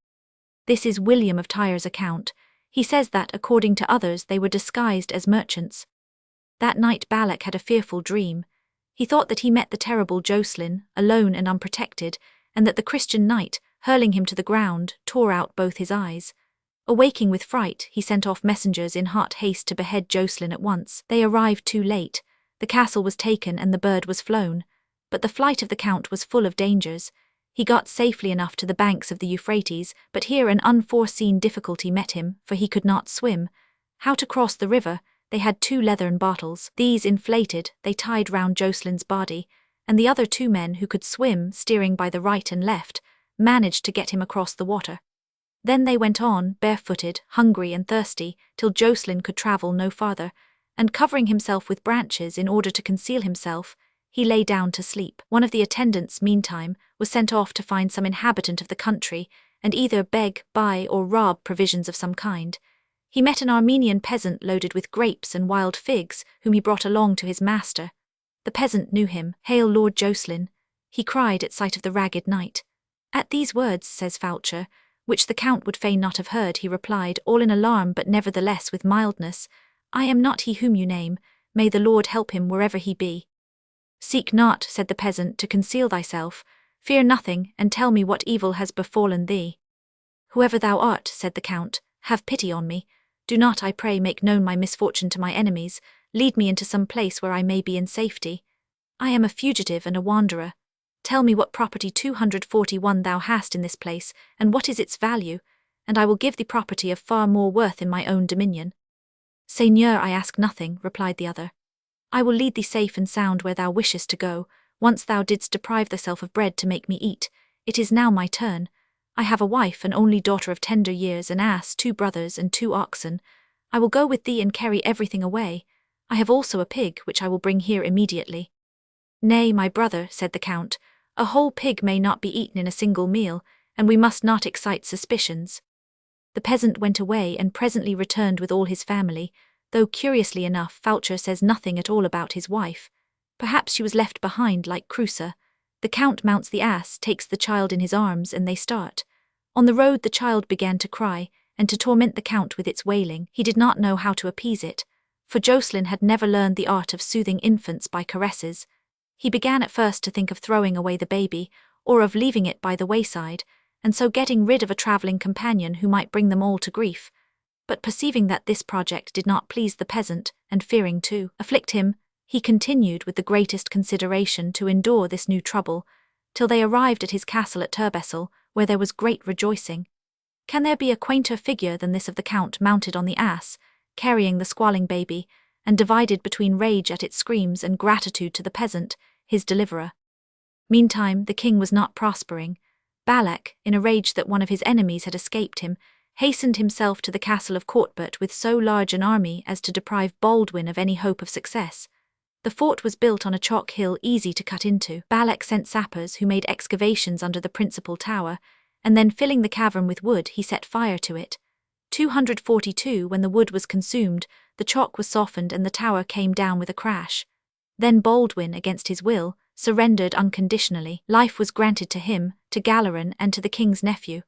This is William of Tyre's account. He says that, according to others, they were disguised as merchants. That night Balak had a fearful dream. He thought that he met the terrible Jocelyn, alone and unprotected, and that the Christian knight, hurling him to the ground, tore out both his eyes. Awaking with fright, he sent off messengers in hot haste to behead Jocelyn at once. They arrived too late. The castle was taken and the bird was flown. But the flight of the count was full of dangers. He got safely enough to the banks of the Euphrates, but here an unforeseen difficulty met him, for he could not swim. How to cross the river? They had 2 leathern bottles. These inflated, they tied round Jocelyn's body, and the other 2 men who could swim, steering by the right and left, managed to get him across the water. Then they went on, barefooted, hungry and thirsty, till Jocelyn could travel no farther, and covering himself with branches in order to conceal himself, he lay down to sleep. One of the attendants, meantime, was sent off to find some inhabitant of the country, and either beg, buy, or rob provisions of some kind. He met an Armenian peasant loaded with grapes and wild figs, whom he brought along to his master. The peasant knew him. "Hail, Lord Jocelyn," he cried at sight of the ragged knight. At these words, says Fulcher, which the count would fain not have heard, he replied, all in alarm but nevertheless with mildness, "I am not he whom you name. May the Lord help him wherever he be." "Seek not," said the peasant, "to conceal thyself. Fear nothing, and tell me what evil has befallen thee." "Whoever thou art," said the count, "have pity on me. Do not, I pray, make known my misfortune to my enemies. Lead me into some place where I may be in safety. I am a fugitive and a wanderer. Tell me what property 241 thou hast in this place, and what is its value, and I will give thee property of far more worth in my own dominion." "Seigneur, I ask nothing," replied the other. "I will lead thee safe and sound where thou wishest to go. Once thou didst deprive thyself of bread to make me eat. It is now my turn. I have a wife, an only daughter of tender years, an ass, 2 brothers, and 2 oxen. I will go with thee and carry everything away. I have also a pig, which I will bring here immediately." "Nay, my brother," said the count, "a whole pig may not be eaten in a single meal, and we must not excite suspicions." The peasant went away and presently returned with all his family, though curiously enough Fulcher says nothing at all about his wife. Perhaps she was left behind like Crusa. The count mounts the ass, takes the child in his arms, and they start. On the road the child began to cry, and to torment the count with its wailing. He did not know how to appease it, for Jocelyn had never learned the art of soothing infants by caresses. He began at first to think of throwing away the baby, or of leaving it by the wayside, and so getting rid of a travelling companion who might bring them all to grief. But perceiving that this project did not please the peasant, and fearing to afflict him, he continued with the greatest consideration to endure this new trouble, till they arrived at his castle at Turbessel, where there was great rejoicing. Can there be a quainter figure than this of the count mounted on the ass, carrying the squalling baby, and divided between rage at its screams and gratitude to the peasant, his deliverer? Meantime the king was not prospering. Balak, in a rage that one of his enemies had escaped him, hastened himself to the castle of Courtbert with so large an army as to deprive Baldwin of any hope of success. The fort was built on a chalk hill easy to cut into. Balak sent sappers who made excavations under the principal tower, and then filling the cavern with wood he set fire to it. 242, when the wood was consumed, the chalk was softened and the tower came down with a crash. Then Baldwin, against his will, surrendered unconditionally. Life was granted to him, to Galeran, and to the king's nephew.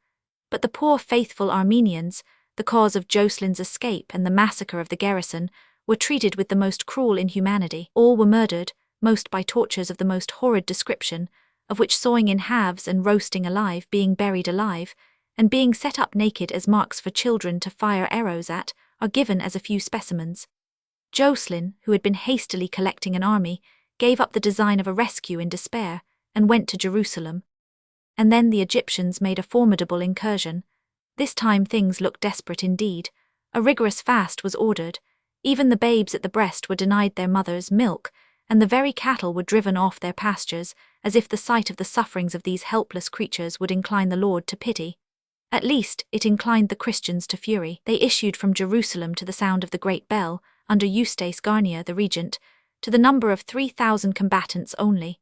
But the poor faithful Armenians, the cause of Jocelyn's escape and the massacre of the garrison, were treated with the most cruel inhumanity. All were murdered, most by tortures of the most horrid description, of which sawing in halves and roasting alive, being buried alive, and being set up naked as marks for children to fire arrows at, are given as a few specimens. Jocelyn, who had been hastily collecting an army, gave up the design of a rescue in despair, and went to Jerusalem. and then the Egyptians made a formidable incursion. This time things looked desperate indeed. A rigorous fast was ordered. Even the babes at the breast were denied their mother's milk, and the very cattle were driven off their pastures, as if the sight of the sufferings of these helpless creatures would incline the Lord to pity. At least, it inclined the Christians to fury. They issued from Jerusalem to the sound of the great bell, under Eustace Garnier the regent, to the number of 3,000 combatants only.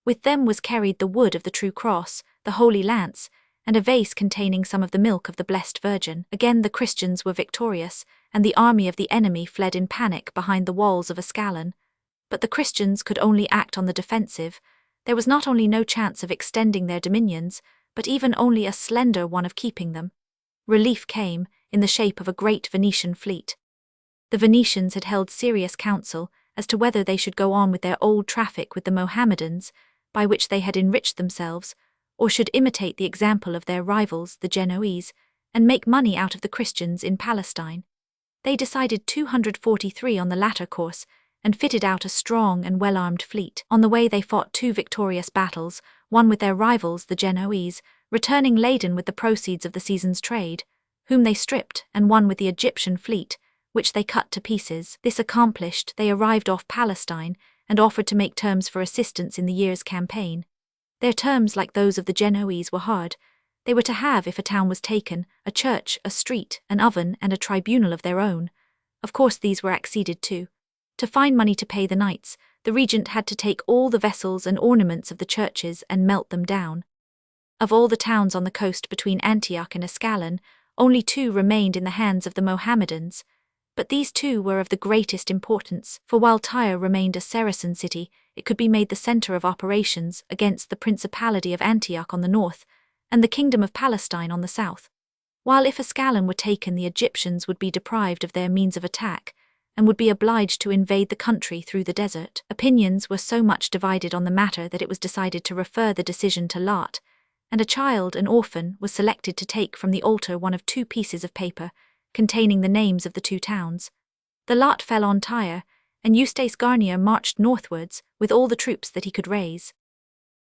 With them was carried the wood of the true cross, the holy lance, and a vase containing some of the milk of the Blessed Virgin. Again the Christians were victorious, and the army of the enemy fled in panic behind the walls of Ascalon. But the Christians could only act on the defensive. There was not only no chance of extending their dominions, but even only a slender one of keeping them. Relief came, in the shape of a great Venetian fleet. The Venetians had held serious counsel as to whether they should go on with their old traffic with the Mohammedans, by which they had enriched themselves, or should imitate the example of their rivals, the Genoese, and make money out of the Christians in Palestine. They decided 243 on the latter course, and fitted out a strong and well-armed fleet. On the way they fought 2 victorious battles, one with their rivals, the Genoese, returning laden with the proceeds of the season's trade, whom they stripped, and one with the Egyptian fleet, which they cut to pieces. This accomplished, they arrived off Palestine, and offered to make terms for assistance in the year's campaign. Their terms, like those of the Genoese, were hard. They were to have, if a town was taken, a church, a street, an oven, and a tribunal of their own. Of course these were acceded to. To find money to pay the knights, the regent had to take all the vessels and ornaments of the churches and melt them down. Of all the towns on the coast between Antioch and Ascalon, only 2 remained in the hands of the Mohammedans. But these 2 were of the greatest importance, for while Tyre remained a Saracen city, it could be made the center of operations against the Principality of Antioch on the north, and the Kingdom of Palestine on the south. While if Ascalon were taken, the Egyptians would be deprived of their means of attack, and would be obliged to invade the country through the desert. Opinions were so much divided on the matter that it was decided to refer the decision to lot, and a child, an orphan, was selected to take from the altar one of 2 pieces of paper, containing the names of the 2 towns. The lot fell on Tyre, and Eustace Garnier marched northwards with all the troops that he could raise.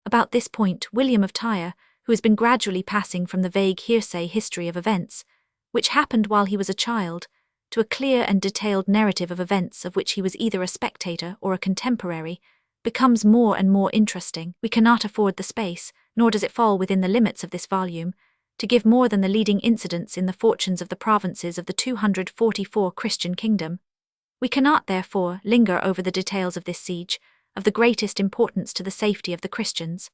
About this point, William of Tyre, who has been gradually passing from the vague hearsay history of events, which happened while he was a child, to a clear and detailed narrative of events of which he was either a spectator or a contemporary, becomes more and more interesting. We cannot afford the space, nor does it fall within the limits of this volume, to give more than the leading incidents in the fortunes of the provinces of the 244 Christian kingdom. We cannot, therefore, linger over the details of this siege, of the greatest importance to the safety of the Christians.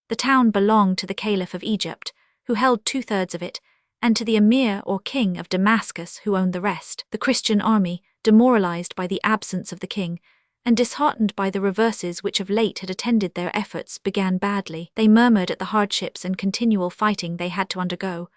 The town belonged to the Caliph of Egypt, who held 2/3 of it, and to the Emir or King of Damascus, who owned the rest. The Christian army, demoralized by the absence of the king, and disheartened by the reverses which of late had attended their efforts, began badly. They murmured at the hardships and continual fighting they had to undergo,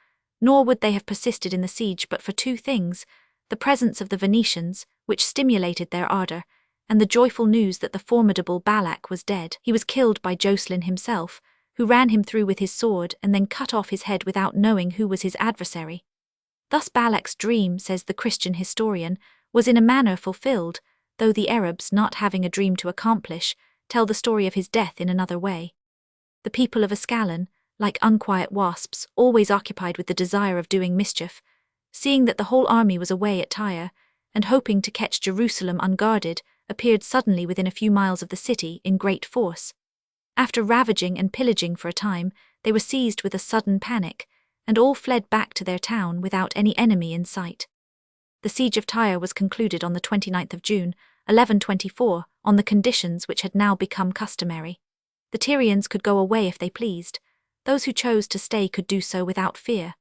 nor would they have persisted in the siege but for 2 things: the presence of the Venetians, which stimulated their ardor, and the joyful news that the formidable Balak was dead. He was killed by Jocelyn himself, who ran him through with his sword and then cut off his head without knowing who was his adversary. Thus Balak's dream, says the Christian historian, was in a manner fulfilled, though the Arabs, not having a dream to accomplish, tell the story of his death in another way. The people of Ascalon, like unquiet wasps, always occupied with the desire of doing mischief, seeing that the whole army was away at Tyre, and hoping to catch Jerusalem unguarded, appeared suddenly within a few miles of the city in great force. After ravaging and pillaging for a time, they were seized with a sudden panic, and all fled back to their town without any enemy in sight. The siege of Tyre was concluded on the 29th of June, 1124, on the conditions which had now become customary. The Tyrians could go away if they pleased. Those who chose to stay could do so without fear.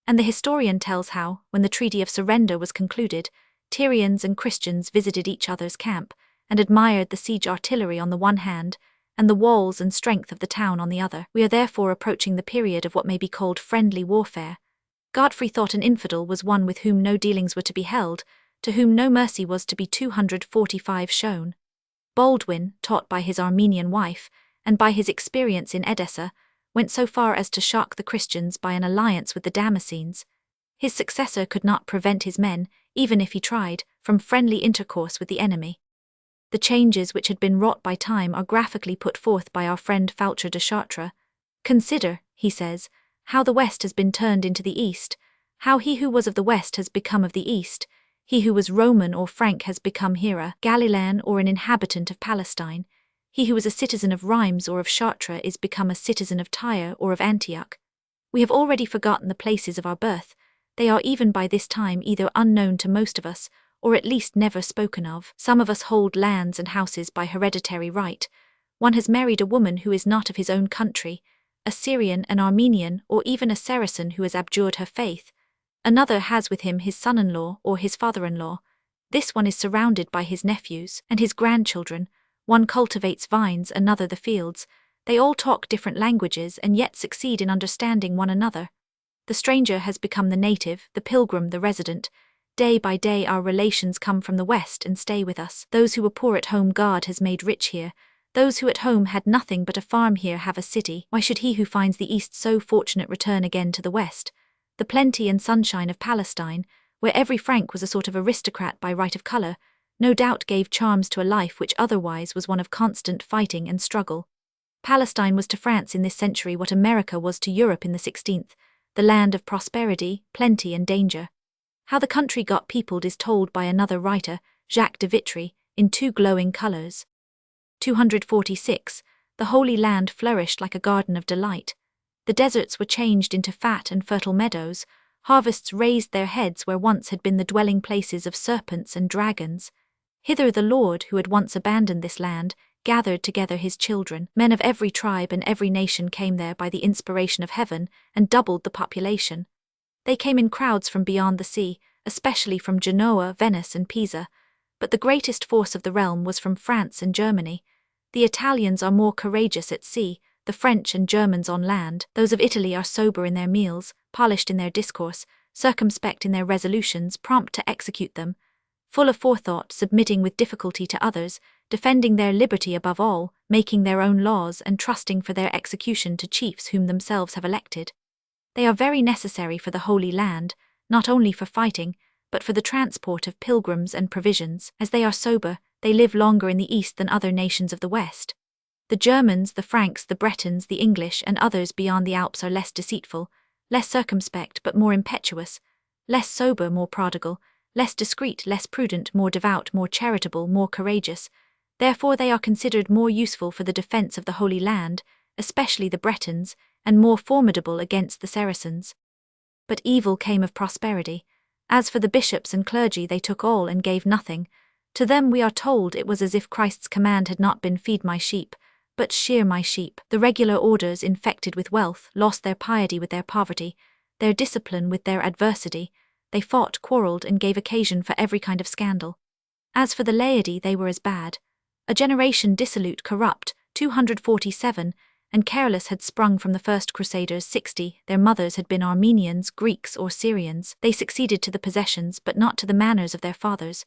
And the historian tells how, when the treaty of surrender was concluded, Tyrians and Christians visited each other's camp, and admired the siege artillery on the one hand, and the walls and strength of the town on the other. We are therefore approaching the period of what may be called friendly warfare. Godfrey thought an infidel was one with whom no dealings were to be held, to whom no mercy was to be 245 shown. Baldwin, taught by his Armenian wife, and by his experience in Edessa, went so far as to shock the Christians by an alliance with the Damascenes. His successor could not prevent his men, even if he tried, from friendly intercourse with the enemy. The changes which had been wrought by time are graphically put forth by our friend Foucher de Chartres. Consider, he says, how the West has been turned into the East, how he who was of the West has become of the East, he who was Roman or Frank has become here, Galilean or an inhabitant of Palestine, he who was a citizen of Rheims or of Chartres is become a citizen of Tyre or of Antioch. We have already forgotten the places of our birth, they are even by this time either unknown to most of us, or at least never spoken of. Some of us hold lands and houses by hereditary right. One has married a woman who is not of his own country, a Syrian, an Armenian, or even a Saracen who has abjured her faith. Another has with him his son-in-law or his father-in-law. This one is surrounded by his nephews and his grandchildren. One cultivates vines, another the fields. They all talk different languages and yet succeed in understanding one another. The stranger has become the native, the pilgrim the resident. Day by day our relations come from the West and stay with us. Those who were poor at home God has made rich here. Those who at home had nothing but a farm here have a city. Why should he who finds the East so fortunate return again to the West? The plenty and sunshine of Palestine, where every Frank was a sort of aristocrat by right of colour, no doubt gave charms to a life which otherwise was one of constant fighting and struggle. Palestine was to France in this century what America was to Europe in the 16th, the land of prosperity, plenty and danger. How the country got peopled is told by another writer, Jacques de Vitry, in two glowing colours. 246, the Holy Land flourished like a garden of delight. The deserts were changed into fat and fertile meadows, harvests raised their heads where once had been the dwelling places of serpents and dragons. Hither the Lord, who had once abandoned this land, gathered together his children. Men of every tribe and every nation came there by the inspiration of heaven, and doubled the population. They came in crowds from beyond the sea, especially from Genoa, Venice and Pisa, but the greatest force of the realm was from France and Germany. The Italians are more courageous at sea, the French and Germans on land. Those of Italy are sober in their meals, polished in their discourse, circumspect in their resolutions, prompt to execute them, full of forethought, submitting with difficulty to others, defending their liberty above all, making their own laws and trusting for their execution to chiefs whom themselves have elected. They are very necessary for the Holy Land, not only for fighting, but for the transport of pilgrims and provisions. As they are sober, they live longer in the East than other nations of the West. The Germans, the Franks, the Bretons, the English, and others beyond the Alps are less deceitful, less circumspect but more impetuous, less sober, more prodigal, less discreet, less prudent, more devout, more charitable, more courageous. Therefore they are considered more useful for the defence of the Holy Land, especially the Bretons, and more formidable against the Saracens. But evil came of prosperity. As for the bishops and clergy, they took all and gave nothing. To them we are told it was as if Christ's command had not been feed my sheep, but shear my sheep. The regular orders, infected with wealth, lost their piety with their poverty, their discipline with their adversity. They fought, quarrelled, and gave occasion for every kind of scandal. As for the laity, they were as bad. A generation dissolute, corrupt, 247, and careless had sprung from the first Crusaders 60, their mothers had been Armenians, Greeks, or Syrians. They succeeded to the possessions, but not to the manners of their fathers.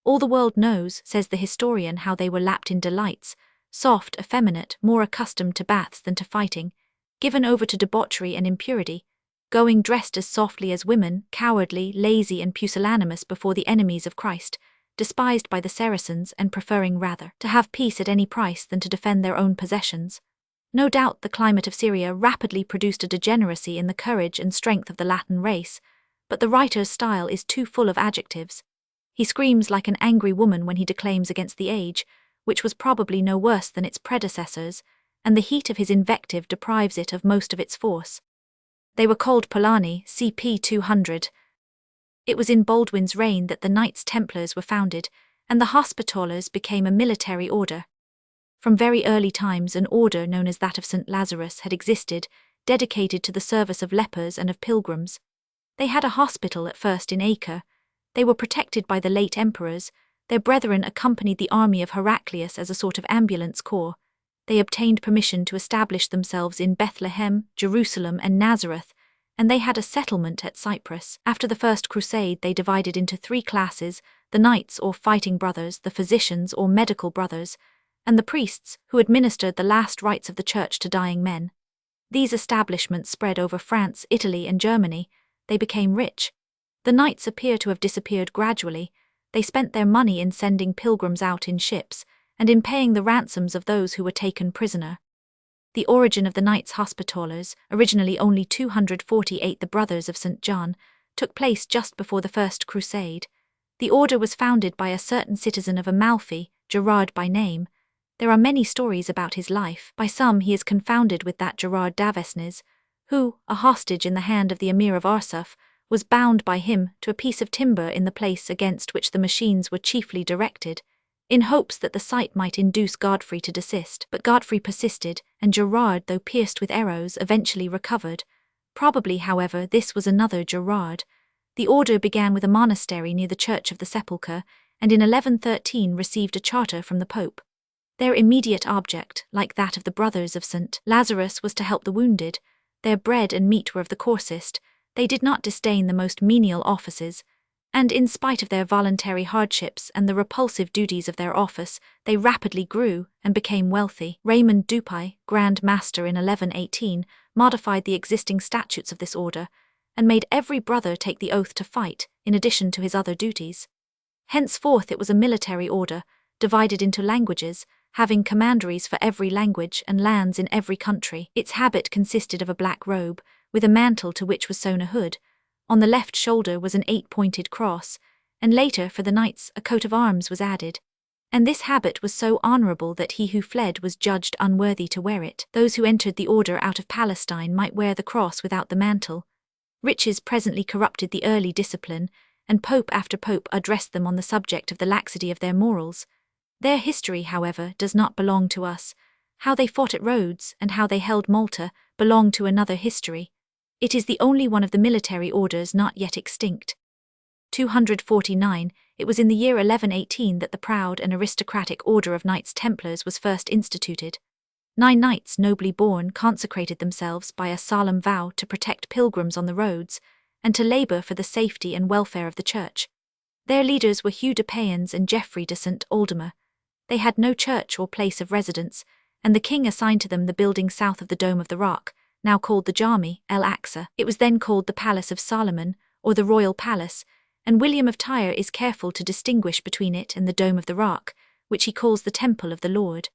All the world knows, says the historian, how they were lapped in delights, soft, effeminate, more accustomed to baths than to fighting, given over to debauchery and impurity, going dressed as softly as women, cowardly, lazy and pusillanimous before the enemies of Christ, despised by the Saracens and preferring rather to have peace at any price than to defend their own possessions. No doubt the climate of Syria rapidly produced a degeneracy in the courage and strength of the Latin race, but the writer's style is too full of adjectives. He screams like an angry woman when he declaims against the age, which was probably no worse than its predecessors, and the heat of his invective deprives it of most of its force. They were called Polani, CP 200. It was in Baldwin's reign that the Knights Templars were founded, and the Hospitallers became a military order. From very early times an order known as that of St. Lazarus had existed, dedicated to the service of lepers and of pilgrims. They had a hospital at first in Acre. They were protected by the late emperors. Their brethren accompanied the army of Heraclius as a sort of ambulance corps. They obtained permission to establish themselves in Bethlehem, Jerusalem, and Nazareth, and they had a settlement at Cyprus. After the First Crusade they divided into three classes: the knights or fighting brothers, the physicians or medical brothers, and the priests, who administered the last rites of the church to dying men. These establishments spread over France, Italy, and Germany. They became rich. The knights appear to have disappeared gradually. They spent their money in sending pilgrims out in ships, and in paying the ransoms of those who were taken prisoner. The origin of the Knights Hospitallers, originally only 248 the Brothers of St. John, took place just before the First Crusade. The order was founded by a certain citizen of Amalfi, Gerard by name. There are many stories about his life. By some he is confounded with that Gerard d'Avesnes, who, a hostage in the hand of the Emir of Arsuf, was bound by him to a piece of timber in the place against which the machines were chiefly directed, in hopes that the sight might induce Godfrey to desist. But Godfrey persisted, and Gerard, though pierced with arrows, eventually recovered. Probably, however, this was another Gerard. The order began with a monastery near the Church of the Sepulchre, and in 1113 received a charter from the Pope. Their immediate object, like that of the Brothers of St. Lazarus, was to help the wounded. Their bread and meat were of the coarsest. They did not disdain the most menial offices, and in spite of their voluntary hardships and the repulsive duties of their office, they rapidly grew and became wealthy. Raymond Dupuy, Grand Master in 1118, modified the existing statutes of this order, and made every brother take the oath to fight, in addition to his other duties. Henceforth it was a military order, divided into languages, having commanderies for every language and lands in every country. Its habit consisted of a black robe, with a mantle to which was sewn a hood. On the left shoulder was an 8-pointed cross, and later, for the knights, a coat of arms was added. And this habit was so honourable that he who fled was judged unworthy to wear it. Those who entered the order out of Palestine might wear the cross without the mantle. Riches presently corrupted the early discipline, and pope after pope addressed them on the subject of the laxity of their morals. Their history, however, does not belong to us. How they fought at Rhodes, and how they held Malta, belong to another history. It is the only one of the military orders not yet extinct. 249, it was in the year 1118 that the proud and aristocratic order of Knights Templars was first instituted. 9 knights nobly born consecrated themselves by a solemn vow to protect pilgrims on the roads, and to labour for the safety and welfare of the church. Their leaders were Hugh de Payens and Geoffrey de St. Aldemer. They had no church or place of residence, and the king assigned to them the building south of the Dome of the Rock, now called the Jami, El Aqsa. It was then called the Palace of Solomon, or the Royal Palace, and William of Tyre is careful to distinguish between it and the Dome of the Rock, which he calls the Temple of the Lord.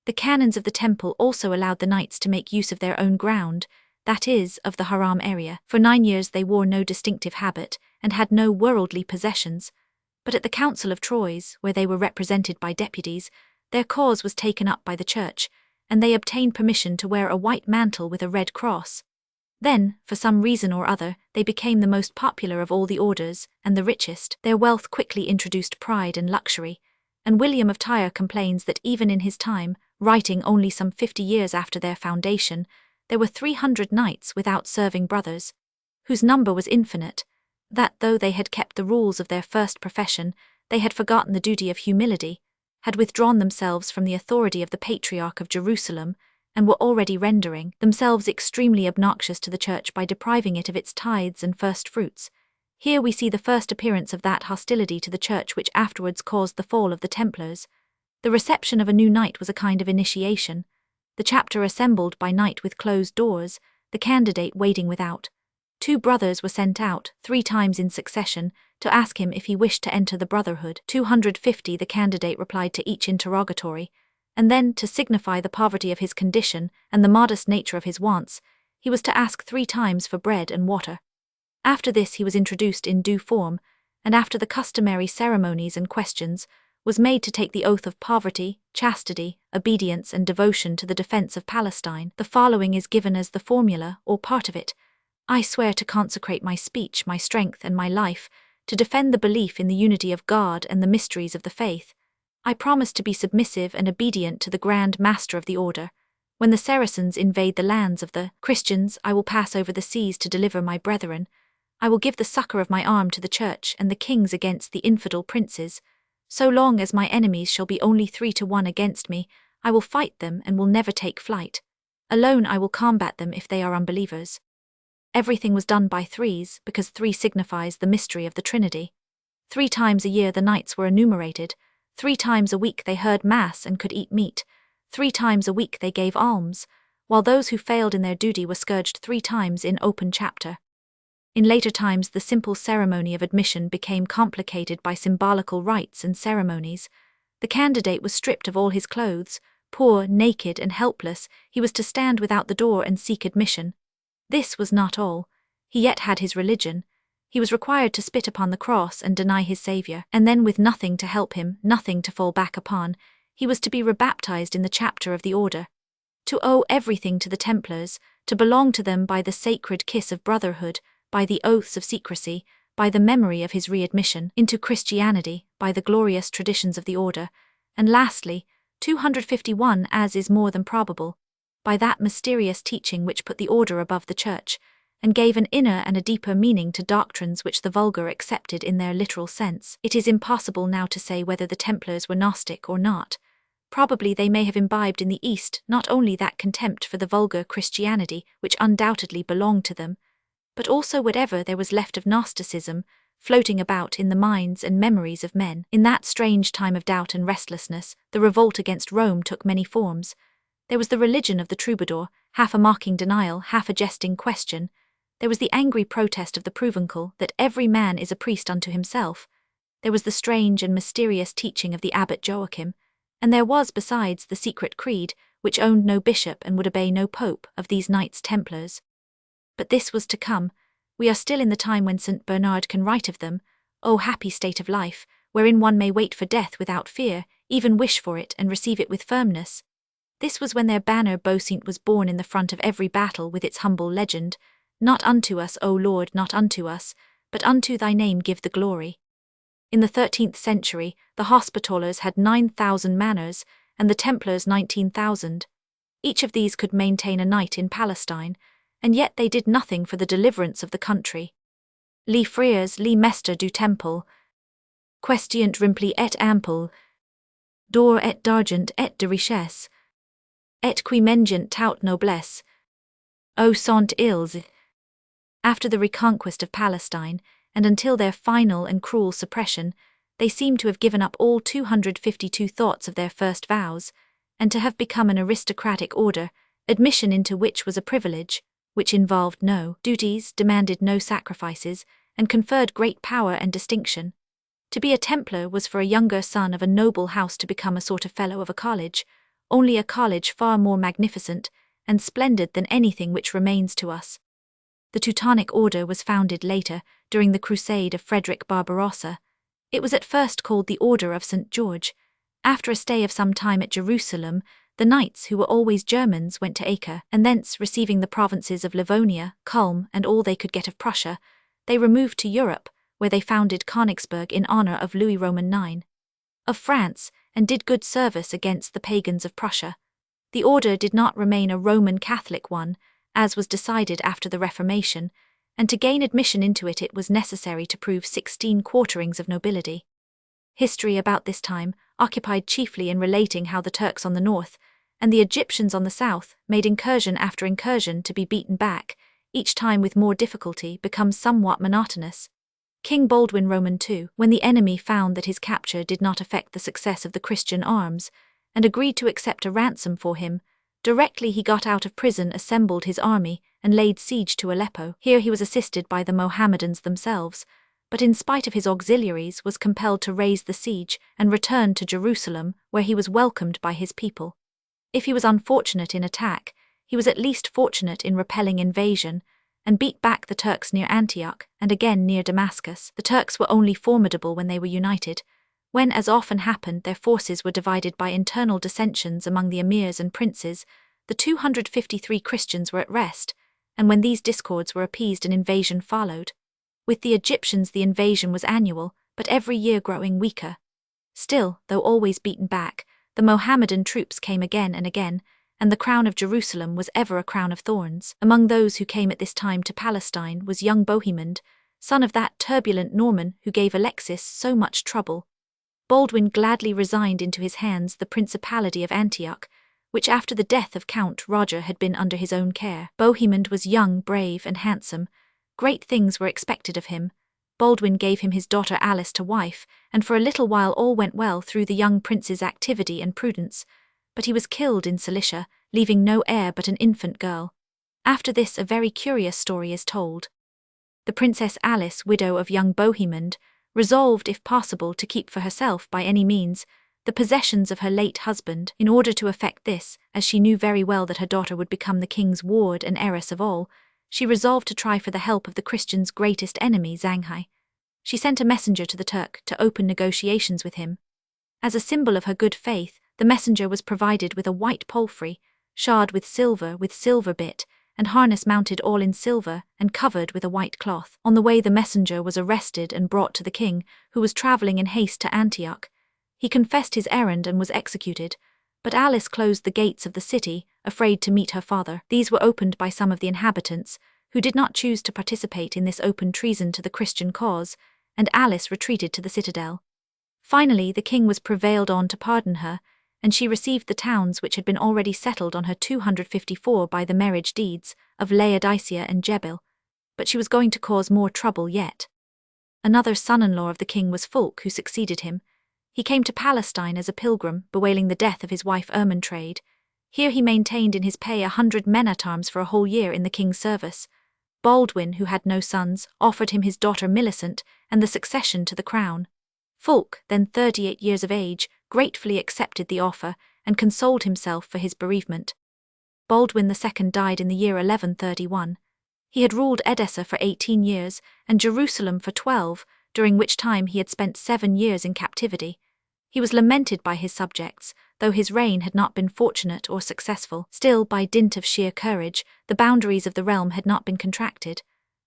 The canons of the temple also allowed the knights to make use of their own ground, that is, of the Haram area. For 9 years they wore no distinctive habit, and had no worldly possessions, but at the Council of Troyes, where they were represented by deputies, their cause was taken up by the church, and they obtained permission to wear a white mantle with a red cross. Then, for some reason or other, they became the most popular of all the orders, and the richest. Their wealth quickly introduced pride and luxury, and William of Tyre complains that even in his time, writing only some 50 years after their foundation, there were 300 knights without serving brothers, whose number was infinite, that though they had kept the rules of their first profession, they had forgotten the duty of humility, had withdrawn themselves from the authority of the Patriarch of Jerusalem, and were already rendering themselves extremely obnoxious to the church by depriving it of its tithes and first fruits. Here we see the first appearance of that hostility to the church which afterwards caused the fall of the Templars. The reception of a new knight was a kind of initiation. The chapter assembled by night with closed doors, the candidate waiting without. 2 brothers were sent out, 3 times in succession, to ask him if he wished to enter the brotherhood. 250 the candidate replied to each interrogatory, and then, to signify the poverty of his condition and the modest nature of his wants, he was to ask 3 times for bread and water. After this he was introduced in due form, and after the customary ceremonies and questions, was made to take the oath of poverty, chastity, obedience and devotion to the defence of Palestine. The following is given as the formula, or part of it. I swear to consecrate my speech, my strength, and my life, to defend the belief in the unity of God and the mysteries of the faith. I promise to be submissive and obedient to the Grand Master of the Order. When the Saracens invade the lands of the Christians, I will pass over the seas to deliver my brethren. I will give the succour of my arm to the Church and the kings against the infidel princes. So long as my enemies shall be only 3 to 1 against me, I will fight them and will never take flight. Alone I will combat them if they are unbelievers. Everything was done by threes, because 3 signifies the mystery of the Trinity. 3 times a year the knights were enumerated. 3 times a week they heard Mass and could eat meat. 3 times a week they gave alms, while those who failed in their duty were scourged 3 times in open chapter. In later times the simple ceremony of admission became complicated by symbolical rites and ceremonies. The candidate was stripped of all his clothes, Poor, naked, and helpless, he was to stand without the door and seek admission. This was not all. He yet had his religion. He was required to spit upon the cross and deny his Saviour, and then with nothing to help him, nothing to fall back upon, he was to be rebaptized in the chapter of the order. To owe everything to the Templars, to belong to them by the sacred kiss of brotherhood, by the oaths of secrecy, by the memory of his readmission into Christianity, by the glorious traditions of the order, and lastly, 251, as is more than probable, by that mysterious teaching which put the order above the Church, and gave an inner and a deeper meaning to doctrines which the vulgar accepted in their literal sense. It is impossible now to say whether the Templars were Gnostic or not. Probably they may have imbibed in the East not only that contempt for the vulgar Christianity which undoubtedly belonged to them, but also whatever there was left of Gnosticism, floating about in the minds and memories of men. In that strange time of doubt and restlessness, the revolt against Rome took many forms. There was the religion of the troubadour, half a mocking denial, half a jesting question. There was the angry protest of the provincial that every man is a priest unto himself. There was the strange and mysterious teaching of the abbot Joachim, and there was besides the secret creed, which owned no bishop and would obey no pope, of these Knights Templars. But this was to come. We are still in the time when St. Bernard can write of them, O happy state of life, wherein one may wait for death without fear, even wish for it and receive it with firmness. This was when their banner Besant was borne in the front of every battle with its humble legend, Not unto us, O Lord, not unto us, but unto thy name give the glory. In the 13th century, the Hospitallers had 9,000 manors, and the Templars 19,000. Each of these could maintain a knight in Palestine, and yet they did nothing for the deliverance of the country. Les frères, les mestres du temple, questionent rimpli et ample, d'or et d'argent et de richesse, et qui mengent tout noblesse, o sont ils. After the reconquest of Palestine, and until their final and cruel suppression, they seem to have given up all 252 thoughts of their first vows, and to have become an aristocratic order, admission into which was a privilege, which involved no duties, demanded no sacrifices, and conferred great power and distinction. To be a Templar was for a younger son of a noble house to become a sort of fellow of a college, only a college far more magnificent and splendid than anything which remains to us. The Teutonic Order was founded later, during the Crusade of Frederick Barbarossa. It was at first called the Order of St. George. After a stay of some time at Jerusalem, the knights, who were always Germans, went to Acre, and thence, receiving the provinces of Livonia, Culm, and all they could get of Prussia, they removed to Europe, where they founded Königsberg in honor of Louis Roman IX. Of France, and did good service against the pagans of Prussia. The order did not remain a Roman Catholic one, as was decided after the Reformation, and to gain admission into it was necessary to prove 16 quarterings of nobility. History about this time, occupied chiefly in relating how the Turks on the north, and the Egyptians on the south, made incursion after incursion to be beaten back, each time with more difficulty, becomes somewhat monotonous. King Baldwin Roman II, when the enemy found that his capture did not affect the success of the Christian arms, and agreed to accept a ransom for him, directly he got out of prison assembled his army and laid siege to Aleppo. Here he was assisted by the Mohammedans themselves, but in spite of his auxiliaries was compelled to raise the siege and return to Jerusalem, where he was welcomed by his people. If he was unfortunate in attack, he was at least fortunate in repelling invasion, and beat back the Turks near Antioch and again near Damascus. The Turks were only formidable when they were united. When, as often happened, their forces were divided by internal dissensions among the emirs and princes, the 253 Christians were at rest, and when these discords were appeased an invasion followed. With the Egyptians the invasion was annual, but every year growing weaker. Still, though always beaten back, the Mohammedan troops came again and again, and the crown of Jerusalem was ever a crown of thorns. Among those who came at this time to Palestine was young Bohemond, son of that turbulent Norman who gave Alexis so much trouble. Baldwin gladly resigned into his hands the principality of Antioch, which after the death of Count Roger had been under his own care. Bohemond was young, brave, and handsome. Great things were expected of him. Baldwin gave him his daughter Alice to wife, and for a little while all went well through the young prince's activity and prudence, but he was killed in Cilicia, leaving no heir but an infant girl. After this a very curious story is told. The Princess Alice, widow of young Bohemond, resolved, if possible, to keep for herself by any means the possessions of her late husband. In order to effect this, as she knew very well that her daughter would become the king's ward and heiress of all, she resolved to try for the help of the Christians' greatest enemy, Zhanghai. She sent a messenger to the Turk to open negotiations with him. As a symbol of her good faith, the messenger was provided with a white palfrey, shod with silver bit, and harness mounted all in silver and covered with a white cloth. On the way the messenger was arrested and brought to the king, who was travelling in haste to Antioch. He confessed his errand and was executed, but Alice closed the gates of the city, afraid to meet her father. These were opened by some of the inhabitants, who did not choose to participate in this open treason to the Christian cause, and Alice retreated to the citadel. Finally, the king was prevailed on to pardon her, and she received the towns which had been already settled on her 254 by the marriage deeds of Laodicea and Jebil. But she was going to cause more trouble yet. Another son-in-law of the king was Fulk, who succeeded him. He came to Palestine as a pilgrim, bewailing the death of his wife Ermentrade. Here he maintained in his pay 100 men-at-arms for a whole year in the king's service. Baldwin, who had no sons, offered him his daughter Millicent and the succession to the crown. Fulk, then 38 years of age, gratefully accepted the offer and consoled himself for his bereavement. Baldwin II died in the year 1131. He had ruled Edessa for 18 years and Jerusalem for 12, during which time he had spent 7 years in captivity. He was lamented by his subjects, though his reign had not been fortunate or successful. Still, by dint of sheer courage, the boundaries of the realm had not been contracted.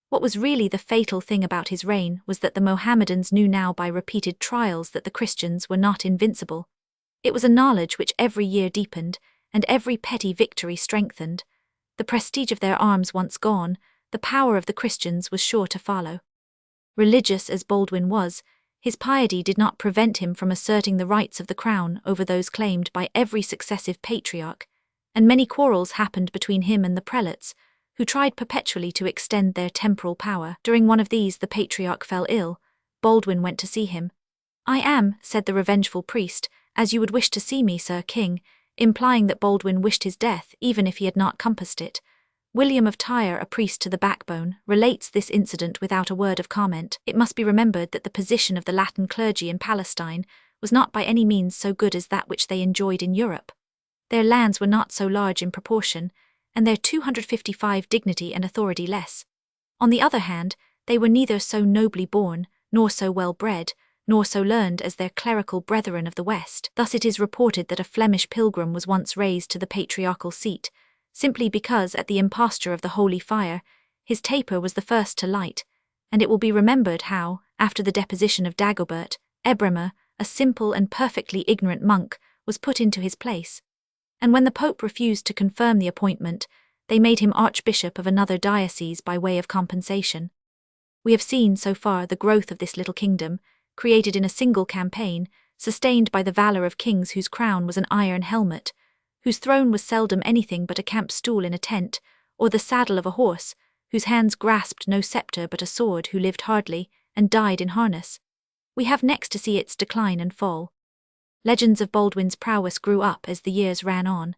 What was really the fatal thing about his reign was that the Mohammedans knew now by repeated trials that the Christians were not invincible. It was a knowledge which every year deepened, and every petty victory strengthened. The prestige of their arms once gone, the power of the Christians was sure to follow. Religious as Baldwin was, his piety did not prevent him from asserting the rights of the crown over those claimed by every successive patriarch, and many quarrels happened between him and the prelates, who tried perpetually to extend their temporal power. During one of these the patriarch fell ill. Baldwin went to see him. "I am," said the revengeful priest, "as you would wish to see me, Sir King," implying that Baldwin wished his death even if he had not compassed it. William of Tyre, a priest to the backbone, relates this incident without a word of comment. It must be remembered that the position of the Latin clergy in Palestine was not by any means so good as that which they enjoyed in Europe. Their lands were not so large in proportion, and their 255 dignity and authority less. On the other hand, they were neither so nobly born, nor so well bred, nor so learned as their clerical brethren of the West. Thus it is reported that a Flemish pilgrim was once raised to the patriarchal seat, simply because at the imposture of the holy fire, his taper was the first to light, and it will be remembered how, after the deposition of Dagobert, Ebrima, a simple and perfectly ignorant monk, was put into his place. And when the Pope refused to confirm the appointment, they made him archbishop of another diocese by way of compensation. We have seen, so far, the growth of this little kingdom, created in a single campaign, sustained by the valour of kings whose crown was an iron helmet, whose throne was seldom anything but a camp stool in a tent, or the saddle of a horse, whose hands grasped no sceptre but a sword, who lived hardly, and died in harness. We have next to see its decline and fall. Legends of Baldwin's prowess grew up as the years ran on.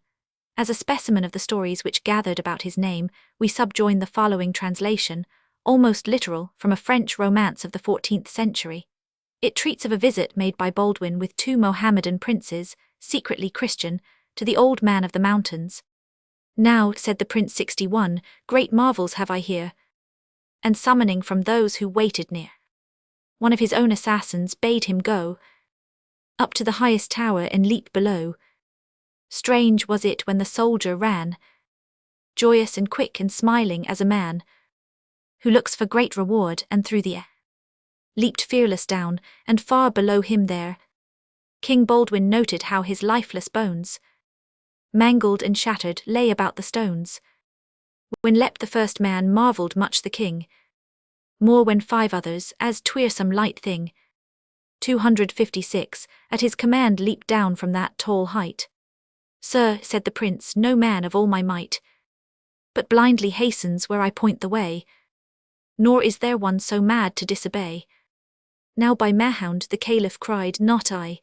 As a specimen of the stories which gathered about his name, we subjoin the following translation, almost literal, from a French romance of the 14th century. It treats of a visit made by Baldwin with 2 Mohammedan princes, secretly Christian, to the old man of the mountains. "Now," said the Prince 61, "great marvels have I here." And summoning from those who waited near, one of his own assassins bade him go up to the highest tower and leap below. Strange was it when the soldier ran, joyous and quick and smiling as a man, who looks for great reward, and through the air leaped fearless down, and far below him there King Baldwin noted how his lifeless bones, mangled and shattered, lay about the stones. When leapt the first man, marvelled much the king, more when 5 others, as 'twere some light thing, 256, at his command leaped down from that tall height. "Sir," said the prince, "no man of all my might, but blindly hastens where I point the way, nor is there one so mad to disobey." Now by Mahound the caliph cried, "Not I.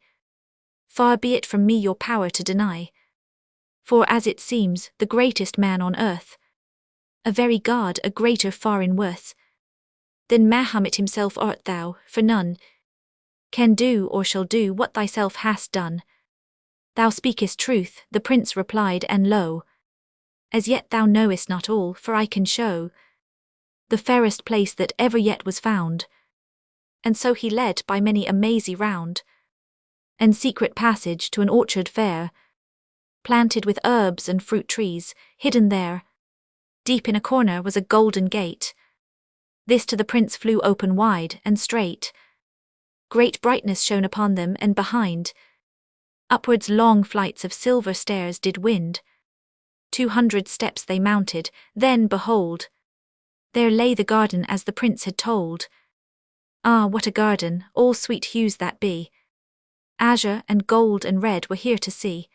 Far be it from me your power to deny. For as it seems, the greatest man on earth, a very god, a greater far in worth, than Mahomet himself art thou, for none can do or shall do what thyself hast done. Thou speakest truth, the prince replied, and lo, as yet thou knowest not all, for I can show the fairest place that ever yet was found. And so he led by many a mazy round and secret passage to an orchard fair, planted with herbs and fruit trees, hidden there. Deep in a corner was a golden gate. This to the prince flew open wide and straight. Great brightness shone upon them, and behind, upwards long flights of silver stairs did wind. 200 steps they mounted, then behold, there lay the garden as the prince had told. Ah, what a garden, all sweet hues that be! Azure and gold and red were here to see.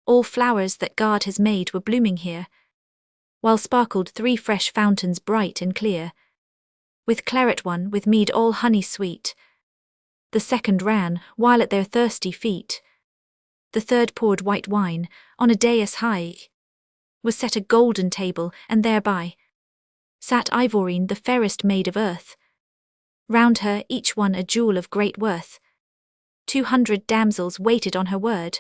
All flowers that God has made were blooming here, while sparkled 3 fresh fountains bright and clear. With claret one, with mead all honey sweet. The second ran, while at their thirsty feet. The third poured white wine. On a dais high was set a golden table, and thereby sat Ivorine, the fairest maid of earth. Round her, each one a jewel of great worth. 200 damsels waited on her word,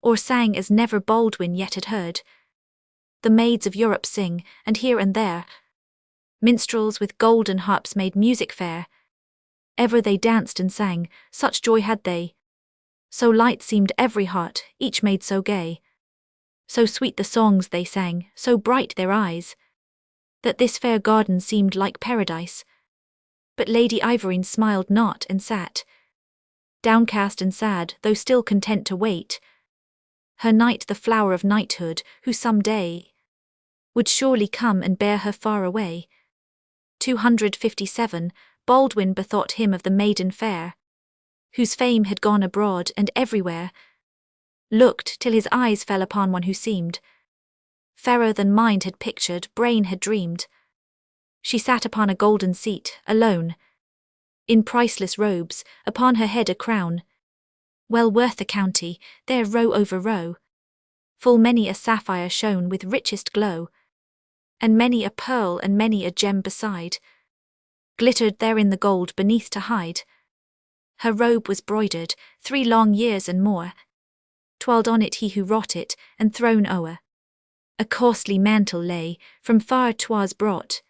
or sang as never Baldwin yet had heard. The maids of Europe sing, and here and there minstrels with golden harps made music fair. Ever they danced and sang, such joy had they. So light seemed every heart, each made so gay. So sweet the songs they sang, so bright their eyes, that this fair garden seemed like paradise. But Lady Ivorine smiled not and sat, downcast and sad, though still content to wait. Her knight, the flower of knighthood, who some day would surely come and bear her far away. 257, Baldwin bethought him of the maiden fair, whose fame had gone abroad and everywhere. Looked till his eyes fell upon one who seemed fairer than mind had pictured, brain had dreamed. She sat upon a golden seat, alone, in priceless robes, upon her head a crown, well worth the county, there row over row. Full many a sapphire shone with richest glow, and many a pearl and many a gem beside, glittered therein the gold beneath to hide. Her robe was broidered 3 long years and more, twirled on it he who wrought it, and thrown o'er a costly mantle lay, from far 'twas brought,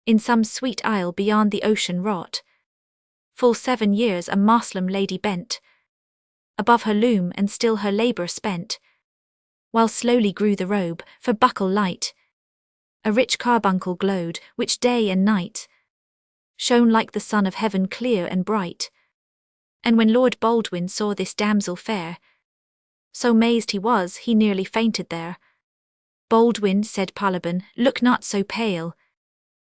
in some sweet isle beyond the ocean wrought. Full 7 years a Moslem lady bent above her loom, and still her labour spent, while slowly grew the robe, for buckle light. A rich carbuncle glowed, which day and night shone like the sun of heaven clear and bright. And when Lord Baldwin saw this damsel fair, so mazed he was, he nearly fainted there. Baldwin, said Paladin, look not so pale,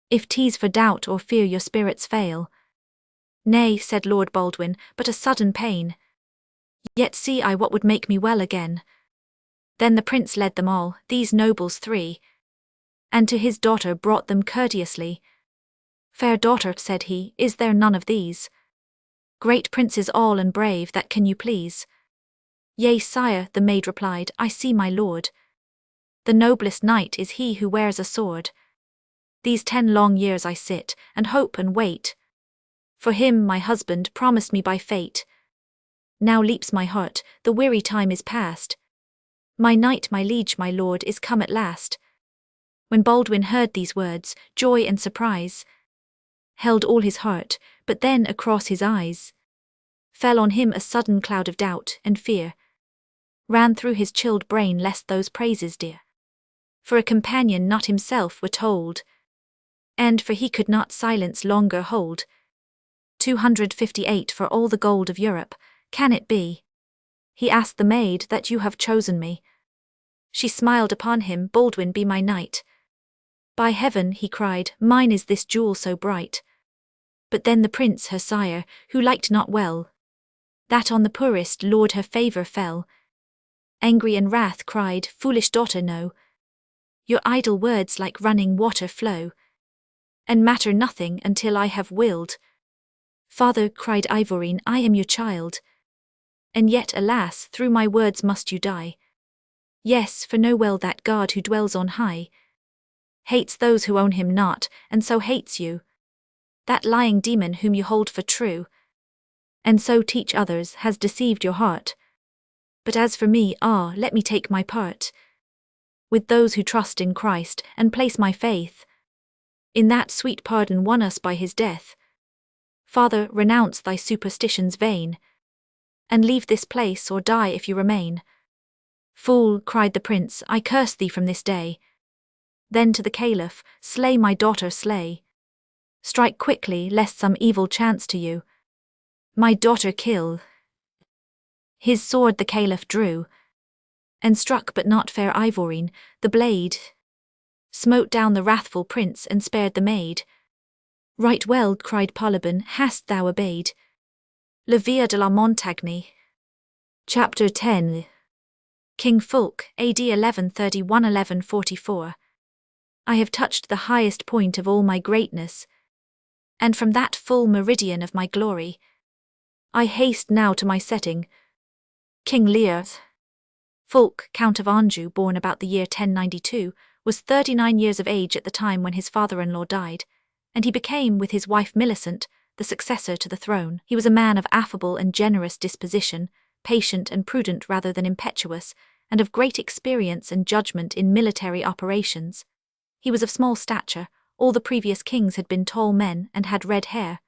if 'tis for doubt or fear your spirits fail. Nay, said Lord Baldwin, but a sudden pain. Yet see I what would make me well again. Then the prince led them all, these nobles 3, and to his daughter brought them courteously. Fair daughter, said he, is there none of these great princes all and brave that can you please? Yea, sire, the maid replied, I see my lord. The noblest knight is he who wears a sword. These 10 long years I sit, and hope and wait, for him my husband promised me by fate. Now leaps my heart, the weary time is past. My knight, my liege, my lord, is come at last. When Baldwin heard these words, joy and surprise held all his heart, but then across his eyes fell on him a sudden cloud of doubt and fear. Ran through his chilled brain lest those praises dear for a companion not himself were told, and for he could not silence longer hold. 258 For all the gold of Europe, can it be, he asked the maid, that you have chosen me? She smiled upon him, Baldwin be my knight. By heaven, he cried, mine is this jewel so bright. But then the prince her sire, who liked not well that on the poorest lord her favour fell, angry and wrath cried, foolish daughter, no, your idle words like running water flow, and matter nothing until I have willed. Father, cried Ivorine, I am your child, and yet alas, through my words must you die. Yes, for know well that God who dwells on high hates those who own him not, and so hates you, that lying demon whom you hold for true. and so teach others, has deceived your heart. But as for me, let me take my part with those who trust in Christ, and place my faith in that sweet pardon won us by his death. Father, renounce thy superstitions vain, and leave this place, or die if you remain. Fool, cried the prince, I curse thee from this day. Then to the caliph, slay my daughter, slay. Strike quickly, lest some evil chance to you. My daughter kill. His sword the caliph drew, and struck but not fair Ivorine, the blade smote down the wrathful prince and spared the maid. Right well, cried Saladin, hast thou obeyed? La Via de la Montagne. Chapter 10. King Fulk, AD 1131–1144. I have touched the highest point of all my greatness, and from that full meridian of my glory I haste now to my setting. King Lear. Fulk, Count of Anjou, born about the year 1092, was 39 years of age at the time when his father-in-law died, and he became, with his wife Millicent, the successor to the throne. He was a man of affable and generous disposition, patient and prudent rather than impetuous, and of great experience and judgment in military operations. He was of small stature, all the previous kings had been tall men and had red hair,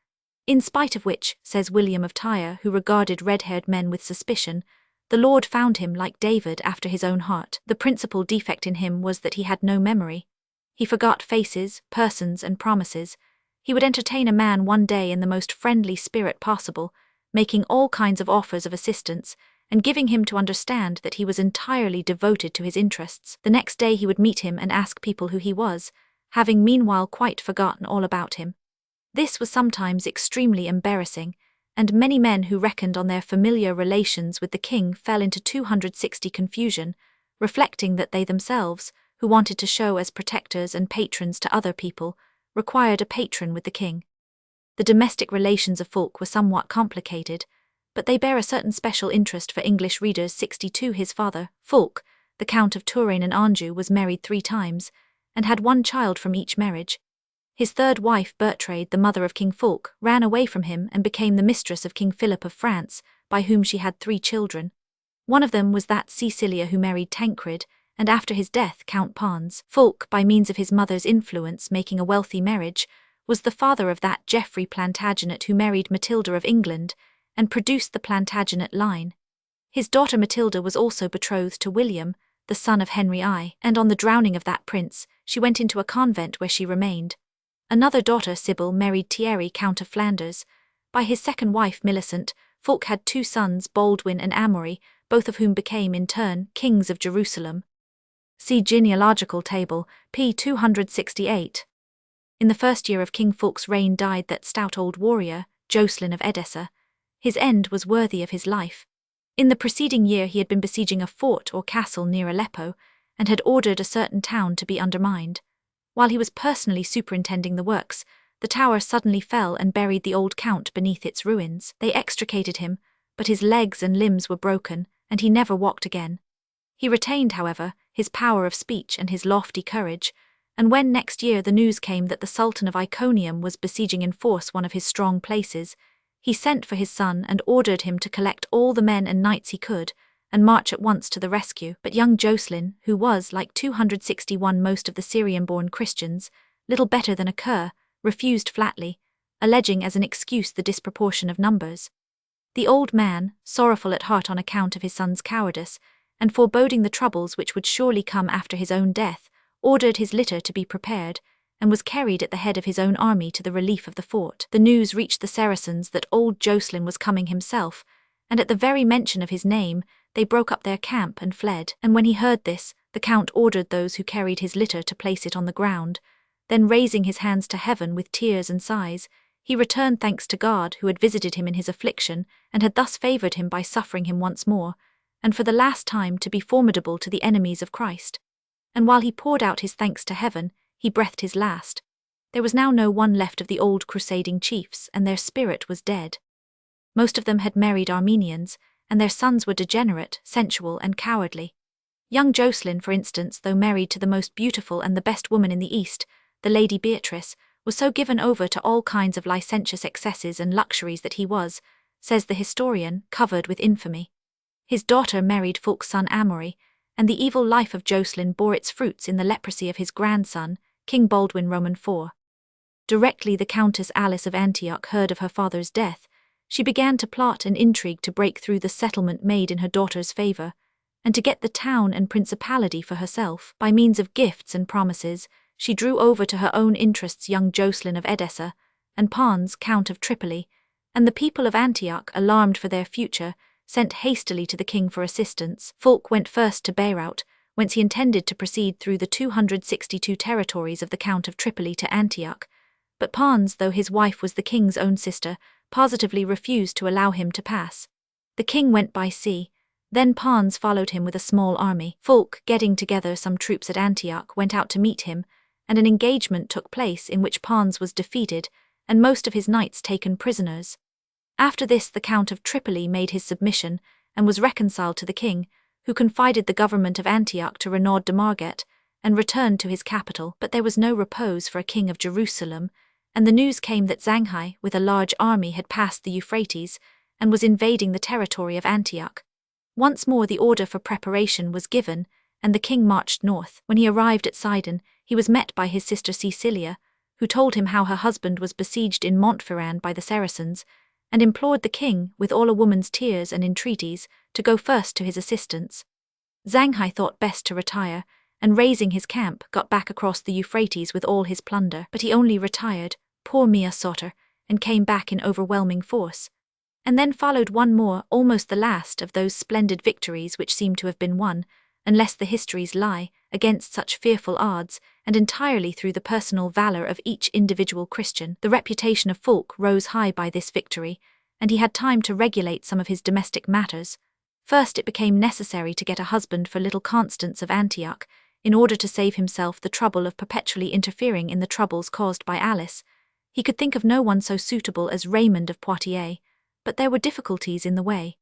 in spite of which, says William of Tyre, who regarded red-haired men with suspicion, the Lord found him like David after his own heart. The principal defect in him was that he had no memory. He forgot faces, persons, and promises. He would entertain a man one day in the most friendly spirit possible, making all kinds of offers of assistance, and giving him to understand that he was entirely devoted to his interests. The next day he would meet him and ask people who he was, having meanwhile quite forgotten all about him. This was sometimes extremely embarrassing, and many men who reckoned on their familiar relations with the king fell into 260 confusion, reflecting that they themselves, who wanted to show as protectors and patrons to other people, required a patron with the king. The domestic relations of Fulk were somewhat complicated, but they bear a certain special interest for English readers. 62 His father, Fulk, the Count of Touraine and Anjou, was married 3 times, and had 1 child from each marriage. His third wife, Bertrade, the mother of King Fulk, ran away from him and became the mistress of King Philip of France, by whom she had 3 children. One of them was that Cecilia who married Tancred, and after his death Count Pons. Fulk, by means of his mother's influence making a wealthy marriage, was the father of that Geoffrey Plantagenet who married Matilda of England, and produced the Plantagenet line. His daughter Matilda was also betrothed to William, the son of Henry I, and on the drowning of that prince, she went into a convent where she remained. Another daughter, Sybil, married Thierry, Count of Flanders. By his second wife, Millicent, Fulk had 2 sons, Baldwin and Amaury, both of whom became, in turn, kings of Jerusalem. See genealogical table, p. 268. In the first year of King Fulk's reign died that stout old warrior, Jocelyn of Edessa. His end was worthy of his life. In the preceding year he had been besieging a fort or castle near Aleppo, and had ordered a certain town to be undermined. While he was personally superintending the works, the tower suddenly fell and buried the old count beneath its ruins. They extricated him, but his legs and limbs were broken, and he never walked again. He retained, however, his power of speech and his lofty courage, and when next year the news came that the Sultan of Iconium was besieging in force one of his strong places, he sent for his son and ordered him to collect all the men and knights he could, and march at once to the rescue. But young Jocelyn, who was, like 261 most of the Syrian-born Christians, little better than a cur, refused flatly, alleging as an excuse the disproportion of numbers. The old man, sorrowful at heart on account of his son's cowardice, and foreboding the troubles which would surely come after his own death, ordered his litter to be prepared, and was carried at the head of his own army to the relief of the fort. The news reached the Saracens that old Jocelyn was coming himself, and at the very mention of his name, they broke up their camp and fled. And when he heard this, the Count ordered those who carried his litter to place it on the ground. Then raising his hands to heaven with tears and sighs, he returned thanks to God who had visited him in his affliction, and had thus favoured him by suffering him once more, and for the last time to be formidable to the enemies of Christ. And while he poured out his thanks to heaven, he breathed his last. There was now no one left of the old crusading chiefs, and their spirit was dead. Most of them had married Armenians, and their sons were degenerate, sensual, and cowardly. Young Jocelyn, for instance, though married to the most beautiful and the best woman in the East, the Lady Beatrice, was so given over to all kinds of licentious excesses and luxuries that he was, says the historian, covered with infamy. His daughter married Fulk's son Amory, and the evil life of Jocelyn bore its fruits in the leprosy of his grandson, King Baldwin Roman IV. Directly the Countess Alice of Antioch heard of her father's death, she began to plot and intrigue to break through the settlement made in her daughter's favor, and to get the town and principality for herself. By means of gifts and promises, she drew over to her own interests young Jocelyn of Edessa, and Pons, Count of Tripoli, and the people of Antioch, alarmed for their future, sent hastily to the king for assistance. Fulk went first to Beirut, whence he intended to proceed through the 262 territories of the Count of Tripoli to Antioch, but Pons, though his wife was the king's own sister, positively refused to allow him to pass. The king went by sea. Then Pons followed him with a small army. Fulk, getting together some troops at Antioch, went out to meet him, and an engagement took place in which Pons was defeated, and most of his knights taken prisoners. After this the Count of Tripoli made his submission, and was reconciled to the king, who confided the government of Antioch to Renaud de Marget, and returned to his capital. But there was no repose for a king of Jerusalem, and the news came that Zanghai, with a large army, had passed the Euphrates, and was invading the territory of Antioch. Once more the order for preparation was given, and the king marched north. When he arrived at Sidon, he was met by his sister Cecilia, who told him how her husband was besieged in Montferrand by the Saracens, and implored the king, with all a woman's tears and entreaties, to go first to his assistance. Zanghai thought best to retire, and raising his camp, got back across the Euphrates with all his plunder. But he only retired, poor Mia Soter, and came back in overwhelming force. And then followed one more, almost the last, of those splendid victories which seem to have been won, unless the histories lie, against such fearful odds, and entirely through the personal valor of each individual Christian. The reputation of Fulk rose high by this victory, and he had time to regulate some of his domestic matters. First, it became necessary to get a husband for little Constance of Antioch, in order to save himself the trouble of perpetually interfering in the troubles caused by Alice. He could think of no one so suitable as Raymond of Poitiers, but there were difficulties in the way.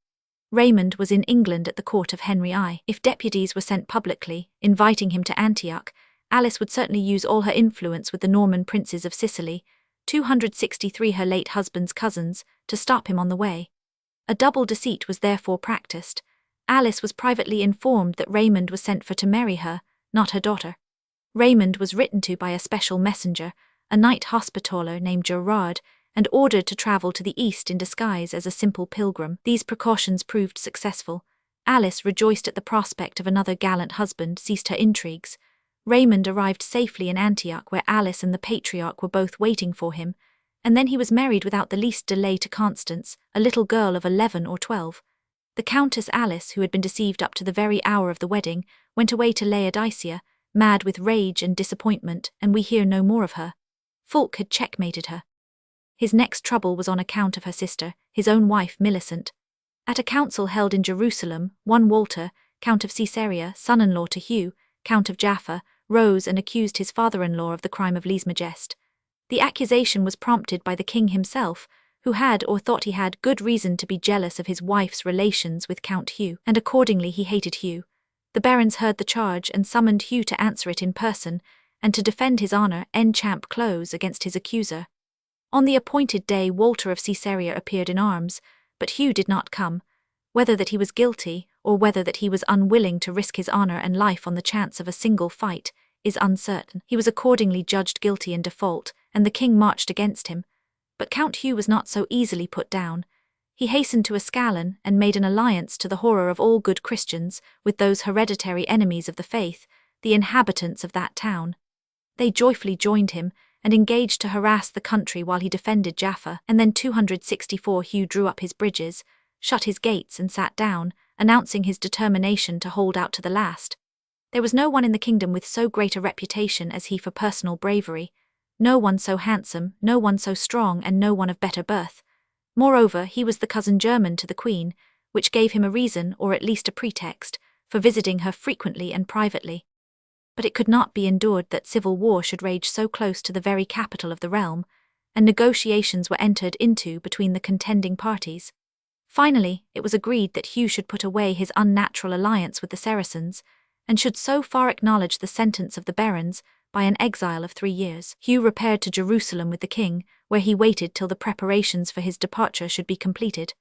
Raymond was in England at the court of Henry I. If deputies were sent publicly, inviting him to Antioch, Alice would certainly use all her influence with the Norman princes of Sicily, 263 her late husband's cousins, to stop him on the way. A double deceit was therefore practiced. Alice was privately informed that Raymond was sent for to marry her, not her daughter. Raymond was written to by a special messenger, a knight hospitaller named Gerard, and ordered to travel to the east in disguise as a simple pilgrim. These precautions proved successful. Alice, rejoiced at the prospect of another gallant husband, ceased her intrigues. Raymond arrived safely in Antioch, where Alice and the patriarch were both waiting for him, and then he was married without the least delay to Constance, a little girl of 11 or 12. The Countess Alice, who had been deceived up to the very hour of the wedding, went away to Laodicea, mad with rage and disappointment, and we hear no more of her. Fulk had checkmated her. His next trouble was on account of her sister, his own wife Millicent. At a council held in Jerusalem, one Walter, Count of Caesarea, son-in-law to Hugh, Count of Jaffa, rose and accused his father-in-law of the crime of lèse-majesté. The accusation was prompted by the king himself, who had or thought he had good reason to be jealous of his wife's relations with Count Hugh, and accordingly he hated Hugh. The barons heard the charge and summoned Hugh to answer it in person, and to defend his honour en champ close against his accuser. On the appointed day Walter of Caesarea appeared in arms, but Hugh did not come. Whether that he was guilty, or whether that he was unwilling to risk his honour and life on the chance of a single fight, is uncertain. He was accordingly judged guilty in default, and the king marched against him. But Count Hugh was not so easily put down. He hastened to Ascalon, and made an alliance, to the horror of all good Christians, with those hereditary enemies of the faith, the inhabitants of that town. They joyfully joined him, and engaged to harass the country while he defended Jaffa, and then 264 Hugh drew up his bridges, shut his gates and sat down, announcing his determination to hold out to the last. There was no one in the kingdom with so great a reputation as he for personal bravery, no one so handsome, no one so strong, and no one of better birth. Moreover, he was the cousin german to the queen, which gave him a reason, or at least a pretext, for visiting her frequently and privately. But it could not be endured that civil war should rage so close to the very capital of the realm, and negotiations were entered into between the contending parties. Finally, it was agreed that Hugh should put away his unnatural alliance with the Saracens, and should so far acknowledge the sentence of the barons by an exile of 3 years. Hugh repaired to Jerusalem with the king, where he waited till the preparations for his departure should be completed.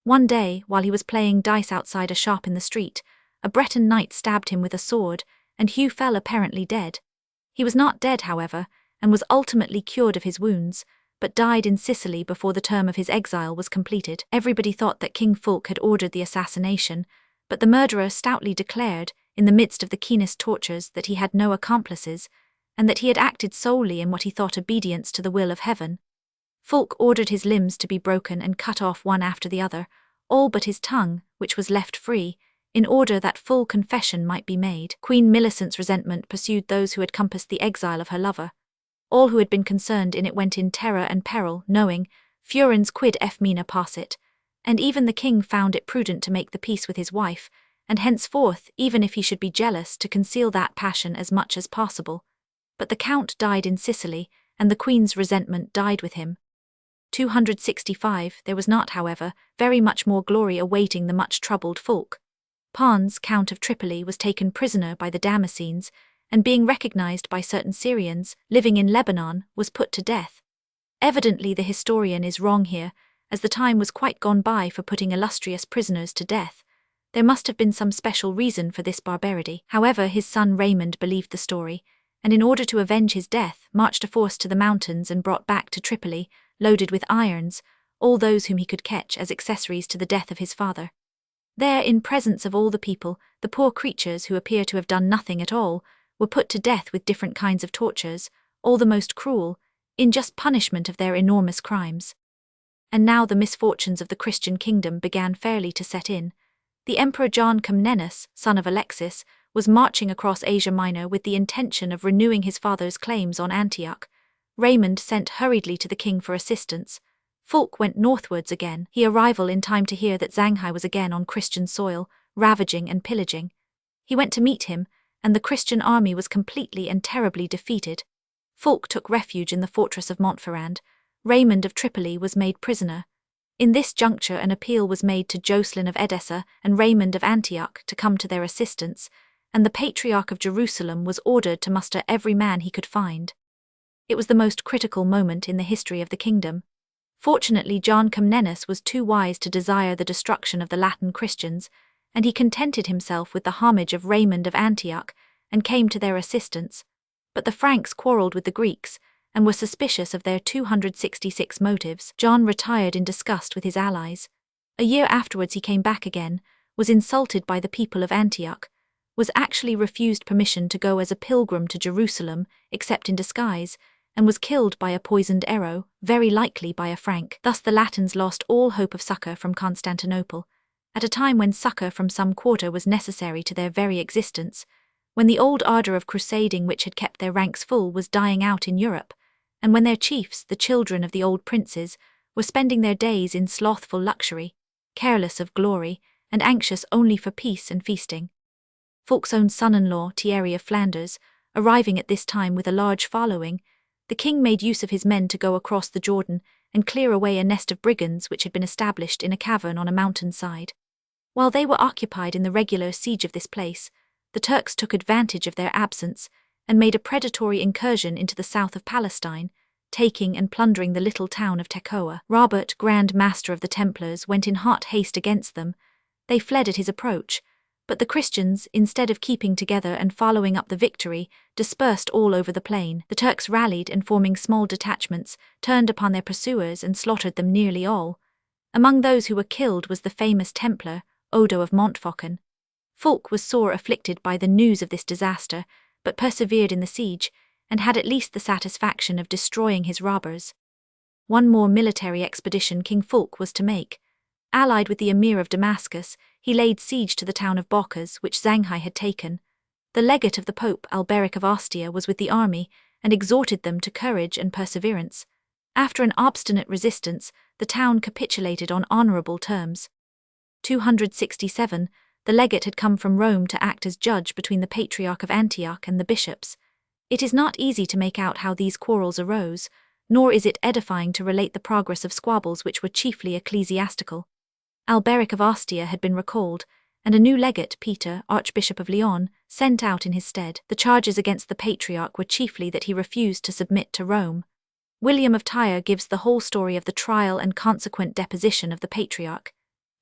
One day, while he was playing dice outside a shop in the street, a Breton knight stabbed him with a sword, and Hugh fell apparently dead. He was not dead, however, and was ultimately cured of his wounds, but died in Sicily before the term of his exile was completed. Everybody thought that King Fulk had ordered the assassination, but the murderer stoutly declared, in the midst of the keenest tortures, that he had no accomplices, and that he had acted solely in what he thought obedience to the will of heaven. Fulk ordered his limbs to be broken and cut off one after the other, all but his tongue, which was left free, in order that full confession might be made. Queen Millicent's resentment pursued those who had compassed the exile of her lover. All who had been concerned in it went in terror and peril, knowing, furens quid effmina possit, and even the king found it prudent to make the peace with his wife, and henceforth, even if he should be jealous, to conceal that passion as much as possible. But the count died in Sicily, and the queen's resentment died with him. 265. There was not, however, very much more glory awaiting the much-troubled Fulk. Pons, Count of Tripoli, was taken prisoner by the Damascenes, and being recognized by certain Syrians living in Lebanon, was put to death. Evidently the historian is wrong here, as the time was quite gone by for putting illustrious prisoners to death. There must have been some special reason for this barbarity. However, his son Raymond believed the story, and in order to avenge his death, marched a force to the mountains and brought back to Tripoli, loaded with irons, all those whom he could catch as accessories to the death of his father. There, in presence of all the people, the poor creatures who appear to have done nothing at all, were put to death with different kinds of tortures, all the most cruel, in just punishment of their enormous crimes. And now the misfortunes of the Christian kingdom began fairly to set in. The Emperor John Comnenus, son of Alexis, was marching across Asia Minor with the intention of renewing his father's claims on Antioch. Raymond sent hurriedly to the king for assistance. Fulk went northwards again, he arrival in time to hear that Shanghai was again on Christian soil, ravaging and pillaging. He went to meet him, and the Christian army was completely and terribly defeated. Fulk took refuge in the fortress of Montferrand. Raymond of Tripoli was made prisoner. In this juncture an appeal was made to Jocelyn of Edessa and Raymond of Antioch to come to their assistance, and the Patriarch of Jerusalem was ordered to muster every man he could find. It was the most critical moment in the history of the kingdom. Fortunately, John Comnenus was too wise to desire the destruction of the Latin Christians, and he contented himself with the homage of Raymond of Antioch, and came to their assistance. But the Franks quarrelled with the Greeks, and were suspicious of their 266 motives. John retired in disgust with his allies. A year afterwards he came back again, was insulted by the people of Antioch, was actually refused permission to go as a pilgrim to Jerusalem, except in disguise, and was killed by a poisoned arrow, very likely by a Frank. Thus the Latins lost all hope of succour from Constantinople, at a time when succour from some quarter was necessary to their very existence, when the old ardour of crusading which had kept their ranks full was dying out in Europe, and when their chiefs, the children of the old princes, were spending their days in slothful luxury, careless of glory, and anxious only for peace and feasting. Fulk's own son-in-law, Thierry of Flanders, arriving at this time with a large following, the king made use of his men to go across the Jordan and clear away a nest of brigands which had been established in a cavern on a mountain side. While they were occupied in the regular siege of this place, the Turks took advantage of their absence and made a predatory incursion into the south of Palestine, taking and plundering the little town of Tekoa. Robert, Grand Master of the Templars, went in hot haste against them. They fled at his approach, but the Christians, instead of keeping together and following up the victory, dispersed all over the plain. The Turks rallied and, forming small detachments, turned upon their pursuers and slaughtered them nearly all. Among those who were killed was the famous Templar, Odo of Montfaucon. Fulk was sore afflicted by the news of this disaster, but persevered in the siege, and had at least the satisfaction of destroying his robbers. One more military expedition King Fulk was to make. Allied with the Emir of Damascus, he laid siege to the town of Bocchus, which Shanghai had taken. The legate of the Pope, Alberic of Ostia, was with the army, and exhorted them to courage and perseverance. After an obstinate resistance, the town capitulated on honourable terms. 267. The legate had come from Rome to act as judge between the Patriarch of Antioch and the bishops. It is not easy to make out how these quarrels arose, nor is it edifying to relate the progress of squabbles which were chiefly ecclesiastical. Alberic of Ostia had been recalled, and a new legate, Peter, Archbishop of Lyon, sent out in his stead. The charges against the Patriarch were chiefly that he refused to submit to Rome. William of Tyre gives the whole story of the trial and consequent deposition of the Patriarch.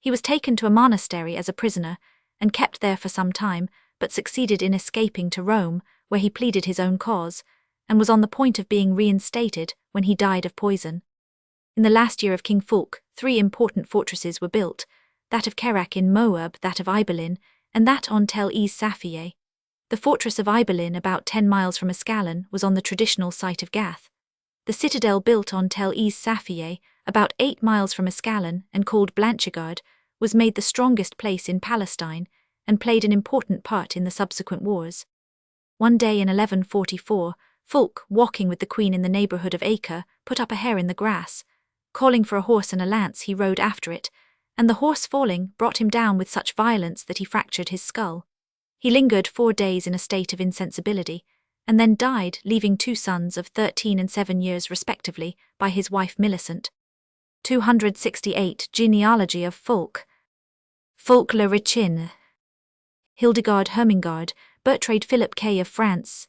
He was taken to a monastery as a prisoner, and kept there for some time, but succeeded in escaping to Rome, where he pleaded his own cause, and was on the point of being reinstated when he died of poison. In the last year of King Fulk, 3 important fortresses were built, that of Kerak in Moab, that of Ibelin, and that on Tel Es Saphieh. The fortress of Ibelin, about 10 miles from Ascalon, was on the traditional site of Gath. The citadel built on Tel Es Saphieh, about 8 miles from Ascalon, and called Blanchegard, was made the strongest place in Palestine, and played an important part in the subsequent wars. One day in 1144, Fulk, walking with the queen in the neighbourhood of Acre, put up a hare in the grass. Calling for a horse and a lance, he rode after it, and the horse falling brought him down with such violence that he fractured his skull. He lingered 4 days in a state of insensibility, and then died, leaving 2 sons of 13 and 7 years respectively, by his wife Millicent. 268 Genealogy of Fulk. Fulk le Richin. Hildegard Hermingard, Bertrade Philip K. of France.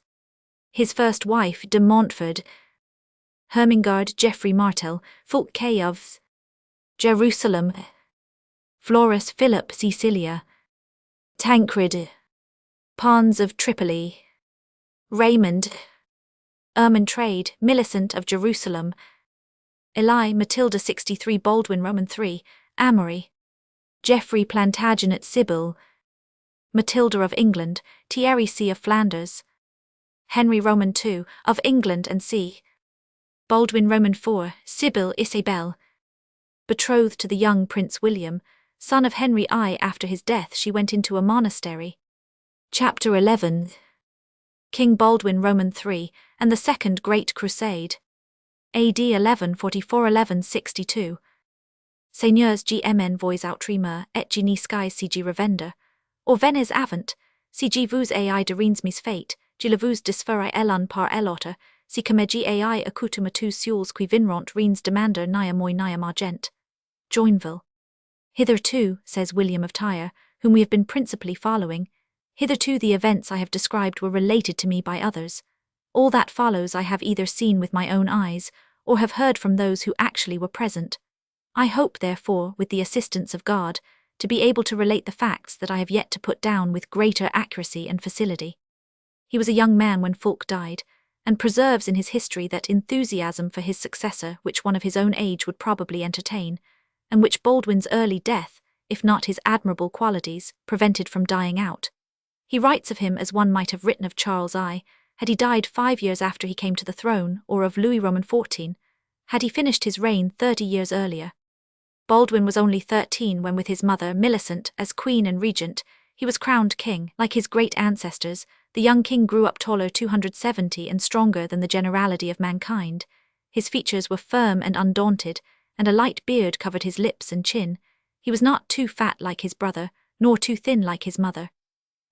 His first wife, de Montfort. Hermingard Geoffrey Martel, Fulk K. of Jerusalem. Florus Philip Cecilia. Tancred. Pons of Tripoli. Raymond. Ermentrade, Millicent of Jerusalem. Eli Matilda 63 Baldwin Roman 3, Amory. Geoffrey Plantagenet Sybil. Matilda of England, Thierry C. of Flanders. Henry Roman II, of England and C. Baldwin Roman IV, Sybil Isabel. Betrothed to the young Prince William, son of Henry I. After his death she went into a monastery. Chapter 11. King Baldwin Roman III, and the Second Great Crusade. AD 1144-1162. Seigneurs GMN voix outrimer et geniskai CG revender, or venez avant, CG vous ai de rins mis fate, gi le vous disferi elun par elotter, si comme ai accoutumatus sules qui vinront rins demander nia moi niam argent. Joinville. Hitherto, says William of Tyre, whom we have been principally following, hitherto the events I have described were related to me by others. All that follows I have either seen with my own eyes, or have heard from those who actually were present. I hope, therefore, with the assistance of God, to be able to relate the facts that I have yet to put down with greater accuracy and facility. He was a young man when Fulk died, and preserves in his history that enthusiasm for his successor which one of his own age would probably entertain, and which Baldwin's early death, if not his admirable qualities, prevented from dying out. He writes of him as one might have written of Charles I, had he died 5 years after he came to the throne, or of Louis Roman XIV, had he finished his reign 30 years earlier. Baldwin was only 13 when with his mother, Millicent, as queen and regent, he was crowned king. Like his great ancestors, the young king grew up taller 270 and stronger than the generality of mankind. His features were firm and undaunted, and a light beard covered his lips and chin. He was not too fat like his brother, nor too thin like his mother.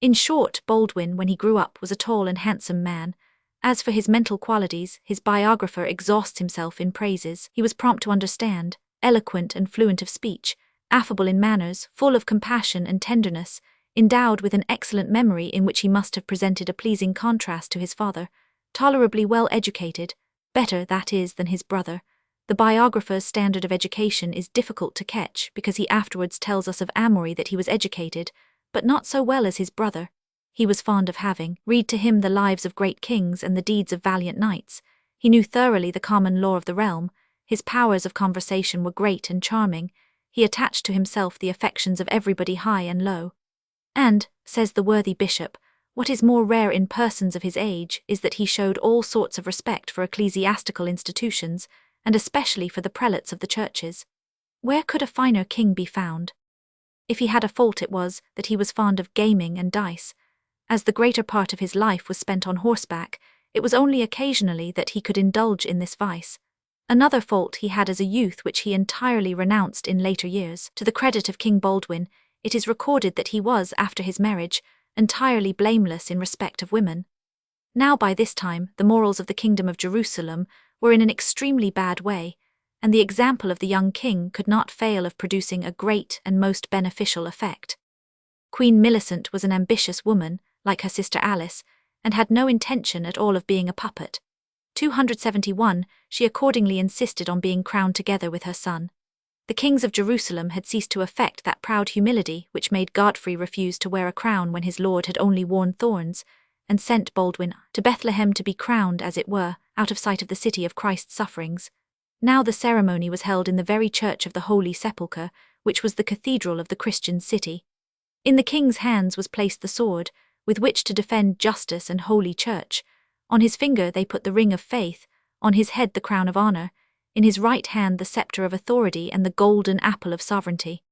In short, Baldwin, when he grew up, was a tall and handsome man. As for his mental qualities, his biographer exhausts himself in praises. He was prompt to understand, eloquent and fluent of speech, affable in manners, full of compassion and tenderness, endowed with an excellent memory in which he must have presented a pleasing contrast to his father, tolerably well educated, better, that is, than his brother. The biographer's standard of education is difficult to catch because he afterwards tells us of Amory that he was educated, but not so well as his brother. He was fond of having read to him the lives of great kings and the deeds of valiant knights. He knew thoroughly the common law of the realm. His powers of conversation were great and charming. He attached to himself the affections of everybody high and low. And, says the worthy bishop, what is more rare in persons of his age is that he showed all sorts of respect for ecclesiastical institutions, and especially for the prelates of the churches. Where could a finer king be found? If he had a fault it was that he was fond of gaming and dice. As the greater part of his life was spent on horseback, it was only occasionally that he could indulge in this vice. Another fault he had as a youth which he entirely renounced in later years. To the credit of King Baldwin, it is recorded that he was, after his marriage, entirely blameless in respect of women. Now by this time the morals of the kingdom of Jerusalem were in an extremely bad way, and the example of the young king could not fail of producing a great and most beneficial effect. Queen Millicent was an ambitious woman, like her sister Alice, and had no intention at all of being a puppet. 271, she accordingly insisted on being crowned together with her son. The kings of Jerusalem had ceased to affect that proud humility which made Godfrey refuse to wear a crown when his lord had only worn thorns, and sent Baldwin to Bethlehem to be crowned, as it were, out of sight of the city of Christ's sufferings. Now the ceremony was held in the very church of the Holy Sepulchre, which was the cathedral of the Christian city. In the king's hands was placed the sword, with which to defend justice and holy church. On his finger they put the ring of faith, on his head the crown of honor, in his right hand the scepter of authority and the golden apple of sovereignty.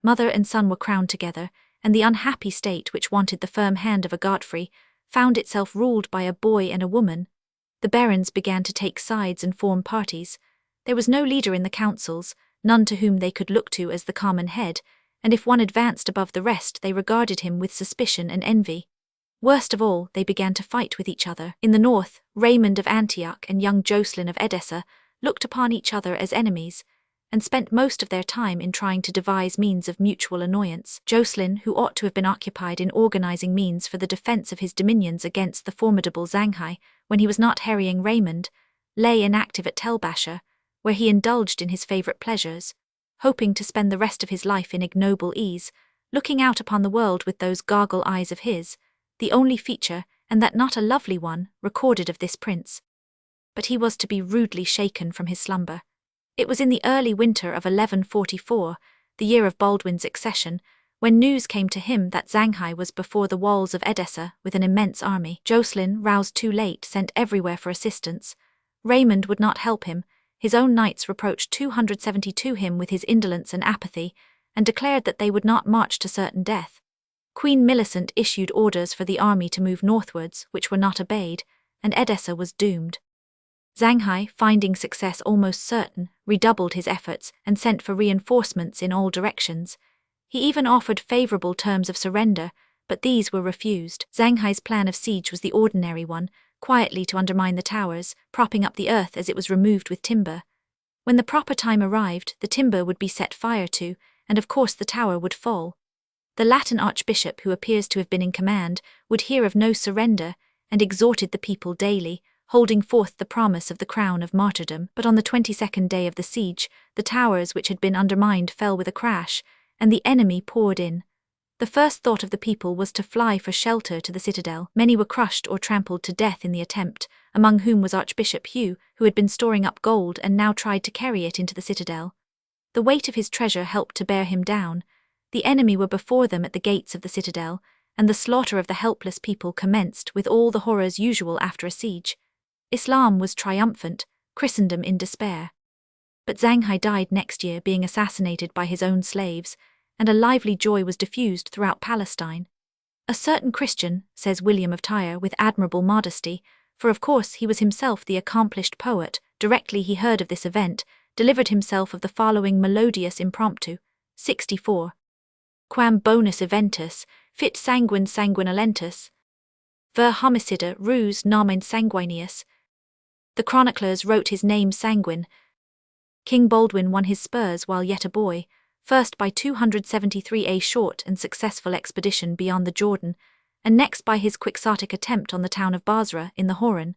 Mother and son were crowned together, and the unhappy state which wanted the firm hand of a Godfrey found itself ruled by a boy and a woman. The barons began to take sides and form parties. There was no leader in the councils, none to whom they could look to as the common head, and if one advanced above the rest they regarded him with suspicion and envy. Worst of all, they began to fight with each other. In the north, Raymond of Antioch and young Jocelyn of Edessa looked upon each other as enemies, and spent most of their time in trying to devise means of mutual annoyance. Jocelyn, who ought to have been occupied in organizing means for the defense of his dominions against the formidable Zanghai, when he was not harrying Raymond, lay inactive at Telbasha, where he indulged in his favorite pleasures, hoping to spend the rest of his life in ignoble ease, looking out upon the world with those goggle eyes of his, the only feature, and that not a lovely one, recorded of this prince. But he was to be rudely shaken from his slumber. It was in the early winter of 1144, the year of Baldwin's accession, when news came to him that Zanghai was before the walls of Edessa with an immense army. Jocelyn, roused too late, sent everywhere for assistance. Raymond would not help him. His own knights reproached 272 him with his indolence and apathy, and declared that they would not march to certain death. Queen Millicent issued orders for the army to move northwards, which were not obeyed, and Edessa was doomed. Zanghai, finding success almost certain, redoubled his efforts and sent for reinforcements in all directions. He even offered favorable terms of surrender, but these were refused. Zanghai's plan of siege was the ordinary one, quietly to undermine the towers, propping up the earth as it was removed with timber. When the proper time arrived, the timber would be set fire to, and of course the tower would fall. The Latin archbishop, who appears to have been in command, would hear of no surrender, and exhorted the people daily, holding forth the promise of the crown of martyrdom. But on the 22nd day of the siege, the towers which had been undermined fell with a crash, and the enemy poured in. The first thought of the people was to fly for shelter to the citadel. Many were crushed or trampled to death in the attempt, among whom was Archbishop Hugh, who had been storing up gold and now tried to carry it into the citadel. The weight of his treasure helped to bear him down. The enemy were before them at the gates of the citadel, and the slaughter of the helpless people commenced with all the horrors usual after a siege. Islam was triumphant, Christendom in despair. But Zanghai died next year, being assassinated by his own slaves, and a lively joy was diffused throughout Palestine. A certain Christian, says William of Tyre with admirable modesty, for of course he was himself the accomplished poet, directly he heard of this event, delivered himself of the following melodious impromptu, 64. Quam bonus eventus, fit sanguine sanguinalentus, ver homicida rus nomen sanguineus. The chroniclers wrote his name Sanguine. King Baldwin won his spurs while yet a boy, first by 273 a short and successful expedition beyond the Jordan, and next by his quixotic attempt on the town of Basra in the Hauran.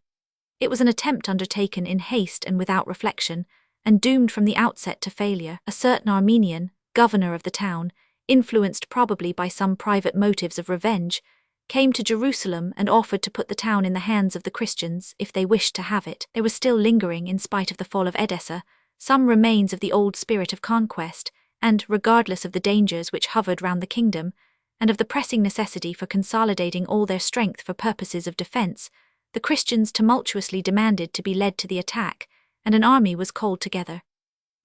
It was an attempt undertaken in haste and without reflection, and doomed from the outset to failure. A certain Armenian, governor of the town, influenced probably by some private motives of revenge, came to Jerusalem and offered to put the town in the hands of the Christians if they wished to have it. There was still lingering, in spite of the fall of Edessa, some remains of the old spirit of conquest, and, regardless of the dangers which hovered round the kingdom, and of the pressing necessity for consolidating all their strength for purposes of defense, the Christians tumultuously demanded to be led to the attack, and an army was called together.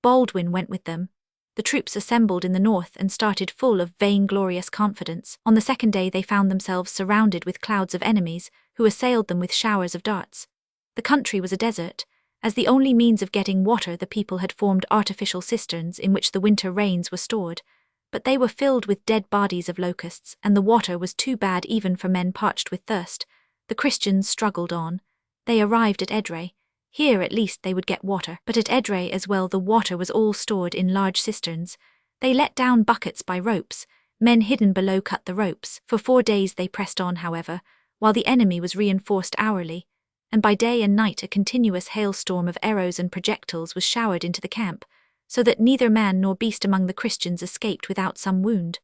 Baldwin went with them. The troops assembled in the north and started full of vainglorious confidence. On the second day they found themselves surrounded with clouds of enemies, who assailed them with showers of darts. The country was a desert. As the only means of getting water, the people had formed artificial cisterns in which the winter rains were stored, but they were filled with dead bodies of locusts, and the water was too bad even for men parched with thirst. The Christians struggled on. They arrived at Edrei. Here at least they would get water, but at Edrei as well the water was all stored in large cisterns. They let down buckets by ropes. Men hidden below cut the ropes. For 4 days they pressed on, however, while the enemy was reinforced hourly, and by day and night a continuous hailstorm of arrows and projectiles was showered into the camp, so that neither man nor beast among the Christians escaped without some wound.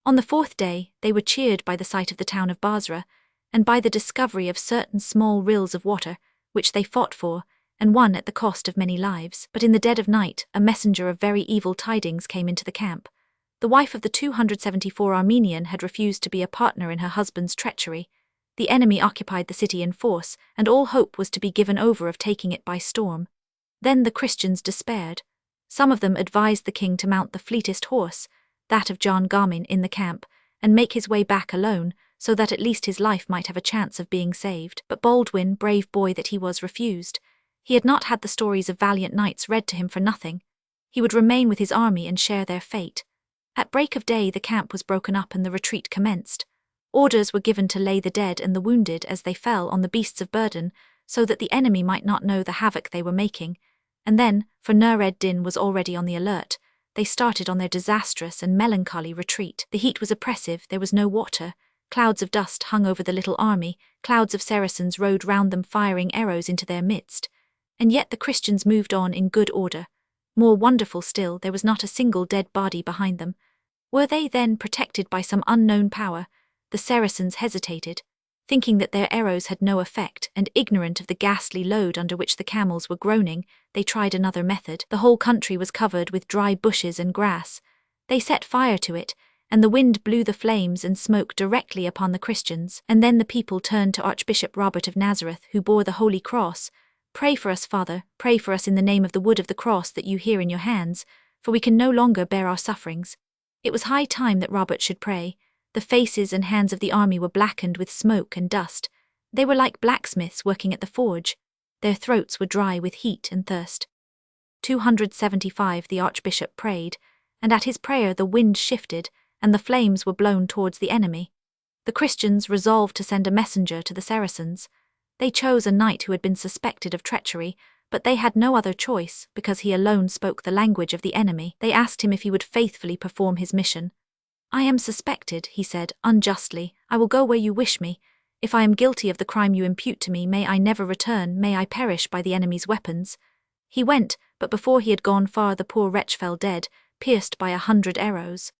On the fourth day, they were cheered by the sight of the town of Basra, and by the discovery of certain small rills of water, which they fought for, and won at the cost of many lives. But in the dead of night, a messenger of very evil tidings came into the camp. The wife of the 274 Armenian had refused to be a partner in her husband's treachery. The enemy occupied the city in force, and all hope was to be given over of taking it by storm. Then the Christians despaired. Some of them advised the king to mount the fleetest horse, that of John Garmin, in the camp, and make his way back alone, so that at least his life might have a chance of being saved. But Baldwin, brave boy that he was, refused. He had not had the stories of valiant knights read to him for nothing. He would remain with his army and share their fate. At break of day the camp was broken up and the retreat commenced. Orders were given to lay the dead and the wounded as they fell on the beasts of burden, so that the enemy might not know the havoc they were making. And then, for Nur ed-Din was already on the alert, they started on their disastrous and melancholy retreat. The heat was oppressive, there was no water. Clouds of dust hung over the little army, clouds of Saracens rode round them firing arrows into their midst. And yet the Christians moved on in good order. More wonderful still, there was not a single dead body behind them. Were they then protected by some unknown power? The Saracens hesitated, thinking that their arrows had no effect, and ignorant of the ghastly load under which the camels were groaning, they tried another method. The whole country was covered with dry bushes and grass. They set fire to it, and the wind blew the flames and smoke directly upon the Christians. And then the people turned to Archbishop Robert of Nazareth, who bore the Holy Cross. "Pray for us, Father, pray for us in the name of the wood of the cross that you hear in your hands, for we can no longer bear our sufferings." It was high time that Robert should pray. The faces and hands of the army were blackened with smoke and dust. They were like blacksmiths working at the forge. Their throats were dry with heat and thirst. 275 The archbishop prayed, and at his prayer the wind shifted, and the flames were blown towards the enemy. The Christians resolved to send a messenger to the Saracens. They chose a knight who had been suspected of treachery, but they had no other choice, because he alone spoke the language of the enemy. They asked him if he would faithfully perform his mission. "I am suspected," he said, "unjustly. I will go where you wish me. If I am guilty of the crime you impute to me, may I never return, may I perish by the enemy's weapons." He went, but before he had gone far the poor wretch fell dead, pierced by 100 arrows.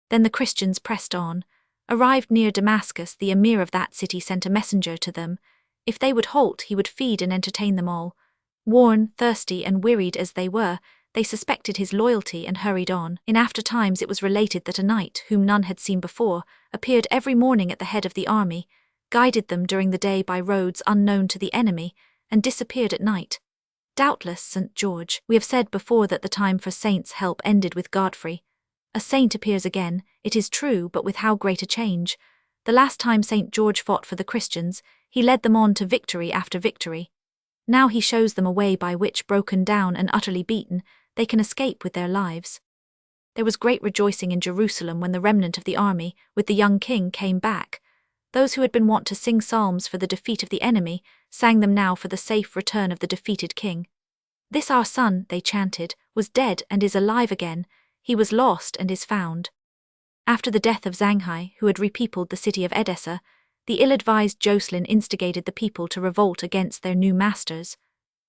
Then the Christians pressed on. Arrived near Damascus, the emir of that city sent a messenger to them. If they would halt, he would feed and entertain them all. Worn, thirsty, and wearied as they were, they suspected his loyalty and hurried on. In after times it was related that a knight, whom none had seen before, appeared every morning at the head of the army, guided them during the day by roads unknown to the enemy, and disappeared at night. Doubtless St. George. We have said before that the time for saints' help ended with Godfrey. A saint appears again, it is true, but with how great a change. The last time St. George fought for the Christians, he led them on to victory after victory. Now he shows them a way by which, broken down and utterly beaten, they can escape with their lives. There was great rejoicing in Jerusalem when the remnant of the army, with the young king, came back. Those who had been wont to sing psalms for the defeat of the enemy, sang them now for the safe return of the defeated king. "This our son," they chanted, "was dead and is alive again. He was lost and is found." After the death of Zanghai, who had repeopled the city of Edessa, the ill-advised Jocelyn instigated the people to revolt against their new masters.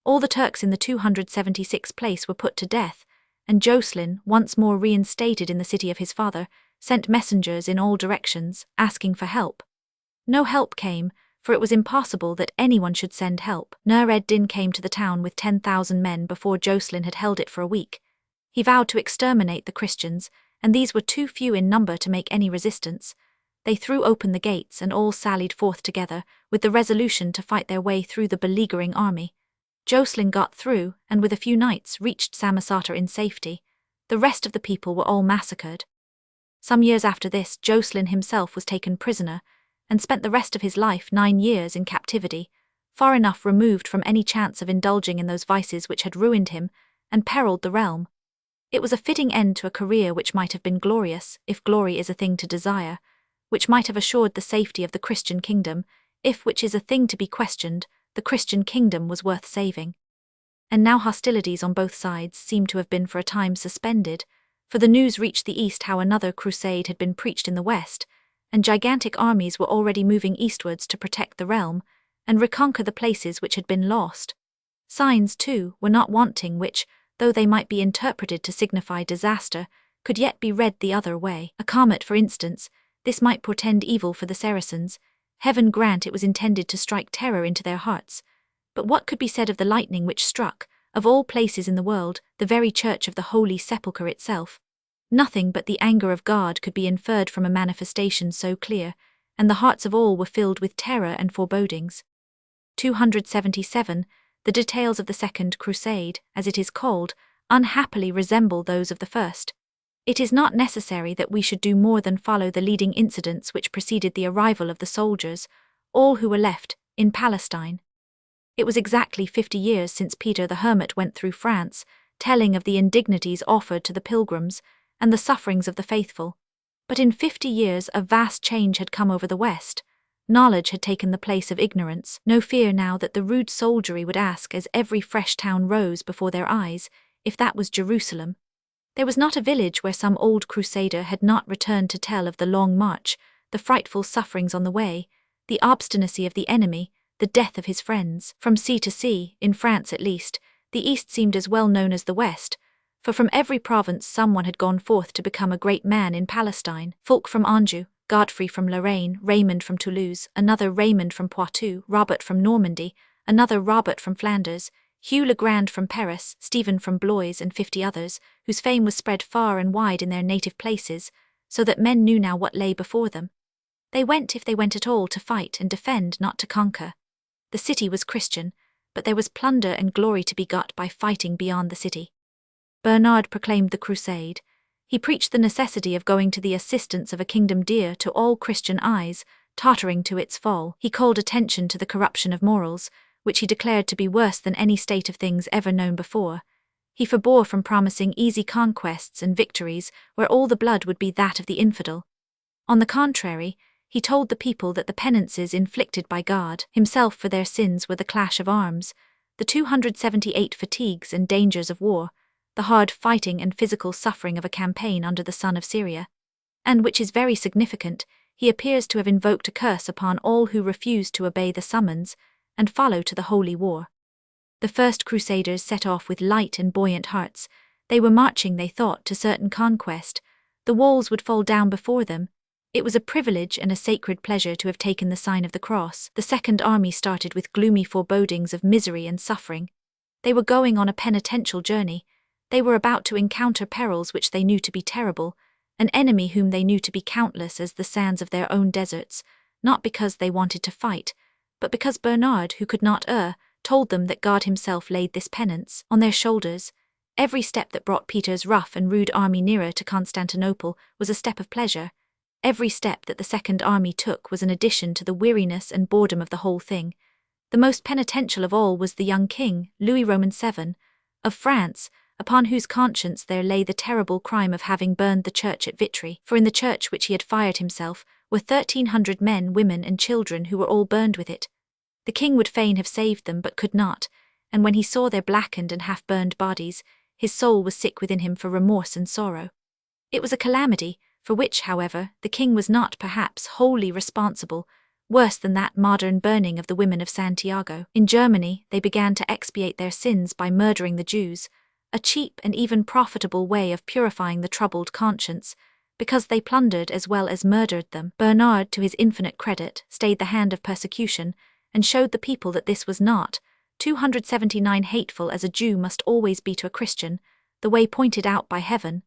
All the Turks in the 276 place were put to death, and Jocelyn, once more reinstated in the city of his father, sent messengers in all directions, asking for help. No help came, for it was impossible that anyone should send help. Nur ed-Din came to the town with 10,000 men before Jocelyn had held it for a week. He vowed to exterminate the Christians, and these were too few in number to make any resistance. They threw open the gates and all sallied forth together, with the resolution to fight their way through the beleaguering army. Jocelyn got through, and with a few knights reached Samosata in safety. The rest of the people were all massacred. Some years after this, Jocelyn himself was taken prisoner, and spent the rest of his life 9 years in captivity, far enough removed from any chance of indulging in those vices which had ruined him, and perilled the realm. It was a fitting end to a career which might have been glorious, if glory is a thing to desire, which might have assured the safety of the Christian kingdom, if, which is a thing to be questioned, the Christian kingdom was worth saving. And now hostilities on both sides seem to have been for a time suspended, for the news reached the east how another crusade had been preached in the west, and gigantic armies were already moving eastwards to protect the realm, and reconquer the places which had been lost. Signs, too, were not wanting which, though they might be interpreted to signify disaster, could yet be read the other way. A comet, for instance, this might portend evil for the Saracens. Heaven grant it was intended to strike terror into their hearts. But what could be said of the lightning which struck, of all places in the world, the very church of the Holy Sepulchre itself? Nothing but the anger of God could be inferred from a manifestation so clear, and the hearts of all were filled with terror and forebodings. 277. The details of the Second Crusade, as it is called, unhappily resemble those of the first. It is not necessary that we should do more than follow the leading incidents which preceded the arrival of the soldiers, all who were left, in Palestine. It was exactly 50 years since Peter the Hermit went through France, telling of the indignities offered to the pilgrims and the sufferings of the faithful. But in 50 years a vast change had come over the West. Knowledge had taken the place of ignorance. No fear now that the rude soldiery would ask as every fresh town rose before their eyes, if that was Jerusalem. There was not a village where some old crusader had not returned to tell of the long march, the frightful sufferings on the way, the obstinacy of the enemy, the death of his friends. From sea to sea, in France at least, the East seemed as well known as the West, for from every province someone had gone forth to become a great man in Palestine. Fulk from Anjou, Godfrey from Lorraine, Raymond from Toulouse, another Raymond from Poitou, Robert from Normandy, another Robert from Flanders, Hugh Legrand from Paris, Stephen from Blois, and 50 others, whose fame was spread far and wide in their native places, so that men knew now what lay before them. They went, if they went at all, to fight and defend, not to conquer. The city was Christian, but there was plunder and glory to be got by fighting beyond the city. Bernard proclaimed the crusade. He preached the necessity of going to the assistance of a kingdom dear to all Christian eyes, tottering to its fall. He called attention to the corruption of morals, which he declared to be worse than any state of things ever known before. He forbore from promising easy conquests and victories where all the blood would be that of the infidel. On the contrary, he told the people that the penances inflicted by God himself for their sins were the clash of arms, the 278 fatigues and dangers of war, the hard fighting and physical suffering of a campaign under the sun of Syria. And, which is very significant, he appears to have invoked a curse upon all who refused to obey the summons and follow to the holy war. The first crusaders set off with light and buoyant hearts. They were marching, they thought, to certain conquest. The walls would fall down before them. It was a privilege and a sacred pleasure to have taken the sign of the cross. The second army started with gloomy forebodings of misery and suffering. They were going on a penitential journey. They were about to encounter perils which they knew to be terrible, an enemy whom they knew to be countless as the sands of their own deserts, not because they wanted to fight, but because Bernard, who could not err, told them that God himself laid this penance on their shoulders. Every step that brought Peter's rough and rude army nearer to Constantinople was a step of pleasure. Every step that the second army took was an addition to the weariness and boredom of the whole thing. The most penitential of all was the young king, Louis Roman VII, of France, upon whose conscience there lay the terrible crime of having burned the church at Vitry. For in the church which he had fired himself were 1,300 men, women, and children who were all burned with it. The king would fain have saved them, but could not, and when he saw their blackened and half-burned bodies, his soul was sick within him for remorse and sorrow. It was a calamity, for which, however, the king was not perhaps wholly responsible, worse than that modern burning of the women of Santiago. In Germany, they began to expiate their sins by murdering the Jews, a cheap and even profitable way of purifying the troubled conscience, because they plundered as well as murdered them. Bernard, to his infinite credit, stayed the hand of persecution, and showed the people that this was not, 279 hateful as a Jew must always be to a Christian, the way pointed out by heaven.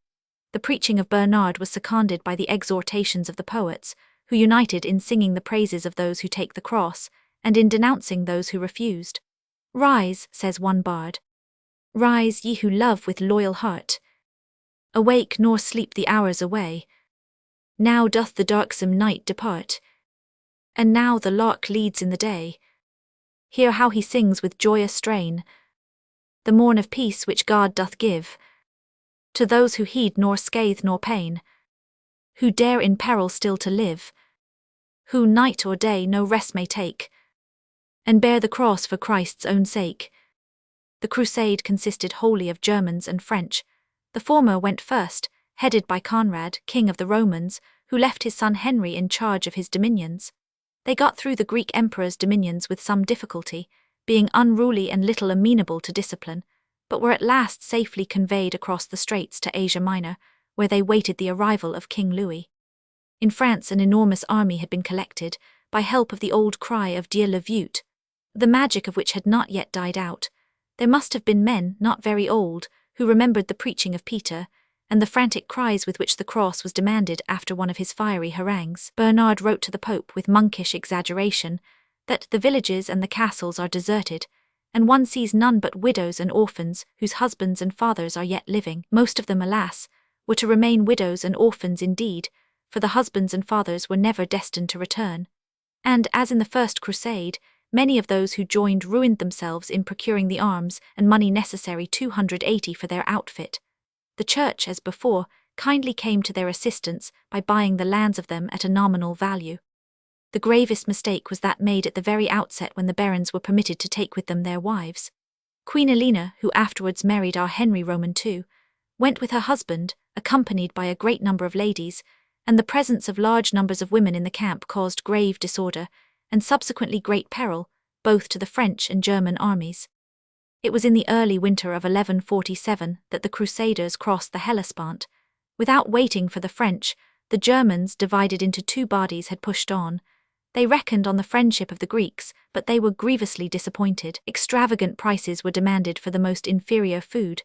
The preaching of Bernard was seconded by the exhortations of the poets, who united in singing the praises of those who take the cross, and in denouncing those who refused. "Rise," says one bard. "Rise, ye who love with loyal heart. Awake, nor sleep the hours away. Now doth the darksome night depart, and now the lark leads in the day. Hear how he sings with joyous strain, the morn of peace which God doth give, to those who heed nor scathe nor pain, who dare in peril still to live, who night or day no rest may take, and bear the cross for Christ's own sake." The crusade consisted wholly of Germans and French. The former went first, headed by Conrad, king of the Romans, who left his son Henry in charge of his dominions. They got through the Greek emperor's dominions with some difficulty, being unruly and little amenable to discipline, but were at last safely conveyed across the straits to Asia Minor, where they waited the arrival of King Louis. In France an enormous army had been collected, by help of the old cry of Dieu le veut, the magic of which had not yet died out. There must have been men, not very old, who remembered the preaching of Peter, and the frantic cries with which the cross was demanded after one of his fiery harangues. Bernard wrote to the Pope with monkish exaggeration that the villages and the castles are deserted, and one sees none but widows and orphans whose husbands and fathers are yet living. Most of them, alas, were to remain widows and orphans indeed, for the husbands and fathers were never destined to return. And, as in the First Crusade, many of those who joined ruined themselves in procuring the arms and money necessary 280 for their outfit. The Church, as before, kindly came to their assistance by buying the lands of them at a nominal value. The gravest mistake was that made at the very outset when the barons were permitted to take with them their wives. Queen Elena, who afterwards married our Henry Roman II, went with her husband, accompanied by a great number of ladies, and the presence of large numbers of women in the camp caused grave disorder, and subsequently great peril, both to the French and German armies. It was in the early winter of 1147 that the Crusaders crossed the Hellespont. Without waiting for the French, the Germans, divided into two bodies, had pushed on. They reckoned on the friendship of the Greeks, but they were grievously disappointed. Extravagant prices were demanded for the most inferior food.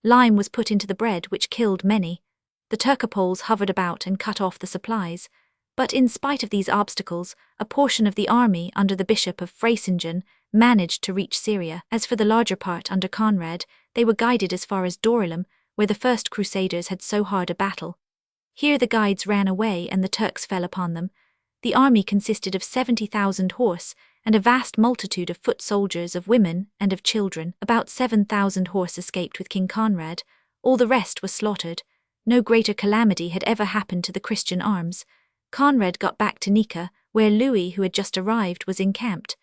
Lime was put into the bread, which killed many. The Turcopoles hovered about and cut off the supplies. But in spite of these obstacles, a portion of the army under the Bishop of Freysingen managed to reach Syria. As for the larger part under Conrad, they were guided as far as Dorilum, where the first Crusaders had so hard a battle. Here the guides ran away and the Turks fell upon them. The army consisted of 70,000 horse and a vast multitude of foot soldiers, of women and of children. About 7,000 horse escaped with King Conrad. All the rest was slaughtered. No greater calamity had ever happened to the Christian arms. Conrad got back to Nika, where Louis, who had just arrived, was encamped.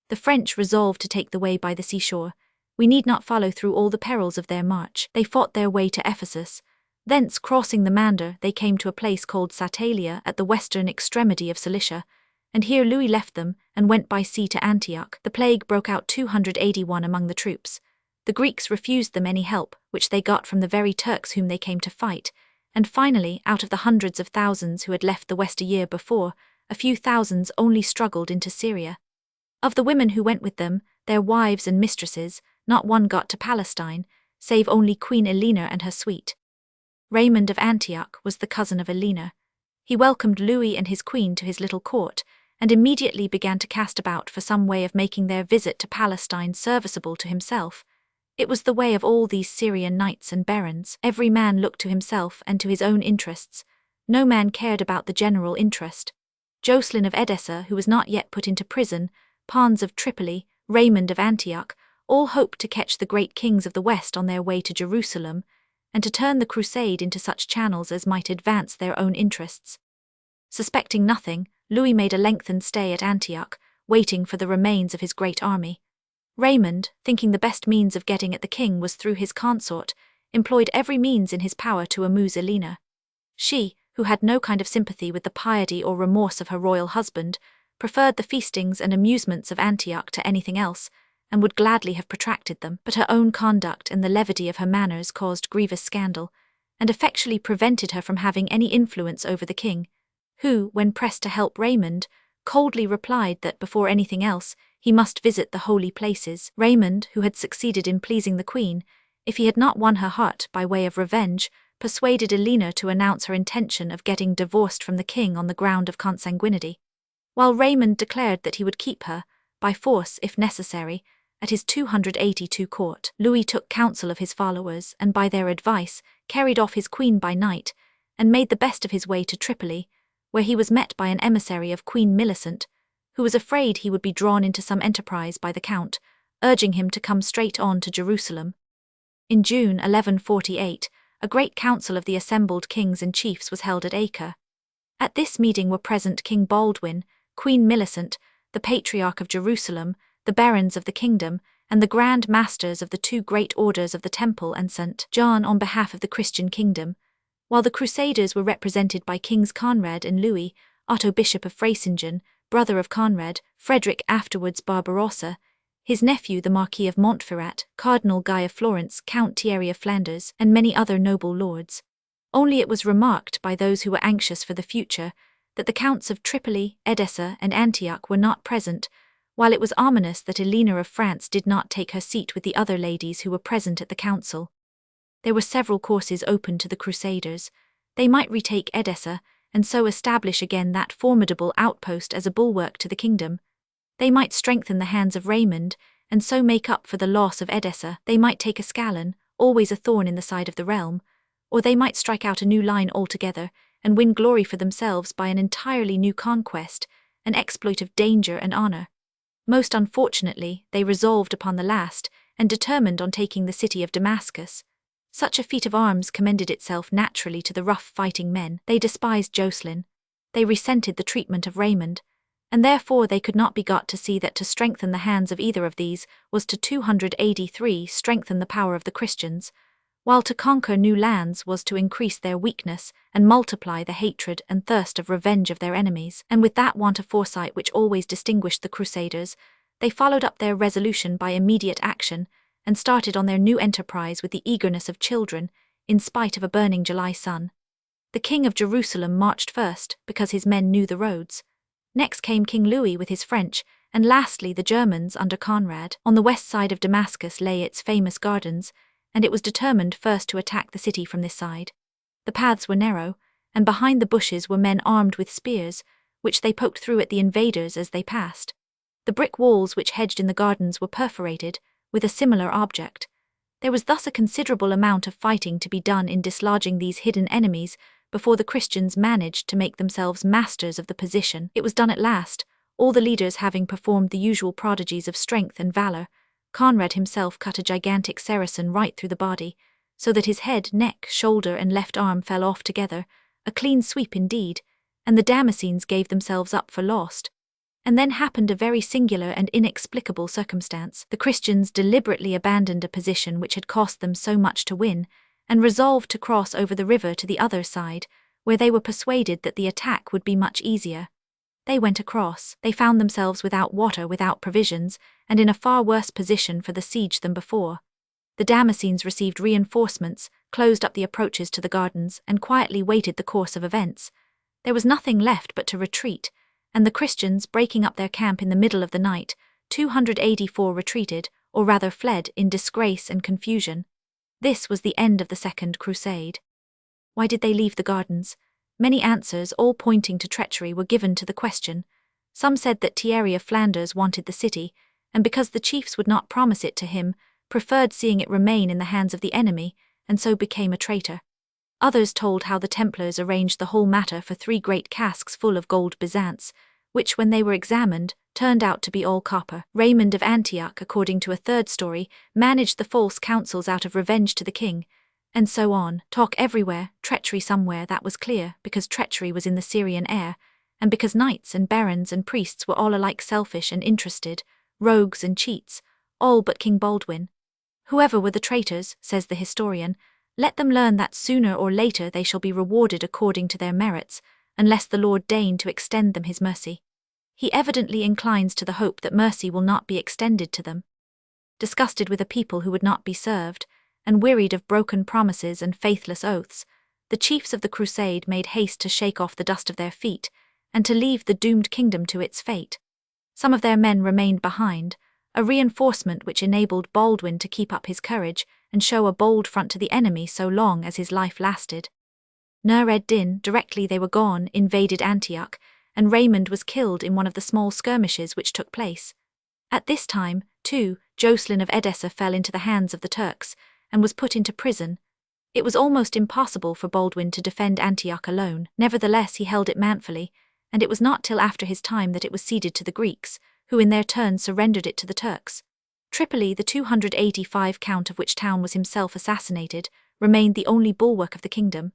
The French resolved to take the way by the seashore. We need not follow through all the perils of their march. They fought their way to Ephesus. Thence, crossing the Mander, they came to a place called Satalia at the western extremity of Cilicia, and here Louis left them and went by sea to Antioch. The plague broke out 281 among the troops. The Greeks refused them any help, which they got from the very Turks whom they came to fight, and finally, out of the hundreds of thousands who had left the West a year before, a few thousands only struggled into Syria. Of the women who went with them, their wives and mistresses, not one got to Palestine, save only Queen Elena and her suite. Raymond of Antioch was the cousin of Elena. He welcomed Louis and his queen to his little court, and immediately began to cast about for some way of making their visit to Palestine serviceable to himself. It was the way of all these Syrian knights and barons. Every man looked to himself and to his own interests. No man cared about the general interest. Jocelyn of Edessa, who was not yet put into prison, Pons of Tripoli, Raymond of Antioch, all hoped to catch the great kings of the West on their way to Jerusalem, and to turn the crusade into such channels as might advance their own interests. Suspecting nothing, Louis made a lengthened stay at Antioch, waiting for the remains of his great army. Raymond, thinking the best means of getting at the king was through his consort, employed every means in his power to amuse Elena. She, who had no kind of sympathy with the piety or remorse of her royal husband, preferred the feastings and amusements of Antioch to anything else, and would gladly have protracted them, but her own conduct and the levity of her manners caused grievous scandal, and effectually prevented her from having any influence over the king, who, when pressed to help Raymond, coldly replied that before anything else, he must visit the holy places. Raymond, who had succeeded in pleasing the queen, if he had not won her heart by way of revenge, persuaded Elena to announce her intention of getting divorced from the king on the ground of consanguinity. While Raymond declared that he would keep her, by force if necessary, at his 282 court, Louis took counsel of his followers and by their advice carried off his queen by night, and made the best of his way to Tripoli, where he was met by an emissary of Queen Millicent, who was afraid he would be drawn into some enterprise by the count, urging him to come straight on to Jerusalem. In June 1148, a great council of the assembled kings and chiefs was held at Acre. At this meeting were present King Baldwin, Queen Millicent, the Patriarch of Jerusalem, the barons of the kingdom, and the grand masters of the two great orders of the Temple and St. John on behalf of the Christian kingdom, while the Crusaders were represented by Kings Conrad and Louis, Otto Bishop of Freysingen, brother of Conrad, Frederick afterwards Barbarossa, his nephew the Marquis of Montferrat, Cardinal Guy of Florence, Count Thierry of Flanders, and many other noble lords. Only it was remarked by those who were anxious for the future that the Counts of Tripoli, Edessa, and Antioch were not present, while it was ominous that Elena of France did not take her seat with the other ladies who were present at the council. There were several courses open to the Crusaders. They might retake Edessa, and so establish again that formidable outpost as a bulwark to the kingdom. They might strengthen the hands of Raymond, and so make up for the loss of Edessa. They might take Ascalon, always a thorn in the side of the realm, or they might strike out a new line altogether, and win glory for themselves by an entirely new conquest, an exploit of danger and honor. Most unfortunately, they resolved upon the last, and determined on taking the city of Damascus. Such a feat of arms commended itself naturally to the rough fighting men. They despised Jocelyn. They resented the treatment of Raymond, and therefore they could not be got to see that to strengthen the hands of either of these was to 283 strengthen the power of the Christians, while to conquer new lands was to increase their weakness and multiply the hatred and thirst of revenge of their enemies. And with that want of foresight which always distinguished the Crusaders, they followed up their resolution by immediate action, and started on their new enterprise with the eagerness of children, in spite of a burning July sun. The King of Jerusalem marched first, because his men knew the roads. Next came King Louis with his French, and lastly the Germans under Conrad. On the west side of Damascus lay its famous gardens, and it was determined first to attack the city from this side. The paths were narrow, and behind the bushes were men armed with spears, which they poked through at the invaders as they passed. The brick walls which hedged in the gardens were perforated, with a similar object. There was thus a considerable amount of fighting to be done in dislodging these hidden enemies before the Christians managed to make themselves masters of the position. It was done at last, all the leaders having performed the usual prodigies of strength and valor. Conrad himself cut a gigantic Saracen right through the body, so that his head, neck, shoulder, and left arm fell off together, a clean sweep indeed, and the Damascenes gave themselves up for lost. And then happened a very singular and inexplicable circumstance. The Christians deliberately abandoned a position which had cost them so much to win, and resolved to cross over the river to the other side, where they were persuaded that the attack would be much easier. They went across. They found themselves without water, without provisions, and in a far worse position for the siege than before. The Damascenes received reinforcements, closed up the approaches to the gardens, and quietly waited the course of events. There was nothing left but to retreat, and the Christians, breaking up their camp in the middle of the night, 284 retreated, or rather fled, in disgrace and confusion. This was the end of the Second Crusade. Why did they leave the gardens? Many answers, all pointing to treachery, were given to the question. Some said that Thierry of Flanders wanted the city, and because the chiefs would not promise it to him, preferred seeing it remain in the hands of the enemy, and so became a traitor. Others told how the Templars arranged the whole matter for 3 great casks full of gold byzants, which, when they were examined, turned out to be all copper. Raymond of Antioch, according to a third story, managed the false councils out of revenge to the king, and so on. Talk everywhere, treachery somewhere, that was clear, because treachery was in the Syrian air, and because knights and barons and priests were all alike selfish and interested, rogues and cheats, all but King Baldwin. Whoever were the traitors, says the historian, let them learn that sooner or later they shall be rewarded according to their merits, unless the Lord deign to extend them his mercy. He evidently inclines to the hope that mercy will not be extended to them. Disgusted with a people who would not be served, and wearied of broken promises and faithless oaths, the chiefs of the crusade made haste to shake off the dust of their feet, and to leave the doomed kingdom to its fate. Some of their men remained behind, a reinforcement which enabled Baldwin to keep up his courage and show a bold front to the enemy so long as his life lasted. Nur ed-Din, directly they were gone, invaded Antioch, and Raymond was killed in one of the small skirmishes which took place. At this time, too, Jocelyn of Edessa fell into the hands of the Turks, and was put into prison. It was almost impossible for Baldwin to defend Antioch alone. Nevertheless, he held it manfully, and it was not till after his time that it was ceded to the Greeks, who in their turn surrendered it to the Turks. Tripoli, the 285 count of which town was himself assassinated, remained the only bulwark of the kingdom.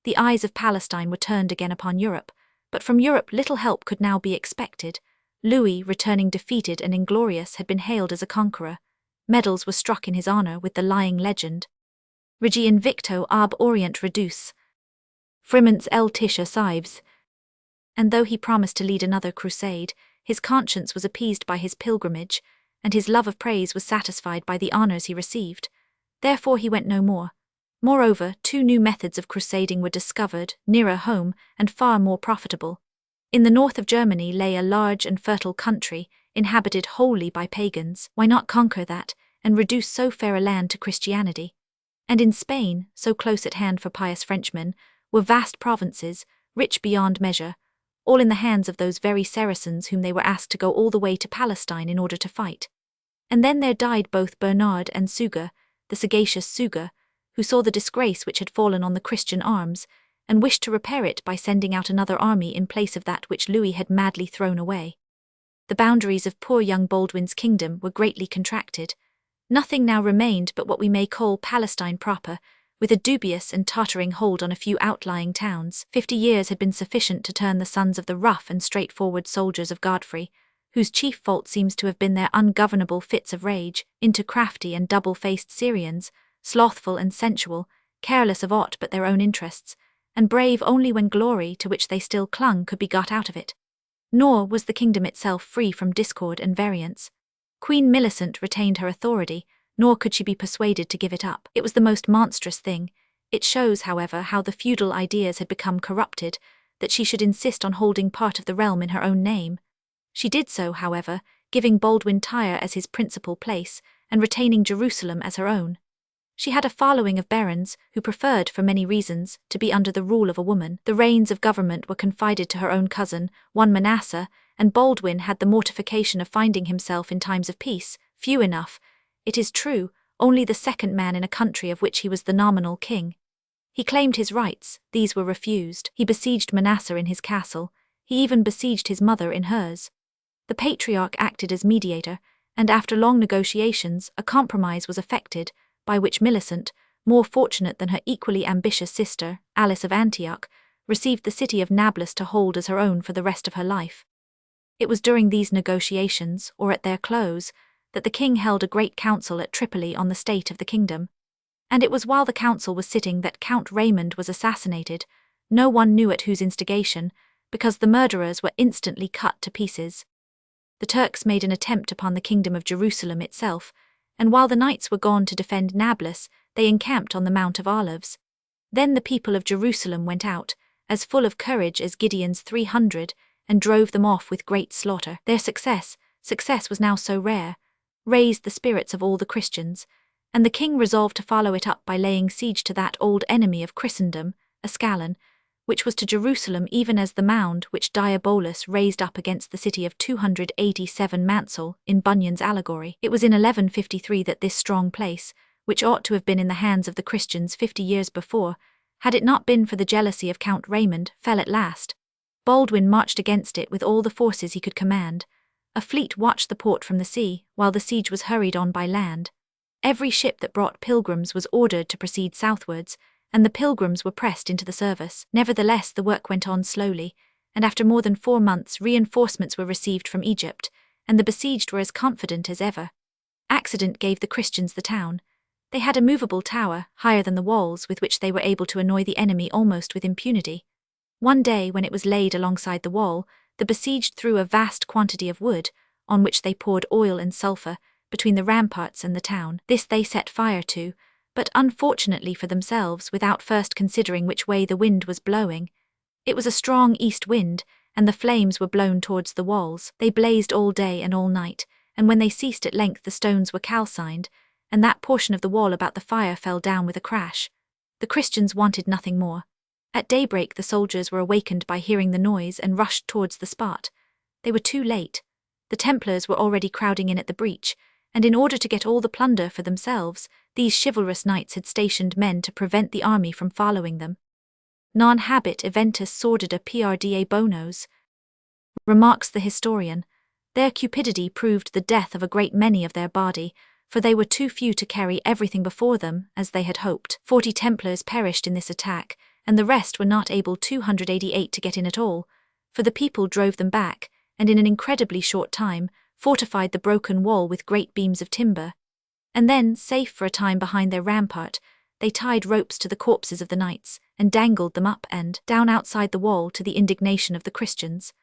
The eyes of Palestine were turned again upon Europe, but from Europe little help could now be expected. Louis, returning defeated and inglorious, had been hailed as a conqueror. Medals were struck in his honor with the lying legend, Regi invicto ab orient reduce, Frimens el tisha cives. And though he promised to lead another crusade, his conscience was appeased by his pilgrimage, and his love of praise was satisfied by the honors he received. Therefore he went no more. Moreover, 2 new methods of crusading were discovered, nearer home, and far more profitable. In the north of Germany lay a large and fertile country, inhabited wholly by pagans. Why not conquer that, and reduce so fair a land to Christianity? And in Spain, so close at hand for pious Frenchmen, were vast provinces, rich beyond measure, all in the hands of those very Saracens whom they were asked to go all the way to Palestine in order to fight. And then there died both Bernard and Suger, the sagacious Suger, who saw the disgrace which had fallen on the Christian arms, and wished to repair it by sending out another army in place of that which Louis had madly thrown away. The boundaries of poor young Baldwin's kingdom were greatly contracted. Nothing now remained but what we may call Palestine proper, with a dubious and tottering hold on a few outlying towns. 50 years had been sufficient to turn the sons of the rough and straightforward soldiers of Godfrey, whose chief fault seems to have been their ungovernable fits of rage, into crafty and double-faced Syrians, slothful and sensual, careless of aught but their own interests, and brave only when glory to which they still clung could be got out of it. Nor was the kingdom itself free from discord and variance. Queen Millicent retained her authority, nor could she be persuaded to give it up. It was the most monstrous thing. It shows, however, how the feudal ideas had become corrupted, that she should insist on holding part of the realm in her own name. She did so, however, giving Baldwin Tyre as his principal place, and retaining Jerusalem as her own. She had a following of barons, who preferred, for many reasons, to be under the rule of a woman. The reins of government were confided to her own cousin, one Manasseh, and Baldwin had the mortification of finding himself in times of peace, few enough, it is true, only the second man in a country of which he was the nominal king. He claimed his rights, these were refused. He besieged Manasseh in his castle, he even besieged his mother in hers. The patriarch acted as mediator, and after long negotiations, a compromise was effected, by which Millicent, more fortunate than her equally ambitious sister, Alice of Antioch, received the city of Nablus to hold as her own for the rest of her life. It was during these negotiations, or at their close, that the king held a great council at Tripoli on the state of the kingdom. And it was while the council was sitting that Count Raymond was assassinated, no one knew at whose instigation, because the murderers were instantly cut to pieces. The Turks made an attempt upon the kingdom of Jerusalem itself, and while the knights were gone to defend Nablus, they encamped on the Mount of Olives. Then the people of Jerusalem went out, as full of courage as Gideon's 300, and drove them off with great slaughter. Their success was now so rare, raised the spirits of all the Christians, and the king resolved to follow it up by laying siege to that old enemy of Christendom, Ascalon, which was to Jerusalem even as the mound which Diabolus raised up against the city of 287 Mansell in Bunyan's allegory. It was in 1153 that this strong place, which ought to have been in the hands of the Christians 50 years before, had it not been for the jealousy of Count Raymond, fell at last. Baldwin marched against it with all the forces he could command. A fleet watched the port from the sea, while the siege was hurried on by land. Every ship that brought pilgrims was ordered to proceed southwards, and the pilgrims were pressed into the service. Nevertheless, the work went on slowly, and after more than 4 months reinforcements were received from Egypt, and the besieged were as confident as ever. Accident gave the Christians the town. They had a movable tower, higher than the walls, with which they were able to annoy the enemy almost with impunity. One day, when it was laid alongside the wall, the besieged threw a vast quantity of wood, on which they poured oil and sulphur, between the ramparts and the town. This they set fire to, but unfortunately for themselves, without first considering which way the wind was blowing. It was a strong east wind, and the flames were blown towards the walls. They blazed all day and all night, and when they ceased at length the stones were calcined, and that portion of the wall about the fire fell down with a crash. The Christians wanted nothing more. At daybreak the soldiers were awakened by hearing the noise and rushed towards the spot. They were too late. The Templars were already crowding in at the breach, and in order to get all the plunder for themselves, these chivalrous knights had stationed men to prevent the army from following them. Non habet eventus sordida prda bonos, remarks the historian. Their cupidity proved the death of a great many of their body, for they were too few to carry everything before them, as they had hoped. 40 Templars perished in this attack, and the rest were not able 288 to get in at all, for the people drove them back, and in an incredibly short time, fortified the broken wall with great beams of timber. And then, safe for a time behind their rampart, they tied ropes to the corpses of the knights, and dangled them up and down outside the wall to the indignation of the Christians.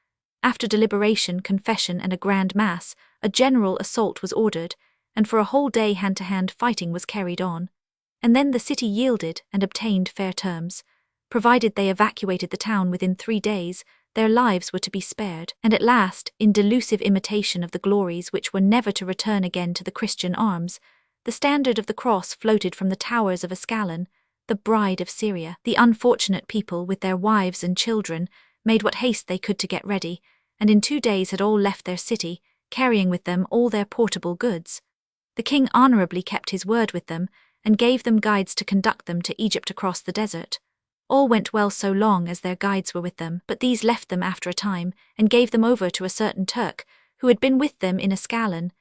After deliberation, confession, and a grand mass, a general assault was ordered, and for a whole day hand-to-hand fighting was carried on. And then the city yielded and obtained fair terms. Provided they evacuated the town within 3 days, their lives were to be spared. And at last, in delusive imitation of the glories which were never to return again to the Christian arms, the standard of the cross floated from the towers of Ascalon, the bride of Syria. The unfortunate people, with their wives and children, made what haste they could to get ready, and in 2 days had all left their city, carrying with them all their portable goods. The king honorably kept his word with them, and gave them guides to conduct them to Egypt across the desert. All went well so long as their guides were with them, but these left them after a time, and gave them over to a certain Turk, who had been with them in Ascalon,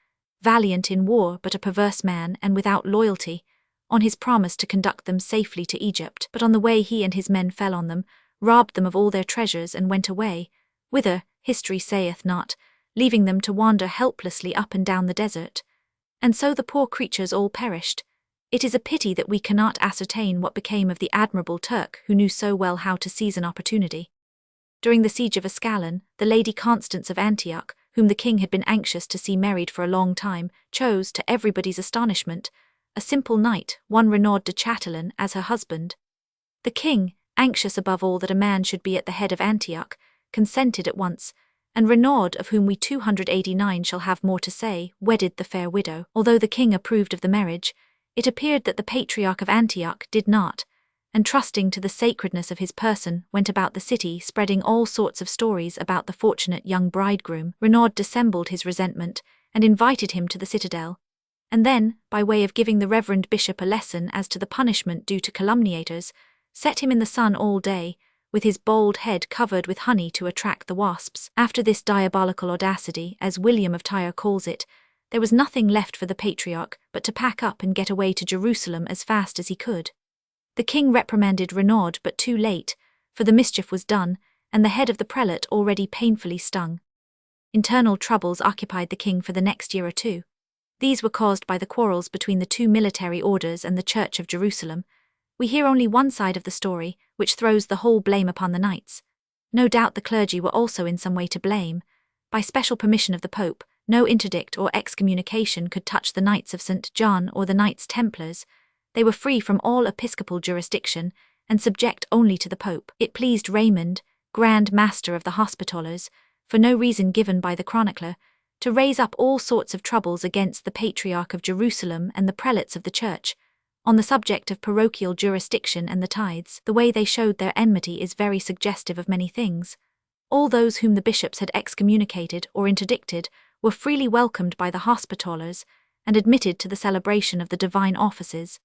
valiant in war but a perverse man and without loyalty, on his promise to conduct them safely to Egypt. But on the way he and his men fell on them, robbed them of all their treasures, and went away, whither, history saith not, leaving them to wander helplessly up and down the desert. And so the poor creatures all perished. It is a pity that we cannot ascertain what became of the admirable Turk who knew so well how to seize an opportunity. During the siege of Ascalon, the Lady Constance of Antioch, whom the king had been anxious to see married for a long time, chose, to everybody's astonishment, a simple knight, one Renaud de Chatillon, as her husband. The king, anxious above all that a man should be at the head of Antioch, consented at once, and Renaud, of whom we 289 shall have more to say, wedded the fair widow. Although the king approved of the marriage, it appeared that the Patriarch of Antioch did not, and trusting to the sacredness of his person, went about the city spreading all sorts of stories about the fortunate young bridegroom. Renaud dissembled his resentment, and invited him to the citadel, and then, by way of giving the reverend bishop a lesson as to the punishment due to calumniators, set him in the sun all day, with his bald head covered with honey to attract the wasps. After this diabolical audacity, as William of Tyre calls it, there was nothing left for the Patriarch but to pack up and get away to Jerusalem as fast as he could. The king reprimanded Renaud, but too late, for the mischief was done, and the head of the prelate already painfully stung. Internal troubles occupied the king for the next year or two. These were caused by the quarrels between the 2 military orders and the Church of Jerusalem. We hear only one side of the story, which throws the whole blame upon the knights. No doubt the clergy were also in some way to blame. By special permission of the Pope, no interdict or excommunication could touch the Knights of St. John or the Knights Templars. They were free from all episcopal jurisdiction, and subject only to the Pope. It pleased Raymond, Grand Master of the Hospitallers, for no reason given by the chronicler, to raise up all sorts of troubles against the Patriarch of Jerusalem and the prelates of the Church, on the subject of parochial jurisdiction and the tithes. The way they showed their enmity is very suggestive of many things. All those whom the bishops had excommunicated or interdicted were freely welcomed by the Hospitallers, and admitted to the celebration of the divine offices.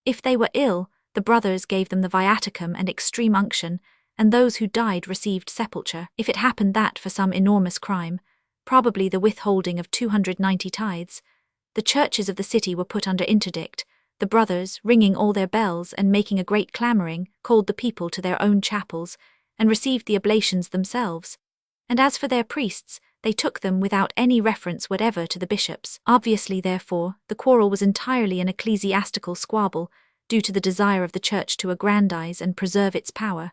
If they were ill, the brothers gave them the viaticum and extreme unction, and those who died received sepulchre. If it happened that, for some enormous crime, probably the withholding of 290 tithes, the churches of the city were put under interdict, the brothers, ringing all their bells and making a great clamouring, called the people to their own chapels, and received the oblations themselves. And as for their priests, they took them without any reference whatever to the bishops. Obviously, therefore, the quarrel was entirely an ecclesiastical squabble, due to the desire of the Church to aggrandize and preserve its power.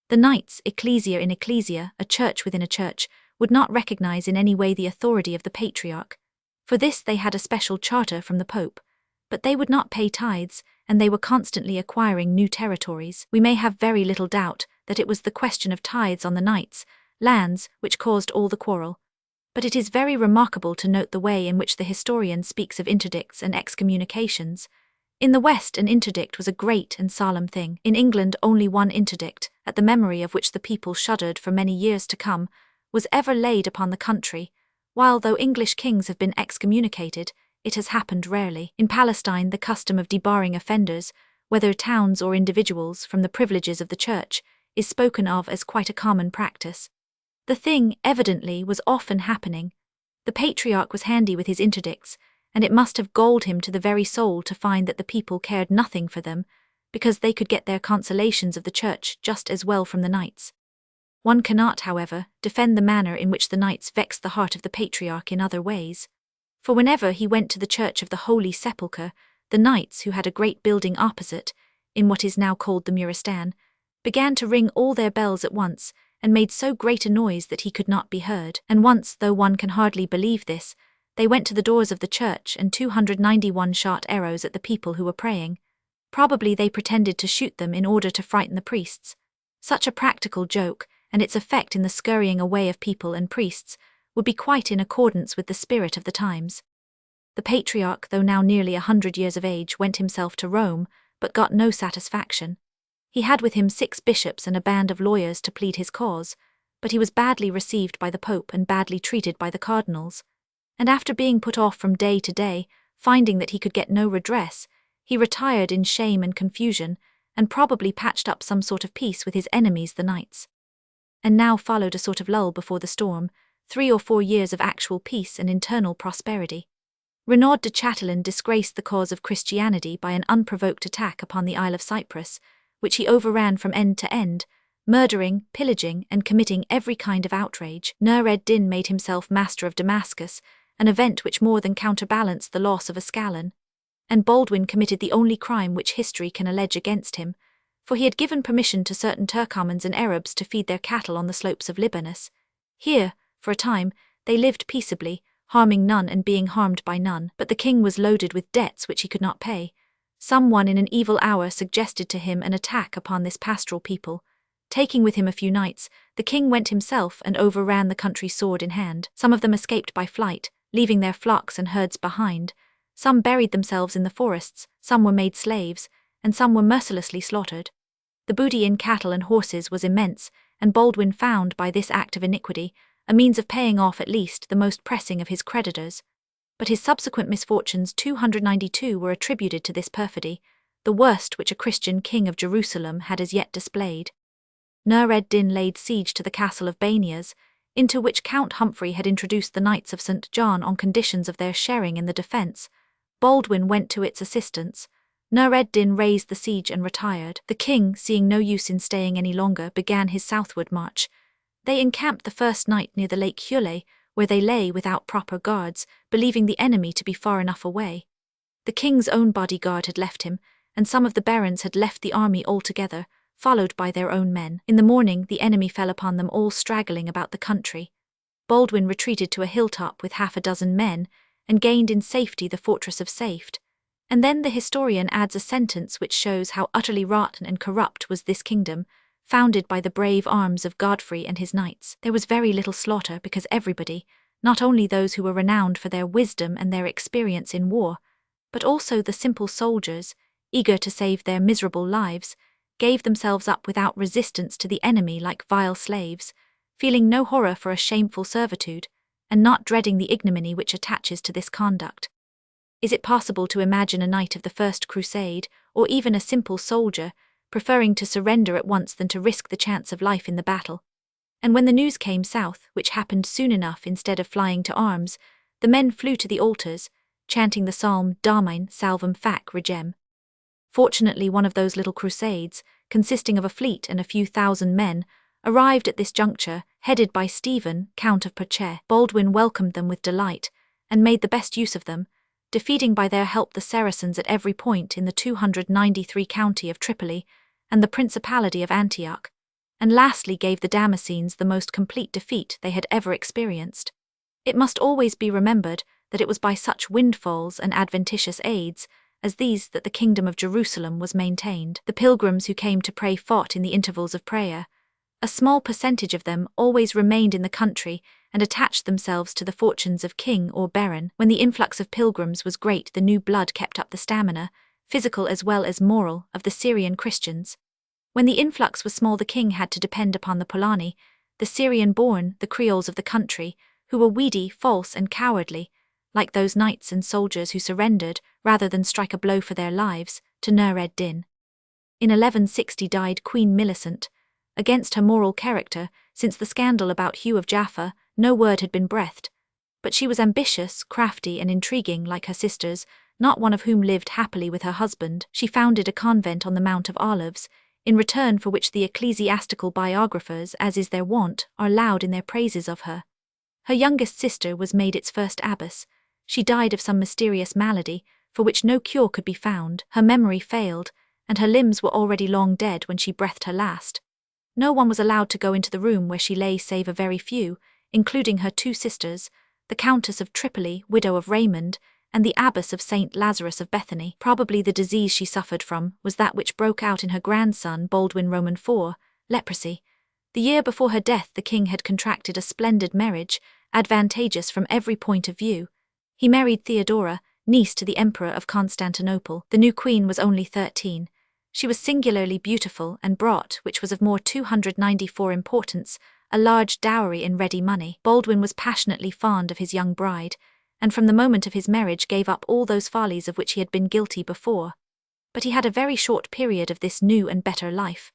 The knights, ecclesia in ecclesia, a church within a church, would not recognize in any way the authority of the Patriarch. For this they had a special charter from the Pope. But they would not pay tithes, and they were constantly acquiring new territories. We may have very little doubt that it was the question of tithes on the knights' lands which caused all the quarrel. But it is very remarkable to note the way in which the historian speaks of interdicts and excommunications. In the West, an interdict was a great and solemn thing. In England, only one interdict, at the memory of which the people shuddered for many years to come, was ever laid upon the country, while though English kings have been excommunicated, it has happened rarely. In Palestine, the custom of debarring offenders, whether towns or individuals, from the privileges of the Church, is spoken of as quite a common practice. The thing, evidently, was often happening. The Patriarch was handy with his interdicts, and it must have galled him to the very soul to find that the people cared nothing for them, because they could get their consolations of the Church just as well from the knights. One cannot, however, defend the manner in which the knights vexed the heart of the Patriarch in other ways. For whenever he went to the church of the Holy Sepulchre, the knights, who had a great building opposite, in what is now called the Muristan, began to ring all their bells at once, and made so great a noise that he could not be heard. And once, though one can hardly believe this, they went to the doors of the church and 291 shot arrows at the people who were praying. Probably they pretended to shoot them in order to frighten the priests. Such a practical joke, and its effect in the scurrying away of people and priests, would be quite in accordance with the spirit of the times. The patriarch, though now nearly 100 years of age, went himself to Rome, but got no satisfaction. He had with him 6 bishops and a band of lawyers to plead his cause, but he was badly received by the Pope and badly treated by the cardinals. And after being put off from day to day, finding that he could get no redress, he retired in shame and confusion, and probably patched up some sort of peace with his enemies the knights. And now followed a sort of lull before the storm, 3 or 4 years of actual peace and internal prosperity. Renaud de Chatelain disgraced the cause of Christianity by an unprovoked attack upon the Isle of Cyprus, which he overran from end to end, murdering, pillaging, and committing every kind of outrage. Nur ed-Din made himself master of Damascus, an event which more than counterbalanced the loss of Ascalon. And Baldwin committed the only crime which history can allege against him, for he had given permission to certain Turkomans and Arabs to feed their cattle on the slopes of Libanus. Here, for a time, they lived peaceably, harming none and being harmed by none, but the king was loaded with debts which he could not pay. Someone in an evil hour suggested to him an attack upon this pastoral people. Taking with him a few knights, the king went himself and overran the country sword in hand. Some of them escaped by flight, leaving their flocks and herds behind. Some buried themselves in the forests, some were made slaves, and some were mercilessly slaughtered. The booty in cattle and horses was immense, and Baldwin found by this act of iniquity a means of paying off at least the most pressing of his creditors. But his subsequent misfortunes 292 were attributed to this perfidy, the worst which a Christian king of Jerusalem had as yet displayed. Nur ed-Din laid siege to the castle of Banias, into which Count Humphrey had introduced the Knights of St. John on conditions of their sharing in the defence. Baldwin went to its assistance. Nur ed-Din raised the siege and retired. The king, seeing no use in staying any longer, began his southward march. They encamped the first night near the Lake Hule, where they lay without proper guards, believing the enemy to be far enough away. The king's own bodyguard had left him, and some of the barons had left the army altogether, followed by their own men. In the morning the enemy fell upon them all straggling about the country. Baldwin retreated to a hilltop with 6 men, and gained in safety the fortress of Safed. And then the historian adds a sentence which shows how utterly rotten and corrupt was this kingdom, founded by the brave arms of Godfrey and his knights. There was very little slaughter because everybody, not only those who were renowned for their wisdom and their experience in war, but also the simple soldiers, eager to save their miserable lives, gave themselves up without resistance to the enemy like vile slaves, feeling no horror for a shameful servitude, and not dreading the ignominy which attaches to this conduct. Is it possible to imagine a knight of the First Crusade, or even a simple soldier, preferring to surrender at once than to risk the chance of life in the battle? And when the news came south, which happened soon enough instead of flying to arms, the men flew to the altars, chanting the psalm Domine salvum fac regem. Fortunately, one of those little crusades, consisting of a fleet and a few thousand men, arrived at this juncture, headed by Stephen, Count of Perche. Baldwin welcomed them with delight, and made the best use of them, defeating by their help the Saracens at every point in the 293 county of Tripoli and the Principality of Antioch, and lastly gave the Damascenes the most complete defeat they had ever experienced. It must always be remembered that it was by such windfalls and adventitious aids as these that the kingdom of Jerusalem was maintained. The pilgrims who came to pray fought in the intervals of prayer. A small percentage of them always remained in the country and attached themselves to the fortunes of king or baron. When the influx of pilgrims was great, the new blood kept up the stamina, physical as well as moral, of the Syrian Christians. When the influx was small, the king had to depend upon the Polani, the Syrian-born, the Creoles of the country, who were weedy, false, and cowardly, like those knights and soldiers who surrendered, rather than strike a blow for their lives, to Nur ed-Din. In 1160 died Queen Millicent. Against her moral character, since the scandal about Hugh of Jaffa, no word had been breathed. But she was ambitious, crafty, and intriguing like her sisters, not one of whom lived happily with her husband. She founded a convent on the Mount of Olives, in return for which the ecclesiastical biographers, as is their wont, are loud in their praises of her. Her youngest sister was made its first abbess. She died of some mysterious malady, for which no cure could be found. Her memory failed, and her limbs were already long dead when she breathed her last. No one was allowed to go into the room where she lay save a very few, including her 2 sisters, the Countess of Tripoli, widow of Raymond, and the Abbess of St. Lazarus of Bethany. Probably the disease she suffered from was that which broke out in her grandson Baldwin Roman IV, leprosy. The year before her death the king had contracted a splendid marriage, advantageous from every point of view. He married Theodora, niece to the Emperor of Constantinople. The new queen was only 13. She was singularly beautiful and brought, which was of more 294 importance, a large dowry in ready money. Baldwin was passionately fond of his young bride, and from the moment of his marriage gave up all those follies of which he had been guilty before. But he had a very short period of this new and better life.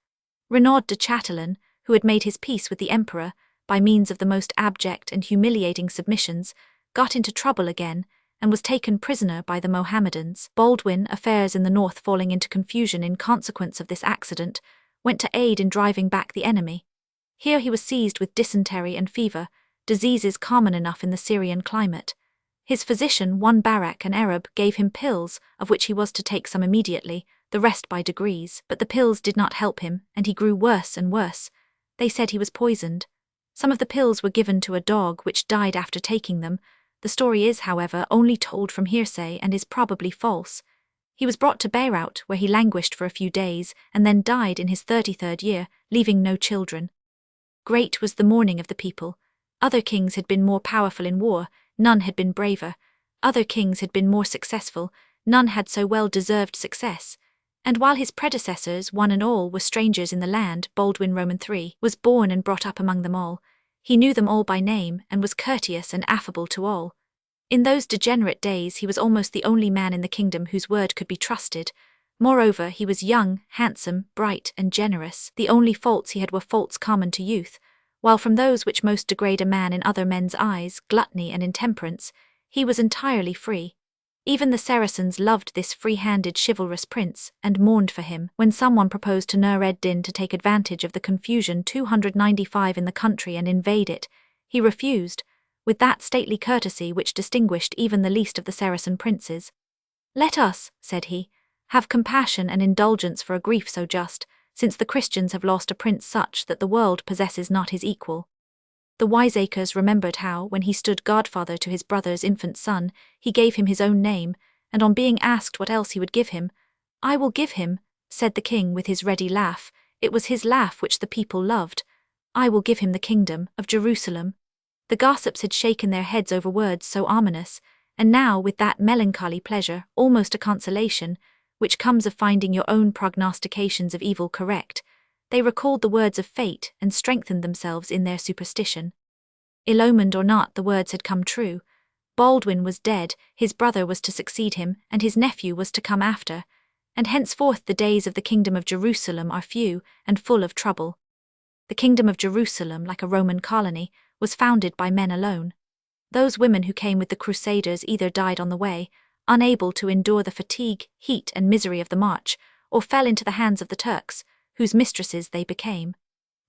Renaud de Chatillon, who had made his peace with the emperor, by means of the most abject and humiliating submissions, got into trouble again, and was taken prisoner by the Mohammedans. Baldwin, affairs in the north falling into confusion in consequence of this accident, went to aid in driving back the enemy. Here he was seized with dysentery and fever, diseases common enough in the Syrian climate. His physician, one Barak, an Arab, gave him pills, of which he was to take some immediately, the rest by degrees. But the pills did not help him, and he grew worse and worse. They said he was poisoned. Some of the pills were given to a dog which died after taking them. The story is, however, only told from hearsay and is probably false. He was brought to Beirut, where he languished for a few days, and then died in his 33rd year, leaving no children. Great was the mourning of the people. Other kings had been more powerful in war, none had been braver. Other kings had been more successful, none had so well deserved success. And while his predecessors, one and all, were strangers in the land, Baldwin Roman III was born and brought up among them all. He knew them all by name, and was courteous and affable to all. In those degenerate days he was almost the only man in the kingdom whose word could be trusted. Moreover, he was young, handsome, bright, and generous. The only faults he had were faults common to youth, while from those which most degrade a man in other men's eyes, gluttony and intemperance, he was entirely free. Even the Saracens loved this free-handed chivalrous prince, and mourned for him. When someone proposed to Nur ed-Din to take advantage of the confusion 295 in the country and invade it, he refused, with that stately courtesy which distinguished even the least of the Saracen princes. "Let us," said he, "have compassion and indulgence for a grief so just, since the Christians have lost a prince such that the world possesses not his equal." The wiseacres remembered how, when he stood godfather to his brother's infant son, he gave him his own name, and on being asked what else he would give him, "I will give him," said the king with his ready laugh. It was his laugh which the people loved. "I will give him the kingdom of Jerusalem." The gossips had shaken their heads over words so ominous, and now, with that melancholy pleasure, almost a consolation, which comes of finding your own prognostications of evil correct, they recalled the words of fate and strengthened themselves in their superstition. Ill-omened or not, the words had come true. Baldwin was dead, his brother was to succeed him, and his nephew was to come after, and henceforth the days of the kingdom of Jerusalem are few and full of trouble. The kingdom of Jerusalem, like a Roman colony, was founded by men alone. Those women who came with the Crusaders either died on the way, unable to endure the fatigue, heat, and misery of the march, or fell into the hands of the Turks, whose mistresses they became.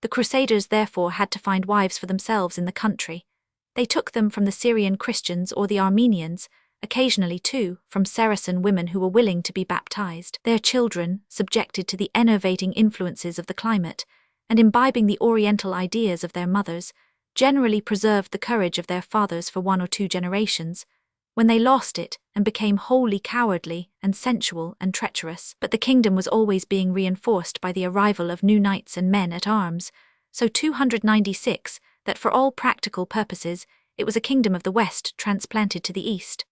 The Crusaders therefore had to find wives for themselves in the country. They took them from the Syrian Christians or the Armenians, occasionally too from Saracen women who were willing to be baptized. Their children, subjected to the enervating influences of the climate, and imbibing the oriental ideas of their mothers, generally preserved the courage of their fathers for 1 or 2 generations, when they lost it and became wholly cowardly and sensual and treacherous. But the kingdom was always being reinforced by the arrival of new knights and men at arms, so 296, that for all practical purposes it was a kingdom of the West transplanted to the East.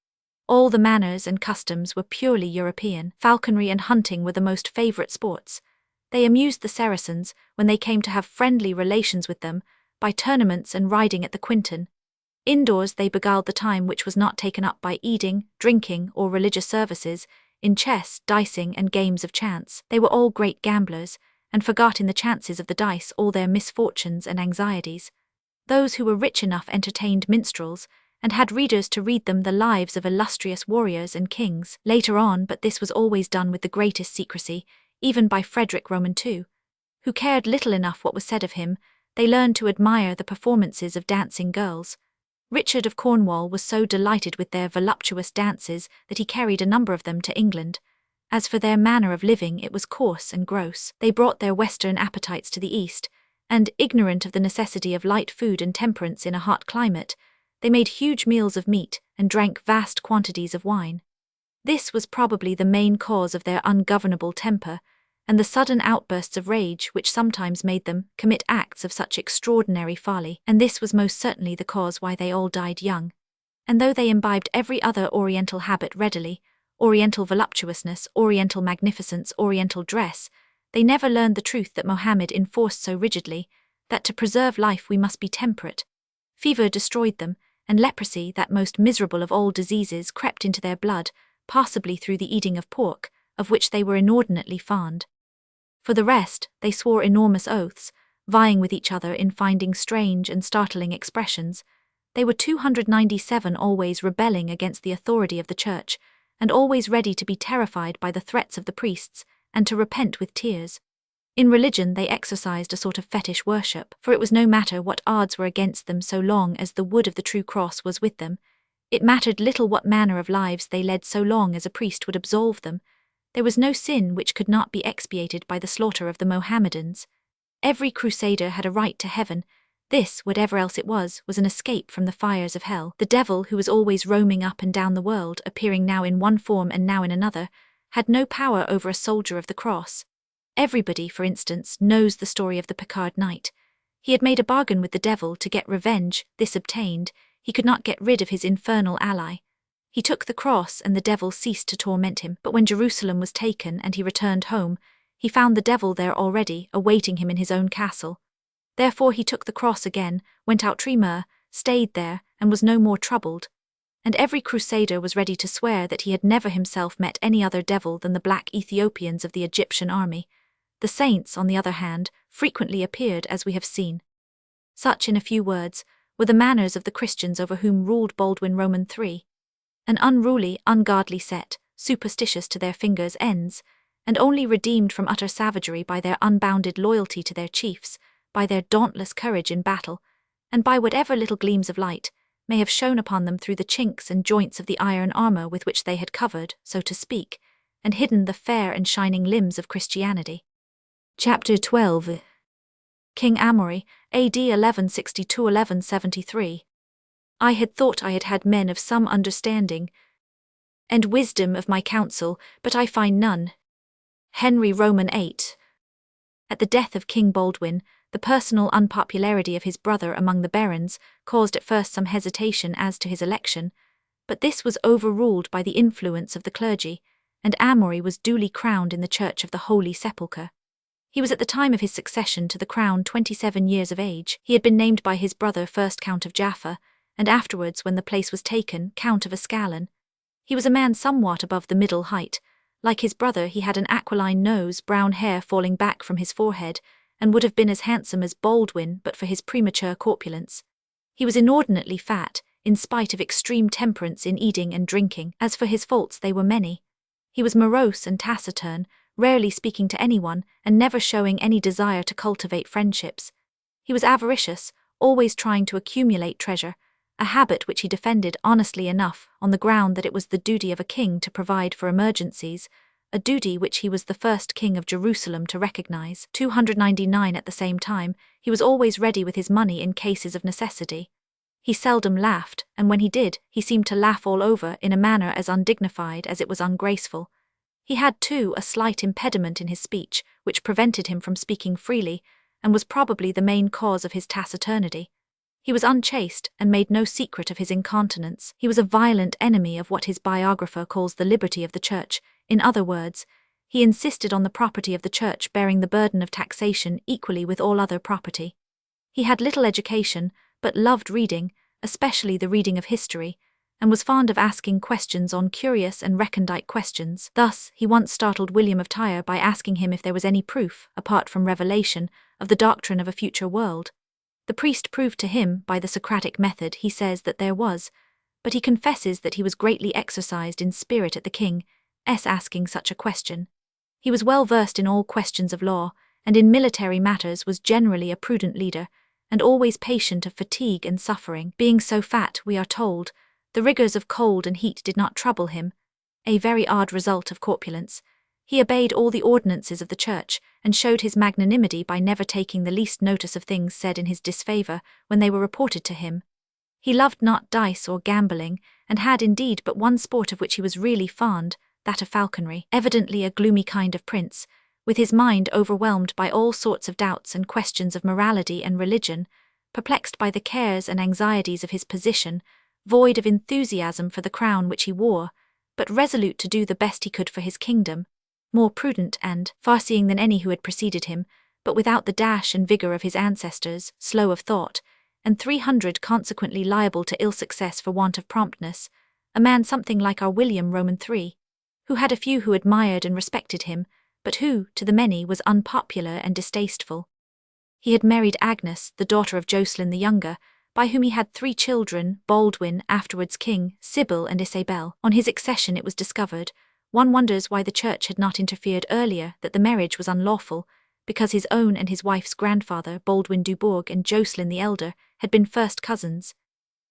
All the manners and customs were purely European. Falconry and hunting were the most favorite sports. They amused the Saracens, when they came to have friendly relations with them, by tournaments and riding at the quinton. Indoors they beguiled the time which was not taken up by eating, drinking, or religious services, in chess, dicing, and games of chance. They were all great gamblers, and forgot in the chances of the dice all their misfortunes and anxieties. Those who were rich enough entertained minstrels, and had readers to read them the lives of illustrious warriors and kings. Later on, but this was always done with the greatest secrecy, even by Frederick Roman II, who cared little enough what was said of him, they learned to admire the performances of dancing girls. Richard of Cornwall was so delighted with their voluptuous dances that he carried a number of them to England. As for their manner of living, it was coarse and gross. They brought their Western appetites to the East, and, ignorant of the necessity of light food and temperance in a hot climate, they made huge meals of meat and drank vast quantities of wine. This was probably the main cause of their ungovernable temper, and the sudden outbursts of rage which sometimes made them commit acts of such extraordinary folly, and this was most certainly the cause why they all died young. And though they imbibed every other Oriental habit readily, Oriental voluptuousness, Oriental magnificence, Oriental dress, they never learned the truth that Mohammed enforced so rigidly, that to preserve life we must be temperate. Fever destroyed them, and leprosy, that most miserable of all diseases, crept into their blood, possibly through the eating of pork, of which they were inordinately fond. For the rest, they swore enormous oaths, vying with each other in finding strange and startling expressions. They were 297 always rebelling against the authority of the church, and always ready to be terrified by the threats of the priests, and to repent with tears. In religion they exercised a sort of fetish worship, for it was no matter what odds were against them so long as the wood of the true cross was with them. It mattered little what manner of lives they led so long as a priest would absolve them. There was no sin which could not be expiated by the slaughter of the Mohammedans. Every crusader had a right to heaven. This, whatever else it was an escape from the fires of hell. The devil, who was always roaming up and down the world, appearing now in one form and now in another, had no power over a soldier of the cross. Everybody, for instance, knows the story of the Picard knight. He had made a bargain with the devil to get revenge. This obtained, he could not get rid of his infernal ally. He took the cross and the devil ceased to torment him, but when Jerusalem was taken and he returned home, he found the devil there already, awaiting him in his own castle. Therefore he took the cross again, went out Tremur, stayed there, and was no more troubled. And every crusader was ready to swear that he had never himself met any other devil than the black Ethiopians of the Egyptian army. The saints, on the other hand, frequently appeared, as we have seen. Such, in a few words, were the manners of the Christians over whom ruled Baldwin Roman III. An unruly, ungodly set, superstitious to their fingers' ends, and only redeemed from utter savagery by their unbounded loyalty to their chiefs, by their dauntless courage in battle, and by whatever little gleams of light may have shone upon them through the chinks and joints of the iron armor with which they had covered, so to speak, and hidden the fair and shining limbs of Christianity. Chapter 12. King Amory, A.D. 1160–1173. I had thought I had had men of some understanding and wisdom of my counsel, but I find none. Henry Roman VIII. At the death of King Baldwin, the personal unpopularity of his brother among the barons caused at first some hesitation as to his election, but this was overruled by the influence of the clergy, and Amory was duly crowned in the church of the Holy Sepulchre. He was at the time of his succession to the crown 27 years of age. He had been named by his brother first Count of Jaffa, and afterwards, when the place was taken, Count of Ascalon. He was a man somewhat above the middle height. Like his brother, he had an aquiline nose, brown hair falling back from his forehead, and would have been as handsome as Baldwin but for his premature corpulence. He was inordinately fat, in spite of extreme temperance in eating and drinking. As for his faults, they were many. He was morose and taciturn, rarely speaking to anyone, and never showing any desire to cultivate friendships. He was avaricious, always trying to accumulate treasure, a habit which he defended honestly enough on the ground that it was the duty of a king to provide for emergencies, a duty which he was the first king of Jerusalem to recognize. 299 At the same time, he was always ready with his money in cases of necessity. He seldom laughed, and when he did, he seemed to laugh all over in a manner as undignified as it was ungraceful. He had, too, a slight impediment in his speech, which prevented him from speaking freely, and was probably the main cause of his taciturnity. He was unchaste, and made no secret of his incontinence. He was a violent enemy of what his biographer calls the liberty of the church. In other words, he insisted on the property of the church bearing the burden of taxation equally with all other property. He had little education, but loved reading, especially the reading of history, and was fond of asking questions on curious and recondite questions. Thus, he once startled William of Tyre by asking him if there was any proof, apart from revelation, of the doctrine of a future world. The priest proved to him, by the Socratic method, he says that there was, but he confesses that he was greatly exercised in spirit at the king's asking such a question. He was well versed in all questions of law, and in military matters was generally a prudent leader, and always patient of fatigue and suffering. Being so fat, we are told, the rigors of cold and heat did not trouble him, a very odd result of corpulence. He obeyed all the ordinances of the church, and showed his magnanimity by never taking the least notice of things said in his disfavor when they were reported to him. He loved not dice or gambling, and had indeed but one sport of which he was really fond, that of falconry. Evidently a gloomy kind of prince, with his mind overwhelmed by all sorts of doubts and questions of morality and religion, perplexed by the cares and anxieties of his position, void of enthusiasm for the crown which he wore, but resolute to do the best he could for his kingdom, more prudent and far-seeing than any who had preceded him, but without the dash and vigour of his ancestors, slow of thought, and 300 consequently liable to ill success for want of promptness, a man something like our William Roman III, who had a few who admired and respected him, but who, to the many, was unpopular and distasteful. He had married Agnes, the daughter of Jocelyn the Younger, by whom he had 3 children, Baldwin, afterwards king, Sybil and Isabel. On his accession it was discovered, one wonders why the church had not interfered earlier, that the marriage was unlawful, because his own and his wife's grandfather, Baldwin du Bourg and Jocelyn the Elder, had been first cousins.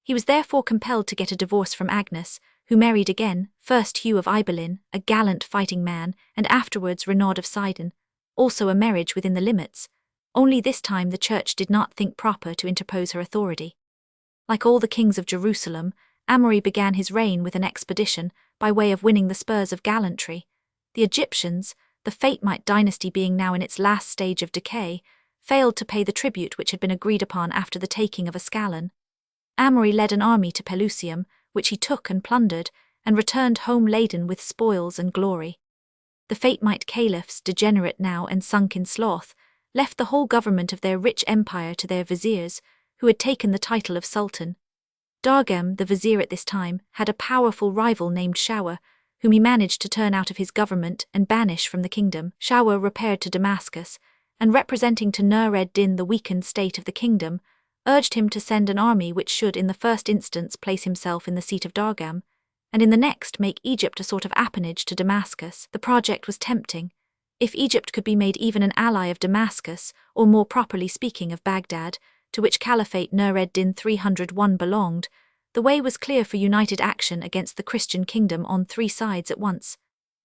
He was therefore compelled to get a divorce from Agnes, who married again, first Hugh of Ibelin, a gallant fighting man, and afterwards Renaud of Saladin, also a marriage within the limits, only this time the church did not think proper to interpose her authority. Like all the kings of Jerusalem, Amaury began his reign with an expedition, by way of winning the spurs of gallantry. The Egyptians, the Fatimite dynasty being now in its last stage of decay, failed to pay the tribute which had been agreed upon after the taking of Ascalon. Amaury led an army to Pelusium, which he took and plundered, and returned home laden with spoils and glory. The Fatimite caliphs, degenerate now and sunk in sloth, left the whole government of their rich empire to their viziers, who had taken the title of sultan. Dargham, the vizier at this time, had a powerful rival named Shawer, whom he managed to turn out of his government and banish from the kingdom. Shawer repaired to Damascus, and representing to Nur-ed-Din the weakened state of the kingdom, urged him to send an army which should in the first instance place himself in the seat of Dargham, and in the next make Egypt a sort of appanage to Damascus. The project was tempting. If Egypt could be made even an ally of Damascus, or more properly speaking of Baghdad, to which caliphate Nur-ed-Din 301 belonged, the way was clear for united action against the Christian kingdom on 3 sides at once.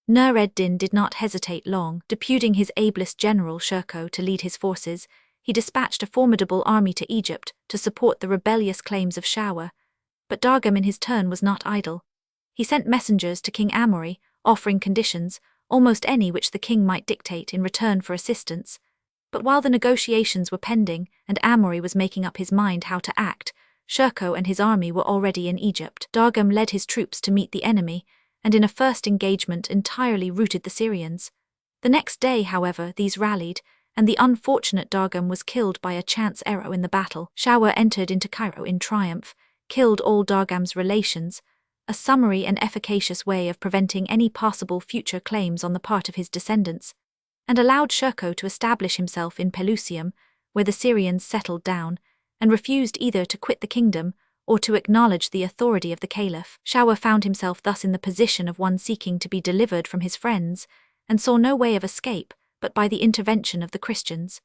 Nur-ed-Din did not hesitate long. Deputing his ablest general Shirkuh to lead his forces, he dispatched a formidable army to Egypt to support the rebellious claims of Shawer. But Dargham in his turn was not idle. He sent messengers to King Amaury, offering conditions, almost any which the king might dictate in return for assistance. But while the negotiations were pending, and Amaury was making up his mind how to act, Shirkuh and his army were already in Egypt. Dargham led his troops to meet the enemy, and in a first engagement entirely routed the Syrians. The next day, however, these rallied, and the unfortunate Dargham was killed by a chance arrow in the battle. Shawer entered into Cairo in triumph, killed all Dargham's relations, a summary and efficacious way of preventing any possible future claims on the part of his descendants, and allowed Shirkuh to establish himself in Pelusium, where the Syrians settled down, and refused either to quit the kingdom or to acknowledge the authority of the caliph. Shawer found himself thus in the position of one seeking to be delivered from his friends, and saw no way of escape but by the intervention of the Christians.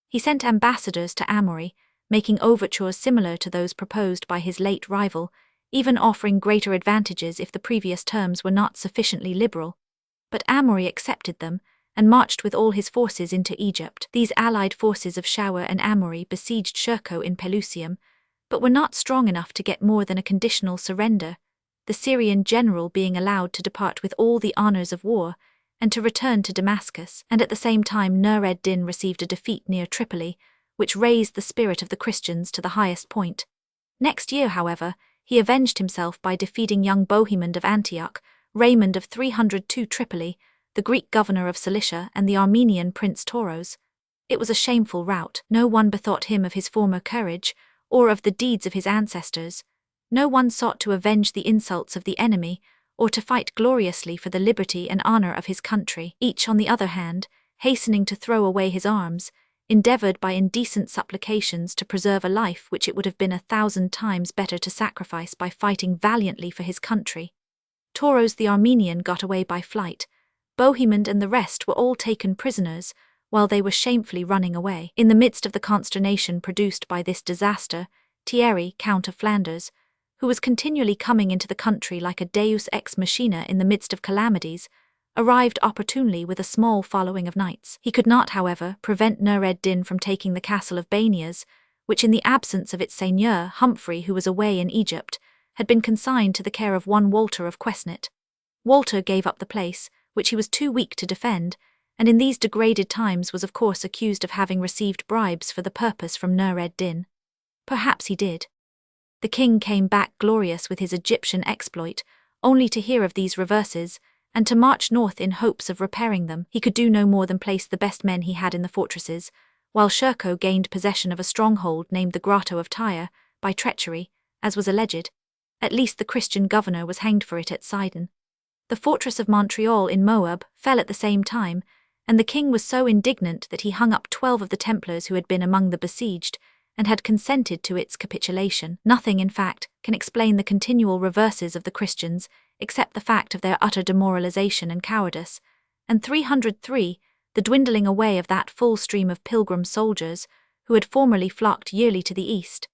He sent ambassadors to Amaury, making overtures similar to those proposed by his late rival, even offering greater advantages if the previous terms were not sufficiently liberal. But Amaury accepted them, and marched with all his forces into Egypt. These allied forces of Shawer and Amaury besieged Shirkuh in Pelusium, but were not strong enough to get more than a conditional surrender, the Syrian general being allowed to depart with all the honours of war, and to return to Damascus, and at the same time Nur-ed-Din received a defeat near Tripoli, which raised the spirit of the Christians to the highest point. Next year, however, he avenged himself by defeating young Bohemond of Antioch, Raymond of 302 Tripoli, the Greek governor of Cilicia, and the Armenian prince Tauros. It was a shameful rout. No one bethought him of his former courage, or of the deeds of his ancestors. No one sought to avenge the insults of the enemy, or to fight gloriously for the liberty and honour of his country. Each, on the other hand, hastening to throw away his arms, endeavoured by indecent supplications to preserve a life which it would have been 1,000 times better to sacrifice by fighting valiantly for his country. Tauros the Armenian got away by flight. Bohemond and the rest were all taken prisoners, while they were shamefully running away. In the midst of the consternation produced by this disaster, Thierry, Count of Flanders, who was continually coming into the country like a deus ex machina in the midst of calamities, arrived opportunely with a small following of knights. He could not, however, prevent Nur ed-Din from taking the castle of Banias, which in the absence of its seigneur, Humphrey, who was away in Egypt, had been consigned to the care of one Walter of Quesnit. Walter gave up the place, which he was too weak to defend, and in these degraded times was of course accused of having received bribes for the purpose from Nur ed-Din. Perhaps he did. The king came back glorious with his Egyptian exploit, only to hear of these reverses, and to march north in hopes of repairing them. He could do no more than place the best men he had in the fortresses, while Shirkuh gained possession of a stronghold named the Grotto of Tyre, by treachery, as was alleged. At least the Christian governor was hanged for it at Saladin. The fortress of Montreal in Moab fell at the same time, and the king was so indignant that he hung up 12 of the Templars who had been among the besieged, and had consented to its capitulation. Nothing, in fact, can explain the continual reverses of the Christians, except the fact of their utter demoralization and cowardice, and 303, the dwindling away of that full stream of pilgrim soldiers who had formerly flocked yearly to the east.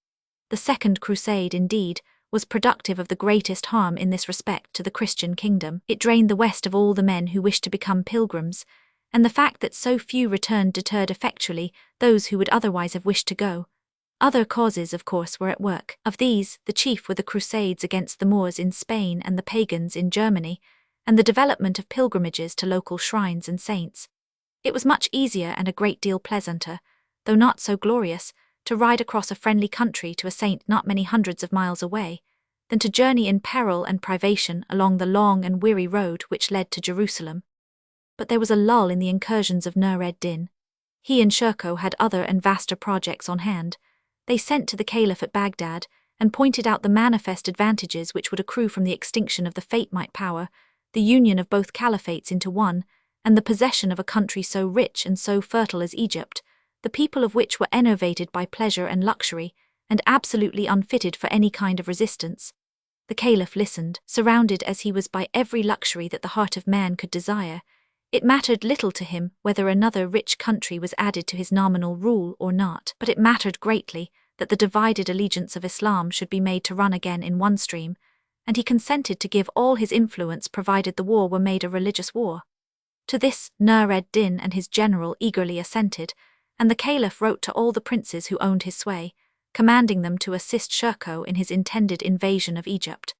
The Second Crusade, indeed, was productive of the greatest harm in this respect to the Christian kingdom. It drained the West of all the men who wished to become pilgrims, and the fact that so few returned deterred effectually those who would otherwise have wished to go. Other causes, of course, were at work. Of these, the chief were the Crusades against the Moors in Spain and the pagans in Germany, and the development of pilgrimages to local shrines and saints. It was much easier and a great deal pleasanter, though not so glorious, to ride across a friendly country to a saint not many hundreds of miles away, than to journey in peril and privation along the long and weary road which led to Jerusalem. But there was a lull in the incursions of Nur ed-Din. He and Shirkuh had other and vaster projects on hand. They sent to the Caliph at Baghdad, and pointed out the manifest advantages which would accrue from the extinction of the Fatimite power, the union of both caliphates into one, and the possession of a country so rich and so fertile as Egypt, the people of which were enervated by pleasure and luxury, and absolutely unfitted for any kind of resistance. The Caliph listened, surrounded as he was by every luxury that the heart of man could desire. It mattered little to him whether another rich country was added to his nominal rule or not, but it mattered greatly that the divided allegiance of Islam should be made to run again in one stream, and he consented to give all his influence provided the war were made a religious war. To this Nur ed-Din and his general eagerly assented, and the Caliph wrote to all the princes who owned his sway, commanding them to assist Shirkuh in his intended invasion of Egypt.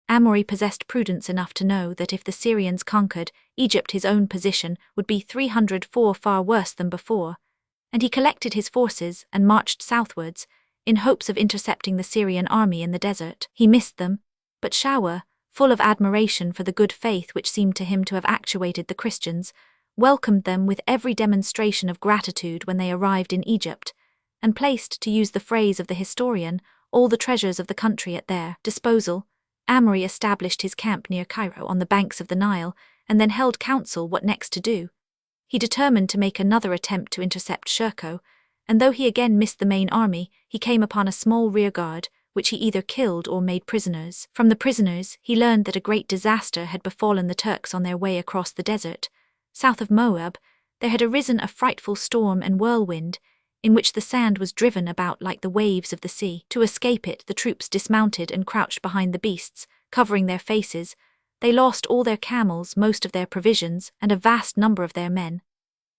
Amaury possessed prudence enough to know that if the Syrians conquered Egypt, his own position would be 304 far worse than before, and he collected his forces and marched southwards, in hopes of intercepting the Syrian army in the desert. He missed them, but Shawar, full of admiration for the good faith which seemed to him to have actuated the Christians, welcomed them with every demonstration of gratitude when they arrived in Egypt, and placed, to use the phrase of the historian, all the treasures of the country at their disposal. Amaury established his camp near Cairo on the banks of the Nile, and then held counsel what next to do. He determined to make another attempt to intercept Shirkuh, and though he again missed the main army, he came upon a small rearguard, which he either killed or made prisoners. From the prisoners, he learned that a great disaster had befallen the Turks on their way across the desert. South of Moab, there had arisen a frightful storm and whirlwind, in which the sand was driven about like the waves of the sea. To escape it, the troops dismounted and crouched behind the beasts, covering their faces. They lost all their camels, most of their provisions, and a vast number of their men.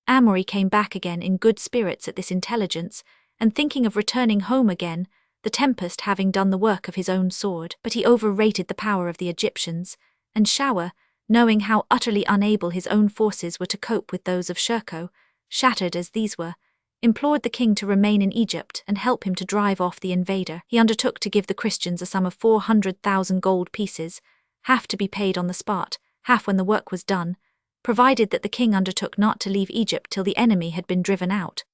Amaury came back again in good spirits at this intelligence, and thinking of returning home again, the tempest having done the work of his own sword. But he overrated the power of the Egyptians, and Shawar, knowing how utterly unable his own forces were to cope with those of Shirkuh, shattered as these were, implored the king to remain in Egypt and help him to drive off the invader. He undertook to give the Christians a sum of 400,000 gold pieces, half to be paid on the spot, half when the work was done, provided that the king undertook not to leave Egypt till the enemy had been driven out.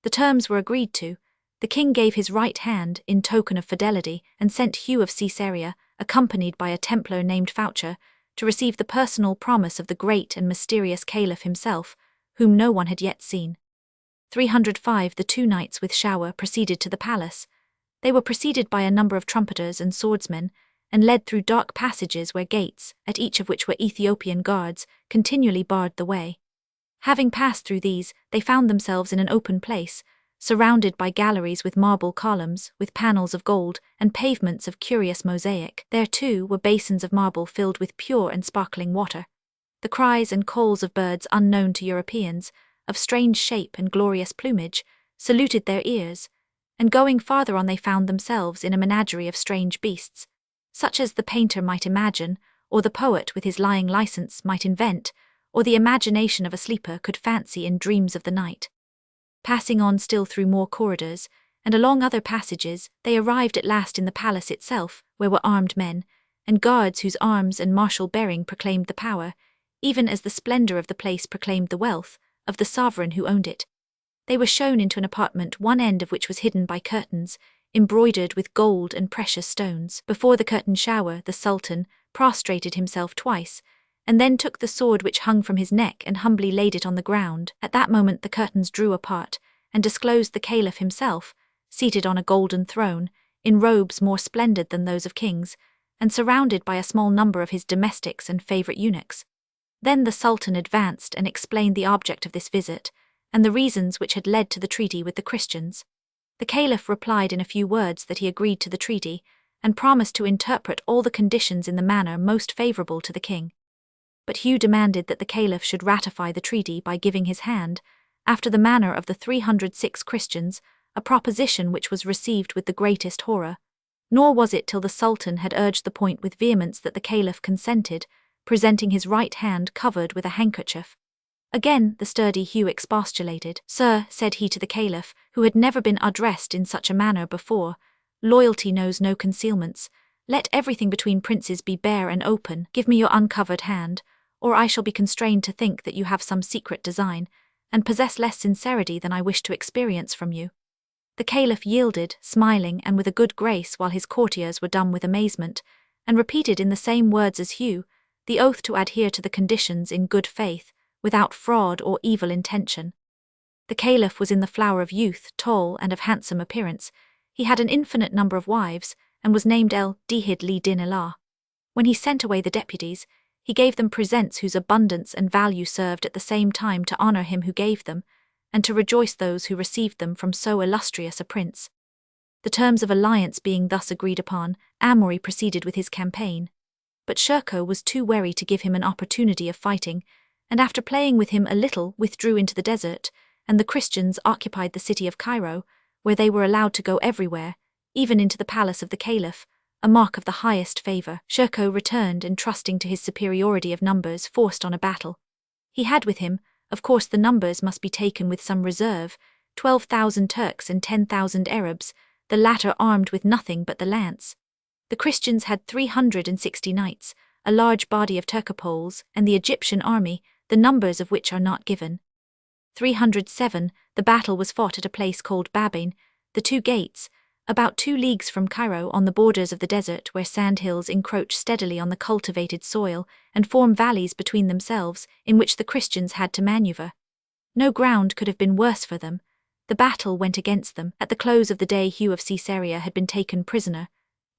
The terms were agreed to. The king gave his right hand in token of fidelity and sent Hugh of Caesarea, accompanied by a Templar named Foucher, to receive the personal promise of the great and mysterious Caliph himself, whom no one had yet seen. 305 The two knights with Shawar proceeded to the palace. They were preceded by a number of trumpeters and swordsmen, and led through dark passages where gates, at each of which were Ethiopian guards, continually barred the way. Having passed through these, they found themselves in an open place, surrounded by galleries with marble columns, with panels of gold, and pavements of curious mosaic. There, too, were basins of marble filled with pure and sparkling water. The cries and calls of birds unknown to Europeans, of strange shape and glorious plumage, saluted their ears, and going farther on they found themselves in a menagerie of strange beasts, such as the painter might imagine, or the poet with his lying license might invent, or the imagination of a sleeper could fancy in dreams of the night. Passing on still through more corridors, and along other passages, they arrived at last in the palace itself, where were armed men, and guards whose arms and martial bearing proclaimed the power, even as the splendor of the place proclaimed the wealth, of the sovereign who owned it. They were shown into an apartment one end of which was hidden by curtains, embroidered with gold and precious stones. Before the curtain shower, the Sultan prostrated himself twice, and then took the sword which hung from his neck and humbly laid it on the ground. At that moment the curtains drew apart, and disclosed the Caliph himself, seated on a golden throne, in robes more splendid than those of kings, and surrounded by a small number of his domestics and favourite eunuchs. Then the Sultan advanced and explained the object of this visit, and the reasons which had led to the treaty with the Christians. The Caliph replied in a few words that he agreed to the treaty, and promised to interpret all the conditions in the manner most favourable to the king. But Hugh demanded that the Caliph should ratify the treaty by giving his hand, after the manner of the 306 Christians, a proposition which was received with the greatest horror. Nor was it till the Sultan had urged the point with vehemence that the Caliph consented, presenting his right hand covered with a handkerchief. Again the sturdy Hugh expostulated. "Sir," said he to the Caliph, who had never been addressed in such a manner before, "loyalty knows no concealments. Let everything between princes be bare and open. Give me your uncovered hand, or I shall be constrained to think that you have some secret design, and possess less sincerity than I wish to experience from you." The Caliph yielded, smiling and with a good grace, while his courtiers were dumb with amazement, and repeated in the same words as Hugh the oath to adhere to the conditions in good faith, without fraud or evil intention. The Caliph was in the flower of youth, tall and of handsome appearance. He had an infinite number of wives, and was named El-Dihid li-Din Allah. When he sent away the deputies, he gave them presents whose abundance and value served at the same time to honour him who gave them, and to rejoice those who received them from so illustrious a prince. The terms of alliance being thus agreed upon, Amory proceeded with his campaign. But Shirkuh was too wary to give him an opportunity of fighting, and after playing with him a little withdrew into the desert, and the Christians occupied the city of Cairo, where they were allowed to go everywhere, even into the palace of the Caliph, a mark of the highest favour. Shirkuh returned and, trusting to his superiority of numbers, forced on a battle. He had with him, of course the numbers must be taken with some reserve, 12,000 Turks and 10,000 Arabs, the latter armed with nothing but the lance. The Christians had 360 knights, a large body of Turcopoles, and the Egyptian army, the numbers of which are not given. 307, the battle was fought at a place called Babain, the Two Gates, about 2 leagues from Cairo, on the borders of the desert, where sandhills encroach steadily on the cultivated soil and form valleys between themselves, in which the Christians had to maneuver. No ground could have been worse for them. The battle went against them. At the close of the day Hugh of Caesarea had been taken prisoner.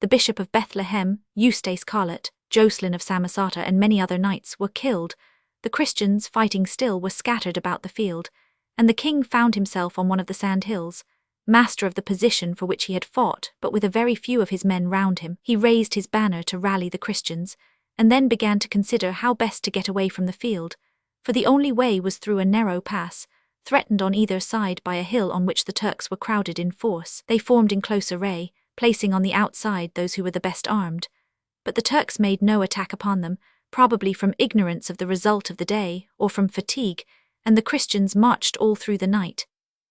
The Bishop of Bethlehem, Eustace Carlet, Jocelyn of Samosata, and many other knights were killed. The Christians, fighting still, were scattered about the field, and the king found himself on one of the sand hills, master of the position for which he had fought, but with a very few of his men round him. He raised his banner to rally the Christians, and then began to consider how best to get away from the field, for the only way was through a narrow pass, threatened on either side by a hill on which the Turks were crowded in force. They formed in close array, placing on the outside those who were the best armed. But the Turks made no attack upon them, probably from ignorance of the result of the day, or from fatigue, and the Christians marched all through the night.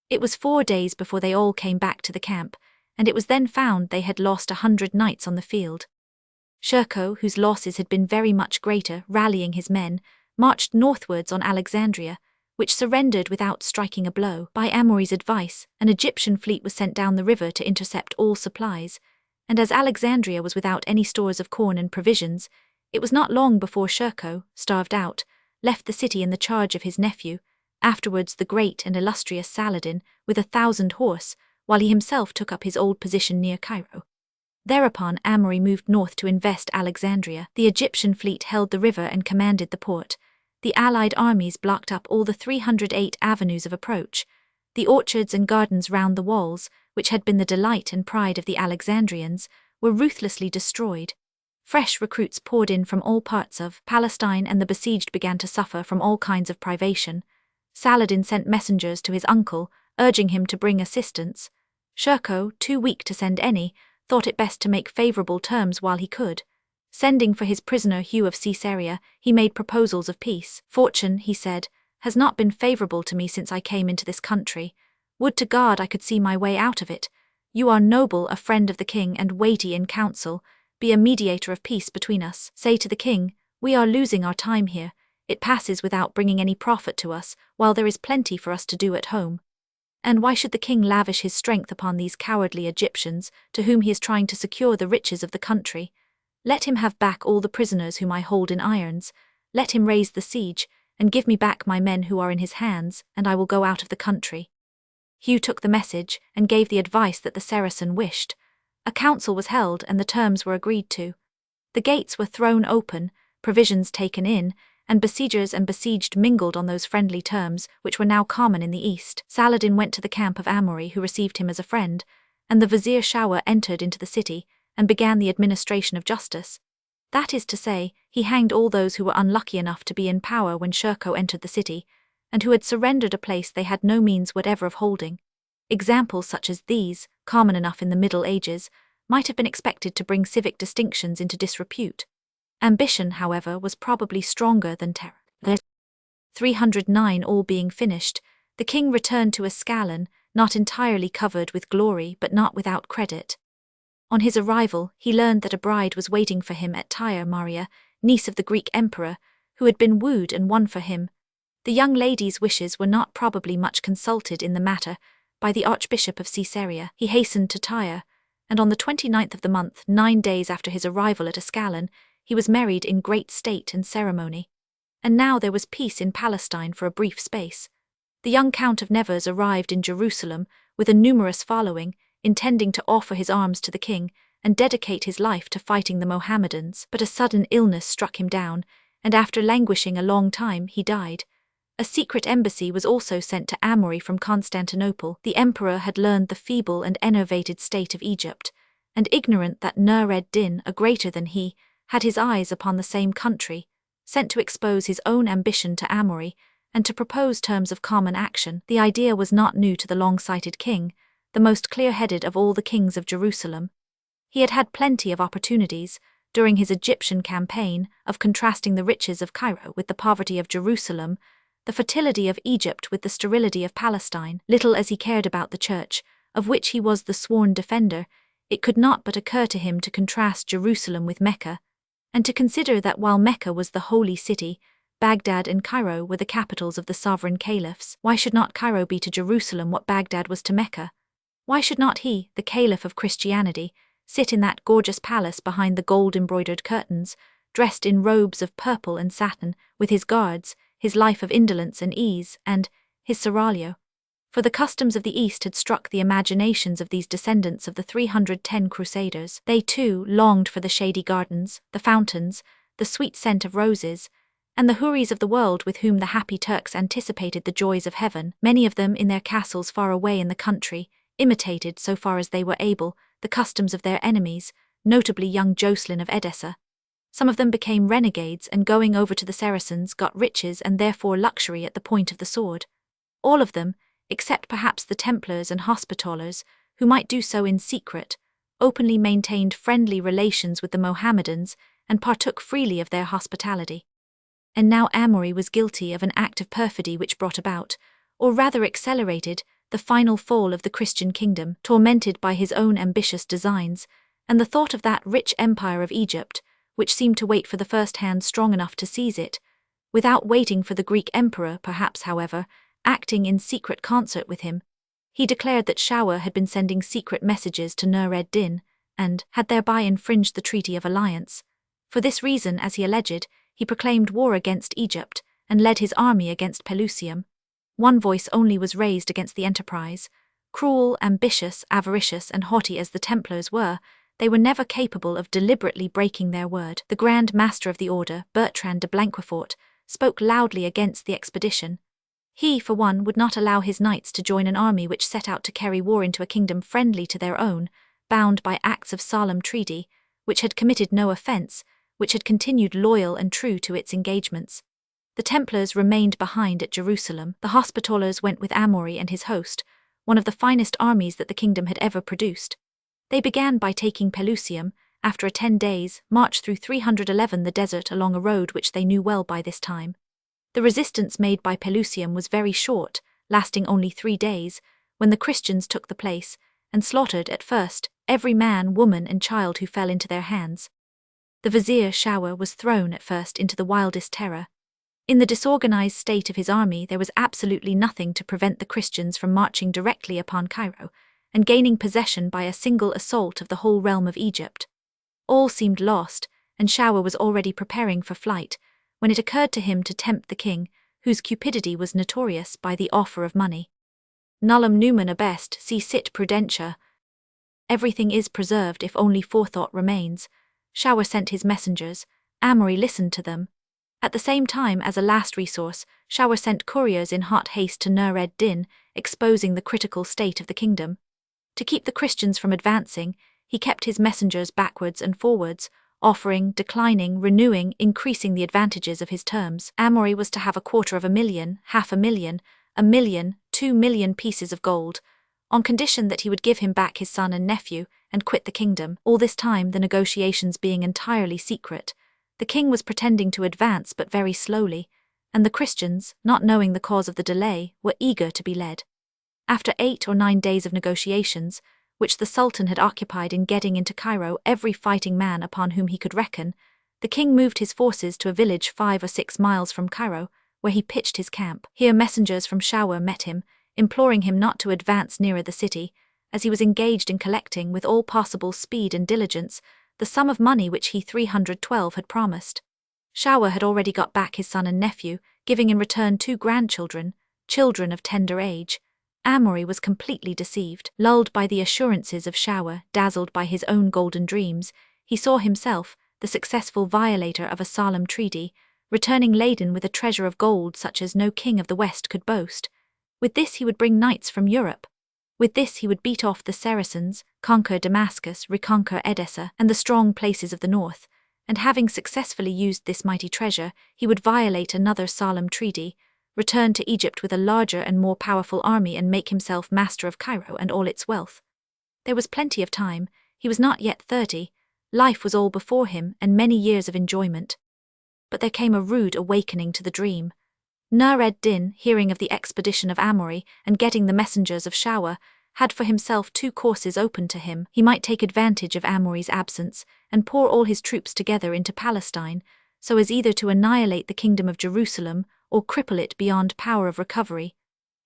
It was 4 days before they all came back to the camp, and it was then found they had lost 100 knights on the field. Shirkuh, whose losses had been very much greater, rallying his men, marched northwards on Alexandria, which surrendered without striking a blow. By Amory's advice, an Egyptian fleet was sent down the river to intercept all supplies, and as Alexandria was without any stores of corn and provisions, it was not long before Shirkuh, starved out, left the city in the charge of his nephew, afterwards the great and illustrious Saladin, with 1,000 horse, while he himself took up his old position near Cairo. Thereupon Amory moved north to invest Alexandria. The Egyptian fleet held the river and commanded the port. The allied armies blocked up all the 308 avenues of approach. The orchards and gardens round the walls, which had been the delight and pride of the Alexandrians, were ruthlessly destroyed. Fresh recruits poured in from all parts of Palestine, and the besieged began to suffer from all kinds of privation. Saladin sent messengers to his uncle, urging him to bring assistance. Shirkuh, too weak to send any, thought it best to make favorable terms while he could. Sending for his prisoner Hugh of Caesarea, he made proposals of peace. "Fortune," he said, "has not been favorable to me since I came into this country. Would to God I could see my way out of it. You are noble, a friend of the king, and weighty in council. Be a mediator of peace between us. Say to the king, we are losing our time here. It passes without bringing any profit to us, while there is plenty for us to do at home. And why should the king lavish his strength upon these cowardly Egyptians, to whom he is trying to secure the riches of the country? Let him have back all the prisoners whom I hold in irons. Let him raise the siege, and give me back my men who are in his hands, and I will go out of the country." Hugh took the message, and gave the advice that the Saracen wished. A council was held, and the terms were agreed to. The gates were thrown open, provisions taken in, and besiegers and besieged mingled on those friendly terms which were now common in the east. Saladin went to the camp of Amory, who received him as a friend, and the vizier Shawar entered into the city, and began the administration of justice. That is to say, he hanged all those who were unlucky enough to be in power when Shirkuh entered the city, and who had surrendered a place they had no means whatever of holding. Examples such as these, common enough in the Middle Ages, might have been expected to bring civic distinctions into disrepute. Ambition, however, was probably stronger than terror. 309 all being finished, the king returned to Ascalon, not entirely covered with glory but not without credit. On his arrival, he learned that a bride was waiting for him at Tyre, Maria, niece of the Greek emperor, who had been wooed and won for him. The young lady's wishes were not probably much consulted in the matter by the Archbishop of Caesarea. He hastened to Tyre, and on the 29th of the month, 9 days after his arrival at Ascalon, he was married in great state and ceremony. And now there was peace in Palestine for a brief space. The young Count of Nevers arrived in Jerusalem with a numerous following, intending to offer his arms to the king and dedicate his life to fighting the Mohammedans, but a sudden illness struck him down, and after languishing a long time he died. A secret embassy was also sent to Amory from Constantinople. The emperor had learned the feeble and enervated state of Egypt, and ignorant that Nur-ed-Din, a greater than he, had his eyes upon the same country, sent to expose his own ambition to Amory, and to propose terms of common action. The idea was not new to the long-sighted king, the most clear-headed of all the kings of Jerusalem. He had had plenty of opportunities, during his Egyptian campaign, of contrasting the riches of Cairo with the poverty of Jerusalem, the fertility of Egypt with the sterility of Palestine. Little as he cared about the church, of which he was the sworn defender, it could not but occur to him to contrast Jerusalem with Mecca, and to consider that while Mecca was the holy city, Baghdad and Cairo were the capitals of the sovereign caliphs. Why should not Cairo be to Jerusalem what Baghdad was to Mecca? Why should not he, the caliph of Christianity, sit in that gorgeous palace behind the gold-embroidered curtains, dressed in robes of purple and satin, with his guards, his life of indolence and ease, and his seraglio? For the customs of the East had struck the imaginations of these descendants of the 310 Crusaders. They too longed for the shady gardens, the fountains, the sweet scent of roses, and the houris of the world with whom the happy Turks anticipated the joys of heaven. Many of them, in their castles far away in the country, imitated, so far as they were able, the customs of their enemies, notably young Jocelyn of Edessa. Some of them became renegades and, going over to the Saracens, got riches and therefore luxury at the point of the sword. All of them, except perhaps the Templars and Hospitallers, who might do so in secret, openly maintained friendly relations with the Mohammedans and partook freely of their hospitality. And now Amory was guilty of an act of perfidy which brought about, or rather accelerated, the final fall of the Christian kingdom. Tormented by his own ambitious designs, and the thought of that rich empire of Egypt, which seemed to wait for the first hand strong enough to seize it, without waiting for the Greek emperor, perhaps, however, acting in secret concert with him, he declared that Shawar had been sending secret messages to Nur-ed-Din, and had thereby infringed the treaty of alliance. For this reason, as he alleged, he proclaimed war against Egypt, and led his army against Pelusium. One voice only was raised against the enterprise. Cruel, ambitious, avaricious, and haughty as the Templars were, they were never capable of deliberately breaking their word. The Grand Master of the Order, Bertrand de Blanquefort, spoke loudly against the expedition. He, for one, would not allow his knights to join an army which set out to carry war into a kingdom friendly to their own, bound by acts of solemn treaty, which had committed no offense, which had continued loyal and true to its engagements. The Templars remained behind at Jerusalem. The Hospitallers went with Amaury and his host, one of the finest armies that the kingdom had ever produced. They began by taking Pelusium, after a 10 days' march through 311 the desert along a road which they knew well by this time. The resistance made by Pelusium was very short, lasting only 3 days, when the Christians took the place, and slaughtered at first every man, woman and child who fell into their hands. The vizier Shower was thrown at first into the wildest terror. In the disorganized state of his army there was absolutely nothing to prevent the Christians from marching directly upon Cairo, and gaining possession by a single assault of the whole realm of Egypt. All seemed lost, and Shower was already preparing for flight, when it occurred to him to tempt the king, whose cupidity was notorious, by the offer of money. Nullum numen abest, si sit prudentia. Everything is preserved if only forethought remains. Shower sent his messengers. Amaury listened to them. At the same time, as a last resource, Shower sent couriers in hot haste to Nur ed-Din, exposing the critical state of the kingdom. To keep the Christians from advancing, he kept his messengers backwards and forwards, offering, declining, renewing, increasing the advantages of his terms. Amaury was to have 250,000, 500,000, 1,000,000, 2,000,000 pieces of gold, on condition that he would give him back his son and nephew, and quit the kingdom. All this time, the negotiations being entirely secret, the king was pretending to advance but very slowly, and the Christians, not knowing the cause of the delay, were eager to be led. After 8 or 9 days of negotiations, which the Sultan had occupied in getting into Cairo every fighting man upon whom he could reckon, the king moved his forces to a village 5 or 6 miles from Cairo, where he pitched his camp. Here messengers from Shower met him, imploring him not to advance nearer the city, as he was engaged in collecting with all possible speed and diligence the sum of money which he 312 had promised. Shower had already got back his son and nephew, giving in return 2 grandchildren, children of tender age. Amaury was completely deceived. Lulled by the assurances of Shower, dazzled by his own golden dreams, he saw himself, the successful violator of a solemn treaty, returning laden with a treasure of gold such as no king of the West could boast. With this he would bring knights from Europe. With this he would beat off the Saracens, conquer Damascus, reconquer Edessa, and the strong places of the north, and having successfully used this mighty treasure, he would violate another solemn treaty, return to Egypt with a larger and more powerful army, and make himself master of Cairo and all its wealth. There was plenty of time. He was not yet 30. Life was all before him, and many years of enjoyment. But there came a rude awakening to the dream. Nur ed-Din, hearing of the expedition of Amaury and getting the messengers of Shower, had for himself 2 courses open to him. He might take advantage of Amaury's absence and pour all his troops together into Palestine, so as either to annihilate the kingdom of Jerusalem or cripple it beyond power of recovery.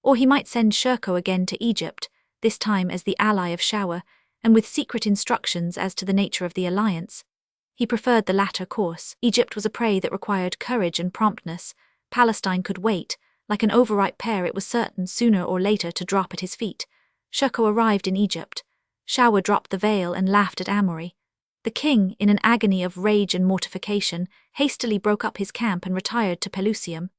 Or he might send Shirkuh again to Egypt, this time as the ally of Shower, and with secret instructions as to the nature of the alliance. He preferred the latter course. Egypt was a prey that required courage and promptness. Palestine could wait. Like an overripe pear, it was certain sooner or later to drop at his feet. Shirkuh arrived in Egypt. Shower dropped the veil and laughed at Amaury. The king, in an agony of rage and mortification, hastily broke up his camp and retired to Pelusium.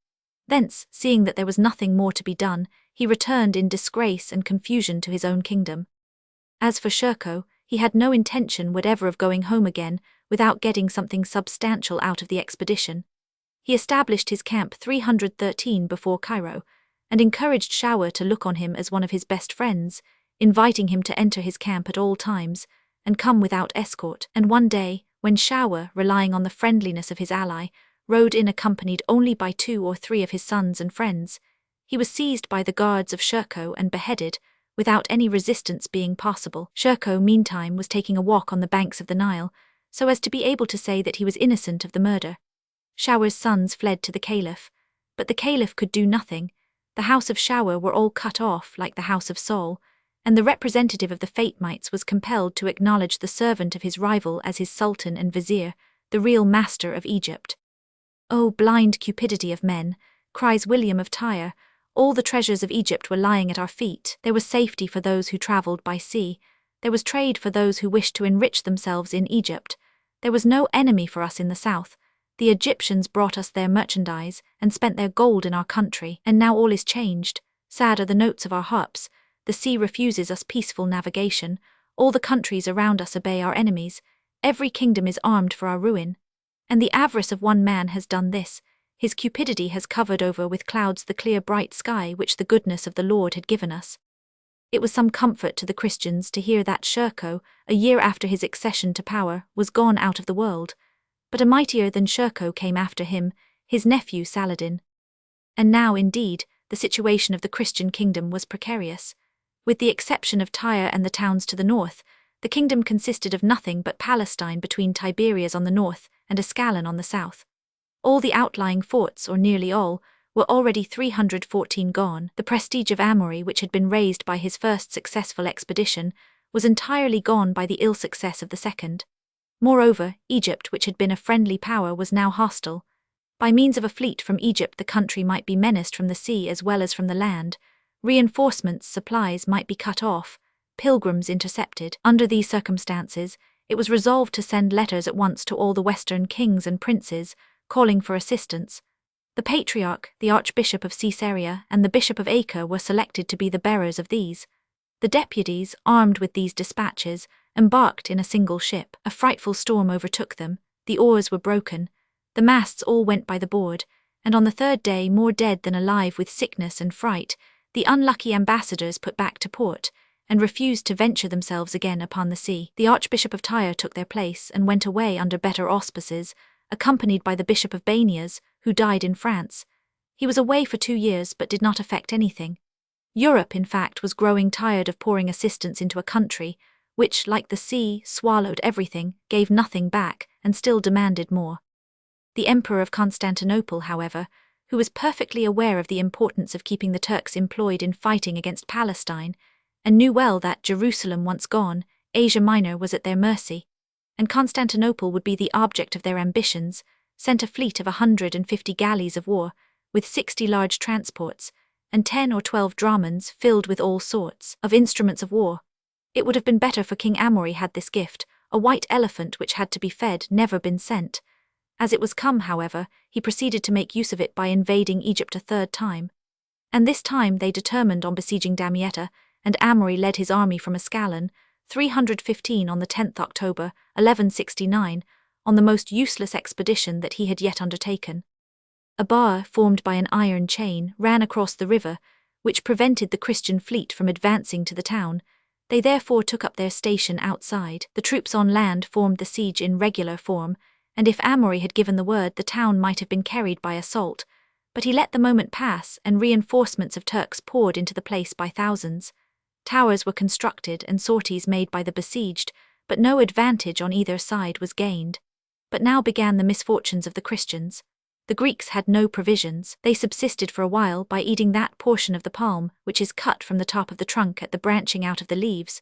Thence, seeing that there was nothing more to be done, he returned in disgrace and confusion to his own kingdom. As for Shirkuh, he had no intention whatever of going home again without getting something substantial out of the expedition. He established his camp 313 before Cairo, and encouraged Shower to look on him as one of his best friends, inviting him to enter his camp at all times, and come without escort. And one day, when Shower, relying on the friendliness of his ally, rode in accompanied only by 2 or 3 of his sons and friends, he was seized by the guards of Shirkuh and beheaded, without any resistance being possible. Shirkuh, meantime, was taking a walk on the banks of the Nile, so as to be able to say that he was innocent of the murder. Shower's sons fled to the Caliph, but the Caliph could do nothing. The house of Shower were all cut off like the house of Saul, and the representative of the Fatimites was compelled to acknowledge the servant of his rival as his sultan and vizier, the real master of Egypt. "O blind cupidity of men," cries William of Tyre, "all the treasures of Egypt were lying at our feet. There was safety for those who travelled by sea. There was trade for those who wished to enrich themselves in Egypt. There was no enemy for us in the south. The Egyptians brought us their merchandise and spent their gold in our country, and now all is changed. Sad are the notes of our harps. The sea refuses us peaceful navigation. All the countries around us obey our enemies. Every kingdom is armed for our ruin. And the avarice of one man has done this. His cupidity has covered over with clouds the clear bright sky which the goodness of the Lord had given us. It was some comfort to the Christians to hear that Shirkuh, a year after his accession to power, was gone out of the world. But a mightier than Shirkuh came after him, his nephew Saladin. And now, indeed, the situation of the Christian kingdom was precarious. With the exception of Tyre and the towns to the north, the kingdom consisted of nothing but Palestine between Tiberias on the north and Ascalon on the south. All the outlying forts, or nearly all, were already 314 gone. The prestige of Amaury, which had been raised by his first successful expedition, was entirely gone by the ill success of the second. Moreover, Egypt, which had been a friendly power, was now hostile. By means of a fleet from Egypt the country might be menaced from the sea as well as from the land. Reinforcements, supplies might be cut off, pilgrims intercepted. Under these circumstances, it was resolved to send letters at once to all the western kings and princes, calling for assistance. The Patriarch, the Archbishop of Caesarea, and the Bishop of Acre were selected to be the bearers of these. The deputies, armed with these dispatches, embarked in a single ship. A frightful storm overtook them, the oars were broken, the masts all went by the board, and on the third day, more dead than alive with sickness and fright, the unlucky ambassadors put back to port, and refused to venture themselves again upon the sea. The Archbishop of Tyre took their place and went away under better auspices, accompanied by the Bishop of Banias, who died in France. He was away for 2 years but did not effect anything. Europe, in fact, was growing tired of pouring assistance into a country which, like the sea, swallowed everything, gave nothing back, and still demanded more. The Emperor of Constantinople, however, who was perfectly aware of the importance of keeping the Turks employed in fighting against Palestine, and knew well that, Jerusalem once gone, Asia Minor was at their mercy, and Constantinople would be the object of their ambitions, sent a fleet of 150 galleys of war, with 60 large transports, and 10 or 12 dromons filled with all sorts of instruments of war. It would have been better for King Amaury had this gift, a white elephant which had to be fed, never been sent. As it was come, however, he proceeded to make use of it by invading Egypt a third time. And this time they determined on besieging Damietta, and Amaury led his army from Ascalon, 315 on the 10th October, 1169, on the most useless expedition that he had yet undertaken. A bar, formed by an iron chain, ran across the river, which prevented the Christian fleet from advancing to the town. They therefore took up their station outside. The troops on land formed the siege in regular form, and if Amaury had given the word, the town might have been carried by assault. But he let the moment pass, and reinforcements of Turks poured into the place by thousands. Towers were constructed and sorties made by the besieged, but no advantage on either side was gained. But now began the misfortunes of the Christians. The Greeks had no provisions. They subsisted for a while by eating that portion of the palm which is cut from the top of the trunk at the branching out of the leaves.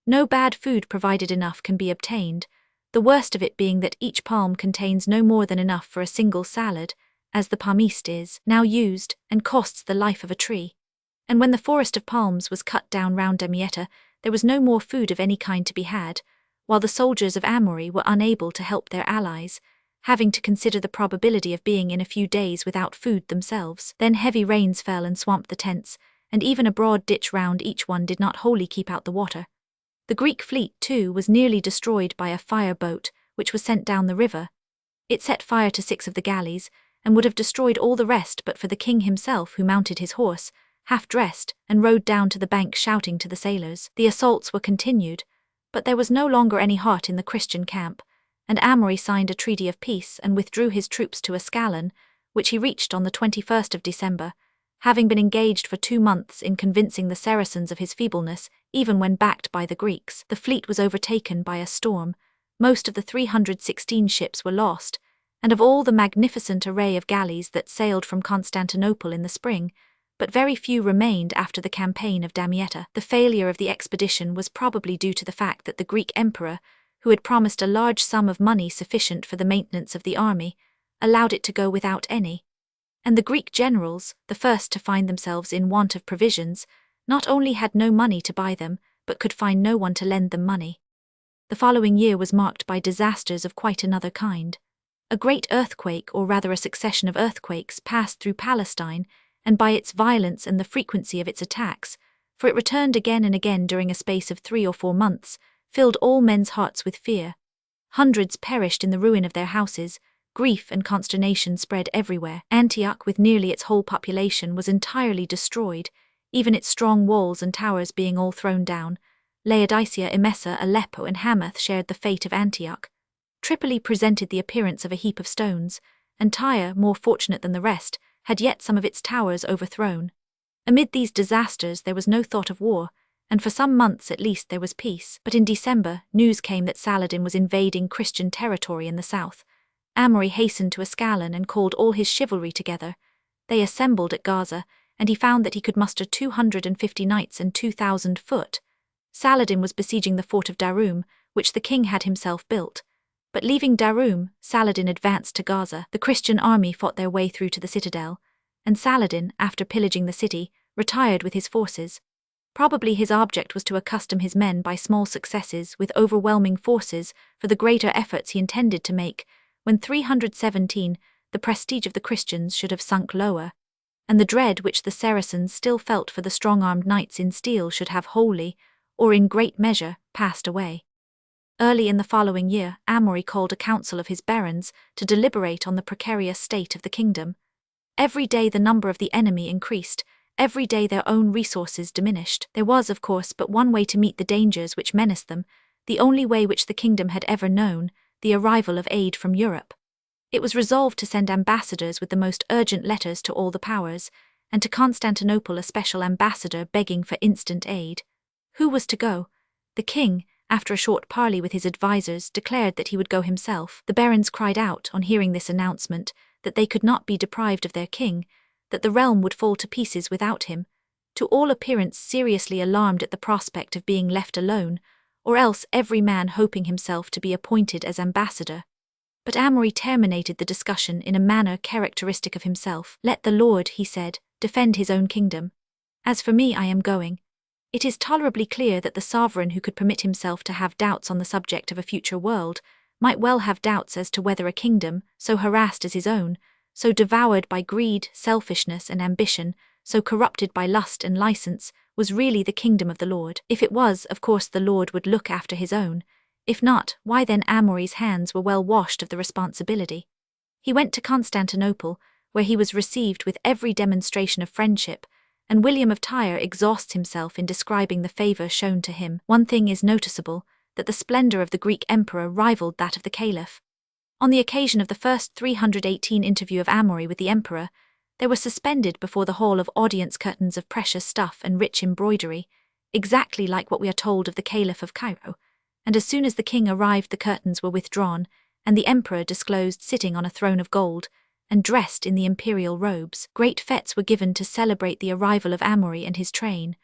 No bad food provided enough can be obtained, the worst of it being that each palm contains no more than enough for a single salad, as the palmiste is now used, and costs the life of a tree. And when the forest of palms was cut down round Damietta, there was no more food of any kind to be had, while the soldiers of Amaury were unable to help their allies, having to consider the probability of being in a few days without food themselves. Then heavy rains fell and swamped the tents, and even a broad ditch round each one did not wholly keep out the water. The Greek fleet, too, was nearly destroyed by a fire boat, which was sent down the river. It set fire to 6 of the galleys, and would have destroyed all the rest but for the king himself, who mounted his horse, half-dressed, and rode down to the bank shouting to the sailors. The assaults were continued, but there was no longer any heart in the Christian camp, and Amaury signed a treaty of peace and withdrew his troops to Ascalon, which he reached on the 21st of December, having been engaged for 2 months in convincing the Saracens of his feebleness, even when backed by the Greeks. The fleet was overtaken by a storm, most of the 316 ships were lost, and of all the magnificent array of galleys that sailed from Constantinople in the spring, but very few remained after the campaign of Damietta. The failure of the expedition was probably due to the fact that the Greek emperor, who had promised a large sum of money sufficient for the maintenance of the army, allowed it to go without any. And the Greek generals, the first to find themselves in want of provisions, not only had no money to buy them, but could find no one to lend them money. The following year was marked by disasters of quite another kind. A great earthquake, or rather a succession of earthquakes, passed through Palestine, and by its violence and the frequency of its attacks, for it returned again and again during a space of 3 or 4 months, filled all men's hearts with fear. Hundreds perished in the ruin of their houses. Grief and consternation spread everywhere. Antioch, with nearly its whole population, was entirely destroyed, even its strong walls and towers being all thrown down. Laodicea, Emesa, Aleppo, and Hamath shared the fate of Antioch. Tripoli presented the appearance of a heap of stones, and Tyre, more fortunate than the rest, had yet some of its towers overthrown. Amid these disasters there was no thought of war, and for some months at least there was peace. But in December, news came that Saladin was invading Christian territory in the south. Amory hastened to Ascalon and called all his chivalry together. They assembled at Gaza, and he found that he could muster 250 knights and 2,000 foot. Saladin was besieging the fort of Darum, which the king had himself built. But leaving Darum, Saladin advanced to Gaza. The Christian army fought their way through to the citadel, and Saladin, after pillaging the city, retired with his forces. Probably his object was to accustom his men by small successes with overwhelming forces for the greater efforts he intended to make. When 317, the prestige of the Christians should have sunk lower, and the dread which the Saracens still felt for the strong-armed knights in steel should have wholly, or in great measure, passed away. Early in the following year, Amory called a council of his barons to deliberate on the precarious state of the kingdom. Every day the number of the enemy increased, every day their own resources diminished. There was, of course, but one way to meet the dangers which menaced them, the only way which the kingdom had ever known, the arrival of aid from Europe. It was resolved to send ambassadors with the most urgent letters to all the powers, and to Constantinople a special ambassador begging for instant aid. Who was to go? The king, after a short parley with his advisers, declared that he would go himself. The barons cried out, on hearing this announcement, that they could not be deprived of their king, that the realm would fall to pieces without him, to all appearance seriously alarmed at the prospect of being left alone, or else every man hoping himself to be appointed as ambassador. But Amory terminated the discussion in a manner characteristic of himself. "Let the Lord," he said, "defend his own kingdom. As for me, I am going." It is tolerably clear that the sovereign who could permit himself to have doubts on the subject of a future world might well have doubts as to whether a kingdom, so harassed as his own, so devoured by greed, selfishness, and ambition, so corrupted by lust and license, was really the kingdom of the Lord. If it was, of course the Lord would look after his own. If not, why then Amory's hands were well washed of the responsibility. He went to Constantinople, where he was received with every demonstration of friendship, and William of Tyre exhausts himself in describing the favor shown to him. One thing is noticeable, that the splendor of the Greek emperor rivaled that of the caliph. On the occasion of the first 318 interview of Amory with the emperor, there were suspended before the hall of audience curtains of precious stuff and rich embroidery, exactly like what we are told of the caliph of Cairo, and as soon as the king arrived the curtains were withdrawn, and the emperor disclosed sitting on a throne of gold, and dressed in the imperial robes. Great fetes were given to celebrate the arrival of Amory and his train.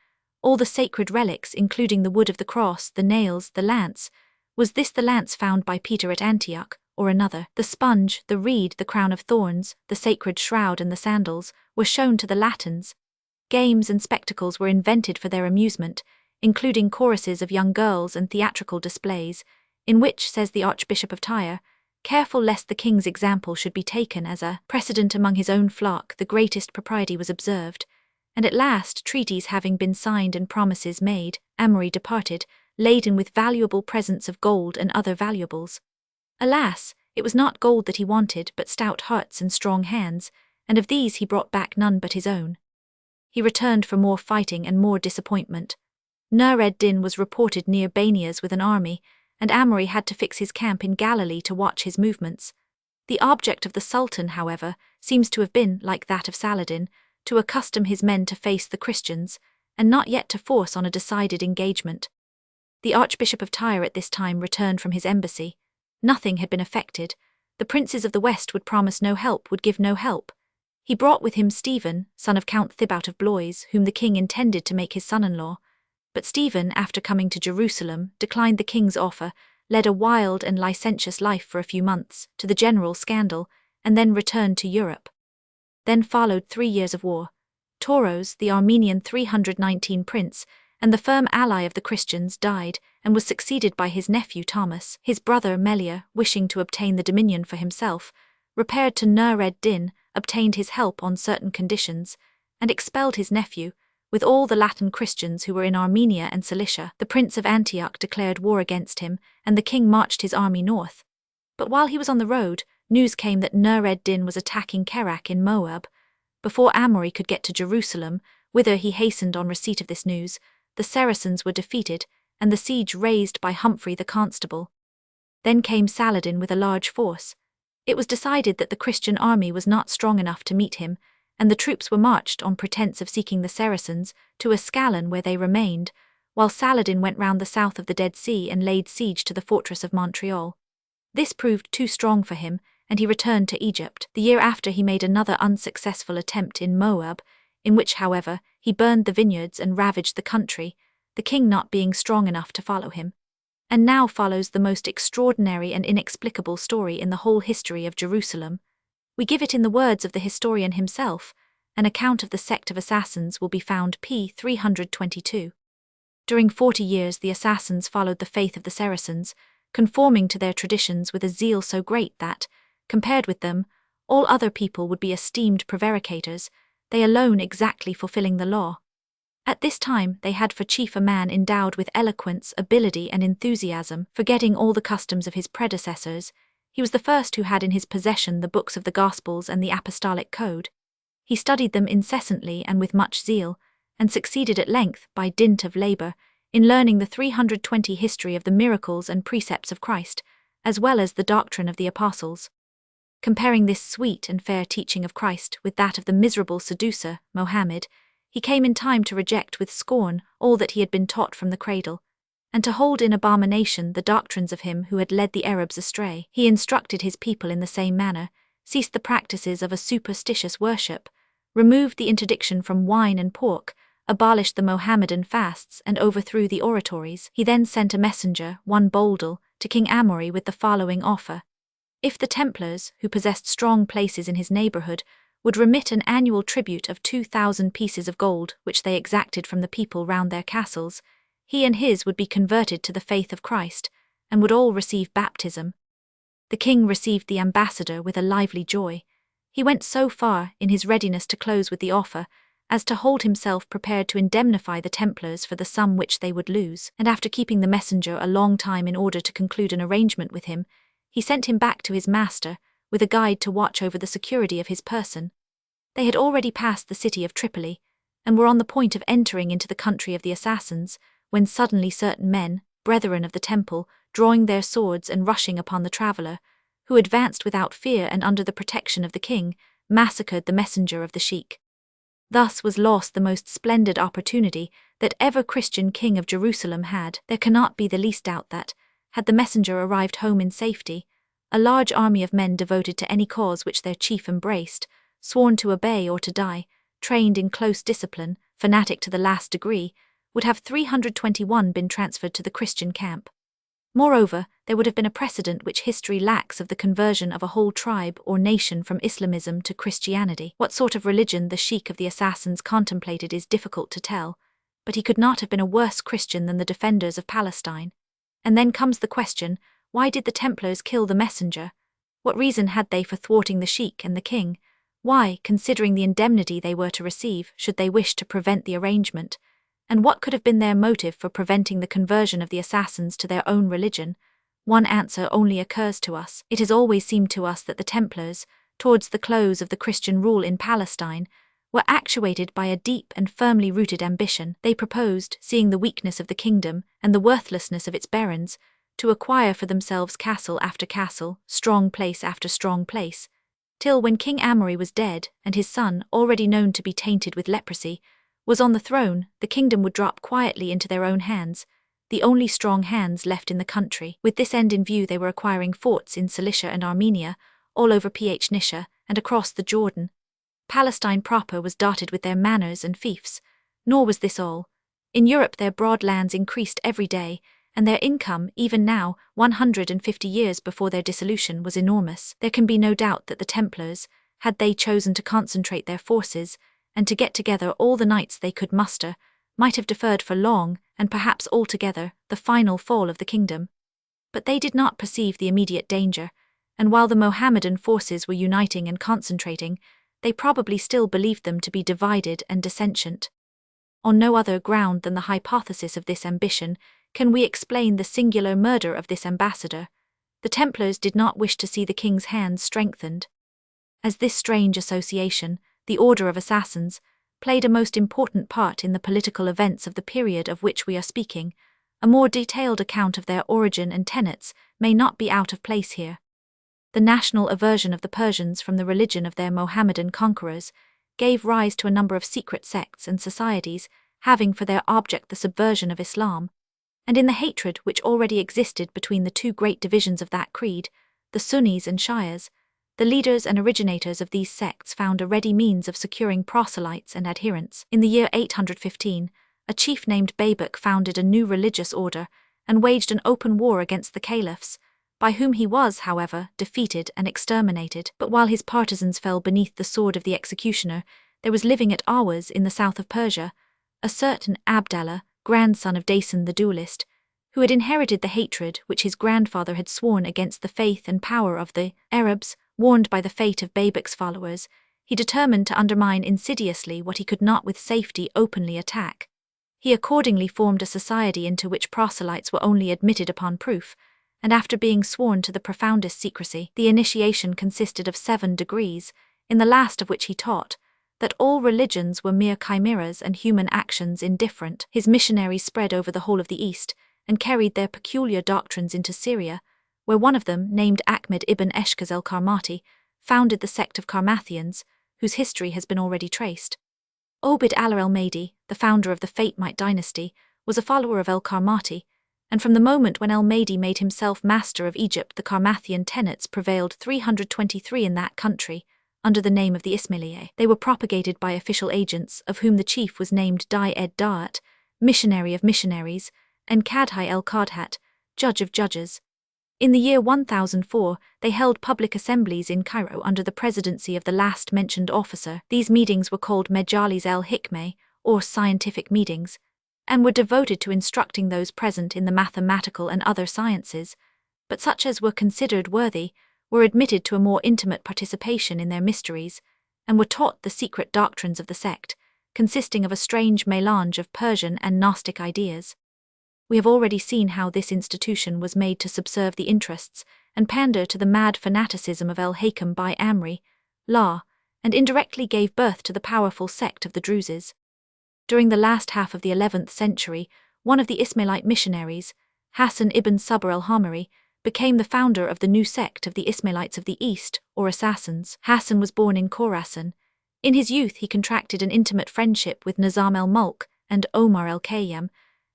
All the sacred relics, including the wood of the cross, the nails, the lance. Was this the lance found by Peter at Antioch, or another? The sponge, the reed, the crown of thorns, the sacred shroud and the sandals, were shown to the Latins. Games and spectacles were invented for their amusement, including choruses of young girls and theatrical displays, in which, says the Archbishop of Tyre, careful lest the king's example should be taken as a precedent among his own flock, the greatest propriety was observed, and at last, treaties having been signed and promises made, Amory departed, laden with valuable presents of gold and other valuables. Alas, it was not gold that he wanted, but stout hearts and strong hands, and of these he brought back none but his own. He returned for more fighting and more disappointment. Nur ed-Din was reported near Banias with an army, and Amory had to fix his camp in Galilee to watch his movements. The object of the Sultan, however, seems to have been, like that of Saladin, to accustom his men to face the Christians, and not yet to force on a decided engagement. The Archbishop of Tyre at this time returned from his embassy. Nothing had been effected. The princes of the West would promise no help, would give no help. He brought with him Stephen, son of Count Thibaut of Blois, whom the king intended to make his son-in-law. But Stephen, after coming to Jerusalem, declined the king's offer, led a wild and licentious life for a few months, to the general scandal, and then returned to Europe. Then followed 3 years of war. Toros, the Armenian 319 prince, and the firm ally of the Christians, died, and was succeeded by his nephew Thomas. His brother Melia, wishing to obtain the dominion for himself, repaired to Nur ed-Din, obtained his help on certain conditions, and expelled his nephew, with all the Latin Christians who were in Armenia and Cilicia. The Prince of Antioch declared war against him, and the king marched his army north. But while he was on the road, news came that Nur ed-Din was attacking Kerak in Moab. Before Amory could get to Jerusalem, whither he hastened on receipt of this news, the Saracens were defeated, and the siege raised by Humphrey the Constable. Then came Saladin with a large force. It was decided that the Christian army was not strong enough to meet him, and the troops were marched on pretence of seeking the Saracens to Ascalon, where they remained, while Saladin went round the south of the Dead Sea and laid siege to the fortress of Montreal. This proved too strong for him, and he returned to Egypt. The year after, he made another unsuccessful attempt in Moab, in which, however, he burned the vineyards and ravaged the country, the king not being strong enough to follow him. And now follows the most extraordinary and inexplicable story in the whole history of Jerusalem. We give it in the words of the historian himself. An account of the sect of assassins will be found p. 322. During 40 years the assassins followed the faith of the Saracens, conforming to their traditions with a zeal so great that, compared with them, all other people would be esteemed prevaricators, they alone exactly fulfilling the law. At this time they had for chief a man endowed with eloquence, ability, and enthusiasm, forgetting all the customs of his predecessors. He was the first who had in his possession the books of the Gospels and the Apostolic Code. He studied them incessantly and with much zeal, and succeeded at length, by dint of labour, in learning the 320 history of the miracles and precepts of Christ, as well as the doctrine of the apostles. Comparing this sweet and fair teaching of Christ with that of the miserable seducer, Mohammed, he came in time to reject with scorn all that he had been taught from the cradle, and to hold in abomination the doctrines of him who had led the Arabs astray. He instructed his people in the same manner, ceased the practices of a superstitious worship, removed the interdiction from wine and pork, abolished the Mohammedan fasts, and overthrew the oratories. He then sent a messenger, one Boldel, to King Amory with the following offer. If the Templars, who possessed strong places in his neighbourhood, would remit an annual tribute of 2,000 pieces of gold which they exacted from the people round their castles, he and his would be converted to the faith of Christ, and would all receive baptism. The king received the ambassador with a lively joy. He went so far in his readiness to close with the offer as to hold himself prepared to indemnify the Templars for the sum which they would lose, and after keeping the messenger a long time in order to conclude an arrangement with him, he sent him back to his master, with a guide to watch over the security of his person. They had already passed the city of Tripoli, and were on the point of entering into the country of the assassins, when suddenly certain men, brethren of the temple, drawing their swords and rushing upon the traveller, who advanced without fear and under the protection of the king, massacred the messenger of the sheikh. Thus was lost the most splendid opportunity that ever Christian king of Jerusalem had. There cannot be the least doubt that, had the messenger arrived home in safety, a large army of men devoted to any cause which their chief embraced, sworn to obey or to die, trained in close discipline, fanatic to the last degree, would have 321 been transferred to the Christian camp. Moreover, there would have been a precedent which history lacks of the conversion of a whole tribe or nation from Islamism to Christianity. What sort of religion the sheikh of the assassins contemplated is difficult to tell, but he could not have been a worse Christian than the defenders of Palestine. And then comes the question, why did the Templars kill the messenger? What reason had they for thwarting the sheikh and the king? Why, considering the indemnity they were to receive, should they wish to prevent the arrangement? And what could have been their motive for preventing the conversion of the assassins to their own religion? One answer only occurs to us. It has always seemed to us that the Templars, towards the close of the Christian rule in Palestine, were actuated by a deep and firmly rooted ambition. They proposed, seeing the weakness of the kingdom and the worthlessness of its barons, to acquire for themselves castle after castle, strong place after strong place, till when King Amory was dead and his son, already known to be tainted with leprosy, was on the throne, the kingdom would drop quietly into their own hands, the only strong hands left in the country. With this end in view they were acquiring forts in Cilicia and Armenia, all over Phoenicia, and across the Jordan. Palestine proper was dotted with their manors and fiefs. Nor was this all. In Europe their broad lands increased every day, and their income, even now, 150 years before their dissolution, was enormous. There can be no doubt that the Templars, had they chosen to concentrate their forces, and to get together all the knights they could muster, might have deferred for long, and perhaps altogether, the final fall of the kingdom. But they did not perceive the immediate danger, and while the Mohammedan forces were uniting and concentrating, they probably still believed them to be divided and dissentient. On no other ground than the hypothesis of this ambition can we explain the singular murder of this ambassador. The Templars did not wish to see the king's hands strengthened. As this strange association, the Order of Assassins, played a most important part in the political events of the period of which we are speaking, a more detailed account of their origin and tenets may not be out of place here. The national aversion of the Persians from the religion of their Mohammedan conquerors gave rise to a number of secret sects and societies having for their object the subversion of Islam, and in the hatred which already existed between the two great divisions of that creed, the Sunnis and Shias, the leaders and originators of these sects found a ready means of securing proselytes and adherents. In the year 815, a chief named Baybek founded a new religious order and waged an open war against the caliphs, by whom he was, however, defeated and exterminated. But while his partisans fell beneath the sword of the executioner, there was living at Ahwaz in the south of Persia a certain Abdallah, grandson of Dasan the duelist, who had inherited the hatred which his grandfather had sworn against the faith and power of the Arabs. Warned by the fate of Baybek's followers, he determined to undermine insidiously what he could not with safety openly attack. He accordingly formed a society into which proselytes were only admitted upon proof, and after being sworn to the profoundest secrecy. The initiation consisted of 7 degrees, in the last of which he taught that all religions were mere chimeras and human actions indifferent. His missionaries spread over the whole of the East, and carried their peculiar doctrines into Syria, where one of them, named Ahmed ibn Eshkaz el-Karmati, founded the sect of Karmathians, whose history has been already traced. Obid Allah el-Mahdi, the founder of the Fatimite dynasty, was a follower of el-Karmati, and from the moment when el-Mahdi made himself master of Egypt, the Karmathian tenets prevailed 323 in that country, under the name of the Ismailiye. They were propagated by official agents, of whom the chief was named Di-ed-Da'at, missionary of missionaries, and Kadhi el-Kadhat, judge of judges. In the year 1004, they held public assemblies in Cairo under the presidency of the last-mentioned officer. These meetings were called Majalis el-Hikmeh, or scientific meetings, and were devoted to instructing those present in the mathematical and other sciences, but such as were considered worthy were admitted to a more intimate participation in their mysteries, and were taught the secret doctrines of the sect, consisting of a strange mélange of Persian and Gnostic ideas. We have already seen how this institution was made to subserve the interests and pander to the mad fanaticism of el-Hakam by Amri, La, and indirectly gave birth to the powerful sect of the Druzes. During the last half of the 11th century, one of the Ismailite missionaries, Hassan ibn Sabr al-Hamari, became the founder of the new sect of the Ismailites of the East, or Assassins. Hassan was born in Khorasan. In his youth he contracted an intimate friendship with Nizam el-Mulk and Omar el-Khayyam,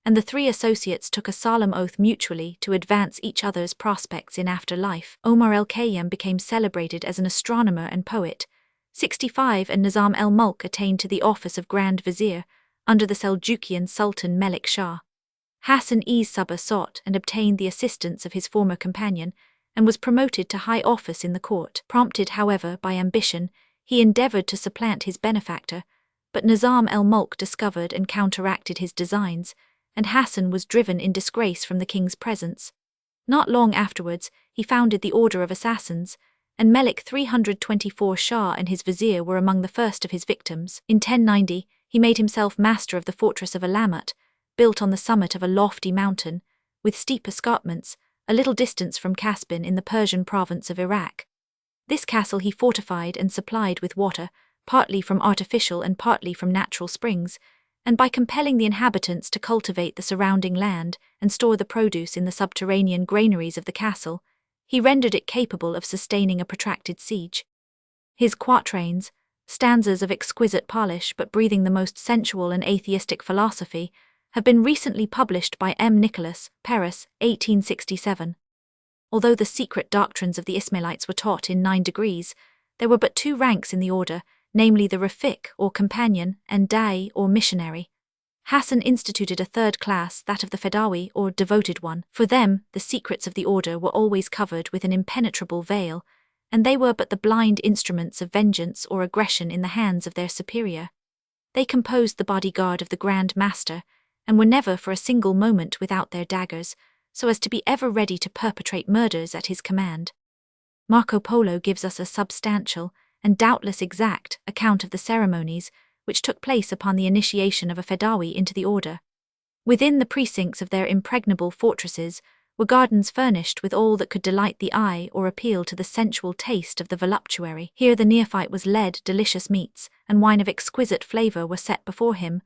and the 3 associates took a solemn oath mutually to advance each other's prospects in after life. Omar el-Khayyam became celebrated as an astronomer and poet. 65 and Nizam el-Mulk attained to the office of Grand Vizier under the Seljukian Sultan Melik Shah. Hassan-e Sabah sought and obtained the assistance of his former companion and was promoted to high office in the court. Prompted, however, by ambition, he endeavored to supplant his benefactor, but Nizam el-Mulk discovered and counteracted his designs, and Hassan was driven in disgrace from the king's presence. Not long afterwards, he founded the Order of Assassins, and Melik 324 Shah and his vizier were among the first of his victims. In 1090, he made himself master of the fortress of Alamat, built on the summit of a lofty mountain, with steep escarpments, a little distance from Caspian in the Persian province of Iraq. This castle he fortified and supplied with water, partly from artificial and partly from natural springs, and by compelling the inhabitants to cultivate the surrounding land and store the produce in the subterranean granaries of the castle, he rendered it capable of sustaining a protracted siege. His quatrains, stanzas of exquisite polish but breathing the most sensual and atheistic philosophy, have been recently published by M. Nicholas, Paris, 1867. Although the secret doctrines of the Ismailites were taught in 9 degrees, there were but 2 ranks in the order, namely the Rafiq, or companion, and Da'i, or missionary. Hassan instituted a 3rd class, that of the Fadawi, or devoted one. For them, the secrets of the order were always covered with an impenetrable veil, and they were but the blind instruments of vengeance or aggression in the hands of their superior. They composed the bodyguard of the Grand Master, and were never for a single moment without their daggers, so as to be ever ready to perpetrate murders at his command. Marco Polo gives us a substantial, and doubtless exact, account of the ceremonies which took place upon the initiation of a Fedawi into the order. Within the precincts of their impregnable fortresses were gardens furnished with all that could delight the eye or appeal to the sensual taste of the voluptuary. Here the neophyte was led, delicious meats and wine of exquisite flavor were set before him.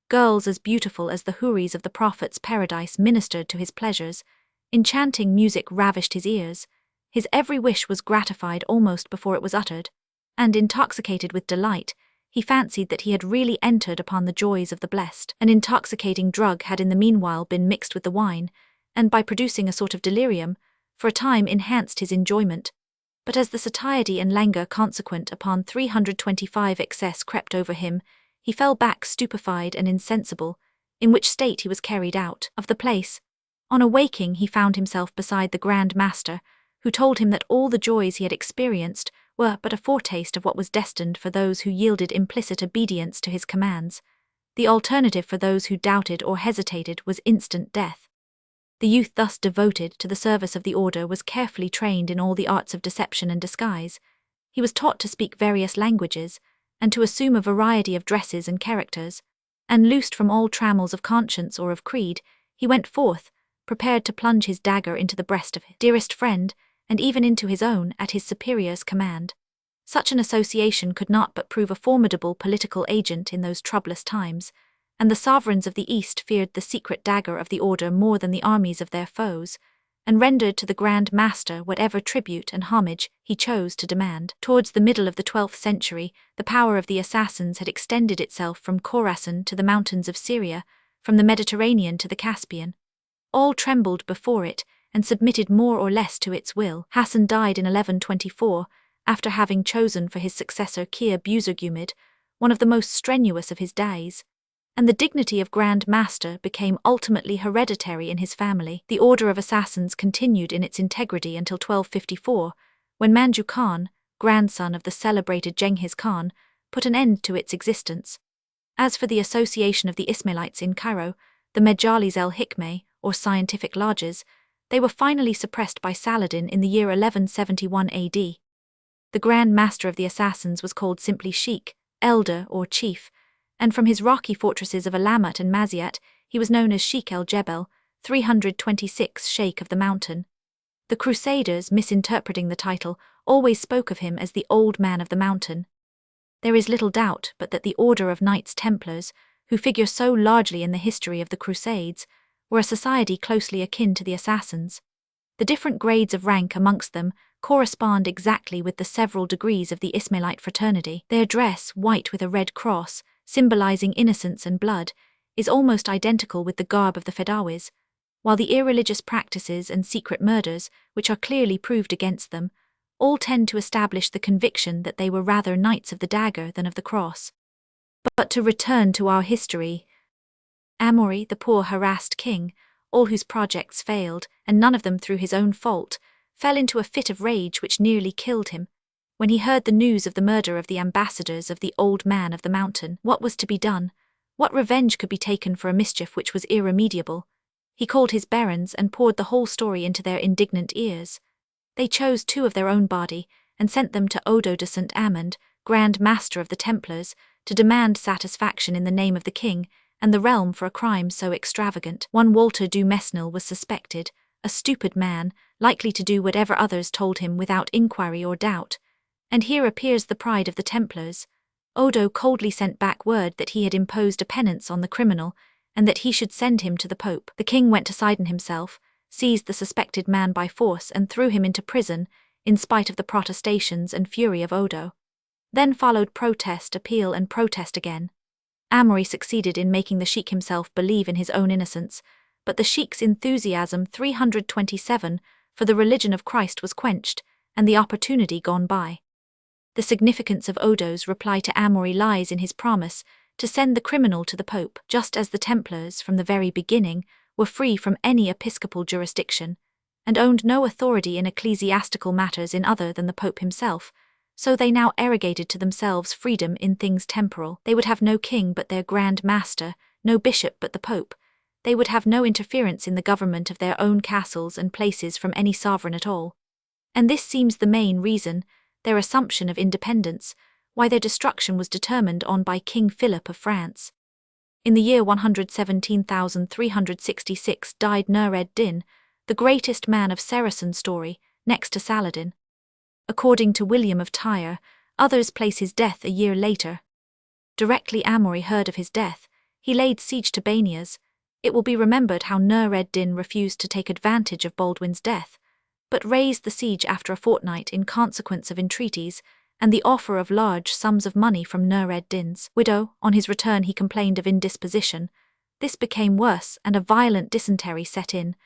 Girls as beautiful as the houris of the prophet's paradise ministered to his pleasures. Enchanting music ravished his ears. His every wish was gratified almost before it was uttered, and intoxicated with delight, he fancied that he had really entered upon the joys of the blessed. An intoxicating drug had in the meanwhile been mixed with the wine, and by producing a sort of delirium, for a time enhanced his enjoyment. But as the satiety and languor consequent upon 325 excess crept over him, he fell back stupefied and insensible, in which state he was carried out of the place. On awaking he found himself beside the Grand Master, who told him that all the joys he had experienced were but a foretaste of what was destined for those who yielded implicit obedience to his commands. The alternative for those who doubted or hesitated was instant death. The youth thus devoted to the service of the order was carefully trained in all the arts of deception and disguise. He was taught to speak various languages, and to assume a variety of dresses and characters, and loosed from all trammels of conscience or of creed, he went forth, prepared to plunge his dagger into the breast of his dearest friend, and even into his own at his superior's command. Such an association could not but prove a formidable political agent in those troublous times, and the sovereigns of the East feared the secret dagger of the order more than the armies of their foes, and rendered to the Grand Master whatever tribute and homage he chose to demand. Towards the middle of the 12th century, the power of the assassins had extended itself from Khorasan to the mountains of Syria, from the Mediterranean to the Caspian. All trembled before it, and submitted more or less to its will. Hassan died in 1124, after having chosen for his successor Kir Buzurgumid, one of the most strenuous of his days, and the dignity of Grand Master became ultimately hereditary in his family. The order of assassins continued in its integrity until 1254, when Manju Khan, grandson of the celebrated Genghis Khan, put an end to its existence. As for the association of the Ismailites in Cairo, the Mejalis el-Hikmeh, or scientific lodges, they were finally suppressed by Saladin in the year 1171 AD. The Grand Master of the assassins was called simply Sheikh, elder or chief, and from his rocky fortresses of Alamat and Maziat, he was known as Sheikh el-Jebel, 326 Sheikh of the Mountain. The Crusaders, misinterpreting the title, always spoke of him as the Old Man of the Mountain. There is little doubt but that the Order of Knights Templars, who figure so largely in the history of the Crusades, were a society closely akin to the assassins. The different grades of rank amongst them correspond exactly with the several degrees of the Ismailite fraternity. Their dress, white with a red cross, symbolizing innocence and blood, is almost identical with the garb of the Fedawis, while the irreligious practices and secret murders, which are clearly proved against them, all tend to establish the conviction that they were rather knights of the dagger than of the cross. But to return to our history, Amaury, the poor harassed king, all whose projects failed, and none of them through his own fault, fell into a fit of rage which nearly killed him. When he heard the news of the murder of the ambassadors of the Old Man of the Mountain, what was to be done? What revenge could be taken for a mischief which was irremediable? He called his barons and poured the whole story into their indignant ears. They chose 2 of their own body, and sent them to Odo de St. Amand, Grand Master of the Templars, to demand satisfaction in the name of the king and the realm for a crime so extravagant. One Walter du Mesnil was suspected, a stupid man, likely to do whatever others told him without inquiry or doubt. And here appears the pride of the Templars. Odo coldly sent back word that he had imposed a penance on the criminal, and that he should send him to the Pope. The king went to Sidon himself, seized the suspected man by force and threw him into prison, in spite of the protestations and fury of Odo. Then followed protest, appeal and protest again. Amaury succeeded in making the sheikh himself believe in his own innocence, but the sheikh's enthusiasm 327 for the religion of Christ was quenched, and the opportunity gone by. The significance of Odo's reply to Amaury lies in his promise to send the criminal to the Pope. Just as the Templars, from the very beginning, were free from any episcopal jurisdiction, and owned no authority in ecclesiastical matters in other than the Pope himself, so they now arrogated to themselves freedom in things temporal. They would have no king but their Grand Master, no bishop but the Pope. They would have no interference in the government of their own castles and places from any sovereign at all. And this seems the main reason, their assumption of independence, why their destruction was determined on by King Philip of France. In the year 117,366 died Nur ed-Din, the greatest man of Saracen story, next to Saladin. According to William of Tyre, others place his death a year later. Directly Amory heard of his death, he laid siege to Banias. It will be remembered how Nur ed-Din refused to take advantage of Baldwin's death, but raised the siege after a fortnight in consequence of entreaties and the offer of large sums of money from Nur ed-Din's widow. On his return he complained of indisposition. This became worse and a violent dysentery set in.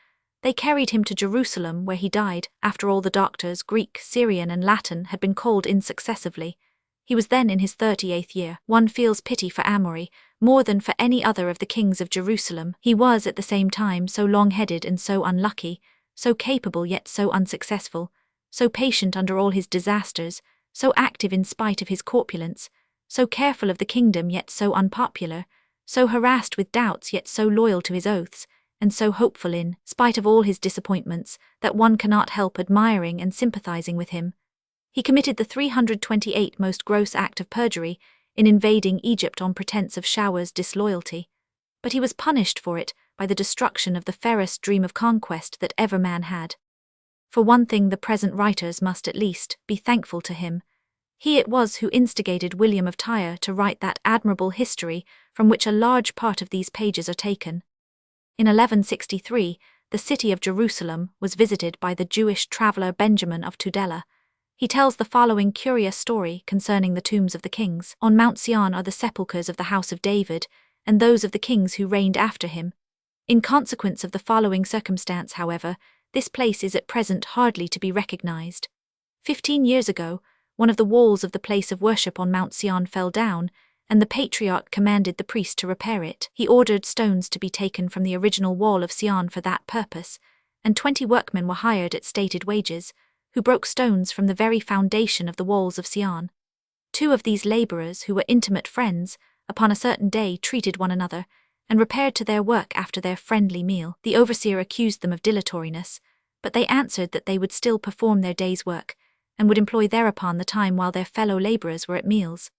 They carried him to Jerusalem, where he died, after all the doctors, Greek, Syrian and Latin, had been called in successively. He was then in his 38th year. One feels pity for Amory, more than for any other of the kings of Jerusalem. He was at the same time so long-headed and so unlucky, so capable yet so unsuccessful, so patient under all his disasters, so active in spite of his corpulence, so careful of the kingdom yet so unpopular, so harassed with doubts yet so loyal to his oaths, and so hopeful in spite of all his disappointments, that one cannot help admiring and sympathizing with him. He committed the 328th most gross act of perjury in invading Egypt on pretense of Shower's disloyalty, but he was punished for it by the destruction of the fairest dream of conquest that ever man had. For one thing the present writers must at least be thankful to him. He it was who instigated William of Tyre to write that admirable history from which a large part of these pages are taken. In 1163, the city of Jerusalem was visited by the Jewish traveller Benjamin of Tudela. He tells the following curious story concerning the tombs of the kings. On Mount Sion are the sepulchres of the house of David, and those of the kings who reigned after him. In consequence of the following circumstance, however, this place is at present hardly to be recognized. 15 years ago, one of the walls of the place of worship on Mount Sion fell down, and the patriarch commanded the priest to repair it. He ordered stones to be taken from the original wall of Sion for that purpose, and 20 workmen were hired at stated wages, who broke stones from the very foundation of the walls of Sion. 2 of these laborers, who were intimate friends, upon a certain day treated one another, and repaired to their work after their friendly meal. The overseer accused them of dilatoriness, but they answered that they would still perform their day's work, and would employ thereupon the time while their fellow laborers were at meals.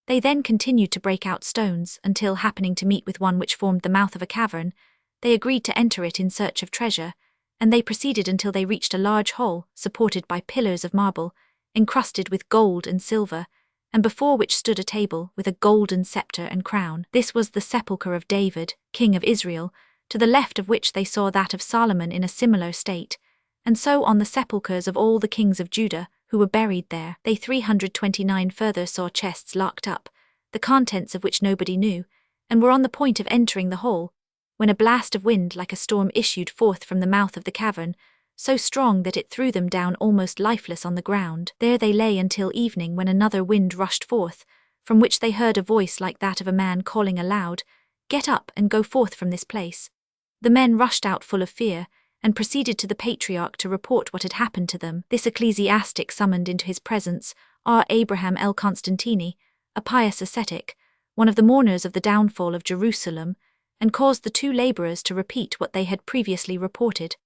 They then continued to break out stones, until, happening to meet with one which formed the mouth of a cavern, they agreed to enter it in search of treasure, and they proceeded until they reached a large hall, supported by pillars of marble, encrusted with gold and silver, and before which stood a table with a golden scepter and crown. This was the sepulchre of David, king of Israel, to the left of which they saw that of Solomon in a similar state, and so on the sepulchres of all the kings of Judah, who were buried there. They 329 further saw chests locked up, the contents of which nobody knew, and were on the point of entering the hall, when a blast of wind like a storm issued forth from the mouth of the cavern, so strong that it threw them down almost lifeless on the ground. There they lay until evening, when another wind rushed forth, from which they heard a voice like that of a man calling aloud, "Get up and go forth from this place." The men rushed out full of fear, and proceeded to the patriarch to report what had happened to them. This ecclesiastic summoned into his presence R. Abraham L. Constantini, a pious ascetic, one of the mourners of the downfall of Jerusalem, and caused the 2 laborers to repeat what they had previously reported.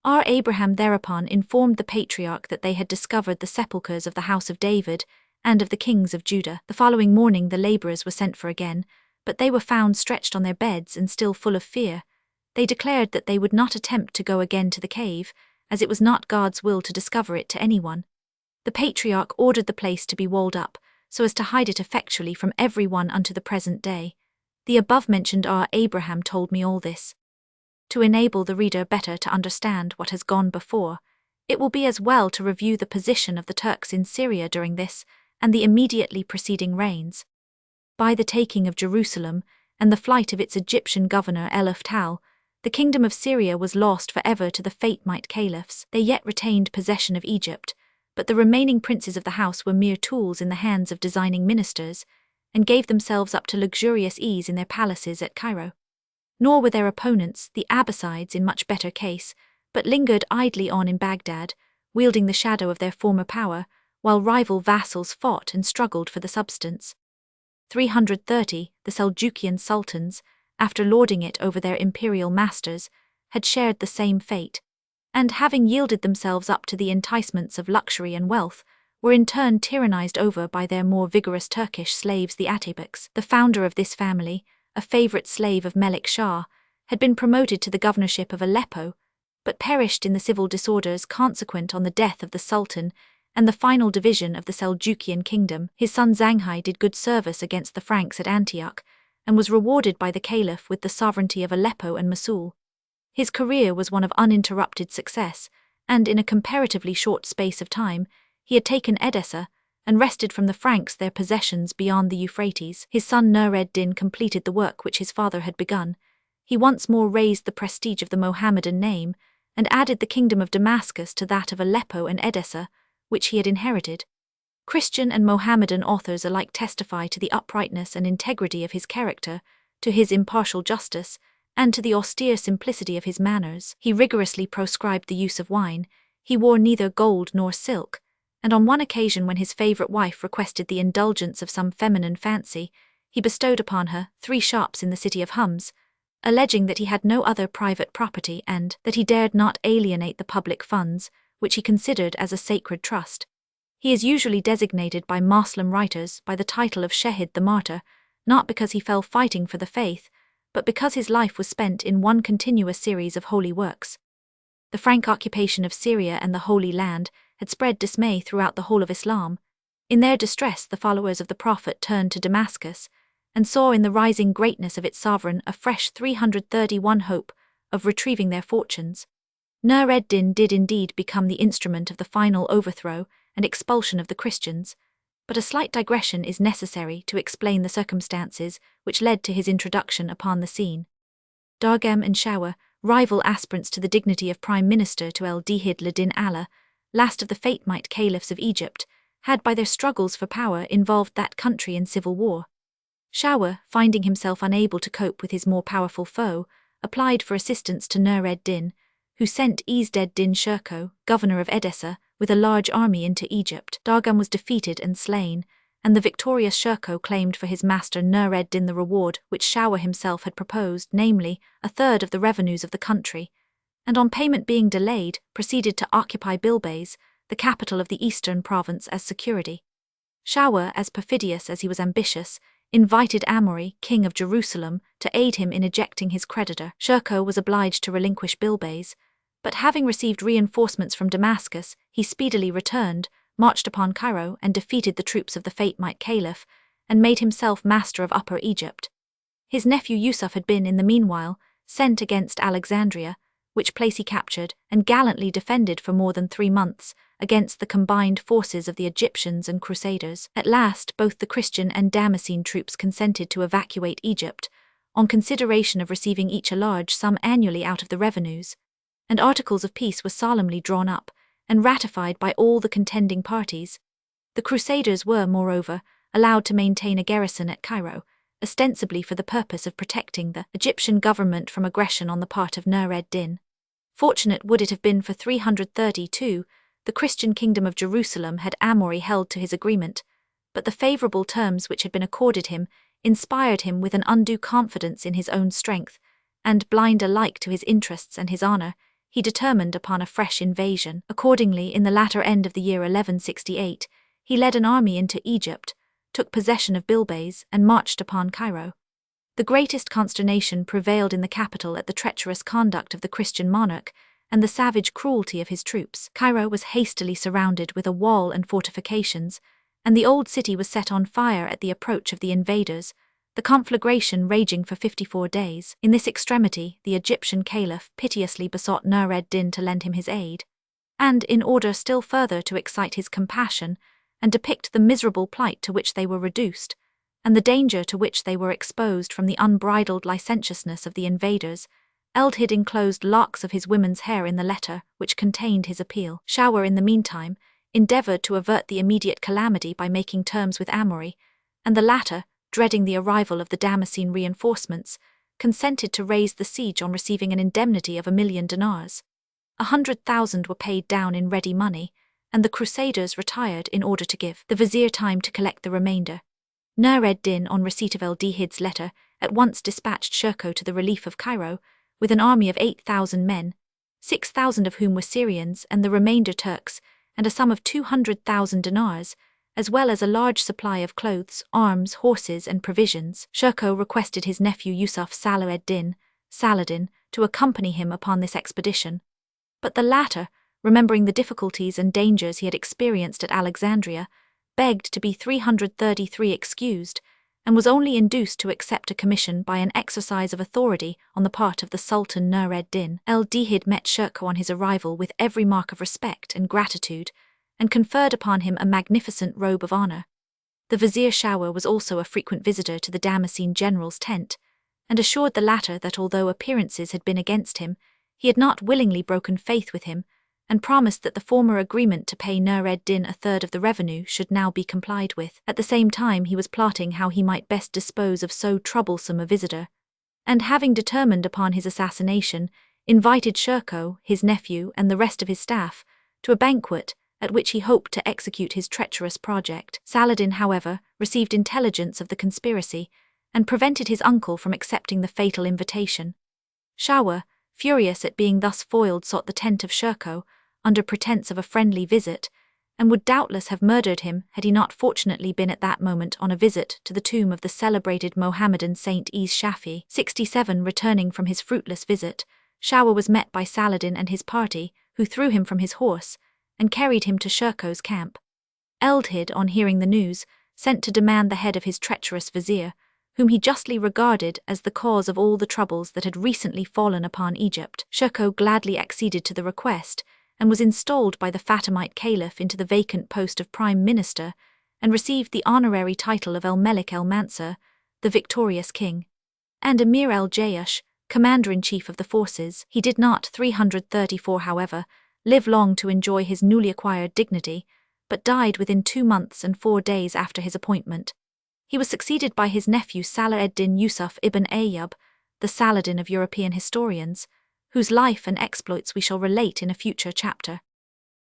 R. Abraham thereupon informed the patriarch that they had discovered the sepulchres of the house of David and of the kings of Judah. The following morning the laborers were sent for again, but they were found stretched on their beds and still full of fear. They declared that they would not attempt to go again to the cave, as it was not God's will to discover it to anyone. The patriarch ordered the place to be walled up, so as to hide it effectually from every one unto the present day. The above-mentioned R. Abraham told me all this. To enable the reader better to understand what has gone before, it will be as well to review the position of the Turks in Syria during this and the immediately preceding reigns. By the taking of Jerusalem and the flight of its Egyptian governor Eliftal, the kingdom of Syria was lost forever to the Fatimite caliphs. They yet retained possession of Egypt, but the remaining princes of the house were mere tools in the hands of designing ministers, and gave themselves up to luxurious ease in their palaces at Cairo. Nor were their opponents, the Abbasides, in much better case, but lingered idly on in Baghdad, wielding the shadow of their former power, while rival vassals fought and struggled for the substance. 330, the Seljukian sultans, after lording it over their imperial masters, had shared the same fate, and having yielded themselves up to the enticements of luxury and wealth, were in turn tyrannized over by their more vigorous Turkish slaves, the Atabecs. The founder of this family, a favorite slave of Melik Shah, had been promoted to the governorship of Aleppo, but perished in the civil disorders consequent on the death of the Sultan and the final division of the Seljukian kingdom. His son Zanghai did good service against the Franks at Antioch, and was rewarded by the Caliph with the sovereignty of Aleppo and Mosul. His career was one of uninterrupted success, and in a comparatively short space of time, he had taken Edessa and wrested from the Franks their possessions beyond the Euphrates. His son Nur-ed-Din completed the work which his father had begun. He once more raised the prestige of the Mohammedan name and added the kingdom of Damascus to that of Aleppo and Edessa, which he had inherited. Christian and Mohammedan authors alike testify to the uprightness and integrity of his character, to his impartial justice, and to the austere simplicity of his manners. He rigorously proscribed the use of wine, he wore neither gold nor silk, and on one occasion when his favorite wife requested the indulgence of some feminine fancy, he bestowed upon her 3 shops in the city of Homs, alleging that he had no other private property and that he dared not alienate the public funds, which he considered as a sacred trust. He is usually designated by Moslem writers by the title of Shahid the Martyr, not because he fell fighting for the faith, but because his life was spent in one continuous series of holy works. The Frank occupation of Syria and the Holy Land had spread dismay throughout the whole of Islam. In their distress, the followers of the Prophet turned to Damascus and saw in the rising greatness of its sovereign a fresh 331 hope of retrieving their fortunes. Nur-ed-Din did indeed become the instrument of the final overthrow and expulsion of the Christians, but a slight digression is necessary to explain the circumstances which led to his introduction upon the scene. Dargham and Shawa, rival aspirants to the dignity of Prime Minister to el-Dihid Ladin Allah, last of the Fatimite caliphs of Egypt, had by their struggles for power involved that country in civil war. Shawa, finding himself unable to cope with his more powerful foe, applied for assistance to Nur-ed-Din, who sent Izz-ed-Din Shirkuh, governor of Edessa, with a large army into Egypt. Dargham was defeated and slain, and the victorious Shirkuh claimed for his master Nur-ed-Din the reward which Shawa himself had proposed, namely, 1/3 of the revenues of the country, and on payment being delayed, proceeded to occupy Bilbays, the capital of the eastern province, as security. Shawa, as perfidious as he was ambitious, invited Amaury, king of Jerusalem, to aid him in ejecting his creditor. Shirkuh was obliged to relinquish Bilbays, but having received reinforcements from Damascus, he speedily returned, marched upon Cairo and defeated the troops of the Fatimite caliph, and made himself master of Upper Egypt. His nephew Yusuf had been, in the meanwhile, sent against Alexandria, which place he captured and gallantly defended for more than 3 months against the combined forces of the Egyptians and Crusaders. At last, both the Christian and Damascene troops consented to evacuate Egypt, on consideration of receiving each a large sum annually out of the revenues, and articles of peace were solemnly drawn up and ratified by all the contending parties. The Crusaders were, moreover, allowed to maintain a garrison at Cairo, ostensibly for the purpose of protecting the Egyptian government from aggression on the part of Nur-ed-Din. Fortunate would it have been for 332, the Christian kingdom of Jerusalem had Amaury held to his agreement, but the favourable terms which had been accorded him inspired him with an undue confidence in his own strength, and, blind alike to his interests and his honour, he determined upon a fresh invasion. Accordingly, in the latter end of the year 1168, he led an army into Egypt, took possession of Bilbays, and marched upon Cairo. The greatest consternation prevailed in the capital at the treacherous conduct of the Christian monarch and the savage cruelty of his troops. Cairo was hastily surrounded with a wall and fortifications, and the old city was set on fire at the approach of the invaders, the conflagration raging for 54 days. In this extremity, the Egyptian caliph piteously besought Nur-ed-Din to lend him his aid, and, in order still further to excite his compassion and depict the miserable plight to which they were reduced, and the danger to which they were exposed from the unbridled licentiousness of the invaders, el-Dihid enclosed locks of his women's hair in the letter which contained his appeal. Shawa, in the meantime, endeavoured to avert the immediate calamity by making terms with Amaury, and the latter, dreading the arrival of the Damascene reinforcements, consented to raise the siege on receiving an indemnity of 1,000,000 dinars. 100,000 were paid down in ready money, and the Crusaders retired in order to give the vizier time to collect the remainder. Nur-ed-Din, on receipt of el-Dihid's letter, at once dispatched Shirkuh to the relief of Cairo, with an army of 8,000 men, 6,000 of whom were Syrians and the remainder Turks, and a sum of 200,000 dinars, as well as a large supply of clothes, arms, horses, and provisions. Shirkuh requested his nephew Yusuf Salah ed-Din, Saladin, to accompany him upon this expedition. But the latter, remembering the difficulties and dangers he had experienced at Alexandria, begged to be 333 excused, and was only induced to accept a commission by an exercise of authority on the part of the Sultan Nur ed-Din. El-Dihid met Shirkuh on his arrival with every mark of respect and gratitude, and conferred upon him a magnificent robe of honor. The Vizier Shawar was also a frequent visitor to the Damascene general's tent, and assured the latter that although appearances had been against him, he had not willingly broken faith with him, and promised that the former agreement to pay Nur ed-Din a third of the revenue should now be complied with. At the same time he was plotting how he might best dispose of so troublesome a visitor, and having determined upon his assassination, invited Shirkuh, his nephew, and the rest of his staff to a banquet at which he hoped to execute his treacherous project. Saladin, however, received intelligence of the conspiracy, and prevented his uncle from accepting the fatal invitation. Shawar, furious at being thus foiled, sought the tent of Shirkuh, under pretense of a friendly visit, and would doubtless have murdered him had he not fortunately been at that moment on a visit to the tomb of the celebrated Mohammedan saint Is Shafi. 67 Returning from his fruitless visit, Shawar was met by Saladin and his party, who threw him from his horse, and carried him to Shirkuh's camp. El-Dihid, on hearing the news, sent to demand the head of his treacherous vizier, whom he justly regarded as the cause of all the troubles that had recently fallen upon Egypt. Shirkuh gladly acceded to the request, and was installed by the Fatimite caliph into the vacant post of prime minister, and received the honorary title of El-Melik el-Mansur, the victorious king, and Emir el-Jaysh, commander-in-chief of the forces. He did not, 334 however, live long to enjoy his newly acquired dignity, but died within 2 months and 4 days after his appointment. He was succeeded by his nephew Salah ed-Din Yusuf ibn Ayyub, the Saladin of European historians, whose life and exploits we shall relate in a future chapter.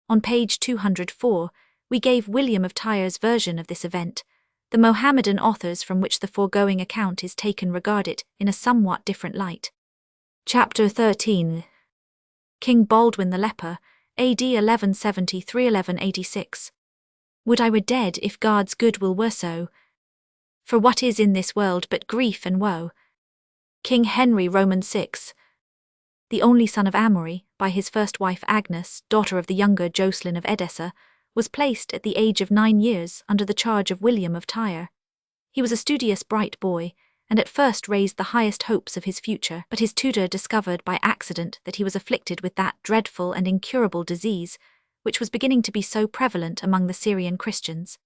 On page 204, we gave William of Tyre's version of this event. The Mohammedan authors from which the foregoing account is taken regard it in a somewhat different light. Chapter 13. King Baldwin the Leper, AD 1173–1186. Would I were dead if God's goodwill were so, for what is in this world but grief and woe? King Henry Roman VI, the only son of Amory, by his first wife Agnes, daughter of the younger Jocelyn of Edessa, was placed at the age of 9 years under the charge of William of Tyre. He was a studious, bright boy, and at first raised the highest hopes of his future, but his tutor discovered by accident that he was afflicted with that dreadful and incurable disease, which was beginning to be so prevalent among the Syrian Christians.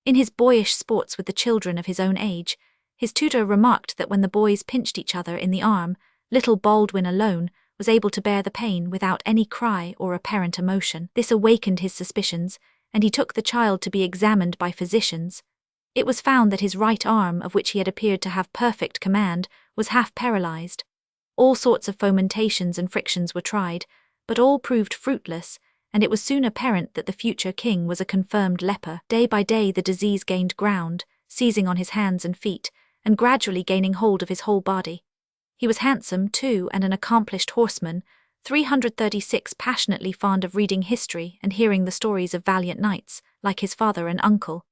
In his boyish sports with the children of his own age, his tutor remarked that when the boys pinched each other in the arm, little Baldwin alone was able to bear the pain without any cry or apparent emotion. This awakened his suspicions, and he took the child to be examined by physicians. It was found that his right arm, of which he had appeared to have perfect command, was half paralyzed. All sorts of fomentations and frictions were tried, but all proved fruitless, and it was soon apparent that the future king was a confirmed leper. Day by day the disease gained ground, seizing on his hands and feet, and gradually gaining hold of his whole body. He was handsome, too, and an accomplished horseman, 336 passionately fond of reading history and hearing the stories of valiant knights, like his father and uncle.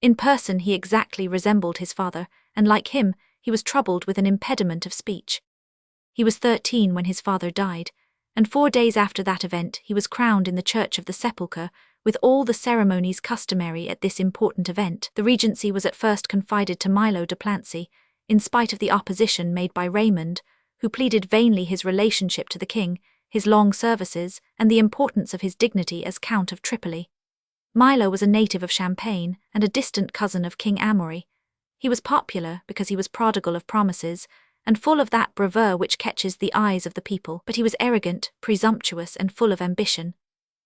In person he exactly resembled his father, and like him, he was troubled with an impediment of speech. He was 13 when his father died, and 4 days after that event he was crowned in the church of the Sepulchre, with all the ceremonies customary at this important event. The regency was at first confided to Milo de Plancy, in spite of the opposition made by Raymond, who pleaded vainly his relationship to the king, his long services, and the importance of his dignity as Count of Tripoli. Milo was a native of Champagne and a distant cousin of King Amory. He was popular because he was prodigal of promises, and full of that bravura which catches the eyes of the people, but he was arrogant, presumptuous, and full of ambition.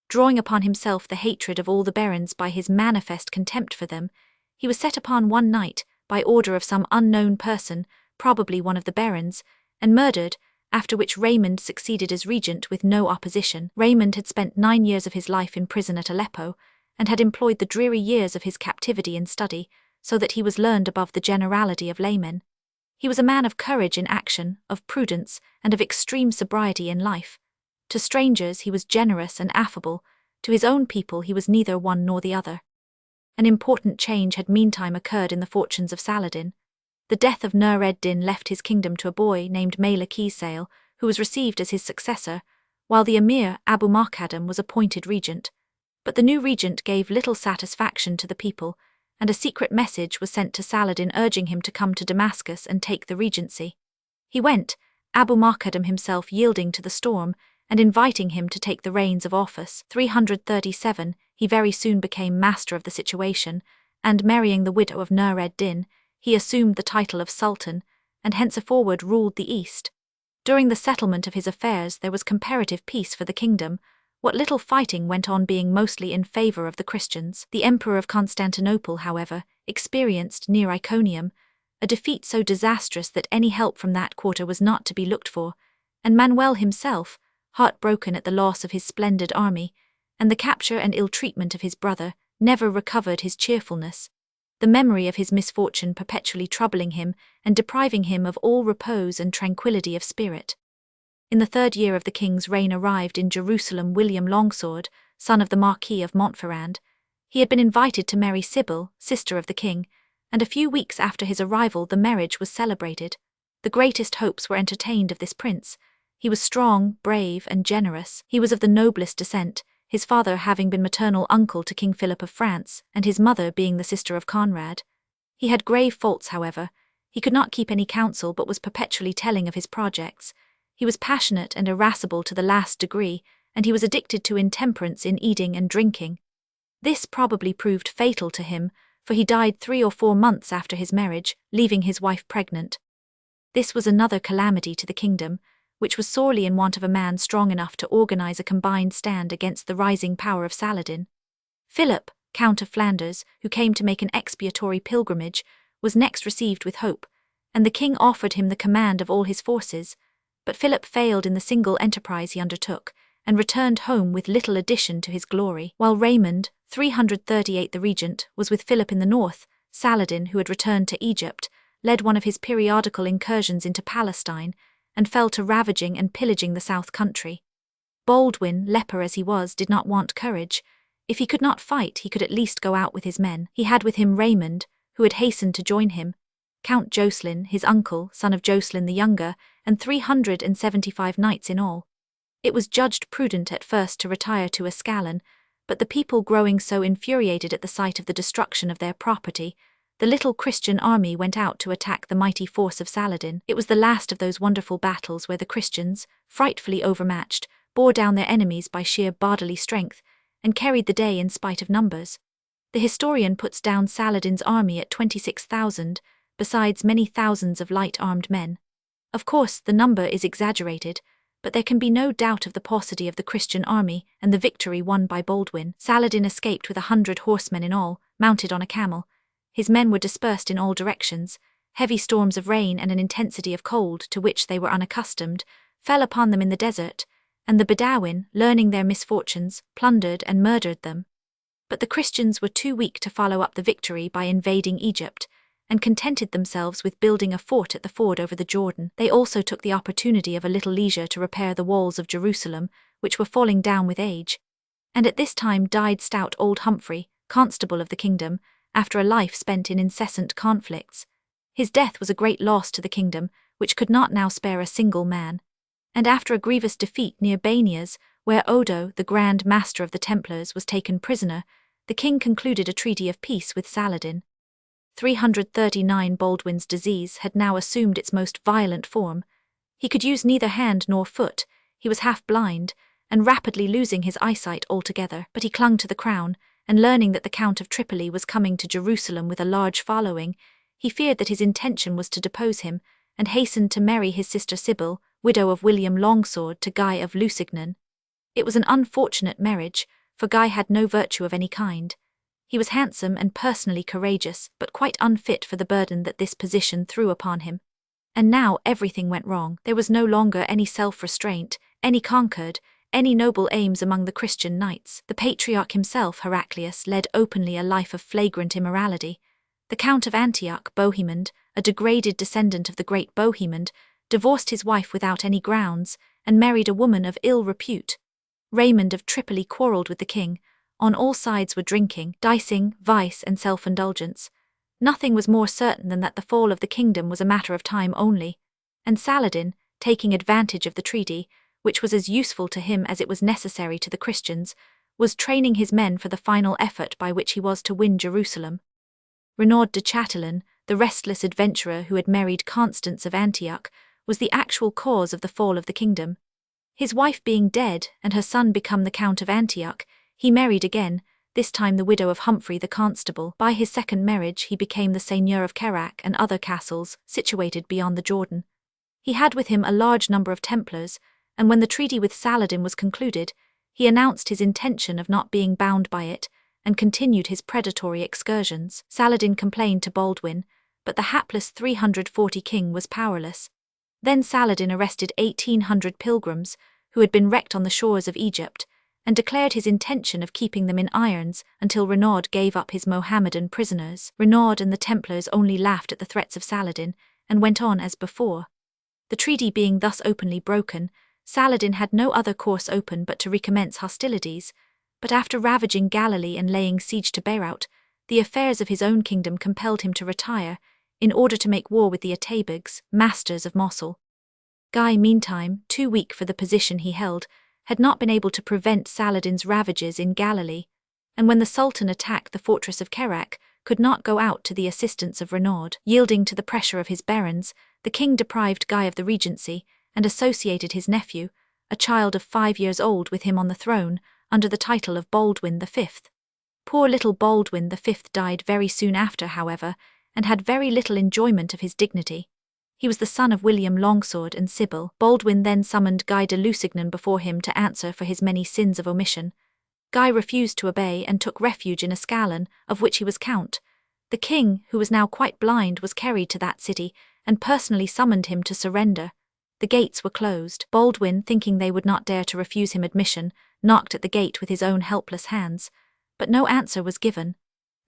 Drawing upon himself the hatred of all the barons by his manifest contempt for them, he was set upon one night, by order of some unknown person, probably one of the barons, and murdered, after which Raymond succeeded as regent with no opposition. Raymond had spent 9 years of his life in prison at Aleppo, and had employed the dreary years of his captivity in study, so that he was learned above the generality of laymen. He was a man of courage in action, of prudence, and of extreme sobriety in life. To strangers he was generous and affable, To his own people he was neither one nor the other. An important change had meantime occurred in the fortunes of Saladin. The death of Nur-ed-Din left his kingdom to a boy named Malak-i-Sail, who was received as his successor, while the emir Abu Markadam was appointed regent. But the new regent gave little satisfaction to the people, and a secret message was sent to Saladin urging him to come to Damascus and take the regency. He went, Abu Markadam himself yielding to the storm and inviting him to take the reins of office. 337, he very soon became master of the situation, and marrying the widow of Nur-ed-Din, he assumed the title of Sultan, and henceforward ruled the East. During the settlement of his affairs there was comparative peace for the kingdom, what little fighting went on being mostly in favor of the Christians. The Emperor of Constantinople, however, experienced near Iconium a defeat so disastrous that any help from that quarter was not to be looked for, and Manuel himself, heartbroken at the loss of his splendid army, and the capture and ill-treatment of his brother, never recovered his cheerfulness, the memory of his misfortune perpetually troubling him and depriving him of all repose and tranquillity of spirit. In the 3rd year of the king's reign arrived in Jerusalem William Longsword, son of the Marquis of Montferrand. He had been invited to marry Sybil, sister of the king, and a few weeks after his arrival the marriage was celebrated. The greatest hopes were entertained of this prince. He was strong, brave, and generous. He was of the noblest descent, his father having been maternal uncle to King Philip of France, and his mother being the sister of Conrad. He had grave faults, however. He could not keep any counsel but was perpetually telling of his projects. He was passionate and irascible to the last degree, and he was addicted to intemperance in eating and drinking. This probably proved fatal to him, for he died 3 or 4 months after his marriage, leaving his wife pregnant. This was another calamity to the kingdom, which was sorely in want of a man strong enough to organize a combined stand against the rising power of Saladin. Philip, Count of Flanders, who came to make an expiatory pilgrimage, was next received with hope, and the king offered him the command of all his forces, but Philip failed in the single enterprise he undertook, and returned home with little addition to his glory. While Raymond, 338 the regent, was with Philip in the north, Saladin, who had returned to Egypt, led one of his periodical incursions into Palestine, and fell to ravaging and pillaging the south country. Baldwin, leper as he was, did not want courage. If he could not fight, he could at least go out with his men. He had with him Raymond, who had hastened to join him, Count Jocelyn, his uncle, son of Jocelyn the Younger, and 375 knights in all. It was judged prudent at first to retire to Ascalon, but the people growing so infuriated at the sight of the destruction of their property, the little Christian army went out to attack the mighty force of Saladin. It was the last of those wonderful battles where the Christians, frightfully overmatched, bore down their enemies by sheer bodily strength, and carried the day in spite of numbers. The historian puts down Saladin's army at 26,000, besides many thousands of light-armed men. Of course, the number is exaggerated, but there can be no doubt of the paucity of the Christian army and the victory won by Baldwin. Saladin escaped with 100 horsemen in all, mounted on a camel. His men were dispersed in all directions. Heavy storms of rain and an intensity of cold to which they were unaccustomed fell upon them in the desert, and the Bedouin, learning their misfortunes, plundered and murdered them. But the Christians were too weak to follow up the victory by invading Egypt, and contented themselves with building a fort at the ford over the Jordan. They also took the opportunity of a little leisure to repair the walls of Jerusalem, which were falling down with age. And at this time died stout old Humphrey, constable of the kingdom, after a life spent in incessant conflicts. His death was a great loss to the kingdom, which could not now spare a single man. And after a grievous defeat near Banias, where Odo, the Grand Master of the Templars, was taken prisoner, the king concluded a treaty of peace with Saladin. 339 Baldwin's disease had now assumed its most violent form. He could use neither hand nor foot, he was half blind, and rapidly losing his eyesight altogether. But he clung to the crown, and learning that the Count of Tripoli was coming to Jerusalem with a large following, he feared that his intention was to depose him, and hastened to marry his sister Sybil, widow of William Longsword, to Guy of Lusignan. It was an unfortunate marriage, for Guy had no virtue of any kind. He was handsome and personally courageous, but quite unfit for the burden that this position threw upon him. And now everything went wrong. There was no longer any self-restraint, any concord, any noble aims among the Christian knights. The patriarch himself, Heraclius, led openly a life of flagrant immorality. The Count of Antioch, Bohemond, a degraded descendant of the great Bohemond, divorced his wife without any grounds, and married a woman of ill repute. Raymond of Tripoli quarrelled with the king. On all sides were drinking, dicing, vice, and self-indulgence. Nothing was more certain than that the fall of the kingdom was a matter of time only, and Saladin, taking advantage of the treaty, which was as useful to him as it was necessary to the Christians, was training his men for the final effort by which he was to win Jerusalem. Renaud de Chatillon, the restless adventurer who had married Constance of Antioch, was the actual cause of the fall of the kingdom. His wife being dead and her son become the Count of Antioch, he married again, this time the widow of Humphrey the Constable. By his second marriage he became the seigneur of Kerak and other castles situated beyond the Jordan. He had with him a large number of Templars, and when the treaty with Saladin was concluded, he announced his intention of not being bound by it, and continued his predatory excursions. Saladin complained to Baldwin, but the hapless 340 king was powerless. Then Saladin arrested 1,800 pilgrims, who had been wrecked on the shores of Egypt, and declared his intention of keeping them in irons until Renaud gave up his Mohammedan prisoners. Renaud and the Templars only laughed at the threats of Saladin, and went on as before. The treaty being thus openly broken, Saladin had no other course open but to recommence hostilities, but after ravaging Galilee and laying siege to Beirut, the affairs of his own kingdom compelled him to retire, in order to make war with the Atabegs, masters of Mosul. Guy, meantime, too weak for the position he held, had not been able to prevent Saladin's ravages in Galilee, and when the Sultan attacked the fortress of Kerak, could not go out to the assistance of Renaud. Yielding to the pressure of his barons, the king deprived Guy of the regency, and associated his nephew, a child of 5 years old, with him on the throne, under the title of Baldwin V. Poor little Baldwin V died very soon after, however, and had very little enjoyment of his dignity. He was the son of William Longsword and Sybil. Baldwin then summoned Guy de Lusignan before him to answer for his many sins of omission. Guy refused to obey and took refuge in Ascalon, of which he was count. The king, who was now quite blind, was carried to that city, and personally summoned him to surrender. The gates were closed. Baldwin, thinking they would not dare to refuse him admission, knocked at the gate with his own helpless hands, but no answer was given.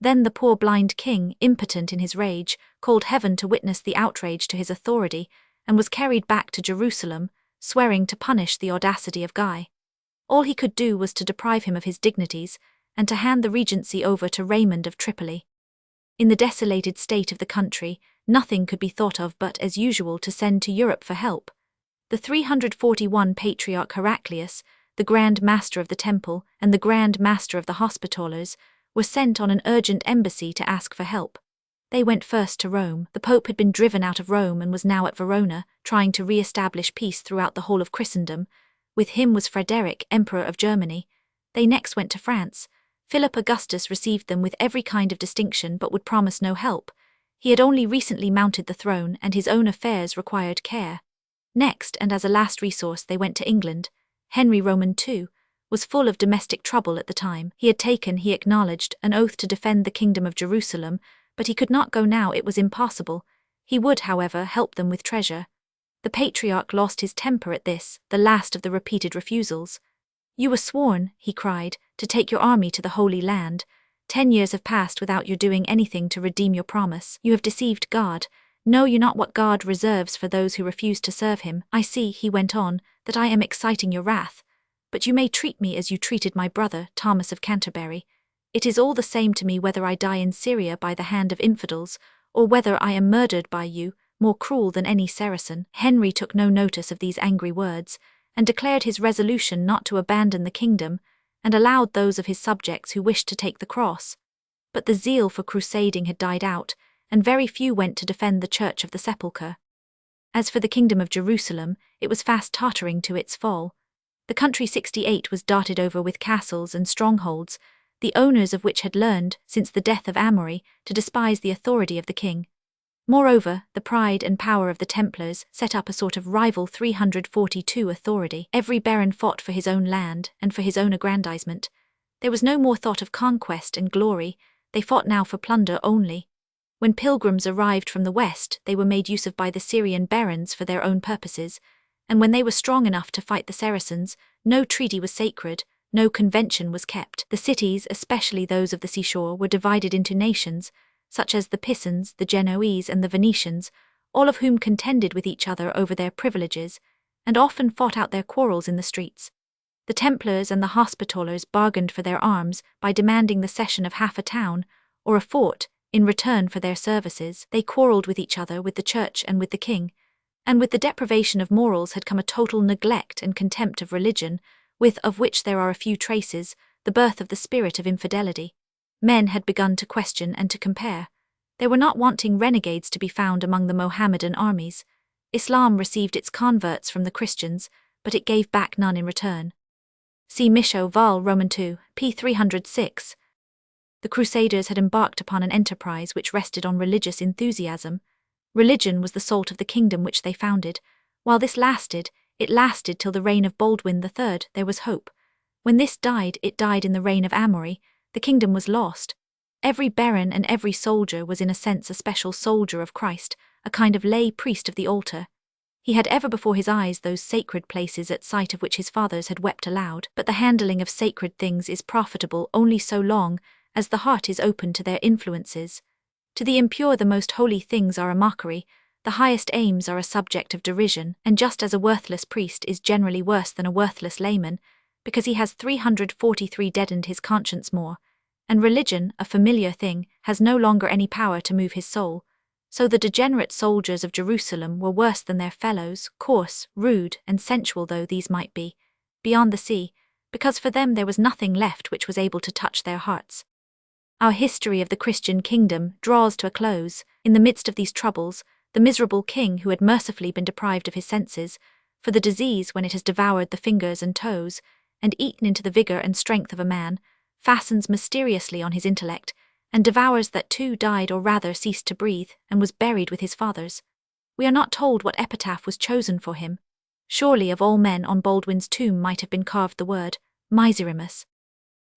Then the poor blind king, impotent in his rage, called heaven to witness the outrage to his authority, and was carried back to Jerusalem, swearing to punish the audacity of Guy. All he could do was to deprive him of his dignities, and to hand the regency over to Raymond of Tripoli. In the desolated state of the country, nothing could be thought of but, as usual, to send to Europe for help. The 341 Patriarch Heraclius, the Grand Master of the Temple, and the Grand Master of the Hospitallers, were sent on an urgent embassy to ask for help. They went first to Rome. The Pope had been driven out of Rome and was now at Verona, trying to re-establish peace throughout the whole of Christendom. With him was Frederick, Emperor of Germany. They next went to France. Philip Augustus received them with every kind of distinction but would promise no help. He had only recently mounted the throne, and his own affairs required care. Next, and as a last resource, they went to England. Henry Roman II was full of domestic trouble at the time. He had taken, he acknowledged, an oath to defend the kingdom of Jerusalem, but he could not go now, it was impossible. He would, however, help them with treasure. The Patriarch lost his temper at this, the last of the repeated refusals. "You were sworn," he cried, "to take your army to the Holy Land. 10 years have passed without your doing anything to redeem your promise. You have deceived God. Know you not what God reserves for those who refuse to serve him? I see," he went on, "that I am exciting your wrath. But you may treat me as you treated my brother, Thomas of Canterbury. It is all the same to me whether I die in Syria by the hand of infidels, or whether I am murdered by you, more cruel than any Saracen." Henry took no notice of these angry words, and declared his resolution not to abandon the kingdom, and allowed those of his subjects who wished to take the cross. But the zeal for crusading had died out, and very few went to defend the Church of the Sepulchre. As for the kingdom of Jerusalem, it was fast tottering to its fall. The country 68 was dotted over with castles and strongholds, the owners of which had learned, since the death of Amory, to despise the authority of the king. Moreover, the pride and power of the Templars set up a sort of rival 342 authority. Every baron fought for his own land and for his own aggrandizement. There was no more thought of conquest and glory, they fought now for plunder only. When pilgrims arrived from the west, they were made use of by the Syrian barons for their own purposes, and when they were strong enough to fight the Saracens, no treaty was sacred, no convention was kept. The cities, especially those of the seashore, were divided into nations, such as the Pisans, the Genoese, and the Venetians, all of whom contended with each other over their privileges, and often fought out their quarrels in the streets. The Templars and the Hospitallers bargained for their arms by demanding the cession of half a town, or a fort, in return for their services. They quarrelled with each other, with the church and with the king, and with the deprivation of morals had come a total neglect and contempt of religion, of which there are a few traces, the birth of the spirit of infidelity. Men had begun to question and to compare. There were not wanting renegades to be found among the Mohammedan armies. Islam received its converts from the Christians, but it gave back none in return. See Michaud Val Roman II, p. 306. The Crusaders had embarked upon an enterprise which rested on religious enthusiasm. Religion was the salt of the kingdom which they founded. While this lasted, it lasted till the reign of Baldwin III. There was hope. When this died, it died in the reign of Amory. The kingdom was lost. Every baron and every soldier was in a sense a special soldier of Christ, a kind of lay priest of the altar. He had ever before his eyes those sacred places at sight of which his fathers had wept aloud. But the handling of sacred things is profitable only so long as the heart is open to their influences. To the impure the most holy things are a mockery, the highest aims are a subject of derision, and just as a worthless priest is generally worse than a worthless layman, because he has 343 deadened his conscience more, and religion, a familiar thing, has no longer any power to move his soul, so the degenerate soldiers of Jerusalem were worse than their fellows, coarse, rude, and sensual though these might be, beyond the sea, because for them there was nothing left which was able to touch their hearts. Our history of the Christian kingdom draws to a close. In the midst of these troubles, the miserable king who had mercifully been deprived of his senses, for the disease when it has devoured the fingers and toes, and eaten into the vigour and strength of a man, fastens mysteriously on his intellect, and devours that too died or rather ceased to breathe, and was buried with his fathers. We are not told what epitaph was chosen for him. Surely of all men on Baldwin's tomb might have been carved the word, Miserimus.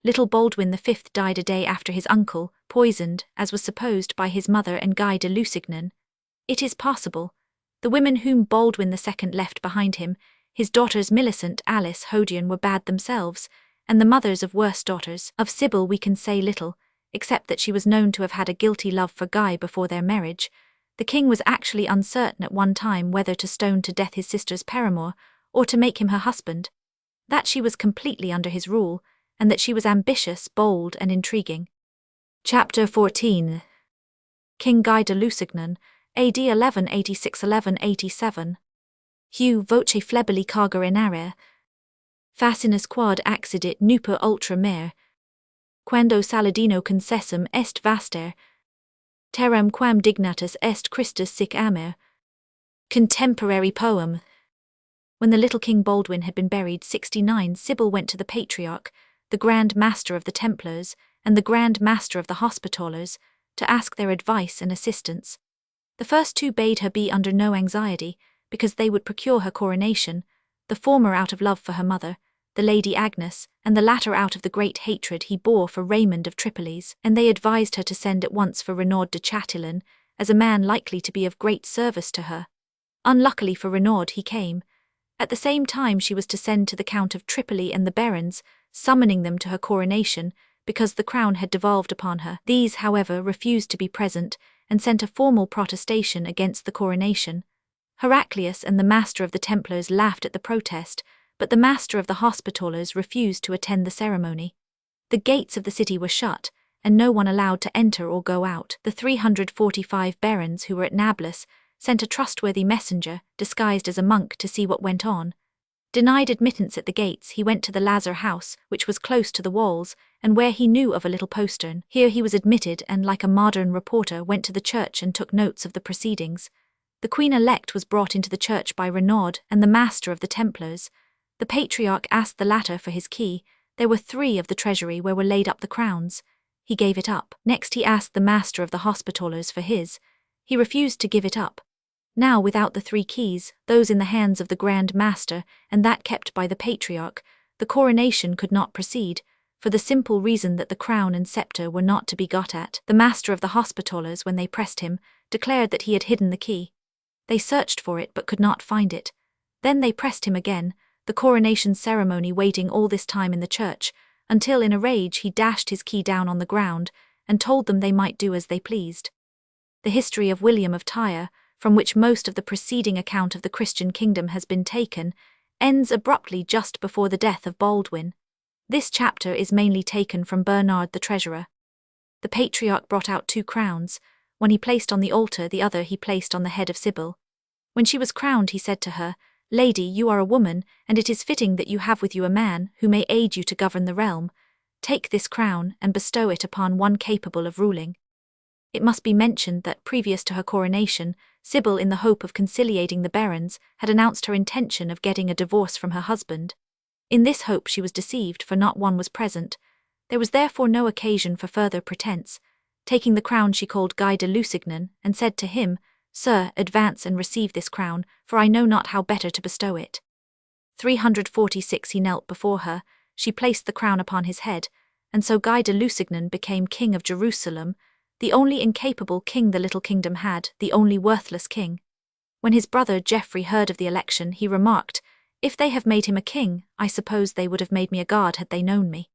Little Baldwin V died a day after his uncle, poisoned, as was supposed by his mother and Guy de Lusignan. It is possible. The women whom Baldwin II left behind him, his daughters Millicent, Alice, Hodion, were bad themselves, and the mothers of worse daughters. Of Sybil we can say little, except that she was known to have had a guilty love for Guy before their marriage. The king was actually uncertain at one time whether to stone to death his sister's paramour, or to make him her husband. That she was completely under his rule, and that she was ambitious, bold, and intriguing. Chapter 14. King Guy de Lusignan, AD 1186–1187. Heu voce flebili carger inare, fascinus quad accidit nuper ultra mare, quando Saladino concessum est vaster, terram quam dignatus est Christus sic amer. Contemporary poem. When the little King Baldwin had been buried 69, Sybil went to the Patriarch, the Grand Master of the Templars, and the Grand Master of the Hospitallers, to ask their advice and assistance. The first two bade her be under no anxiety, because they would procure her coronation, the former out of love for her mother, the Lady Agnes, and the latter out of the great hatred he bore for Raymond of Tripolis, and they advised her to send at once for Renaud de Chatillon, as a man likely to be of great service to her. Unluckily for Renaud he came. At the same time she was to send to the Count of Tripoli and the barons, summoning them to her coronation, because the crown had devolved upon her. These, however, refused to be present, and sent a formal protestation against the coronation. Heraclius and the Master of the Templars laughed at the protest, but the Master of the Hospitallers refused to attend the ceremony. The gates of the city were shut, and no one allowed to enter or go out. The 345 barons who were at Nablus sent a trustworthy messenger, disguised as a monk, to see what went on. Denied admittance at the gates, he went to the Lazar house, which was close to the walls, and where he knew of a little postern. Here he was admitted, and like a modern reporter went to the church and took notes of the proceedings. The Queen-elect was brought into the church by Renaud and the Master of the Templars. The Patriarch asked the latter for his key. There were 3 of the treasury where were laid up the crowns. He gave it up. Next he asked the Master of the Hospitallers for his. He refused to give it up. Now without the 3 keys, those in the hands of the Grand Master, and that kept by the Patriarch, the coronation could not proceed, for the simple reason that the crown and sceptre were not to be got at. The Master of the Hospitallers, when they pressed him, declared that he had hidden the key. They searched for it but could not find it. Then they pressed him again, the coronation ceremony waiting all this time in the church, until in a rage he dashed his key down on the ground, and told them they might do as they pleased. The history of William of Tyre, from which most of the preceding account of the Christian kingdom has been taken, ends abruptly just before the death of Baldwin. This chapter is mainly taken from Bernard the Treasurer. The patriarch brought out 2 crowns, one he placed on the altar, the other he placed on the head of Sybil. When she was crowned, he said to her, "Lady, you are a woman, and it is fitting that you have with you a man who may aid you to govern the realm. Take this crown and bestow it upon one capable of ruling." It must be mentioned that previous to her coronation, Sybil, in the hope of conciliating the barons, had announced her intention of getting a divorce from her husband. In this hope she was deceived, for not one was present. There was therefore no occasion for further pretense. Taking the crown, she called Guy de Lusignan, and said to him, "Sir, advance and receive this crown, for I know not how better to bestow it." 346 He knelt before her, she placed the crown upon his head, and so Guy de Lusignan became king of Jerusalem, the only incapable king the little kingdom had, the only worthless king. When his brother Geoffrey heard of the election, he remarked, "If they have made him a king, I suppose they would have made me a guard had they known me."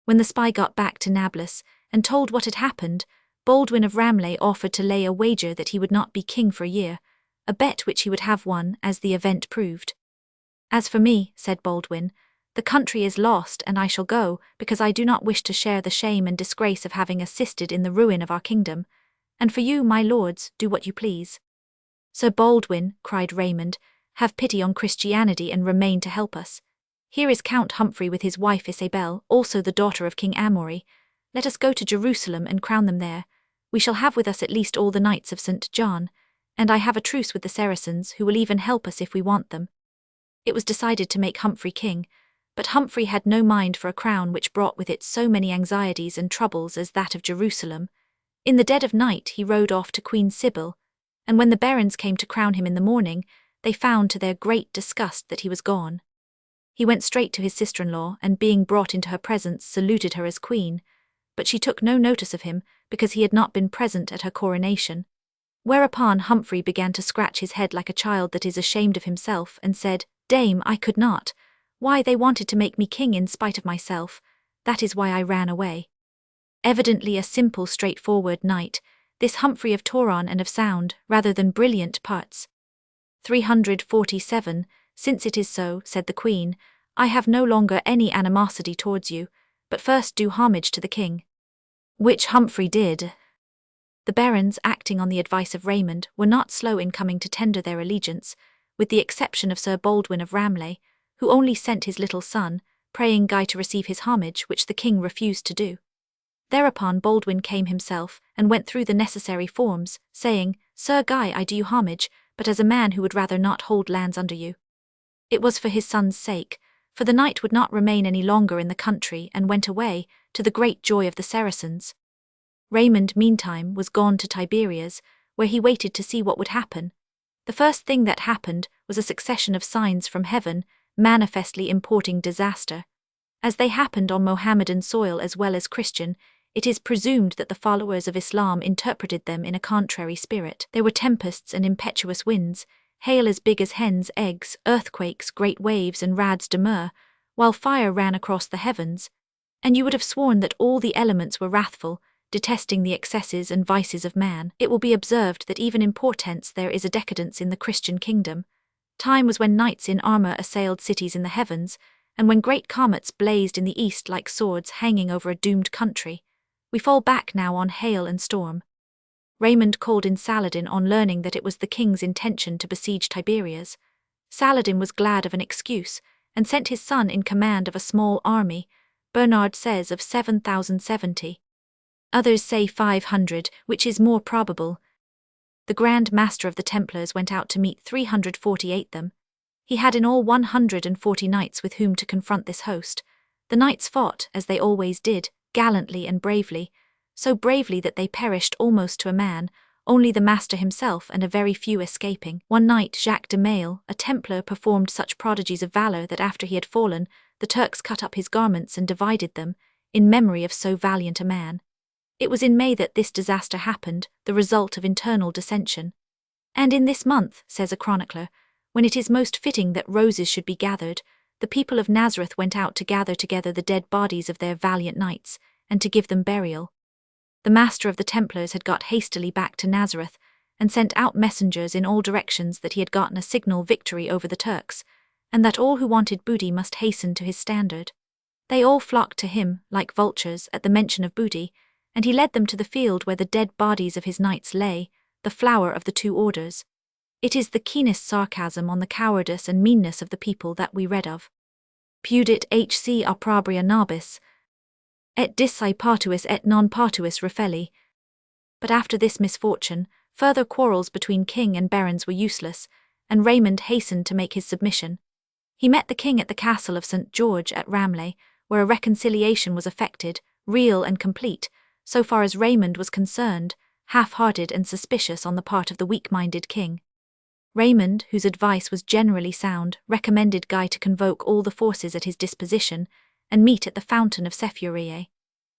When the spy got back to Nablus and told what had happened, Baldwin of Ramleh offered to lay a wager that he would not be king for a year, a bet which he would have won, as the event proved. "As for me," said Baldwin, "the country is lost, and I shall go, because I do not wish to share the shame and disgrace of having assisted in the ruin of our kingdom. And for you, my lords, do what you please." "Sir Baldwin," cried Raymond, "have pity on Christianity and remain to help us. Here is Count Humphrey with his wife Isabel, also the daughter of King Amory. Let us go to Jerusalem and crown them there. We shall have with us at least all the knights of St. John, and I have a truce with the Saracens, who will even help us if we want them." It was decided to make Humphrey king, but Humphrey had no mind for a crown which brought with it so many anxieties and troubles as that of Jerusalem. In the dead of night he rode off to Queen Sybil, and when the barons came to crown him in the morning, they found to their great disgust that he was gone. He went straight to his sister-in-law, and being brought into her presence, saluted her as queen, but she took no notice of him, because he had not been present at her coronation. Whereupon Humphrey began to scratch his head like a child that is ashamed of himself, and said, "Dame, I could not. Why, they wanted to make me king in spite of myself. That is why I ran away." Evidently a simple, straightforward knight, this Humphrey of Toron and of sound, rather than brilliant parts. 347 Since it is so, said the queen, I have no longer any animosity towards you, but first do homage to the king. Which Humphrey did. The barons, acting on the advice of Raymond, were not slow in coming to tender their allegiance, with the exception of Sir Baldwin of Ramleh, who only sent his little son, praying Guy to receive his homage, which the king refused to do. Thereupon Baldwin came himself, and went through the necessary forms, saying, "Sir Guy, I do you homage, but as a man who would rather not hold lands under you." It was for his son's sake, for the knight would not remain any longer in the country, and went away, to the great joy of the Saracens. Raymond, meantime, was gone to Tiberias, where he waited to see what would happen. The first thing that happened was a succession of signs from heaven, manifestly importing disaster. As they happened on Mohammedan soil as well as Christian, it is presumed that the followers of Islam interpreted them in a contrary spirit. There were tempests and impetuous winds, hail as big as hens' eggs, earthquakes, great waves, and rads de mer, while fire ran across the heavens, and you would have sworn that all the elements were wrathful, detesting the excesses and vices of man. It will be observed that even in portents there is a decadence in the Christian kingdom. Time was when knights in armour assailed cities in the heavens, and when great comets blazed in the east like swords hanging over a doomed country. We fall back now on hail and storm. Raymond called in Saladin on learning that it was the king's intention to besiege Tiberias. Saladin was glad of an excuse, and sent his son in command of a small army, Bernard says of 7,070. Others say 500, which is more probable. The Grand Master of the Templars went out to meet 348 them. He had in all 140 knights with whom to confront this host. The knights fought, as they always did, gallantly and bravely, so bravely that they perished almost to a man, only the master himself and a very few escaping. One night Jacques de Maille, a Templar, performed such prodigies of valour that after he had fallen, the Turks cut up his garments and divided them, in memory of so valiant a man. It was in May that this disaster happened, the result of internal dissension. And in this month, says a chronicler, when it is most fitting that roses should be gathered, the people of Nazareth went out to gather together the dead bodies of their valiant knights, and to give them burial. The master of the Templars had got hastily back to Nazareth, and sent out messengers in all directions that he had gotten a signal victory over the Turks, and that all who wanted booty must hasten to his standard. They all flocked to him, like vultures, at the mention of booty, and he led them to the field where the dead bodies of his knights lay, the flower of the two orders. It is the keenest sarcasm on the cowardice and meanness of the people that we read of. Pudit hc opprobria nobis, et dissae partuis et non partuis refelli. But after this misfortune, further quarrels between king and barons were useless, and Raymond hastened to make his submission. He met the king at the castle of St. George at Ramleh, where a reconciliation was effected, real and complete, so far as Raymond was concerned, half-hearted and suspicious on the part of the weak-minded king. Raymond, whose advice was generally sound, recommended Guy to convoke all the forces at his disposition and meet at the fountain of Sepulchre.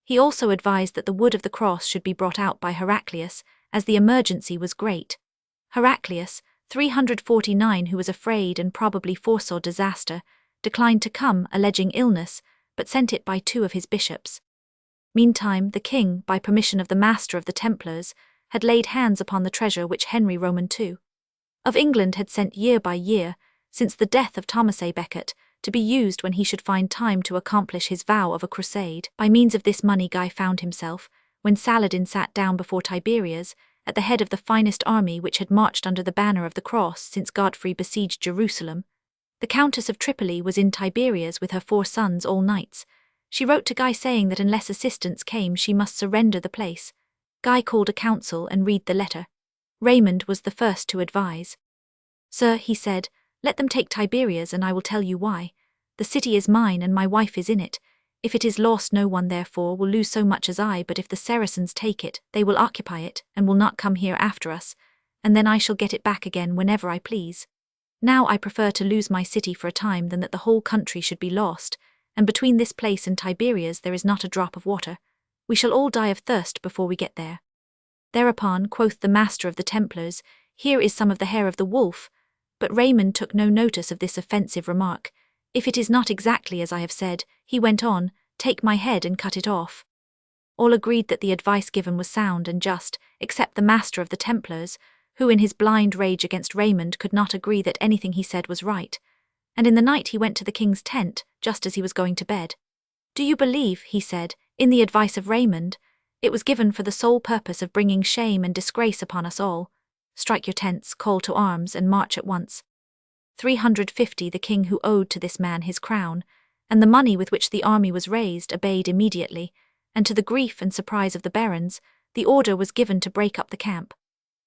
He also advised that the wood of the cross should be brought out by Heraclius, as the emergency was great. Heraclius, 349, who was afraid and probably foresaw disaster, declined to come, alleging illness, but sent it by 2 of his bishops. Meantime, the king, by permission of the Master of the Templars, had laid hands upon the treasure which Henry Roman II of England had sent year by year, since the death of Thomas à Becket, to be used when he should find time to accomplish his vow of a crusade. By means of this money Guy found himself, when Saladin sat down before Tiberias, at the head of the finest army which had marched under the banner of the cross since Godfrey besieged Jerusalem. The Countess of Tripoli was in Tiberias with her 4 sons, all knights. She wrote to Guy saying that unless assistance came she must surrender the place. Guy called a council and read the letter. Raymond was the first to advise. "Sir," he said, "let them take Tiberias, and I will tell you why. The city is mine and my wife is in it. If it is lost, no one, therefore, will lose so much as I, but if the Saracens take it, they will occupy it, and will not come here after us, and then I shall get it back again whenever I please. Now I prefer to lose my city for a time than that the whole country should be lost, and between this place and Tiberias there is not a drop of water. We shall all die of thirst before we get there." Thereupon, quoth the Master of the Templars, "Here is some of the hair of the wolf," but Raymond took no notice of this offensive remark. "If it is not exactly as I have said," he went on, "take my head and cut it off." All agreed that the advice given was sound and just, except the Master of the Templars, who in his blind rage against Raymond could not agree that anything he said was right. And in the night he went to the king's tent, just as he was going to bed. "Do you believe," he said, "in the advice of Raymond? It was given for the sole purpose of bringing shame and disgrace upon us all. Strike your tents, call to arms, and march at once." 350 the king, who owed to this man his crown, and the money with which the army was raised, obeyed immediately, and to the grief and surprise of the barons, the order was given to break up the camp.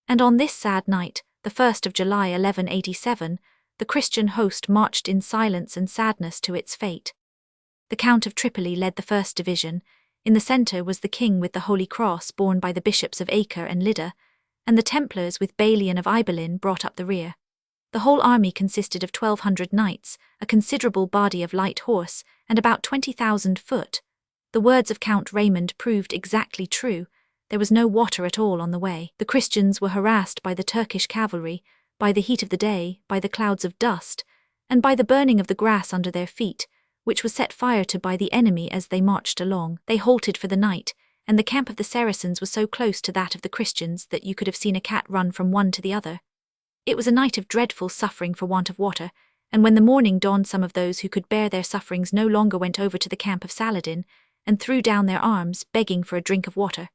And on this sad night, the 1st of July 1187, the Christian host marched in silence and sadness to its fate. The Count of Tripoli led the first division. In the centre was the king with the Holy Cross borne by the bishops of Acre and Lydda, and the Templars with Balian of Ibelin brought up the rear. The whole army consisted of 1,200 knights, a considerable body of light horse, and about 20,000 foot. The words of Count Raymond proved exactly true. There was no water at all on the way. The Christians were harassed by the Turkish cavalry, by the heat of the day, by the clouds of dust, and by the burning of the grass under their feet, which was set fire to by the enemy as they marched along. They halted for the night, and the camp of the Saracens was so close to that of the Christians that you could have seen a cat run from one to the other. It was a night of dreadful suffering for want of water, and when the morning dawned some of those who could bear their sufferings no longer went over to the camp of Saladin, and threw down their arms, begging for a drink of water.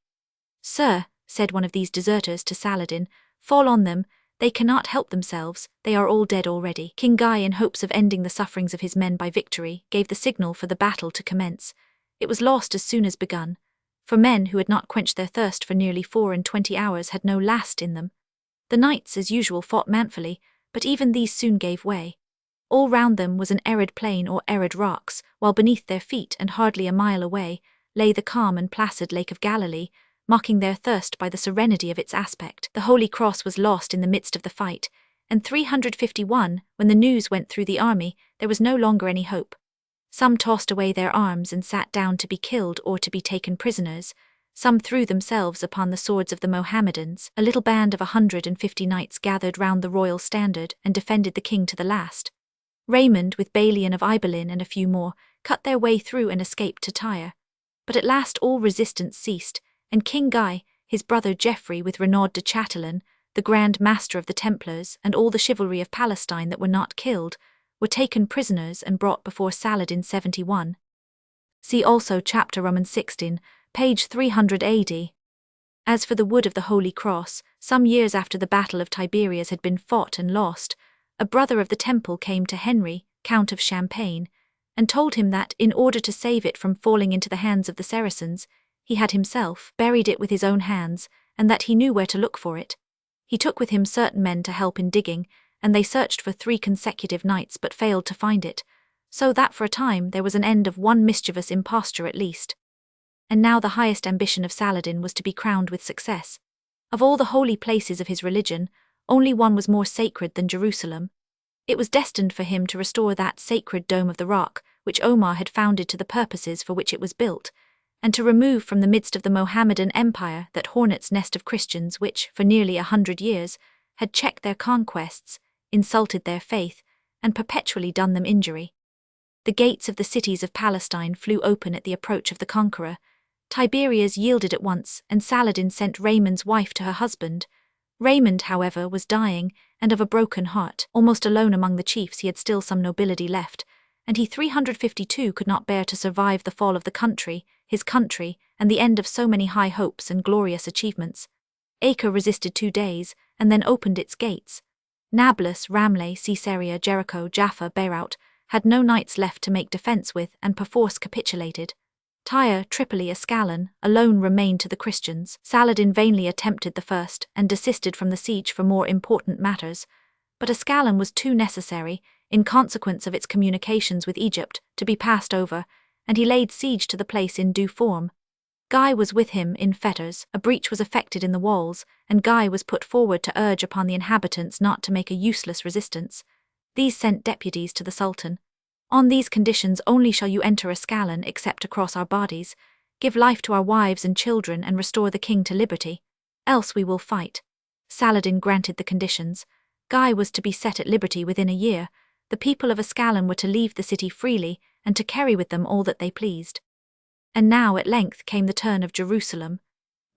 "Sir," said one of these deserters to Saladin, "fall on them, they cannot help themselves, they are all dead already." King Guy, in hopes of ending the sufferings of his men by victory, gave the signal for the battle to commence. It was lost as soon as begun, for men who had not quenched their thirst for nearly 24 hours had no last in them. The knights, as usual, fought manfully, but even these soon gave way. All round them was an arid plain or arid rocks, while beneath their feet, and hardly a mile away, lay the calm and placid Lake of Galilee, mocking their thirst by the serenity of its aspect. The Holy Cross was lost in the midst of the fight, and 351, when the news went through the army, there was no longer any hope. Some tossed away their arms and sat down to be killed or to be taken prisoners. Some threw themselves upon the swords of the Mohammedans. A little band of 150 knights gathered round the royal standard and defended the king to the last. Raymond, with Balian of Ibelin and a few more, cut their way through and escaped to Tyre. But at last all resistance ceased, and King Guy, his brother Geoffrey with Renaud de Chatillon, the Grand Master of the Templars, and all the chivalry of Palestine that were not killed, were taken prisoners and brought before Saladin 71. See also chapter Romans 16, page 300 AD. As for the wood of the Holy Cross, some years after the Battle of Tiberias had been fought and lost, a brother of the temple came to Henry, Count of Champagne, and told him that, in order to save it from falling into the hands of the Saracens, he had himself buried it with his own hands, and that he knew where to look for it. He took with him certain men to help in digging, and they searched for 3 consecutive nights but failed to find it, so that for a time there was an end of one mischievous imposture at least. And now the highest ambition of Saladin was to be crowned with success. Of all the holy places of his religion, only one was more sacred than Jerusalem. It was destined for him to restore that sacred Dome of the Rock, which Omar had founded to the purposes for which it was built, and to remove from the midst of the Mohammedan Empire that hornet's nest of Christians which, for nearly 100 years, had checked their conquests, insulted their faith, and perpetually done them injury. The gates of the cities of Palestine flew open at the approach of the conqueror. Tiberias yielded at once, and Saladin sent Raymond's wife to her husband. Raymond, however, was dying, and of a broken heart. Almost alone among the chiefs he had still some nobility left, and he 352 could not bear to survive the fall of the country, his country, and the end of so many high hopes and glorious achievements. Acre resisted 2 days, and then opened its gates. Nablus, Ramleh, Caesarea, Jericho, Jaffa, Beirut had no knights left to make defence with, and perforce capitulated. Tyre, Tripoli, Ascalon alone remained to the Christians. Saladin vainly attempted the first, and desisted from the siege for more important matters, but Ascalon was too necessary, in consequence of its communications with Egypt, to be passed over, and he laid siege to the place in due form. Guy was with him in fetters. A breach was effected in the walls, and Guy was put forward to urge upon the inhabitants not to make a useless resistance. These sent deputies to the Sultan. On these conditions only shall you enter Ascalon except to cross our bodies, give life to our wives and children and restore the king to liberty. Else we will fight. Saladin granted the conditions. Guy was to be set at liberty within a year. The people of Ascalon were to leave the city freely, and to carry with them all that they pleased. And now at length came the turn of Jerusalem.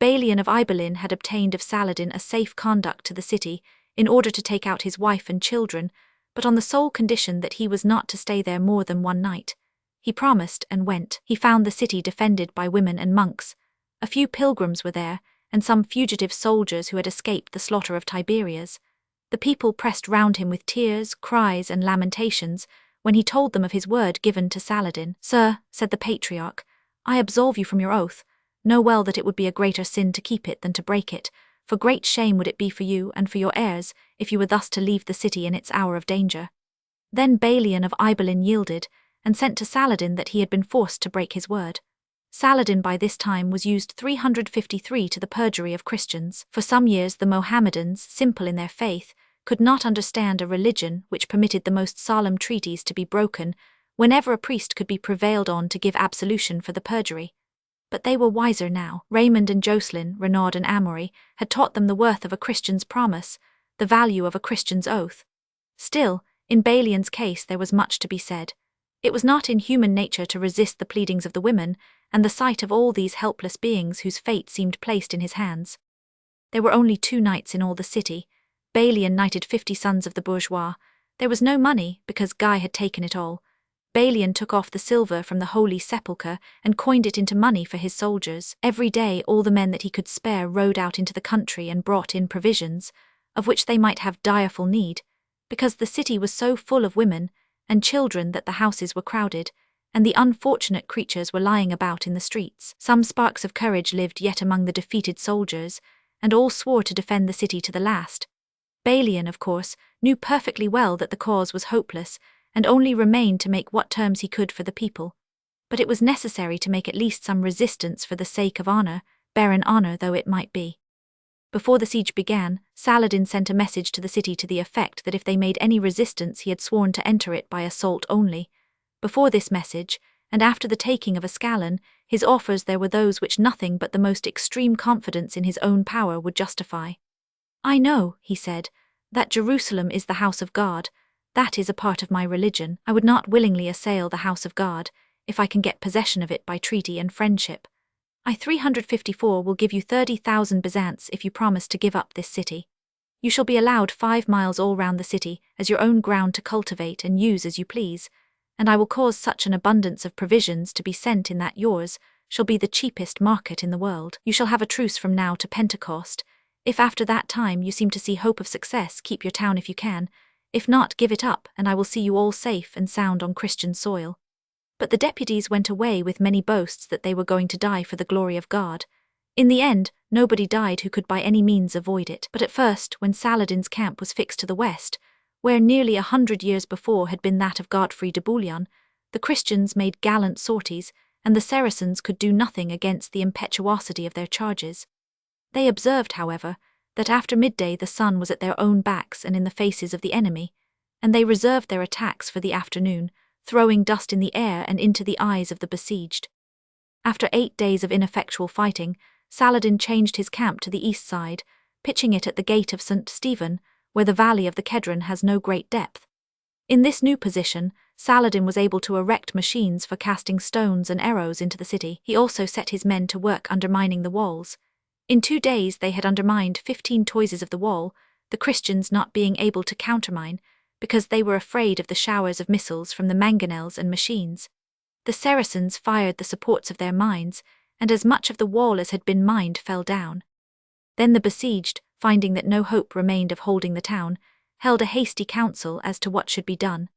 Balian of Ibelin had obtained of Saladin a safe conduct to the city, in order to take out his wife and children, but on the sole condition that he was not to stay there more than 1 night. He promised and went. He found the city defended by women and monks. A few pilgrims were there, and some fugitive soldiers who had escaped the slaughter of Tiberias. The people pressed round him with tears, cries, and lamentations, when he told them of his word given to Saladin. "Sir," said the patriarch, "I absolve you from your oath. Know well that it would be a greater sin to keep it than to break it, for great shame would it be for you and for your heirs, if you were thus to leave the city in its hour of danger." Then Balian of Ibelin yielded, and sent to Saladin that he had been forced to break his word. Saladin by this time was used 353 to the perjury of Christians. For some years the Mohammedans, simple in their faith, could not understand a religion which permitted the most solemn treaties to be broken, whenever a priest could be prevailed on to give absolution for the perjury. But they were wiser now. Raymond and Jocelyn, Renaud and Amory, had taught them the worth of a Christian's promise, the value of a Christian's oath. Still, in Balian's case there was much to be said. It was not in human nature to resist the pleadings of the women, and the sight of all these helpless beings whose fate seemed placed in his hands. There were only 2 knights in all the city. Balian knighted 50 sons of the bourgeois. There was no money, because Guy had taken it all. Balian took off the silver from the Holy Sepulchre and coined it into money for his soldiers. Every day all the men that he could spare rode out into the country and brought in provisions, of which they might have direful need, because the city was so full of women and children that the houses were crowded, and the unfortunate creatures were lying about in the streets. Some sparks of courage lived yet among the defeated soldiers, and all swore to defend the city to the last. Balian, of course, knew perfectly well that the cause was hopeless, and only remained to make what terms he could for the people. But it was necessary to make at least some resistance for the sake of honor, barren honor though it might be. Before the siege began, Saladin sent a message to the city to the effect that if they made any resistance he had sworn to enter it by assault only. Before this message, and after the taking of Ascalon, his offers there were those which nothing but the most extreme confidence in his own power would justify. "I know," he said, "that Jerusalem is the house of God. That is a part of my religion. I would not willingly assail the house of God, if I can get possession of it by treaty and friendship. I 354 will give you 30,000 bezants if you promise to give up this city. You shall be allowed 5 miles all round the city as your own ground to cultivate and use as you please, and I will cause such an abundance of provisions to be sent in that yours shall be the cheapest market in the world. You shall have a truce from now to Pentecost. If after that time you seem to see hope of success, keep your town if you can. If not, give it up, and I will see you all safe and sound on Christian soil. But the deputies went away with many boasts that they were going to die for the glory of God. In the end, nobody died who could by any means avoid it. But at first, when Saladin's camp was fixed to the west, where nearly 100 years before had been that of Godfrey de Bouillon, the Christians made gallant sorties, and the Saracens could do nothing against the impetuosity of their charges. They observed, however, that after midday the sun was at their own backs and in the faces of the enemy, and they reserved their attacks for the afternoon, throwing dust in the air and into the eyes of the besieged. After 8 days of ineffectual fighting, Saladin changed his camp to the east side, pitching it at the gate of St. Stephen, where the valley of the Kedron has no great depth. In this new position, Saladin was able to erect machines for casting stones and arrows into the city. He also set his men to work undermining the walls. In 2 days they had undermined 15 toises of the wall, the Christians not being able to countermine, because they were afraid of the showers of missiles from the mangonels and machines. The Saracens fired the supports of their mines, and as much of the wall as had been mined fell down. Then the besieged, finding that no hope remained of holding the town, held a hasty council as to what should be done.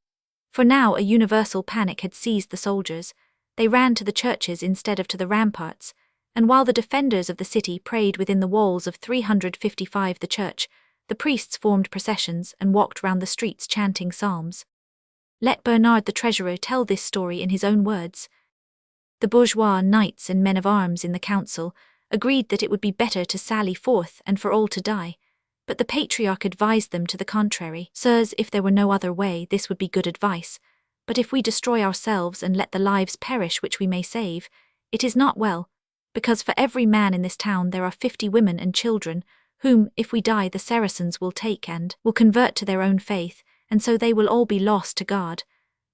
For now a universal panic had seized the soldiers. They ran to the churches instead of to the ramparts, and while the defenders of the city prayed within the walls of 355 the church, the priests formed processions and walked round the streets chanting psalms. Let Bernard the treasurer tell this story in his own words. The bourgeois, knights and men of arms in the council agreed that it would be better to sally forth and for all to die, but the patriarch advised them to the contrary. Sirs, if there were no other way, this would be good advice, but if we destroy ourselves and let the lives perish which we may save, it is not well, because for every man in this town there are 50 women and children, whom, if we die, the Saracens will take and will convert to their own faith, and so they will all be lost to God.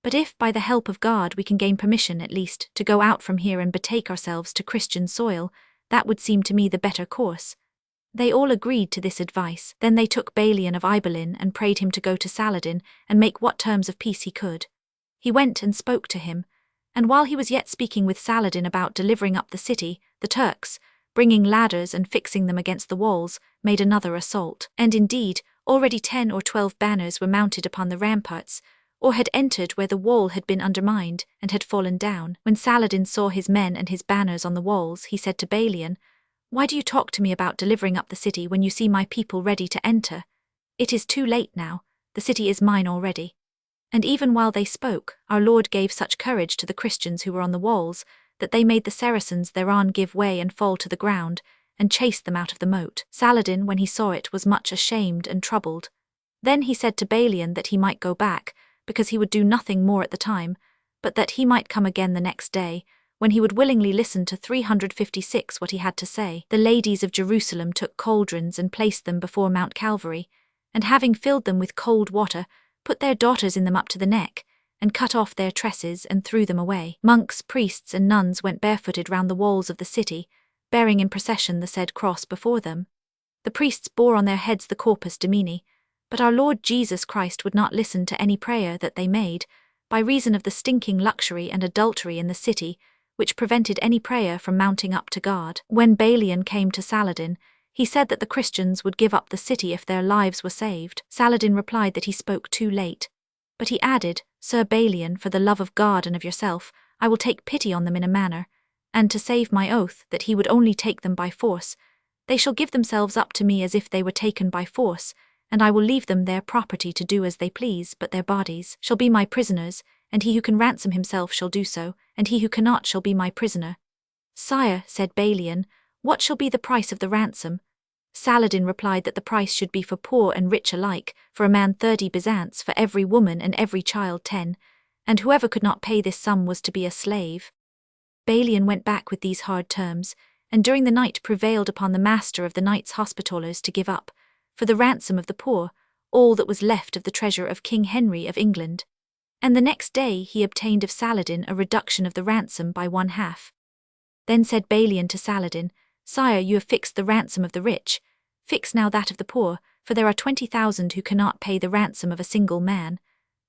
But if, by the help of God, we can gain permission, at least, to go out from here and betake ourselves to Christian soil, that would seem to me the better course. They all agreed to this advice. Then they took Balian of Ibelin and prayed him to go to Saladin and make what terms of peace he could. He went and spoke to him, and while he was yet speaking with Saladin about delivering up the city, the Turks, bringing ladders and fixing them against the walls, made another assault. And indeed, already 10 or 12 banners were mounted upon the ramparts, or had entered where the wall had been undermined and had fallen down. When Saladin saw his men and his banners on the walls, he said to Balian, "Why do you talk to me about delivering up the city when you see my people ready to enter? It is too late now, the city is mine already." And even while they spoke, our Lord gave such courage to the Christians who were on the walls, that they made the Saracens thereon give way and fall to the ground, and chased them out of the moat. Saladin, when he saw it, was much ashamed and troubled. Then he said to Balian that he might go back, because he would do nothing more at the time, but that he might come again the next day, when he would willingly listen to 356 what he had to say. The ladies of Jerusalem took cauldrons and placed them before Mount Calvary, and having filled them with cold water, put their daughters in them up to the neck, and cut off their tresses and threw them away. Monks, priests, and nuns went barefooted round the walls of the city, bearing in procession the said cross before them. The priests bore on their heads the Corpus Domini, but our Lord Jesus Christ would not listen to any prayer that they made, by reason of the stinking luxury and adultery in the city, which prevented any prayer from mounting up to God. When Balian came to Saladin, he said that the Christians would give up the city if their lives were saved. Saladin replied that he spoke too late. But he added, "Sir Balian, for the love of God and of yourself, I will take pity on them in a manner, and to save my oath that he would only take them by force, they shall give themselves up to me as if they were taken by force, and I will leave them their property to do as they please, but their bodies shall be my prisoners, and he who can ransom himself shall do so, and he who cannot shall be my prisoner." "Sire," said Balian, "what shall be the price of the ransom?" Saladin replied that the price should be for poor and rich alike, for a man 30 Byzants, for every woman and every child 10, and whoever could not pay this sum was to be a slave. Balian went back with these hard terms, and during the night prevailed upon the master of the Knights Hospitallers to give up, for the ransom of the poor, all that was left of the treasure of King Henry of England. And the next day he obtained of Saladin a reduction of the ransom by 1/2. Then said Balian to Saladin, "Sire, you have fixed the ransom of the rich, fix now that of the poor, for there are 20,000 who cannot pay the ransom of a single man.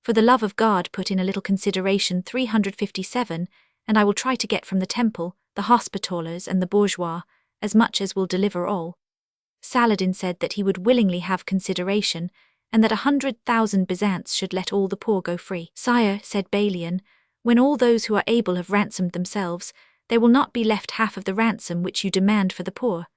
For the love of God put in a little consideration 357, and I will try to get from the temple, the hospitallers and the bourgeois, as much as will deliver all. Saladin said that he would willingly have consideration, and that 100,000 Byzants should let all the poor go free. Sire, said Balian, when all those who are able have ransomed themselves, there will not be left half of the ransom which you demand for the poor.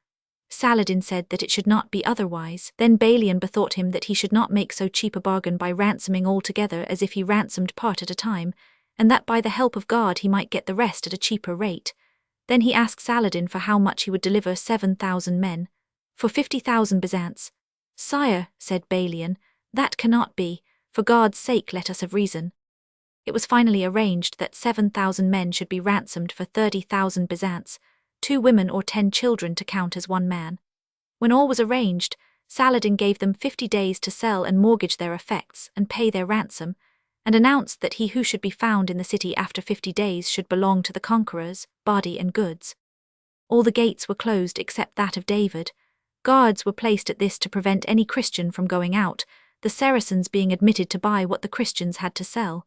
Saladin said that it should not be otherwise. Then Balian bethought him that he should not make so cheap a bargain by ransoming all together as if he ransomed part at a time, and that by the help of God he might get the rest at a cheaper rate. Then he asked Saladin for how much he would deliver 7,000 men. For 50,000 Byzants. Sire, said Balian, that cannot be, for God's sake let us have reason. It was finally arranged that 7,000 men should be ransomed for 30,000 Byzants, 2 women or 10 children to count as 1 man. When all was arranged, Saladin gave them 50 days to sell and mortgage their effects and pay their ransom, and announced that he who should be found in the city after 50 days should belong to the conquerors, body and goods. All the gates were closed except that of David. Guards were placed at this to prevent any Christian from going out, the Saracens being admitted to buy what the Christians had to sell.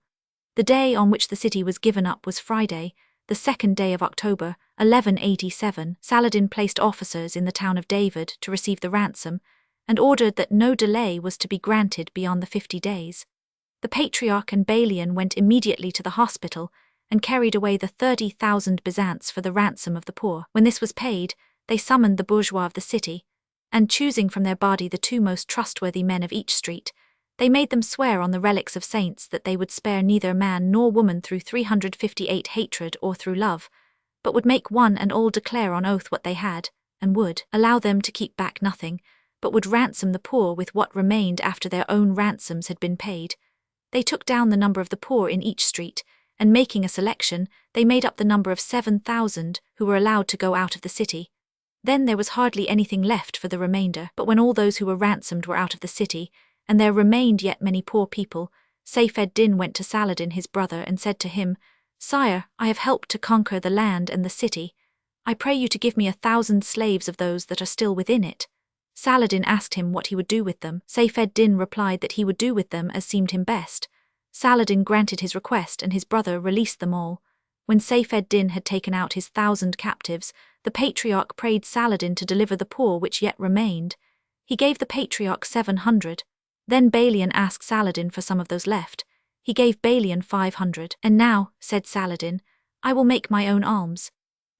The day on which the city was given up was Friday, the 2nd day of October, 1187. Saladin placed officers in the town of David to receive the ransom, and ordered that no delay was to be granted beyond the 50 days. The Patriarch and Balian went immediately to the hospital and carried away the 30,000 Byzants for the ransom of the poor. When this was paid, they summoned the bourgeois of the city, and choosing from their body the 2 most trustworthy men of each street, they made them swear on the relics of saints that they would spare neither man nor woman through 358 hatred or through love, but would make one and all declare on oath what they had, and would allow them to keep back nothing, but would ransom the poor with what remained after their own ransoms had been paid. They took down the number of the poor in each street, and making a selection, they made up the number of 7,000 who were allowed to go out of the city. Then there was hardly anything left for the remainder, but when all those who were ransomed were out of the city, and there remained yet many poor people, Saif-ed-Din went to Saladin his brother and said to him, Sire, I have helped to conquer the land and the city. I pray you to give me 1,000 slaves of those that are still within it. Saladin asked him what he would do with them. Saif-ed-Din replied that he would do with them as seemed him best. Saladin granted his request and his brother released them all. When Saif-ed-Din had taken out his 1,000 captives, the Patriarch prayed Saladin to deliver the poor which yet remained. He gave the Patriarch 700. Then Balian asked Saladin for some of those left. He gave Balian 500. And now, said Saladin, I will make my own alms.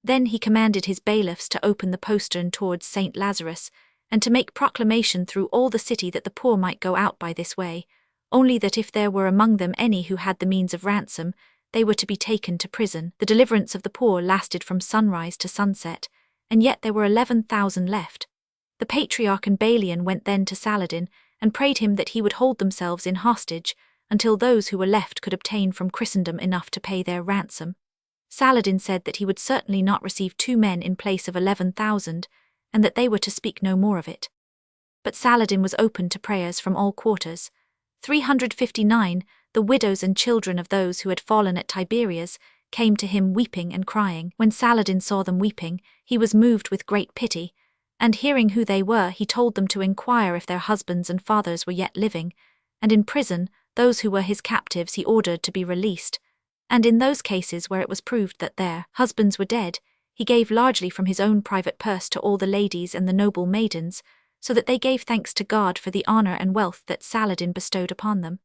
Then he commanded his bailiffs to open the postern towards St. Lazarus, and to make proclamation through all the city that the poor might go out by this way, only that if there were among them any who had the means of ransom, they were to be taken to prison. The deliverance of the poor lasted from sunrise to sunset, and yet there were 11,000 left. The Patriarch and Balian went then to Saladin, and prayed him that he would hold themselves in hostage until those who were left could obtain from Christendom enough to pay their ransom. Saladin said that he would certainly not receive 2 men in place of 11,000, and that they were to speak no more of it. But Saladin was open to prayers from all quarters. 359, the widows and children of those who had fallen at Tiberias, came to him weeping and crying. When Saladin saw them weeping, he was moved with great pity, and hearing who they were, he told them to inquire if their husbands and fathers were yet living, and in prison, those who were his captives he ordered to be released, and in those cases where it was proved that their husbands were dead, he gave largely from his own private purse to all the ladies and the noble maidens, so that they gave thanks to God for the honor and wealth that Saladin bestowed upon them.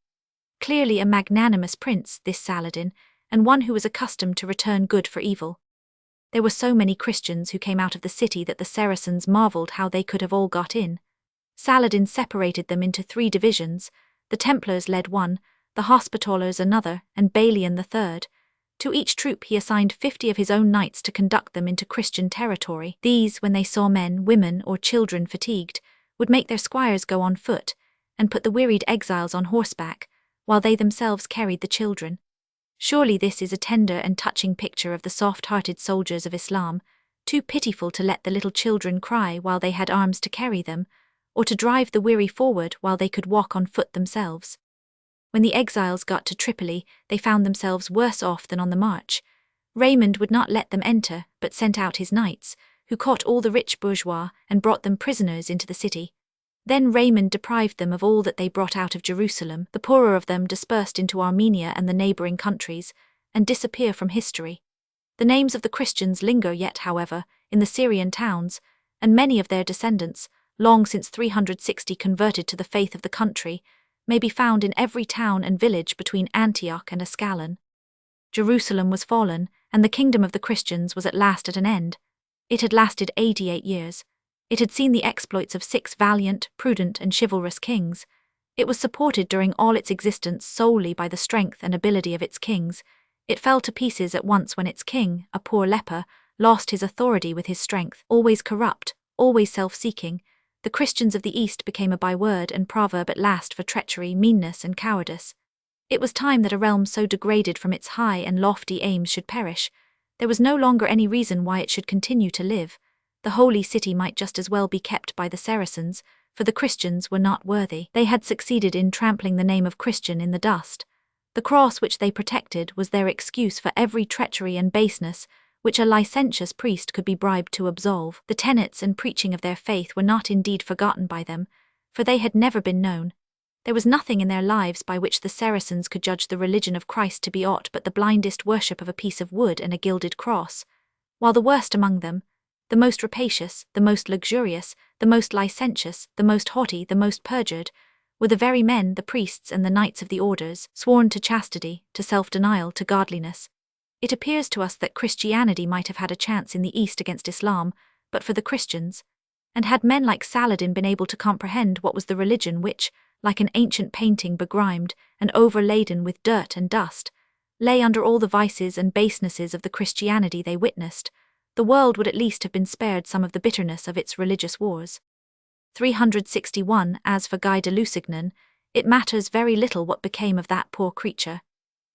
Clearly a magnanimous prince, this Saladin, and one who was accustomed to return good for evil. There were so many Christians who came out of the city that the Saracens marveled how they could have all got in. Saladin separated them into 3 divisions. The Templars led one, the Hospitallers another, and Balian the third. To each troop he assigned 50 of his own knights to conduct them into Christian territory. These, when they saw men, women, or children fatigued, would make their squires go on foot, and put the wearied exiles on horseback, while they themselves carried the children. Surely this is a tender and touching picture of the soft-hearted soldiers of Islam, too pitiful to let the little children cry while they had arms to carry them, or to drive the weary forward while they could walk on foot themselves. When the exiles got to Tripoli, they found themselves worse off than on the march. Raymond would not let them enter, but sent out his knights, who caught all the rich bourgeois and brought them prisoners into the city. Then Raymond deprived them of all that they brought out of Jerusalem. The poorer of them dispersed into Armenia and the neighboring countries, and disappear from history. The names of the Christians linger yet, however, in the Syrian towns, and many of their descendants, long since 360 converted to the faith of the country, may be found in every town and village between Antioch and Ascalon. Jerusalem was fallen, and the kingdom of the Christians was at last at an end. It had lasted 88 years. It had seen the exploits of 6 valiant, prudent, and chivalrous kings. It was supported during all its existence solely by the strength and ability of its kings. It fell to pieces at once when its king, a poor leper, lost his authority with his strength. Always corrupt, always self-seeking, the Christians of the East became a byword and proverb at last for treachery, meanness, and cowardice. It was time that a realm so degraded from its high and lofty aims should perish. There was no longer any reason why it should continue to live. The holy city might just as well be kept by the Saracens, for the Christians were not worthy. They had succeeded in trampling the name of Christian in the dust. The cross which they protected was their excuse for every treachery and baseness which a licentious priest could be bribed to absolve. The tenets and preaching of their faith were not indeed forgotten by them, for they had never been known. There was nothing in their lives by which the Saracens could judge the religion of Christ to be aught but the blindest worship of a piece of wood and a gilded cross, while the worst among them, the most rapacious, the most luxurious, the most licentious, the most haughty, the most perjured, were the very men, the priests and the knights of the orders, sworn to chastity, to self-denial, to godliness. It appears to us that Christianity might have had a chance in the East against Islam, but for the Christians, and had men like Saladin been able to comprehend what was the religion which, like an ancient painting begrimed and overladen with dirt and dust, lay under all the vices and basenesses of the Christianity they witnessed, the world would at least have been spared some of the bitterness of its religious wars. 361. As for Guy de Lusignan, it matters very little what became of that poor creature.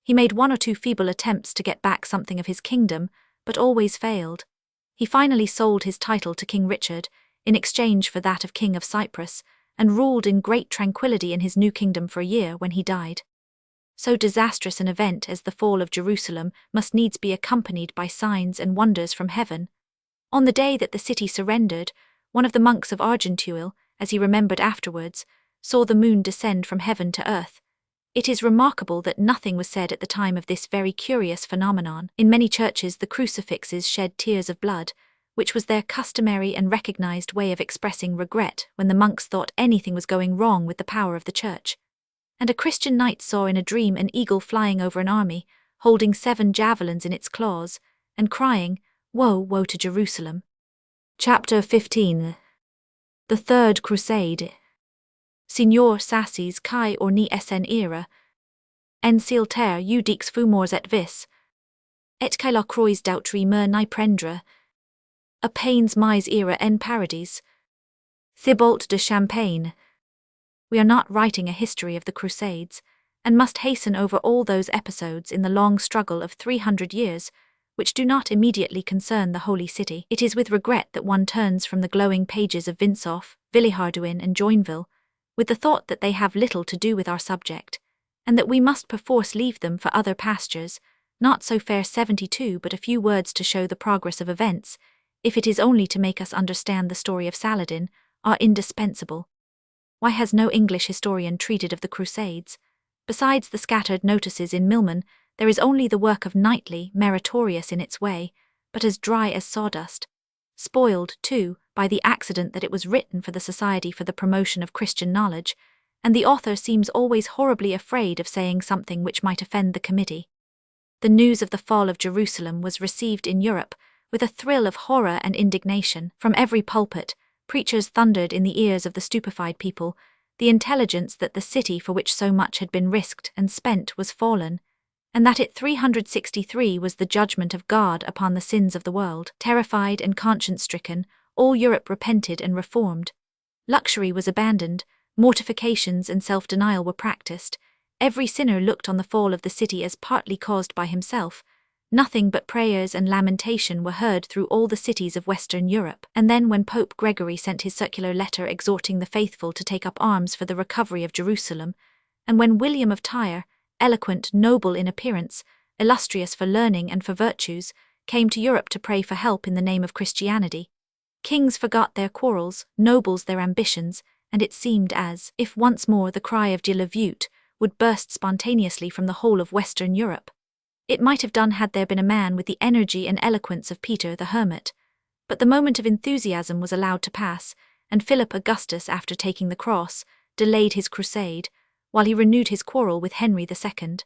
He made 1 or 2 feeble attempts to get back something of his kingdom, but always failed. He finally sold his title to King Richard, in exchange for that of King of Cyprus, and ruled in great tranquility in his new kingdom for a year when he died. So disastrous an event as the fall of Jerusalem must needs be accompanied by signs and wonders from heaven. On the day that the city surrendered, one of the monks of Argenteuil, as he remembered afterwards, saw the moon descend from heaven to earth. It is remarkable that nothing was said at the time of this very curious phenomenon. In many churches the crucifixes shed tears of blood, which was their customary and recognized way of expressing regret when the monks thought anything was going wrong with the power of the church. And a Christian knight saw in a dream an eagle flying over an army, holding 7 javelins in its claws, and crying, "Woe, woe to Jerusalem." Chapter 15. The Third Crusade. Signor Sassis kai orni essen era. En silter eudix fumors et vis. Et kai la croix d'autri mer ni prendre. A pains mais era en paradis. Thibault de Champagne. We are not writing a history of the Crusades, and must hasten over all those episodes in the long struggle of 300 years, which do not immediately concern the Holy City. It is with regret that one turns from the glowing pages of Vinsoff, Villehardouin and Joinville, with the thought that they have little to do with our subject, and that we must perforce leave them for other pastures. Not so fair 72, but a few words to show the progress of events, if it is only to make us understand the story of Saladin, are indispensable. Why has no English historian treated of the Crusades? Besides the scattered notices in Milman, there is only the work of Knightley, meritorious in its way, but as dry as sawdust. Spoiled, too, by the accident that it was written for the Society for the Promotion of Christian Knowledge, and the author seems always horribly afraid of saying something which might offend the committee. The news of the fall of Jerusalem was received in Europe with a thrill of horror and indignation. From every pulpit, preachers thundered in the ears of the stupefied people the intelligence that the city for which so much had been risked and spent was fallen, and that it 363 was the judgment of God upon the sins of the world. Terrified and conscience-stricken, all Europe repented and reformed. Luxury was abandoned, mortifications and self-denial were practiced. Every sinner looked on the fall of the city as partly caused by himself. Nothing but prayers and lamentation were heard through all the cities of Western Europe. And then when Pope Gregory sent his circular letter exhorting the faithful to take up arms for the recovery of Jerusalem, and when William of Tyre, eloquent, noble in appearance, illustrious for learning and for virtues, came to Europe to pray for help in the name of Christianity, kings forgot their quarrels, nobles their ambitions, and it seemed as if once more the cry of de la Vute would burst spontaneously from the whole of Western Europe. It might have done had there been a man with the energy and eloquence of Peter the Hermit. But the moment of enthusiasm was allowed to pass, and Philip Augustus, after taking the cross, delayed his crusade, while he renewed his quarrel with Henry II.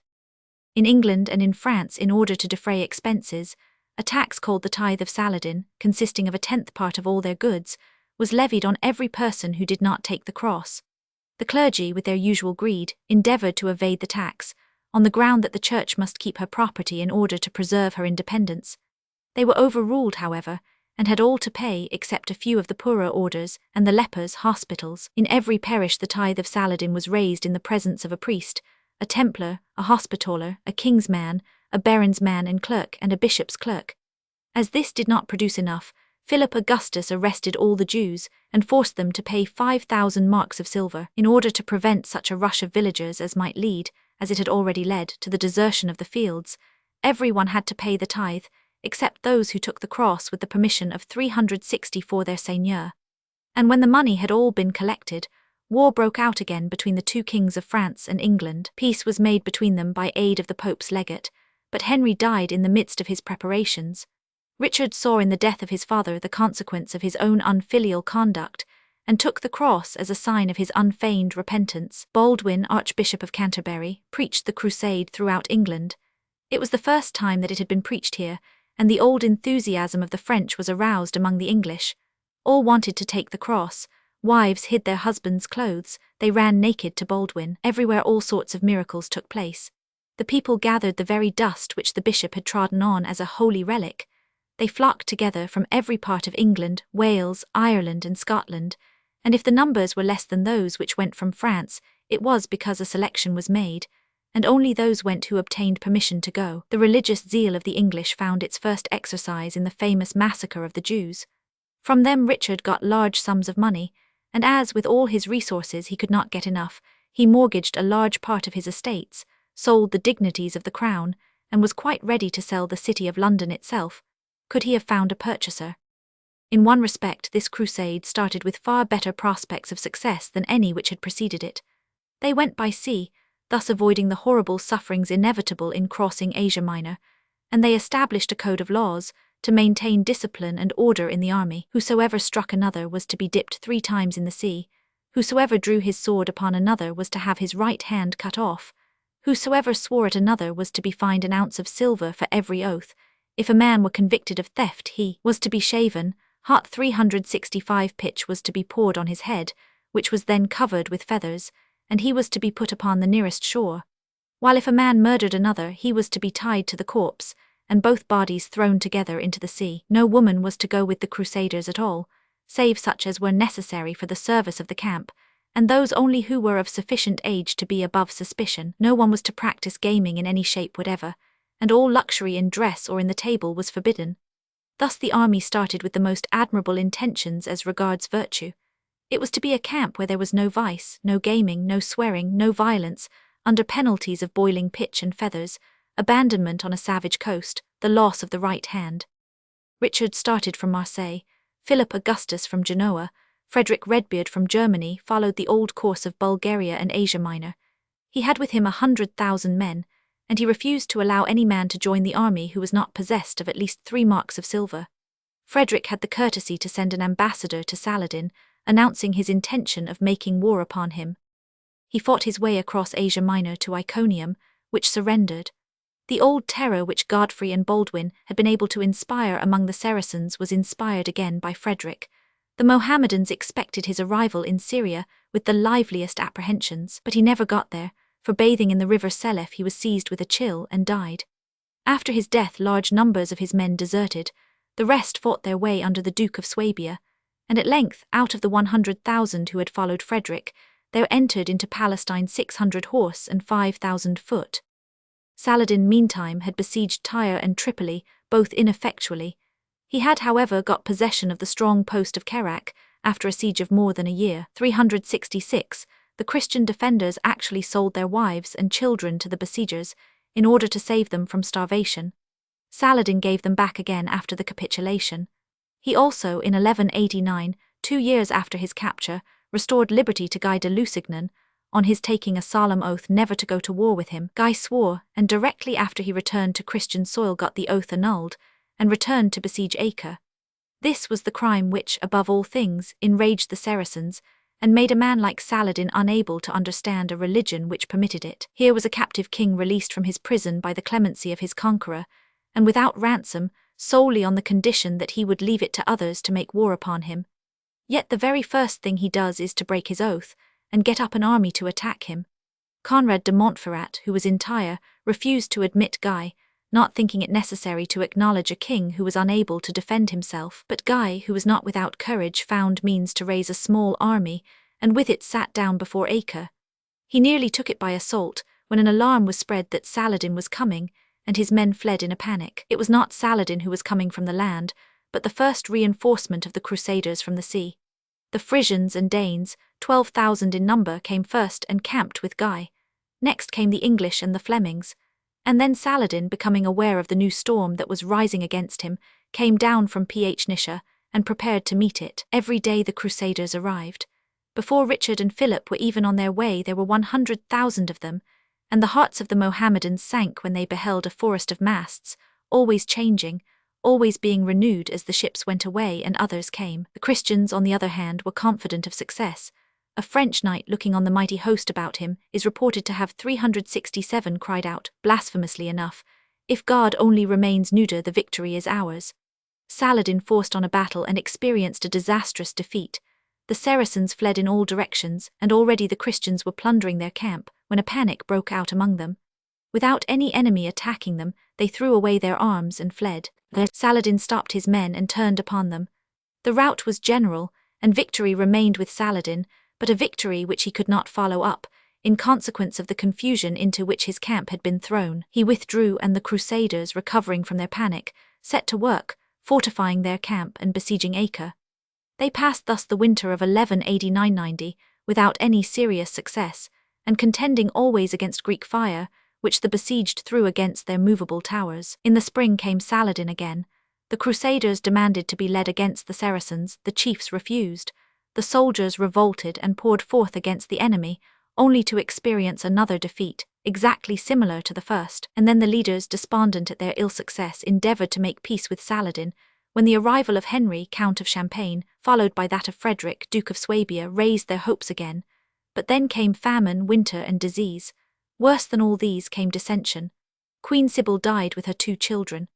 In England and in France, in order to defray expenses, a tax called the tithe of Saladin, consisting of 1/10 part of all their goods, was levied on every person who did not take the cross. The clergy, with their usual greed, endeavoured to evade the tax, on the ground that the Church must keep her property in order to preserve her independence. They were overruled, however, and had all to pay except a few of the poorer orders and the lepers' hospitals. In every parish the tithe of Saladin was raised in the presence of a priest, a templar, a hospitaller, a king's man, a baron's man and clerk, and a bishop's clerk. As this did not produce enough, Philip Augustus arrested all the Jews and forced them to pay 5,000 marks of silver in order to prevent such a rush of villagers as might lead, as it had already led, to the desertion of the fields. Everyone had to pay the tithe, except those who took the cross with the permission of 360 for their seigneur. And when the money had all been collected, war broke out again between the two kings of France and England. Peace was made between them by aid of the Pope's legate, but Henry died in the midst of his preparations. Richard saw in the death of his father the consequence of his own unfilial conduct, and took the cross as a sign of his unfeigned repentance. Baldwin, Archbishop of Canterbury, preached the crusade throughout England. It was the first time that it had been preached here, and the old enthusiasm of the French was aroused among the English. All wanted to take the cross. Wives hid their husbands' clothes, they ran naked to Baldwin. Everywhere all sorts of miracles took place. The people gathered the very dust which the bishop had trodden on as a holy relic. They flocked together from every part of England, Wales, Ireland, and Scotland, and if the numbers were less than those which went from France, it was because a selection was made, and only those went who obtained permission to go. The religious zeal of the English found its first exercise in the famous massacre of the Jews. From them Richard got large sums of money, and as with all his resources he could not get enough, he mortgaged a large part of his estates, sold the dignities of the crown, and was quite ready to sell the city of London itself, could he have found a purchaser. In one respect this crusade started with far better prospects of success than any which had preceded it. They went by sea, thus avoiding the horrible sufferings inevitable in crossing Asia Minor, and they established a code of laws to maintain discipline and order in the army. Whosoever struck another was to be dipped 3 times in the sea. Whosoever drew his sword upon another was to have his right hand cut off. Whosoever swore at another was to be fined an ounce of silver for every oath. If a man were convicted of theft, he was to be shaven. Hot 365 pitch was to be poured on his head, which was then covered with feathers, and he was to be put upon the nearest shore. While if a man murdered another, he was to be tied to the corpse, and both bodies thrown together into the sea. No woman was to go with the crusaders at all, save such as were necessary for the service of the camp, and those only who were of sufficient age to be above suspicion. No one was to practice gaming in any shape whatever, and all luxury in dress or in the table was forbidden. Thus the army started with the most admirable intentions as regards virtue. It was to be a camp where there was no vice, no gaming, no swearing, no violence, under penalties of boiling pitch and feathers, abandonment on a savage coast, the loss of the right hand. Richard started from Marseille, Philip Augustus from Genoa, Frederick Redbeard from Germany followed the old course of Bulgaria and Asia Minor. He had with him 100,000 men, and he refused to allow any man to join the army who was not possessed of at least 3 marks of silver. Frederick had the courtesy to send an ambassador to Saladin, announcing his intention of making war upon him. He fought his way across Asia Minor to Iconium, which surrendered. The old terror which Godfrey and Baldwin had been able to inspire among the Saracens was inspired again by Frederick. The Mohammedans expected his arrival in Syria with the liveliest apprehensions, but he never got there. For bathing in the river Selef he was seized with a chill and died. After his death large numbers of his men deserted, the rest fought their way under the Duke of Swabia, and at length, out of the 100,000 who had followed Frederick, there entered into Palestine 600 horse and 5,000 foot. Saladin meantime had besieged Tyre and Tripoli, both ineffectually. He had however got possession of the strong post of Kerak, after a siege of more than a year. 366, the Christian defenders actually sold their wives and children to the besiegers, in order to save them from starvation. Saladin gave them back again after the capitulation. He also, in 1189, 2 years after his capture, restored liberty to Guy de Lusignan, on his taking a solemn oath never to go to war with him. Guy swore, and directly after he returned to Christian soil got the oath annulled, and returned to besiege Acre. This was the crime which, above all things, enraged the Saracens, and made a man like Saladin unable to understand a religion which permitted it. Here was a captive king released from his prison by the clemency of his conqueror, and without ransom, solely on the condition that he would leave it to others to make war upon him. Yet the very first thing he does is to break his oath, and get up an army to attack him. Conrad de Montferrat, who was in Tyre, refused to admit Guy, not thinking it necessary to acknowledge a king who was unable to defend himself. But Guy, who was not without courage, found means to raise a small army, and with it sat down before Acre. He nearly took it by assault, when an alarm was spread that Saladin was coming, and his men fled in a panic. It was not Saladin who was coming from the land, but the first reinforcement of the Crusaders from the sea. The Frisians and Danes, 12,000 in number, came first and camped with Guy. Next came the English and the Flemings, and then Saladin, becoming aware of the new storm that was rising against him, came down from Ph-Nisha and prepared to meet it. Every day the Crusaders arrived. Before Richard and Philip were even on their way, there were 100,000 of them, and the hearts of the Mohammedans sank when they beheld a forest of masts, always changing, always being renewed as the ships went away and others came. The Christians, on the other hand, were confident of success. A French knight, looking on the mighty host about him, is reported to have 367 cried out, blasphemously enough, "If God only remains neuter, the victory is ours." Saladin forced on a battle and experienced a disastrous defeat. The Saracens fled in all directions, and already the Christians were plundering their camp, when a panic broke out among them. Without any enemy attacking them, they threw away their arms and fled. Saladin stopped his men and turned upon them. The rout was general, and victory remained with Saladin, but a victory which he could not follow up, in consequence of the confusion into which his camp had been thrown. He withdrew, and the Crusaders, recovering from their panic, set to work, fortifying their camp and besieging Acre. They passed thus the winter of 1189-90, without any serious success, and contending always against Greek fire, which the besieged threw against their movable towers. In the spring came Saladin again. The Crusaders demanded to be led against the Saracens, the chiefs refused. The soldiers revolted and poured forth against the enemy, only to experience another defeat, exactly similar to the first. And then the leaders, despondent at their ill success, endeavoured to make peace with Saladin, when the arrival of Henry, Count of Champagne, followed by that of Frederick, Duke of Swabia, raised their hopes again. But then came famine, winter, and disease. Worse than all these came dissension. Queen Sybil died with her 2 children.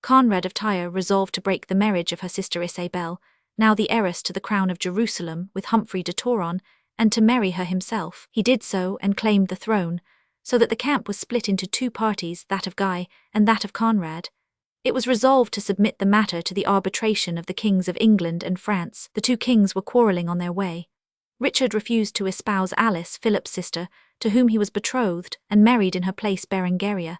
Conrad of Tyre resolved to break the marriage of her sister Isabel, now the heiress to the crown of Jerusalem, with Humphrey de Toron, and to marry her himself. He did so and claimed the throne, so that the camp was split into 2 parties, that of Guy and that of Conrad. It was resolved to submit the matter to the arbitration of the kings of England and France. The 2 kings were quarrelling on their way. Richard refused to espouse Alice, Philip's sister, to whom he was betrothed, and married in her place Berengaria.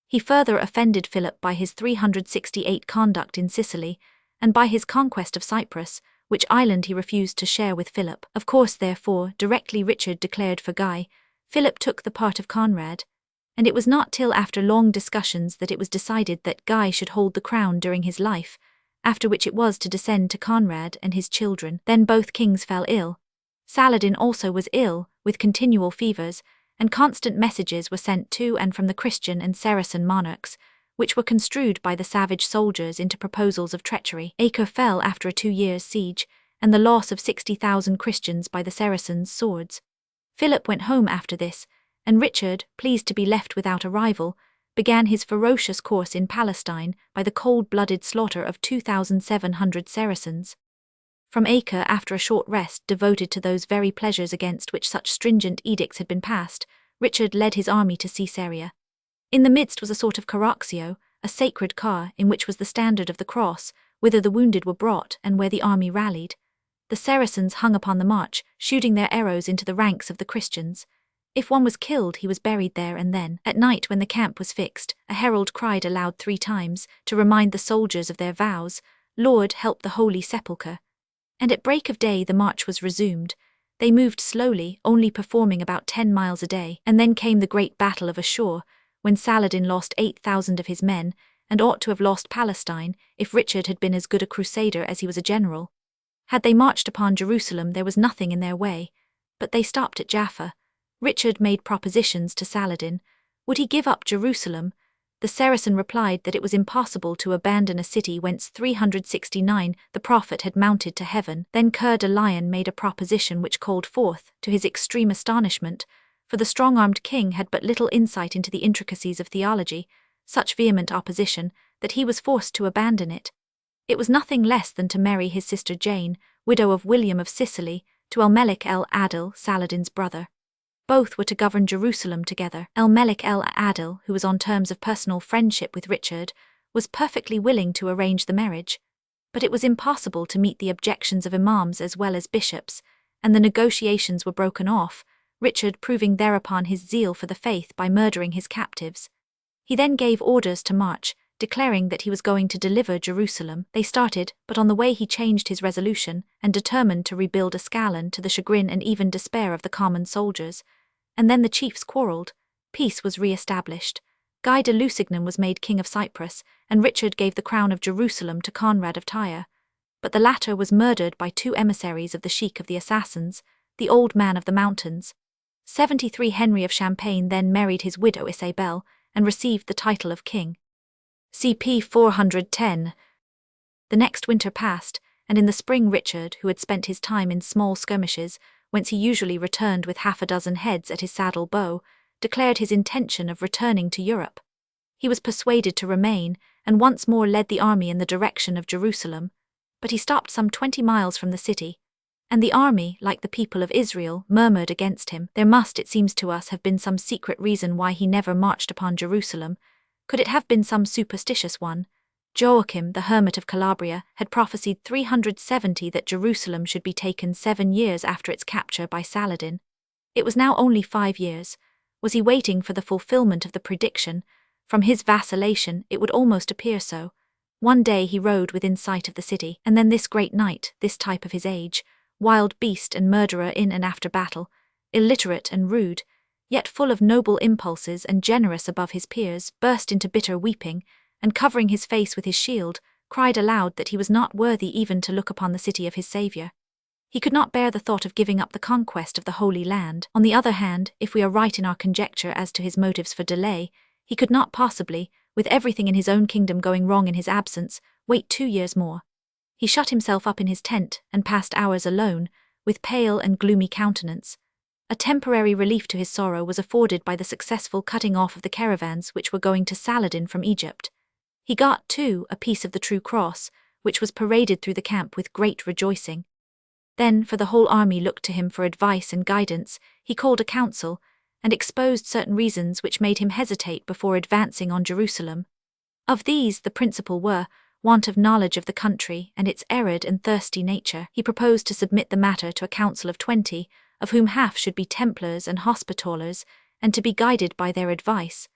He further offended Philip by his 368 conduct in Sicily, and by his conquest of Cyprus, which island he refused to share with Philip. Of course, therefore, directly Richard declared for Guy, Philip took the part of Conrad, and it was not till after long discussions that it was decided that Guy should hold the crown during his life, after which it was to descend to Conrad and his children. Then both kings fell ill. Saladin also was ill, with continual fevers, and constant messages were sent to and from the Christian and Saracen monarchs, which were construed by the savage soldiers into proposals of treachery. Acre fell after a 2 years' siege, and the loss of 60,000 Christians by the Saracens' swords. Philip went home after this, and Richard, pleased to be left without a rival, began his ferocious course in Palestine by the cold-blooded slaughter of 2,700 Saracens. From Acre, after a short rest devoted to those very pleasures against which such stringent edicts had been passed, Richard led his army to Caesarea. In the midst was a sort of carroxio, a sacred car in which was the standard of the cross, whither the wounded were brought and where the army rallied. The Saracens hung upon the march, shooting their arrows into the ranks of the Christians. If one was killed, he was buried there and then. At night, when the camp was fixed, a herald cried aloud 3 times, to remind the soldiers of their vows, "Lord, help the Holy Sepulchre." And at break of day the march was resumed. They moved slowly, only performing about 10 miles a day. And then came the great battle of Assur, when Saladin lost 8,000 of his men, and ought to have lost Palestine, if Richard had been as good a crusader as he was a general. Had they marched upon Jerusalem, there was nothing in their way, but they stopped at Jaffa. Richard made propositions to Saladin. Would he give up Jerusalem? The Saracen replied that it was impossible to abandon a city whence 369 the prophet had mounted to heaven. Then Coeur de Lion made a proposition which called forth, to his extreme astonishment, for the strong-armed king had but little insight into the intricacies of theology, such vehement opposition that he was forced to abandon it. It was nothing less than to marry his sister Jane, widow of William of Sicily, to El-Melik el-Adil, Saladin's brother. Both were to govern Jerusalem together. El-Melik el-Adil, who was on terms of personal friendship with Richard, was perfectly willing to arrange the marriage. But it was impossible to meet the objections of imams as well as bishops, and the negotiations were broken off, Richard proving thereupon his zeal for the faith by murdering his captives. He then gave orders to march, declaring that he was going to deliver Jerusalem. They started, but on the way he changed his resolution and determined to rebuild Ascalon, to the chagrin and even despair of the common soldiers. And then the chiefs quarrelled. Peace was re-established. Guy de Lusignan was made king of Cyprus, and Richard gave the crown of Jerusalem to Conrad of Tyre. But the latter was murdered by 2 emissaries of the Sheik of the Assassins, the Old Man of the Mountains. 73 Henry of Champagne then married his widow Isabel, and received the title of king. CP 410. The next winter passed, and in the spring Richard, who had spent his time in small skirmishes, whence he usually returned with 6 heads at his saddle bow, declared his intention of returning to Europe. He was persuaded to remain, and once more led the army in the direction of Jerusalem, but he stopped some 20 miles from the city, and the army, like the people of Israel, murmured against him. There must, it seems to us, have been some secret reason why he never marched upon Jerusalem. Could it have been some superstitious one? Joachim, the hermit of Calabria, had prophesied 370 that Jerusalem should be taken 7 years after its capture by Saladin. It was now only 5 years. Was he waiting for the fulfillment of the prediction? From his vacillation, it would almost appear so. One day he rode within sight of the city, and then this great knight, this type of his age, wild beast and murderer in and after battle, illiterate and rude, yet full of noble impulses and generous above his peers, burst into bitter weeping, and covering his face with his shield, cried aloud that he was not worthy even to look upon the city of his Saviour. He could not bear the thought of giving up the conquest of the Holy Land. On the other hand, if we are right in our conjecture as to his motives for delay, he could not possibly, with everything in his own kingdom going wrong in his absence, wait 2 years more. He shut himself up in his tent, and passed hours alone, with pale and gloomy countenance. A temporary relief to his sorrow was afforded by the successful cutting off of the caravans which were going to Saladin from Egypt. He got, too, a piece of the true cross, which was paraded through the camp with great rejoicing. Then, for the whole army looked to him for advice and guidance, he called a council, and exposed certain reasons which made him hesitate before advancing on Jerusalem. Of these, the principal were want of knowledge of the country and its arid and thirsty nature. He proposed to submit the matter to a council of 20, of whom half should be Templars and Hospitallers, and to be guided by their advice.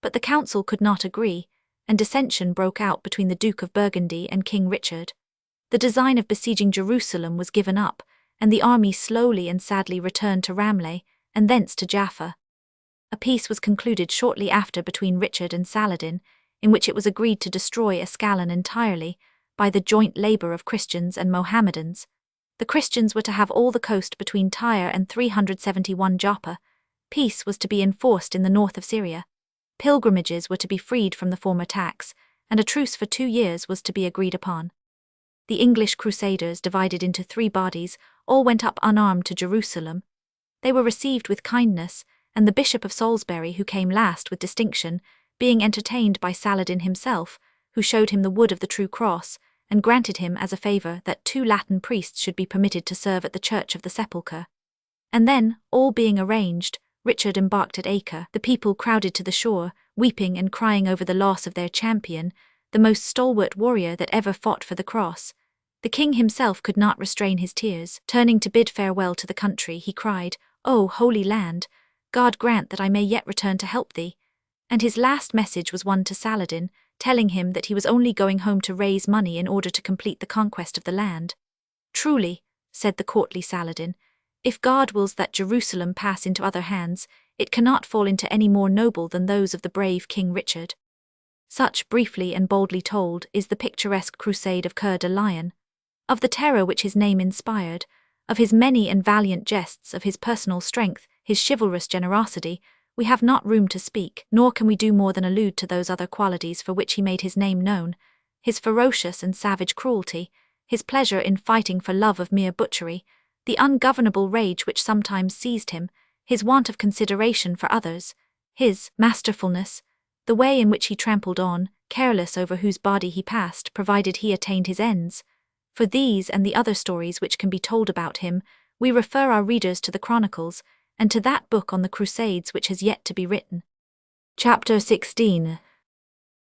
But the council could not agree, and dissension broke out between the Duke of Burgundy and King Richard. The design of besieging Jerusalem was given up, and the army slowly and sadly returned to Ramleh, and thence to Jaffa. A peace was concluded shortly after between Richard and Saladin, in which it was agreed to destroy Ascalon entirely, by the joint labour of Christians and Mohammedans. The Christians were to have all the coast between Tyre and 371 Joppa. Peace was to be enforced in the north of Syria. Pilgrimages were to be freed from the former tax, and a truce for 2 years was to be agreed upon. The English crusaders, divided into 3 bodies, all went up unarmed to Jerusalem. They were received with kindness, and the Bishop of Salisbury, who came last with distinction, being entertained by Saladin himself, who showed him the wood of the true cross, and granted him as a favour that 2 Latin priests should be permitted to serve at the Church of the Sepulchre. And then, all being arranged, Richard embarked at Acre. The people crowded to the shore, weeping and crying over the loss of their champion, the most stalwart warrior that ever fought for the cross. The king himself could not restrain his tears. Turning to bid farewell to the country, he cried, "O Holy Land, God grant that I may yet return to help thee." And his last message was one to Saladin, telling him that he was only going home to raise money in order to complete the conquest of the land. "Truly," said the courtly Saladin, "if God wills that Jerusalem pass into other hands, it cannot fall into any more noble than those of the brave King Richard." Such, briefly and boldly told, is the picturesque crusade of Coeur de Lion. Of the terror which his name inspired, of his many and valiant jests, of his personal strength, his chivalrous generosity, we have not room to speak, nor can we do more than allude to those other qualities for which he made his name known: his ferocious and savage cruelty, his pleasure in fighting for love of mere butchery, the ungovernable rage which sometimes seized him, his want of consideration for others, his masterfulness, the way in which he trampled on, careless over whose body he passed, provided he attained his ends. For these and the other stories which can be told about him, we refer our readers to the Chronicles, and to that book on the Crusades which has yet to be written. Chapter 16.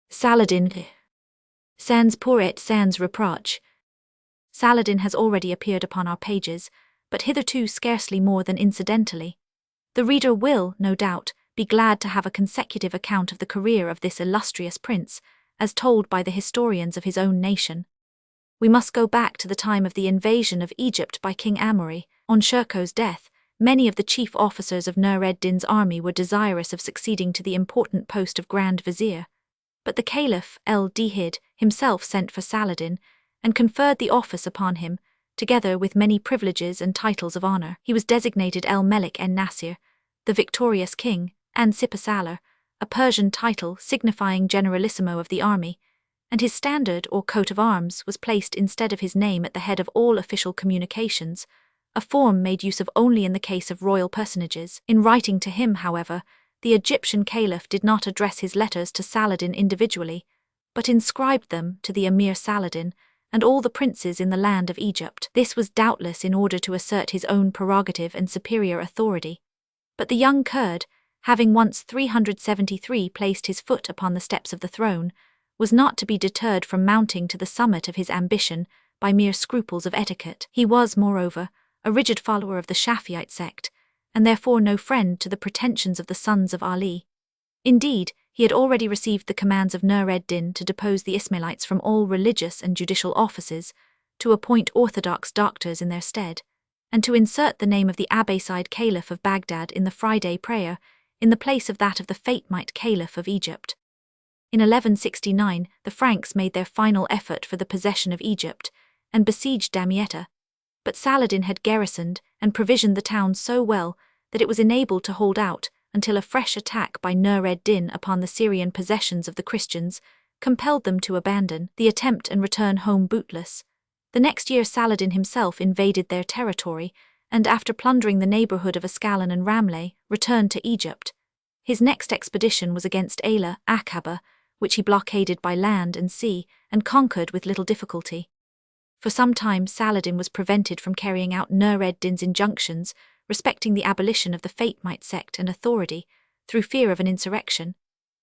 Saladin. Sans pour et sans reproche. Saladin has already appeared upon our pages, but hitherto scarcely more than incidentally. The reader will, no doubt, be glad to have a consecutive account of the career of this illustrious prince, as told by the historians of his own nation. We must go back to the time of the invasion of Egypt by King Amaury. On Shirkuh's death, many of the chief officers of Nur ed-Din's army were desirous of succeeding to the important post of Grand Vizier. But the Caliph el-Dihid himself sent for Saladin, and conferred the office upon him, together with many privileges and titles of honor. He was designated el-Melik en-Nasir, the victorious king, and Sipasalar, a Persian title signifying generalissimo of the army, and his standard or coat of arms was placed instead of his name at the head of all official communications, a form made use of only in the case of royal personages. In writing to him, however, the Egyptian caliph did not address his letters to Saladin individually, but inscribed them to the Emir Saladin and all the princes in the land of Egypt. This was doubtless in order to assert his own prerogative and superior authority. But the young Kurd, having once 373 placed his foot upon the steps of the throne, was not to be deterred from mounting to the summit of his ambition by mere scruples of etiquette. He was, moreover, a rigid follower of the Shafi'ite sect, and therefore no friend to the pretensions of the sons of Ali. Indeed, he had already received the commands of Nur ed-Din to depose the Ismailites from all religious and judicial offices, to appoint orthodox doctors in their stead, and to insert the name of the Abbasid Caliph of Baghdad in the Friday prayer, in the place of that of the Fatimite Caliph of Egypt. In 1169, the Franks made their final effort for the possession of Egypt, and besieged Damietta, but Saladin had garrisoned and provisioned the town so well that it was enabled to hold out until a fresh attack by Nur ed-Din upon the Syrian possessions of the Christians compelled them to abandon the attempt and return home bootless. The next year Saladin himself invaded their territory, and after plundering the neighborhood of Ascalon and Ramleh, returned to Egypt. His next expedition was against Ayla, Aqaba, which he blockaded by land and sea, and conquered with little difficulty. For some time Saladin was prevented from carrying out Nur ed-Din's injunctions respecting the abolition of the Fatimite sect and authority, through fear of an insurrection,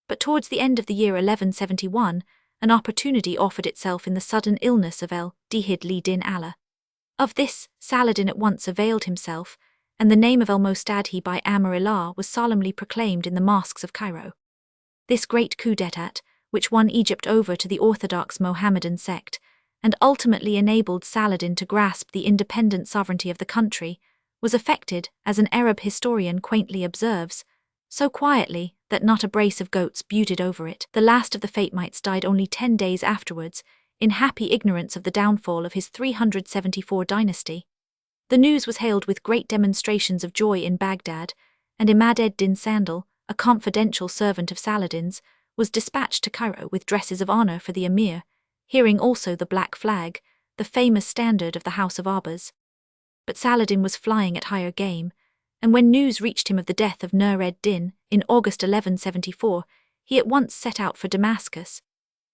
but towards the end of the year 1171, an opportunity offered itself in the sudden illness of el-Dihid li-Din Allah. Of this, Saladin at once availed himself, and the name of el-Mostadhi by Amr-Ilah was solemnly proclaimed in the mosques of Cairo. This great coup d'état, which won Egypt over to the orthodox Mohammedan sect, and ultimately enabled Saladin to grasp the independent sovereignty of the country, was effected, as an Arab historian quaintly observes, so quietly that not a brace of goats beauted over it. The last of the Fatimites died only 10 days afterwards, in happy ignorance of the downfall of his 374 dynasty. The news was hailed with great demonstrations of joy in Baghdad, and Imad ed-Din Sandal, a confidential servant of Saladin's, was dispatched to Cairo with dresses of honor for the emir, hearing also the black flag, the famous standard of the House of Abbas. But Saladin was flying at higher game, and when news reached him of the death of Nur ed-Din in August 1174, he at once set out for Damascus.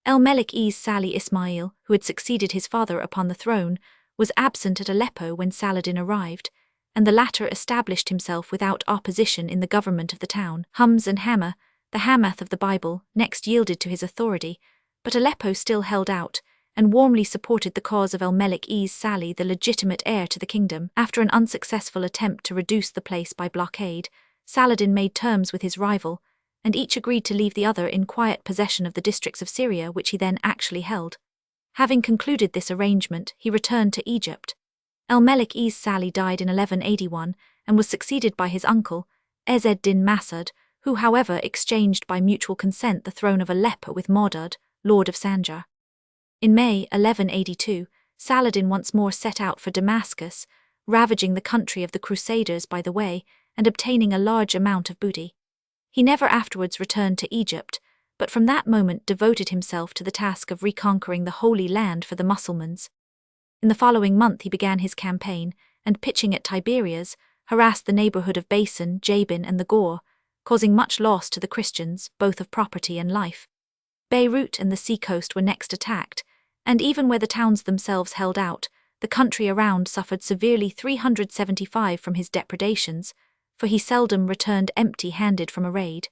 El-Melik Sali Ismail, who had succeeded his father upon the throne, was absent at Aleppo when Saladin arrived, and the latter established himself without opposition in the government of the town. Hums and Hammer, the Hamath of the Bible, next yielded to his authority, but Aleppo still held out, and warmly supported the cause of el-Melik Sali, the legitimate heir to the kingdom. After an unsuccessful attempt to reduce the place by blockade, Saladin made terms with his rival, and each agreed to leave the other in quiet possession of the districts of Syria which he then actually held. Having concluded this arrangement, he returned to Egypt. El-Melik Sali died in 1181, and was succeeded by his uncle, Ez-ed-Din Masud, who however exchanged by mutual consent the throne of Aleppo with Modud, lord of Sanjar. In May 1182, Saladin once more set out for Damascus, ravaging the country of the Crusaders by the way and obtaining a large amount of booty. He never afterwards returned to Egypt, but from that moment devoted himself to the task of reconquering the Holy Land for the Mussulmans. In the following month he began his campaign, and pitching at Tiberias, harassed the neighborhood of Basan, Jabin and the Gore, causing much loss to the Christians, both of property and life. Beirut and the seacoast were next attacked, and even where the towns themselves held out, the country around suffered severely 375 from his depredations, for he seldom returned empty-handed from a raid.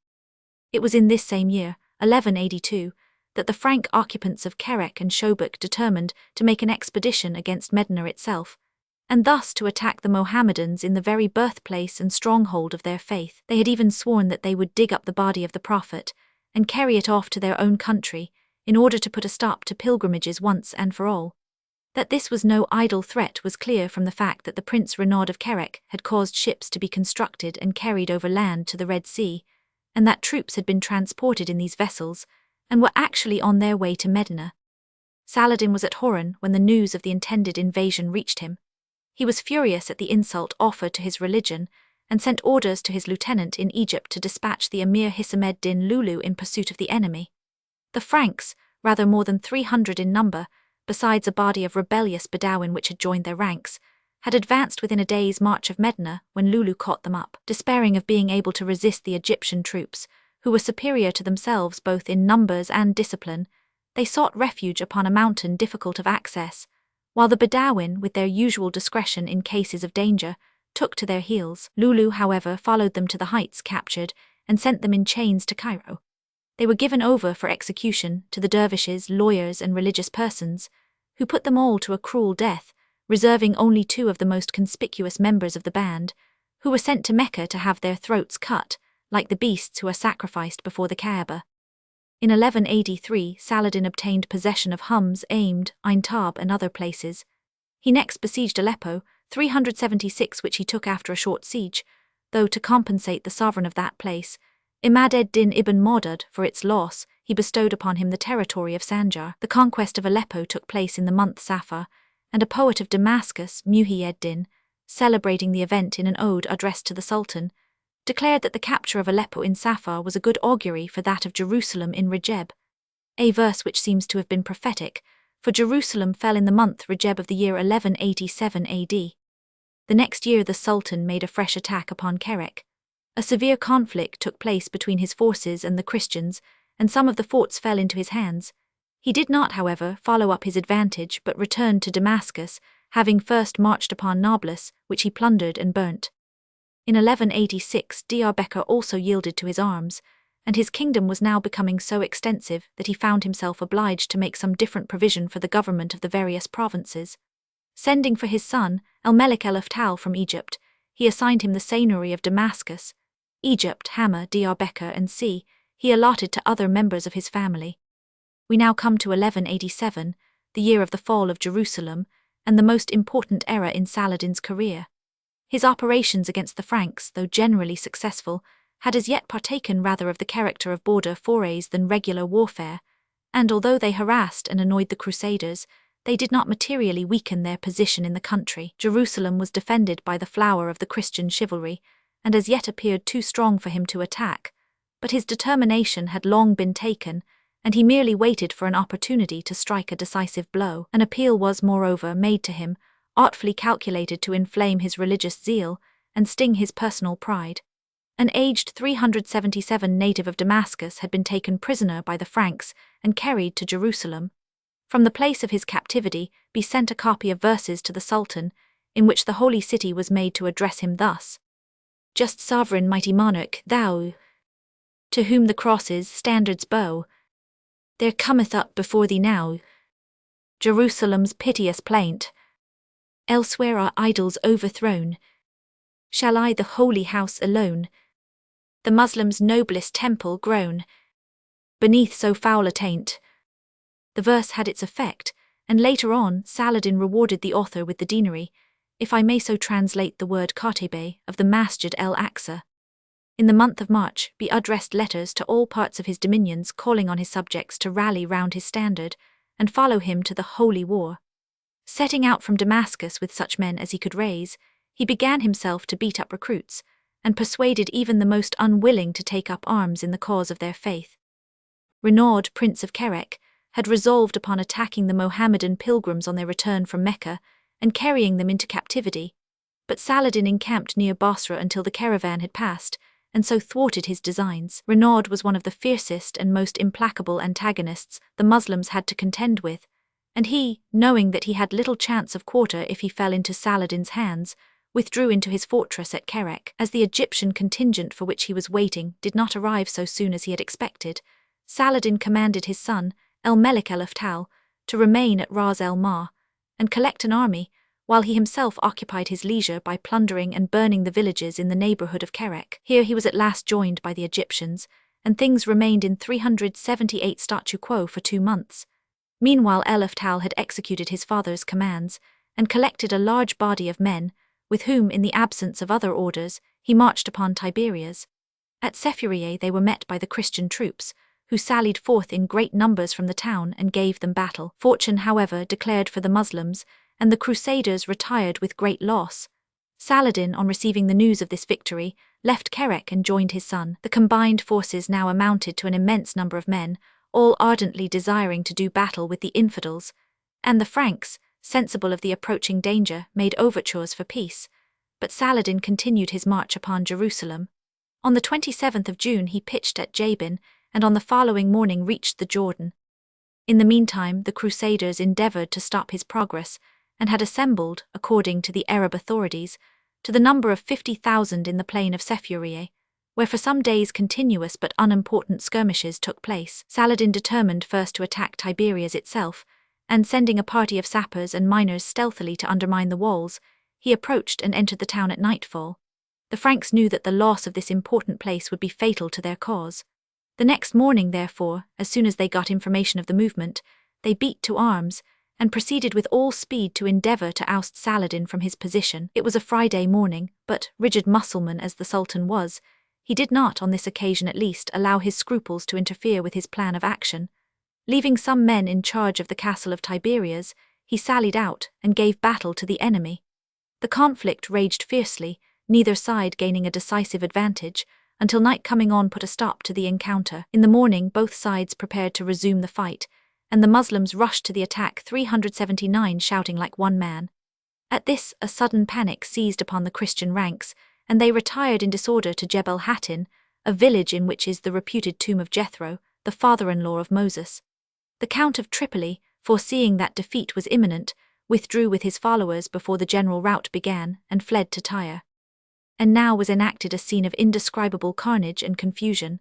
It was in this same year, 1182, that the Frank occupants of Kerek and Shobak determined to make an expedition against Medina itself, and thus to attack the Mohammedans in the very birthplace and stronghold of their faith. They had even sworn that they would dig up the body of the Prophet and carry it off to their own country, in order to put a stop to pilgrimages once and for all. That this was no idle threat was clear from the fact that the Prince Renaud of Kerek had caused ships to be constructed and carried over land to the Red Sea, and that troops had been transported in these vessels, and were actually on their way to Medina. Saladin was at Horan when the news of the intended invasion reached him. He was furious at the insult offered to his religion, and sent orders to his lieutenant in Egypt to dispatch the Emir Hisam ed-Din Lulu in pursuit of the enemy. The Franks, rather more than 300 in number, besides a body of rebellious Bedouin which had joined their ranks, had advanced within a day's march of Medina when Lulu caught them up. Despairing of being able to resist the Egyptian troops, who were superior to themselves both in numbers and discipline, they sought refuge upon a mountain difficult of access, while the Bedouin, with their usual discretion in cases of danger, took to their heels. Lulu, however, followed them to the heights captured and sent them in chains to Cairo. They were given over for execution to the dervishes, lawyers and religious persons, who put them all to a cruel death, reserving only 2 of the most conspicuous members of the band, who were sent to Mecca to have their throats cut, like the beasts who are sacrificed before the Kaaba. In 1183, Saladin obtained possession of Homs, Aimed, Ain Tab and other places. He next besieged Aleppo, 376 which he took after a short siege, though to compensate the sovereign of that place, Imad ed-Din ibn Modad, for its loss, he bestowed upon him the territory of Sanjar. The conquest of Aleppo took place in the month Safar, and a poet of Damascus, Muhi ed-Din, celebrating the event in an ode addressed to the Sultan, declared that the capture of Aleppo in Safar was a good augury for that of Jerusalem in Rajab, a verse which seems to have been prophetic, for Jerusalem fell in the month Rajab of the year 1187 AD. The next year the Sultan made a fresh attack upon Kerek. A severe conflict took place between his forces and the Christians, and some of the forts fell into his hands. He did not, however, follow up his advantage but returned to Damascus, having first marched upon Nablus, which he plundered and burnt. In 1186 Diyarbekir also yielded to his arms, and his kingdom was now becoming so extensive that he found himself obliged to make some different provision for the government of the various provinces. Sending for his son, El-Melik el-Aftal from Egypt, he assigned him the seigneury of Damascus. Egypt, Hama, Diyarbekir and Sea he allotted to other members of his family. We now come to 1187, the year of the fall of Jerusalem, and the most important era in Saladin's career. His operations against the Franks, though generally successful, had as yet partaken rather of the character of border forays than regular warfare, and although they harassed and annoyed the Crusaders, they did not materially weaken their position in the country. Jerusalem was defended by the flower of the Christian chivalry, and as yet appeared too strong for him to attack, but his determination had long been taken, and he merely waited for an opportunity to strike a decisive blow. An appeal was, moreover, made to him, artfully calculated to inflame his religious zeal and sting his personal pride. An aged 377 native of Damascus had been taken prisoner by the Franks and carried to Jerusalem. From the place of his captivity, be sent a copy of verses to the Sultan, in which the holy city was made to address him thus: "Just sovereign, mighty monarch, thou, to whom the cross's standards bow, there cometh up before thee now Jerusalem's piteous plaint. Elsewhere are idols overthrown. Shall I the holy house alone, the Muslim's noblest temple, groan beneath so foul a taint?" The verse had its effect, and later on Saladin rewarded the author with the deanery, if I may so translate the word khatebe, of the Masjid el-Aqsa. In the month of March, be addressed letters to all parts of his dominions calling on his subjects to rally round his standard and follow him to the holy war. Setting out from Damascus with such men as he could raise, he began himself to beat up recruits, and persuaded even the most unwilling to take up arms in the cause of their faith. Renaud, Prince of Kerek, had resolved upon attacking the Mohammedan pilgrims on their return from Mecca and carrying them into captivity, but Saladin encamped near Basra until the caravan had passed, and so thwarted his designs. Renaud was one of the fiercest and most implacable antagonists the Muslims had to contend with, and he, knowing that he had little chance of quarter if he fell into Saladin's hands, withdrew into his fortress at Kerek. As the Egyptian contingent for which he was waiting did not arrive so soon as he had expected, Saladin commanded his son, El-Melik el-Aftal, to remain at Ras el-Ma and collect an army, while he himself occupied his leisure by plundering and burning the villages in the neighborhood of Kerek. Here he was at last joined by the Egyptians, and things remained in 378 statu quo for 2 months. Meanwhile El-Aftal had executed his father's commands and collected a large body of men, with whom, in the absence of other orders, he marched upon Tiberias. At Sephuriae they were met by the Christian troops, who sallied forth in great numbers from the town and gave them battle. Fortune, however, declared for the Muslims, and the Crusaders retired with great loss. Saladin, on receiving the news of this victory, left Kerek and joined his son. The combined forces now amounted to an immense number of men, all ardently desiring to do battle with the infidels, and the Franks, sensible of the approaching danger, made overtures for peace, but Saladin continued his march upon Jerusalem. On the 27th of June he pitched at Jabin, and on the following morning reached the Jordan. In the meantime the Crusaders endeavored to stop his progress, and had assembled, according to the Arab authorities, to the number of 50,000 in the plain of Sephuriae, where for some days continuous but unimportant skirmishes took place. Saladin determined first to attack Tiberias itself, and sending a party of sappers and miners stealthily to undermine the walls, he approached and entered the town at nightfall. The Franks knew that the loss of this important place would be fatal to their cause. The next morning, therefore, as soon as they got information of the movement, they beat to arms, and proceeded with all speed to endeavor to oust Saladin from his position. It was a Friday morning, but, rigid Mussulman as the Sultan was, he did not, on this occasion at least, allow his scruples to interfere with his plan of action. Leaving some men in charge of the castle of Tiberias, he sallied out and gave battle to the enemy. The conflict raged fiercely, neither side gaining a decisive advantage, until night coming on put a stop to the encounter. In the morning both sides prepared to resume the fight, and the Muslims rushed to the attack 379 shouting like one man. At this a sudden panic seized upon the Christian ranks, and they retired in disorder to Jebel Hattin, a village in which is the reputed tomb of Jethro, the father-in-law of Moses. The Count of Tripoli, foreseeing that defeat was imminent, withdrew with his followers before the general rout began and fled to Tyre. And now was enacted a scene of indescribable carnage and confusion.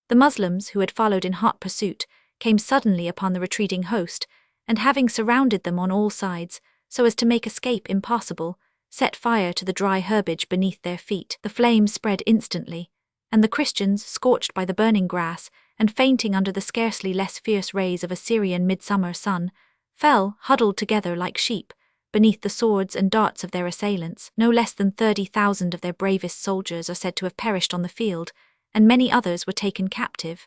The Muslims, who had followed in hot pursuit, came suddenly upon the retreating host, and having surrounded them on all sides, so as to make escape impossible, set fire to the dry herbage beneath their feet. The flames spread instantly, and the Christians, scorched by the burning grass, and fainting under the scarcely less fierce rays of a Syrian midsummer sun, fell, huddled together like sheep, beneath the swords and darts of their assailants. No less than 30,000 of their bravest soldiers are said to have perished on the field, and many others were taken captive.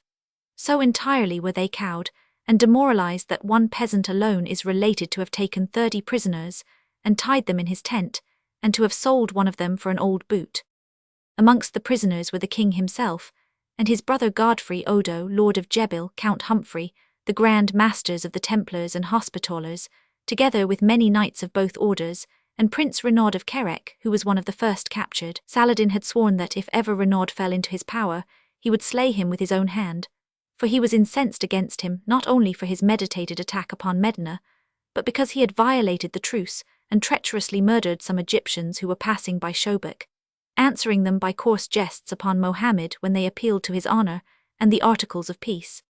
So entirely were they cowed and demoralized that one peasant alone is related to have taken 30 prisoners, and tied them in his tent, and to have sold one of them for an old boot. Amongst the prisoners were the king himself, and his brother Godfrey Odo, Lord of Jebil, Count Humphrey, the Grand Masters of the Templars and Hospitallers, together with many knights of both orders, and Prince Renaud of Kerek, who was one of the first captured. Saladin had sworn that if ever Renaud fell into his power, he would slay him with his own hand, for he was incensed against him not only for his meditated attack upon Medina, but because he had violated the truce and treacherously murdered some Egyptians who were passing by Shobak, answering them by coarse jests upon Mohammed when they appealed to his honor and the articles of peace.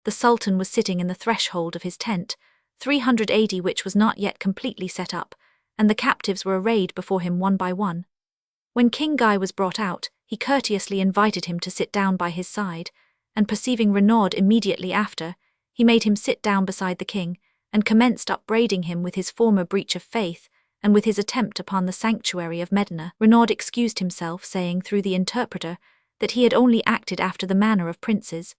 The Sultan was sitting in the threshold of his tent, 380 which was not yet completely set up, and the captives were arrayed before him one by one. When King Guy was brought out, he courteously invited him to sit down by his side, and perceiving Renaud immediately after, he made him sit down beside the king, and commenced upbraiding him with his former breach of faith, and with his attempt upon the sanctuary of Medina. Renaud excused himself, saying through the interpreter that he had only acted after the manner of princes.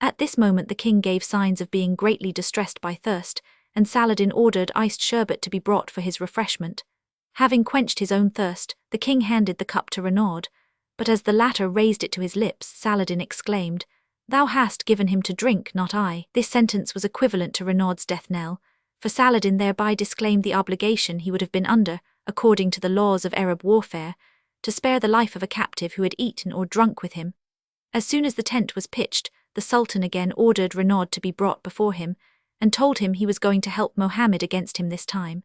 At this moment the king gave signs of being greatly distressed by thirst, and Saladin ordered iced sherbet to be brought for his refreshment. Having quenched his own thirst, the king handed the cup to Renaud, but as the latter raised it to his lips, Saladin exclaimed, "Thou hast given him to drink, not I." This sentence was equivalent to Renaud's death knell, for Saladin thereby disclaimed the obligation he would have been under, according to the laws of Arab warfare, to spare the life of a captive who had eaten or drunk with him. As soon as the tent was pitched, the Sultan again ordered Renaud to be brought before him, and told him he was going to help Mohammed against him this time.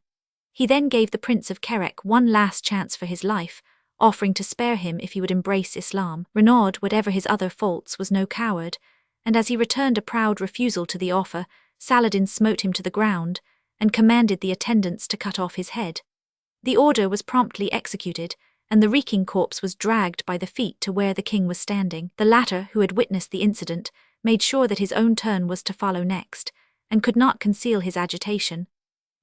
He then gave the Prince of Kerek one last chance for his life, offering to spare him if he would embrace Islam. Renaud, whatever his other faults, was no coward, and as he returned a proud refusal to the offer, Saladin smote him to the ground, and commanded the attendants to cut off his head. The order was promptly executed, and the reeking corpse was dragged by the feet to where the king was standing. The latter, who had witnessed the incident, made sure that his own turn was to follow next, and could not conceal his agitation.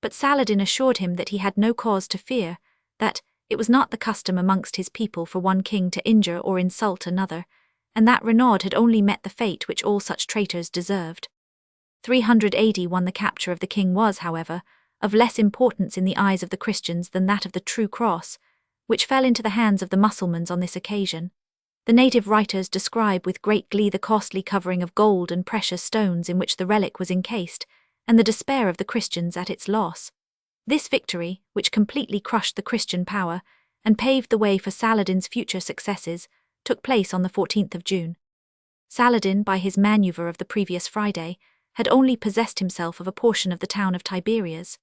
But Saladin assured him that he had no cause to fear, that it was not the custom amongst his people for one king to injure or insult another, and that Renaud had only met the fate which all such traitors deserved. 381 The capture of the king was, however, of less importance in the eyes of the Christians than that of the true cross, which fell into the hands of the Mussulmans on this occasion. The native writers describe with great glee the costly covering of gold and precious stones in which the relic was encased, and the despair of the Christians at its loss. This victory, which completely crushed the Christian power and paved the way for Saladin's future successes, took place on the 14th of June. Saladin, by his maneuver of the previous Friday, had only possessed himself of a portion of the town of Tiberias.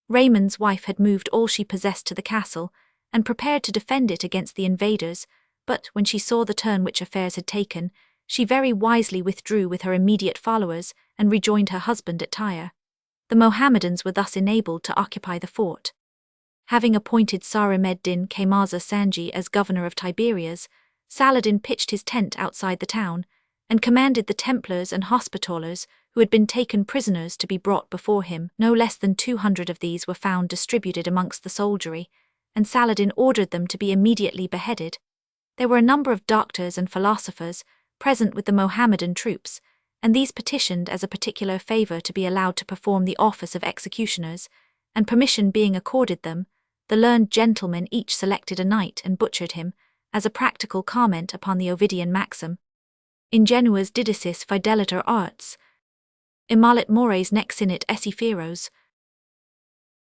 Raymond's wife had moved all she possessed to the castle, and prepared to defend it against the invaders, but when she saw the turn which affairs had taken, she very wisely withdrew with her immediate followers and rejoined her husband at Tyre. The Mohammedans were thus enabled to occupy the fort. Having appointed Sarim ed-Din Kaymaza Sanji as governor of Tiberias, Saladin pitched his tent outside the town, and commanded the Templars and Hospitallers who had been taken prisoners to be brought before him. No less than 200 of these were found distributed amongst the soldiery, and Saladin ordered them to be immediately beheaded. There were a number of doctors and philosophers present with the Mohammedan troops, and these petitioned as a particular favor to be allowed to perform the office of executioners, and permission being accorded them, the learned gentlemen each selected a knight and butchered him, as a practical comment upon the Ovidian maxim, ingenuas didicis fidelitur arts, immolet mores nec sinit esse feros.